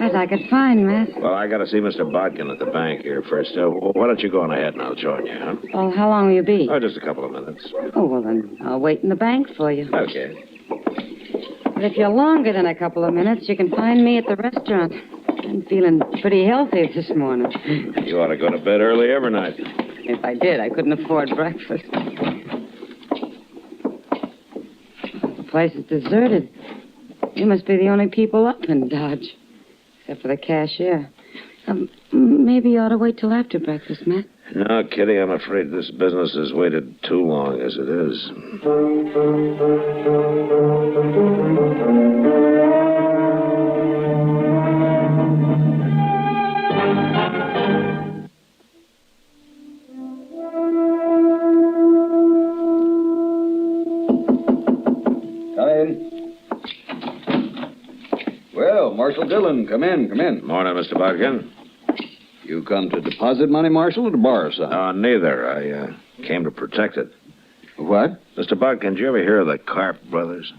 As I could find, Matt.
Well, I got to see Mr. Bodkin at the bank here first. Why don't you go on ahead and I'll join you, huh?
Well, how long will you be?
Oh, just a couple of minutes.
Oh, well, then I'll wait in the bank for you.
Okay.
But if you're longer than a couple of minutes, you can find me at the restaurant. I'm feeling pretty healthy this morning.
You ought to go to bed early every night.
If I did, I couldn't afford breakfast. The place is deserted. You must be the only people up in Dodge. Except for the cashier. Maybe you ought to wait till after breakfast, Matt.
No, Kitty, I'm afraid this business has waited too long as it is.
Come in. Well, Marshal Dillon, come in.
Morning, Mr. Bodkin.
You come to deposit money, Marshal, or to borrow some?
Neither. I came to protect it.
What?
Mr. Bodkin, did you ever hear of the Carp brothers?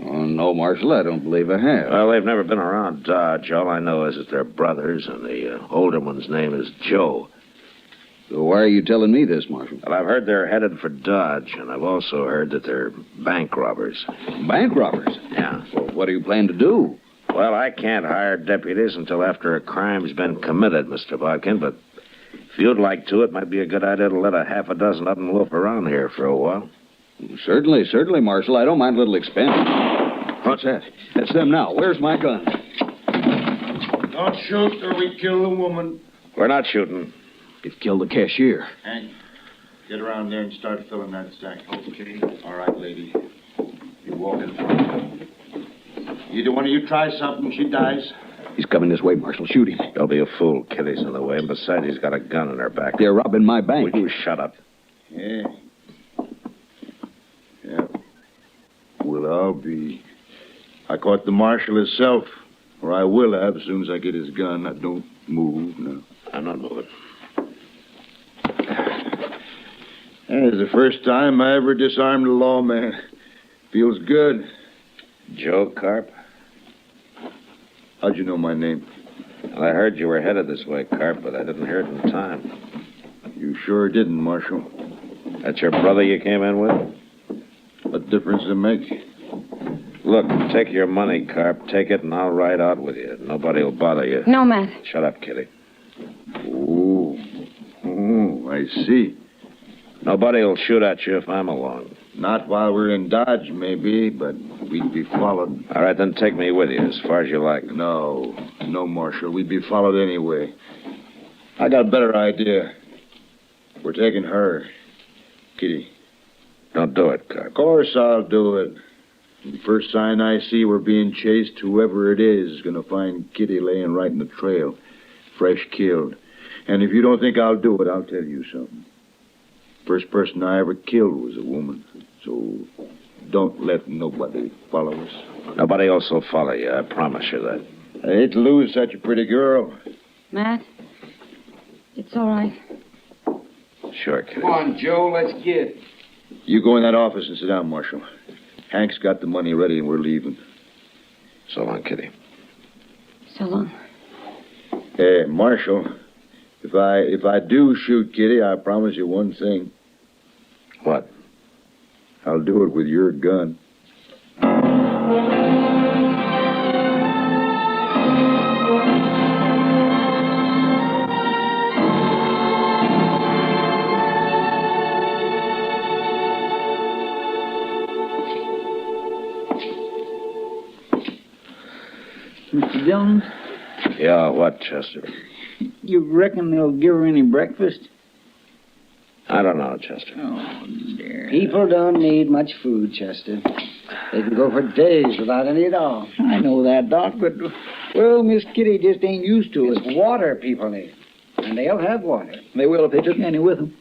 Oh, no, Marshal, I don't believe I have.
Well, they've never been around Dodge. All I know is that they're brothers, and the older one's name is Joe.
So why are you telling me this, Marshal?
Well, I've heard they're headed for Dodge, and I've also heard that they're bank robbers.
Bank robbers?
Yeah.
Well, what do you plan to do?
Well, I can't hire deputies until after a crime's been committed, Mr. Bodkin, but if you'd like to, it might be a good idea to let a half a dozen of them loaf around here for a while.
Certainly, Marshal. I don't mind a little expense. What's that? That's them now. Where's my gun?
Don't shoot or we kill the woman.
We're not shooting.
You've killed the cashier.
Hank, get around there and start filling that sack. Okay. All right, lady. You walk in front. Either one of you tries something, she dies.
He's coming this way, Marshal. Shoot him.
Don't be a fool. Kitty's in the way, and besides, he's got a gun in her back.
They're robbing my bank.
Will you shut up?
Yeah. Well, I'll be. I caught the marshal himself, or I will have as soon as I get his gun. Now, don't move, no.
I'm not moving.
It's the first time I ever disarmed a lawman. Feels good.
Joe Carp?
How'd you know my name?
Well, I heard you were headed this way, Carp, but I didn't hear it in time.
You sure didn't, Marshal.
That's your brother you came in with?
What difference does it make?
Look, take your money, Carp. Take it, and I'll ride out with you. Nobody will bother you.
No, Matt.
Shut up, Kitty.
Oh, I see.
Nobody will shoot at you if I'm along.
Not while we're in Dodge, maybe, but we'd be followed.
All right, then take me with you as far as you like.
No, Marshal. We'd be followed anyway. I got a better idea. We're taking her. Kitty.
Don't do it, Carp.
Of course I'll do it. The first sign I see we're being chased, whoever it is going to find Kitty laying right in the trail, fresh killed. And if you don't think I'll do it, I'll tell you something. First person I ever killed was a woman. So don't let nobody follow us.
Nobody else will follow you, I promise you that.
I hate to lose such a pretty girl.
Matt, it's all right.
Sure, Kitty.
Come on, Joe, let's get.
You go in that office and sit down, Marshal. Hank's got the money ready and we're leaving.
So long, Kitty.
So long.
Hey, Marshal, if I do shoot Kitty, I promise you one thing.
What?
I'll do it with your gun.
Mr. Dillon,
Yeah, what, Chester?
you reckon they'll give her any breakfast?
I don't know, Chester.
Oh, dear.
People don't need much food, Chester. They can go for days without any at all.
I know that, Doc, but, well, Miss Kitty just ain't used to it.
It's water people need. And they'll have water.
They will if they took any with them.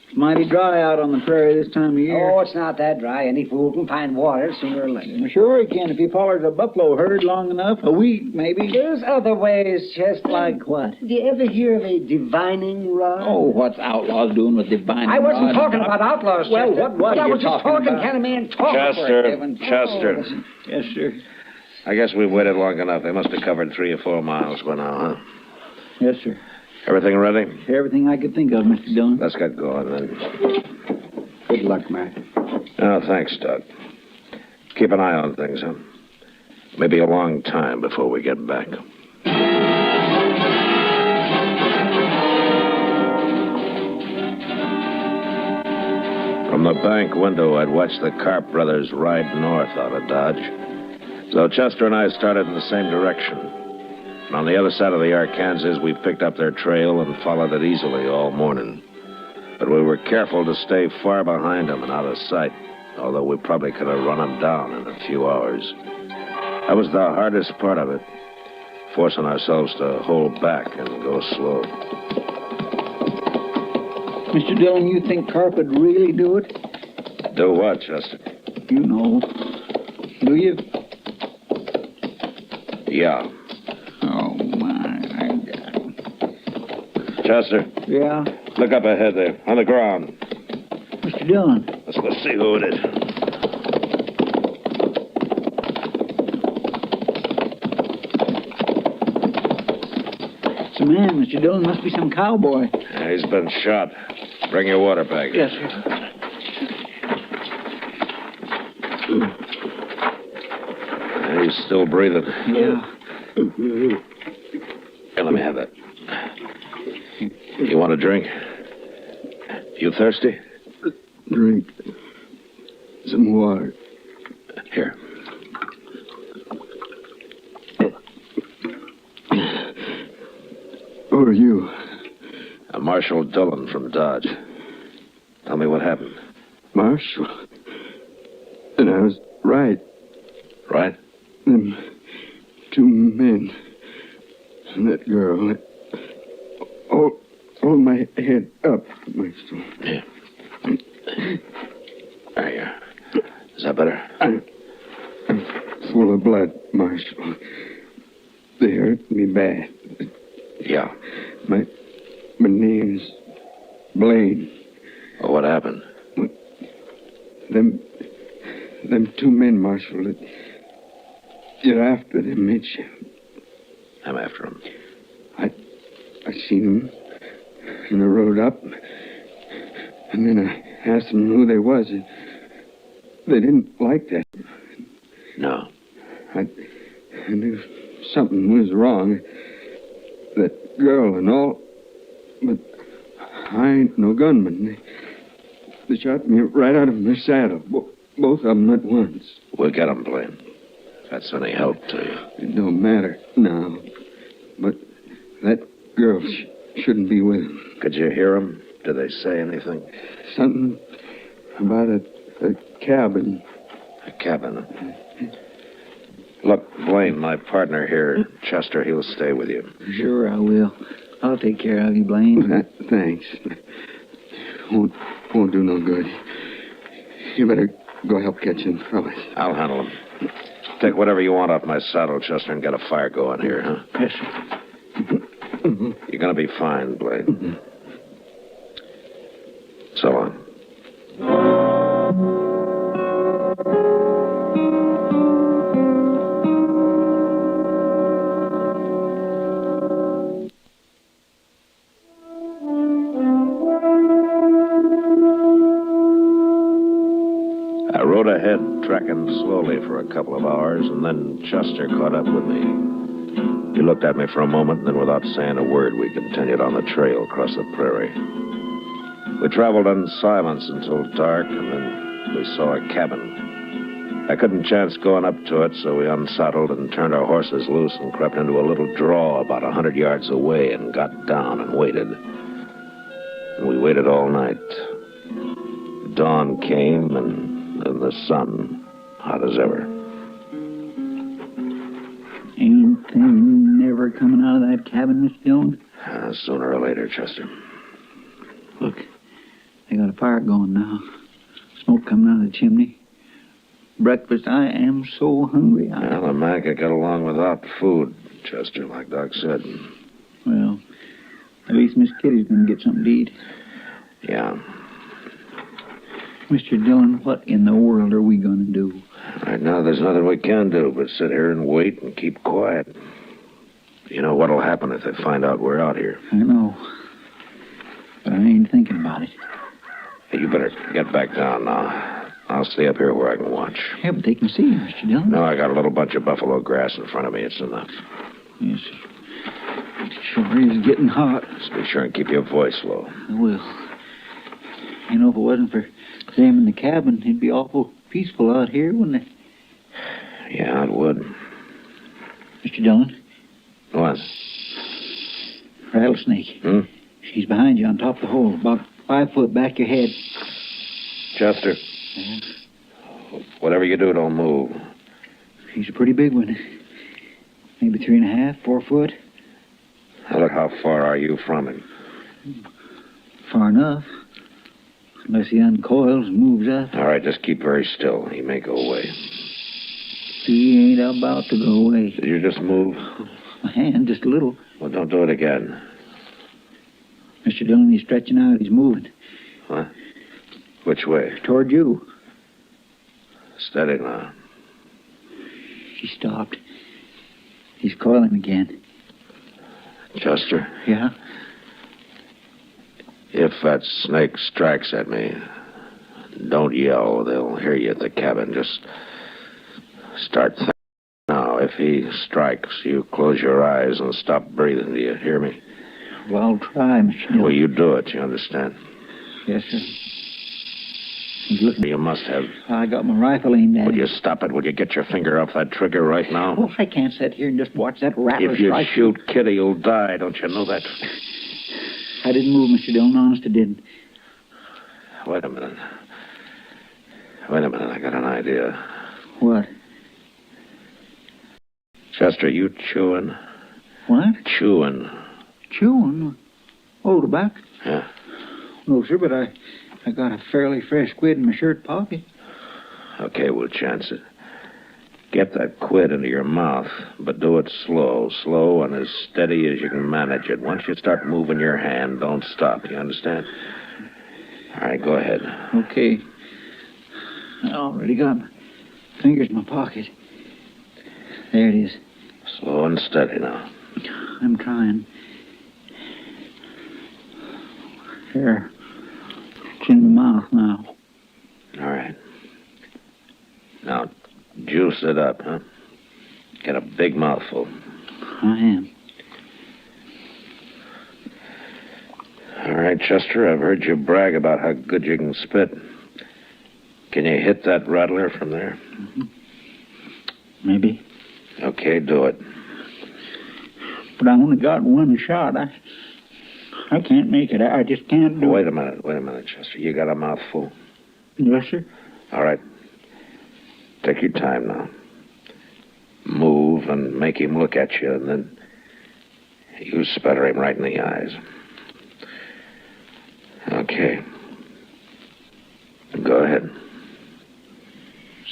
It's mighty dry out on the prairie this time of year.
Oh, it's not that dry. Any fool can find water sooner or later.
Well, sure he can if he followers a buffalo herd long enough. A week, maybe.
There's other ways, Chester.
Like what?
Do you ever hear of a divining rod?
Oh, what's outlaws doing with divining
I wasn't
rods?
talking about outlaws, Chester.
Well, what
I
are you
was just
talking
talking
about?
kind of man talk.
Chester.
Yes, sir.
I guess we've waited long enough. They must have covered 3 or 4 miles by now, huh?
Yes, sir.
Everything ready?
Everything I could think of, Mr. Dillon.
Let's get going, then.
Good luck, Matt.
Oh, thanks, Doc. Keep an eye on things, huh? Maybe a long time before we get back. From the bank window, I'd watched the Carp brothers ride north out of Dodge. So Chester and I started in the same direction. And on the other side of the Arkansas, we picked up their trail and followed it easily all morning. But we were careful to stay far behind them and out of sight, although we probably could have run them down in a few hours. That was the hardest part of it, forcing ourselves to hold back and go slow.
Mr. Dillon, you think Carp would really do it?
Do what, Chester?
You know. Do you?
Yeah.
Oh, my God.
Chester?
Yeah?
Look up ahead there, on the ground.
Mr. Dillon.
Let's go see who it is.
It's a man, Mr. Dillon. Must be some cowboy.
Yeah, he's been shot. Bring your water bag.
Yes, sir.
He's still breathing.
Yeah.
Here, let me have that. You want a drink? You thirsty?
Drink. Some water.
Here.
Who are you?
I'm Marshal Dillon from Dodge. Tell me what happened.
Marshal? And I was right.
Right?
Them 2 men and that girl. Hold my head up, Marshal.
Yeah. There you are. Is that better?
I'm full of blood, Marshal. They hurt me bad.
Yeah.
My name's Blaine.
Well, what happened?
Them 2 men, Marshal. You're after them, Mitch.
I'm after him.
I seen them in the road up, and then I asked them who they was. And they didn't like that.
No.
I knew something was wrong. That girl and all, but I ain't no gunman. They shot me right out of my saddle, both of them at once.
We'll get him, Blaine. If that's any help to you.
It don't matter now, but that girl shouldn't be with him.
Could you hear him? Did they say anything?
Something about a cabin.
A cabin? Look, Blaine, my partner here, Chester, he'll stay with you.
Sure, I will. I'll take care of you, Blaine.
Thanks. Won't do no good. You better go help catch them fellas.
I'll handle them. Take whatever you want off my saddle, Chester, and get a fire going here, huh?
Yes, sir.
You're going to be fine, Blaine. So long. I rode ahead, tracking slowly for a couple of hours, and then Chester caught up with me. He looked at me for a moment, and then without saying a word, we continued on the trail across the prairie. We traveled in silence until dark, and then we saw a cabin. I couldn't chance going up to it, so we unsaddled and turned our horses loose and crept into a little draw about 100 yards away and got down and waited. And we waited all night. Dawn came, and the sun, hot as ever.
Ain't they never coming out of that cabin, Mr. Dillon?
Sooner or later, Chester.
Look, they got a fire going now. Smoke coming out of the chimney. Breakfast, I am so hungry.
Well, a man could get along without food, Chester, like Doc said.
Well, at least Miss Kitty's gonna get something to eat.
Yeah.
Mr. Dillon, what in the world are we gonna do?
Right now, there's nothing we can do but sit here and wait and keep quiet. You know what'll happen if they find out we're out here.
I know. But I ain't thinking about it.
Hey, you better get back down now. I'll stay up here where I can watch.
Yeah, but they can see you, Mr. Dillon.
No, I got a little bunch of buffalo grass in front of me. It's enough.
Yes, it sure is getting hot.
Just be sure and keep your voice low.
I will. You know, if it wasn't for them in the cabin, it'd be awful peaceful out here, wouldn't it?
Yeah, it would.
Mr. Dillon?
What?
Rattlesnake. She's behind you on top of the hole, about 5 foot back your head.
Chester.
Yeah.
Whatever you do, don't move.
She's a pretty big one. Maybe 3.5, 4 foot.
Now, look, how far are you from him?
Far enough. Unless he uncoils and moves up.
All right, just keep very still. He may go away.
He ain't about to go away.
Did you just move?
My hand, just a little.
Well, don't do it again.
Mr. Dillon, he's stretching out. He's moving.
What? Which way?
Toward you.
Steady now.
He stopped. He's coiling again.
Chester?
Yeah?
If that snake strikes at me, don't yell. They'll hear you at the cabin. Just start thinking now. If he strikes, you close your eyes and stop breathing. Do you hear me?
Well, I'll try, Mr. Dillon.
Well, you do it. You understand?
Yes, sir. He's looking.
You must have.
I got my rifle aimed at him.
Would you stop it? Would you get your finger off that trigger right now?
Well, I can't sit here and just watch that rattler
If you
strike.
shoot Kitty, you'll die. Don't you know that?
I didn't move, Mr. Dillon. Honest, I didn't.
Wait a minute. Wait a minute. I got an idea.
What?
Chester, you chewing?
What?
Chewing.
Chewing? Oh, tobacco?
Yeah.
No, sir, but I got a fairly fresh quid in my shirt pocket.
Okay, we'll chance it. Get that quid into your mouth, but do it slow and as steady as you can manage it. Once you start moving your hand, don't stop. You understand? All right, go ahead.
Okay. I already got my fingers in my pocket. There it is.
Slow and steady now.
I'm trying. Here. It's in my mouth now.
All right. Now, juice it up, huh? Get a big mouthful.
I am.
All right, Chester, I've heard you brag about how good you can spit. Can you hit that rattler from there?
Mm-hmm. Maybe.
Okay, do it.
But I only got one shot. I can't make it. I just can't do
Wait
it.
a minute, Chester. You got a mouthful.
Yes, sir.
All right. Take your time now. Move and make him look at you, and then you sputter him right in the eyes. Okay. Go ahead.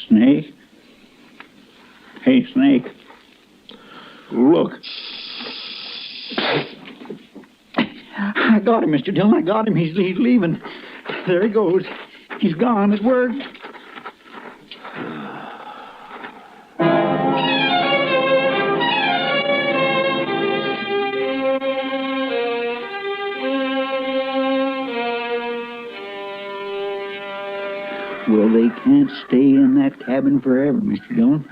Snake? Hey, Snake. Look. I got him, Mr. Dillon. I got him. He's leaving. There he goes. He's gone. It worked. Well, they can't stay in that cabin forever, Mr. Dillon.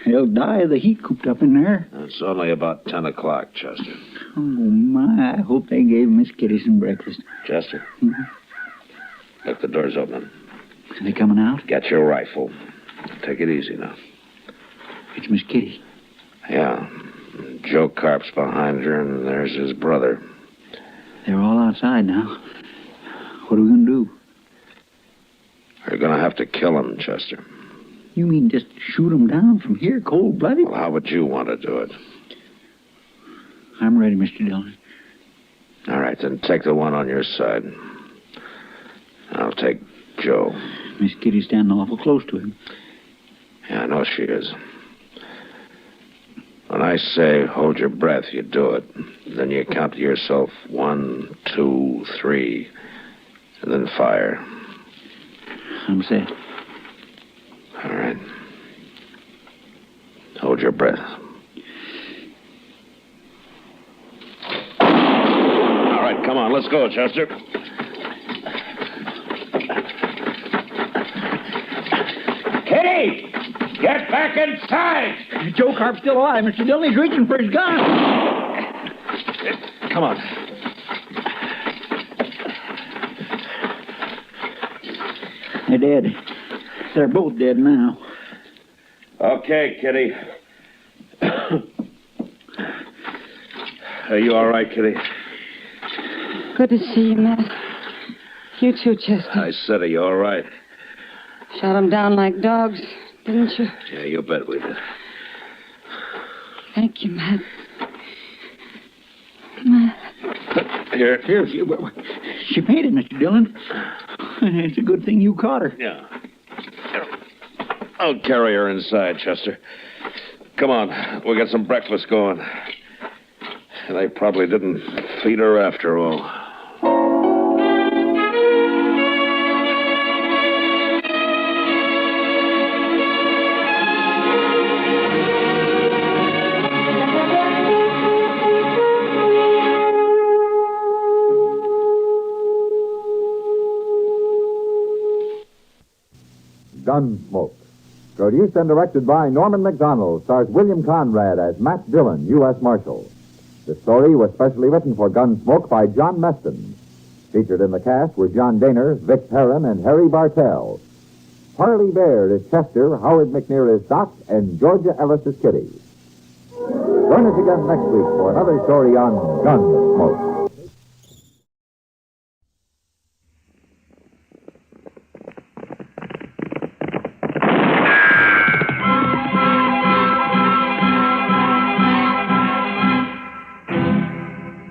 They'll die of the heat cooped up in there.
It's only about 10 o'clock, Chester.
Oh, my. I hope they gave Miss Kitty some breakfast.
Chester? Look, the door's open.
Are they coming out?
Get your rifle. Take it easy now.
It's Miss Kitty.
Yeah. Joe Carp's behind her, and there's his brother.
They're all outside now. What are we going to do?
You're going to have to kill him, Chester.
You mean just shoot them down from here, cold-blooded?
Well, how would you want to do it?
I'm ready, Mr. Dillon.
All right, then take the one on your side. I'll take Joe.
Miss Kitty's standing awful close to him.
Yeah, I know she is. When I say hold your breath, you do it. Then you count to yourself 1, 2, 3, and then fire.
I'm set.
All right. Hold your breath. All right, come on, let's go, Chester.
Kitty! Get back inside! Joe Carp's still alive, Mr. Dillon. He's reaching for his gun.
Come on.
They're dead. They're both dead now.
Okay, Kitty. Are you all right, Kitty?
Good to see you, Matt. You too, Chester.
I said, are you all right?
Shot them down like dogs, didn't you?
Yeah, you bet we did.
Thank you, Matt. Matt.
Here.
She fainted, Mr. Dillon. It's a good thing you caught her.
Yeah. I'll carry her inside, Chester. Come on, we'll get some breakfast going. They probably didn't feed her after all.
Gunsmoke. Produced and directed by Norman McDonald, stars William Conrad as Matt Dillon, U.S. Marshal. The story was specially written for Gunsmoke by John Meston. Featured in the cast were John Daner, Vic Perrin, and Harry Bartell. Harley Baird is Chester, Howard McNear is Doc, and Georgia Ellis is Kitty. Join us again next week for another story on Gunsmoke.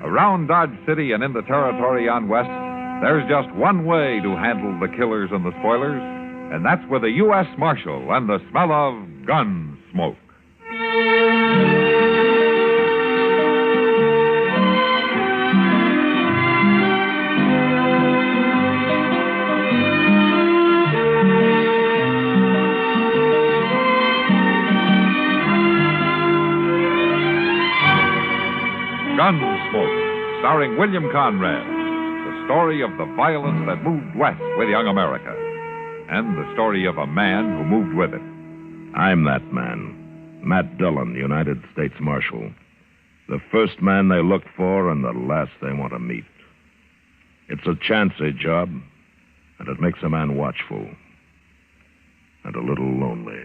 Around Dodge City and in the territory on West, there's just one way to handle the killers and the spoilers, and that's with a U.S. Marshal and the smell of gun smoke. Gunsmoke, starring William Conrad, the story of the violence that moved west with young America, and the story of a man who moved with it.
I'm that man, Matt Dillon, United States Marshal. The first man they look for and the last they want to meet. It's a chancy job, and it makes a man watchful and a little lonely.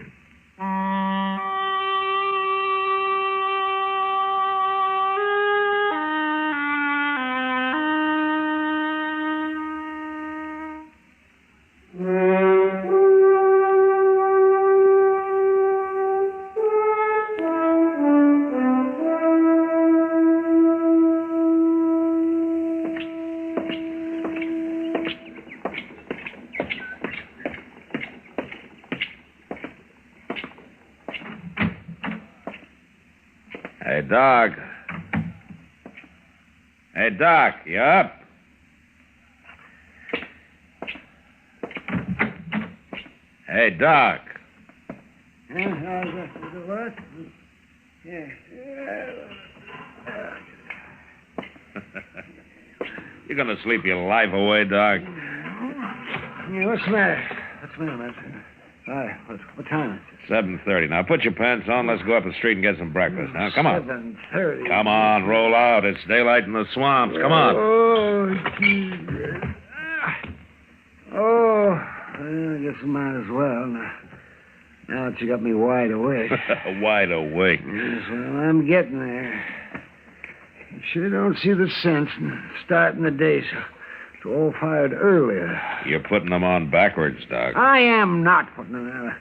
Doc. Hey, Doc, you up? Hey, Doc.
What? Yeah.
You gonna sleep your life away, Doc?
Yeah, what's the matter? What's the matter, man? All right, what time is it?
7:30. Now, put your pants on. Let's go up the street and get some breakfast. Now, come on.
7:30.
Come on, roll out. It's daylight in the swamps. Come on.
Oh, Jesus. Oh, well, I guess I might as well. Now that you got me wide awake.
Wide awake.
Yes, well, I'm getting there. You sure don't see the sense in starting the day so all fired earlier.
You're putting them on backwards, Doc.
I am not putting them out.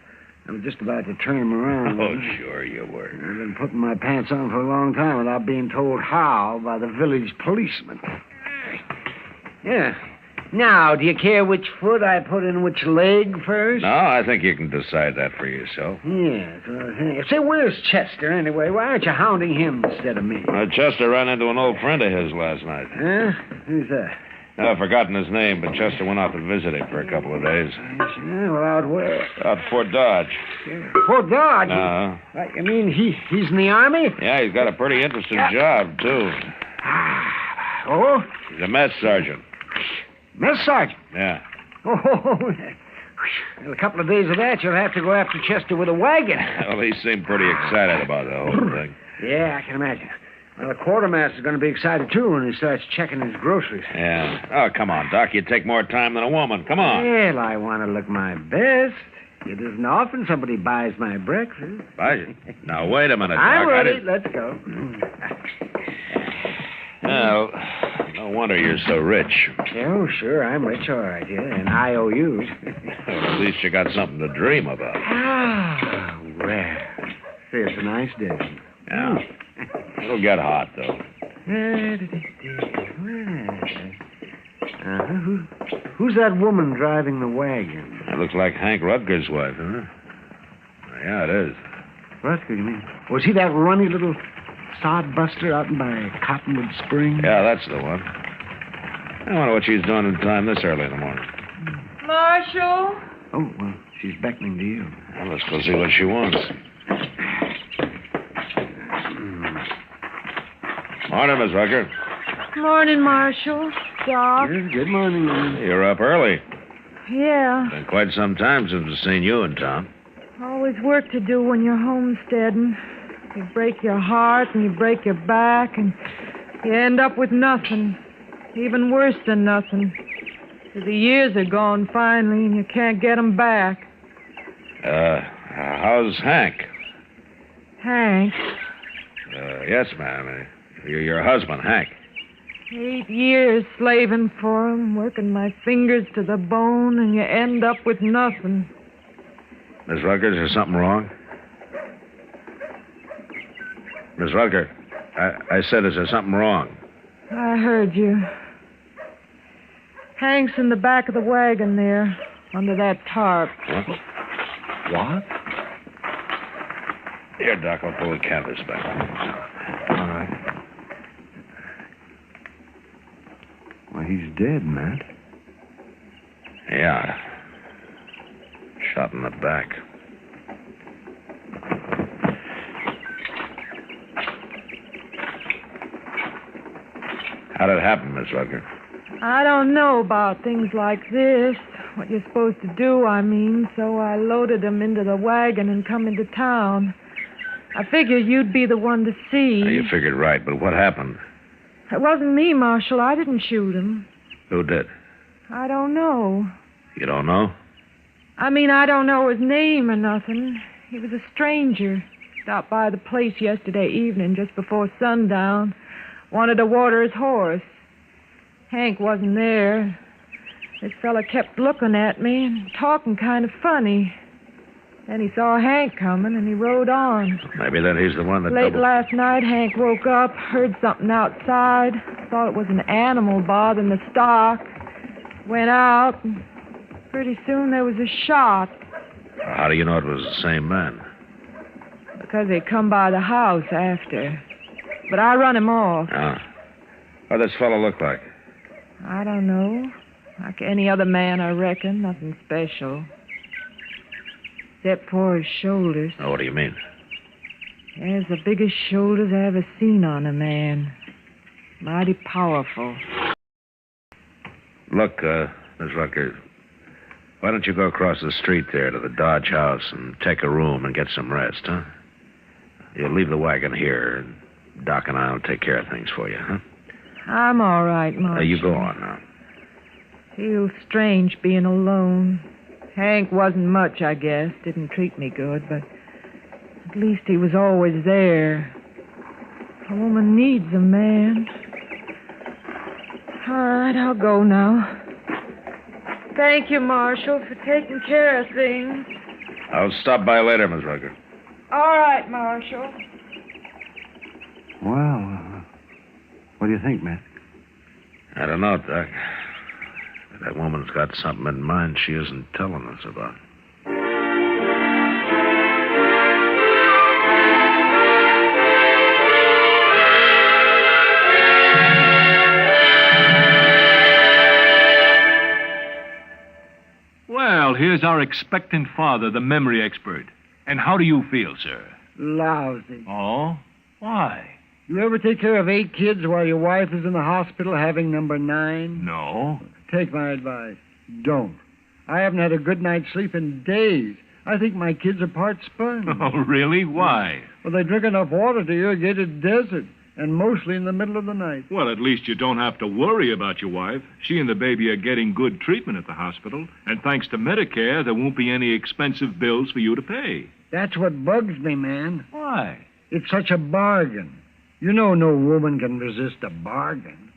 I'm just about to turn them around.
Oh, sure you were.
I've been putting my pants on for a long time without being told how by the village policeman. Yeah. Now, do you care which foot I put in which leg first?
No, I think you can decide that for yourself.
Yeah. Say, where's Chester anyway? Why aren't you hounding him instead of me?
Chester ran into an old friend of his last night.
Huh? Who's that?
I've forgotten his name, but Chester went out to visit him for a couple of days.
Yeah, well, out where?
Out Fort Dodge.
Fort Dodge?
Uh-huh.
You mean he's in the Army?
Yeah, he's got a pretty interesting job, too.
Oh?
He's a mess sergeant.
Mess sergeant?
Yeah.
Oh, well, a couple of days of that, you'll have to go after Chester with a wagon.
Well, he seemed pretty excited about the whole thing.
Yeah, I can imagine. Well, the quartermaster's going to be excited, too, when he starts checking his groceries.
Yeah. Oh, come on, Doc. You take more time than a woman. Come on.
Well, I want to look my best. It isn't often somebody buys my breakfast.
Buys it? Now, wait a minute, Doc.
I'm ready. Let's go.
Well, no wonder you're so rich.
Oh, sure, I'm rich, all right, yeah, and IOUs.
Well, at least you got something to dream about.
Ah, well, see, it's a nice day.
Yeah. It'll get hot, though.
Who's that woman driving the wagon?
It looks like Hank Rutger's wife, huh? Yeah, it is.
Rutger, you mean? Was he that runny little sodbuster out by Cottonwood Springs?
Yeah, that's the one. I wonder what she's doing in time this early in the morning.
Marshal?
Oh, well, she's beckoning to you.
Well, let's go see what she wants. Morning, Miss Rucker.
Morning, Marshal. Doc.
Good morning.
You're up early.
Yeah.
Been quite some time since I've seen you in town.
Always work to do when you're homesteading. You break your heart and you break your back and you end up with nothing. Even worse than nothing. The years are gone finally and you can't get them back.
How's Hank?
Hank?
Yes, ma'am. Your husband, Hank.
8 years slaving for him, working my fingers to the bone, and you end up with nothing.
Miss Rutger, is there something wrong? Miss Rutger, I said, is there something wrong?
I heard you. Hank's in the back of the wagon there, under that tarp.
What? Here, Doc, I'll pull the canvas back.
All right. Well, he's dead, Matt.
Yeah. Shot in the back. How'd it happen, Miss Rutger?
I don't know about things like this. What you're supposed to do, I mean. So I loaded him into the wagon and come into town. I figured you'd be the one to see.
You figured right, but what happened?
It wasn't me, Marshal. I didn't shoot him.
Who did?
I don't know.
You don't know?
I mean, I don't know his name or nothing. He was a stranger. Stopped by the place yesterday evening just before sundown. Wanted to water his horse. Hank wasn't there. This fella kept looking at me and talking kind of funny. Then he saw Hank coming and he rode on.
Maybe then he's the one that
Late last night, Hank woke up, heard something outside, thought it was an animal bothering the stock. Went out, and pretty soon there was a shot.
How do you know it was the same man?
Because they come by the house after.
but I run him off.
Oh. What does this fellow look like?
I don't know. Like any other man, I reckon. Nothing special. Except for his shoulders.
Oh, what do you mean?
He has the biggest shoulders I ever seen on a man. Mighty powerful.
Look, Miss Rucker, why don't you go across the street there to the Dodge house and take a room and get some rest, huh? You'll leave the wagon here, and Doc and I will take care of things for you, huh?
I'm all right, Marshal.
You go on now.
Feels strange being alone. Hank wasn't much, I guess. Didn't treat me good, but at least he was always there. A woman needs a man. All right, I'll go now. Thank you, Marshal, for taking care of things.
I'll stop by later, Miss Rucker.
All right, Marshal.
Well, what do you think, Matt?
I don't know, Doc. That woman's got something in mind she isn't telling us about.
Well, here's our expectant father, the memory expert. And how do you feel, sir?
Lousy.
Oh? Why?
You ever take care of 8 kids while your wife is in the hospital having number 9?
No.
Take my advice. Don't. I haven't had a good night's sleep in days. I think my kids are part sponge.
Oh, really? Why?
Well, they drink enough water to irrigate a desert, and mostly in the middle of the night.
Well, at least you don't have to worry about your wife. She and the baby are getting good treatment at the hospital, and thanks to Medicare, there won't be any expensive bills for you to pay.
That's what bugs me, man.
Why?
It's such a bargain. You know no woman can resist a bargain.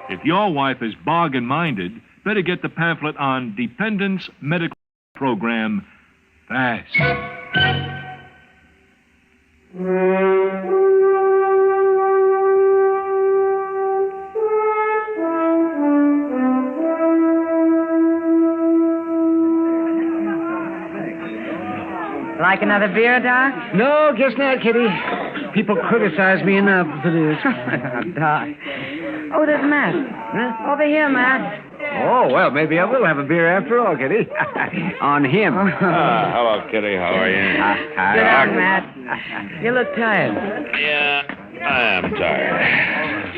If your wife is bargain-minded, better get the pamphlet on Dependents Medical Program fast.
Like another beer, Doc?
No, guess not, Kitty. People criticize me enough as it is.
Doc. Oh, there's Matt. Huh? Over here, Matt.
Oh, well, maybe I will have a beer after all, Kitty. On him.
Hello, Kitty. How are you?
Sit down, Matt. You look tired.
Yeah, I am tired.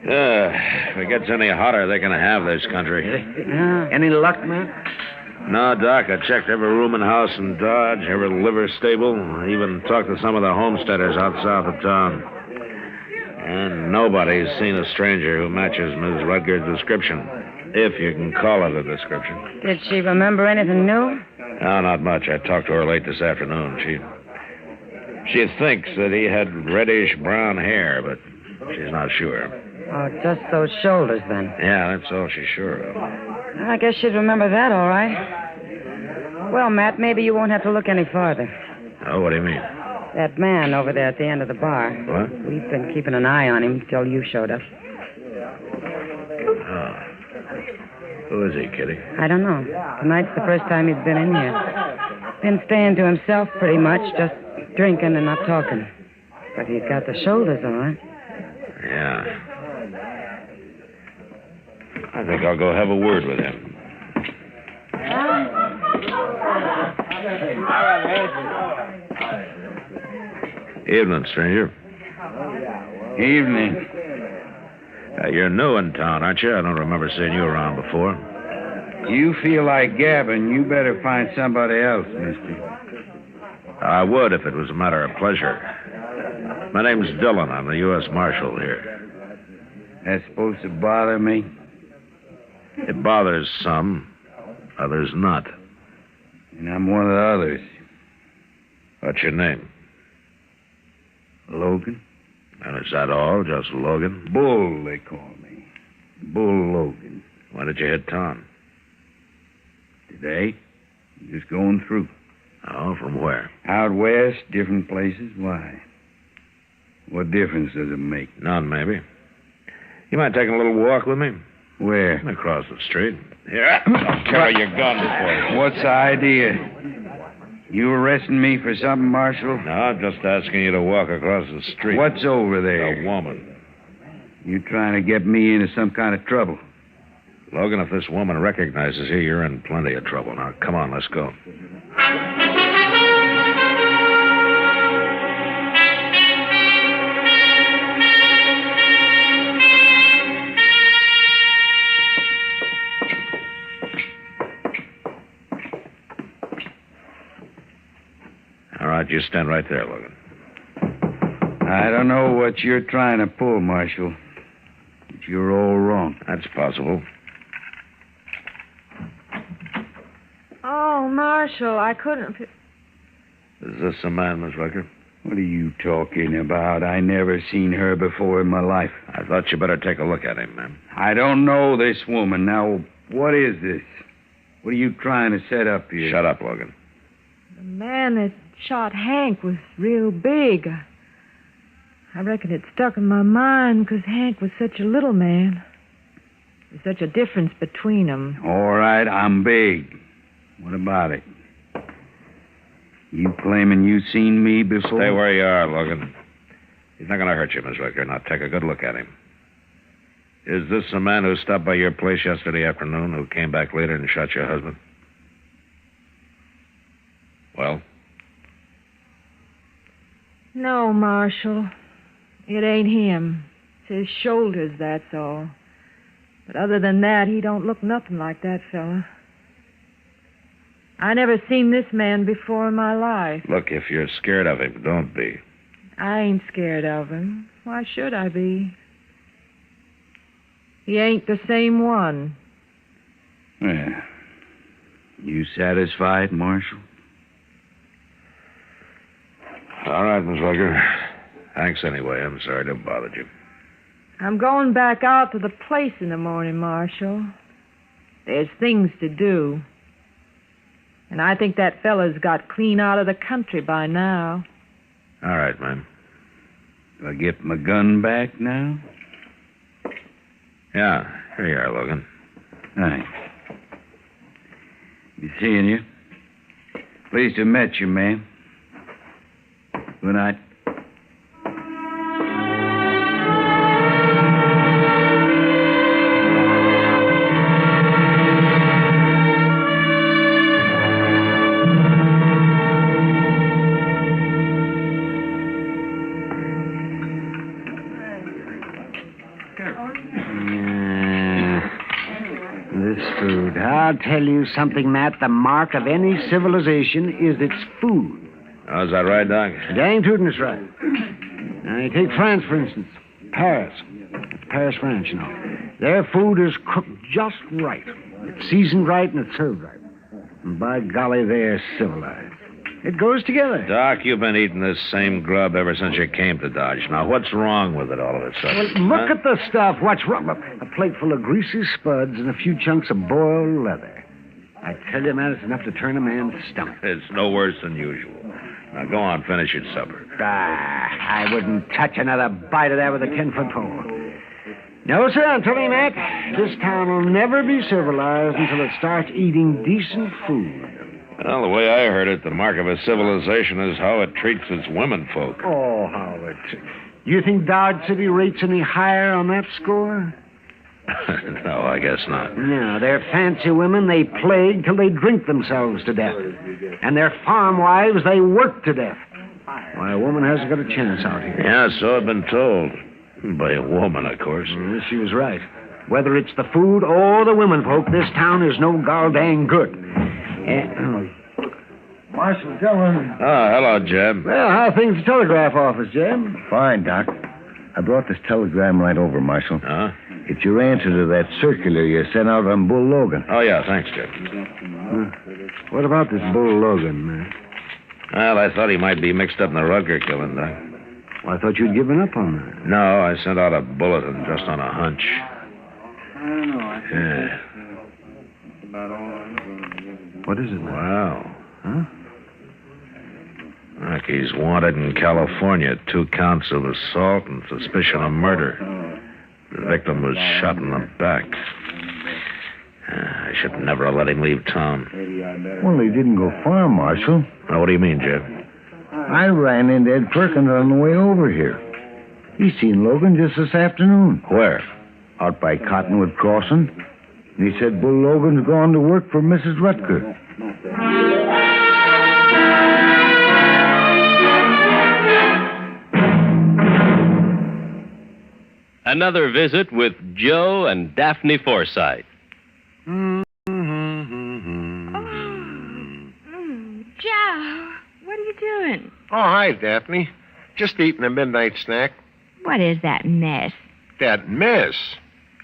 If it gets any hotter, they're going to have this country.
Any luck, Matt?
No, Doc. I checked every rooming house in Dodge, every liver stable. I even talked to some of the homesteaders out south of town. And nobody's seen a stranger who matches Ms. Rutger's description, if you can call it a description.
Did she remember anything new?
No, not much. I talked to her late this afternoon. She thinks that he had reddish-brown hair, but she's not sure.
Oh, just those shoulders, then.
Yeah, that's all she's sure of.
I guess she'd remember that, all right. Well, Matt, maybe you won't have to look any farther.
Oh, what do you mean?
That man over there at the end of the bar.
What?
We've been keeping an eye on him till you showed up.
Oh. Who is he, Kitty?
I don't know. Tonight's the first time he's been in here. Been staying to himself pretty much, just drinking and not talking. But he's got the shoulders, all right.
Yeah. I think I'll go have a word with him. Evening, stranger.
Evening.
You're new in town, aren't you? I don't remember seeing you around before.
You feel like gabbing, you better find somebody else, mister.
I would if it was a matter of pleasure. My name's Dillon. I'm the U.S. Marshal here.
That's supposed to bother me?
It bothers some, others not.
And I'm one of the others.
What's your name?
Logan.
And is that all? Just Logan?
Bull, they call me. Bull Logan.
When did you hit town?
Today. Just going through.
Oh, from where?
Out west, different places. Why? What difference does it make?
None, maybe. You mind taking a little walk with me?
Where?
Across the street. Here, I'll carry your gun for you.
What's the idea? You arresting me for something, Marshal?
No, I'm just asking you to walk across the street.
What's over there?
A woman.
You trying to get me into some kind of trouble?
Logan, if this woman recognizes you, you're in plenty of trouble. Now, come on, let's go. All right, you stand right there, Logan.
I don't know what you're trying to pull, Marshal. But you're all wrong.
That's possible.
Oh, Marshal, I couldn't...
Is this the man, Miss Rucker?
What are you talking about? I never seen her before in my life.
I thought you better take a look at him, man.
I don't know this woman. Now, what is this? What are you trying to set up here?
Shut up, Logan.
The man that shot Hank was real big. I reckon it stuck in my mind because Hank was such a little man. There's such a difference between them.
All right, I'm big. What about it? You claiming you seen me before?
Stay where you are, Logan. He's not going to hurt you, Miss Rucker. Now, take a good look at him. Is this the man who stopped by your place yesterday afternoon, who came back later and shot your husband? Well?
No, Marshal. It ain't him. It's his shoulders, that's all. But other than that, he don't look nothing like that fella. I never seen this man before in my life.
Look, if you're scared of him, don't be.
I ain't scared of him. Why should I be? He ain't the same one.
Well, you satisfied, Marshal?
All right, Miss Rucker. Thanks anyway. I'm sorry to have bothered you.
I'm going back out to the place in the morning, Marshal. There's things to do. And I think that fella's got clean out of the country by now.
All right, man.
Do I get my gun back now?
Yeah, here you are, Logan.
Thanks. Be seeing you. Pleased to have met you, man. Good night.
I'll tell you something, Matt. The mark of any civilization is its food.
Oh, is that right, Doc?
Dang tootin' it's right. Now, you take France, for instance. Paris. It's Paris, France, you know. Their food is cooked just right. It's seasoned right and it's served right. And by golly, they're civilized. It goes together.
Doc, you've been eating this same grub ever since you came to Dodge. Now, what's wrong with it all of a sudden?
Well, look at the stuff. What's wrong? A plate full of greasy spuds and a few chunks of boiled leather. I tell you, man, it's enough to turn a man's stomach.
It's no worse than usual. Now, go on, finish your supper.
I wouldn't touch another bite of that with a 10-foot pole. No, sir, I'm telling you, Mac, this town will never be civilized until it starts eating decent food.
Well, the way I heard it, the mark of a civilization is how it treats its women folk.
Oh, how it... You think Dodge City rates any higher on that score?
No, I guess not.
No, they're fancy women. They plague till they drink themselves to death. And their farm wives, they work to death. Why, a woman hasn't got a chance out here.
Yeah, so I've been told. By a woman, of course.
She was right. Whether it's the food or the women folk, this town is no gall-dang good.
Marshal Dillon.
Oh, hello, Jeb.
Well, how are things at the telegraph office, Jeb?
Fine, Doc. I brought this telegram right over, Marshal.
Huh?
It's your answer to that circular you sent out on Bull Logan.
Oh, yeah, thanks, Jeb.
What about this Bull Logan, man?
Well, I thought he might be mixed up in the Rutger killing, Doc.
Well, I thought you'd given up on that.
No, I sent out a bulletin just on a hunch. Yeah.
What is it, man?
Wow.
Huh?
Look, he's wanted in California. 2 counts of assault and suspicion of murder. The victim was shot in the back. I should never have let him leave town.
Well, he didn't go far, Marshal.
Now, what do you mean, Jed?
I ran into Ed Perkins on the way over here. He seen Logan just this afternoon.
Where?
Out by Cottonwood Crossing. And he said Bull Logan's gone to work for Mrs. Rutger.
Another visit with Joe and Daphne Forsythe.
Mm-hmm.
Joe, what are you doing?
Oh, hi, Daphne. Just eating a midnight snack.
What is that mess?
That mess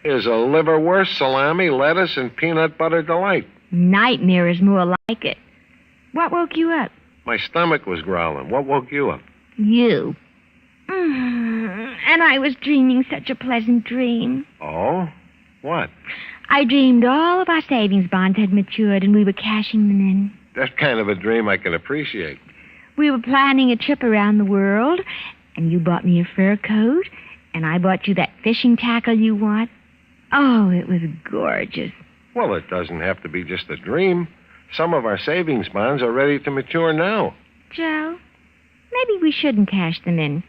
is a liverwurst, salami, lettuce, and peanut butter delight.
Nightmare is more like it. What woke you up?
My stomach was growling. What woke you up?
You. And I was dreaming such a pleasant dream.
Oh? What?
I dreamed all of our savings bonds had matured and we were cashing them in.
That's kind of a dream I can appreciate.
We were planning a trip around the world, and you bought me a fur coat, and I bought you that fishing tackle you want. Oh, it was gorgeous.
Well, it doesn't have to be just a dream. Some of our savings bonds are ready to mature now.
Joe, maybe we shouldn't cash them in.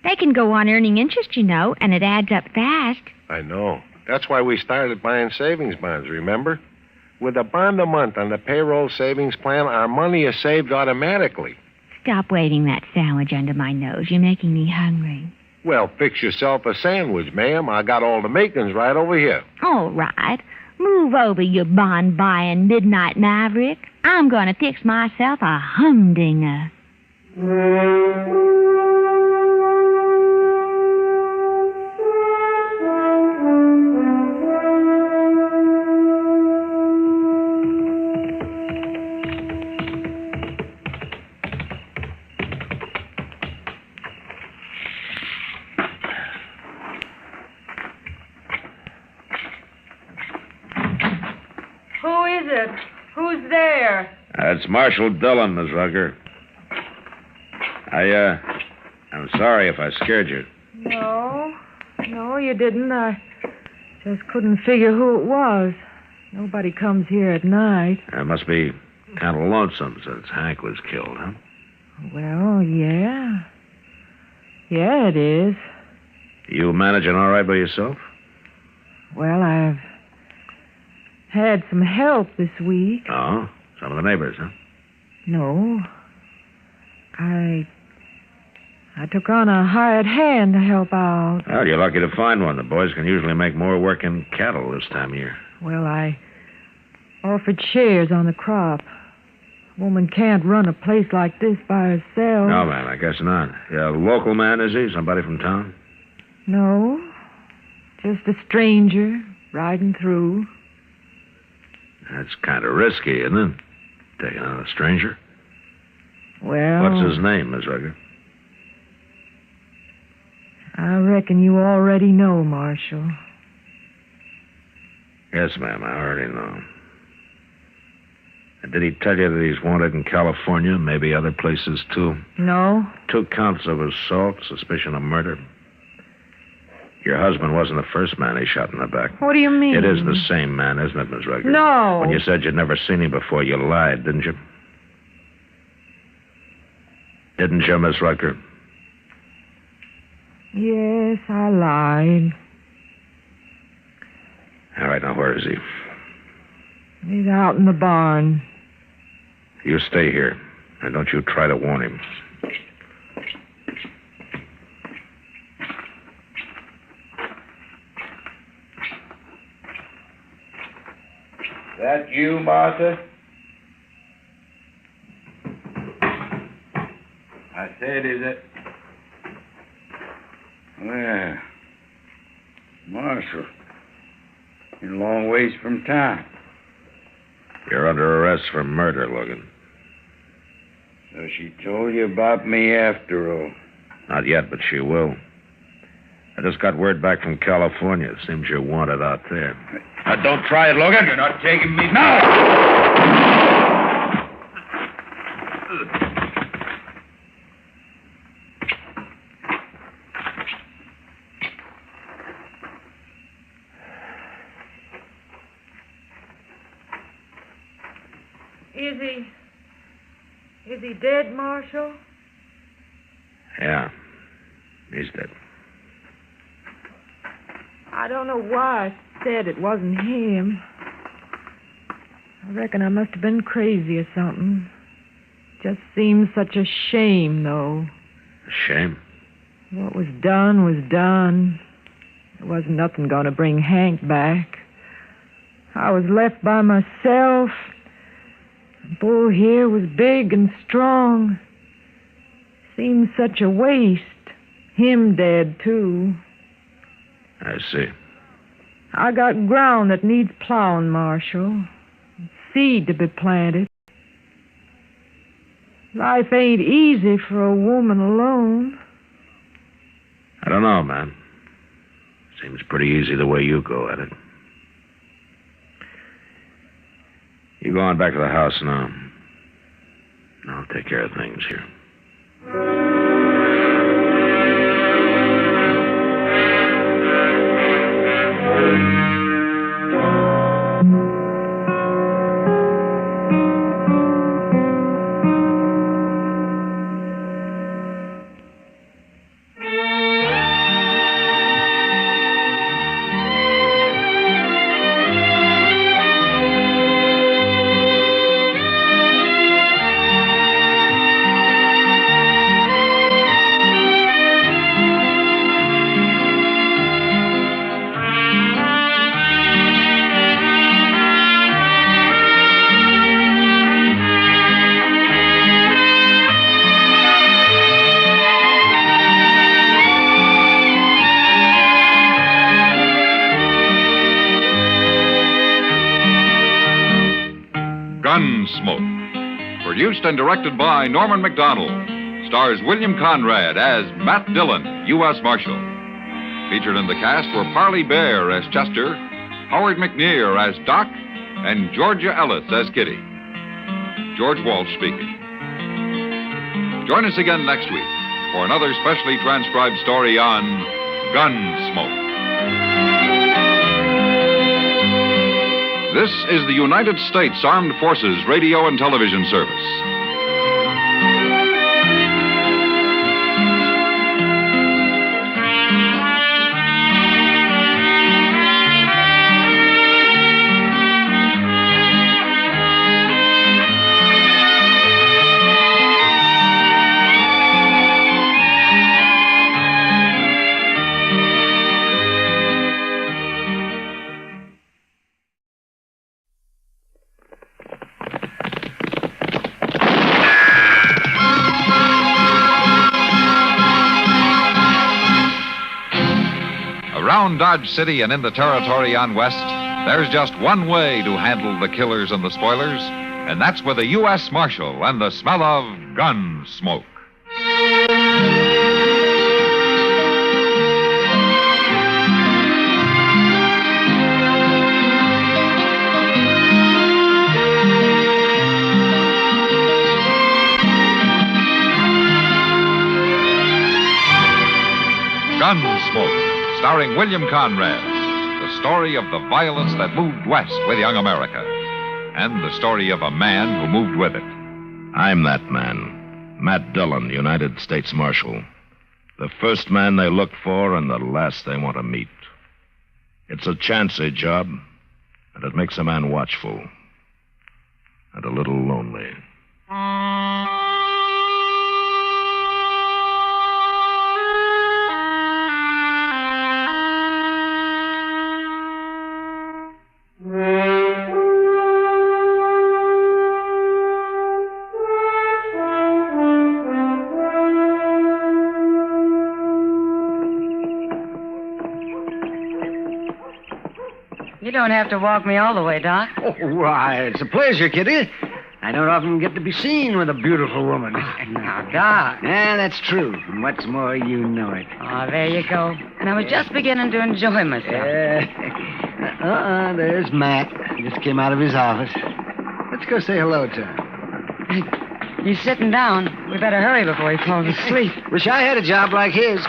They can go on earning interest, you know, and it adds up fast.
I know. That's why we started buying savings bonds, remember? With a bond a month on the payroll savings plan, our money is saved automatically.
Stop waving that sandwich under my nose. You're making me hungry.
Well, fix yourself a sandwich, ma'am. I got all the makings right over here.
All right. Move over, you bond-buying midnight maverick. I'm going to fix myself a humdinger.
Who is it? Who's there?
It's Marshal Dillon, Miss Rutger. I'm sorry if I scared you.
No, you didn't. I just couldn't figure who it was. Nobody comes here at night.
It must be kind of lonesome since Hank was killed, huh?
Well, yeah. Yeah, it is.
You managing all right by yourself?
Well, I've had some help this week.
Oh, some of the neighbors, huh?
No. I took on a hired hand to help out.
Well, you're lucky to find one. The boys can usually make more work in cattle this time of year.
Well, I offered shares on the crop. A woman can't run a place like this by herself.
No, man, I guess not. Yeah, a local man, is he? Somebody from town?
No. Just a stranger riding through.
That's kind of risky, isn't it? Taking on a stranger.
Well...
What's his name, Miss Rutger?
I reckon you already know, Marshal.
Yes, ma'am, I already know. And did he tell you that he's wanted in California, maybe other places, too?
No.
2 counts of assault, suspicion of murder. Your husband wasn't the first man he shot in the back.
What do you mean?
It is the same man, isn't it, Miss Rutger?
No.
When you said you'd never seen him before, you lied, didn't you? Didn't you, Miss Rutger?
Yes, I lied.
All right, now where is he?
He's out in the barn.
You stay here, and don't you try to warn him.
That you, Martha? I said, is it? Well, Marshal, you're a long ways from town.
You're under arrest for murder, Logan.
So she told you about me after all.
Not yet, but she will. I just got word back from California. Seems you're wanted out there.
Now, don't try it, Logan. You're not taking me now.
Is he dead, Marshal?
Yeah, he's dead.
I don't know why I said it wasn't him. I reckon I must have been crazy or something. Just seems such a shame, though.
A shame?
What was done was done. There wasn't nothing going to bring Hank back. I was left by myself. Bull here was big and strong. Seems such a waste. Him dead, too.
I see.
I got ground that needs plowing, Marshal. Seed to be planted. Life ain't easy for a woman alone.
I don't know, man. Seems pretty easy the way you go at it. You go on back to the house now. I'll take care of things here.
Gunsmoke. Produced and directed by Norman Macdonald. Stars William Conrad as Matt Dillon, U.S. Marshal. Featured in the cast were Parley Bear as Chester, Howard McNear as Doc, and Georgia Ellis as Kitty. George Walsh speaking. Join us again next week for another specially transcribed story on Gunsmoke. This is the United States Armed Forces Radio and Television Service. Around Dodge City and in the territory on West, there's just one way to handle the killers and the spoilers, and that's with a U.S. Marshal and the smell of gun smoke. Gunsmoke. Starring William Conrad, the story of the violence that moved west with young America, and the story of a man who moved with it.
I'm that man, Matt Dillon, United States Marshal. The first man they look for and the last they want to meet. It's a chancy job, and it makes a man watchful and a little lonely.
You don't have to walk me all the way, Doc.
Oh, why, it's a pleasure, Kitty. I don't often get to be seen with a beautiful woman.
Now, Doc.
Yeah, that's true. And what's more, you know it.
Oh, there you go. And I was just beginning to enjoy myself.
There's Matt. Just came out of his office. Let's go say hello to him.
He's sitting down. We better hurry before he falls asleep.
Wish I had a job like his.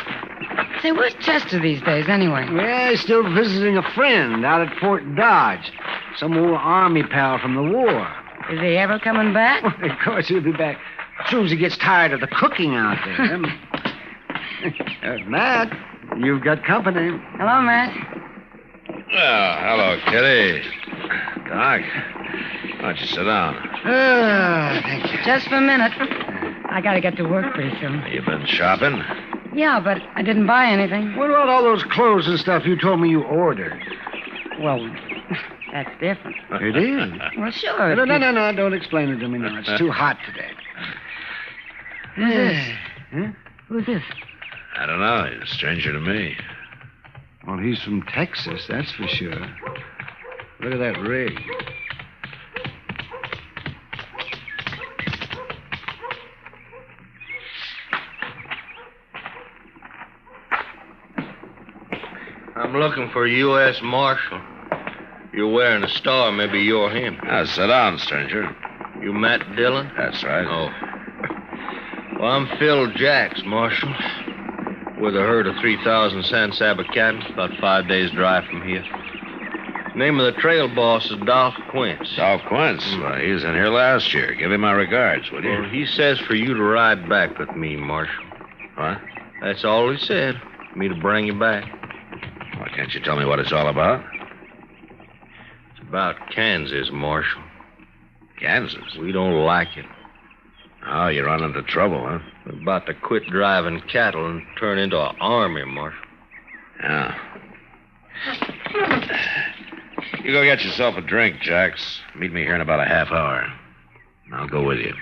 Say, where's Chester these days, anyway?
Yeah, he's still visiting a friend out at Fort Dodge. Some old army pal from the war.
Is he ever coming back?
Well, of course he'll be back as soon as he gets tired of the cooking out there. Matt, you've got company.
Hello, Matt.
Well, hello, Kitty. Doc, why don't you sit down?
Thank you.
Just for a minute. I gotta get to work pretty soon.
You been shopping?
Yeah, but I didn't buy anything.
What about all those clothes and stuff you told me you ordered?
Well, that's different.
It is.
Well, sure.
No, don't explain it to me now. It's too hot today.
Who's this?
Huh?
Who's this?
I don't know. He's a stranger to me.
Well, he's from Texas, that's for sure. Look at that rig.
I'm looking for U.S. Marshal. You're wearing a star. Maybe you're him.
Sit down, stranger.
You Matt Dillon?
That's right.
Oh. Well, I'm Phil Jacks, Marshal. With a herd of 3,000 San Saba cattle, about 5 days' drive from here. Name of the trail boss is Dolph Quince.
Dolph Quince? Well, he was in here last year. Give him my regards, will you?
Well, he says for you to ride back with me, Marshal.
What?
That's all he said. Me to bring you back.
Well, can't you tell me what it's all about?
It's about Kansas, Marshal.
Kansas?
We don't like it.
Oh, you're running into trouble, huh?
We're about to quit driving cattle and turn into an army, Marshal.
Yeah. You go get yourself a drink, Jacks. Meet me here in about a half hour. I'll go with you.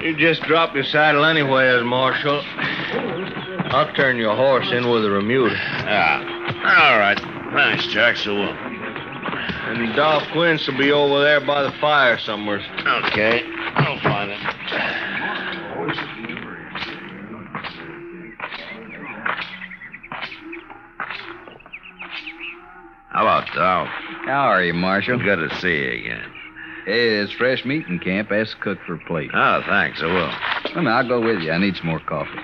You just drop your saddle anywhere, Marshal. I'll turn your horse in with a remuda.
All right. Thanks, Jacks. I will.
And Dolph Quince will be over there by the fire somewhere.
Okay. I'll find it. Hello, Dolph.
How are you, Marshal?
Good to see you again.
Hey, it's fresh meat in camp. Ask the cook for a plate.
Oh, thanks. I will.
Well, now, I'll go with you. I need some more coffee.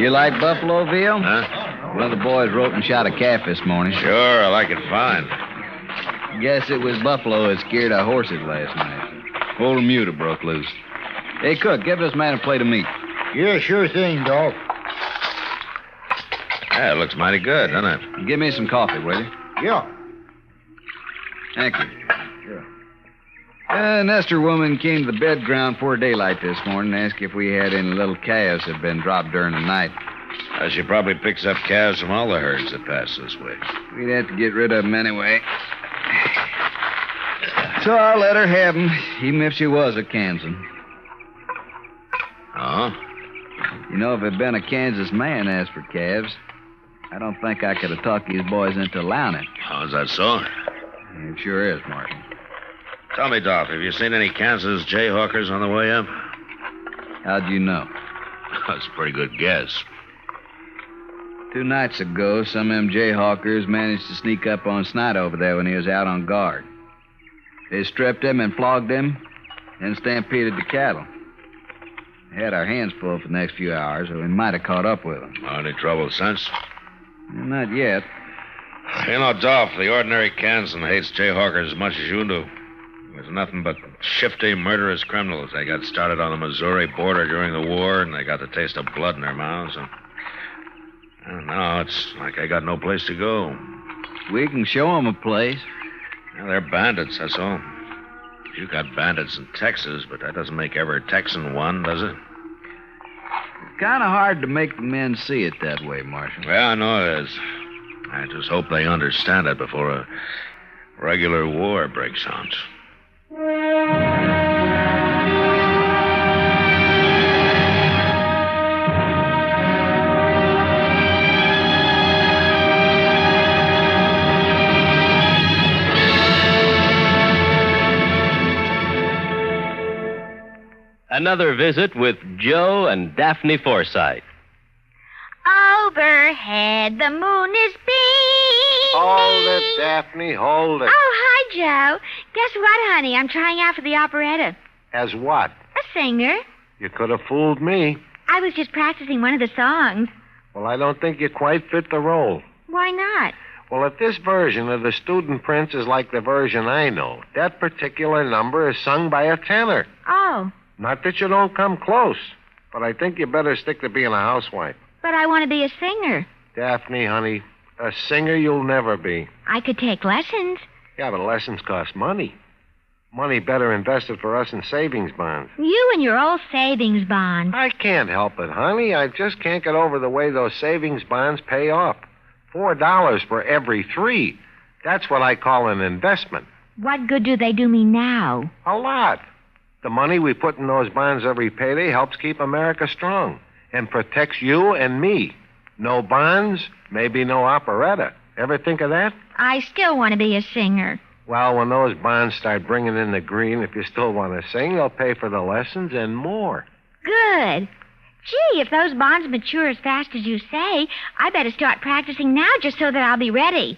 You like buffalo veal?
Huh?
One of the boys wrote and shot a calf this morning.
Sure, I like it fine.
Guess it was buffalo that scared our horses last night. Whole remuda broke loose. Hey, cook, give this man a plate of meat.
Yeah, sure thing, Dolph.
Yeah, it looks mighty good, doesn't it?
Give me some coffee, will you?
Yeah.
Thank you. Nestor woman came to the bed ground before daylight this morning and asked if we had any little calves that had been dropped during the night.
She probably picks up calves from all the herds that pass this way.
We'd have to get rid of them anyway. So I'll let her have them, even if she was a Kansan.
Oh?
You know, if it had been a Kansas man asked for calves, I don't think I could have talked these boys into allowing it.
Oh, is that so?
It sure is, Marshal.
Tell me, Dolph, have you seen any Kansas jayhawkers on the way up?
How'd you know?
That's a pretty good guess.
2 nights ago, some of them jayhawkers managed to sneak up on Snyder over there when he was out on guard. They stripped him and flogged him, and stampeded the cattle. We had our hands full for the next few hours, or we might have caught up with them.
Any trouble since?
Not yet.
You know, Dolph, the ordinary Kansan hates jayhawkers as much as you do. There's nothing but shifty, murderous criminals. They got started on the Missouri border during the war, and they got the taste of blood in their mouths. And now it's like I got no place to go.
We can show them a place.
Yeah, they're bandits, that's all. You got bandits in Texas, but that doesn't make every Texan one, does it?
It's kind of hard to make the men see it that way, Marshal.
Yeah, I know it is. I just hope they understand it before a regular war breaks out.
Another visit with Joe and Daphne Forsythe.
Overhead, the moon is beaming.
Hold it, Daphne, hold it.
Oh, hi, Joe. Guess what, honey? I'm trying out for the operetta.
As what?
A singer.
You could have fooled me.
I was just practicing one of the songs.
Well, I don't think you quite fit the role.
Why not?
Well, if this version of the Student Prince is like the version I know, that particular number is sung by a tenor.
Oh,
Not that you don't come close, but I think you better stick to being a housewife.
but I want to be a singer.
Daphne, honey, a singer you'll never be.
I could take lessons.
Yeah, but lessons cost money. Money better invested for us in savings bonds.
You and your old savings bond.
I can't help it, honey. I just can't get over the way those savings bonds pay off. $4 for every 3. That's what I call an investment.
What good do they do me now?
A lot. The money we put in those bonds every payday helps keep America strong and protects you and me. No bonds, maybe no operetta. Ever think of that?
I still want to be a singer.
Well, when those bonds start bringing in the green, if you still want to sing, they'll pay for the lessons and more.
Good. Gee, if those bonds mature as fast as you say, I better start practicing now just so that I'll be ready.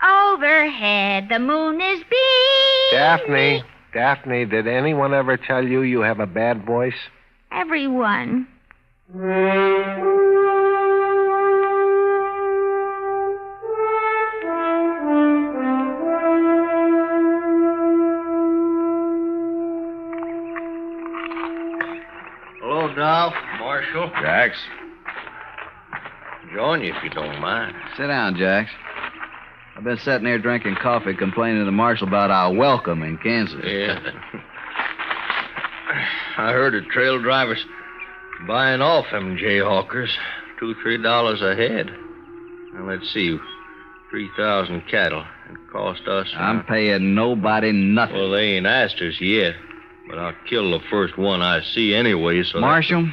Overhead, the moon is beaming.
Daphne, did anyone ever tell you you have a bad voice?
Everyone.
Hello, Dolph. Marshal.
Jax.
Join you if you don't mind.
Sit down, Jax. I've been sitting here drinking coffee, complaining to the marshal about our welcome in Kansas.
Yeah. I heard the trail drivers buying off them jayhawkers, $2-3 a head. Now, let's see, 3,000 cattle. It cost us...
I'm paying nobody nothing.
Well, they ain't asked us yet, but I'll kill the first one I see anyway, so...
Marshal,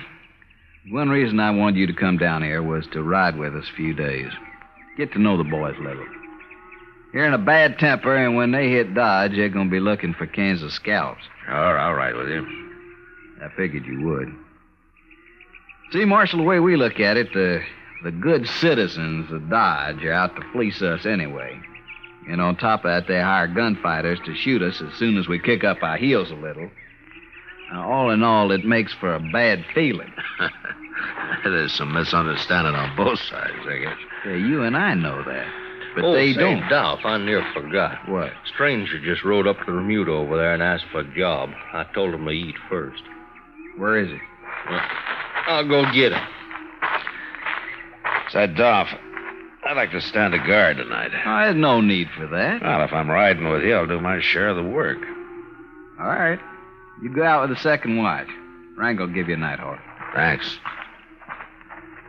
one reason I wanted you to come down here was to ride with us a few days. Get to know the boys a little. You're in a bad temper, and when they hit Dodge, they're going to be looking for Kansas scalps.
All right with you.
I figured you would. See, Marshal, the way we look at it, the good citizens of Dodge are out to fleece us anyway. And on top of that, they hire gunfighters to shoot us as soon as we kick up our heels a little. Now, all in all, it makes for a bad feeling.
There's some misunderstanding on both sides, I guess.
Yeah, you and I know that. But
they
they don't.
Dolph, I near forgot.
What?
Stranger just rode up to the Remuda over there and asked for a job. I told him to eat first.
Where is he?
Well, I'll go get him.
Say, Dolph, I'd like to stand a guard tonight.
Oh, there's no need for that.
Well, if I'm riding with you, I'll do my share of the work.
All right. You go out with the second watch. Rango will give you a night horse.
Thanks.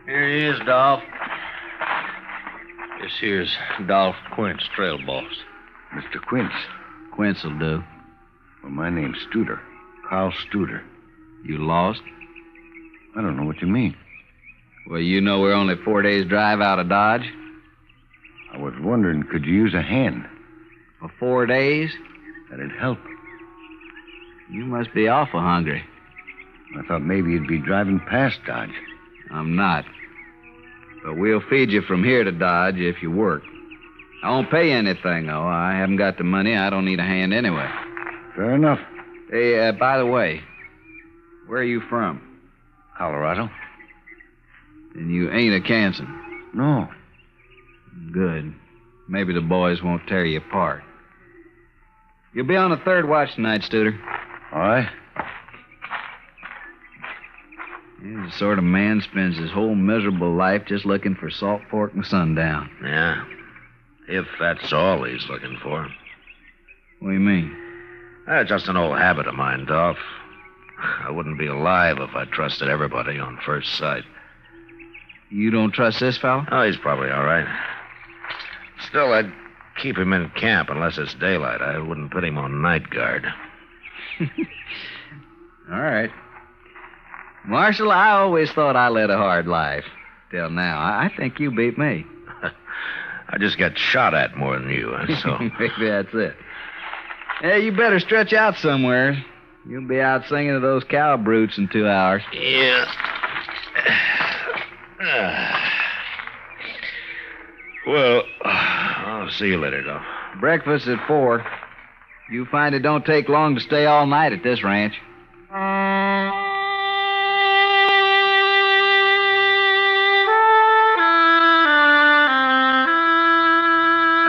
Here he is, Dolph. This here's Dolph Quint's trail boss.
Mr. Quince.
Quince will do.
Well, my name's Studer. Carl Studer.
You lost?
I don't know what you mean.
Well, you know we're only 4 days' drive out of Dodge.
I was wondering, could you use a hand?
For 4 days?
That'd help.
You must be awful hungry.
I thought maybe you'd be driving past Dodge.
I'm not. But we'll feed you from here to Dodge if you work. I won't pay you anything, though. I haven't got the money. I don't need a hand anyway.
Fair enough.
Hey, by the way, where are you from?
Colorado.
And you ain't a Kansan?
No.
Good. Maybe the boys won't tear you apart. You'll be on the third watch tonight, Studer.
All right.
He's the sort of man spends his whole miserable life just looking for salt pork and sundown.
Yeah. If that's all he's looking for.
What do you mean?
Just an old habit of mine, Dolph. I wouldn't be alive if I trusted everybody on first sight.
You don't trust this fellow?
Oh, he's probably all right. Still, I'd keep him in camp unless it's daylight. I wouldn't put him on night guard.
All right. Marshal, I always thought I led a hard life. Till now. I think you beat me.
I just get shot at more than you, so...
Maybe that's it. Hey, you better stretch out somewhere. You'll be out singing to those cow brutes in 2 hours.
Yeah. Well, I'll see you later, Dolph.
Breakfast at 4. You find it don't take long to stay all night at this ranch.
I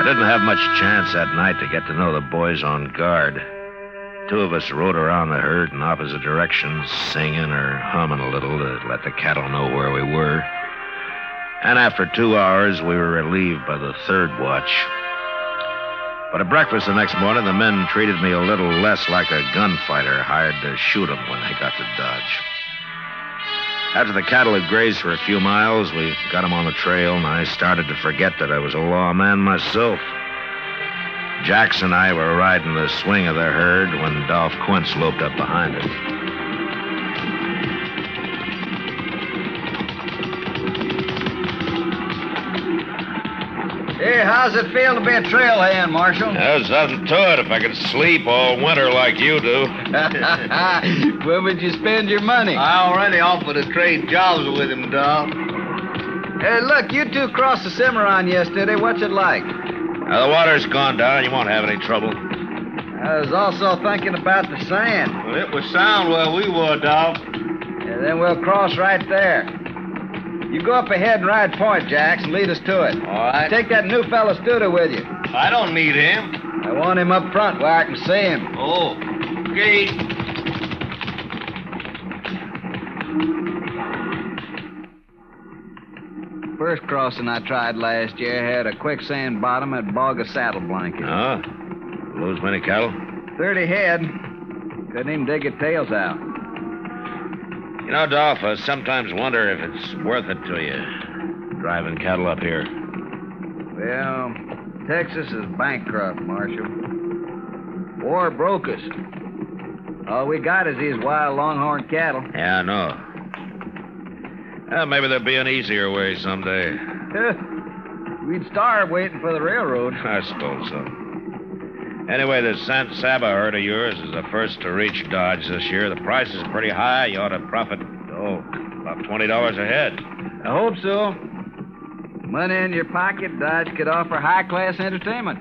didn't have much chance that night to get to know the boys on guard. 2 of us rode around the herd in opposite directions, singing or humming a little to let the cattle know where we were. And after 2 hours, we were relieved by the 3rd watch. But at breakfast the next morning, the men treated me a little less like a gunfighter hired to shoot them when they got to Dodge. After the cattle had grazed for a few miles, we got them on the trail, and I started to forget that I was a lawman myself. Jax and I were riding the swing of the herd when Dolph Quince loped up behind us.
Hey, how's it feel to be a trailhand, Marshal?
There's nothing to it if I could sleep all winter like you do.
Where would you spend your money?
I already offered to trade jobs with him, Dolph.
Hey, look, you 2 crossed the Cimarron yesterday. What's it like?
Now, the water's gone down. You won't have any trouble.
I was also thinking about the sand.
Well, it was sound where we were, Dolph.
Yeah, then we'll cross right there. You go up ahead and ride point, Jax, and lead us to it.
All right.
Take that new fella Studer with you.
I don't need him.
I want him up front where I can see him.
Oh, okay.
First crossing I tried last year had a quicksand bottom and bog of saddle blanket.
Oh? Lose many cattle?
30 head. Couldn't even dig your tails out.
You know, Dolph, I sometimes wonder if it's worth it to you, driving cattle up here.
Well, Texas is bankrupt, Marshal. War broke us. All we got is these wild longhorn cattle.
Yeah, I know. Well, maybe there'll be an easier way someday.
We'd starve waiting for the railroad.
I suppose so. Anyway, the San Saba herd of yours is the first to reach Dodge this year. The price is pretty high. You ought to profit, about $20 a head.
I hope so. Money in your pocket, Dodge could offer high-class entertainment.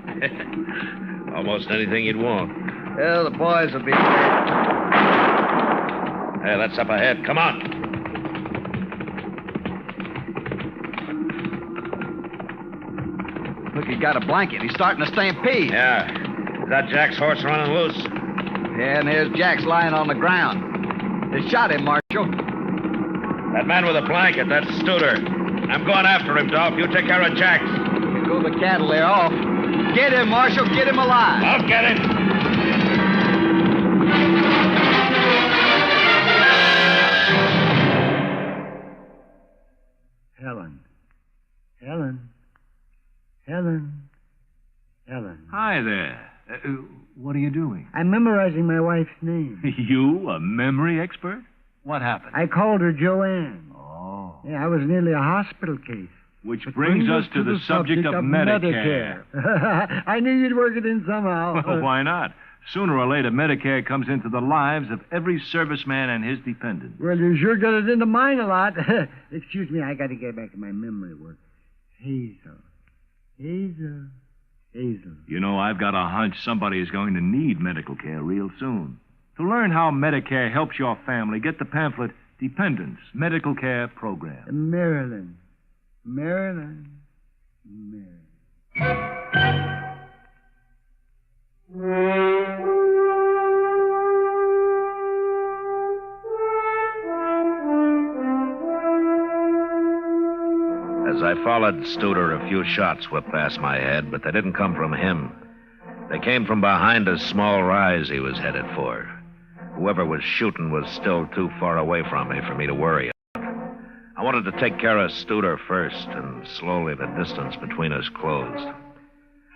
Almost anything you'd want.
Well, the boys will be there.
Hey, that's up ahead. Come on.
Look, he's got a blanket. He's starting to stampede.
Yeah. Is that Jack's horse running loose?
Yeah, and there's Jack's lying on the ground. They shot him, Marshal.
That man with a blanket, that's Studer. I'm going after him, Dolph. You take care of Jax.
Here go the cattle. They're off. Get him, Marshal. Get him alive.
I'll get him.
Helen.
Hi there. What are you doing?
I'm memorizing my wife's name.
You, a memory expert? What happened?
I called her Joanne.
Oh.
Yeah, I was nearly a hospital case.
Which brings us to the subject of Medicare.
I knew you'd work it in somehow.
Well, why not? Sooner or later, Medicare comes into the lives of every serviceman and his dependents.
Well, you sure got it into mine a lot. Excuse me, I got to get back to my memory work. Hazel.
You know, I've got a hunch somebody is going to need medical care real soon. To learn how Medicare helps your family, get the pamphlet Dependents Medical Care Program.
Maryland.
As I followed Studer, a few shots whipped past my head, but they didn't come from him. They came from behind a small rise he was headed for. Whoever was shooting was still too far away from me for me to worry about. I wanted to take care of Studer first, and slowly the distance between us closed.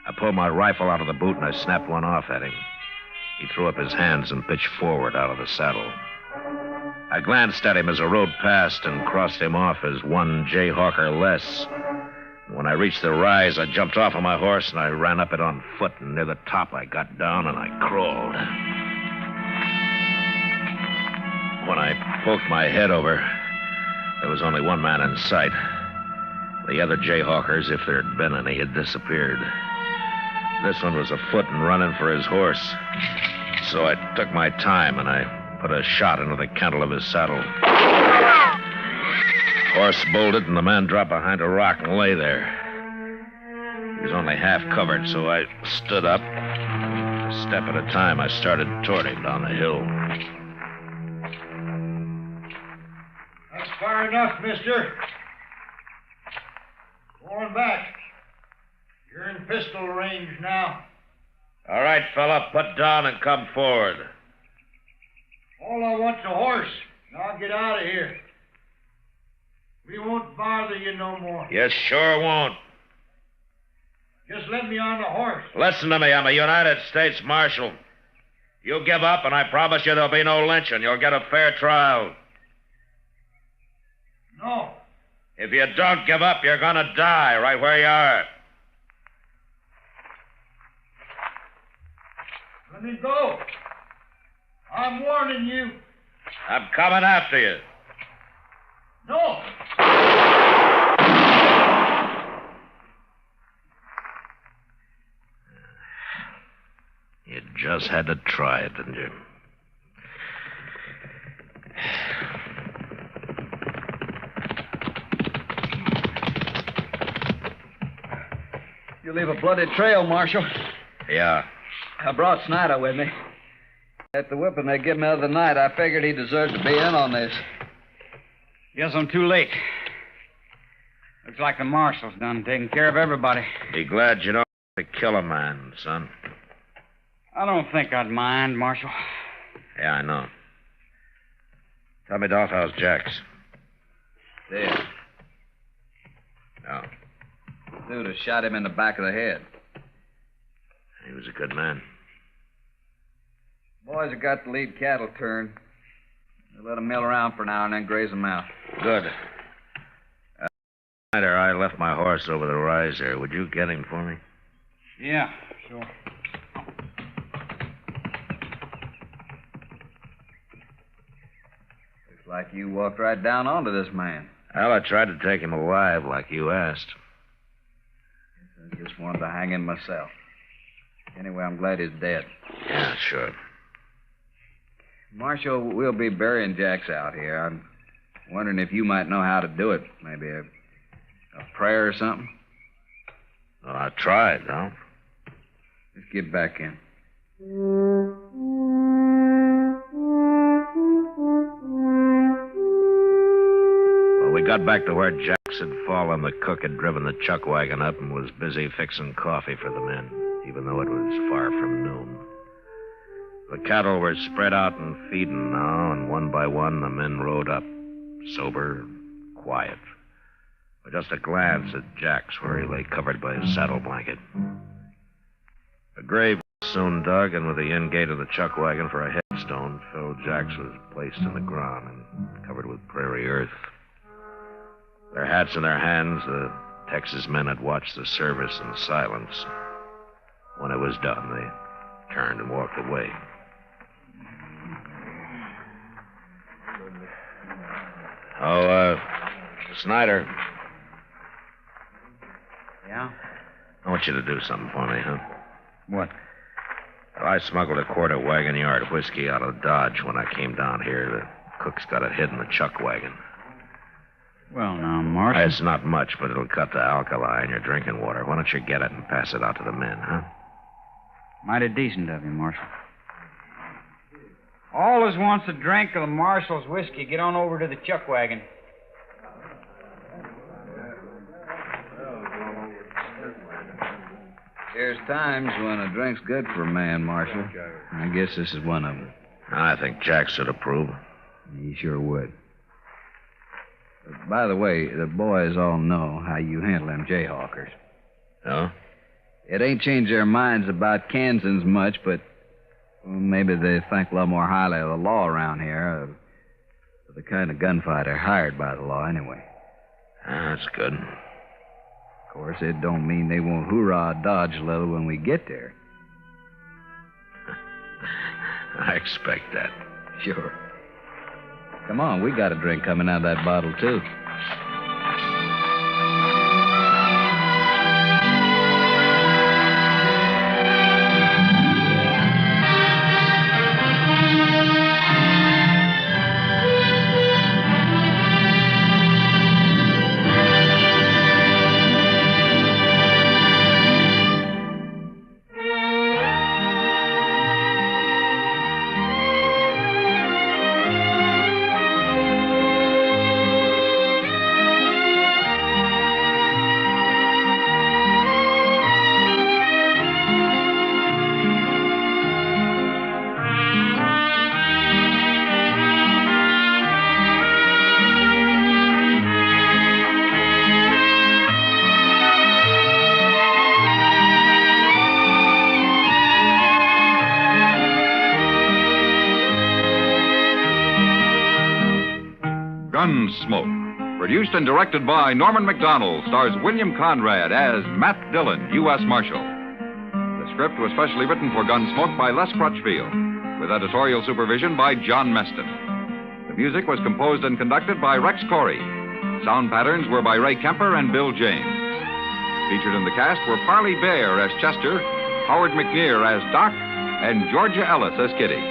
I pulled my rifle out of the boot and I snapped one off at him. He threw up his hands and pitched forward out of the saddle. I glanced at him as I rode past and crossed him off as one jayhawker less. When I reached the rise, I jumped off of my horse and I ran up it on foot, and near the top I got down and I crawled. When I poked my head over, there was only one man in sight. The other jayhawkers, if there had been any, had disappeared. This one was afoot and running for his horse. So I took my time and I put a shot into the cantle of his saddle. Horse bolted and the man dropped behind a rock and lay there. He was only half covered, so I stood up. A step at a time, I started toward him down the hill.
That's far enough, mister. Going back. You're in pistol range now.
All right, fella, put down and come forward.
All I want's a horse. Now I'll get out of here. We won't bother you no more.
You sure won't.
Just let me on the horse.
Listen to me, I'm a United States Marshal. You give up, and I promise you there'll be no lynching. You'll get a fair trial.
No.
If you don't give up, you're gonna die right where you are.
Let me go. I'm warning you.
I'm coming after you.
No.
You just had to try it, didn't you?
You leave a bloody trail, Marshal.
Yeah.
I brought Snyder with me. At the whipping they give me the other night, I figured he deserved to be in on this.
Guess I'm too late. Looks like the marshal's done taking care of everybody.
Be glad you don't have to kill a man, son.
I don't think I'd mind, Marshal.
Yeah, I know. Tell me, Dolph, how's Jax?
Dead.
No.
Dude has shot him in the back of the head.
He was a good man.
Boys have got the lead cattle turned. They let them mill around for now and then graze them out.
Good. Snyder, I left my horse over the rise there. Would you get him for me?
Yeah, sure.
Looks like you walked right down onto this man.
Well, I tried to take him alive like you asked.
I just wanted to hang him myself. Anyway, I'm glad he's dead.
Yeah, sure.
Marshal, we'll be burying Jax out here. I'm wondering if you might know how to do it. Maybe a prayer or something?
Well, I tried, no?
Just get back in.
Well, we got back to where Jax had fallen. The cook had driven the chuck wagon up and was busy fixing coffee for the men, even though it was far from noon. The cattle were spread out and feeding now, and one by one the men rode up, sober, quiet. With just a glance at Jax, where he lay covered by his saddle blanket. A grave was soon dug, and with the end gate of the chuck wagon for a headstone, Phil Jax was placed in the ground and covered with prairie earth. Their hats in their hands, the Texas men had watched the service in silence. When it was done, they turned and walked away. Oh, Snyder.
Yeah?
I want you to do something for me, huh?
What?
Well, I smuggled a quart of wagon yard whiskey out of Dodge when I came down here. The cook's got it hid in the chuck wagon.
Well, now, Marshal.
It's not much, but it'll cut the alkali in your drinking water. Why don't you get it and pass it out to the men, huh?
Mighty decent of you, Marshal. Always wants a drink of the Marshal's whiskey. Get on over to the chuck wagon.
There's times when a drink's good for a man, Marshal. I guess this is one of them.
I think Jack should approve.
He sure would. By the way, the boys all know how you handle them jayhawkers.
Oh?
It ain't changed their minds about Kansans much, but maybe they think a lot more highly of the law around here. The kind of gunfighter hired by the law, anyway.
That's good.
Of course, it don't mean they won't hoorah Dodge a little when we get there.
I expect that.
Sure. Come on, we got a drink coming out of that bottle, too.
Gunsmoke, produced and directed by Norman Macdonald, stars William Conrad as Matt Dillon, U.S. Marshal. The script was specially written for Gunsmoke by Les Crutchfield, with editorial supervision by John Meston. The music was composed and conducted by Rex Corey. Sound patterns were by Ray Kemper and Bill James. Featured in the cast were Parley Bear as Chester, Howard McNear as Doc, and Georgia Ellis as Kitty.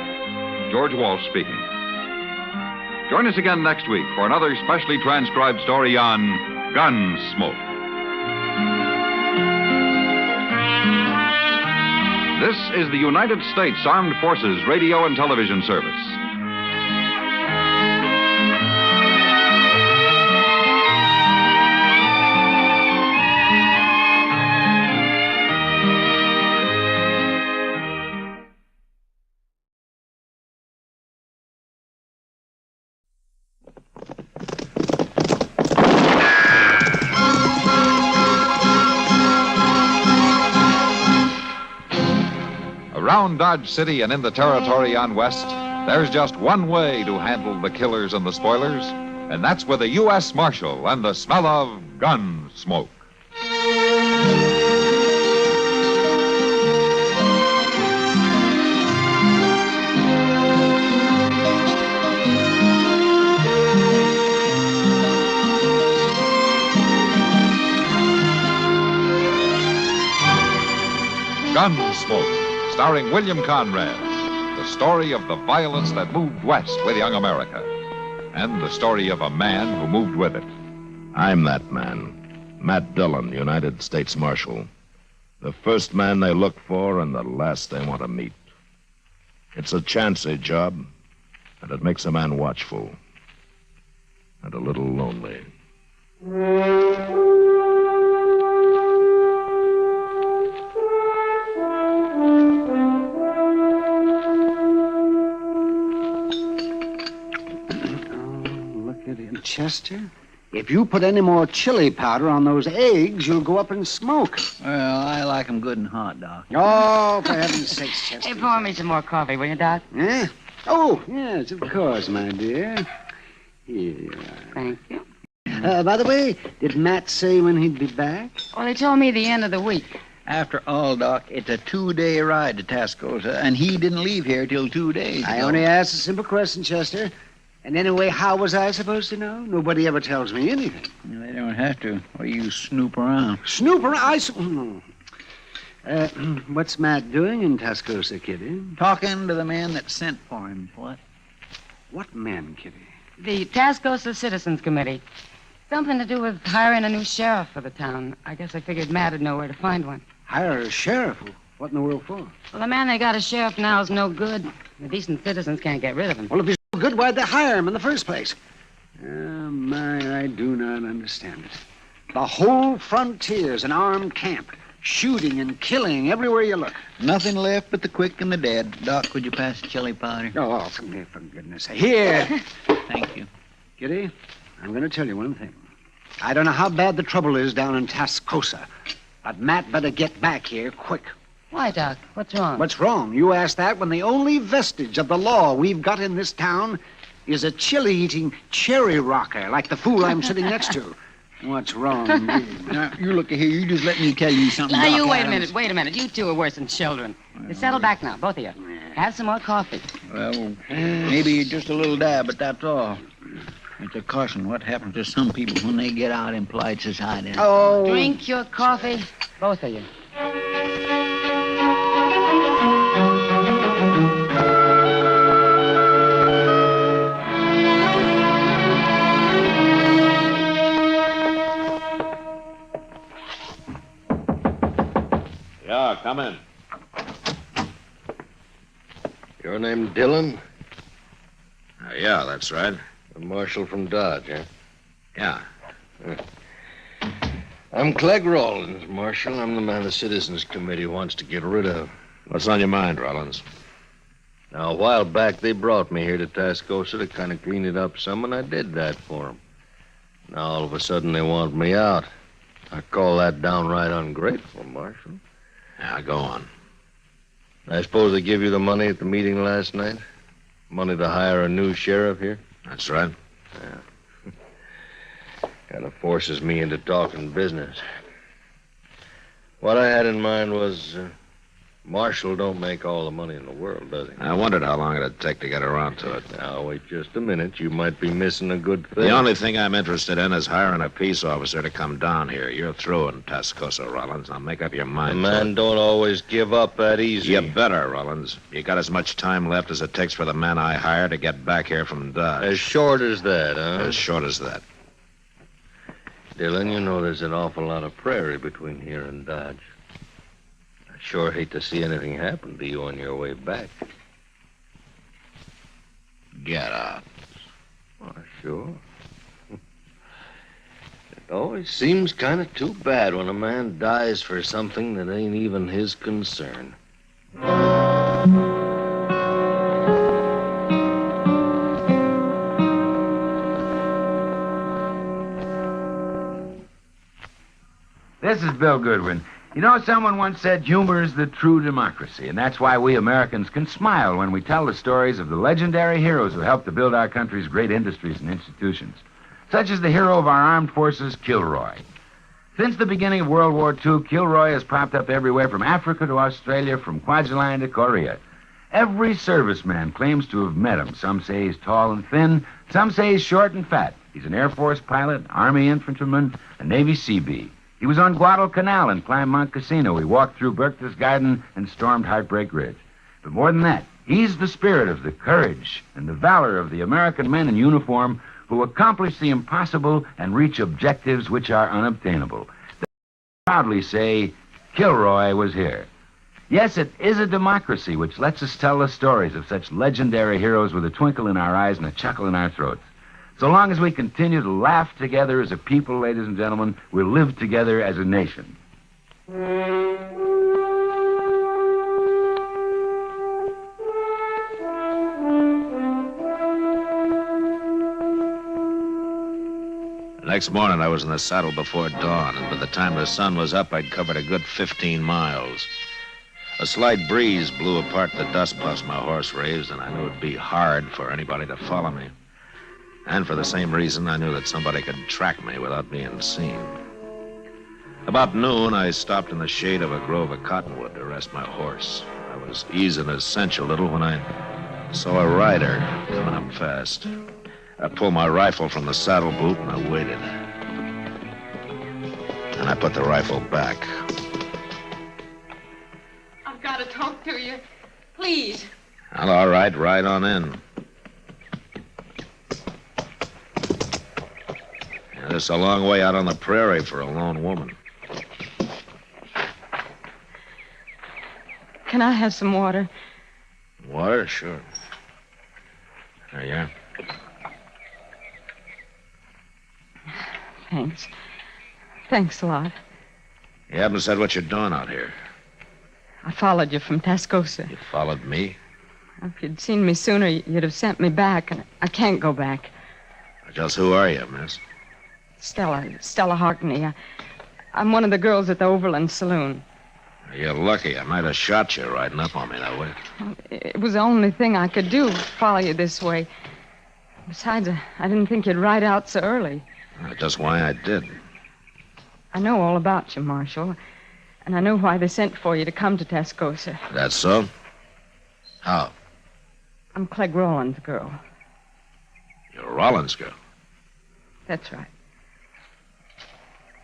George Walsh speaking. Join us again next week for another specially transcribed story on Gunsmoke. This is the United States Armed Forces Radio and Television Service.
Around Dodge City and in the territory on West, there's just one way to handle the killers and the spoilers, and that's with a U.S. Marshal and the smell of gun smoke. Gunsmoke, starring William Conrad, the story of the violence that moved west with young America, and the story of a man who moved with it.
I'm that man, Matt Dillon, United States Marshal. The first man they look for and the last they want to meet. It's a chancy job, and it makes a man watchful and a little lonely.
Chester, if you put any more chili powder on those eggs, you'll go up in smoke.
Well, I like 'em good and hot, Doc.
Oh, for heaven's sakes, Chester.
Hey, pour me some more coffee, will you, Doc?
Eh? Oh, yes, of course, my dear. Here you are.
Thank you.
By the way, did Matt say when he'd be back?
Well, they told me the end of the week.
After all, Doc, it's a 2-day ride to Tascosa, and he didn't leave here till 2 days
I
ago.
only asked a simple question, Chester. And anyway, how was I supposed to know? Nobody ever tells me anything.
They don't have to, or you snoop around.
Snoop around? What's Matt doing in Tascosa, Kitty?
Talking to the man that sent for him. What?
What man, Kitty?
The Tascosa Citizens Committee. Something to do with hiring a new sheriff for the town. I guess I figured Matt would know where to find one.
Hire a sheriff? What in the world for?
Well, the man they got as sheriff now is no good. The decent citizens can't get rid of him.
Well, if he's no good, why'd they hire him in the first place? Oh, my, I do not understand it. The whole frontier's an armed camp. Shooting and killing everywhere you look.
Nothing left but the quick and the dead. Doc, would you pass the chili powder?
Oh, for goodness sake. Here.
Thank you.
Kitty, I'm going to tell you one thing. I don't know how bad the trouble is down in Tascosa, but Matt better get back here quick.
Why, Doc? What's wrong?
What's wrong? You ask that when the only vestige of the law we've got in this town is a chili-eating cherry rocker like the fool I'm sitting next to. What's wrong, indeed?
Now, you look here. You just let me tell you something.
Now,
Doc.
you wait a minute. You two are worse than children. You settle back now, both of you. Have some more coffee.
Well, maybe just a little dab, but that's all. It's a caution what happens to some people when they get out in polite society.
Oh. Drink your coffee, both of you.
Yeah, come in.
Your name Dillon?
Yeah, that's right.
The marshal from Dodge, eh?
Yeah.
I'm Clegg Rawlins, Marshal. I'm the man the Citizens Committee wants to get rid of.
What's on your mind, Rollins?
Now, a while back, they brought me here to Tascosa to kind of clean it up some, and I did that for them. Now, all of a sudden, they want me out. I call that downright ungrateful, Marshal.
Yeah, go on.
I suppose they give you the money at the meeting last night? Money to hire a new sheriff here?
That's right.
Yeah. Kind of forces me into talking business. What I had in mind was, Marshal don't make all the money in the world, does he?
I wondered how long it'd take to get around to it.
Now, wait just a minute. You might be missing a good thing.
The only thing I'm interested in is hiring a peace officer to come down here. You're through in Tascosa, Rollins. Now make up your mind.
A man don't always give up that easy.
You better, Rollins. You got as much time left as it takes for the man I hire to get back here from Dodge.
As short as that, huh?
As short as that.
Dillon, you know there's an awful lot of prairie between here and Dodge. I sure hate to see anything happen to you on your way back.
Get out.
Oh, sure. It always seems kind of too bad when a man dies for something that ain't even his concern.
This is Bill Goodwin. You know, someone once said humor is the true democracy, and that's why we Americans can smile when we tell the stories of the legendary heroes who helped to build our country's great industries and institutions, such as the hero of our armed forces, Kilroy. Since the beginning of World War II, Kilroy has popped up everywhere from Africa to Australia, from Kwajalein to Korea. Every serviceman claims to have met him. Some say he's tall and thin, some say he's short and fat. He's an Air Force pilot, Army infantryman, a Navy Seabee. He was on Guadalcanal and climbed Mount Casino. He walked through Berchtesgaden Garden and stormed Heartbreak Ridge. But more than that, he's the spirit of the courage and the valor of the American men in uniform who accomplish the impossible and reach objectives which are unobtainable. They proudly say, Kilroy was here. Yes, it is a democracy which lets us tell the stories of such legendary heroes with a twinkle in our eyes and a chuckle in our throats. So long as we continue to laugh together as a people, ladies and gentlemen, we'll live together as a nation.
The next morning, I was in the saddle before dawn, and by the time the sun was up, I'd covered a good 15 miles. A slight breeze blew apart the dust puffs my horse raised, and I knew it'd be hard for anybody to follow me. And for the same reason, I knew that somebody could track me without being seen. About noon, I stopped in the shade of a grove of cottonwood to rest my horse. I was easing his cinch a little when I saw a rider coming up fast. I pulled my rifle from the saddle boot and I waited. And I put the rifle back.
I've got to talk to you. Please.
Well, all right, ride on in. It's a long way out on the prairie for a lone woman.
Can I have some water?
Water? Sure. There you are.
Thanks. Thanks a lot.
You haven't said what you're doing out here.
I followed you from Tascosa.
You followed me?
If you'd seen me sooner, you'd have sent me back, and I can't go back.
Just who are you, miss?
Stella Harkney. I'm one of the girls at the Overland Saloon.
You're lucky. I might have shot you riding up on me that way.
It was the only thing I could do, follow you this way. Besides, I didn't think you'd ride out so early.
That's just why I did.
I know all about you, Marshal, and I know why they sent for you to come to Tascosa.
That's so? How?
I'm Clegg Rawlins' girl.
You're Rollins' girl.
That's right.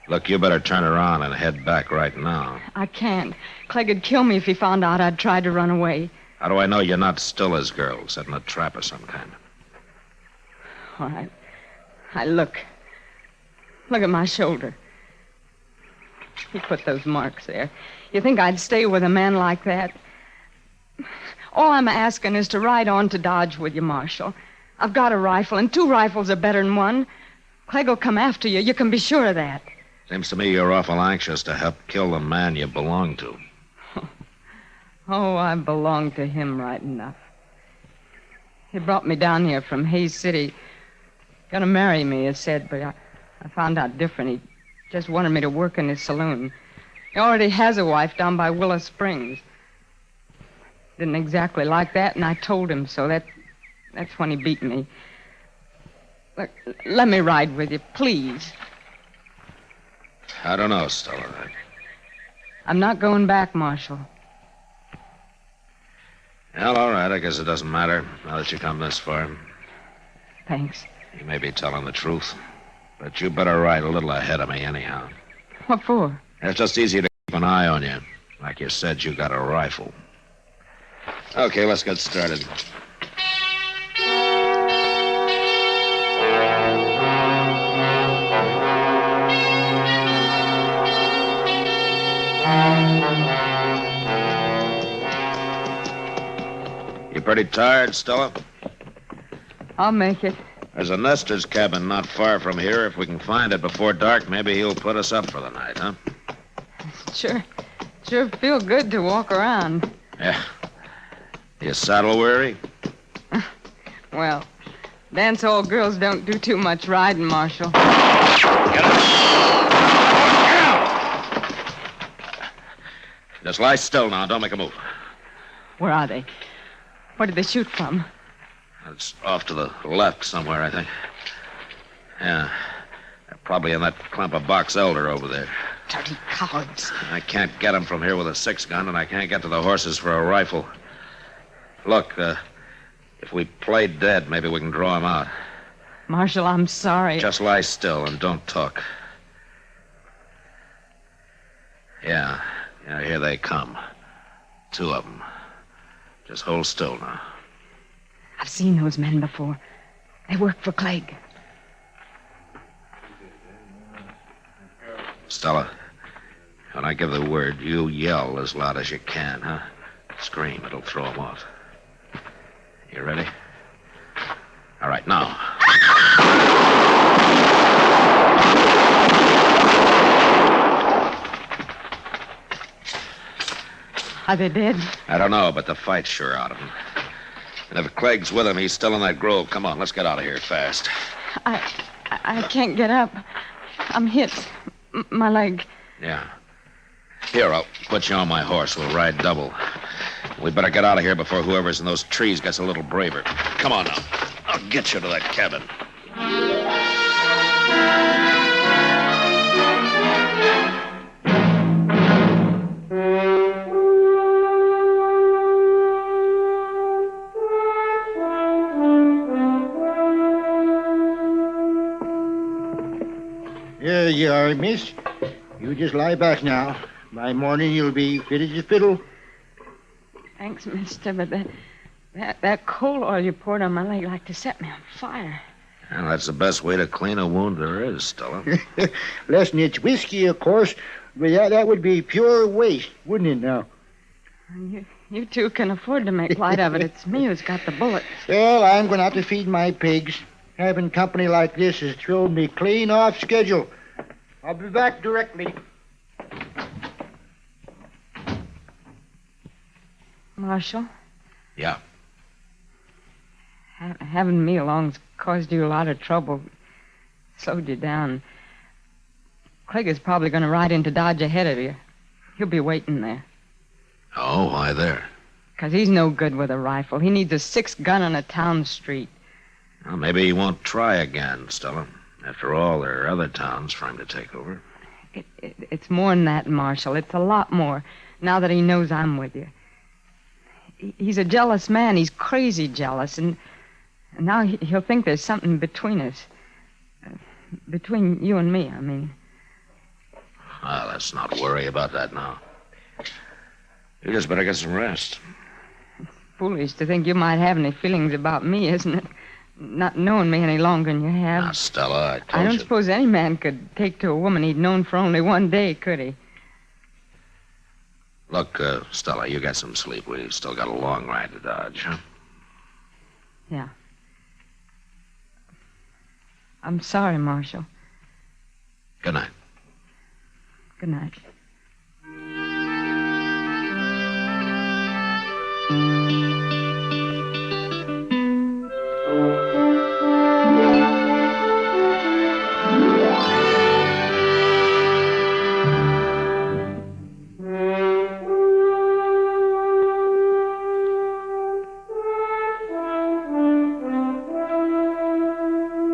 Look, you better turn around and head back right now.
I can't. Clegg would kill me if he found out I'd tried to run away.
How do I know you're not still his girl, setting a trap of some kind?
All right. Look. Look at my shoulder. He put those marks there. You think I'd stay with a man like that? All I'm asking is to ride on to Dodge with you, Marshal. I've got a rifle, and 2 rifles are better than 1. Clegg will come after you. You can be sure of that.
Seems to me you're awful anxious to help kill the man you belong to.
Oh, I belong to him right enough. He brought me down here from Hayes City. Gonna marry me, he said, but I found out different. He just wanted me to work in his saloon. He already has a wife down by Willow Springs. Didn't exactly like that, and I told him so. That's when he beat me. Look, let me ride with you, please.
I don't know, Stella.
I'm not going back, Marshal.
Well, all right. I guess it doesn't matter now that you come this far.
Thanks.
You may be telling the truth, but you better ride a little ahead of me anyhow.
What for?
It's just easier to keep an eye on you. Like you said, you got a rifle. Okay, let's get started. You pretty tired, Stella?
I'll make it.
There's a nester's cabin not far from here. If we can find it before dark, maybe he'll put us up for the night, huh?
Sure feel good to walk around.
Yeah. You saddle weary?
Well, dance hall girls don't do too much riding, Marshal.
Get up! Just lie still now. Don't make a move.
Where are they? Where did they shoot from?
It's off to the left somewhere, I think. Yeah. They're probably in that clump of box elder over there.
Dirty cowards.
I can't get them from here with a 6-gun, and I can't get to the horses for a rifle. Look, if we play dead, maybe we can draw them out.
Marshal, I'm sorry.
Just lie still and don't talk. Yeah, here they come. 2 of them. Just hold still now.
I've seen those men before. They work for Clegg.
Stella, when I give the word, you yell as loud as you can, huh? Scream. It'll throw them off. You ready? All right, now.
Are they dead?
I don't know, but the fight's sure out of him. And if Clegg's with him, he's still in that grove. Come on, let's get out of here fast.
I can't get up. I'm hit. My leg.
Yeah. Here, I'll put you on my horse. We'll ride double. We'd better get out of here before whoever's in those trees gets a little braver. Come on now. I'll get you to that cabin.
There you are, miss. You just lie back now. By morning, you'll be fit as a fiddle.
Thanks, mister, but that coal oil you poured on my leg like to set me on fire.
Well, that's the best way to clean a wound there is, Stella.
Less than it's whiskey, of course, but that would be pure waste, wouldn't it now?
You two can afford to make light of it. It's me who's got the bullets.
Well, I'm going to have to feed my pigs. Having company like this has thrown me clean off schedule. I'll be back directly.
Marshal?
Yeah.
Having me along's caused you a lot of trouble. Slowed you down. Clegg is probably going to ride into Dodge ahead of you. He'll be waiting there.
Oh, why there?
'Cause he's no good with a rifle. He needs a 6-gun on a town street.
Well, maybe he won't try again, Stella. After all, there are other towns for him to take over.
It's more than that, Marshal. It's a lot more, now that he knows I'm with you. He's a jealous man. He's crazy jealous. And now he'll think there's something between us. Between you and me, I mean.
Well, let's not worry about that now. You just better get some rest.
Foolish to think you might have any feelings about me, isn't it? Not knowing me any longer than you have.
Now, Stella, I told
I don't
you.
suppose any man could take to a woman he'd known for only one day, could he?
Look, Stella, you get some sleep. We've still got a long ride to Dodge, huh?
Yeah. I'm sorry, Marshal.
Good night.
Good night.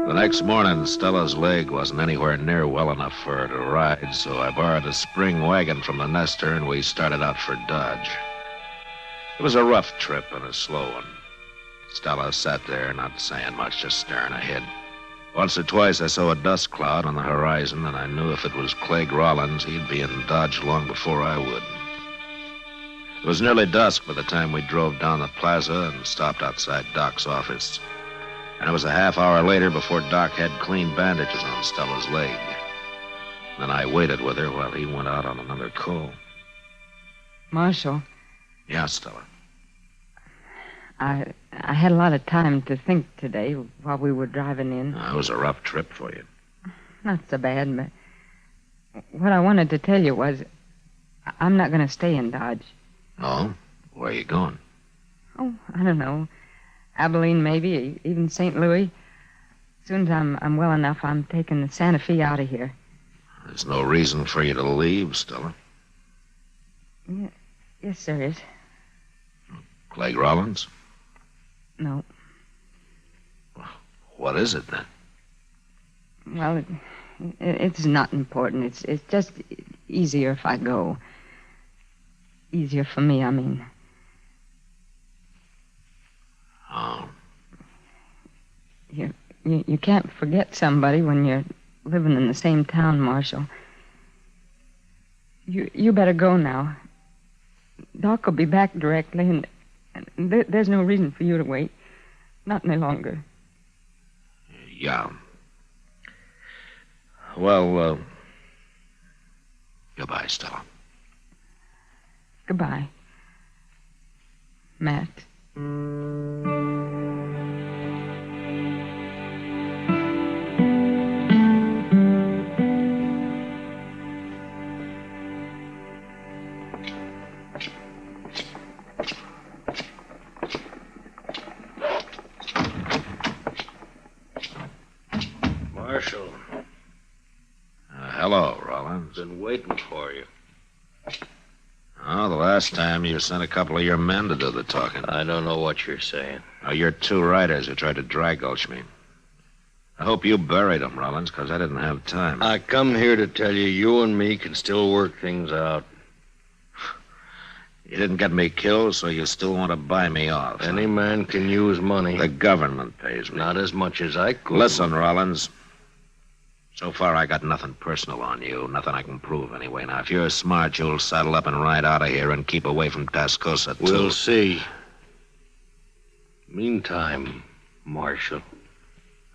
The next morning, Stella's leg wasn't anywhere near well enough for her to ride, so I borrowed a spring wagon from the nester and we started out for Dodge. It was a rough trip and a slow one. Stella sat there, not saying much, just staring ahead. Once or twice I saw a dust cloud on the horizon, and I knew if it was Clegg Rollins, he'd be in Dodge long before I would. It was nearly dusk by the time we drove down the plaza and stopped outside Doc's office. And it was a half hour later before Doc had clean bandages on Stella's leg. Then I waited with her while he went out on another call.
Marshal,
Yeah, Stella.
I had a lot of time to think today while we were driving in.
It was a rough trip for you.
Not so bad, but what I wanted to tell you was I'm not going to stay in Dodge.
Oh? Where are you going?
Oh, I don't know. Abilene, maybe, even St. Louis. As soon as I'm well enough, I'm taking the Santa Fe out of here.
There's no reason for you to leave, Stella.
Yeah, yes, there is.
Clegg Rollins?
No.
What is it, then?
Well, it's not important. It's just easier if I go. Easier for me, I mean.
Oh.
You can't forget somebody when you're living in the same town, Marshal. You better go now. Doc will be back directly, and there's no reason for you to wait. Not any longer.
Yeah. Well, goodbye, Stella.
Goodbye, Matt.
Marshal.
Hello, Rollins.
Been waiting for you.
Oh, the last time you sent a couple of your men to do the talking.
I don't know what you're saying.
Oh, you're two riders who tried to dry gulch me. I hope you buried them, Rollins, because I didn't have time.
I come here to tell you and me can still work things out.
You didn't get me killed, so you still want to buy me off.
Any man can use money.
The government pays me.
Not as much as I could.
Listen, Rollins. So far, I got nothing personal on you. Nothing I can prove, anyway. Now, if you're smart, you'll saddle up and ride out of here and keep away from Tascosa, too.
We'll see. Meantime, Marshal,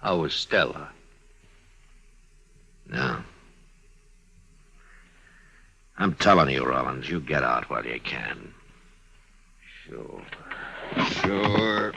how was Stella?
Yeah. I'm telling you, Rollins, you get out while you can.
Sure. Sure.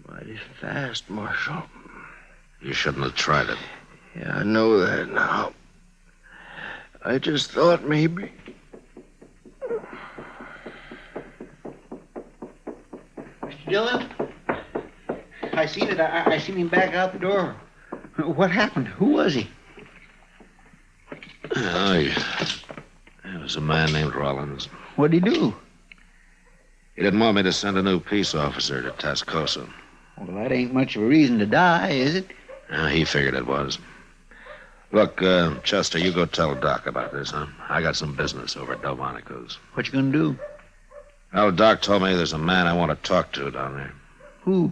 Mighty fast, Marshal.
You shouldn't have tried it.
Yeah, I know that now. I just thought maybe.
Mr. Dillon? I seen it. I seen him back out the door. What happened? Who was he?
Oh, There's a man named Rollins.
What'd he do?
He didn't want me to send a new peace officer to Tascosa.
Well, that ain't much of a reason to die, is it?
He figured it was. Look, Chester, you go tell Doc about this, huh? I got some business over at Delmonico's.
What you gonna do?
Well, Doc told me there's a man I want to talk to down there.
Who?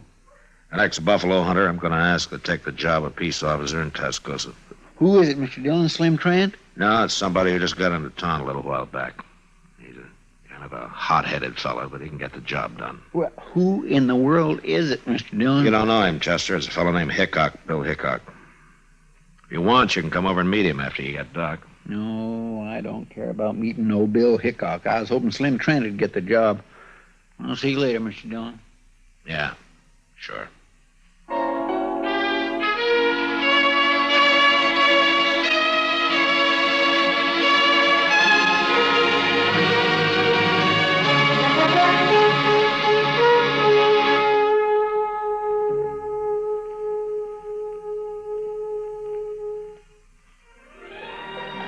An ex-buffalo hunter I'm going to ask to take the job of peace officer in Tascosa.
Who is it, Mr. Dillon? Slim Trent?
No, it's somebody who just got into town a little while back. He's a kind of a hot-headed fella, but he can get the job done.
Well, who in the world is it, Mr. Dillon?
You don't know him, Chester. It's a fellow named Hickok, Bill Hickok. If you want, you can come over and meet him after you get Doc.
No, I don't care about meeting no Bill Hickok. I was hoping Slim Trent would get the job. I'll see you later, Mr. Dillon.
Yeah, sure.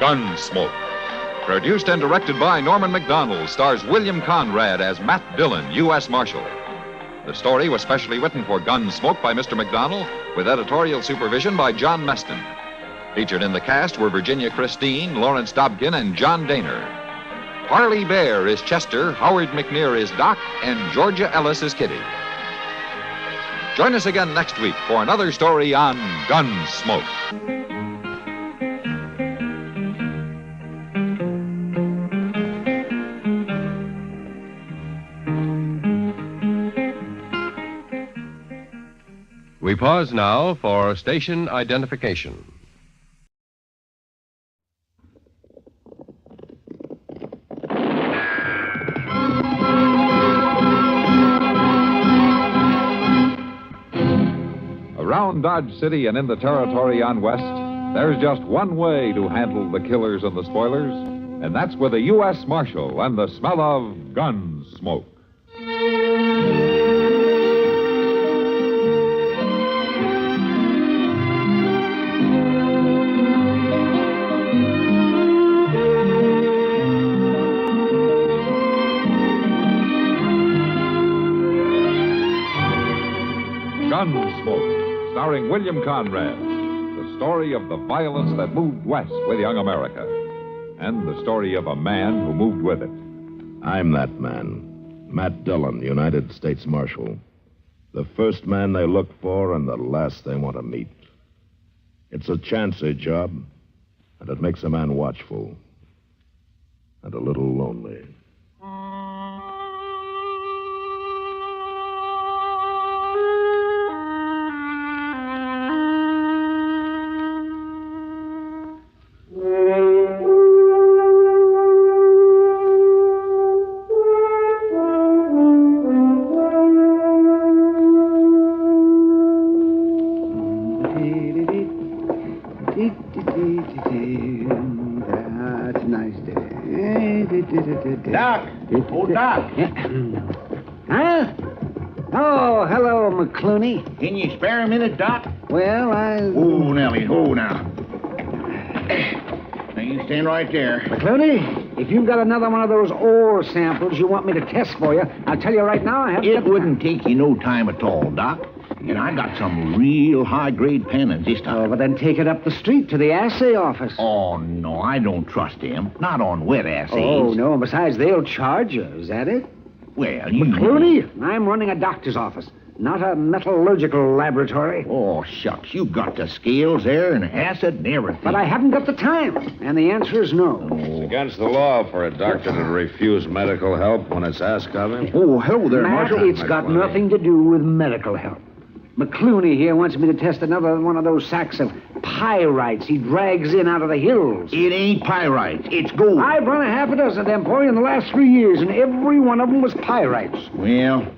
Gunsmoke. Produced and directed by Norman MacDonald, stars William Conrad as Matt Dillon, U.S. Marshal. The story was specially written for Gunsmoke by Mr. MacDonald, with editorial supervision by John Meston. Featured in the cast were Virginia Christine, Lawrence Dobkin, and John Daner. Harley Bear is Chester, Howard McNear is Doc, and Georgia Ellis is Kitty. Join us again next week for another story on Gunsmoke.
We pause now for station identification.
Around Dodge City and in the territory on West, there's just one way to handle the killers and the spoilers, and that's with a U.S. Marshal and the smell of Gunsmoke. Gunsmoke, starring William Conrad, the story of the violence that moved west with young America, and the story of a man who moved with it.
I'm that man, Matt Dillon, United States Marshal. The first man they look for and the last they want to meet. It's a chancy job, and it makes a man watchful and a little lonely.
That's a nice day.
Doc! Oh, Doc!
Huh? Oh, hello, McClooney.
Can you spare a minute, Doc?
Well,
Oh, Nellie, now. Now, you stand right there.
McClooney, if you've got another one of those ore samples you want me to test for you, I'll tell you right now I haven't...
It wouldn't take you no time at all, Doc. And I got some real high-grade pennants this time.
Oh, but then take it up the street to the assay office.
Oh, no, I don't trust them. Not on wet assays.
Oh, no, and besides, they'll charge you. Is that it?
Well, you...
McClooney, I'm running a doctor's office, not a metallurgical laboratory.
Oh, shucks, you got the scales there and acid and everything.
But I haven't got the time, and the answer is no.
It's against the law for a doctor to refuse medical help when it's asked of him.
Oh, hello there,
Matt,
Marshal.
it's got nothing to do with medical help. McClooney here wants me to test another one of those sacks of pyrites he drags in out of the hills.
It ain't pyrites. It's gold.
I've run a half a dozen of them for you in the last 3 years, and every one of them was pyrites.
Well,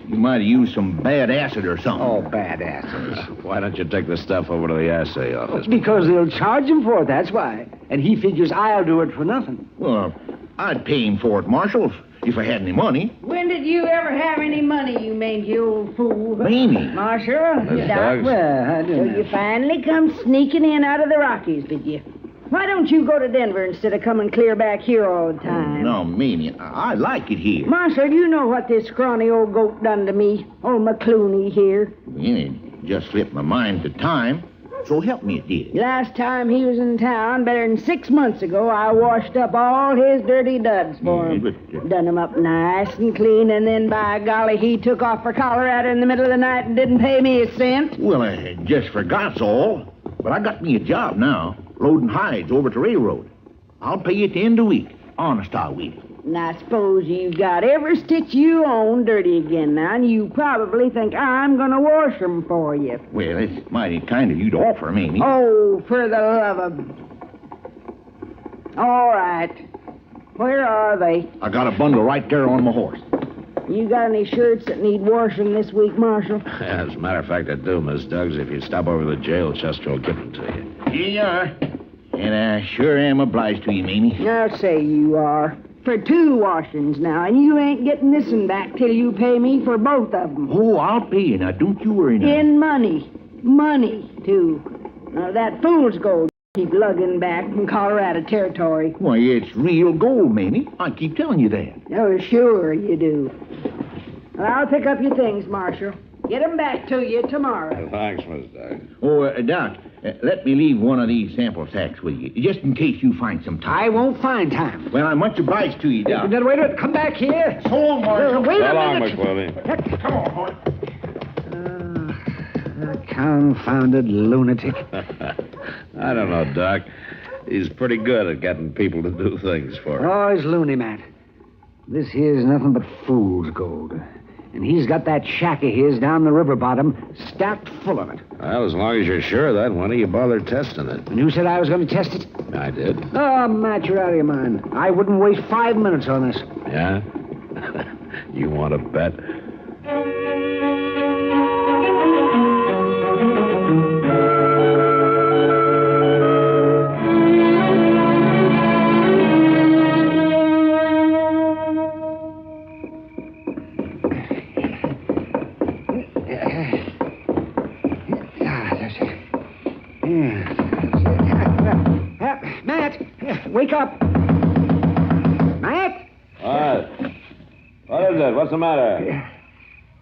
you might have used some bad acid or something.
Oh, bad acid.
Why don't you take the stuff over to the assay office?
Because they'll charge him for it, that's why. And he figures I'll do it for nothing.
Well, I'd pay him for it, Marshal, if I had any money.
When did you ever have any money, you mangy old fool?
Mamie.
Marshal,
Those
Doc,
dogs.
Well, I don't
so
know.
you finally come sneaking in out of the Rockies, did you? Why don't you go to Denver instead of coming clear back here all the time?
No, Mamie, I like it here.
Marshal, you know what this scrawny old goat done to me. Old McClooney here.
It just slipped my mind at the time. So help me, it did.
Last time he was in town, better than 6 months ago, I washed up all his dirty duds for him. Done him up nice and clean, and then, by golly, he took off for Colorado in the middle of the night and didn't pay me a cent.
Well, I just forgot's all. But I got me a job now, loading hides over to railroad. I'll pay you at the end of the week. Honest, I will.
And I suppose you've got every stitch you own dirty again now, and you probably think I'm going to wash them for you.
Well, it's mighty kind of you to offer, Mamie.
Oh, for the love of... All right. Where are they?
I got a bundle right there on my horse.
You got any shirts that need washing this week, Marshal?
As a matter of fact, I do, Miss Duggs. If you stop over to the jail, Chester will give them to you.
Here you are. And I sure am obliged to you, Mamie.
I'll say you are. For 2 washings now, and you ain't getting this one back till you pay me for both of them.
Oh, I'll pay you. Now, don't you worry now.
In money. Money, too. Now, that fool's gold keep lugging back from Colorado territory.
Why, it's real gold, Mamie. I keep telling you that.
Oh, sure you do. Well, I'll pick up your things, Marshal. Get 'em back to you tomorrow.
Thanks, Miss Duggs.
Oh, Doc, let me leave one of these sample sacks with you, just in case you find some time.
I won't find time.
Well, I'm much obliged to you, Doc.
Wait a minute. Come back here.
So long, Marshal.
Wait
So
a
long,
minute.
McWillie.
Come on, boy.
Confounded lunatic.
I don't know, Doc. He's pretty good at getting people to do things for him.
Oh, he's loony, Matt. This here's nothing but fool's gold. And he's got that shack of his down the river bottom stacked full of it.
Well, as long as you're sure of that, why don't you bother testing it?
And who said I was going to test it?
I did.
Oh, Matt, you're out of your mind. I wouldn't waste 5 minutes on this.
Yeah? You want to bet?
Matt, wake up. Matt?
What? What is it? What's the matter?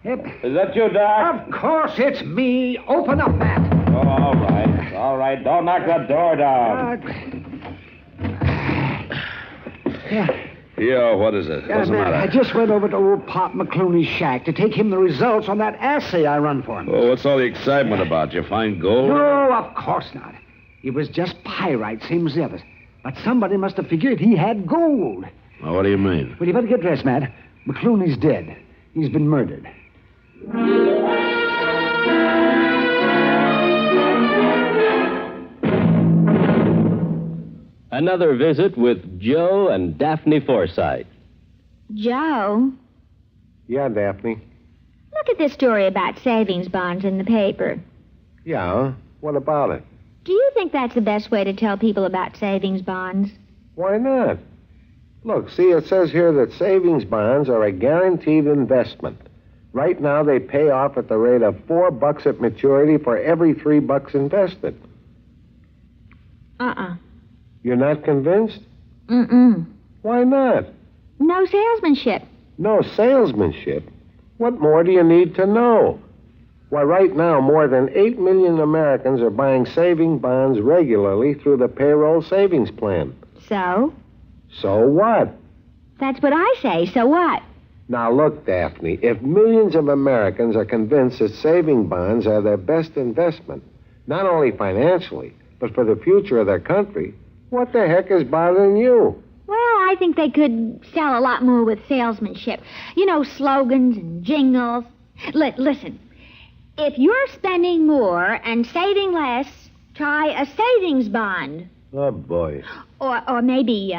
Yep.
Is that you, Doc?
Of course it's me. Open up, Matt.
Oh, all right. All right. Don't knock that door down. Yo, what is it? What's the
Matt,
matter?
I just went over to old Pop McClooney's shack to take him the results on that assay I run for him.
Oh, what's all the excitement about? You find gold?
No, of course not. It was just pyrite, same as the others. But somebody must have figured he had gold.
Well, what do you mean?
Well, you better get dressed, Matt. McClooney's dead. He's been murdered.
Another visit with Joe and Daphne Forsythe.
Joe,
Yeah, Daphne.
look at this story about savings bonds in the paper.
Yeah? What about it?
Do you think that's the best way to tell people about savings bonds?
Why not? Look, see, it says here that savings bonds are a guaranteed investment. Right now, they pay off at the rate of $4 at maturity for every $3 invested. You're not convinced?
Mm-mm.
Why not?
No salesmanship.
No salesmanship? What more do you need to know? Why, right now, more than 8 million Americans are buying saving bonds regularly through the payroll savings plan.
So?
So what?
That's what I say. So what?
Now, look, Daphne, if millions of Americans are convinced that saving bonds are their best investment, not only financially, but for the future of their country, what the heck is bothering you?
Well, I think they could sell a lot more with salesmanship. You know, slogans and jingles. Listen, if you're spending more and saving less, try a savings bond.
Oh, boy.
Or maybe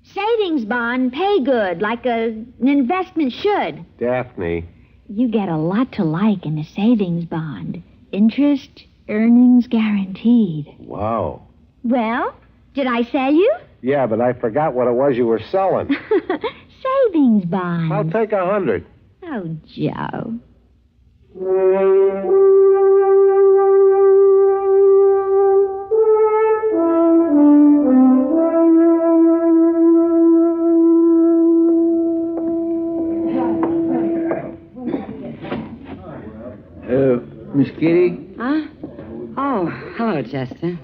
savings bond pay good, like an investment should.
Daphne.
You get a lot to like in a savings bond. Interest, earnings guaranteed.
Wow.
Well, did I sell you?
Yeah, but I forgot what it was you were selling.
Savings bond.
I'll take 100.
Oh, Joe.
Miss Kitty?
Huh? Oh, hello, Chester.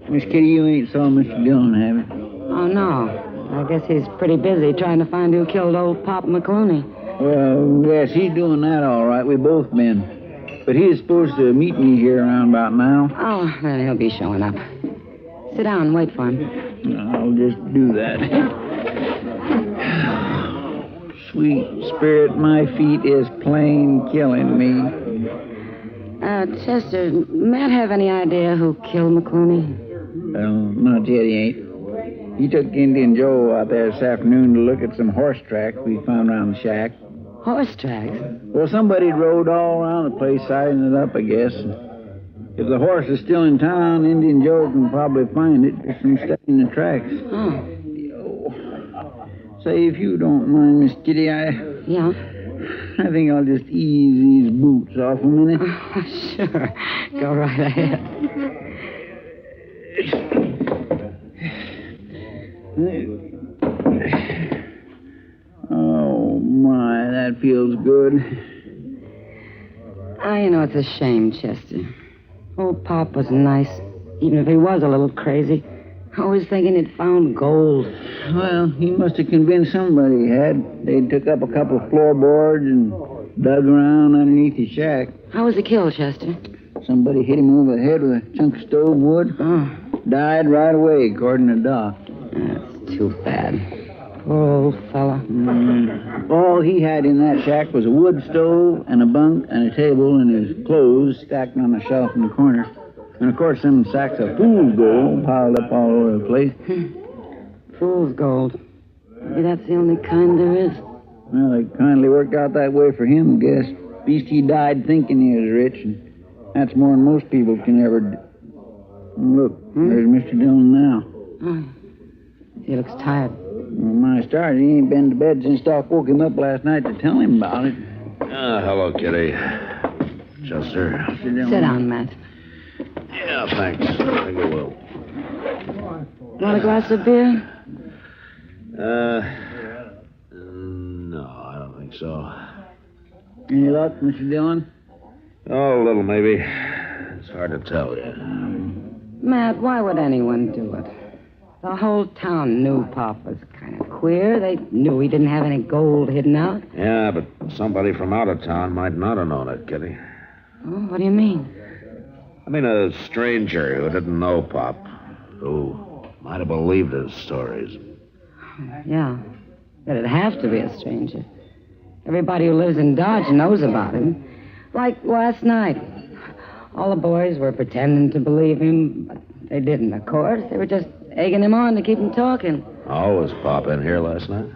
Miss Kitty, you ain't saw Mr. Dillon, have you?
Oh, no. I guess he's pretty busy trying to find who killed old Pop McClooney.
Well, yes, he's doing that all right. We both been. But he is supposed to meet me here around about now.
Oh, then he'll be showing up. Sit down and wait for him.
I'll just do that. Sweet spirit, my feet is plain killing me.
Chester, Matt have any idea who killed McClooney?
Not yet, he ain't. He took Indian Joe out there this afternoon to look at some horse tracks we found around the shack.
Horse tracks?
Well, somebody rode all around the place sizing it up, I guess. If the horse is still in town, Indian Joe can probably find it just from studying the tracks.
Oh.
Say, if you don't mind, Miss Kitty,
Yeah?
I think I'll just ease these boots off a minute.
Oh, sure. Go right ahead.
Oh, my, that feels good.
You know, it's a shame, Chester. Old Pop was nice, even if he was a little crazy. Always thinking he'd found gold.
Well, he must have convinced somebody he had. They took up a couple of floorboards and dug around underneath his shack.
How was he killed, Chester?
Somebody hit him over the head with a chunk of stove wood.
Oh.
Died right away, according to Doc.
That's too bad. Poor old fella.
All he had in that shack was a wood stove and a bunk and a table and his clothes stacked on a shelf in the corner. And, of course, some sacks of fool's gold piled up all over the place.
Fool's gold. Maybe that's the only kind there is.
Well, it kindly worked out that way for him, I guess. At least he died thinking he was rich, and that's more than most people can ever do. Look, there's Mr. Dillon now.
Oh, he looks tired.
Well, my stars, he ain't been to bed since Doc woke him up last night to tell him about it.
Hello, Kitty. Chester.
Sit down, Matt.
Yeah, thanks. I think I will.
Want a glass of beer?
No, I don't think so.
Any luck, Mr. Dillon?
Oh, a little, maybe. It's hard to tell you.
Matt, why would anyone do it? The whole town knew Pop was kind of queer. They knew he didn't have any gold hidden out.
Yeah, but somebody from out of town might not have known it, Kitty.
Oh, what do you mean?
I mean, a stranger who didn't know Pop, who might have believed his stories.
Yeah, but it'd have to be a stranger. Everybody who lives in Dodge knows about him. Like last night. All the boys were pretending to believe him, but they didn't, of course. They were just egging him on to keep him talking.
Oh, was Pop in here last night?